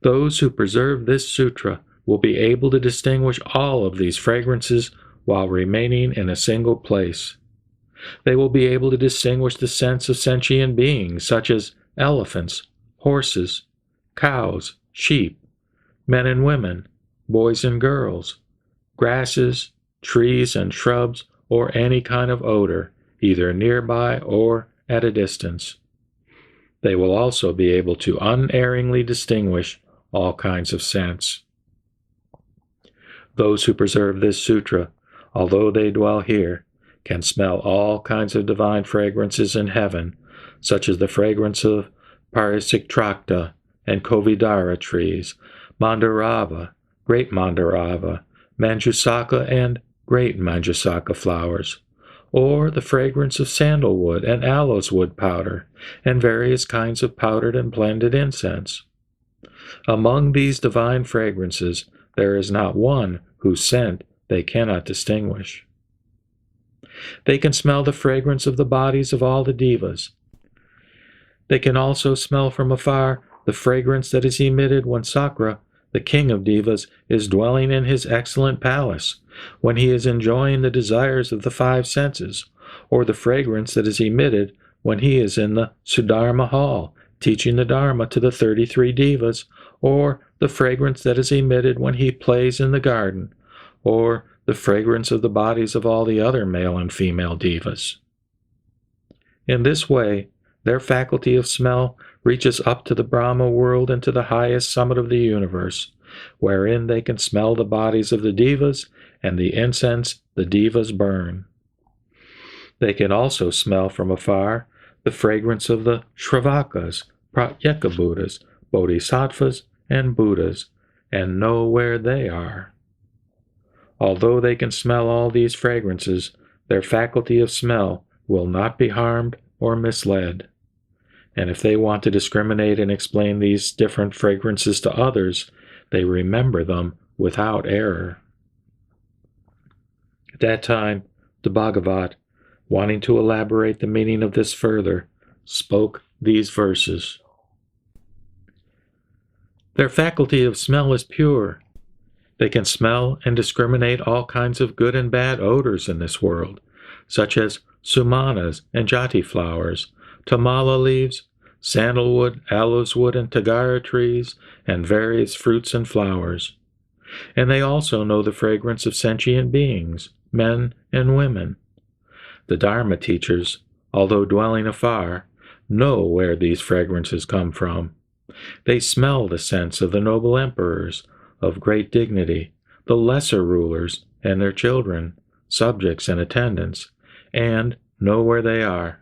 Those who preserve this sutra will be able to distinguish all of these fragrances while remaining in a single place. They will be able to distinguish the scents of sentient beings such as elephants, horses, cows, sheep, men and women, boys and girls, grasses, trees and shrubs, or any kind of odor, either nearby or at a distance. They will also be able to unerringly distinguish all kinds of scents. Those who preserve this sutra, although they dwell here, can smell all kinds of divine fragrances in heaven, such as the fragrance of Parisiktrakta and Kovidara trees, Mandarava, great Mandarava, Manjusaka and great Manjusaka flowers, or the fragrance of sandalwood and aloes wood powder, and various kinds of powdered and blended incense. Among these divine fragrances, there is not one whose scent they cannot distinguish. They can smell the fragrance of the bodies of all the devas. They can also smell from afar the fragrance that is emitted when Sakra, the king of devas, is dwelling in his excellent palace, when he is enjoying the desires of the 5 senses, or the fragrance that is emitted when he is in the Sudharma hall, teaching the Dharma to the 33 devas, or the fragrance that is emitted when he plays in the garden, or the fragrance of the bodies of all the other male and female devas. In this way, their faculty of smell reaches up to the Brahma world and to the highest summit of the universe, wherein they can smell the bodies of the devas and the incense the devas burn. They can also smell from afar the fragrance of the Shravakas, Pratyeka Buddhas, Bodhisattvas, and Buddhas, and know where they are. Although they can smell all these fragrances, their faculty of smell will not be harmed or misled. and if they want to discriminate and explain these different fragrances to others, they remember them without error. At that time, the Bhagavat, wanting to elaborate the meaning of this further, spoke these verses. Their faculty of smell is pure. They can smell and discriminate all kinds of good and bad odors in this world, such as sumanas and jati flowers, tamala leaves, sandalwood, aloes wood, and tagara trees, and various fruits and flowers. And they also know the fragrance of sentient beings, men and women. The Dharma teachers, although dwelling afar, know where these fragrances come from. They smell the scents of the noble emperors, of great dignity, the lesser rulers and their children, subjects and attendants, and know where they are.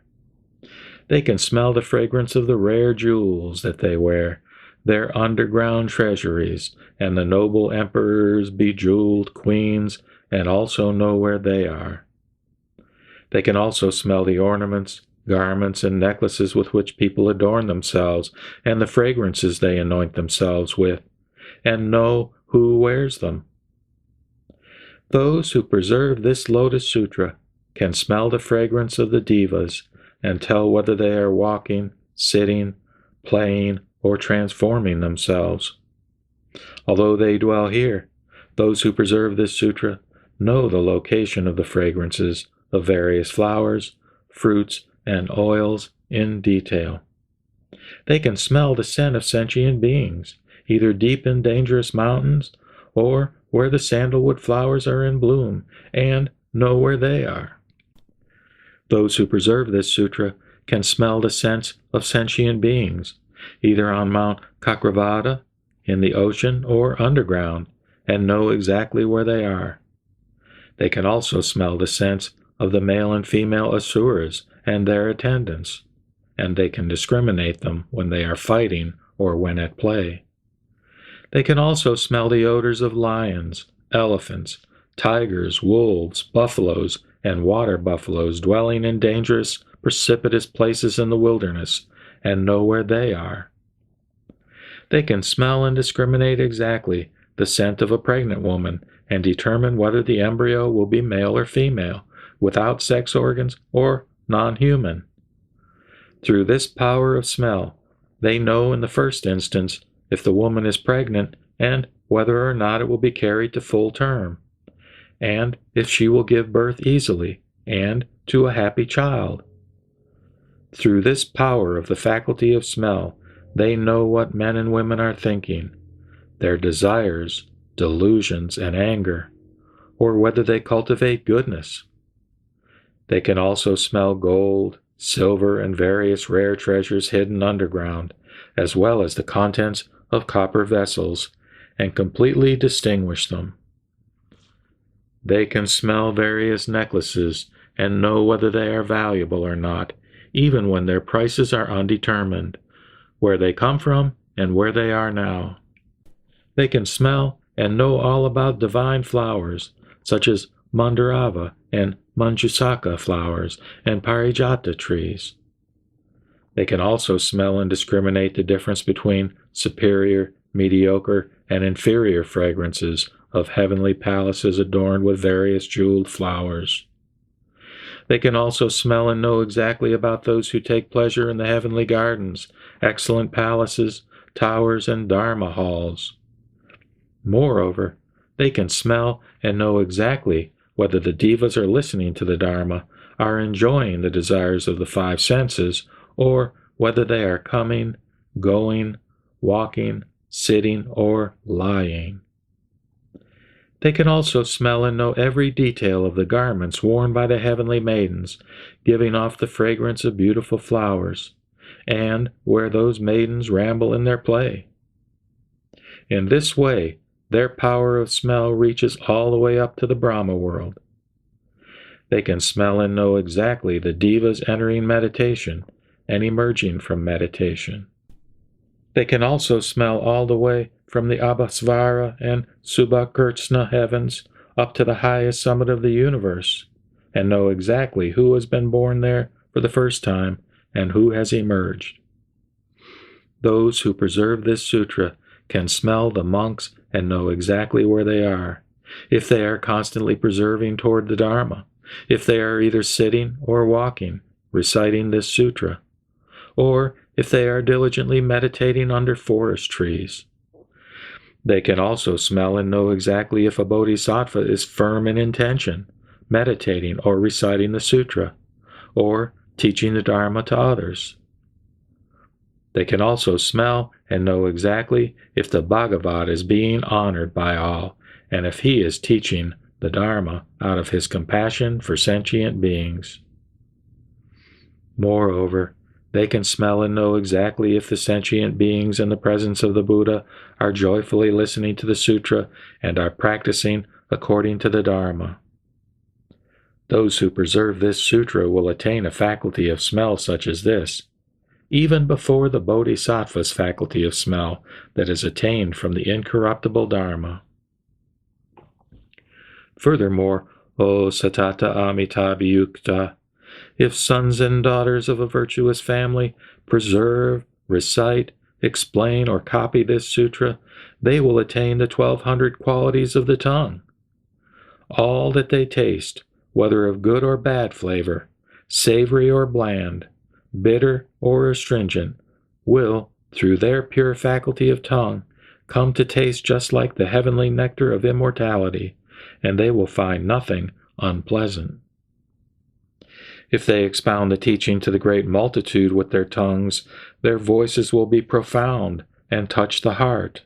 They can smell the fragrance of the rare jewels that they wear, their underground treasuries, and the noble emperors' bejeweled queens, and also know where they are. They can also smell the ornaments, garments, and necklaces with which people adorn themselves, and the fragrances they anoint themselves with, and know who wears them. Those who preserve this Lotus Sutra can smell the fragrance of the devas and tell whether they are walking, sitting, playing, or transforming themselves. Although they dwell here, those who preserve this sutra know the location of the fragrances of various flowers, fruits, and oils in detail. They can smell the scent of sentient beings, either deep in dangerous mountains or where the sandalwood flowers are in bloom, and know where they are. Those who preserve this sutra can smell the scents of sentient beings, either on Mount Kakravada, in the ocean, or underground, and know exactly where they are. They can also smell the scents of the male and female asuras and their attendants, and they can discriminate them when they are fighting or when at play. They can also smell the odors of lions, elephants, tigers, wolves, buffaloes, and water buffaloes dwelling in dangerous, precipitous places in the wilderness, and know where they are. They can smell and discriminate exactly the scent of a pregnant woman and determine whether the embryo will be male or female, without sex organs or non-human. Through this power of smell, they know in the first instance if the woman is pregnant and whether or not it will be carried to full term, and if she will give birth easily and to a happy child. Through this power of the faculty of smell, they know what men and women are thinking, their desires, delusions, and anger, or whether they cultivate goodness. They can also smell gold, silver, and various rare treasures hidden underground, as well as the contents of copper vessels, and completely distinguish them. They can smell various necklaces and know whether they are valuable or not, even when their prices are undetermined, where they come from and where they are now. They can smell and know all about divine flowers, such as Mandarava and Manjusaka flowers and Parijata trees. They can also smell and discriminate the difference between superior, mediocre, and inferior fragrances of heavenly palaces adorned with various jeweled flowers. They can also smell and know exactly about those who take pleasure in the heavenly gardens, excellent palaces, towers, and Dharma halls. Moreover, they can smell and know exactly whether the devas are listening to the Dharma, are enjoying the desires of the five senses, or whether they are coming, going, walking, sitting, or lying. They can also smell and know every detail of the garments worn by the heavenly maidens, giving off the fragrance of beautiful flowers, and where those maidens ramble in their play. In this way, their power of smell reaches all the way up to the Brahma world. They can smell and know exactly the devas entering meditation and emerging from meditation. They can also smell all the way from the Abhasvara and Subhakrtsna heavens up to the highest summit of the universe, and know exactly who has been born there for the first time and who has emerged. Those who preserve this sutra can smell the monks and know exactly where they are, if they are constantly preserving toward the Dharma, if they are either sitting or walking, reciting this sutra, or if they are diligently meditating under forest trees. They can also smell and know exactly if a bodhisattva is firm in intention, meditating or reciting the sutra, or teaching the Dharma to others. They can also smell and know exactly if the Bhagavad is being honored by all, and if he is teaching the Dharma out of his compassion for sentient beings. Moreover, they can smell and know exactly if the sentient beings in the presence of the Buddha are joyfully listening to the sutra and are practicing according to the Dharma. Those who preserve this sutra will attain a faculty of smell such as this, even before the bodhisattva's faculty of smell that is attained from the incorruptible Dharma. Furthermore, O Satata Amitabhyukta, if sons and daughters of a virtuous family preserve, recite, explain, or copy this sutra, they will attain the 1200 qualities of the tongue. All that they taste, whether of good or bad flavor, savory or bland, bitter or astringent, will, through their pure faculty of tongue, come to taste just like the heavenly nectar of immortality, and they will find nothing unpleasant. If they expound the teaching to the great multitude with their tongues, their voices will be profound and touch the heart.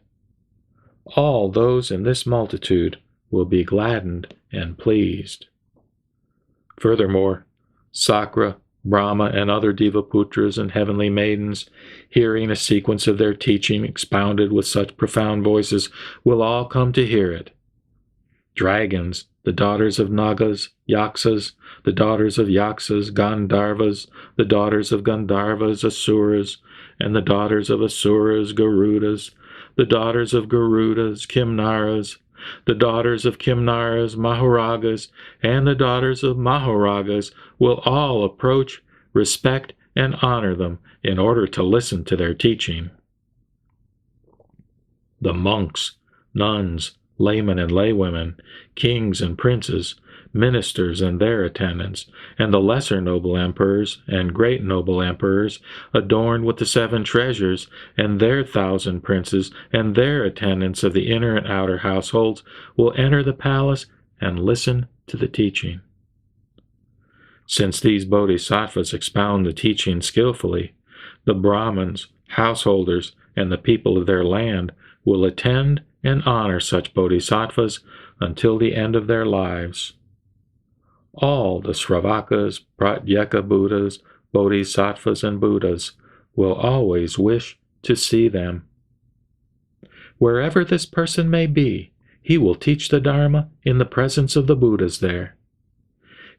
All those in this multitude will be gladdened and pleased. Furthermore, Sakra, Brahma, and other Devaputras and heavenly maidens, hearing a sequence of their teaching expounded with such profound voices, will all come to hear it. Dragons, the daughters of Nagas, Yaksas, the daughters of Yaksas, Gandharvas, the daughters of Gandharvas, Asuras, and the daughters of Asuras, Garudas, the daughters of Garudas, Kimnaras, the daughters of Kimnaras, Mahoragas, and the daughters of Mahoragas will all approach, respect, and honor them in order to listen to their teaching. The monks, nuns, laymen and laywomen, kings and princes, ministers and their attendants, and the lesser noble emperors and great noble emperors, adorned with the 7 treasures, and their 1,000 princes, and their attendants of the inner and outer households, will enter the palace and listen to the teaching. Since these bodhisattvas expound the teaching skillfully, the Brahmins, householders, and the people of their land will attend and honor such bodhisattvas until the end of their lives. All the Sravakas, Pratyeka Buddhas, Bodhisattvas, and Buddhas will always wish to see them. Wherever this person may be, he will teach the Dharma in the presence of the Buddhas there.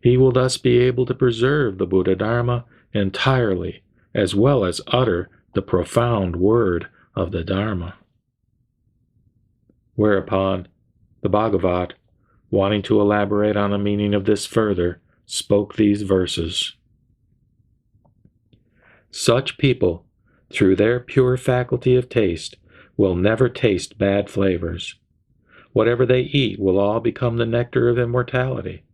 He will thus be able to preserve the Buddha Dharma entirely, as well as utter the profound word of the Dharma. Whereupon the Bhagavat, wanting to elaborate on the meaning of this further, spoke these verses. Such people, through their pure faculty of taste, will never taste bad flavors. Whatever they eat will all become the nectar of immortality.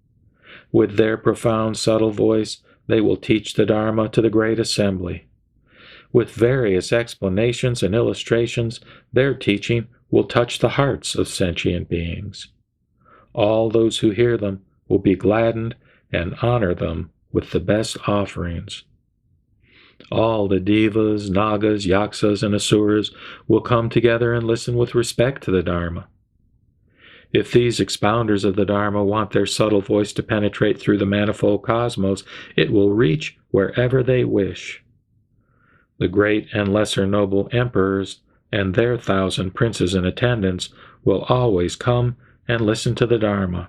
With their profound subtle voice, they will teach the Dharma to the great assembly. With various explanations and illustrations, their teaching will touch the hearts of sentient beings. All those who hear them will be gladdened and honor them with the best offerings. All the Devas, Nagas, Yaksas, and Asuras will come together and listen with respect to the Dharma. If these expounders of the Dharma want their subtle voice to penetrate through the manifold cosmos, it will reach wherever they wish. The great and lesser noble emperors and their 1,000 princes and attendants will always come and listen to the Dharma,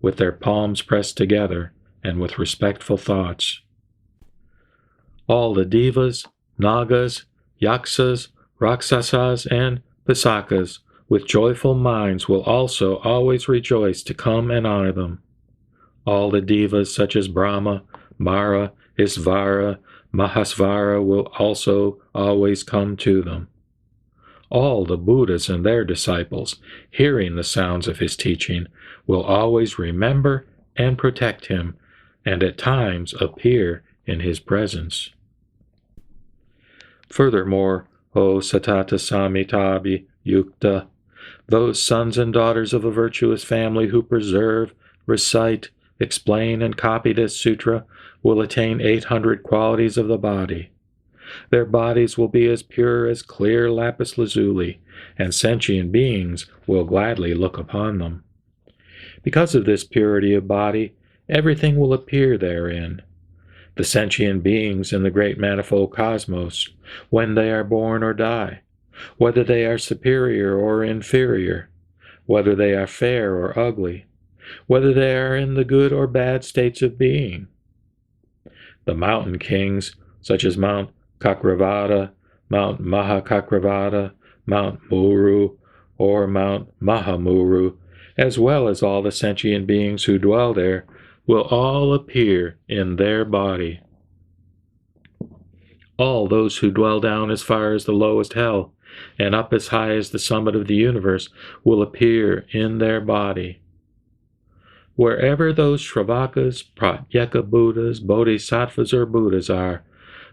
with their palms pressed together and with respectful thoughts. All the Devas, Nagas, Yaksas, Rakshasas, and Pisakas, with joyful minds, will also always rejoice to come and honor them. All the Devas such as Brahma, Mara, Isvara, Mahasvara will also always come to them. All the Buddhas and their disciples, hearing the sounds of his teaching, will always remember and protect him, and at times appear in his presence. Furthermore, O Satata Samitabi Yukta, those sons and daughters of a virtuous family who preserve, recite, explain, and copy this sutra will attain 800 qualities of the body. Their bodies will be as pure as clear lapis lazuli, and sentient beings will gladly look upon them. Because of this purity of body, everything will appear therein. The sentient beings in the great manifold cosmos, when they are born or die, whether they are superior or inferior, whether they are fair or ugly, whether they are in the good or bad states of being. The mountain kings, such as Mount Kakravada, Mount Mahakakravada, Mount Muru, or Mount Mahamuru, as well as all the sentient beings who dwell there, will all appear in their body. All those who dwell down as far as the lowest hell, and up as high as the summit of the universe, will appear in their body. Wherever those Shravakas, Pratyeka Buddhas, Bodhisattvas, or Buddhas are,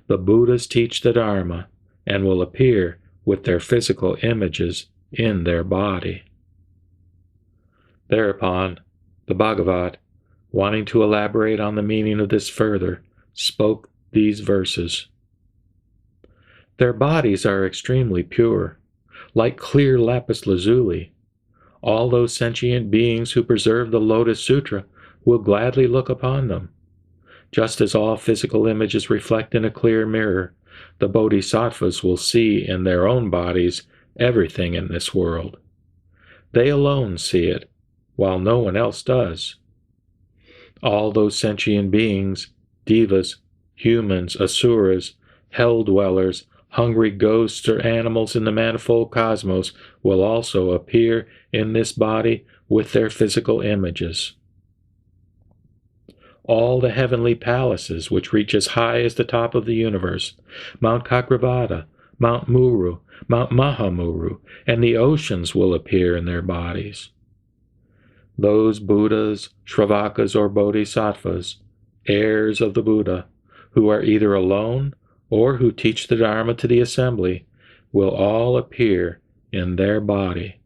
the Buddhas teach the Dharma, and will appear with their physical images in their body. Thereupon, the Bhagavat, wanting to elaborate on the meaning of this further, spoke these verses. Their bodies are extremely pure, like clear lapis lazuli. All those sentient beings who preserve the Lotus Sutra will gladly look upon them. Just as all physical images reflect in a clear mirror, the Bodhisattvas will see in their own bodies everything in this world. They alone see it, while no one else does. All those sentient beings, devas, humans, asuras, hell-dwellers, hungry ghosts or animals in the manifold cosmos will also appear in this body with their physical images. All the heavenly palaces which reach as high as the top of the universe, Mount Kakravada, Mount Muru, Mount Mahamuru, and the oceans will appear in their bodies. Those Buddhas, Shravakas, or Bodhisattvas, heirs of the Buddha, who are either alone or who teach the Dharma to the assembly, will all appear in their body.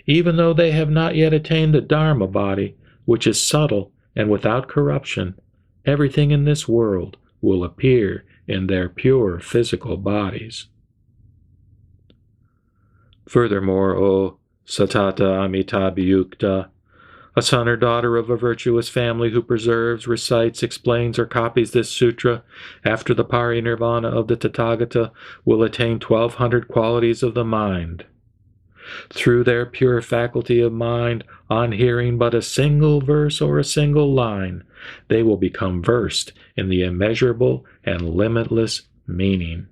Even though they have not yet attained the Dharma body, which is subtle and without corruption, everything in this world will appear in their pure physical bodies. Furthermore, O Satata Amitabhyukta, a son or daughter of a virtuous family who preserves, recites, explains, or copies this sutra, after the parinirvana of the Tathagata, will attain 1200 qualities of the mind. Through their pure faculty of mind, on hearing but a single verse or a single line, they will become versed in the immeasurable and limitless meaning.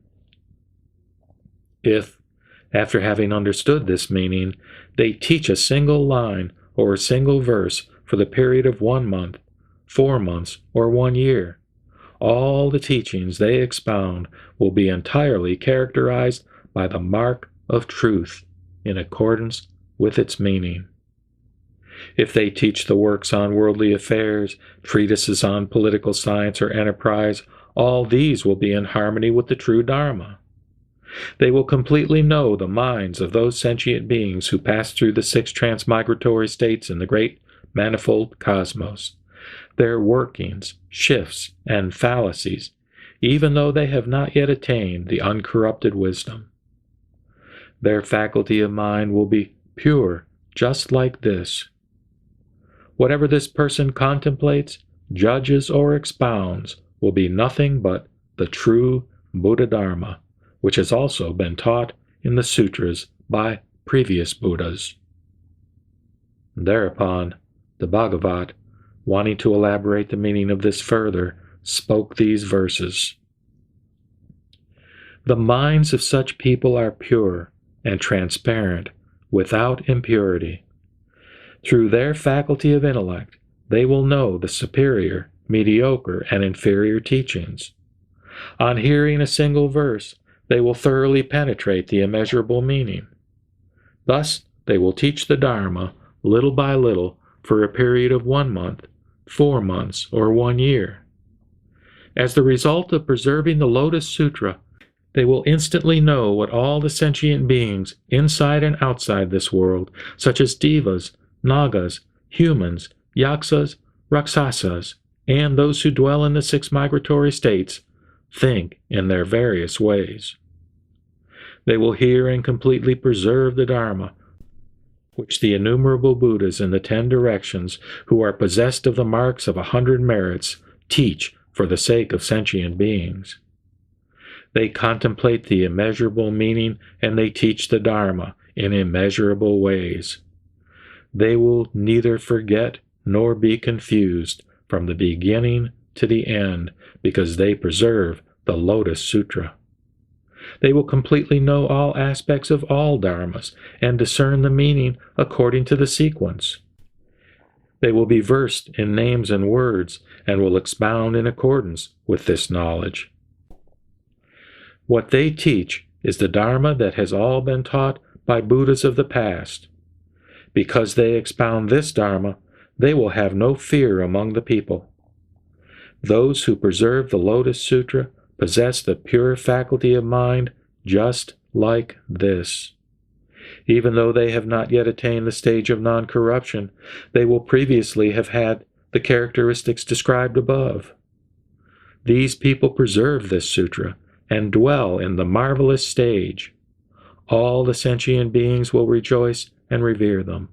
If, after having understood this meaning, they teach a single line or a single verse for the period of 1 month, 4 months, or 1 year, all the teachings they expound will be entirely characterized by the mark of truth in accordance with its meaning. If they teach the works on worldly affairs, treatises on political science or enterprise, all these will be in harmony with the true Dharma. They will completely know the minds of those sentient beings who pass through the 6 transmigratory states in the great manifold cosmos, their workings, shifts, and fallacies, even though they have not yet attained the uncorrupted wisdom. Their faculty of mind will be pure, just like this. Whatever this person contemplates, judges, or expounds will be nothing but the true Buddha Dharma, which has also been taught in the sutras by previous Buddhas. Thereupon, the Bhagavat, wanting to elaborate the meaning of this further, spoke these verses. The minds of such people are pure and transparent, without impurity. Through their faculty of intellect, they will know the superior, mediocre, and inferior teachings. On hearing a single verse, they will thoroughly penetrate the immeasurable meaning. Thus, they will teach the Dharma little by little for a period of 1 month, 4 months, or 1 year. As the result of preserving the Lotus Sutra, they will instantly know what all the sentient beings inside and outside this world, such as devas, nagas, humans, yaksas, rakshasas, and those who dwell in the 6 migratory states, think in their various ways. They will hear and completely preserve the Dharma, which the innumerable Buddhas in the 10 directions, who are possessed of the marks of 100 merits, teach for the sake of sentient beings. They contemplate the immeasurable meaning, and they teach the Dharma in immeasurable ways. They will neither forget nor be confused from the beginning to the end, because they preserve the Lotus Sutra. They will completely know all aspects of all dharmas and discern the meaning according to the sequence. They will be versed in names and words and will expound in accordance with this knowledge. What they teach is the Dharma that has all been taught by Buddhas of the past. Because they expound this Dharma, they will have no fear among the people. Those who preserve the Lotus Sutra possess the pure faculty of mind just like this. Even though they have not yet attained the stage of non-corruption, they will previously have had the characteristics described above. These people preserve this sutra and dwell in the marvelous stage. All the sentient beings will rejoice and revere them.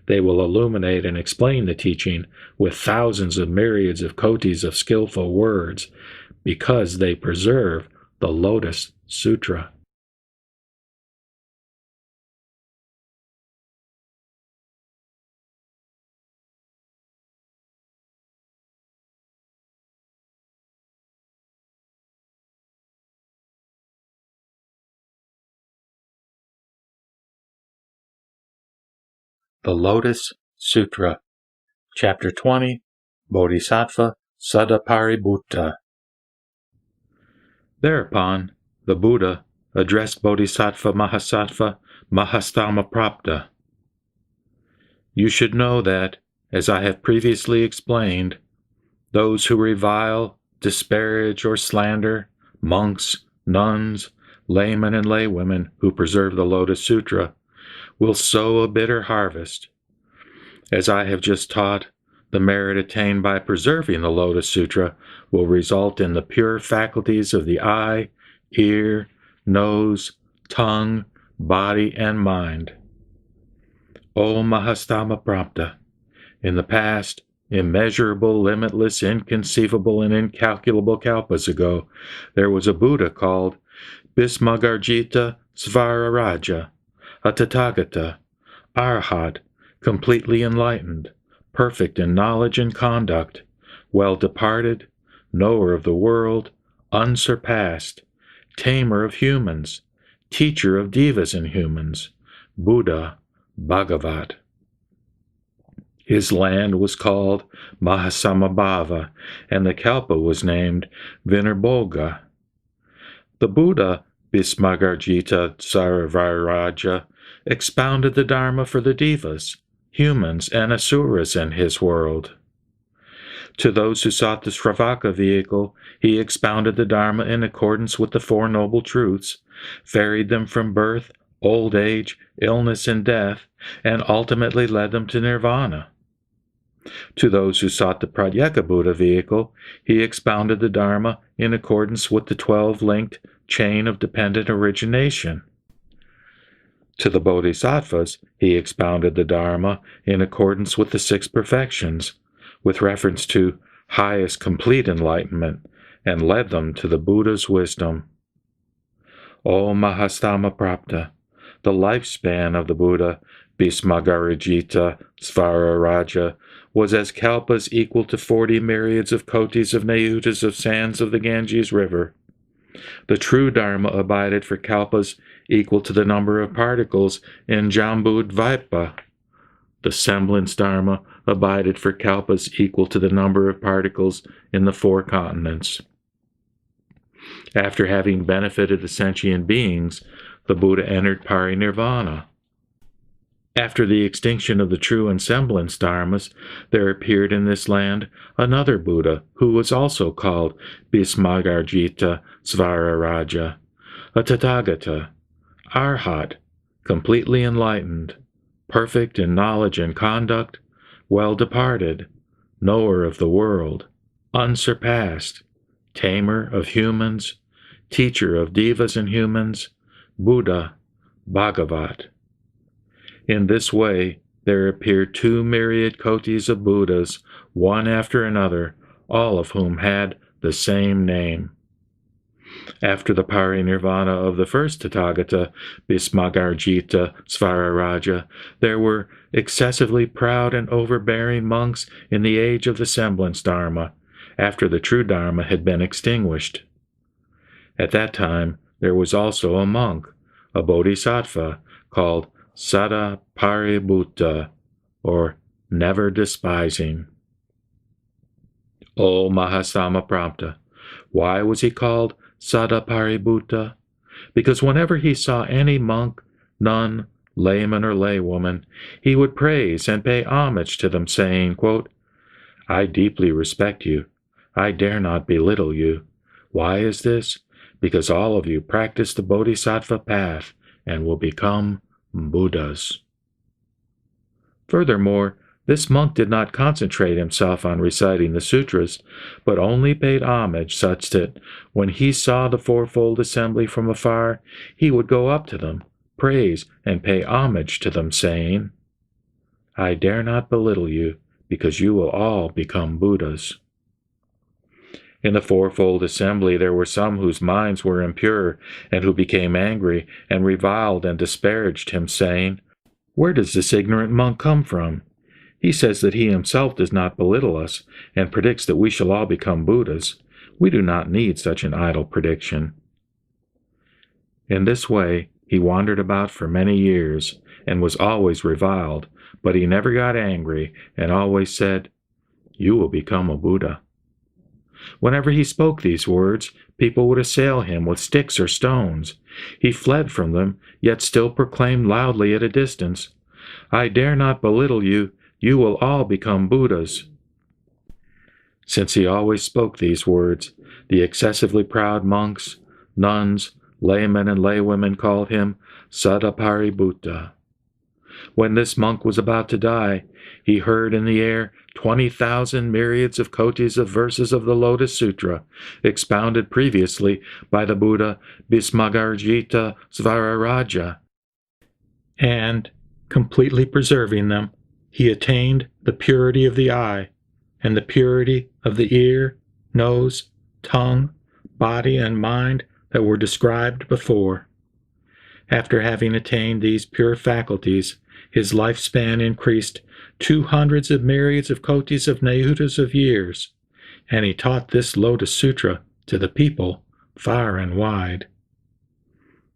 They will illuminate and explain the teaching with thousands of myriads of kotis of skillful words, because they preserve the Lotus Sutra. The Lotus Sutra, Chapter 20, Bodhisattva Sadaparibhutta. Thereupon, the Buddha addressed Bodhisattva Mahasattva Mahastamaprapta. You should know that, as I have previously explained, those who revile, disparage, or slander monks, nuns, laymen, and laywomen who preserve the Lotus Sutra will sow a bitter harvest. As I have just taught, the merit attained by preserving the Lotus Sutra will result in the pure faculties of the eye, ear, nose, tongue, body, and mind. O Mahastamaprapta, in the past, immeasurable, limitless, inconceivable, and incalculable kalpas ago, there was a Buddha called Bhismagarjita Svararaja, a Tathagata, Arhat, completely enlightened, perfect in knowledge and conduct, well departed, knower of the world, unsurpassed, tamer of humans, teacher of devas and humans, Buddha, Bhagavat. His land was called Mahasamabhava, and the kalpa was named Vinarbhoga. The Buddha, Bhismagarjita Svararaja, expounded the Dharma for the devas, humans, and asuras in his world. To those who sought the Sravaka vehicle, he expounded the Dharma in accordance with the Four Noble Truths, varied them from birth, old age, illness, and death, and ultimately led them to nirvana. To those who sought the Pratyeka Buddha vehicle, he expounded the Dharma in accordance with the 12-linked chain of dependent origination. To the Bodhisattvas, he expounded the Dharma in accordance with the 6 perfections, with reference to highest complete enlightenment, and led them to the Buddha's wisdom. O Mahastamaprapta, the lifespan of the Buddha, Bhismagarjita Svararaja, was as kalpas equal to 40 myriads of kotis of nayutas of sands of the Ganges River. The true Dharma abided for kalpas equal to the number of particles in Jambudvipa. The semblance Dharma abided for kalpas equal to the number of particles in the 4 continents. After having benefited the sentient beings, the Buddha entered parinirvana. After the extinction of the true and semblance dharmas, there appeared in this land another Buddha who was also called Bhismagarjita Svararaja, a Tathagata, Arhat, completely enlightened, perfect in knowledge and conduct, well departed, knower of the world, unsurpassed, tamer of humans, teacher of devas and humans, Buddha, Bhagavat. In this way, there appeared 2 myriad kotis of Buddhas, one after another, all of whom had the same name. After the parinirvana of the first Tathagata, Bhismagarjita Svararaja, there were excessively proud and overbearing monks in the age of the semblance Dharma, after the true Dharma had been extinguished. At that time, there was also a monk, a bodhisattva, called Sada Paributta, or never despising. O Mahasamaprapta, why was he called Sada Paributta? Because whenever he saw any monk, nun, layman, or laywoman, he would praise and pay homage to them, saying, quote, I deeply respect you. I dare not belittle you. Why is this? Because all of you practice the bodhisattva path and will become Buddhas. Furthermore, this monk did not concentrate himself on reciting the sutras, but only paid homage such that when he saw the fourfold assembly from afar, he would go up to them, praise and pay homage to them, saying, I dare not belittle you, because you will all become Buddhas. In the fourfold assembly there were some whose minds were impure, and who became angry, and reviled and disparaged him, saying, Where does this ignorant monk come from? He says that he himself does not belittle us, and predicts that we shall all become Buddhas. We do not need such an idle prediction. In this way he wandered about for many years, and was always reviled, but he never got angry, and always said, You will become a Buddha. Whenever he spoke these words, people would assail him with sticks or stones. He fled from them, yet still proclaimed loudly at a distance, I dare not belittle you, you will all become Buddhas. Since he always spoke these words, the excessively proud monks, nuns, laymen, and laywomen called him Sadapaributta. When this monk was about to die, he heard in the air 20,000 myriads of kotis of verses of the Lotus Sutra, expounded previously by the Buddha Bhismagarjita Svararaja, and, completely preserving them, he attained the purity of the eye, and the purity of the ear, nose, tongue, body, and mind that were described before. After having attained these pure faculties, his lifespan increased 200 myriads of kotis of nayutas of years, and he taught this Lotus Sutra to the people far and wide.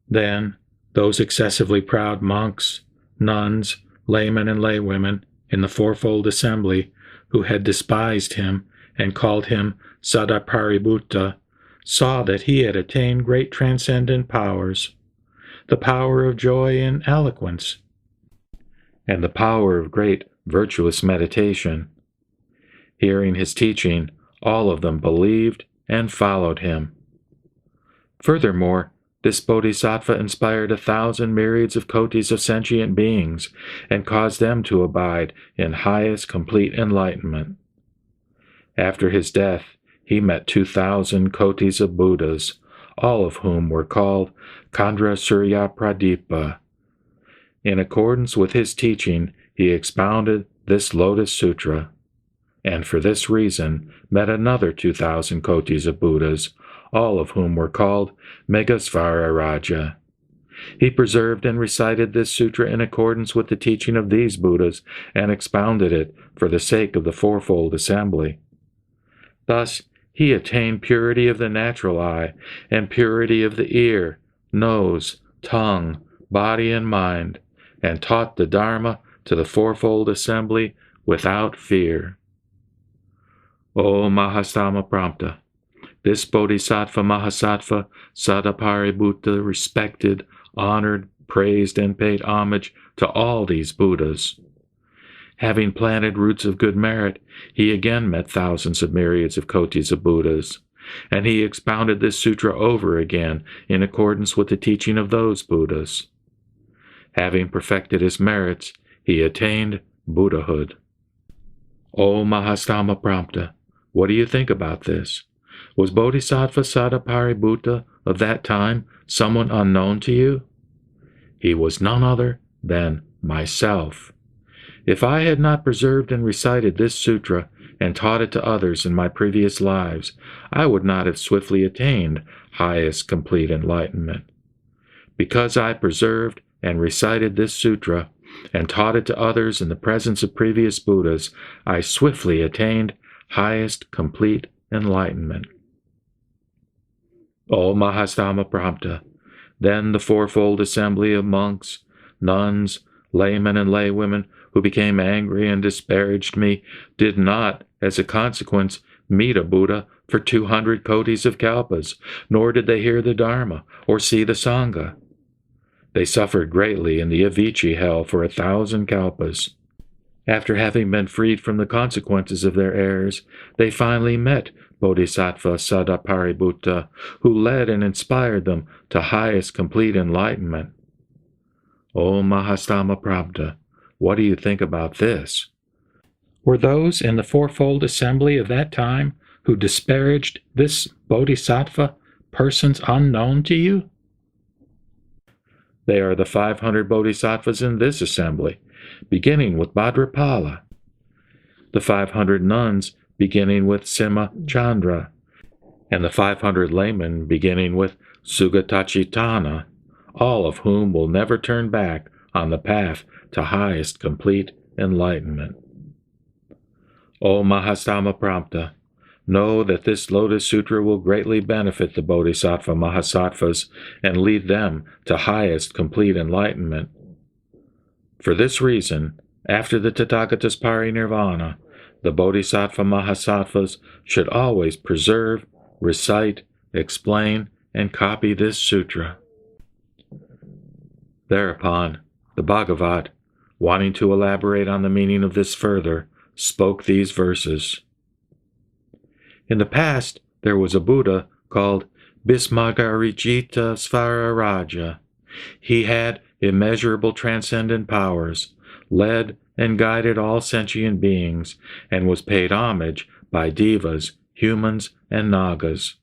Then those excessively proud monks, nuns, laymen, and laywomen in the fourfold assembly, who had despised him and called him Sadapaributta, saw that he had attained great transcendent powers, the power of joy and eloquence, and the power of great virtuous meditation. Hearing his teaching, all of them believed and followed him. Furthermore, this bodhisattva inspired 1,000 myriads of kotis of sentient beings, and caused them to abide in highest complete enlightenment. After his death, he met 2,000 kotis of Buddhas, all of whom were called Khandra Surya Pradipa. In accordance with his teaching, he expounded this Lotus Sutra, and for this reason met another 2,000 kotis of Buddhas, all of whom were called Meghasvararaja. He preserved and recited this sutra in accordance with the teaching of these Buddhas, and expounded it for the sake of the fourfold assembly. Thus he attained purity of the natural eye, and purity of the ear, nose, tongue, body, and mind, and taught the Dharma to the fourfold assembly without fear. O Mahasamaprapta, This Bodhisattva Mahasattva Sadapaributta respected, honored, praised, and paid homage to all these Buddhas. Having planted roots of good merit, he again met thousands of myriads of kotis of Buddhas, and he expounded this sutra over again in accordance with the teaching of those Buddhas. Having perfected his merits, he attained Buddhahood. O Mahastama Prampta, what do you think about this? Was Bodhisattva Sadapaributta of that time someone unknown to you? He was none other than myself. If I had not preserved and recited this sutra and taught it to others in my previous lives, I would not have swiftly attained highest complete enlightenment. Because I preserved and recited this sutra and taught it to others in the presence of previous Buddhas, I swiftly attained highest complete enlightenment. O Mahastama Prampta, then the fourfold assembly of monks, nuns, laymen, and laywomen who became angry and disparaged me did not, as a consequence, meet a Buddha for 200 kotis of kalpas, nor did they hear the Dharma or see the Sangha. They suffered greatly in the Avicii hell for 1,000 kalpas. After having been freed from the consequences of their errors, they finally met Bodhisattva Sadapaributta, who led and inspired them to highest complete enlightenment. O Mahastama Prampta, what do you think about this? Were those in the fourfold assembly of that time who disparaged this Bodhisattva persons unknown to you? They are the 500 Bodhisattvas in this assembly, beginning with Bhadrapala, the 500 nuns beginning with Sima Chandra, and the 500 laymen beginning with Sugatachitana, all of whom will never turn back on the path to highest complete enlightenment. O Mahastama Prampta, know that this Lotus Sutra will greatly benefit the Bodhisattva Mahasattvas and lead them to highest complete enlightenment. For this reason, after the Tathagata's parinirvana, the Bodhisattva Mahasattvas should always preserve, recite, explain, and copy this sutra. Thereupon, the Bhagavat, wanting to elaborate on the meaning of this further, spoke these verses. In the past, there was a Buddha called Bhismagaricita Svararaja. He had immeasurable transcendent powers, led and guided all sentient beings, and was paid homage by devas, humans, and nagas.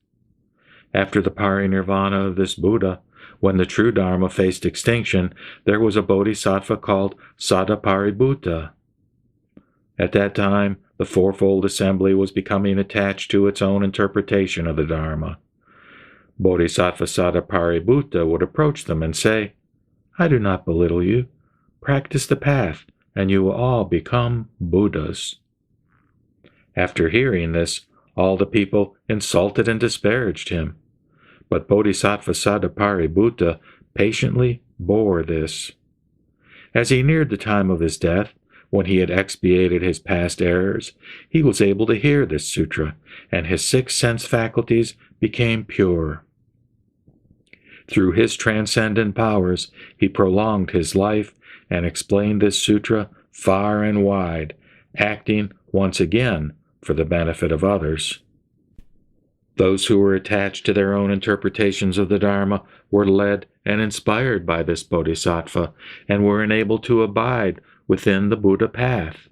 After the parinirvana of this Buddha, when the true Dharma faced extinction, there was a bodhisattva called Sadapaributta. At that time, the fourfold assembly was becoming attached to its own interpretation of the Dharma. Bodhisattva Sadapaributta would approach them and say, I do not belittle you. Practice the path, and you will all become Buddhas. After hearing this, all the people insulted and disparaged him. But Bodhisattva Sadapaributta patiently bore this. As he neared the time of his death, when he had expiated his past errors, he was able to hear this sutra, and his 6 sense faculties became pure. Through his transcendent powers, he prolonged his life and explained this sutra far and wide, acting once again for the benefit of others. Those who were attached to their own interpretations of the Dharma were led and inspired by this bodhisattva and were enabled to abide within the Buddha path.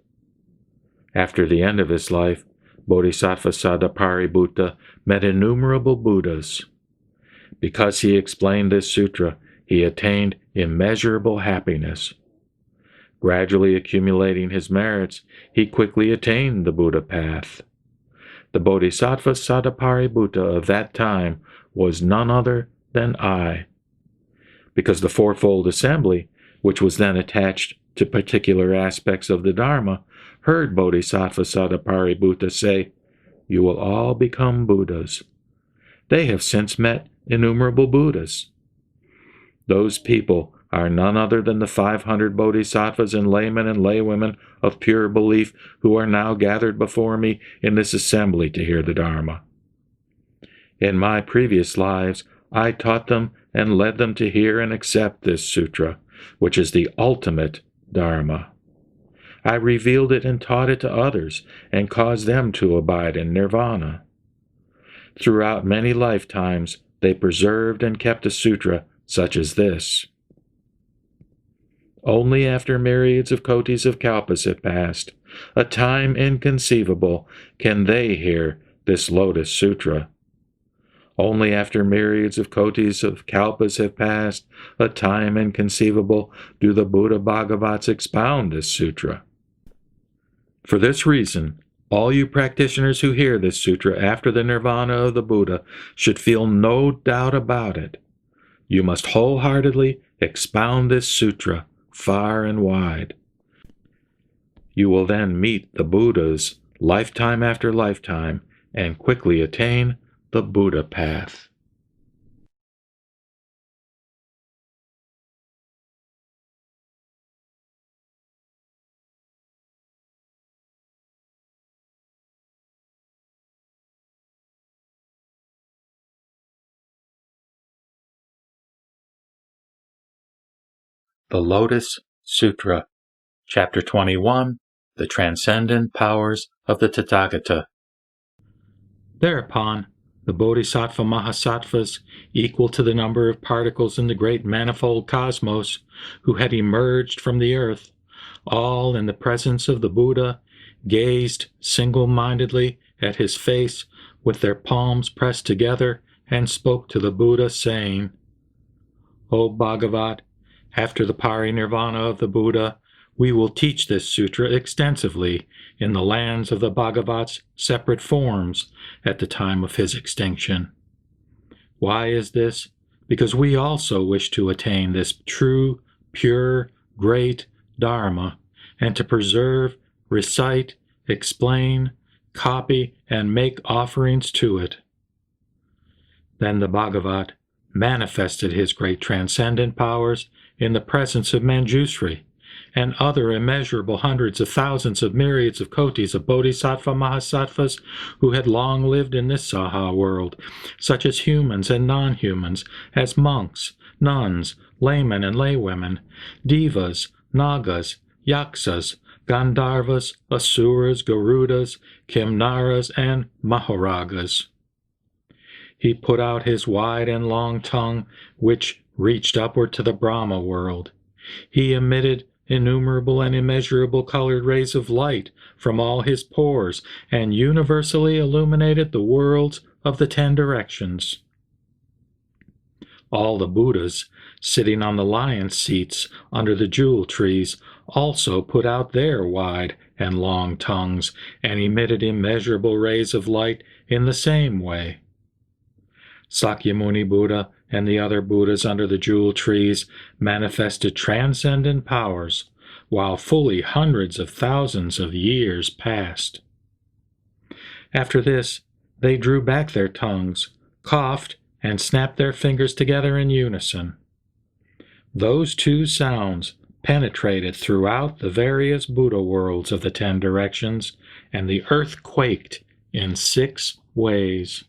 After the end of his life, Bodhisattva Sadapaributta met innumerable Buddhas. Because he explained this sutra, he attained immeasurable happiness. Gradually accumulating his merits, he quickly attained the Buddha path. The Bodhisattva Sadapaributta of that time was none other than I. Because the fourfold assembly, which was then attached to particular aspects of the Dharma, heard Bodhisattva Sadapaributta say, You will all become Buddhas. They have since met innumerable Buddhas. Those people are none other than the 500 bodhisattvas and laymen and laywomen of pure belief who are now gathered before me in this assembly to hear the Dharma. In my previous lives, I taught them and led them to hear and accept this sutra, which is the ultimate Dharma. I revealed it and taught it to others and caused them to abide in nirvana. Throughout many lifetimes, they preserved and kept a sutra such as this. Only after myriads of kotis of kalpas have passed, a time inconceivable, can they hear this Lotus Sutra. Only after myriads of kotis of kalpas have passed, a time inconceivable, do the Buddha Bhagavats expound this sutra. For this reason, all you practitioners who hear this sutra after the nirvana of the Buddha should feel no doubt about it. You must wholeheartedly expound this sutra far and wide. You will then meet the Buddhas lifetime after lifetime and quickly attain the Buddha path. The Lotus Sutra, Chapter 21, The Transcendent Powers of the Tathagata. Thereupon, the Bodhisattva Mahasattvas, equal to the number of particles in the great manifold cosmos, who had emerged from the earth, all in the presence of the Buddha, gazed single-mindedly at his face with their palms pressed together and spoke to the Buddha, saying, O Bhagavat, after the parinirvana of the Buddha, we will teach this sutra extensively in the lands of the Bhagavat's separate forms at the time of his extinction. Why is this? Because we also wish to attain this true, pure, great Dharma, and to preserve, recite, explain, copy, and make offerings to it. Then the Bhagavat manifested his great transcendent powers in the presence of Manjushri and other immeasurable hundreds of thousands of myriads of kotis of bodhisattva mahasattvas who had long lived in this Saha world, such as humans and non-humans, as monks, nuns, laymen and laywomen, devas, nagas, yaksas, gandharvas, asuras, garudas, kimnaras, and maharagas. He put out his wide and long tongue, which reached upward to the Brahma world. He emitted innumerable and immeasurable colored rays of light from all his pores, and universally illuminated the worlds of the 10 directions. All the Buddhas, sitting on the lion seats under the jewel trees, also put out their wide and long tongues, and emitted immeasurable rays of light in the same way. Sakyamuni Buddha and the other Buddhas under the jewel trees manifested transcendent powers, while fully hundreds of thousands of years passed. After this, they drew back their tongues, coughed, and snapped their fingers together in unison. Those 2 sounds penetrated throughout the various Buddha worlds of the 10 directions, and the earth quaked in 6 ways.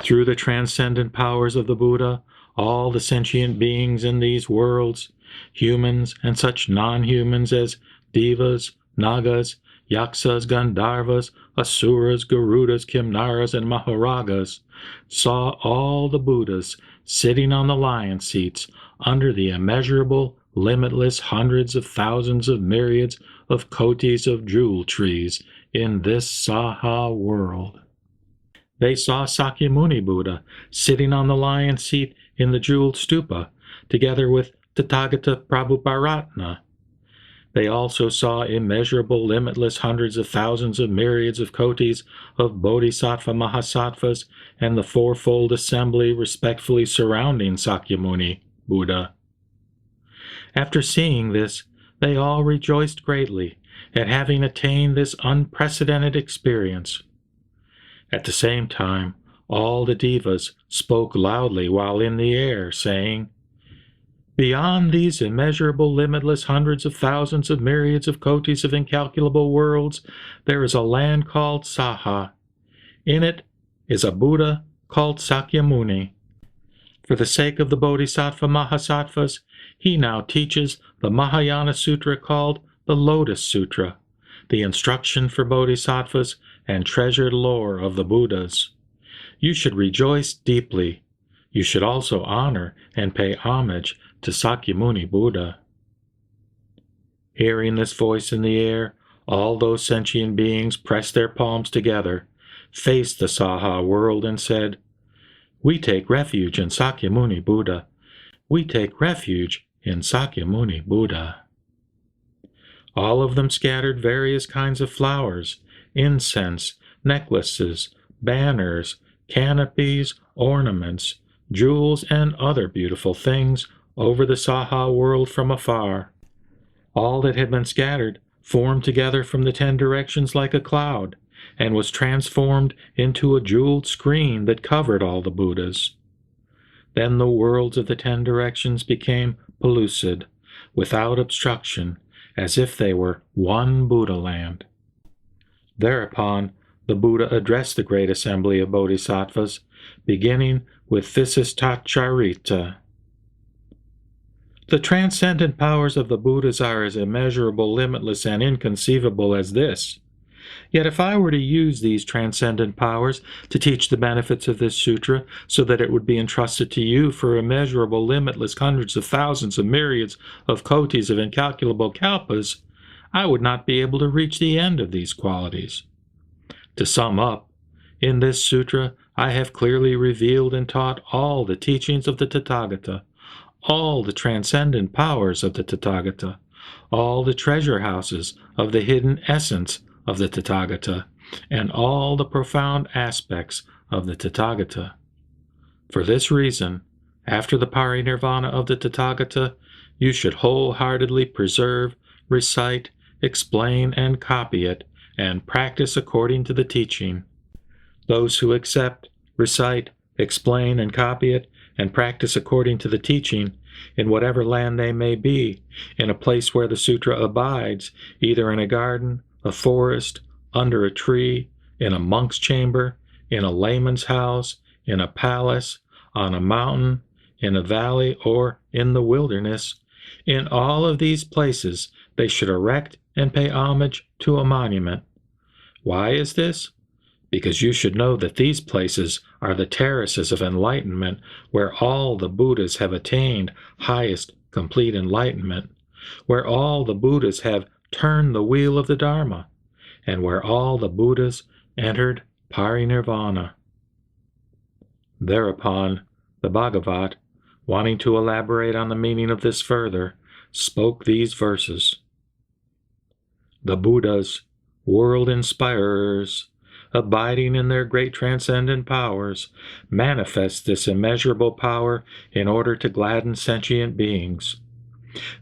Through the transcendent powers of the Buddha, all the sentient beings in these worlds, humans and such non-humans as devas, nagas, yaksas, gandharvas, asuras, garudas, kimnaras, and maharagas, saw all the Buddhas sitting on the lion seats under the immeasurable, limitless hundreds of thousands of myriads of kotis of jewel trees in this Saha world. They saw Sakyamuni Buddha sitting on the lion seat in the jeweled stupa, together with Tathagata Prabhuparatna. They also saw immeasurable, limitless hundreds of thousands of myriads of kotis of bodhisattva mahasattvas and the fourfold assembly respectfully surrounding Sakyamuni Buddha. After seeing this, they all rejoiced greatly at having attained this unprecedented experience. At the same time, all the devas spoke loudly while in the air, saying, Beyond these immeasurable, limitless hundreds of thousands of myriads of kotis of incalculable worlds, there is a land called Saha. In it, is a Buddha called Sakyamuni. For the sake of the Bodhisattva Mahasattvas, he now teaches the Mahayana Sutra called the Lotus Sutra, the instruction for Bodhisattvas and treasured lore of the Buddhas. You should rejoice deeply. You should also honor and pay homage to Sakyamuni Buddha. Hearing this voice in the air, all those sentient beings pressed their palms together, faced the Saha world, and said, "We take refuge in Sakyamuni Buddha. We take refuge in Sakyamuni Buddha." All of them scattered various kinds of flowers, incense, necklaces, banners, canopies, ornaments, jewels, and other beautiful things over the Saha world from afar. All that had been scattered formed together from the 10 directions like a cloud, and was transformed into a jeweled screen that covered all the Buddhas. Then the worlds of the 10 directions became pellucid, without obstruction, as if they were one Buddha land. Thereupon, the Buddha addressed the great assembly of bodhisattvas, beginning with Visistacharita. The transcendent powers of the Buddhas are as immeasurable, limitless, and inconceivable as this. Yet if I were to use these transcendent powers to teach the benefits of this sutra so that it would be entrusted to you for immeasurable, limitless, hundreds of thousands of myriads of kotis of incalculable kalpas, I would not be able to reach the end of these qualities. To sum up, in this sutra I have clearly revealed and taught all the teachings of the Tathagata, all the transcendent powers of the Tathagata, all the treasure houses of the hidden essence of the Tathagata, and all the profound aspects of the Tathagata. For this reason, after the parinirvana of the Tathagata, you should wholeheartedly preserve, recite, explain, and copy it, and practice according to the teaching. Those who accept, recite, explain, and copy it, and practice according to the teaching, in whatever land they may be, in a place where the sutra abides, either in a garden, a forest, under a tree, in a monk's chamber, in a layman's house, in a palace, on a mountain, in a valley, or in the wilderness, in all of these places they should erect and pay homage to a monument. Why is this? Because you should know that these places are the terraces of enlightenment where all the Buddhas have attained highest complete enlightenment, where all the Buddhas have turned the wheel of the Dharma, and where all the Buddhas entered parinirvana. Thereupon, the Bhagavat, wanting to elaborate on the meaning of this further, spoke these verses. The Buddhas, world inspirers, abiding in their great transcendent powers, manifest this immeasurable power in order to gladden sentient beings.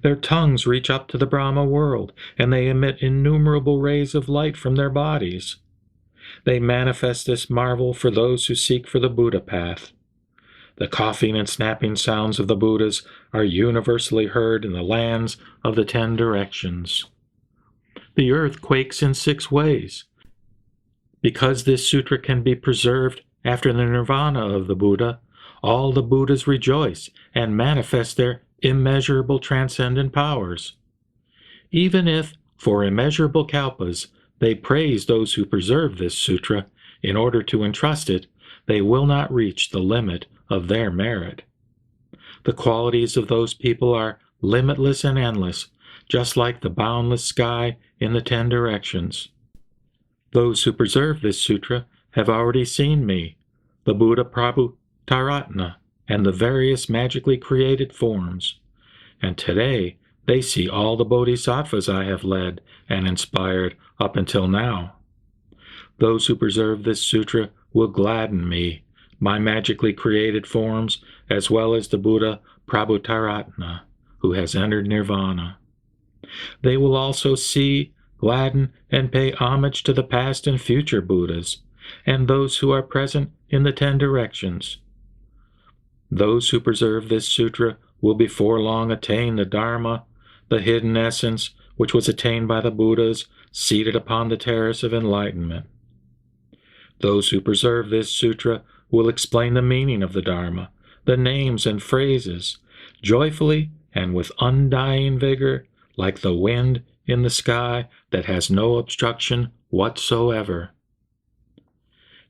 Their tongues reach up to the Brahma world, and they emit innumerable rays of light from their bodies. They manifest this marvel for those who seek for the Buddha path. The coughing and snapping sounds of the Buddhas are universally heard in the lands of the 10 directions. The earth quakes in 6 ways. Because this sutra can be preserved after the nirvana of the Buddha, all the Buddhas rejoice and manifest their immeasurable transcendent powers. Even if, for immeasurable kalpas, they praise those who preserve this sutra in order to entrust it, they will not reach the limit of their merit. The qualities of those people are limitless and endless, just like the boundless sky in the 10 directions. Those who preserve this sutra have already seen me, the Buddha Prabhutaratna, and the various magically created forms. And today they see all the bodhisattvas I have led and inspired up until now. Those who preserve this sutra will gladden me, my magically created forms, as well as the Buddha Prabhutaratna, who has entered nirvana. They will also see, gladden, and pay homage to the past and future Buddhas, and those who are present in the 10 directions. Those who preserve this sutra will before long attain the Dharma, the hidden essence which was attained by the Buddhas seated upon the terrace of enlightenment. Those who preserve this sutra will explain the meaning of the Dharma, the names and phrases, joyfully and with undying vigor, like the wind in the sky that has no obstruction whatsoever.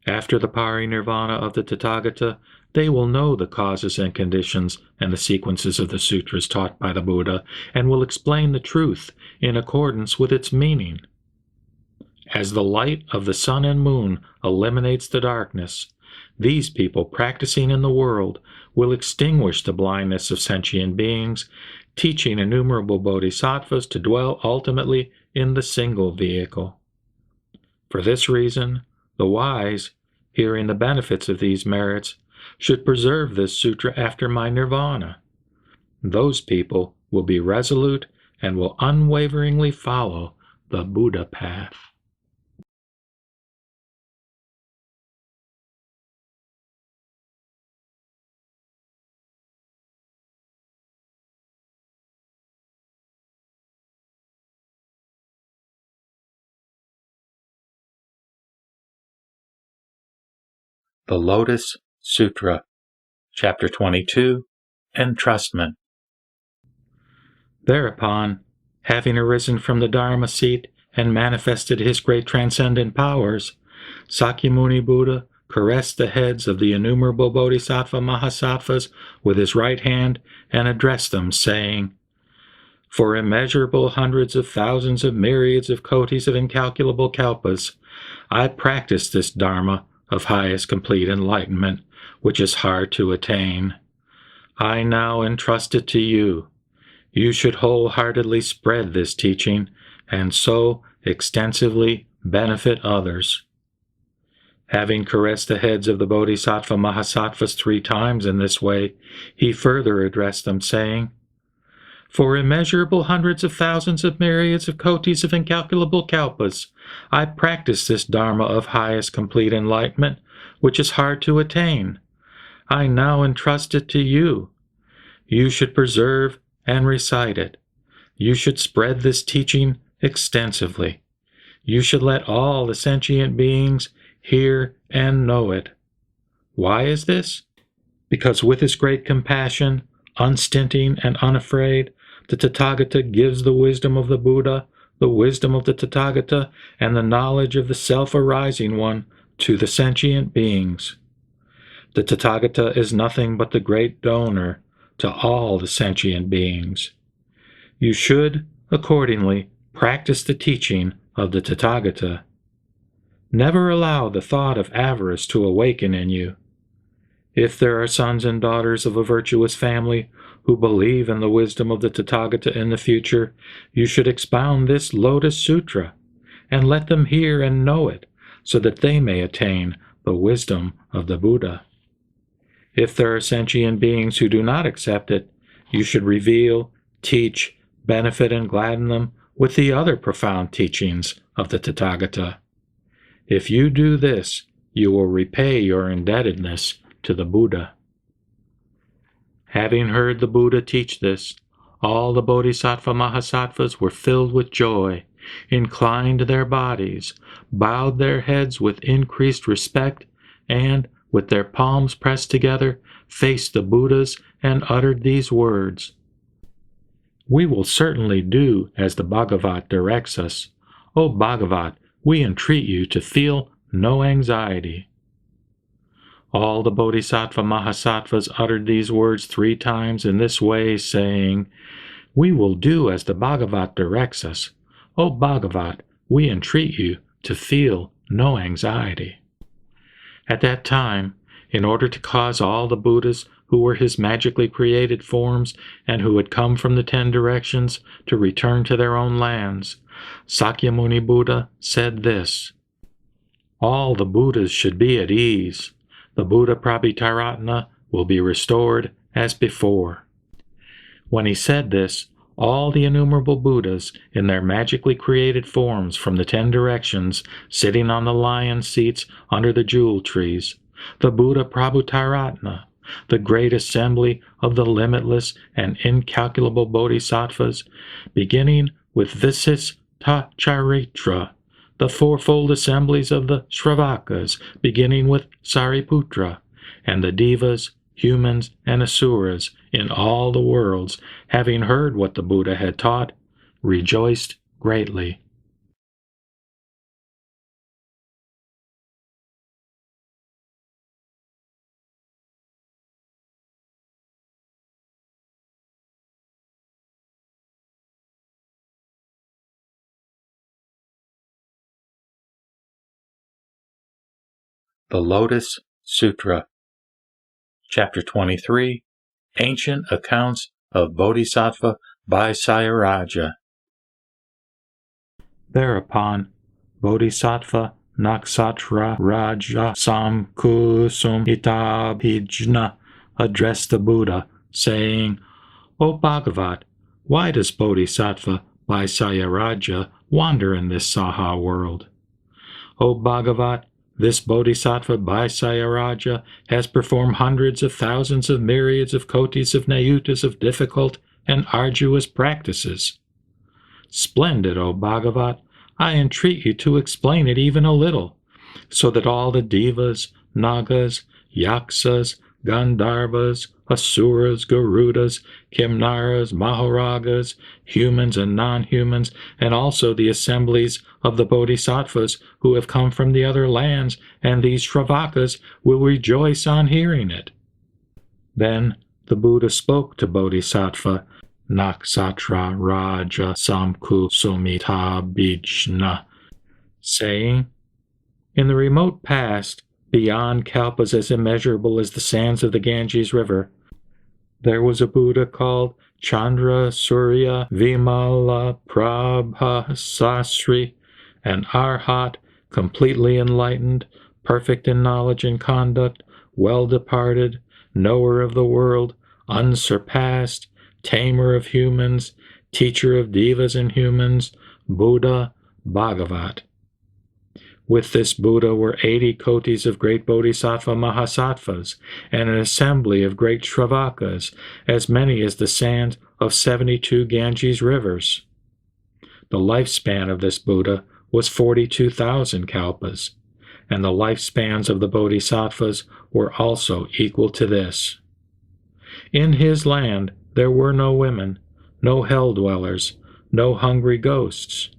After the parinirvana of the Tathagata, they will know the causes and conditions and the sequences of the sutras taught by the Buddha, and will explain the truth in accordance with its meaning. As the light of the sun and moon eliminates the darkness, these people practicing in the world will extinguish the blindness of sentient beings, teaching innumerable bodhisattvas to dwell ultimately in the single vehicle. For this reason, the wise, hearing the benefits of these merits, should preserve this sutra after my nirvana. Those people will be resolute and will unwaveringly follow the Buddha path. The Lotus Sutra, Chapter 22, Entrustment. Thereupon, having arisen from the Dharma seat and manifested his great transcendent powers, Sakyamuni Buddha caressed the heads of the innumerable bodhisattva mahasattvas with his right hand and addressed them, saying, "For immeasurable hundreds of thousands of myriads of kotis of incalculable kalpas, I practice this Dharma of highest complete enlightenment, which is hard to attain. I now entrust it to you. You should wholeheartedly spread this teaching, and so extensively benefit others." Having caressed the heads of the bodhisattva mahasattvas 3 times in this way, he further addressed them, saying, "For immeasurable hundreds of thousands of myriads of kotis of incalculable kalpas, I practice this Dharma of highest complete enlightenment, which is hard to attain. I now entrust it to you. You should preserve and recite it. You should spread this teaching extensively. You should let all the sentient beings hear and know it. Why is this? Because with his great compassion, unstinting and unafraid, the Tathagata gives the wisdom of the Buddha, the wisdom of the Tathagata, and the knowledge of the self-arising one to the sentient beings. The Tathagata is nothing but the great donor to all the sentient beings. You should, accordingly, practice the teaching of the Tathagata. Never allow the thought of avarice to awaken in you. If there are sons and daughters of a virtuous family who believe in the wisdom of the Tathagata in the future, you should expound this Lotus Sutra, and let them hear and know it, so that they may attain the wisdom of the Buddha. If there are sentient beings who do not accept it, you should reveal, teach, benefit, and gladden them with the other profound teachings of the Tathagata. If you do this, you will repay your indebtedness to the Buddha." Having heard the Buddha teach this, all the bodhisattva mahasattvas were filled with joy, inclined their bodies, bowed their heads with increased respect, and, with their palms pressed together, faced the Buddhas and uttered these words: "We will certainly do as the Bhagavat directs us. O Bhagavat, we entreat you to feel no anxiety." All the bodhisattva mahasattvas uttered these words 3 times in this way, saying, "We will do as the Bhagavat directs us. O Bhagavat, we entreat you to feel no anxiety." At that time, in order to cause all the Buddhas who were his magically created forms and who had come from the 10 directions to return to their own lands, Sakyamuni Buddha said this: "All the Buddhas should be at ease. The Buddha Prabhitaratna will be restored as before." When he said this, all the innumerable Buddhas, in their magically created forms from the 10 directions, sitting on the lion seats under the jewel trees, the Buddha Prabhutaratna, the great assembly of the limitless and incalculable bodhisattvas, beginning with Visistacharitra, the fourfold assemblies of the Shravakas, beginning with Sariputra, and the Devas, humans, and Asuras in all the worlds, having heard what the Buddha had taught, rejoiced greatly. The Lotus Sutra, Chapter 23, Ancient Accounts of Bodhisattva by Sayaraja. Thereupon, Bodhisattva Naksatra Raja Samkusum Itabhijna addressed the Buddha, saying, O Bhagavat, why does Bodhisattva by Sayaraja wander in this Saha world? O Bhagavat, this Bodhisattva by Sayaraja has performed hundreds of thousands of myriads of kotis of nayutas of difficult and arduous practices. Splendid, O Bhagavat, I entreat you to explain it even a little, so that all the Devas, Nagas, Yaksas, Gandharvas, Asuras, Garudas, Kimnaras, Maharagas, humans and non-humans, and also the assemblies of the Bodhisattvas who have come from the other lands, and these Shravakas will rejoice on hearing it. Then the Buddha spoke to Bodhisattva Naksatra Raja Samkusumitabhijna, saying, In the remote past, beyond kalpas as immeasurable as the sands of the Ganges River, there was a Buddha called Chandra Surya Vimala Prabha Sasri, an arhat, completely enlightened, perfect in knowledge and conduct, well-departed, knower of the world, unsurpassed, tamer of humans, teacher of devas and humans, Buddha Bhagavat. With this Buddha were 80 kotis of great Bodhisattva Mahasattvas, and an assembly of great Shravakas, as many as the sands of 72 Ganges rivers. The lifespan of this Buddha was 42,000 kalpas, and the lifespans of the Bodhisattvas were also equal to this. In his land there were no women, no hell-dwellers, no hungry ghosts,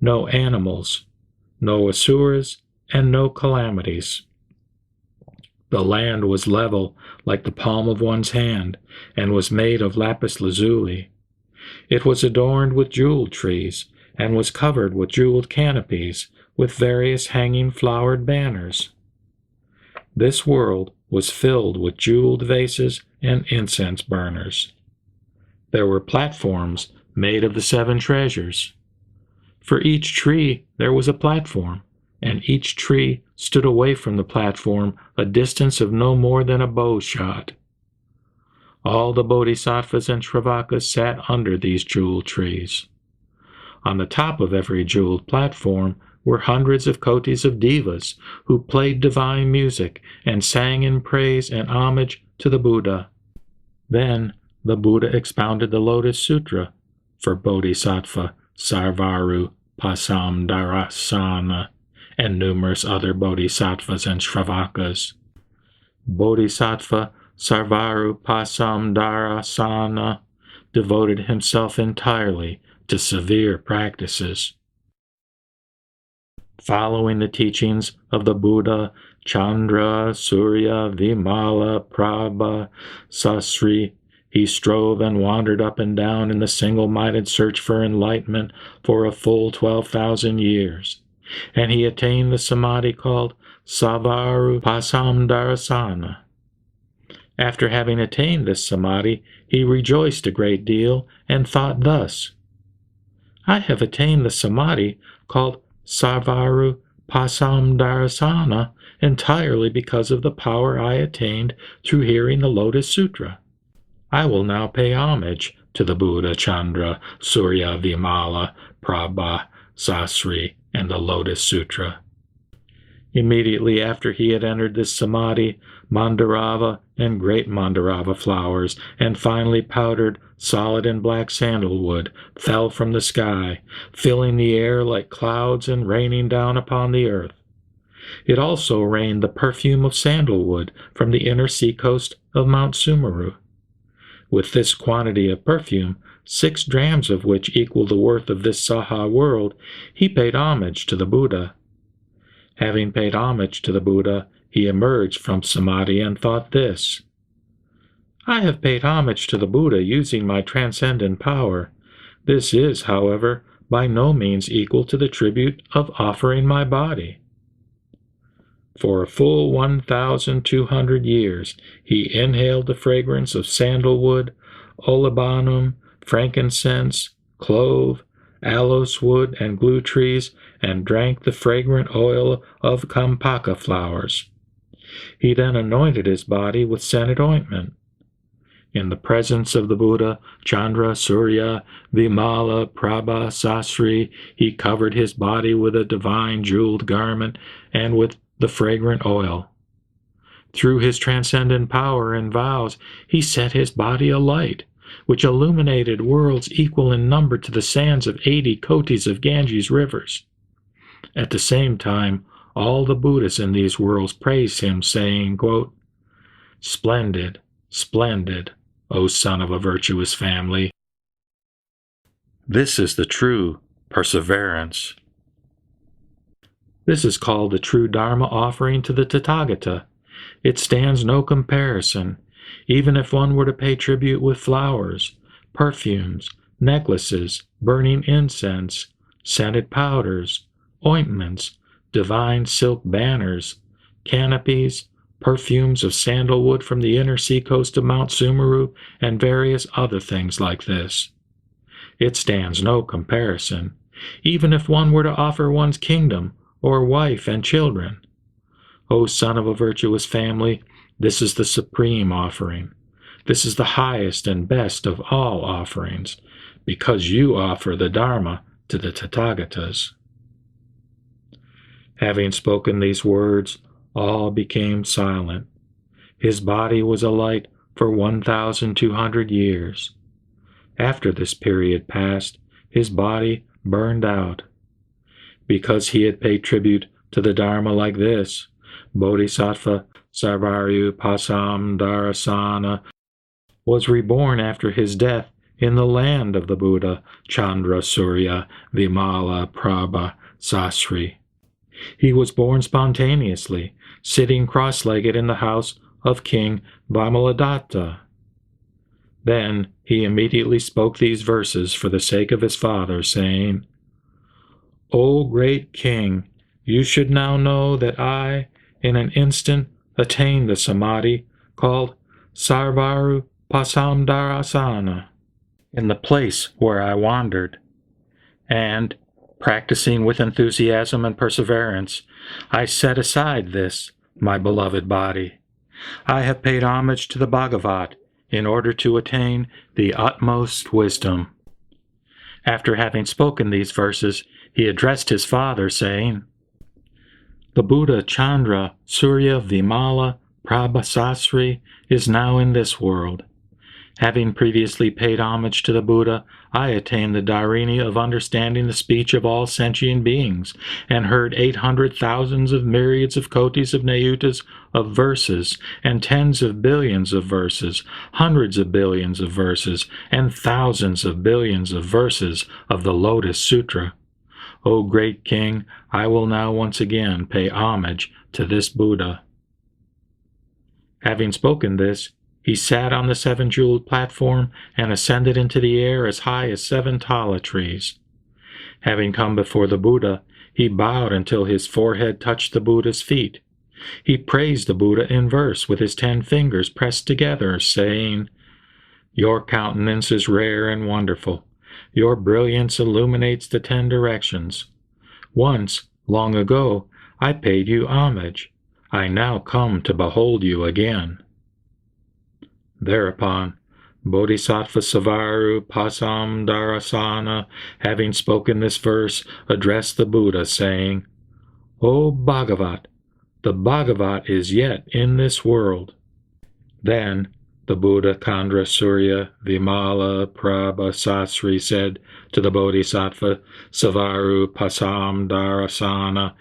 no animals, no asuras, and no calamities. The land was level like the palm of one's hand, and was made of lapis lazuli. It was adorned with jeweled trees, and was covered with jeweled canopies, with various hanging flowered banners. This world was filled with jeweled vases and incense burners. There were platforms made of the 7 treasures. For each tree there was a platform, and each tree stood away from the platform a distance of no more than a bow shot. All the Bodhisattvas and Shravakas sat under these jeweled trees. On the top of every jeweled platform were hundreds of kotis of devas who played divine music and sang in praise and homage to the Buddha. Then the Buddha expounded the Lotus Sutra for Bodhisattva Sarvaru Pasamdarasana and numerous other Bodhisattvas and Shravakas. Bodhisattva Sarvaru Pasamdarasana devoted himself entirely to severe practices. Following the teachings of the Buddha, Chandra Surya Vimala Prabha Sasri, he strove and wandered up and down in the single-minded search for enlightenment for a full 12,000 years, and he attained the samadhi called Savaru Pasamdarasana. After having attained this samadhi, he rejoiced a great deal and thought thus, I have attained the samadhi called Savaru Pasamdarasana entirely because of the power I attained through hearing the Lotus Sutra. I will now pay homage to the Buddha, Chandra, Surya, Vimala, Prabha, Sasri, and the Lotus Sutra. Immediately after he had entered this samadhi, Mandarava and great Mandarava flowers, and finely powdered, solid and black sandalwood fell from the sky, filling the air like clouds and raining down upon the earth. It also rained the perfume of sandalwood from the inner seacoast of Mount Sumeru. With this quantity of perfume, 6 drams of which equal the worth of this Saha world, he paid homage to the Buddha. Having paid homage to the Buddha, he emerged from samadhi and thought this: I have paid homage to the Buddha using my transcendent power. This is, however, by no means equal to the tribute of offering my body. For a full 1,200 years he inhaled the fragrance of sandalwood, olibanum, frankincense, clove, aloes wood, and glue trees, and drank the fragrant oil of kampaka flowers. He then anointed his body with scented ointment. In the presence of the Buddha, Chandra, Surya, Vimala, Prabha, Sasri, he covered his body with a divine jeweled garment and with the fragrant oil. Through his transcendent power and vows, he set his body alight, which illuminated worlds equal in number to the sands of 80 kotis of Ganges rivers. At the same time, all the Buddhas in these worlds praised him, saying, quote, Splendid, splendid, O son of a virtuous family. This is the true perseverance. This is called the true Dharma offering to the Tathagata. It stands no comparison, even if one were to pay tribute with flowers, perfumes, necklaces, burning incense, scented powders, ointments, divine silk banners, canopies, perfumes of sandalwood from the inner seacoast of Mount Sumeru, and various other things like this. It stands no comparison, even if one were to offer one's kingdom, or wife and children. O son of a virtuous family, this is the supreme offering. This is the highest and best of all offerings, because you offer the Dharma to the Tathagatas. Having spoken these words, all became silent. His body was alight for 1,200 years. After this period passed, his body burned out. Because he had paid tribute to the Dharma like this, Bodhisattva Sarvaru Pasam Dharasana was reborn after his death in the land of the Buddha, Chandra, Surya, Vimala, Prabha, Sasri. He was born spontaneously, sitting cross-legged in the house of King Vimaladatta. Then he immediately spoke these verses for the sake of his father, saying, O great king, you should now know that I, in an instant, attained the samadhi called Sarvaru Pasamdarasana in the place where I wandered. And, practicing with enthusiasm and perseverance, I set aside this, my beloved body. I have paid homage to the Bhagavat in order to attain the utmost wisdom. After having spoken these verses, he addressed his father, saying, The Buddha Chandra, Surya, Vimala, Prabha, Sasri is now in this world. Having previously paid homage to the Buddha, I attained the Dharini of understanding the speech of all sentient beings, and heard 800,000 of myriads of kotis of nayutas of verses, and tens of billions of verses, hundreds of billions of verses, and thousands of billions of verses of the Lotus Sutra. O great king, I will now once again pay homage to this Buddha. Having spoken this, he sat on the 7-jeweled platform and ascended into the air as high as 7 tala trees. Having come before the Buddha, he bowed until his forehead touched the Buddha's feet. He praised the Buddha in verse with his 10 fingers pressed together, saying, Your countenance is rare and wonderful. Your brilliance illuminates the 10 directions. Once, long ago, I paid you homage. I now come to behold you again. Thereupon, Bodhisattva Savaru Pasam Dharasana, having spoken this verse, addressed the Buddha, saying, O Bhagavat, the Bhagavat is yet in this world. Then the Buddha Chandra Surya Vimala Prabha Sasri said to the Bodhisattva Savaru Pasam Darasana,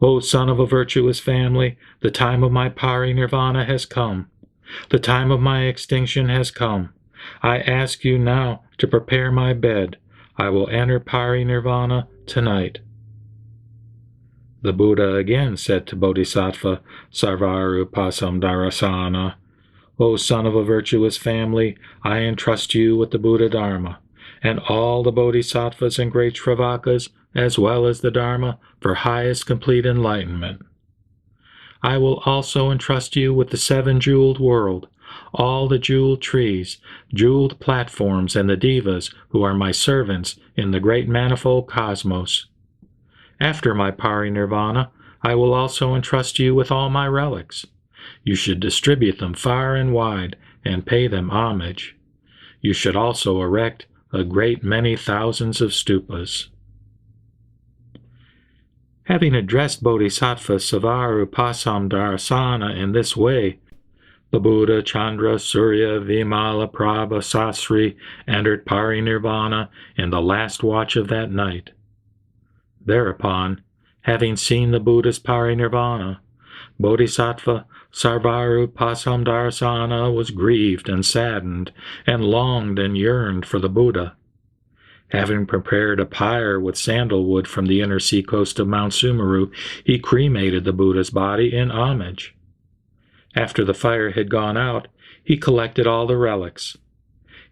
O son of a virtuous family, the time of my parinirvana has come. The time of my extinction has come. I ask you now to prepare my bed. I will enter parinirvana tonight. The Buddha again said to Bodhisattva Sarvaru Pasam Darasana, O son of a virtuous family, I entrust you with the Buddha Dharma, and all the Bodhisattvas and great Shravakas, as well as the Dharma, for highest complete enlightenment. I will also entrust you with the seven-jeweled world, all the jeweled trees, jeweled platforms, and the devas who are my servants in the great manifold cosmos. After my parinirvana, I will also entrust you with all my relics. You should distribute them far and wide and pay them homage. You should also erect a great many thousands of stupas. Having addressed Bodhisattva Savaru Pasam Darasana in this way, the Buddha Chandra Surya Vimala Prabha Sasri entered parinirvana in the last watch of that night. Thereupon, having seen the Buddha's parinirvana, Bodhisattva Sarvaru Pasam Darasana was grieved and saddened, and longed and yearned for the Buddha. Having prepared a pyre with sandalwood from the inner seacoast of Mount Sumeru, he cremated the Buddha's body in homage. After the fire had gone out, he collected all the relics.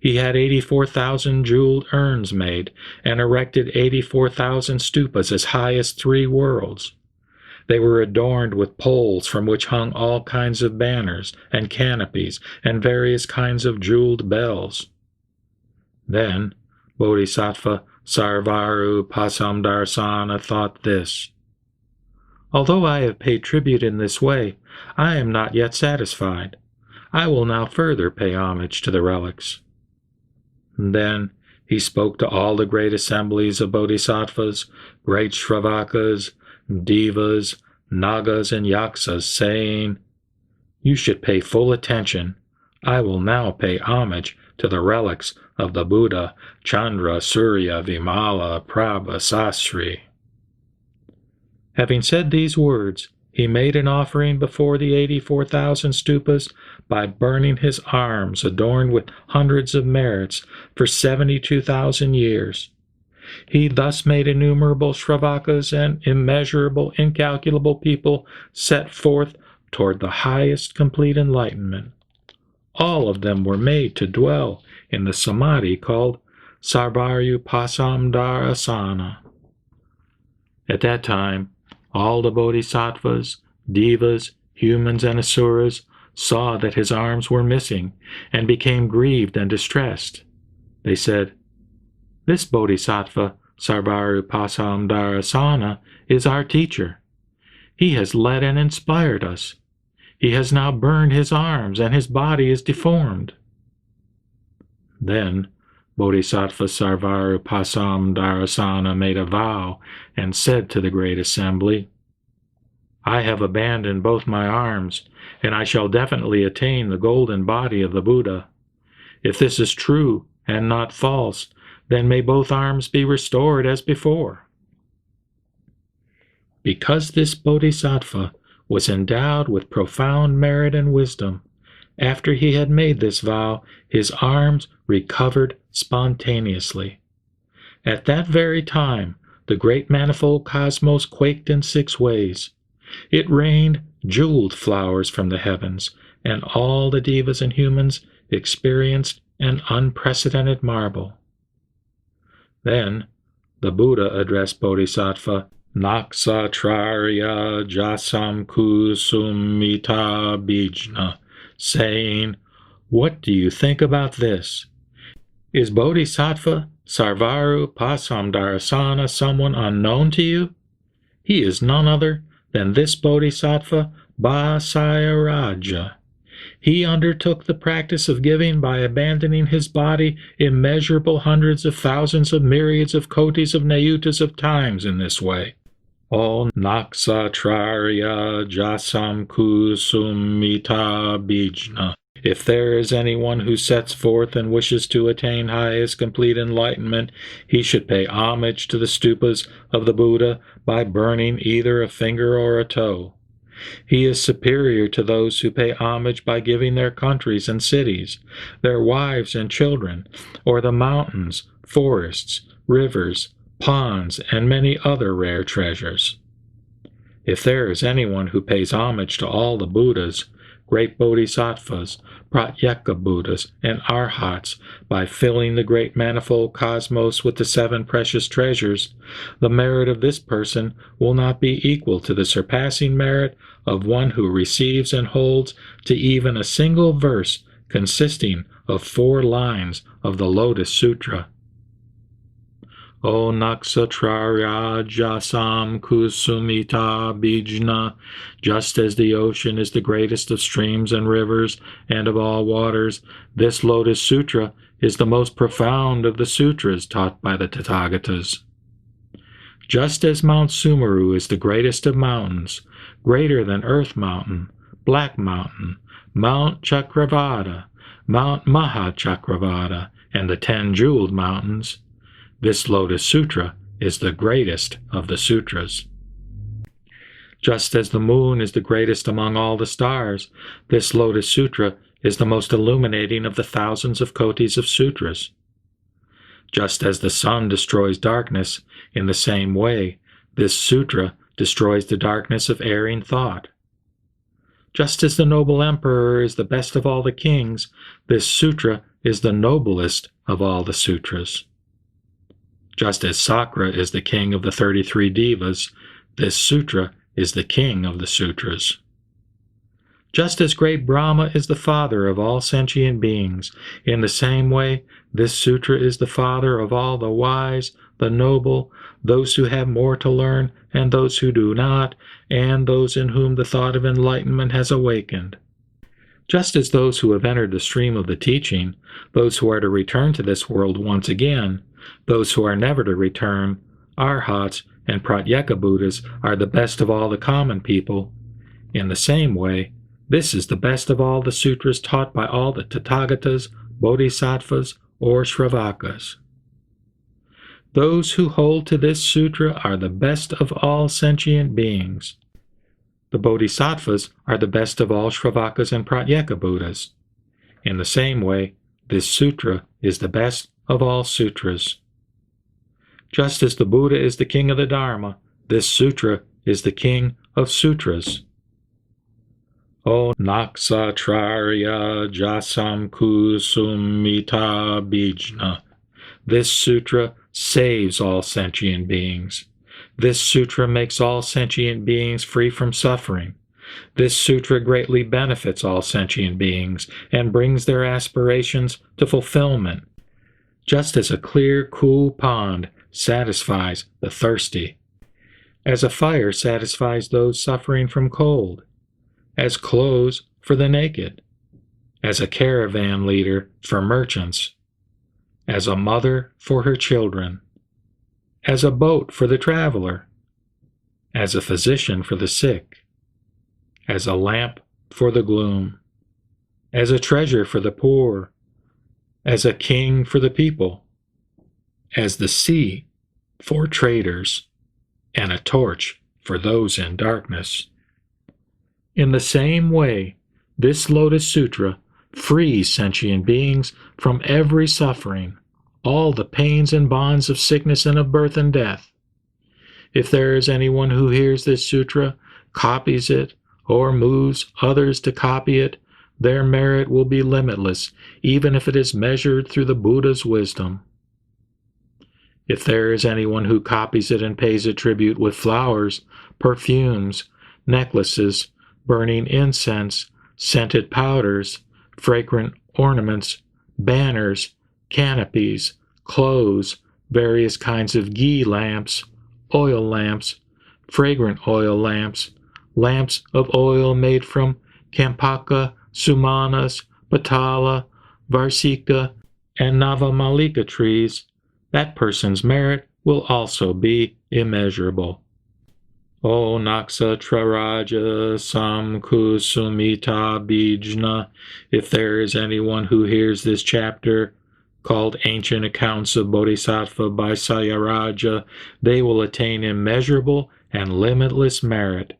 He had 84,000 jeweled urns made, and erected 84,000 stupas as high as 3 worlds. They were adorned with poles from which hung all kinds of banners and canopies and various kinds of jeweled bells. Then Bodhisattva Sarvaru Pasam Darasana thought this: Although I have paid tribute in this way, I am not yet satisfied. I will now further pay homage to the relics. Then he spoke to all the great assemblies of bodhisattvas, great Shravakas, Devas, Nagas, and Yaksas, saying, You should pay full attention. I will now pay homage to the relics of the Buddha Chandra Surya Vimala Prabha Sasri. Having said these words, he made an offering before the 84,000 stupas by burning his arms adorned with hundreds of merits for 72,000 years. He thus made innumerable Shravakas and immeasurable, incalculable people set forth toward the highest complete enlightenment. All of them were made to dwell in the samadhi called Sarvaru Pasam Darasana. At that time, all the bodhisattvas, devas, humans, and asuras saw that his arms were missing and became grieved and distressed. They said, This bodhisattva, Sarvaru Pasam Darasana, is our teacher. He has led and inspired us. He has now burned his arms, and his body is deformed. Then Bodhisattva Sarvaru Pasam Darasana made a vow and said to the great assembly, I have abandoned both my arms, and I shall definitely attain the golden body of the Buddha. If this is true and not false, then may both arms be restored as before. Because this bodhisattva was endowed with profound merit and wisdom, after he had made this vow, his arms recovered spontaneously. At that very time, the great manifold cosmos quaked in 6 ways. It rained jeweled flowers from the heavens, and all the devas and humans experienced an unprecedented marvel. Then the Buddha addressed Bodhisattva Naksatrarya Jasam Kusumita Bijna, saying, What do you think about this? Is Bodhisattva Sarvaru Pasam Darasana someone unknown to you? He is none other than this Bodhisattva Basayaraja. He undertook the practice of giving by abandoning his body immeasurable hundreds of thousands of myriads of kotis of nayutas of times in this way. O Naksatrarya Jasam Kusumita Bijna. If there is anyone who sets forth and wishes to attain highest complete enlightenment, he should pay homage to the stupas of the Buddha by burning either a finger or a toe. He is superior to those who pay homage by giving their countries and cities, their wives and children, or the mountains, forests, rivers, ponds, and many other rare treasures. If there is anyone who pays homage to all the Buddhas, great bodhisattvas, pratyeka Buddhas, and arhats by filling the great manifold cosmos with the 7 precious treasures, the merit of this person will not be equal to the surpassing merit of one who receives and holds to even a single verse consisting of 4 lines of the Lotus Sutra. O Naksatrarya Jasam Kusumita Bijna, just as the ocean is the greatest of streams and rivers and of all waters, this Lotus Sutra is the most profound of the sutras taught by the Tathagatas. Just as Mount Sumeru is the greatest of mountains, greater than Earth Mountain, Black Mountain, Mount Chakravada, Mount Mahachakravada, and the 10 jeweled mountains, this Lotus Sutra is the greatest of the sutras. Just as the moon is the greatest among all the stars, this Lotus Sutra is the most illuminating of the thousands of kotis of sutras. Just as the sun destroys darkness, in the same way, this sutra destroys the darkness of erring thought. Just as the noble emperor is the best of all the kings, this sutra is the noblest of all the sutras. Just as Sakra is the king of the 33 devas, this sutra is the king of the sutras. Just as great Brahma is the father of all sentient beings, in the same way, this sutra is the father of all the wise, the noble, those who have more to learn and those who do not, and those in whom the thought of enlightenment has awakened. Just as those who have entered the stream of the teaching, those who are to return to this world once again, those who are never to return, arhats and pratyeka Buddhas are the best of all the common people. In the same way, this is the best of all the sutras taught by all the Tathagatas, Bodhisattvas, or Shravakas. Those who hold to this sutra are the best of all sentient beings. The Bodhisattvas are the best of all Shravakas and pratyeka Buddhas. In the same way, this sutra is the best of all sutras. Just as the Buddha is the king of the Dharma, this sutra is the king of sutras. O Naksatrarya Jasam Kusumita Bijna. This sutra saves all sentient beings. This sutra makes all sentient beings free from suffering. This sutra greatly benefits all sentient beings and brings their aspirations to fulfillment, just as a clear, cool pond satisfies the thirsty, as a fire satisfies those suffering from cold, as clothes for the naked, as a caravan leader for merchants, as a mother for her children, as a boat for the traveler, as a physician for the sick, as a lamp for the gloom, as a treasure for the poor, as a king for the people, as the sea for traders, and a torch for those in darkness. In the same way, this Lotus Sutra frees sentient beings from every suffering, all the pains and bonds of sickness and of birth and death. If there is anyone who hears this sutra, copies it, or moves others to copy it, their merit will be limitless, even if it is measured through the Buddha's wisdom. If there is anyone who copies it and pays it tribute with flowers, perfumes, necklaces, burning incense, scented powders, fragrant ornaments, banners, canopies, clothes, various kinds of ghee lamps, oil lamps, fragrant oil lamps, lamps of oil made from Kampaka, Sumanas, Patala, Varsika, and Navamalika trees, that person's merit will also be immeasurable. O Naksatraraja Samkusumita Bijna, if there is anyone who hears this chapter, called Ancient Accounts of Bodhisattva by Sayaraja, they will attain immeasurable and limitless merit.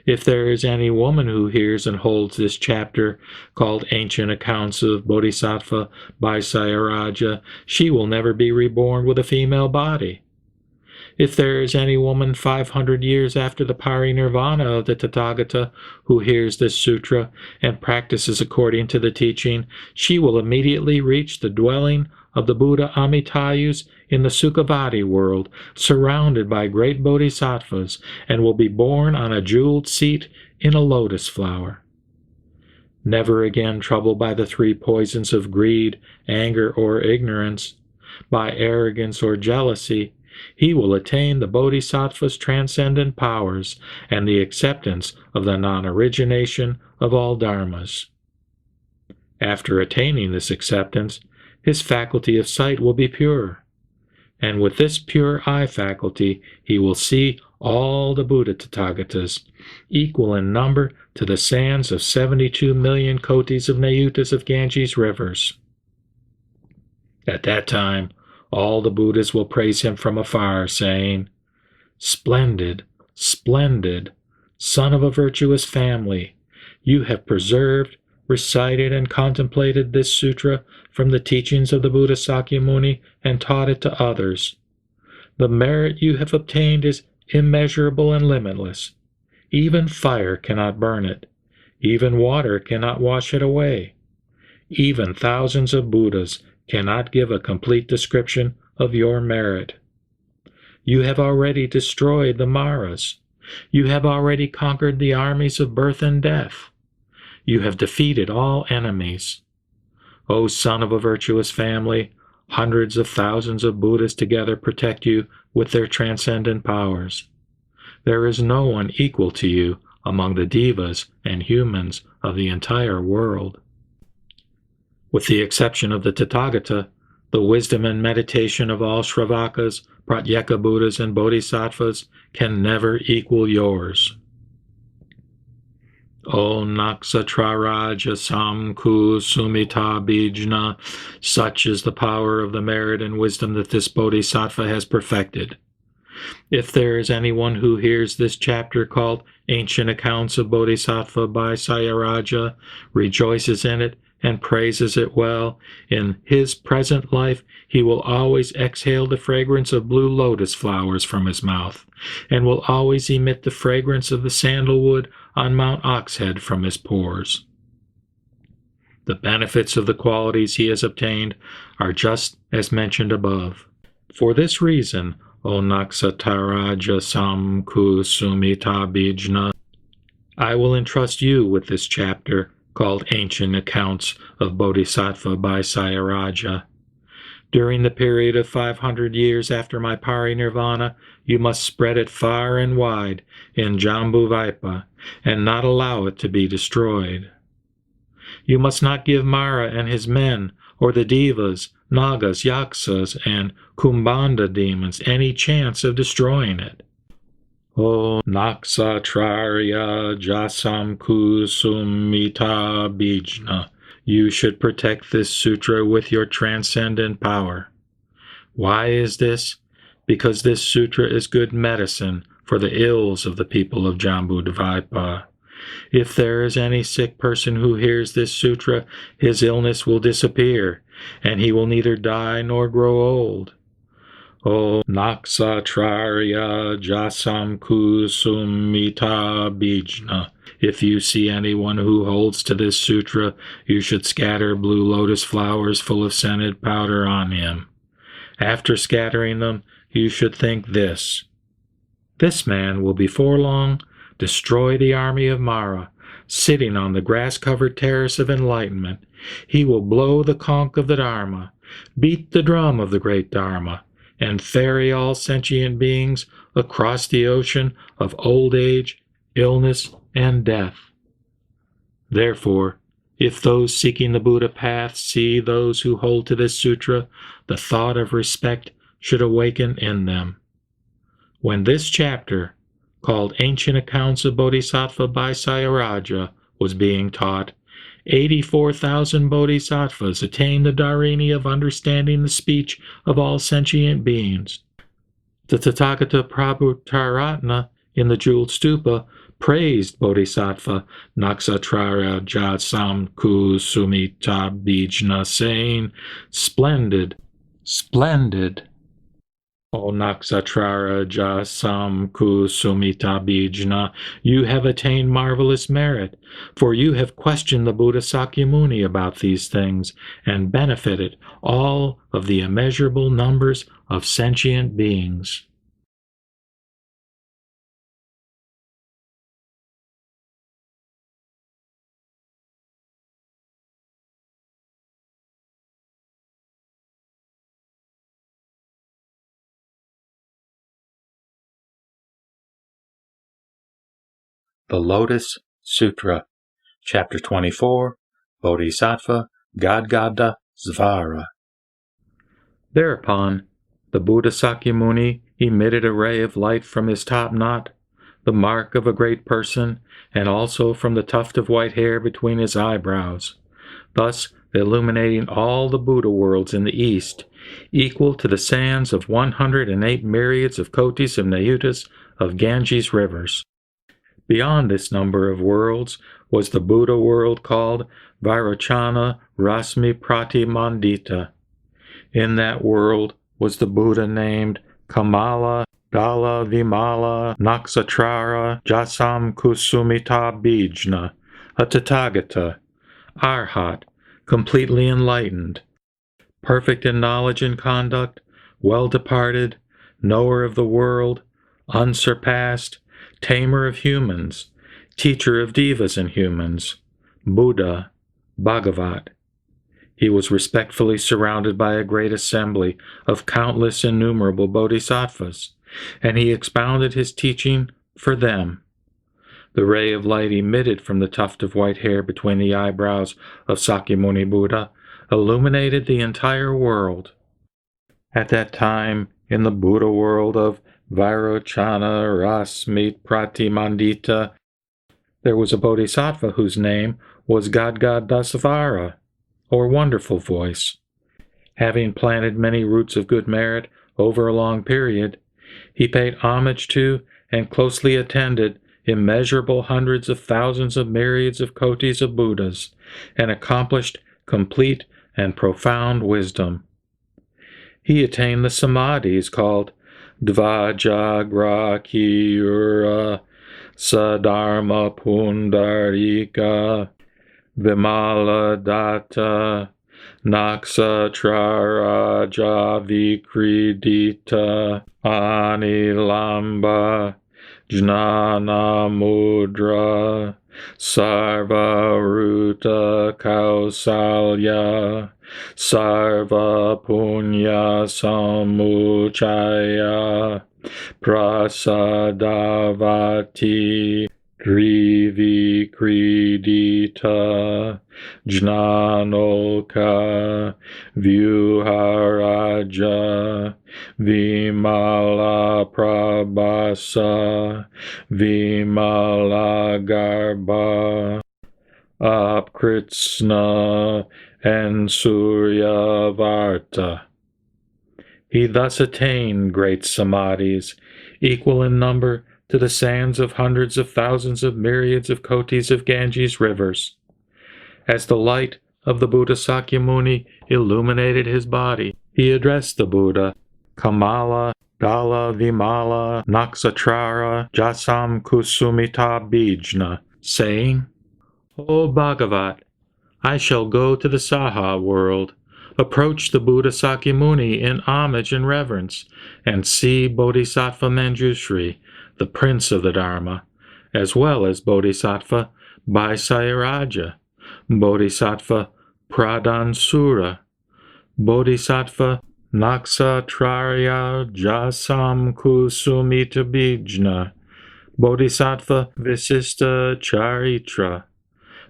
If there is any woman who hears and holds this chapter, called Ancient Accounts of Bodhisattva by Sayaraja, she will never be reborn with a female body. If there is any woman 500 years after the parinirvana of the Tathagata who hears this sutra and practices according to the teaching, she will immediately reach the dwelling of the Buddha Amitayus in the Sukhavati world, surrounded by great bodhisattvas, and will be born on a jeweled seat in a lotus flower. Never again troubled by the three poisons of greed, anger, or ignorance, by arrogance or jealousy, he will attain the Bodhisattva's transcendent powers and the acceptance of the non-origination of all dharmas. After attaining this acceptance, his faculty of sight will be pure, and with this pure eye faculty he will see all the Buddha Tathagatas, equal in number to the sands of 72 million kotis of Nayutas of Ganges rivers. At that time, all the Buddhas will praise him from afar, saying, "Splendid, splendid, son of a virtuous family, you have preserved, recited, and contemplated this sutra from the teachings of the Buddha Sakyamuni and taught it to others. The merit you have obtained is immeasurable and limitless. Even fire cannot burn it. Even water cannot wash it away. Even thousands of Buddhas cannot give a complete description of your merit. You have already destroyed the Maras. You have already conquered the armies of birth and death. You have defeated all enemies. O son of a virtuous family, hundreds of thousands of Buddhas together protect you with their transcendent powers. There is no one equal to you among the devas and humans of the entire world." With the exception of the Tathagata, the wisdom and meditation of all Shravakas, Pratyeka Buddhas, and Bodhisattvas can never equal yours. O Naksatraraja Samkusumita Bijna, such is the power of the merit and wisdom that this Bodhisattva has perfected. If there is anyone who hears this chapter called Ancient Accounts of Bodhisattva by Sayaraja, rejoices in it, and praises it well, in his present life he will always exhale the fragrance of blue lotus flowers from his mouth, and will always emit the fragrance of the sandalwood on Mount Oxhead from his pores. The benefits of the qualities he has obtained are just as mentioned above. For this reason, O Naksataraja Samkusumita Bijna, I will entrust you with this chapter called Ancient Accounts of Bodhisattva by Sayaraja. During the period of 500 years after my parinirvana, you must spread it far and wide in Jambuvaipa and not allow it to be destroyed. You must not give Mara and his men, or the devas, nagas, yaksas, and kumbanda demons any chance of destroying it. O Naksatrarya Jasamkusumita Bijna, you should protect this sutra with your transcendent power. Why is this? Because this sutra is good medicine for the ills of the people of Jambudvaipa. If there is any sick person who hears this sutra, his illness will disappear, and he will neither die nor grow old. O Naksatrarya Jasamkusumita Bijna, if you see anyone who holds to this sutra, you should scatter blue lotus flowers full of scented powder on him. After scattering them, you should think this: this man will before long destroy the army of Mara, sitting on the grass-covered terrace of enlightenment. He will blow the conch of the Dharma, beat the drum of the great Dharma, and ferry all sentient beings across the ocean of old age, illness, and death. Therefore, if those seeking the Buddha path see those who hold to this sutra, the thought of respect should awaken in them. When this chapter, called Ancient Accounts of Bodhisattva by Sayaraja, was being taught, 84,000 bodhisattvas attained the dharani of understanding the speech of all sentient beings. The Tathagata Prabhutaratna in the Jeweled Stupa praised Bodhisattva Naksatrara Jasamku Sumita Bijna, saying, "Splendid, splendid, O Naksatrara Jasamku Sumita Bijna, you have attained marvelous merit, for you have questioned the Buddha Sakyamuni about these things and benefited all of the immeasurable numbers of sentient beings." The Lotus Sutra, Chapter 24, Bodhisattva Gadgada Svara. Thereupon, the Buddha Sakyamuni emitted a ray of light from his top knot, the mark of a great person, and also from the tuft of white hair between his eyebrows, thus illuminating all the Buddha worlds in the east, equal to the sands of 108 myriads of kotis of Nayutas of Ganges rivers. Beyond this number of worlds was the Buddha world called Vairochana Rasmi Pratimandita. In that world was the Buddha named Kamala Dala Vimala Naksatrara Jasam Kusumita Bijna, a Tathagata, Arhat, completely enlightened, perfect in knowledge and conduct, well departed, knower of the world, unsurpassed, tamer of humans, teacher of devas and humans, Buddha, Bhagavat. He was respectfully surrounded by a great assembly of countless innumerable bodhisattvas, and he expounded his teaching for them. The ray of light emitted from the tuft of white hair between the eyebrows of Sakyamuni Buddha illuminated the entire world. At that time, in the Buddha world of Vairochana Rasmi Pratimandita, there was a bodhisattva whose name was Gadgadasvara, or Wonderful Voice. Having planted many roots of good merit over a long period, he paid homage to and closely attended immeasurable hundreds of thousands of myriads of kotis of Buddhas, and accomplished complete and profound wisdom. He attained the samadhis called Dvajagrakira, Sadharma Pundarika, Vimaladatta, Naksatraraja Vikridita, Anilamba, Jnana Mudra, Sarvaruta Kausalya, Sarva Punya Samuchaya, Prasadavati, Trivikridita, Jnanoka, Vyuharaja, Vimala Prabhasa, Vimala Garbha, Apkritsna, and Suryavarta. He thus attained great samadhis, equal in number to the sands of hundreds of thousands of myriads of kotis of Ganges rivers. As the light of the Buddha Sakyamuni illuminated his body, he addressed the Buddha, Kamala Dala Vimala Naksatrara Jasam Kusumita Bijna, saying, "O Bhagavat, I shall go to the Saha world, approach the Buddha Sakyamuni in homage and reverence, and see Bodhisattva Manjushri, the prince of the Dharma, as well as Bodhisattva Vaisayaraja, Bodhisattva Pradansura, Bodhisattva Naksatrarya Jasam Kusumita Bijna, Bodhisattva Visista Charitra,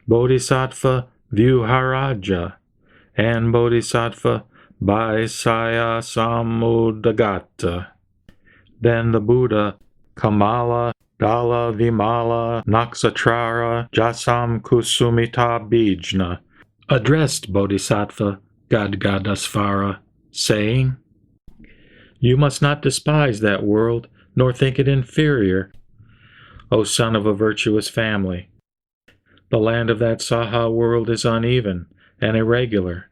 Bodhisattva Vyuharaja, and Bodhisattva Vaisaya Samudagata." Then the Buddha, Kamala Dala Vimala Naksatrara Jasam Kusumita Bijna, addressed Bodhisattva Gadgadasvara, saying, "You must not despise that world, nor think it inferior, O son of a virtuous family. The land of that Saha world is uneven and irregular,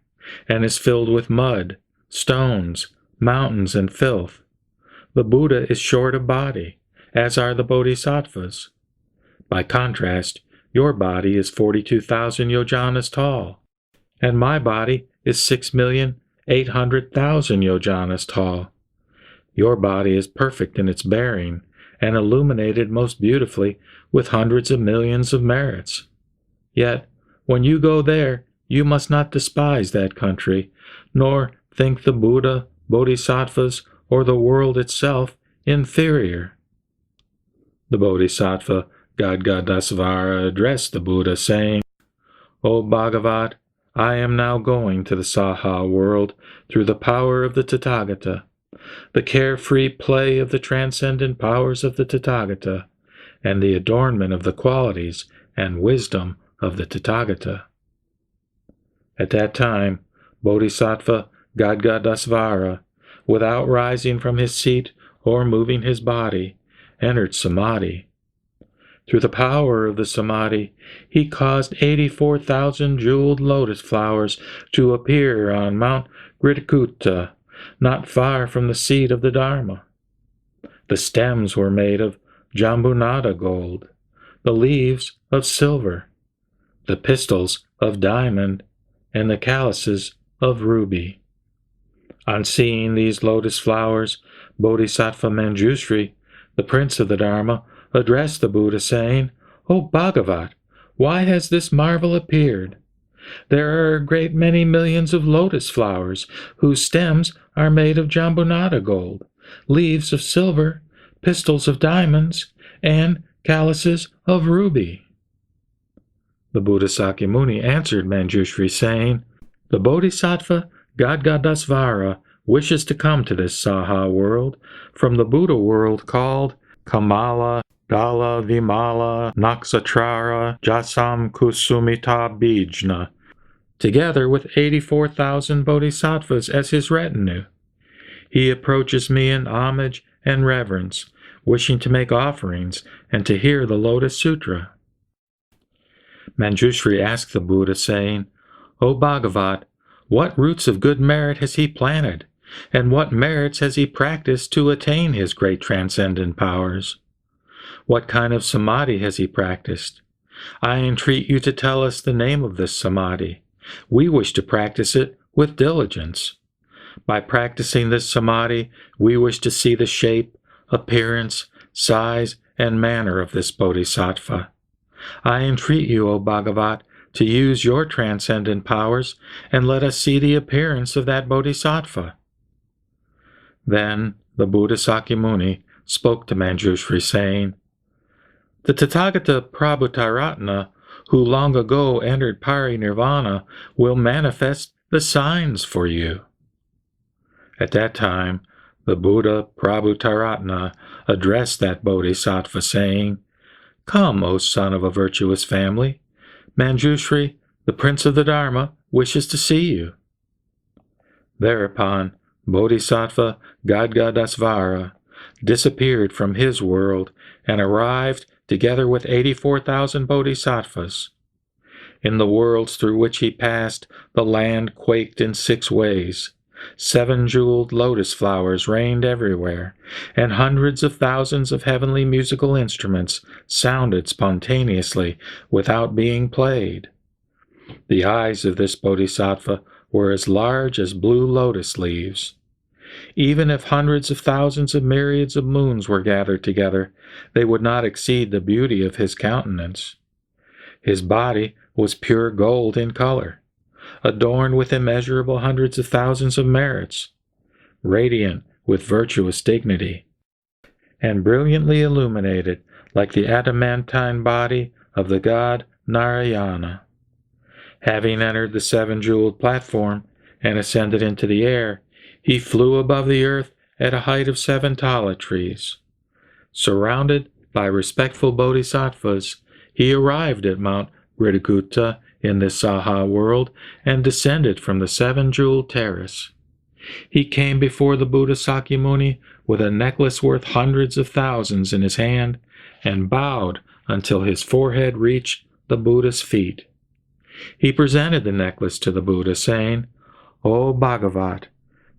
and is filled with mud, stones, mountains, and filth. The Buddha is short of body, as are the Bodhisattvas. By contrast, your body is 42,000 yojanas tall, and my body is 6,800,000 yojanas tall. Your body is perfect in its bearing, and illuminated most beautifully with hundreds of millions of merits. Yet, when you go there, you must not despise that country, nor think the Buddha, Bodhisattvas, or the world itself inferior." The Bodhisattva Gadgadasvara addressed the Buddha, saying, "O Bhagavat, I am now going to the Saha world through the power of the Tathagata, the carefree play of the transcendent powers of the Tathagata, and the adornment of the qualities and wisdom of the Tathagata." At that time, Bodhisattva Gadgadasvara, without rising from his seat or moving his body, entered Samadhi. Through the power of the Samadhi, he caused 84,000 jeweled lotus flowers to appear on Mount Gridikuta, not far from the seat of the Dharma. The stems were made of Jambunada gold, the leaves of silver, the pistils of diamond, and the calices of ruby. On seeing these lotus flowers, Bodhisattva Manjushri, the prince of the Dharma, addressed the Buddha, saying, "O Bhagavat, why has this marvel appeared? There are a great many millions of lotus flowers, whose stems are made of Jambunada gold, leaves of silver, pistils of diamonds, and calices of ruby." The Buddha Sakyamuni answered Manjushri, saying, "The Bodhisattva Gadgadasvara wishes to come to this Saha world from the Buddha world called Kamala Dala Vimala Naksatrara Jasam Kusumita Bijna, together with 84,000 bodhisattvas as his retinue. He approaches me in homage and reverence, wishing to make offerings and to hear the Lotus Sutra." Manjushri asked the Buddha, saying, "O Bhagavat, what roots of good merit has he planted, and what merits has he practiced to attain his great transcendent powers? What kind of samadhi has he practiced? I entreat you to tell us the name of this samadhi. We wish to practice it with diligence. By practicing this samadhi, we wish to see the shape, appearance, size, and manner of this bodhisattva. I entreat you, O Bhagavat, to use your transcendent powers, and let us see the appearance of that bodhisattva." Then the Buddha Sakyamuni spoke to Manjushri, saying, "The Tathagata Prabhutaratna, who long ago entered Parinirvana, will manifest the signs for you." At that time, the Buddha Prabhutaratna addressed that bodhisattva, saying, "Come, O son of a virtuous family. Manjushri, the prince of the Dharma, wishes to see you." Thereupon, Bodhisattva Gadgadasvara disappeared from his world and arrived together with 84,000 bodhisattvas. In the worlds through which he passed, the land quaked in 6 ways. 7 jeweled lotus flowers rained everywhere, and hundreds of thousands of heavenly musical instruments sounded spontaneously without being played. The eyes of this bodhisattva were as large as blue lotus leaves. Even if hundreds of thousands of myriads of moons were gathered together, they would not exceed the beauty of his countenance. His body was pure gold in color, adorned with immeasurable hundreds of thousands of merits, radiant with virtuous dignity, and brilliantly illuminated like the adamantine body of the god Narayana. Having entered the 7-jeweled platform and ascended into the air, he flew above the earth at a height of 7 tala trees. Surrounded By respectful bodhisattvas, he arrived at Mount Gridagutta in the Saha world and descended from the seven-jeweled terrace. He came before the Buddha Sakyamuni with a necklace worth hundreds of thousands in his hand and bowed until his forehead reached the Buddha's feet. He presented the necklace to the Buddha, saying, "O Bhagavat,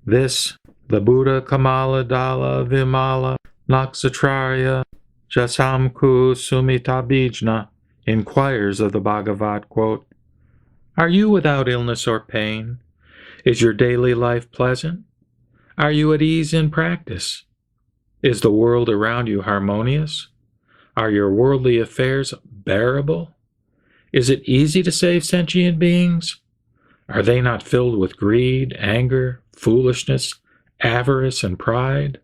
this, the Buddha Kamala Dala Vimala Naksatrarya Jasamku Sumitabhijna, inquires of the Bhagavat, quote, Are you without illness or pain? Is your daily life pleasant? Are you at ease in practice? Is the world around you harmonious? Are your worldly affairs bearable? Is it easy to save sentient beings? Are they not filled with greed, anger, foolishness, avarice, and pride?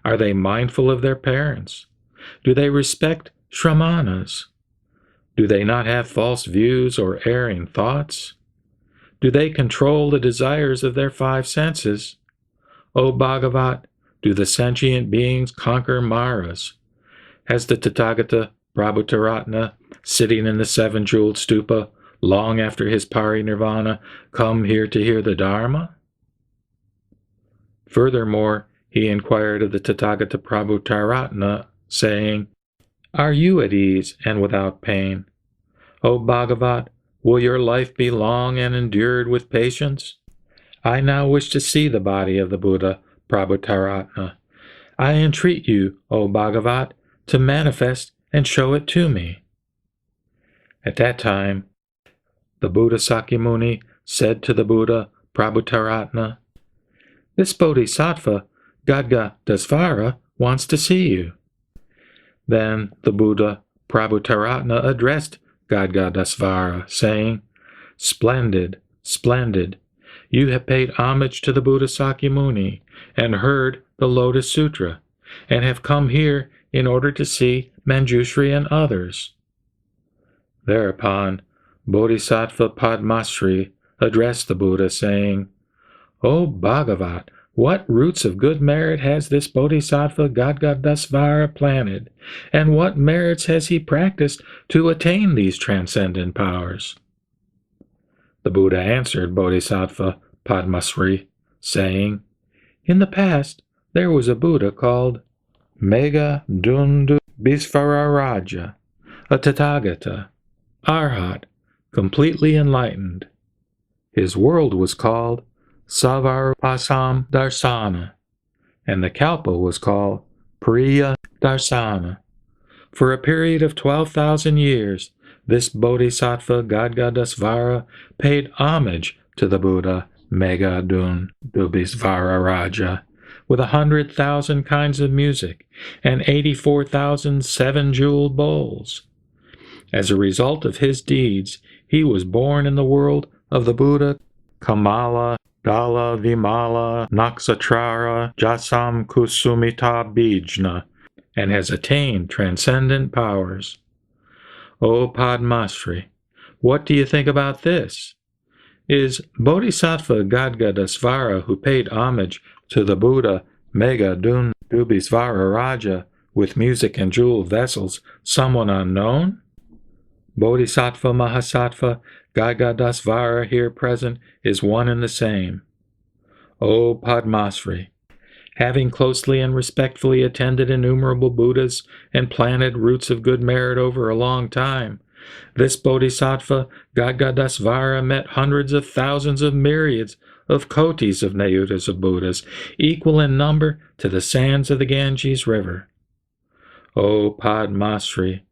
Are they mindful of their parents? Do they respect shramanas? Do they not have false views or erring thoughts? Do they control the desires of their five senses? O Bhagavat, do the sentient beings conquer Maras? Has the Tathagata Prabhutaratna, sitting in the seven-jeweled stupa, long after his parinirvana, come here to hear the Dharma? Furthermore, he inquired of the Tathagata Prabhutaratna, saying, Are you at ease and without pain? O Bhagavat, will your life be long and endured with patience? I now wish to see the body of the Buddha Prabhutaratna. I entreat you, O Bhagavat, to manifest and show it to me. At that time, the Buddha Sakyamuni said to the Buddha Prabhutaratna, This bodhisattva, Gadgadasvara, wants to see you. Then the Buddha Prabhutaratna addressed Gadgadasvara, saying, Splendid, splendid. You have paid homage to the Buddha Sakyamuni and heard the Lotus Sutra, and have come here in order to see Manjushri and others. Thereupon, Bodhisattva Padmasri addressed the Buddha, saying, O Bhagavat, what roots of good merit has this Bodhisattva Gadgadasvara planted, and what merits has he practiced to attain these transcendent powers? The Buddha answered Bodhisattva Padmasri, saying, In the past, there was a Buddha called Megha Dundu Bisvararaja, a Tathagata, Arhat, completely enlightened. His world was called Savarpasam Darsana, and the Kalpa was called Priya Darsana. For a period of 12,000 years, this Bodhisattva Gadgadasvara paid homage to the Buddha Megha Dundubisvararaja with 100,000 kinds of music and 84,000 seven-jeweled bowls. As a result of his deeds, he was born in the world of the Buddha Kamala Dala Vimala Naksatrara Jasam Kusumita Bijna, and has attained transcendent powers. O Padmasri, what do you think about this? Is Bodhisattva Gadgadasvara, who paid homage to the Buddha Megha Dundubisvararaja with music and jeweled vessels, someone unknown? Bodhisattva Mahasattva Gadgadasvara here present is one and the same. O Padmasri, having closely and respectfully attended innumerable Buddhas and planted roots of good merit over a long time, this Bodhisattva Gadgadasvara met hundreds of thousands of myriads of kotis of Nayutas of Buddhas, equal in number to the sands of the Ganges River. O Padmasri,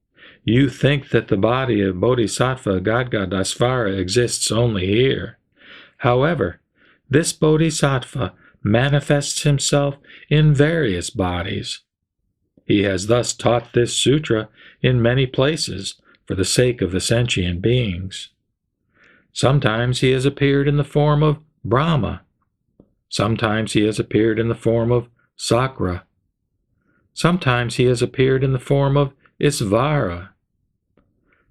you think that the body of Bodhisattva Gadgadasvara exists only here. However, this Bodhisattva manifests himself in various bodies. He has thus taught this sutra in many places for the sake of the sentient beings. Sometimes he has appeared in the form of Brahma. Sometimes he has appeared in the form of Sakra. Sometimes he has appeared in the form of Isvara.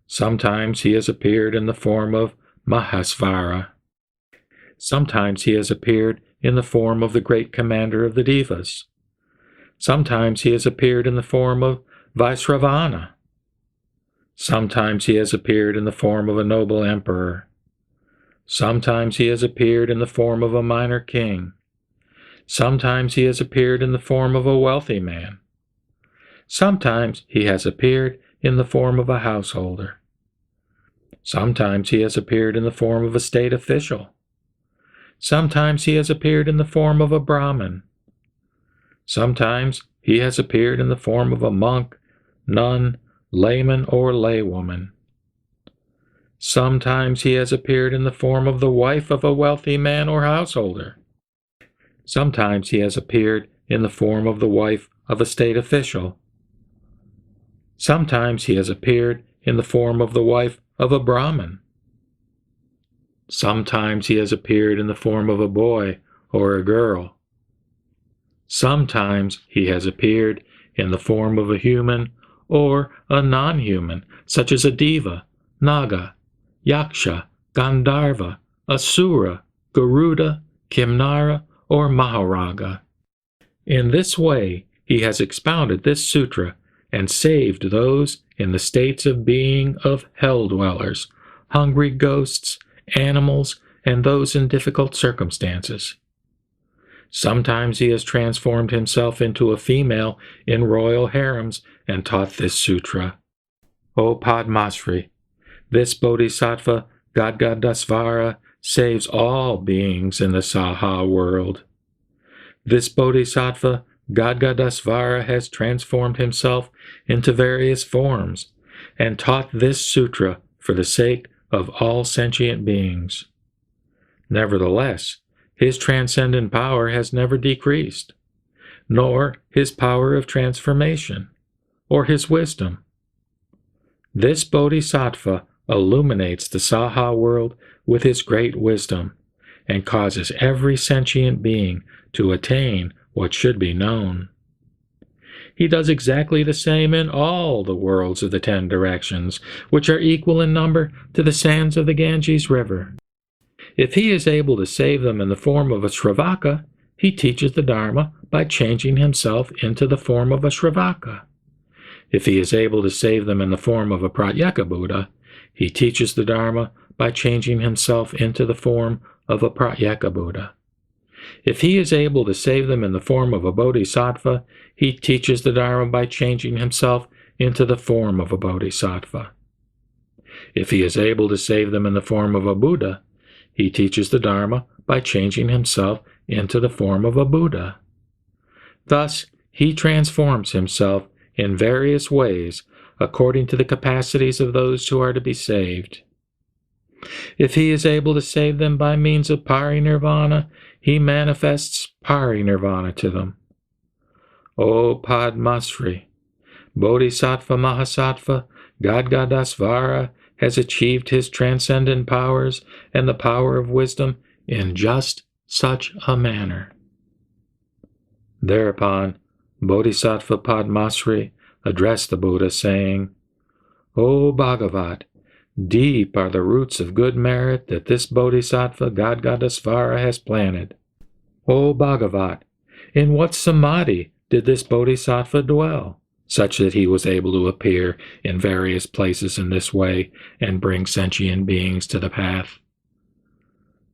Sometimes he has appeared in the form of Mahasvara. Sometimes he has appeared in the form of the great commander of the Devas. Sometimes he has appeared in the form of Vaisravana. Sometimes he has appeared in the form of a noble emperor. Sometimes he has appeared in the form of a minor king. Sometimes he has appeared in the form of a wealthy man. Sometimes he has appeared in the form of a householder. Sometimes he has appeared in the form of a state official. Sometimes he has appeared in the form of a Brahmin. Sometimes he has appeared in the form of a monk, nun, layman, or laywoman. Sometimes he has appeared in the form of the wife of a wealthy man or householder. Sometimes he has appeared in the form of the wife of a state official. Sometimes he has appeared in the form of the wife of a Brahmin. Sometimes he has appeared in the form of a boy or a girl. Sometimes he has appeared in the form of a human or a non-human, such as a diva, naga, yaksha, gandharva, asura, garuda, kimnara, or maharaga. In this way, he has expounded this sutra and saved those in the states of being of hell-dwellers, hungry ghosts, animals, and those in difficult circumstances. Sometimes he has transformed himself into a female in royal harems and taught this sutra. O Padmasri, this Bodhisattva Gadgadasvara saves all beings in the Saha world. This Bodhisattva Gadgadasvara has transformed himself into various forms and taught this sutra for the sake of all sentient beings. Nevertheless, his transcendent power has never decreased, nor his power of transformation, or his wisdom. This Bodhisattva illuminates the Saha world with his great wisdom, and causes every sentient being to attain what should be known. He does exactly the same in all the worlds of the 10 directions, which are equal in number to the sands of the Ganges River. If he is able to save them in the form of a Shravaka, he teaches the Dharma by changing himself into the form of a Shravaka. If he is able to save them in the form of a Pratyeka Buddha, he teaches the Dharma by changing himself into the form of a Pratyeka Buddha. If he is able to save them in the form of a Bodhisattva, he teaches the Dharma by changing himself into the form of a Bodhisattva. If he is able to save them in the form of a Buddha, he teaches the Dharma by changing himself into the form of a Buddha. Thus, he transforms himself in various ways according to the capacities of those who are to be saved. If he is able to save them by means of parinirvana, he manifests parinirvana to them. O Padmasri, Bodhisattva Mahasattva Gadgadasvara has achieved his transcendent powers and the power of wisdom in just such a manner. Thereupon, Bodhisattva Padmasri addressed the Buddha, saying, O Bhagavat, deep are the roots of good merit that this Bodhisattva Gadgadasvara has planted. O Bhagavat, in what samadhi did this Bodhisattva dwell, such that he was able to appear in various places in this way and bring sentient beings to the path?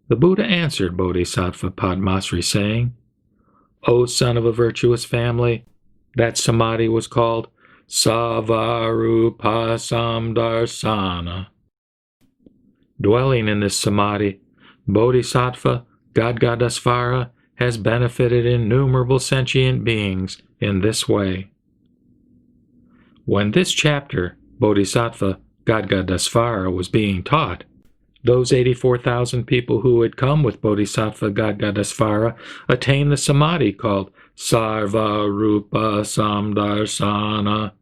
The Buddha answered Bodhisattva Padmasri, saying, O son of a virtuous family, that samadhi was called Savarupa Samdarsana. Dwelling in this samadhi, Bodhisattva Gadgadasvara has benefited innumerable sentient beings in this way. When this chapter, Bodhisattva Gadgadasvara, was being taught, those 84,000 people who had come with Bodhisattva Gadgadasvara attained the samadhi called Sarva Rupa Samdarsana.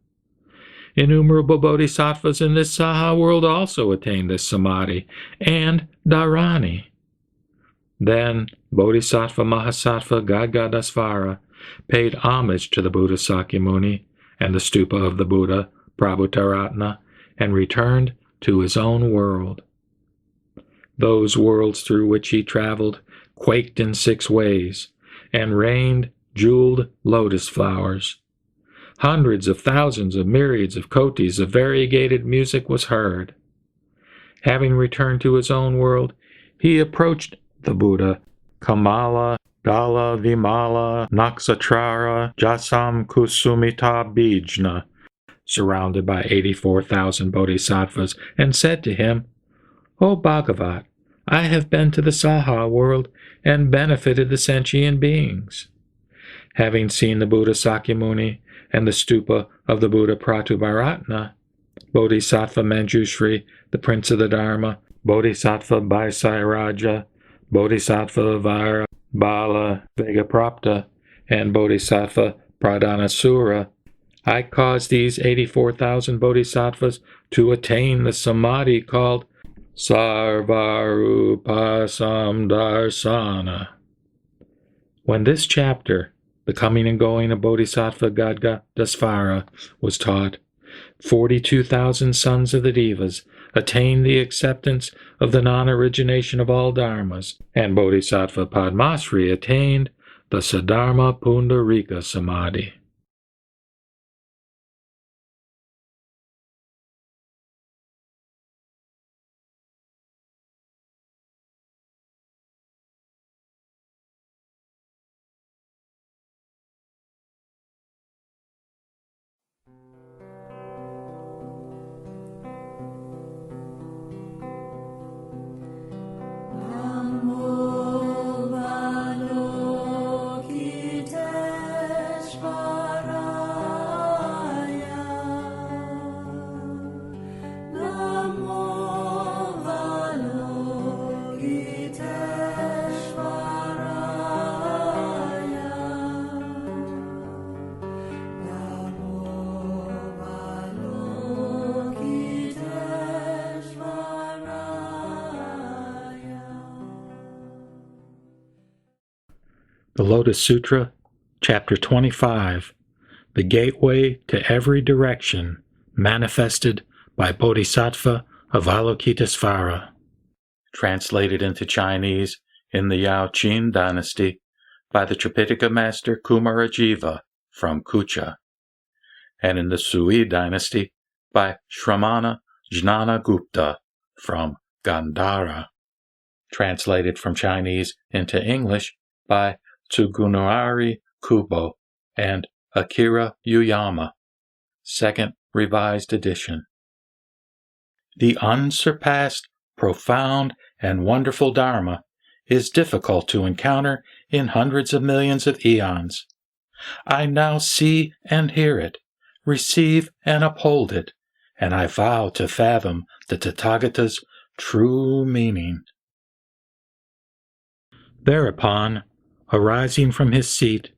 Innumerable bodhisattvas in this Saha world also attained this samadhi, and dharani. Then Bodhisattva Mahasattva Gadgadasvara paid homage to the Buddha Sakyamuni and the stupa of the Buddha Prabhutaratna and returned to his own world. Those worlds through which he traveled quaked in 6 ways and rained jeweled lotus flowers. hundreds of thousands of myriads of kotis of variegated music was heard. Having returned to his own world, he approached the Buddha, Kamala, Dala, Vimala, Naksatrara, Jasam Kusumita Bijna, surrounded by 84,000 bodhisattvas, and said to him, "O Bhagavat, I have been to the Saha world and benefited the sentient beings." Having seen the Buddha Sakyamuni and the stupa of the Buddha Pratubharatna, Bodhisattva Manjushri, the Prince of the Dharma, Bodhisattva Bhaisaraja, Bodhisattva Vara, Bala Vegaprapta, and Bodhisattva Pradhanasura, I caused these 84,000 bodhisattvas to attain the samadhi called Sarvarupa Samdarsana. When this chapter, the coming and going of Bodhisattva Gadgadasvara, was taught, 42,000 sons of the Devas attained the acceptance of the non-origination of all dharmas, and Bodhisattva Padmasri attained the Saddharma Pundarika Samadhi. The Lotus Sutra, Chapter 25, The Gateway to Every Direction, manifested by Bodhisattva Avalokitesvara. Translated into Chinese in the Yao Qin dynasty by the Tripitaka master Kumarajiva from Kucha, and in the Sui dynasty by Shramana Jnanagupta from Gandhara. Translated from Chinese into English by Tsugunari Kubo and Akira Yuyama, second revised edition. The unsurpassed, profound, and wonderful Dharma is difficult to encounter in hundreds of millions of eons. I now see and hear it, receive and uphold it, and I vow to fathom the Tathagata's true meaning. Thereupon, arising from his seat,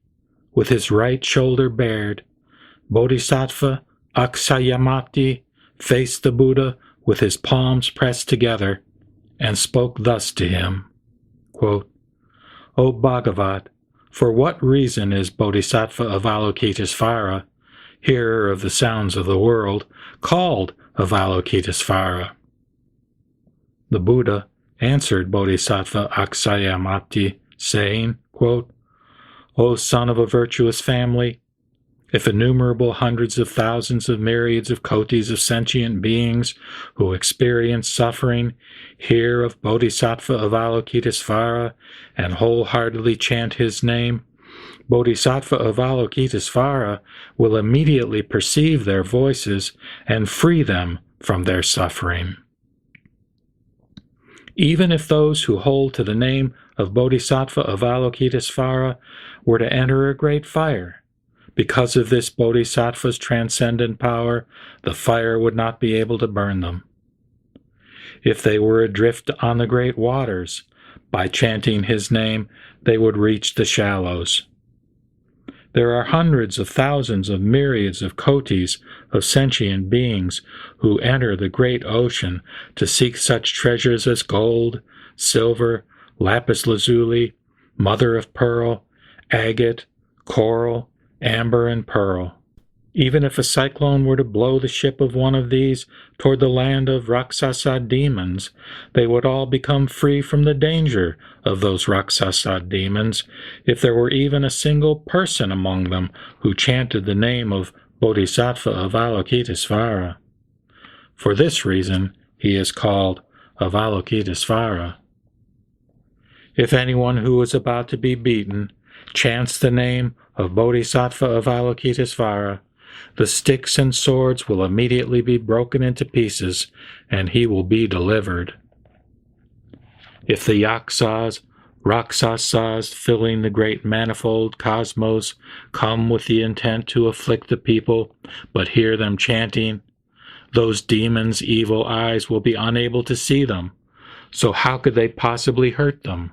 with his right shoulder bared, Bodhisattva Aksayamati faced the Buddha with his palms pressed together, and spoke thus to him, quote, "O Bhagavat, for what reason is Bodhisattva Avalokitesvara, hearer of the sounds of the world, called Avalokitesvara?" The Buddha answered Bodhisattva Aksayamati, saying, quote, "O son of a virtuous family, if innumerable hundreds of thousands of myriads of kotis of sentient beings who experience suffering hear of Bodhisattva Avalokitesvara and wholeheartedly chant his name, Bodhisattva Avalokitesvara will immediately perceive their voices and free them from their suffering. Even if those who hold to the name of Bodhisattva Avalokitesvara were to enter a great fire, because of this Bodhisattva's transcendent power, the fire would not be able to burn them. If they were adrift on the great waters, by chanting his name, they would reach the shallows. There are hundreds of thousands of myriads of kotis of sentient beings who enter the great ocean to seek such treasures as gold, silver, lapis lazuli, mother of pearl, agate, coral, amber, and pearl. Even if a cyclone were to blow the ship of one of these toward the land of Raksasa demons, they would all become free from the danger of those Raksasa demons if there were even a single person among them who chanted the name of Bodhisattva Avalokitesvara. For this reason, he is called Avalokitesvara. If anyone who is about to be beaten chants the name of Bodhisattva Avalokitesvara, the sticks and swords will immediately be broken into pieces, and he will be delivered. If the Yaksas, Rakshasas filling the great manifold cosmos come with the intent to afflict the people, but hear them chanting, those demons' evil eyes will be unable to see them, so how could they possibly hurt them?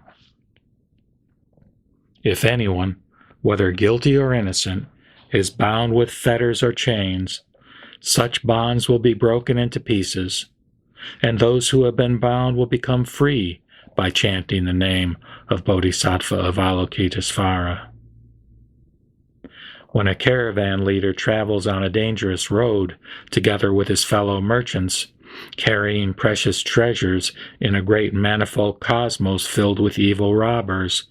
If anyone, whether guilty or innocent, is bound with fetters or chains, such bonds will be broken into pieces, and those who have been bound will become free by chanting the name of Bodhisattva Avalokitesvara. When a caravan leader travels on a dangerous road together with his fellow merchants, carrying precious treasures in a great manifold cosmos filled with evil robbers,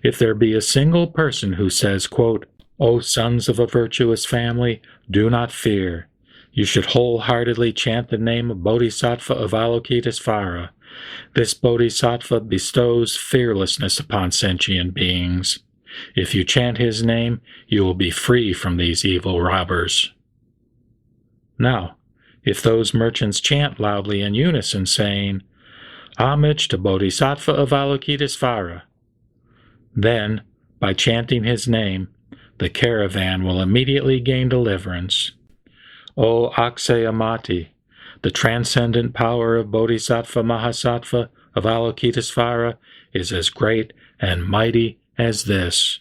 if there be a single person who says, quote, "O sons of a virtuous family, do not fear. You should wholeheartedly chant the name of Bodhisattva Avalokitesvara. This Bodhisattva bestows fearlessness upon sentient beings. If you chant his name, you will be free from these evil robbers." Now, if those merchants chant loudly in unison, saying, "Homage to Bodhisattva Avalokitesvara," then, by chanting his name, the caravan will immediately gain deliverance. O Akshayamati, the transcendent power of Bodhisattva Mahasattva Avalokitesvara is as great and mighty as this.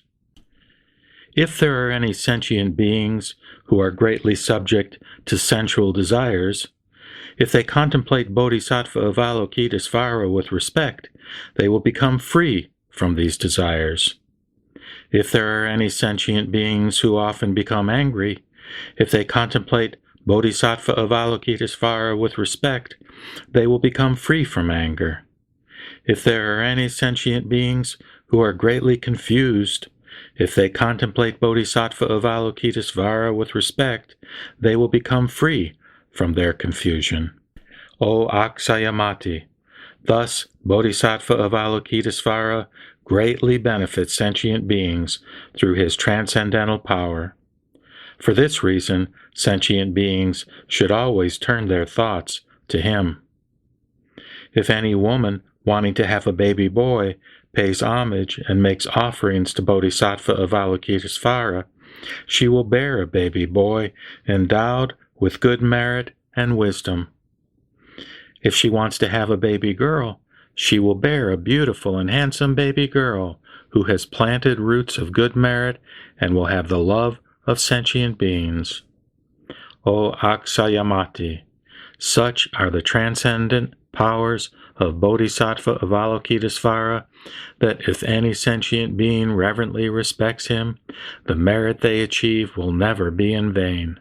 If there are any sentient beings who are greatly subject to sensual desires, if they contemplate Bodhisattva Avalokitesvara with respect, they will become free from these desires. If there are any sentient beings who often become angry, if they contemplate Bodhisattva Avalokitesvara with respect, they will become free from anger. If there are any sentient beings who are greatly confused, if they contemplate Bodhisattva Avalokitesvara with respect, they will become free from their confusion. O Akshayamati, thus Bodhisattva Avalokitesvara greatly benefits sentient beings through his transcendental power. For this reason, sentient beings should always turn their thoughts to him. If any woman wanting to have a baby boy pays homage and makes offerings to Bodhisattva Avalokitesvara, she will bear a baby boy endowed with good merit and wisdom. If she wants to have a baby girl, she will bear a beautiful and handsome baby girl who has planted roots of good merit and will have the love of sentient beings. O Akshayamati, such are the transcendent powers of Bodhisattva Avalokitesvara that if any sentient being reverently respects him, the merit they achieve will never be in vain.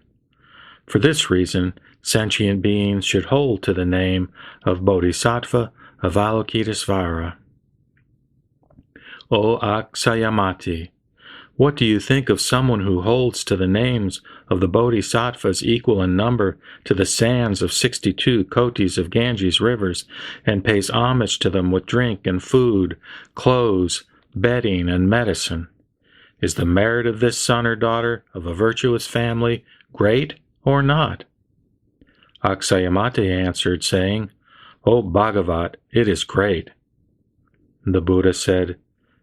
For this reason, sentient beings should hold to the name of Bodhisattva Avalokitesvara. O Akshayamati, what do you think of someone who holds to the names of the Bodhisattvas equal in number to the sands of 62 kotis of Ganges rivers, and pays homage to them with drink and food, clothes, bedding, and medicine? Is the merit of this son or daughter of a virtuous family great or not? Akshayamati answered, saying, O Bhagavat, it is great. The Buddha said,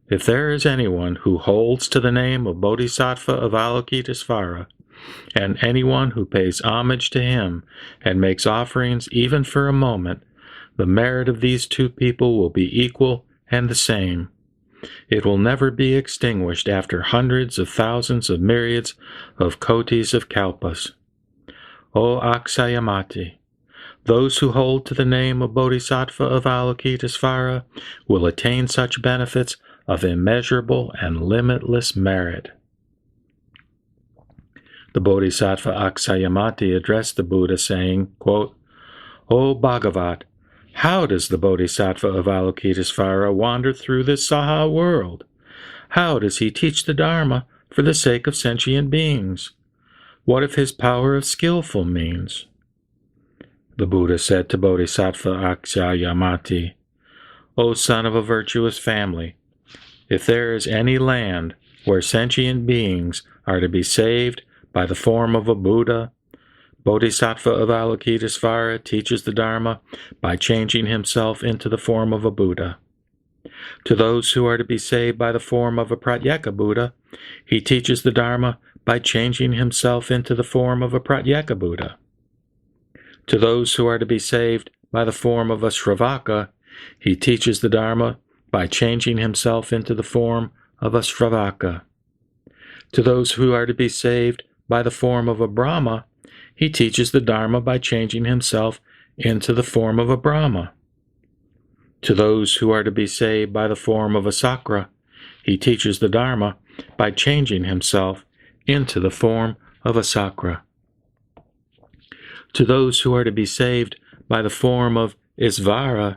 if there is anyone who holds to the name of Bodhisattva Avalokitesvara, and anyone who pays homage to him and makes offerings even for a moment, the merit of these two people will be equal and the same. It will never be extinguished after hundreds of thousands of myriads of kotis of kalpas. O Akshayamati, those who hold to the name of Bodhisattva Avalokitesvara will attain such benefits of immeasurable and limitless merit. The Bodhisattva Akshayamati addressed the Buddha, saying, quote, O Bhagavat, how does the Bodhisattva Avalokitesvara wander through this Saha world? How does he teach the Dharma for the sake of sentient beings? What if his power of skillful means? The Buddha said to Bodhisattva Akshayamati, O son of a virtuous family, if there is any land where sentient beings are to be saved by the form of a Buddha, Bodhisattva of Avalokitesvara teaches the Dharma by changing himself into the form of a Buddha. To those who are to be saved by the form of a Pratyeka Buddha, he teaches the Dharma by changing himself into the form of a Pratyeka Buddha. To those who are to be saved by the form of a Sravaka, he teaches the Dharma by changing himself into the form of a Sravaka. To those who are to be saved by the form of a Brahma, he teaches the Dharma by changing himself into the form of a Brahma. To those who are to be saved by the form of a Sakra, he teaches the Dharma by changing himself into the form of a Sakra. To those who are to be saved by the form of Isvara,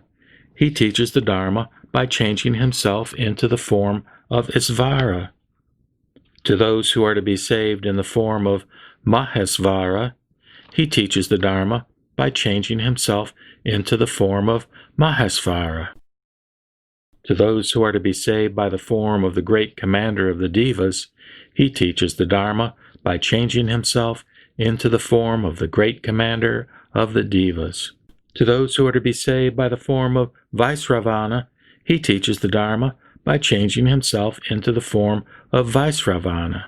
he teaches the Dharma by changing himself into the form of Isvara. To those who are to be saved in the form of Mahesvara, he teaches the Dharma by changing himself into the form of Mahesvara. To those who are to be saved by the form of the great commander of the Devas, he teaches the Dharma by changing himself into the form of the great commander of the Devas. To those who are to be saved by the form of Vaisravana, he teaches the Dharma by changing himself into the form of Vaisravana.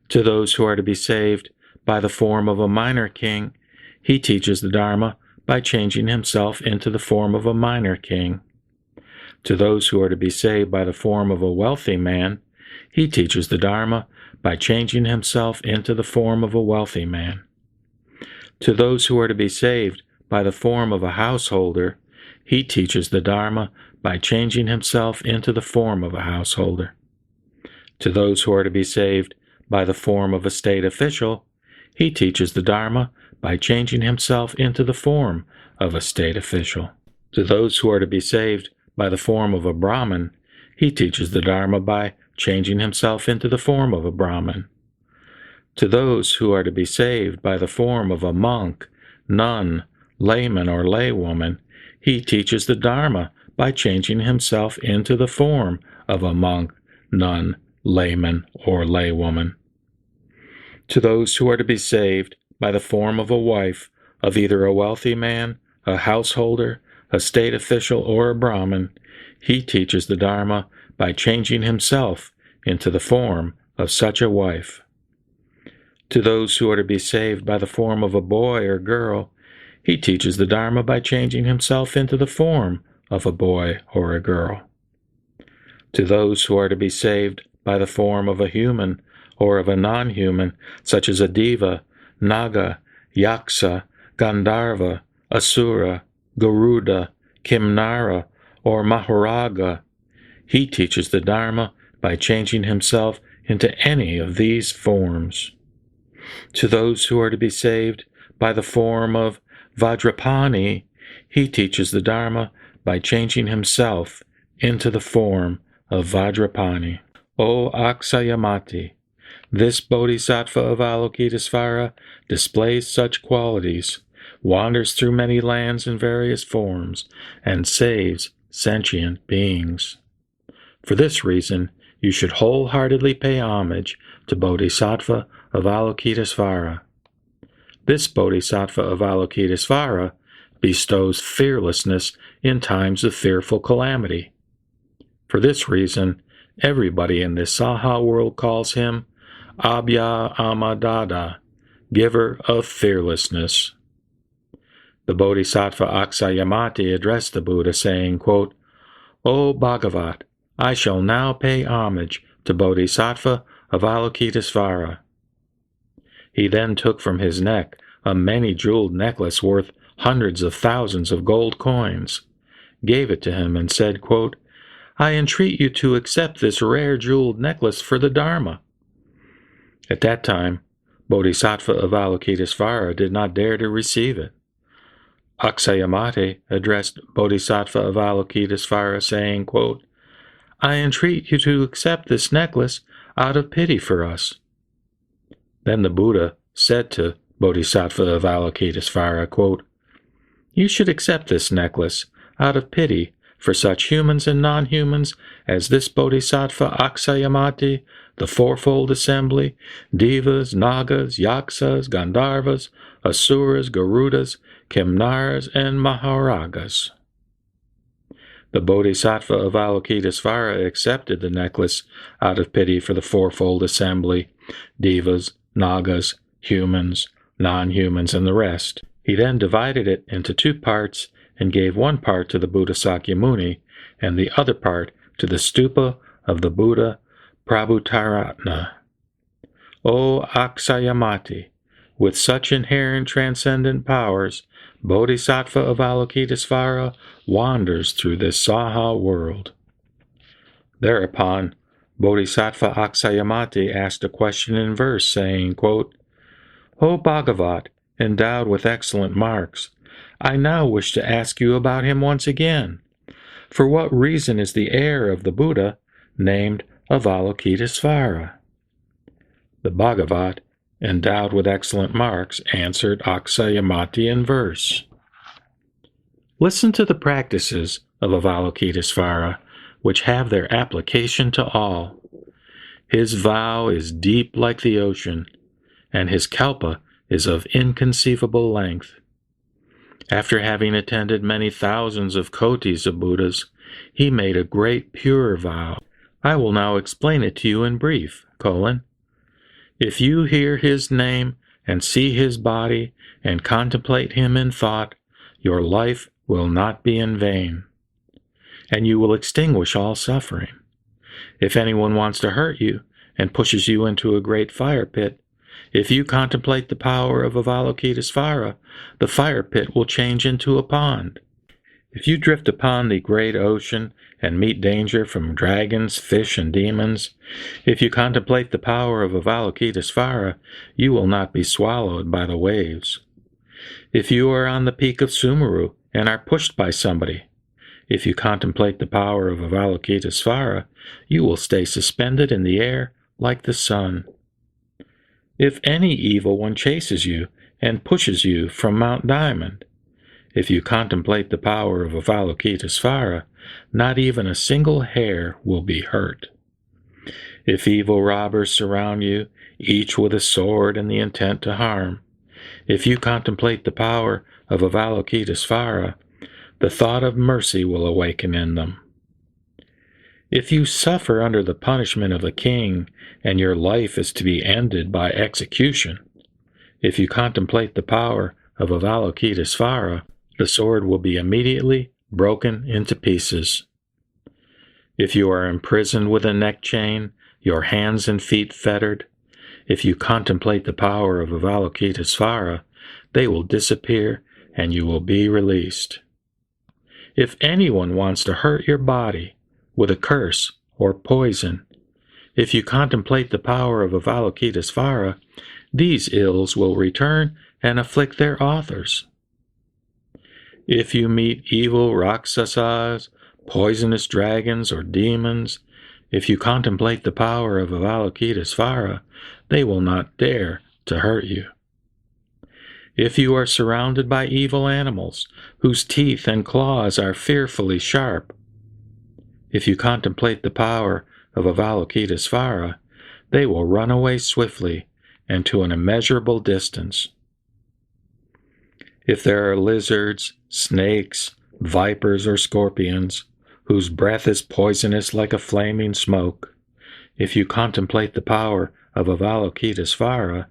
To those who are to be saved by the form of a minor king, he teaches the Dharma by changing himself into the form of a minor king. To those who are to be saved by the form of a wealthy man, he teaches the Dharma by changing himself into the form of a wealthy man. To those who are to be saved by the form of a householder, he teaches the Dharma by changing himself into the form of a householder. To those who are to be saved by the form of a state official, he teaches the Dharma by changing himself into the form of a state official. To those who are to be saved by the form of a Brahmin, he teaches the Dharma by changing himself into the form of a Brahmin. To those who are to be saved by the form of a monk, nun, layman, or laywoman, he teaches the Dharma by changing himself into the form of a monk, nun, layman, or laywoman. To those who are to be saved by the form of a wife of either a wealthy man, a householder, a state official, or a Brahmin, he teaches the Dharma by changing himself into the form of such a wife. To those who are to be saved by the form of a boy or girl, he teaches the Dharma by changing himself into the form of a boy or a girl. To those who are to be saved by the form of a human or of a non-human, such as a Deva, Naga, Yaksa, Gandharva, Asura, Garuda, Kimnara, or Maharaga, he teaches the Dharma by changing himself into any of these forms. To those who are to be saved by the form of Vajrapani, he teaches the Dharma by changing himself into the form of Vajrapani. O Aksayamati, this Bodhisattva of Avalokitesvara displays such qualities, wanders through many lands in various forms, and saves sentient beings. For this reason, you should wholeheartedly pay homage to Bodhisattva of Avalokitesvara. This Bodhisattva of Avalokitesvara bestows fearlessness in times of fearful calamity. For this reason, everybody in this Saha world calls him Abhya Amadada, giver of fearlessness. The Bodhisattva Aksayamati addressed the Buddha, saying, quote, O Bhagavat, I shall now pay homage to Bodhisattva of Avalokitesvara. He then took from his neck a many-jeweled necklace worth hundreds of thousands of gold coins, gave it to him, and said, quote, I entreat you to accept this rare jeweled necklace for the Dharma. At that time, Bodhisattva of Avalokitesvara did not dare to receive it. Aksayamati addressed Bodhisattva of Avalokitesvara, saying, quote, I entreat you to accept this necklace out of pity for us. Then the Buddha said to Bodhisattva Avalokitesvara, quote, "You should accept this necklace out of pity for such humans and non-humans as this Bodhisattva Aksayamati, the Fourfold Assembly, Devas, Nagas, Yaksas, Gandharvas, Asuras, Garudas, Kimnaras, and Maharagas." The Bodhisattva Avalokitesvara accepted the necklace out of pity for the Fourfold Assembly, Devas, Nagas, humans, non-humans, and the rest. He then divided it into 2 parts and gave one part to the Buddha Sakyamuni and the other part to the stupa of the Buddha Prabhutaratna. O Aksayamati, with such inherent transcendent powers, Bodhisattva Avalokitesvara wanders through this Saha world. Thereupon, Bodhisattva Aksayamati asked a question in verse, saying, quote, "O Bhagavat, endowed with excellent marks, I now wish to ask you about him once again. For what reason is the heir of the Buddha named Avalokitesvara?" The Bhagavat, endowed with excellent marks, answered Aksayamati in verse. Listen to the practices of Avalokitesvara, which have their application to all. His vow is deep like the ocean, and his kalpa is of inconceivable length. After having attended many thousands of kotis of Buddhas, he made a great pure vow. I will now explain it to you in brief, If you hear his name and see his body and contemplate him in thought, your life will not be in vain, and you will extinguish all suffering. If anyone wants to hurt you and pushes you into a great fire pit, if you contemplate the power of Avalokitesvara, the fire pit will change into a pond. If you drift upon the great ocean and meet danger from dragons, fish, and demons, if you contemplate the power of Avalokitesvara, you will not be swallowed by the waves. If you are on the peak of Sumeru and are pushed by somebody, if you contemplate the power of Avalokitesvara, you will stay suspended in the air like the sun. If any evil one chases you and pushes you from Mount Diamond, if you contemplate the power of Avalokitesvara, not even a single hair will be hurt. If evil robbers surround you, each with a sword and the intent to harm, if you contemplate the power of Avalokitesvara, the thought of mercy will awaken in them. If you suffer under the punishment of a king, and your life is to be ended by execution, if you contemplate the power of Avalokitesvara, the sword will be immediately broken into pieces. If you are imprisoned with a neck chain, your hands and feet fettered, if you contemplate the power of Avalokitesvara, they will disappear and you will be released. If anyone wants to hurt your body with a curse or poison, if you contemplate the power of Avalokitesvara, these ills will return and afflict their authors. If you meet evil Rakshasas, poisonous dragons, or demons, if you contemplate the power of Avalokitesvara, they will not dare to hurt you. If you are surrounded by evil animals, whose teeth and claws are fearfully sharp, if you contemplate the power of Avalokitesvara, they will run away swiftly and to an immeasurable distance. If there are lizards, snakes, vipers, or scorpions, whose breath is poisonous like a flaming smoke, if you contemplate the power of Avalokitesvara,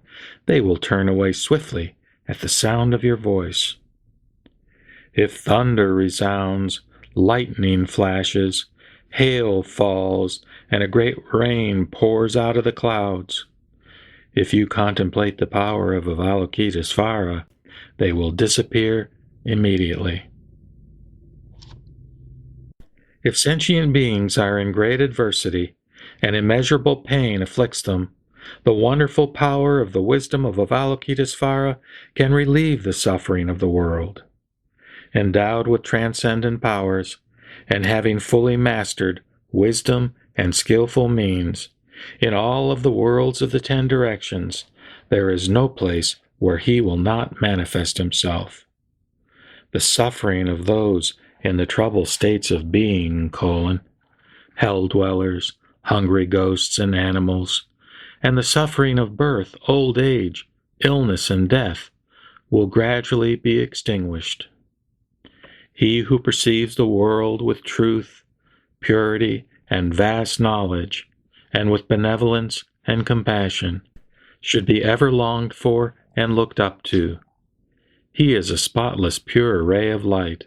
they will turn away swiftly at the sound of your voice. If thunder resounds, lightning flashes, hail falls, and a great rain pours out of the clouds, if you contemplate the power of Avalokitesvara, they will disappear immediately. If sentient beings are in great adversity, and immeasurable pain afflicts them, the wonderful power of the wisdom of Avalokitesvara can relieve the suffering of the world. Endowed with transcendent powers, and having fully mastered wisdom and skillful means, in all of the worlds of the 10 directions, There is no place where he will not manifest himself. The suffering of those in the troubled states of being, hell-dwellers, hungry ghosts and animals, and the suffering of birth, old age, illness, and death will gradually be extinguished. He who perceives the world with truth, purity, and vast knowledge, and with benevolence and compassion, should be ever longed for and looked up to. He is a spotless, pure ray of light,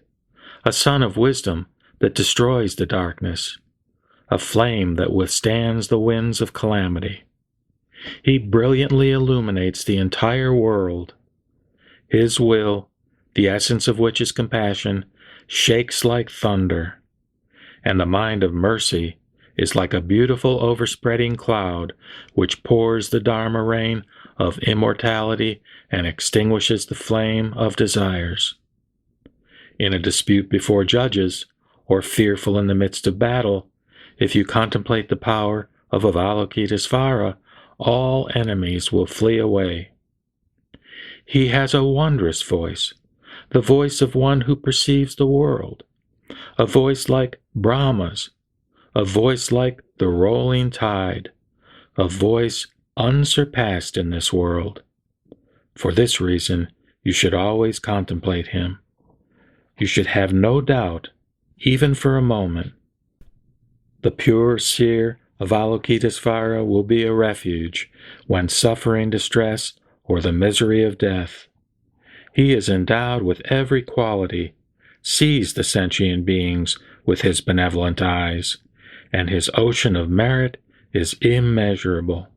a sun of wisdom that destroys the darkness, a flame that withstands the winds of calamity. He brilliantly illuminates the entire world. His will, the essence of which is compassion, shakes like thunder, and the mind of mercy is like a beautiful overspreading cloud which pours the Dharma rain of immortality and extinguishes the flame of desires. In a dispute before judges, or fearful in the midst of battle, if you contemplate the power of Avalokitesvara, all enemies will flee away. He has a wondrous voice, the voice of one who perceives the world, a voice like Brahma's, a voice like the rolling tide, a voice unsurpassed in this world. For this reason, you should always contemplate him. You should have no doubt, even for a moment. The pure seer of Avalokitesvara will be a refuge when suffering distress or the misery of death. He is endowed with every quality, sees the sentient beings with his benevolent eyes, and his ocean of merit is immeasurable.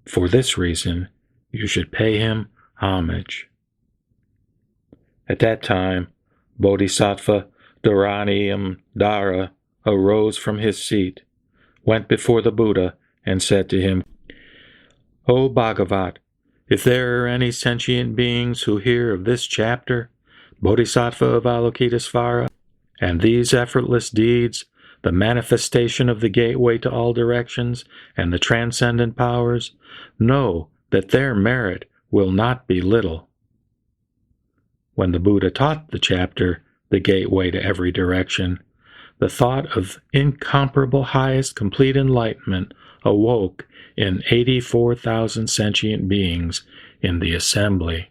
For this reason, you should pay him homage. At that time, Bodhisattva Dharaniamdara arose from his seat, went before the Buddha, and said to him, O Bhagavat, if there are any sentient beings who hear of this chapter, Bodhisattva of Avalokitesvara, and these effortless deeds, the manifestation of the gateway to all directions and the transcendent powers, know that their merit will not be little. When the Buddha taught the chapter, the gateway to every direction, the thought of incomparable highest complete enlightenment awoke in 84,000 sentient beings in the assembly.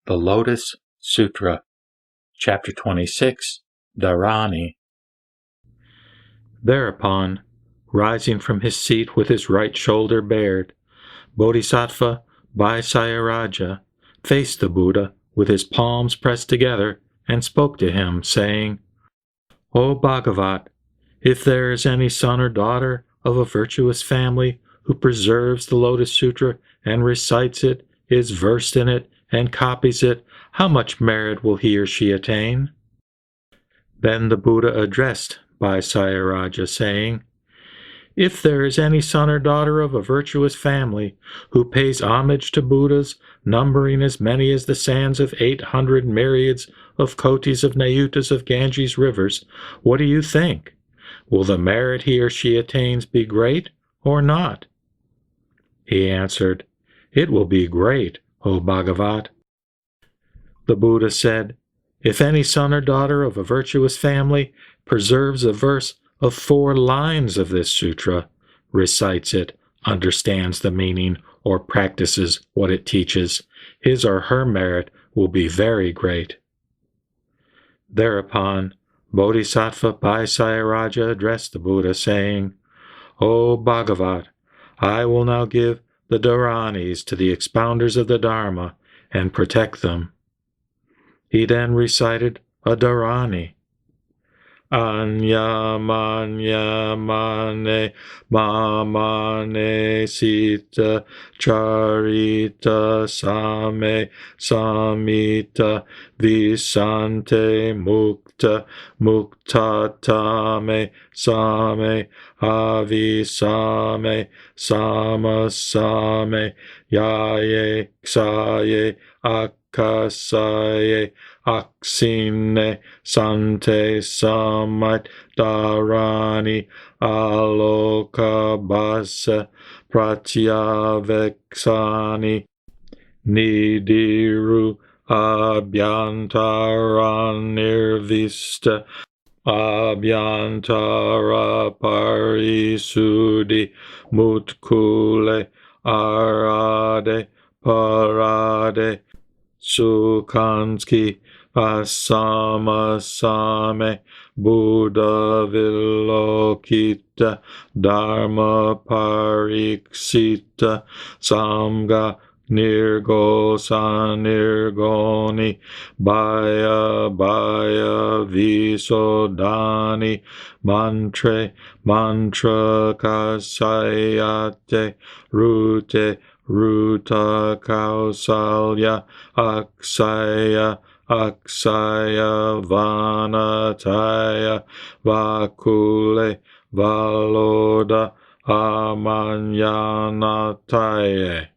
The Lotus Sutra, Chapter 26, Dharani. Thereupon, rising from his seat with his right shoulder bared, Bodhisattva Vaisayaraja faced the Buddha with his palms pressed together and spoke to him, saying, O Bhagavat, if there is any son or daughter of a virtuous family who preserves the Lotus Sutra and recites it, is versed in it, and copies it, how much merit will he or she attain? Then the Buddha addressed Vaisayaraja, saying, If there is any son or daughter of a virtuous family who pays homage to Buddhas, numbering as many as the sands of 800 myriads of kotis of Nayutas of Ganges rivers, what do you think? Will the merit he or she attains be great or not? He answered, It will be great, O Bhagavat. The Buddha said, If any son or daughter of a virtuous family preserves a verse of 4 lines of this sutra, recites it, understands the meaning, or practices what it teaches, his or her merit will be very great. Thereupon, Bodhisattva Vaisayaraja addressed the Buddha, saying, O Bhagavat, I will now give the Dharanis to the expounders of the Dharma and protect them. He then recited a Dharani. Anya manya mane mamane sita charita same samita visante mukta muktatame same avisame samasame yaye ksaye akasaye aksine sante samait dharani alokabasa pratyaveksani nidiru abhyantaranirvista abhyantara parisudi mutkule arade parade Sukhanski Asamasame Buddha Vilokita Dharma Pariksita Samga Nirgosa Nirgoni Baya Baya Visodani Mantre Mantra Kasayate Rute Ruta Kausalya Aksaya Aksaya Vanataya Vakule Valoda Amanyanataye.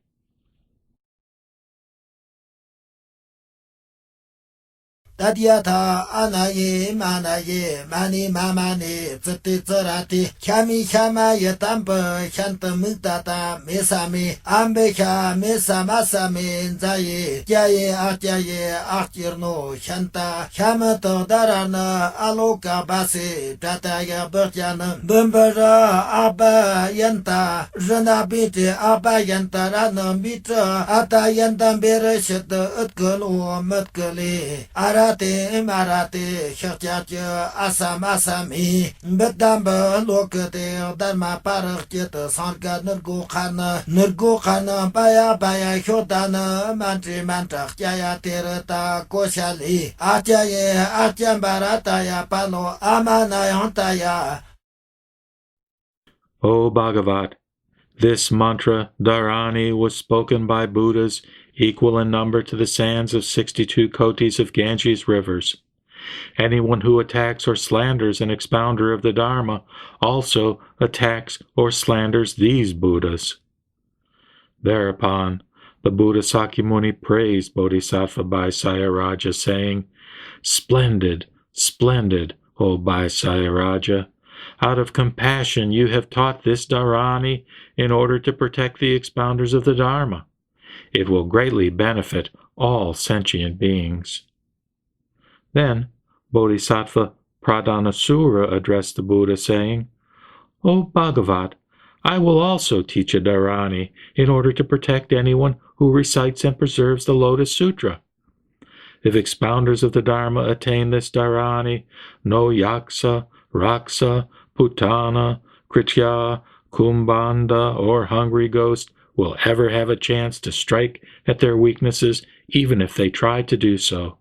Tadyata anaye manaye mani mamane tsati tsarati kyami kyama yatampa shanta mutata mesame ambe kya mesamasame nzaye kyaye akyaye akirno shanta kyamato darana aloka base tataya berjana bumbara abba yanta rana bite abba yanta rana mitra ata yanta bereshata utkalo matkale Marate, Shakya, Asam Asami, Bedamba, Lokate, Dharma Parakita, Sanka, Nurgokana, Baya Baya, Shotana, Mantri Manta, Jaya Terata, Koshali, Atyaye, Atyambarataya, Palo, Amanayantaya. O Bhagavat, this mantra, Dharani, was spoken by Buddhas equal in number to the sands of 62 kotis of Ganges rivers. Anyone who attacks or slanders an expounder of the Dharma also attacks or slanders these Buddhas. Thereupon, the Buddha Sakyamuni praised Bodhisattva Vaisayaraja, saying, Splendid, splendid, O Vaisayaraja! Out of compassion you have taught this Dharani in order to protect the expounders of the Dharma. It will greatly benefit all sentient beings. Then Bodhisattva Pradhanasura addressed the Buddha, saying, O Bhagavat, I will also teach a Dharani in order to protect anyone who recites and preserves the Lotus Sutra. if expounders of the Dharma attain this dharani, no yaksa, raksa, putana, kritya, kumbanda, or hungry ghost will ever have a chance to strike at their weaknesses, even if they try to do so.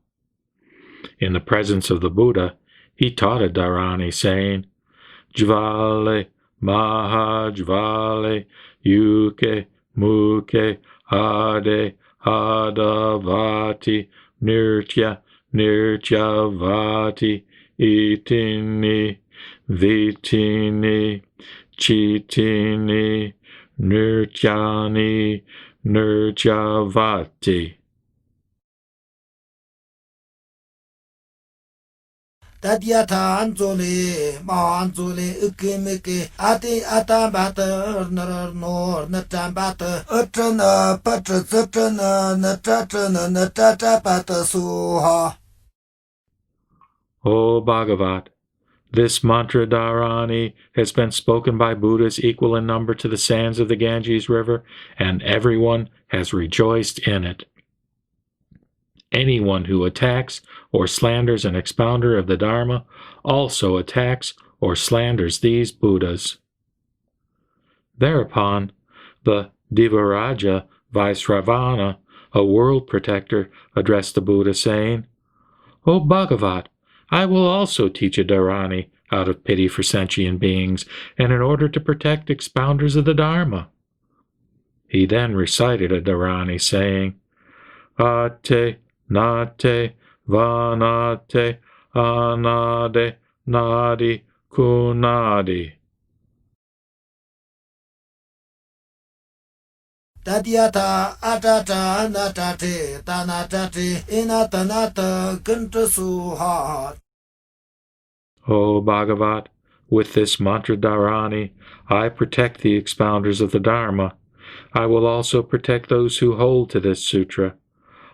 In the presence of the Buddha, he taught a dharani, saying, Jvale, Maha Jvale, Yuke, Muke, Ade, Adavati, Nirtya, Nirtyavati, Itini, Vitini, Chitini, Nirtyani, Nirtyavati. Tadyata anzole, ma anzole, ukimike, ati atambata, nor, natambata, utrana, patra, zatrana, natatrana, natatapata, suha. O Bhagavat, this mantra dharani has been spoken by Buddhas equal in number to the sands of the Ganges River, and everyone has rejoiced in it. Anyone who attacks or slanders an expounder of the Dharma also attacks or slanders these Buddhas. Thereupon, the Devaraja Vaisravana, a world protector, addressed the Buddha, saying, O Bhagavat, I will also teach a dharani out of pity for sentient beings, and in order to protect expounders of the Dharma. He then recited a dharani, saying, Ate, Nate, Vanate, Anade, Nadi, Kunadi. Tadyata, atata, natate, tanatate, inatanata, kuntrasuha. O Bhagavat, with this mantra dharani, I protect the expounders of the Dharma. I will also protect those who hold to this sutra.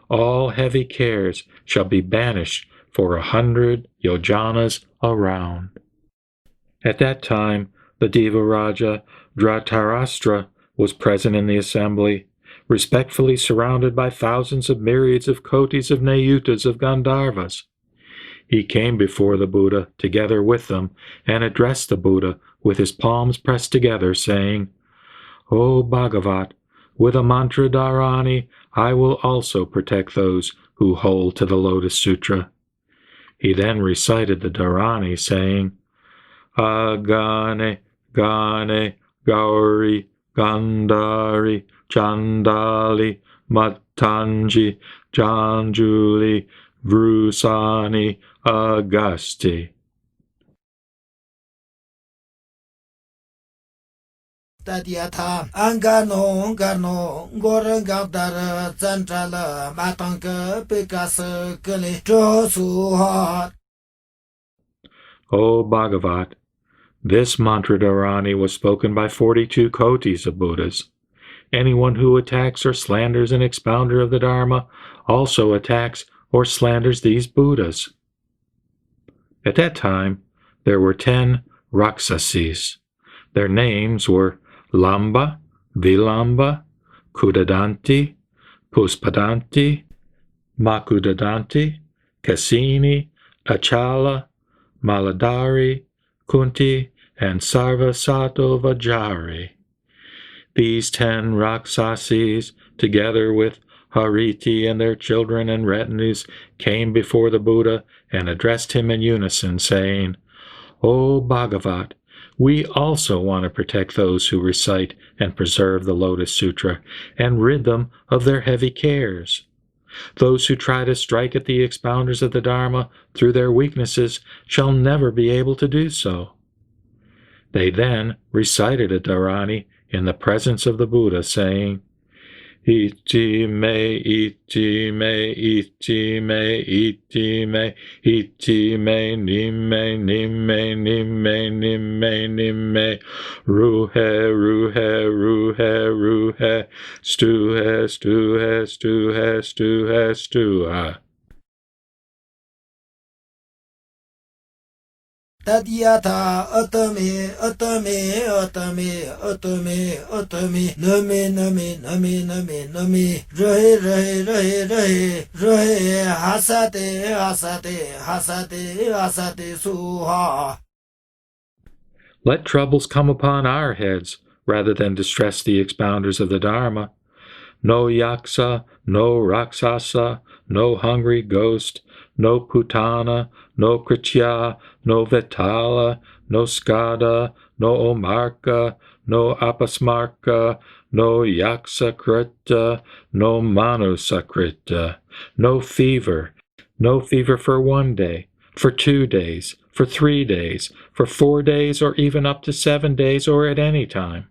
All heavy cares shall be banished for 100 yojanas around. At that time, the Devaraja Dhritarashtra was present in the assembly, respectfully surrounded by thousands of myriads of kotis of Nayutas of Gandharvas. He came before the Buddha together with them and addressed the Buddha with his palms pressed together, saying, O Bhagavat, with a mantra dharani, I will also protect those who hold to the Lotus Sutra. He then recited the dharani, saying, Agane, Gane, Gauri, Gandhari, Chandali, Matanji, Janjuli, Vrusani, Augusti. Tadyata, angano, garno, gorangavdara, zantrala, matanka, pikasa, kali, josuha. O Bhagavat, this mantra dharani was spoken by 42 kotis of Buddhas. Anyone who attacks or slanders an expounder of the Dharma also attacks or slanders these Buddhas. At that time, there were 10 Raksasis. Their names were Lamba, Vilamba, Kudadanti, Puspadanti, Makudadanti, Cassini, Achala, Maladari, Kunti, and Sarvasato Vajari. These 10 Raksasis, together with Hariti and their children and retinues, came before the Buddha and addressed him in unison, saying, O Bhagavat, we also want to protect those who recite and preserve the Lotus Sutra and rid them of their heavy cares. Those who try to strike at the expounders of the Dharma through their weaknesses shall never be able to do so. They then recited a dharani in the presence of the Buddha, saying, Iti me, iti me, iti me, iti me, iti me, nime, nime, nime, nime, nime, ruhe, ruhe, ruhe, ruhe, stuhe, stuhe, stuhe, stuhe, stuha. Tadyata atame atame atame atame atame name name name name name rahe rahe rahe rahe rahe hasate hasate hasate hasate suha. Let troubles come upon our heads rather than distress the expounders of the Dharma. No yaksa, no raksasa, no hungry ghost, no putana, no kritya, no vetala, no skada, no omarka, no apasmarka, no yaksakrita, no manusakrita, no fever for 1 day, for 2 days, for 3 days, for 4 days, or even up to 7 days, or at any time.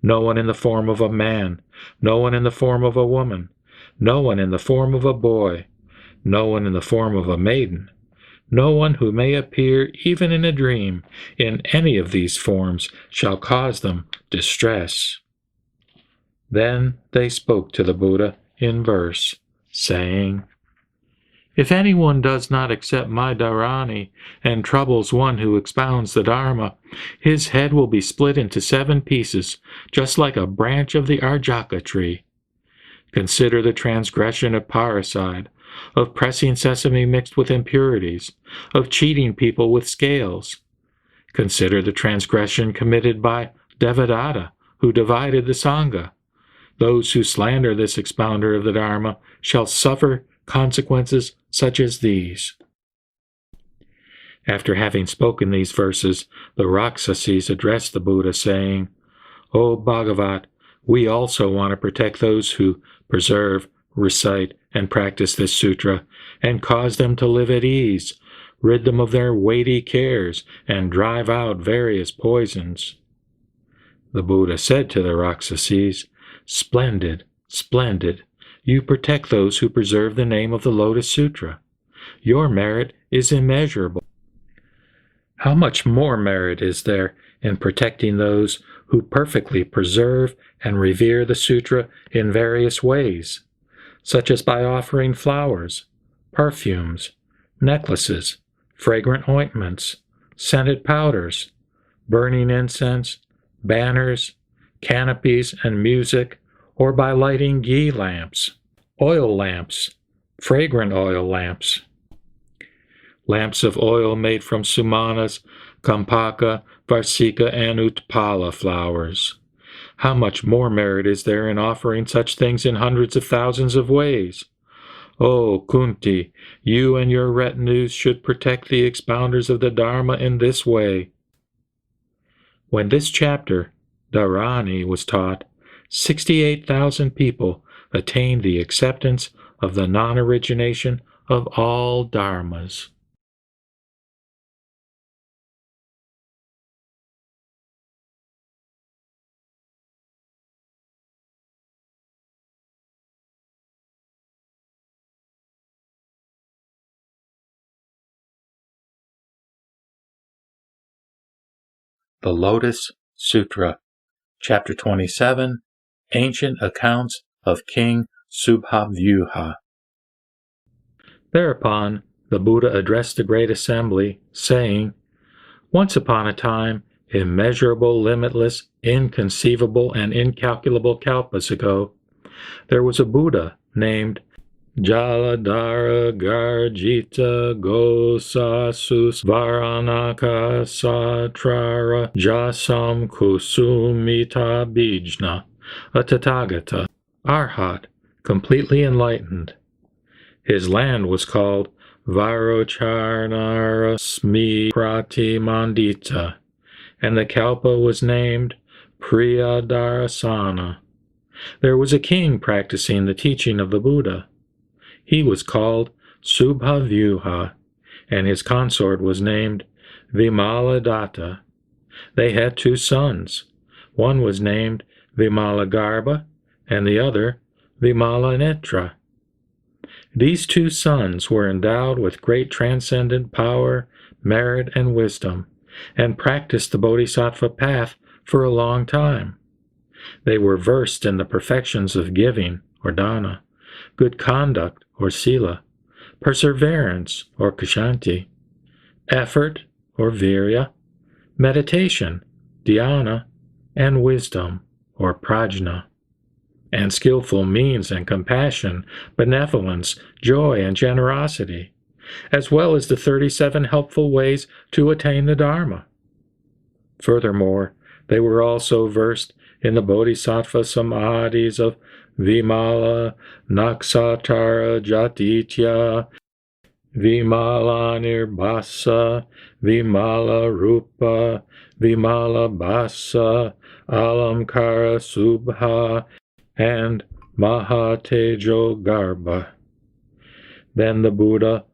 No one in the form of a man, no one in the form of a woman, no one in the form of a boy, no one in the form of a maiden, no one who may appear even in a dream in any of these forms shall cause them distress. Then they spoke to the Buddha in verse, saying, If anyone does not accept my dharani and troubles one who expounds the Dharma, his head will be split into 7 pieces, just like a branch of the arjaka tree. Consider the transgression of parricide, of pressing sesame mixed with impurities, of cheating people with scales. Consider the transgression committed by Devadatta, who divided the Sangha. Those who slander this expounder of the Dharma shall suffer consequences such as these. After having spoken these verses, the Raksasis addressed the Buddha, saying, O Bhagavat, we also want to protect those who preserve, recite, and practice this sutra, and cause them to live at ease, rid them of their weighty cares, and drive out various poisons. The Buddha said to the Raksasis, Splendid, splendid. You protect those who preserve the name of the Lotus Sutra. Your merit is immeasurable. How much more merit is there in protecting those who perfectly preserve and revere the sutra in various ways, such as by offering flowers, perfumes, necklaces, fragrant ointments, scented powders, burning incense, banners, canopies, and music, or by lighting ghee lamps, oil lamps, fragrant oil lamps, lamps of oil made from sumanas, kampaka, varsika, and utpala flowers. How much more merit is there in offering such things in hundreds of thousands of ways? O Kunti, you and your retinues should protect the expounders of the Dharma in this way. When this chapter, Dharani, was taught, 68,000 people attained the acceptance of the non-origination of all dharmas. The Lotus Sutra, Chapter 27, Ancient Accounts of King Subhavyuha. Thereupon the Buddha addressed the great assembly, saying, Once upon a time, immeasurable, limitless, inconceivable, and incalculable kalpas ago, there was a Buddha named Jaladhara Garjita Gosasus Varanaka Satrara Jasam Kusumita Bijna, a Tathagata, Arhat, completely enlightened. His land was called Varocharnara Smi Prati Mandita, and the Kalpa was named Priyadarasana. There was a king practicing the teaching of the Buddha. He was called Subhavyuha, and his consort was named Vimaladatta. They had 2 sons. One was named Vimalagarbha, and the other Vimalanetra. These 2 sons were endowed with great transcendent power, merit, and wisdom, and practiced the Bodhisattva path for a long time. They were versed in the perfections of giving, or dana, good conduct, or sila, perseverance, or kshanti, effort, or virya, meditation, dhyana, and wisdom, or prajna, and skillful means and compassion, benevolence, joy, and generosity, as well as the 37 helpful ways to attain the Dharma. Furthermore, they were also versed in the bodhisattva samadhis of Vimala, Naksatara Jatitya, Vimala Nirbhasa, Vimala Rupa, Vimala Basa, Alamkara Subha, and Mahatejo Garbha. Then the Buddha,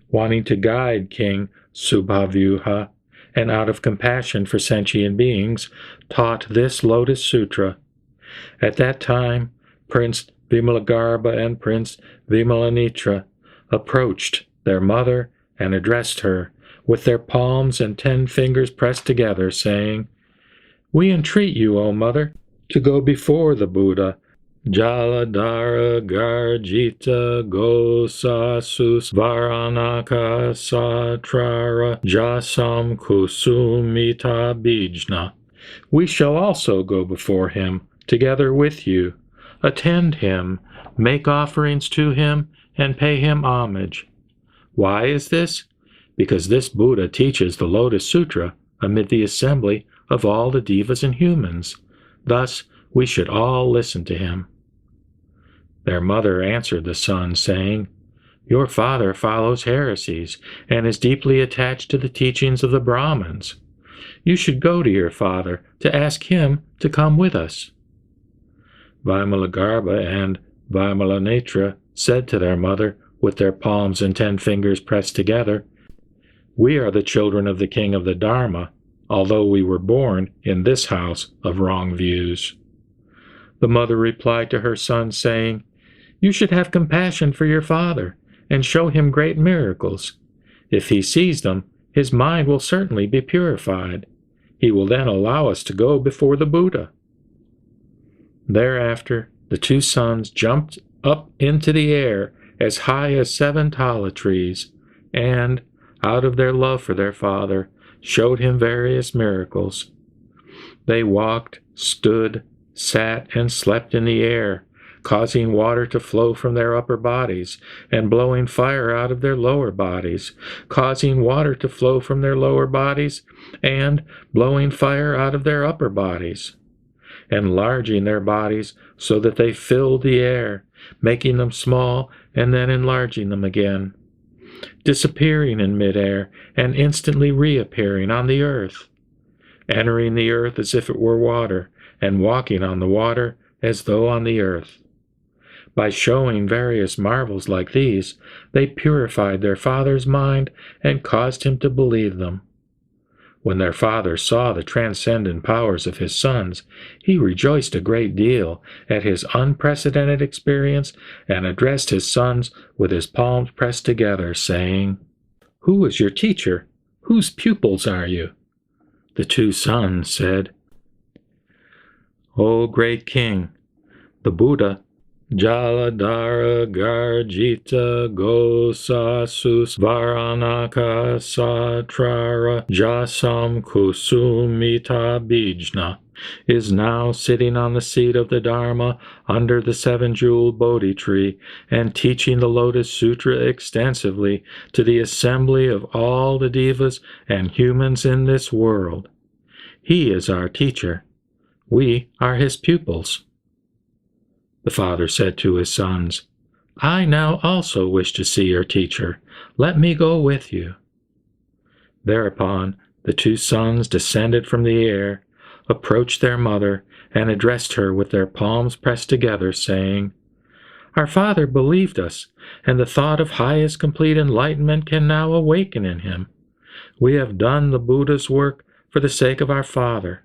wanting to guide King Subhavyuha, and out of compassion for sentient beings, taught this Lotus Sutra. At that time, Prince Vimalagarbha and Prince Vimalanitra approached their mother and addressed her with their palms and 10 fingers pressed together, saying, "We entreat you, O Mother, to go before the Buddha, Jaladhara Garjita Gosasus Varanaka Satrara Jasam Kusumita Bijna. We shall also go before him, together with you, attend him, make offerings to him, and pay him homage." Why is this? Because this Buddha teaches the Lotus Sutra amid the assembly of all the devas and humans. Thus, we should all listen to him. Their mother answered the son, saying, "Your father follows heresies and is deeply attached to the teachings of the Brahmins. You should go to your father to ask him to come with us." Vimalagarbha and Vimalanitra said to their mother, with their palms and 10 fingers pressed together, "We are the children of the king of the Dharma, although we were born in this house of wrong views." The mother replied to her son, saying, "You should have compassion for your father and show him great miracles. If he sees them, his mind will certainly be purified. He will then allow us to go before the Buddha." Thereafter, the 2 sons jumped up into the air as high as 7 tala trees, and, out of their love for their father, showed him various miracles. They walked, stood, sat, and slept in the air, causing water to flow from their upper bodies, and blowing fire out of their lower bodies, causing water to flow from their lower bodies, and blowing fire out of their upper bodies, enlarging their bodies so that they filled the air, making them small and then enlarging them again, disappearing in midair and instantly reappearing on the earth, entering the earth as if it were water, and walking on the water as though on the earth. By showing various marvels like these, they purified their father's mind and caused him to believe them. When their father saw the transcendent powers of his sons, he rejoiced a great deal at his unprecedented experience and addressed his sons with his palms pressed together, saying, "Who is your teacher? Whose pupils are you?" The 2 sons said, "O great king, the Buddha, Jaladhara Garjita Gosasus Varanaka Satrara Jasam Kusumita Bijna, is now sitting on the seat of the Dharma under the 7-jeweled Bodhi tree and teaching the Lotus Sutra extensively to the assembly of all the devas and humans in this world. He is our teacher. We are his pupils." The father said to his sons, "I now also wish to see your teacher. Let me go with you." Thereupon the 2 sons descended from the air, approached their mother, and addressed her with their palms pressed together, saying, "Our father believed us, and the thought of highest complete enlightenment can now awaken in him. We have done the Buddha's work for the sake of our father.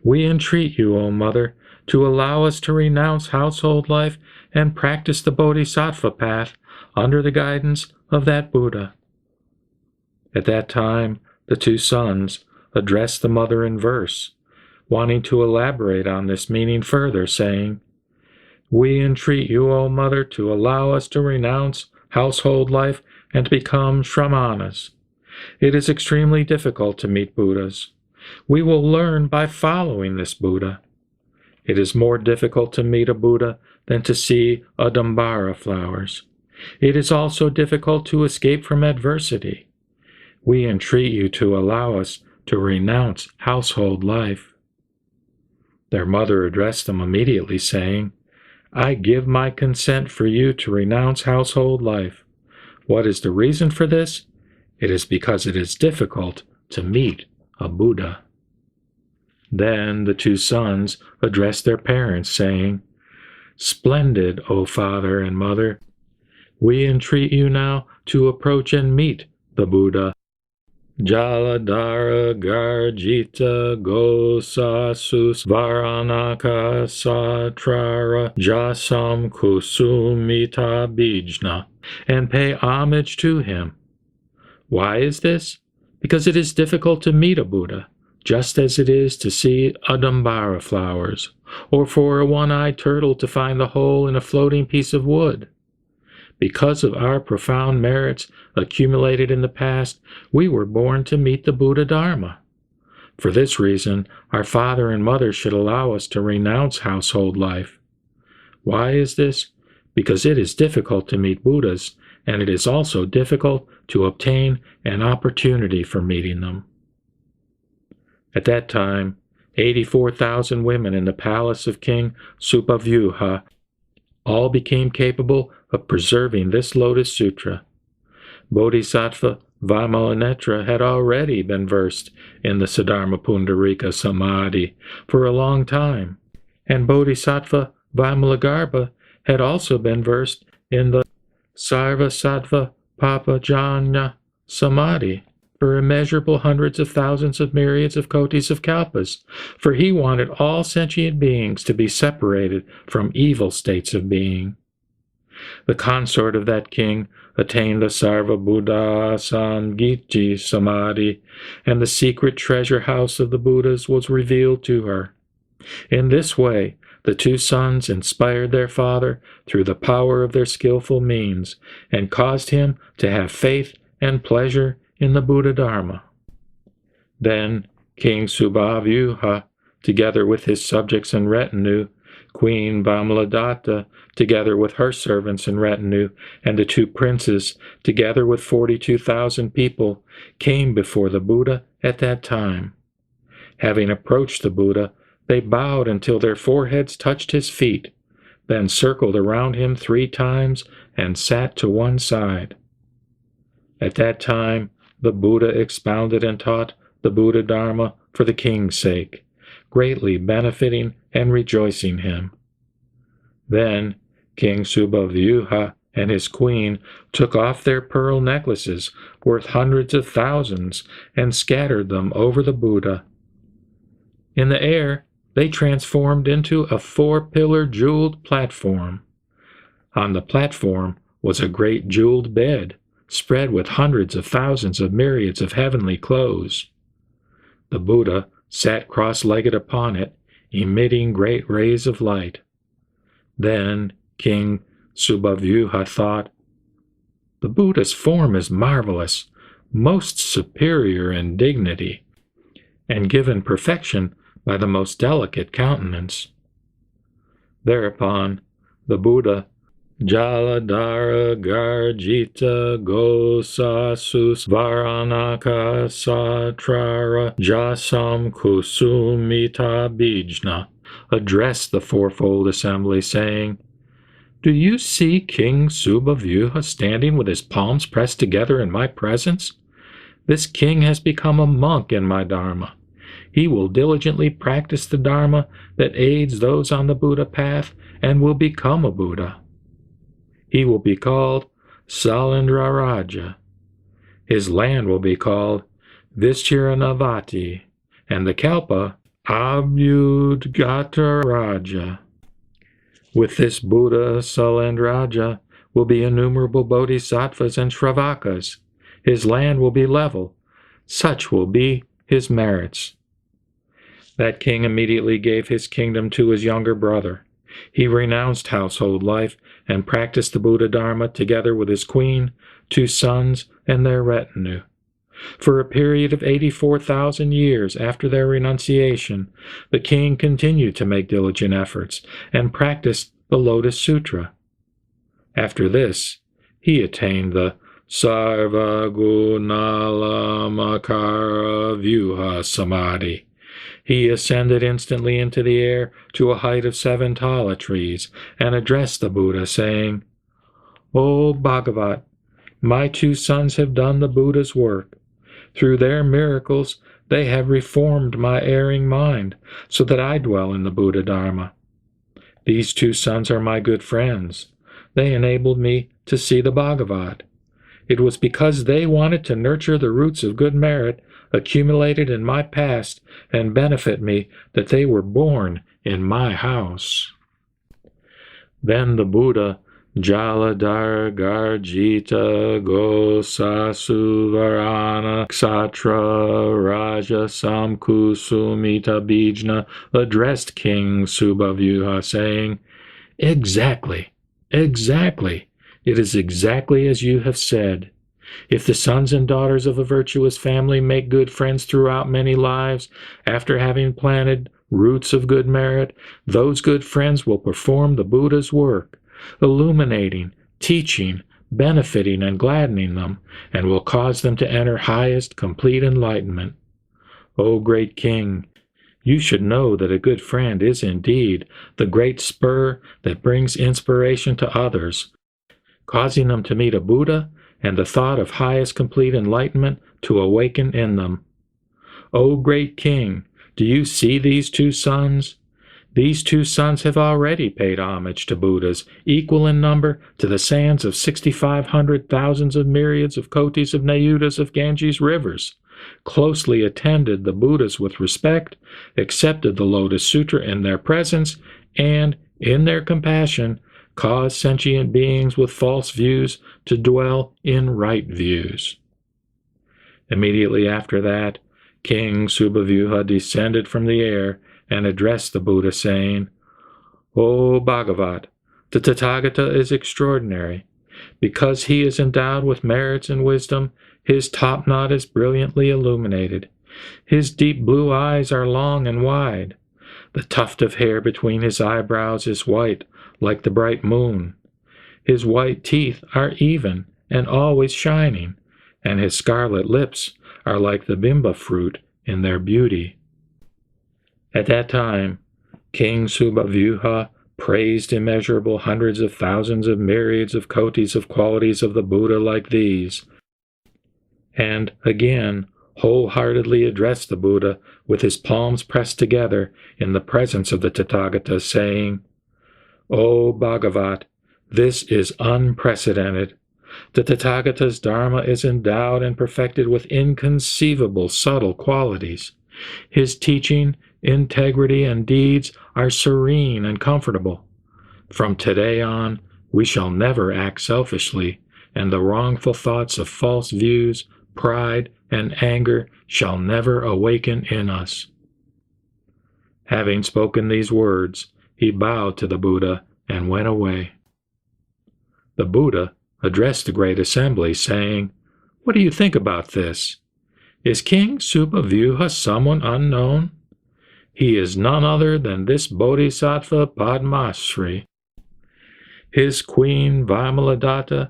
We entreat you, O Mother, to allow us to renounce household life and practice the Bodhisattva path under the guidance of that Buddha." At that time, the 2 sons addressed the mother in verse, wanting to elaborate on this meaning further, saying, "We entreat you, O Mother, to allow us to renounce household life and to become Shramanas. It is extremely difficult to meet Buddhas. We will learn by following this Buddha. It is more difficult to meet a Buddha than to see Adambara flowers. It is also difficult to escape from adversity. We entreat you to allow us to renounce household life." Their mother addressed them immediately, saying, "I give my consent for you to renounce household life. What is the reason for this? It is because it is difficult to meet a Buddha." Then the two sons addressed their parents, saying, "Splendid, O father and mother! We entreat you now to approach and meet the Buddha. Jaladhara Garjita Gosasus Varanaka Satrara Jasam Kusumita Bijna, and pay homage to him." Why is this? Because it is difficult to meet a Buddha, just as it is to see Adambara flowers, or for a one-eyed turtle to find the hole in a floating piece of wood. Because of our profound merits accumulated in the past, we were born to meet the Buddha Dharma. For this reason, our father and mother should allow us to renounce household life. Why is this? Because it is difficult to meet Buddhas, and it is also difficult to obtain an opportunity for meeting them. At that time, 84,000 women in the palace of King Subavyuha all became capable of preserving this Lotus Sutra. Bodhisattva Vimalanetra had already been versed in the Siddharma Pundarika Samadhi for a long time, and Bodhisattva Vimalagarbha had also been versed in the Sarvasattva Papajanya Samadhi for immeasurable hundreds of thousands of myriads of kotis of kalpas, for he wanted all sentient beings to be separated from evil states of being. The consort of that king attained the Sarva Buddha Sangiti Samadhi, and the secret treasure house of the Buddhas was revealed to her. In this way, the two sons inspired their father through the power of their skillful means, and caused him to have faith and pleasure in the Buddha Dharma. Then King Subhavyuha, together with his subjects and retinue, Queen Vamaladatta, together with her servants and retinue, and the two princes, together with 42,000 people, came before the Buddha at that time. Having approached the Buddha, they bowed until their foreheads touched his feet, then circled around him 3 times and sat to one side. At that time, the Buddha expounded and taught the Buddha Dharma for the king's sake, greatly benefiting and rejoicing him. Then King Subhavyuha and his queen took off their pearl necklaces worth hundreds of thousands and scattered them over the Buddha. In the air, they transformed into a 4-pillar jeweled platform. On the platform was a great jeweled bed, spread with hundreds of thousands of myriads of heavenly clothes. The Buddha sat cross-legged upon it, emitting great rays of light. Then King Subhavyuha thought, "The Buddha's form is marvelous, most superior in dignity, and given perfection by the most delicate countenance." Thereupon the Buddha, Jaladhara Garjita Gosasus Varanaka Satrara Jasam Kusumita Bijna, addressed the fourfold assembly, saying, "Do you see King Subhavyuha standing with his palms pressed together in my presence? This king has become a monk in my Dharma. He will diligently practice the Dharma that aids those on the Buddha path and will become a Buddha. He will be called Salindraraja. His land will be called Vischiranavati, and the Kalpa Abhyudgataraja. With this Buddha Salindraja will be innumerable bodhisattvas and shravakas. His land will be level. Such will be his merits." That king immediately gave his kingdom to his younger brother. He renounced household life and practiced the Buddha Dharma together with his queen, 2 sons, and their retinue. For a period of 84,000 years after their renunciation, the king continued to make diligent efforts and practiced the Lotus Sutra. After this, he attained the Sarva Gunalamakara Vyuha Samadhi. He ascended instantly into the air to a height of 7 tala trees and addressed the Buddha, saying, "O Bhagavat, my 2 sons have done the Buddha's work. Through their miracles, they have reformed my erring mind, so that I dwell in the Buddha Dharma. These 2 sons are my good friends. They enabled me to see the Bhagavat. It was because they wanted to nurture the roots of good merit accumulated in my past and benefit me that they were born in my house." Then the Buddha, Jaladhar Garjita Gosasuvarana Ksatra Raja Samkusumita Bijna, addressed King Subhavyuha, saying, "Exactly, exactly. It is exactly as you have said. If the sons and daughters of a virtuous family make good friends throughout many lives, after having planted roots of good merit, those good friends will perform the Buddha's work, illuminating, teaching, benefiting, and gladdening them, and will cause them to enter highest, complete enlightenment. O great king, you should know that a good friend is indeed the great spur that brings inspiration to others, causing them to meet a Buddha and the thought of highest complete enlightenment to awaken in them. O great king, do you see these 2 sons? These 2 sons have already paid homage to Buddhas, equal in number to the sands of 6,500 thousands of myriads of kotis of Nayutas of Ganges rivers, closely attended the Buddhas with respect, accepted the Lotus Sutra in their presence, and, in their compassion, caused sentient beings with false views to dwell in right views." Immediately after that, King Subhavyuha descended from the air and addressed the Buddha, saying, "O Bhagavat, the Tathagata is extraordinary. Because he is endowed with merits and wisdom, his top knot is brilliantly illuminated. His deep blue eyes are long and wide. The tuft of hair between his eyebrows is white, like the bright moon. His white teeth are even and always shining, and his scarlet lips are like the bimba fruit in their beauty." At that time, King Subhavyuha praised immeasurable hundreds of thousands of myriads of kotis of qualities of the Buddha like these, and again wholeheartedly addressed the Buddha with his palms pressed together in the presence of the Tathagata, saying, "O Bhagavat, this is unprecedented. The Tathagata's Dharma is endowed and perfected with inconceivable subtle qualities. His teaching, integrity, and deeds are serene and comfortable. From today on, we shall never act selfishly, and the wrongful thoughts of false views, pride, and anger shall never awaken in us." Having spoken these words, he bowed to the Buddha and went away. The Buddha addressed the great assembly, saying, "What do you think about this? Is King Subhavyuha someone unknown? He is none other than this Bodhisattva Padmasri. His queen Vimaladatta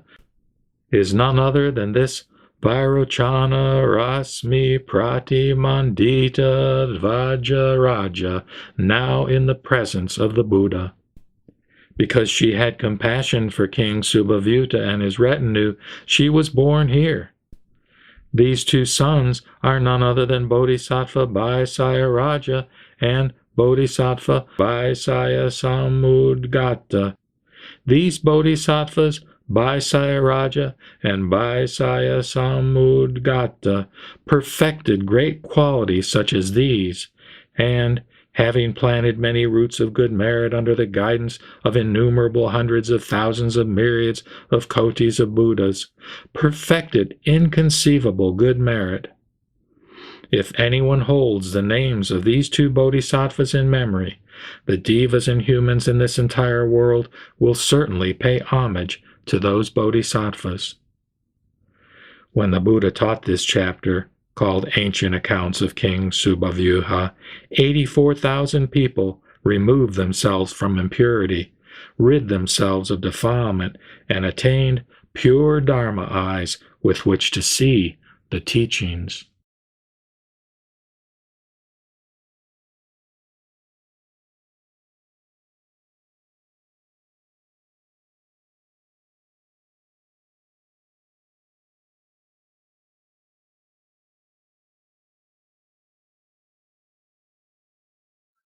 is none other than this Vairochana Rasmi Pratimandita Vajraja, now in the presence of the Buddha. Because she had compassion for King Subhavyuta and his retinue, she was born here. These 2 sons are none other than Bodhisattva Vaisaya and Bodhisattva Vaisaya Samudgata. These bodhisattvas, Vaisaya and Vaisaya Samudgata, perfected great qualities such as these, and, having planted many roots of good merit under the guidance of innumerable hundreds of thousands of myriads of kotis of Buddhas, perfected inconceivable good merit. If anyone holds the names of these 2 bodhisattvas in memory, the devas and humans in this entire world will certainly pay homage to those bodhisattvas. When the Buddha taught this chapter, called Ancient Accounts of King Subhavyuha, 84,000 people removed themselves from impurity, rid themselves of defilement, and attained pure Dharma eyes with which to see the teachings.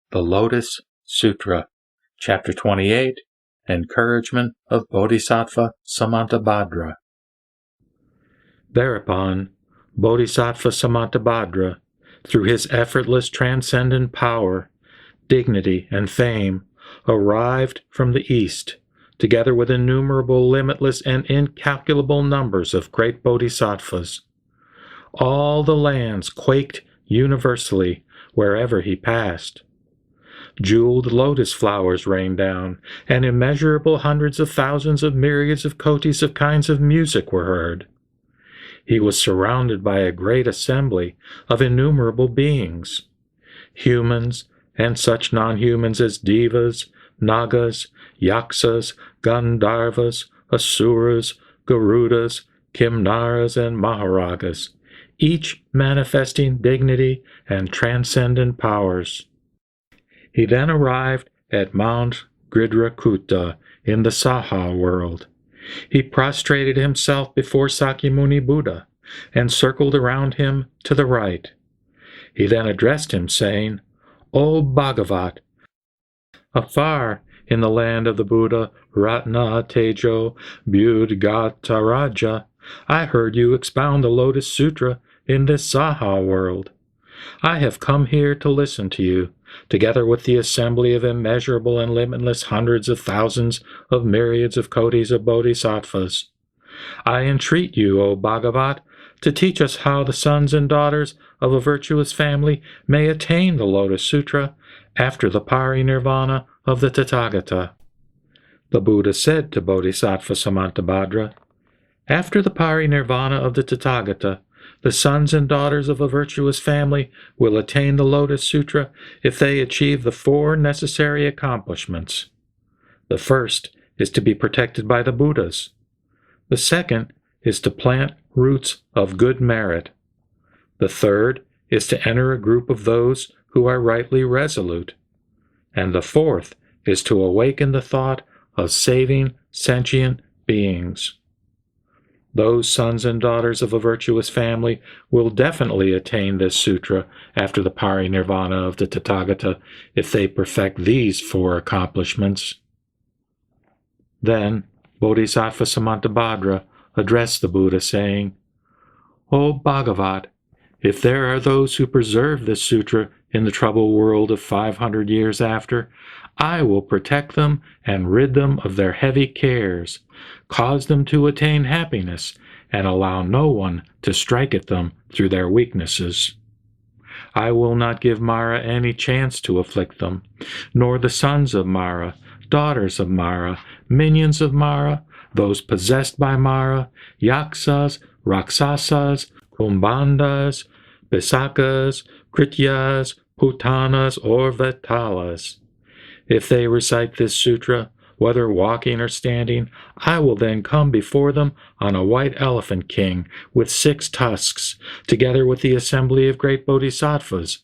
The Lotus Sutra, Chapter 28, Encouragement of Bodhisattva Samantabhadra. Thereupon, Bodhisattva Samantabhadra, through his effortless transcendent power, dignity, and fame, arrived from the east, together with innumerable, limitless, and incalculable numbers of great bodhisattvas. All the lands quaked universally wherever he passed. Jeweled lotus flowers rained down, and immeasurable hundreds of thousands of myriads of kotis of kinds of music were heard. He was surrounded by a great assembly of innumerable beings, humans and such non-humans as devas, nagas, yaksas, gandharvas, asuras, garudas, kimnaras, and maharagas, each manifesting dignity and transcendent powers. He then arrived at Mount Gridrakuta in the Saha world. He prostrated himself before Sakyamuni Buddha and circled around him to the right. He then addressed him, saying, "O Bhagavat, afar in the land of the Buddha Ratna Tejo Budgataraja, I heard you expound the Lotus Sutra in this Saha world. I have come here to listen to you, together with the assembly of immeasurable and limitless hundreds of thousands of myriads of kotis of bodhisattvas. I entreat you, O Bhagavat, to teach us how the sons and daughters of a virtuous family may attain the Lotus Sutra after the parinirvana of the Tathagata." The Buddha said to Bodhisattva Samantabhadra, "After the parinirvana of the Tathagata, the sons and daughters of a virtuous family will attain the Lotus Sutra if they achieve the 4 necessary accomplishments. The first is to be protected by the Buddhas. The second is to plant roots of good merit. The third is to enter a group of those who are rightly resolute. And the fourth is to awaken the thought of saving sentient beings. Those sons and daughters of a virtuous family will definitely attain this sutra after the parinirvana of the Tathagata if they perfect these 4 accomplishments." Then Bodhisattva Samantabhadra addressed the Buddha, saying, "O Bhagavat, if there are those who preserve this sutra in the troubled world of 500 years after, I will protect them and rid them of their heavy cares, cause them to attain happiness, and allow no one to strike at them through their weaknesses. I will not give Mara any chance to afflict them, nor the sons of Mara, daughters of Mara, minions of Mara, those possessed by Mara, yaksas, raksasas, kumbhandas, pisakas, krityas, putanas, or vetalas. If they recite this sutra, whether walking or standing, I will then come before them on a white elephant king with 6 tusks, together with the assembly of great bodhisattvas,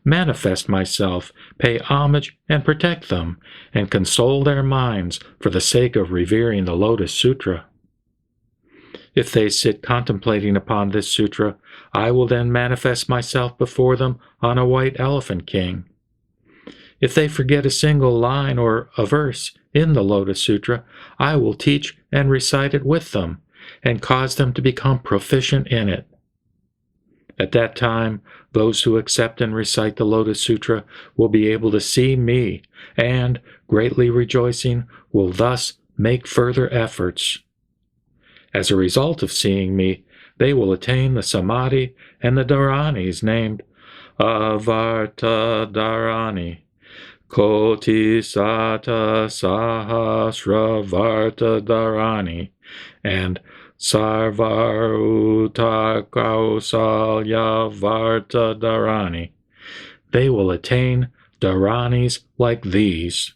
manifest myself, pay homage and protect them, and console their minds for the sake of revering the Lotus Sutra. If they sit contemplating upon this sutra, I will then manifest myself before them on a white elephant king. If they forget a single line or a verse in the Lotus Sutra, I will teach and recite it with them, and cause them to become proficient in it. At that time, those who accept and recite the Lotus Sutra will be able to see me, and, greatly rejoicing, will thus make further efforts. As a result of seeing me, they will attain the Samadhi and the Dharanis named Avarta Dharani, Koti Sata Sahasra Varta Dharani, and Sarvarutakausalavarta Dharani. They will attain Dharanis like these.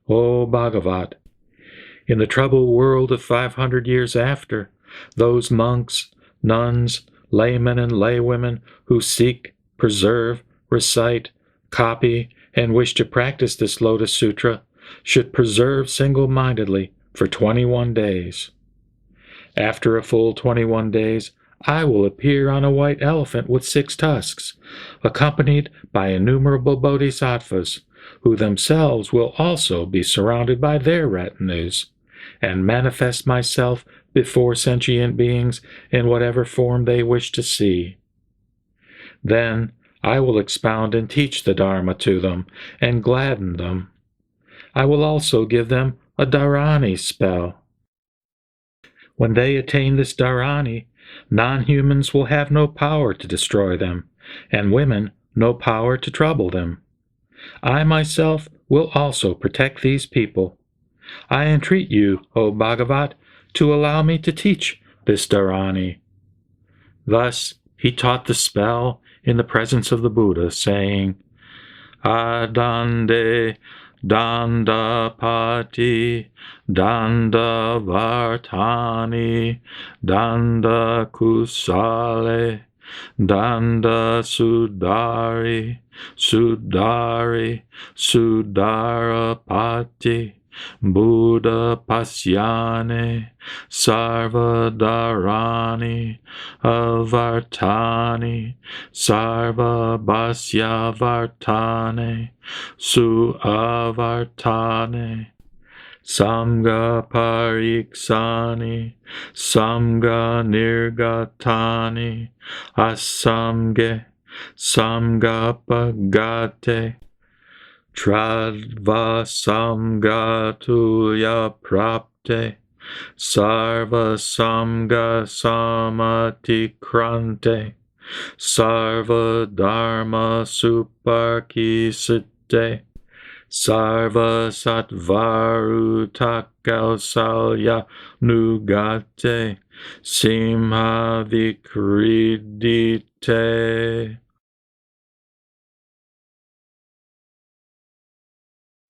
O Bhagavat, in the troubled world of 500 years after, those monks, nuns, laymen, and laywomen who seek, preserve, recite, copy, and wish to practice this Lotus Sutra should preserve single-mindedly for 21 days. After a full 21 days, I will appear on a white elephant with 6 tusks, accompanied by innumerable bodhisattvas, who themselves will also be surrounded by their retinues, and manifest myself before sentient beings in whatever form they wish to see. Then I will expound and teach the Dharma to them and gladden them. I will also give them a Dharani spell. When they attain this Dharani, non-humans will have no power to destroy them, and women no power to trouble them. I myself will also protect these people. I entreat you, O Bhagavat, to allow me to teach this Dharani. Thus he taught the spell in the presence of the Buddha, saying, Adande Dandapati Dandavartani Danda Kusale Danda Sudari Sudari Sudarapati Buddha Pasyane Sarvadarani Avartani Sarva Basyavartane Su Avartane Samga Pariksani Samga Nirgatani Asamge Samgapagate Tradva Samgatuya Prapte Sarva Samga Samatikrante Sarva Dharma Suparkisite Sarva Sattvarutakasalya Nugate Simha Vikridite.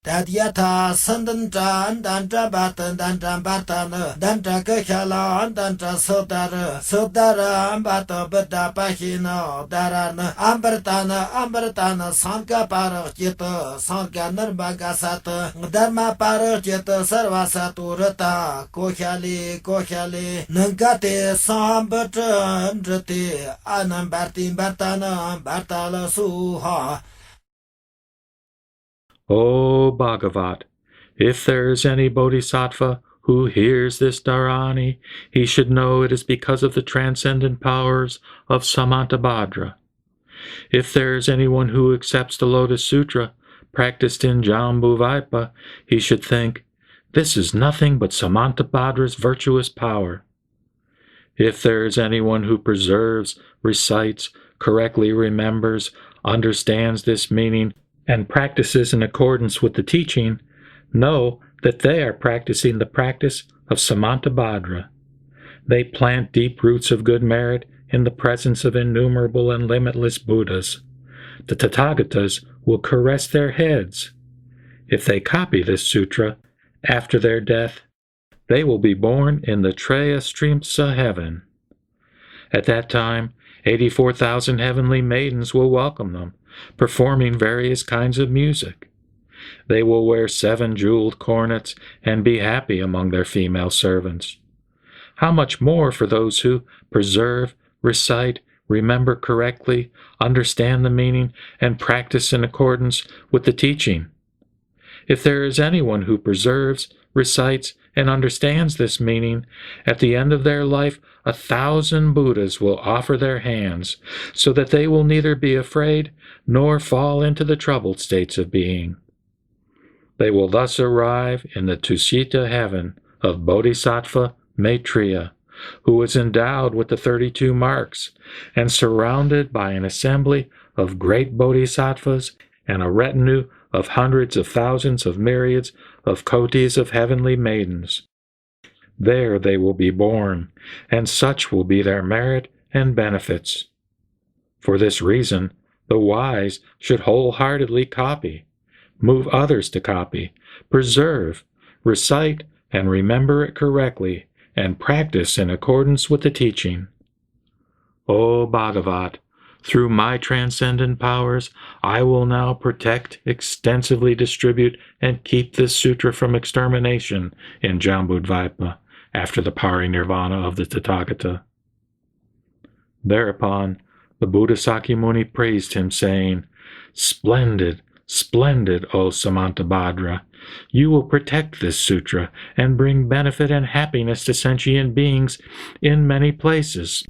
Tadyata Sandanta Andanta Batan Dantan Batana Danta Kakala Andanta Sodara Sodara Ambata Bada Pahina Darana Ambertana Ambertana Sanka Parajita Sanka Nirbagasata Dharma Parajita Sarvasaturata Kohyali Kohyali Nangate Sambatra Ndrati Anambartim Bartana Bartala Suha. O Bhagavat, if there is any bodhisattva who hears this Dharani, he should know it is because of the transcendent powers of Samantabhadra. If there is anyone who accepts the Lotus Sutra, practiced in Jambuvaipa, he should think, this is nothing but Samantabhadra's virtuous power. If there is anyone who preserves, recites, correctly remembers, understands this meaning, and practices in accordance with the teaching, know that they are practicing the practice of Samantabhadra. They plant deep roots of good merit in the presence of innumerable and limitless Buddhas. The Tathagatas will caress their heads. If they copy this sutra, after their death, they will be born in the Trayastrimsa heaven. At that time, 84,000 heavenly maidens will welcome them, performing various kinds of music. They will wear 7 jeweled cornets and be happy among their female servants. How much more for those who preserve, recite, remember correctly, understand the meaning, and practice in accordance with the teaching. If there is anyone who preserves, recites, and understands this meaning, at the end of their life 1,000 Buddhas will offer their hands, so that they will neither be afraid nor fall into the troubled states of being. They will thus arrive in the Tusita heaven of Bodhisattva Maitreya, who is endowed with the 32 marks, and surrounded by an assembly of great bodhisattvas and a retinue of hundreds of thousands of myriads of kotis of heavenly maidens. There they will be born, and such will be their merit and benefits. For this reason, the wise should wholeheartedly copy, move others to copy, preserve, recite, and remember it correctly, and practice in accordance with the teaching. O Bhagavat, through my transcendent powers, I will now protect, extensively distribute, and keep this sutra from extermination in Jambudvipa after the parinirvana of the Tathagata. Thereupon, the Buddha Sakyamuni praised him, saying, Splendid, splendid, O Samantabhadra! You will protect this sutra and bring benefit and happiness to sentient beings in many places.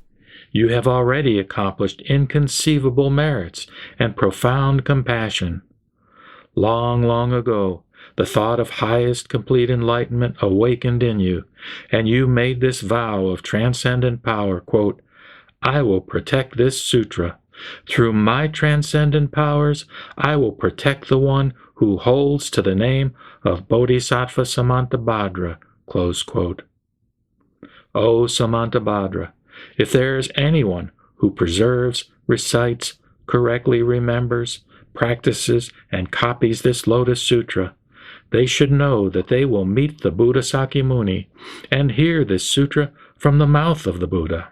You have already accomplished inconceivable merits and profound compassion. Long, long ago, the thought of highest complete enlightenment awakened in you, and you made this vow of transcendent power, quote, I will protect this sutra. Through my transcendent powers, I will protect the one who holds to the name of Bodhisattva Samantabhadra, close quote. O Samantabhadra, if there is anyone who preserves, recites, correctly remembers, practices, and copies this Lotus Sutra, they should know that they will meet the Buddha Sakyamuni and hear this sutra from the mouth of the Buddha.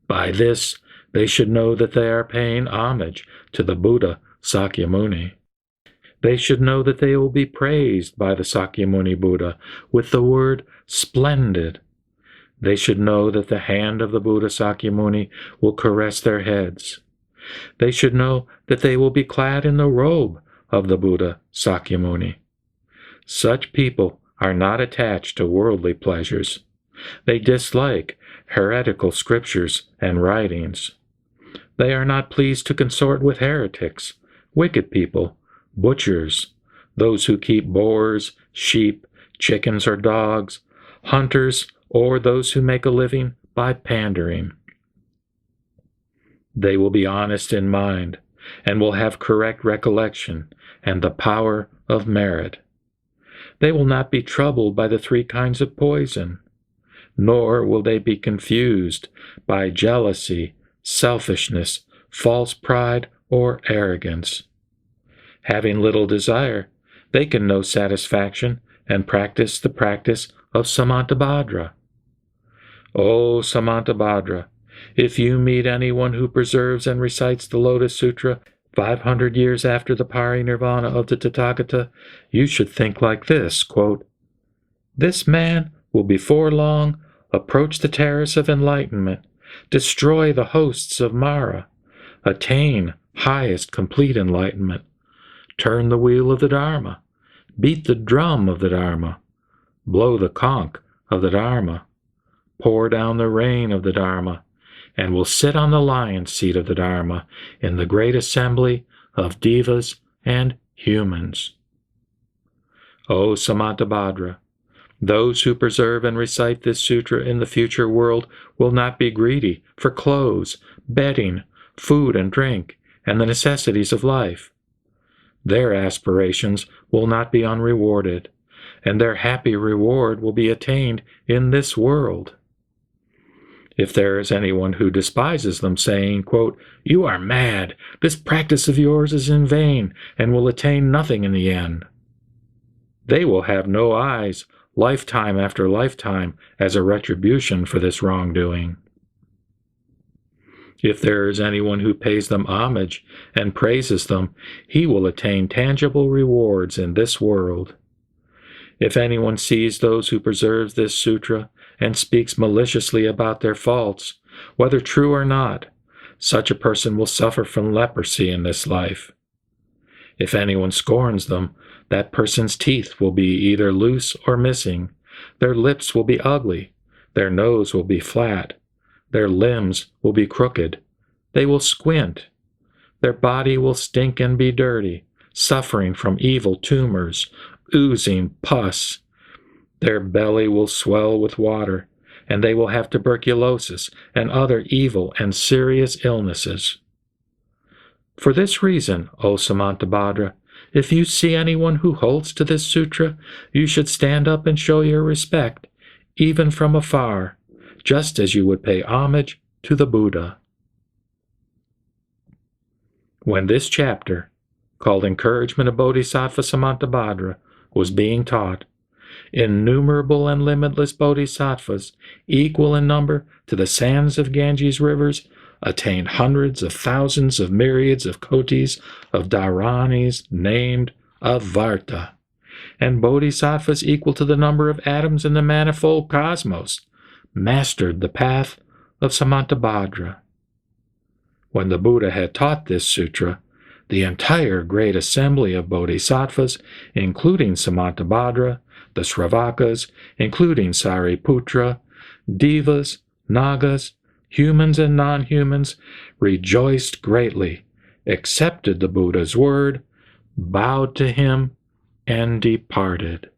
By this, they should know that they are paying homage to the Buddha Sakyamuni. They should know that they will be praised by the Sakyamuni Buddha with the word splendid. They should know that the hand of the Buddha Sakyamuni will caress their heads. They should know that they will be clad in the robe of the Buddha Sakyamuni. Such people are not attached to worldly pleasures. They dislike heretical scriptures and writings. They are not pleased to consort with heretics, wicked people, butchers, those who keep boars, sheep, chickens, or dogs, hunters, or those who make a living by pandering. They will be honest in mind, and will have correct recollection and the power of merit. They will not be troubled by the 3 kinds of poison, nor will they be confused by jealousy, selfishness, false pride, or arrogance. Having little desire, they can know satisfaction and practice the practice of Samantabhadra. O Samantabhadra, if you meet anyone who preserves and recites the Lotus Sutra 500 years after the parinirvana of the Tathagata, you should think like this, quote, This man will before long approach the terrace of enlightenment, destroy the hosts of Mara, attain highest complete enlightenment, turn the wheel of the Dharma, beat the drum of the Dharma, blow the conch of the Dharma, pour down the rain of the Dharma, and will sit on the lion's seat of the Dharma in the great assembly of devas and humans. O Samantabhadra, those who preserve and recite this sutra in the future world will not be greedy for clothes, bedding, food and drink, and the necessities of life. Their aspirations will not be unrewarded, and their happy reward will be attained in this world. If there is anyone who despises them, saying, quote, You are mad, this practice of yours is in vain, and will attain nothing in the end, they will have no eyes, lifetime after lifetime, as a retribution for this wrongdoing. If there is anyone who pays them homage and praises them, he will attain tangible rewards in this world. If anyone sees those who preserve this sutra and speaks maliciously about their faults, whether true or not, such a person will suffer from leprosy in this life. If anyone scorns them, that person's teeth will be either loose or missing, their lips will be ugly, their nose will be flat, their limbs will be crooked, they will squint, their body will stink and be dirty, suffering from evil tumors, oozing pus. Their belly will swell with water, and they will have tuberculosis and other evil and serious illnesses. For this reason, O Samantabhadra, if you see anyone who holds to this sutra, you should stand up and show your respect even from afar, just as you would pay homage to the Buddha. When this chapter, called Encouragement of Bodhisattva Samantabhadra, was being taught, innumerable and limitless bodhisattvas, equal in number to the sands of Ganges rivers, attained hundreds of thousands of myriads of kotis of dharanis named Avarta, and bodhisattvas equal to the number of atoms in the manifold cosmos mastered the path of Samantabhadra. When the Buddha had taught this sutra, the entire great assembly of bodhisattvas, including Samantabhadra, the Sravakas, including Sariputra, Devas, Nagas, humans and non-humans, rejoiced greatly, accepted the Buddha's word, bowed to him, and departed.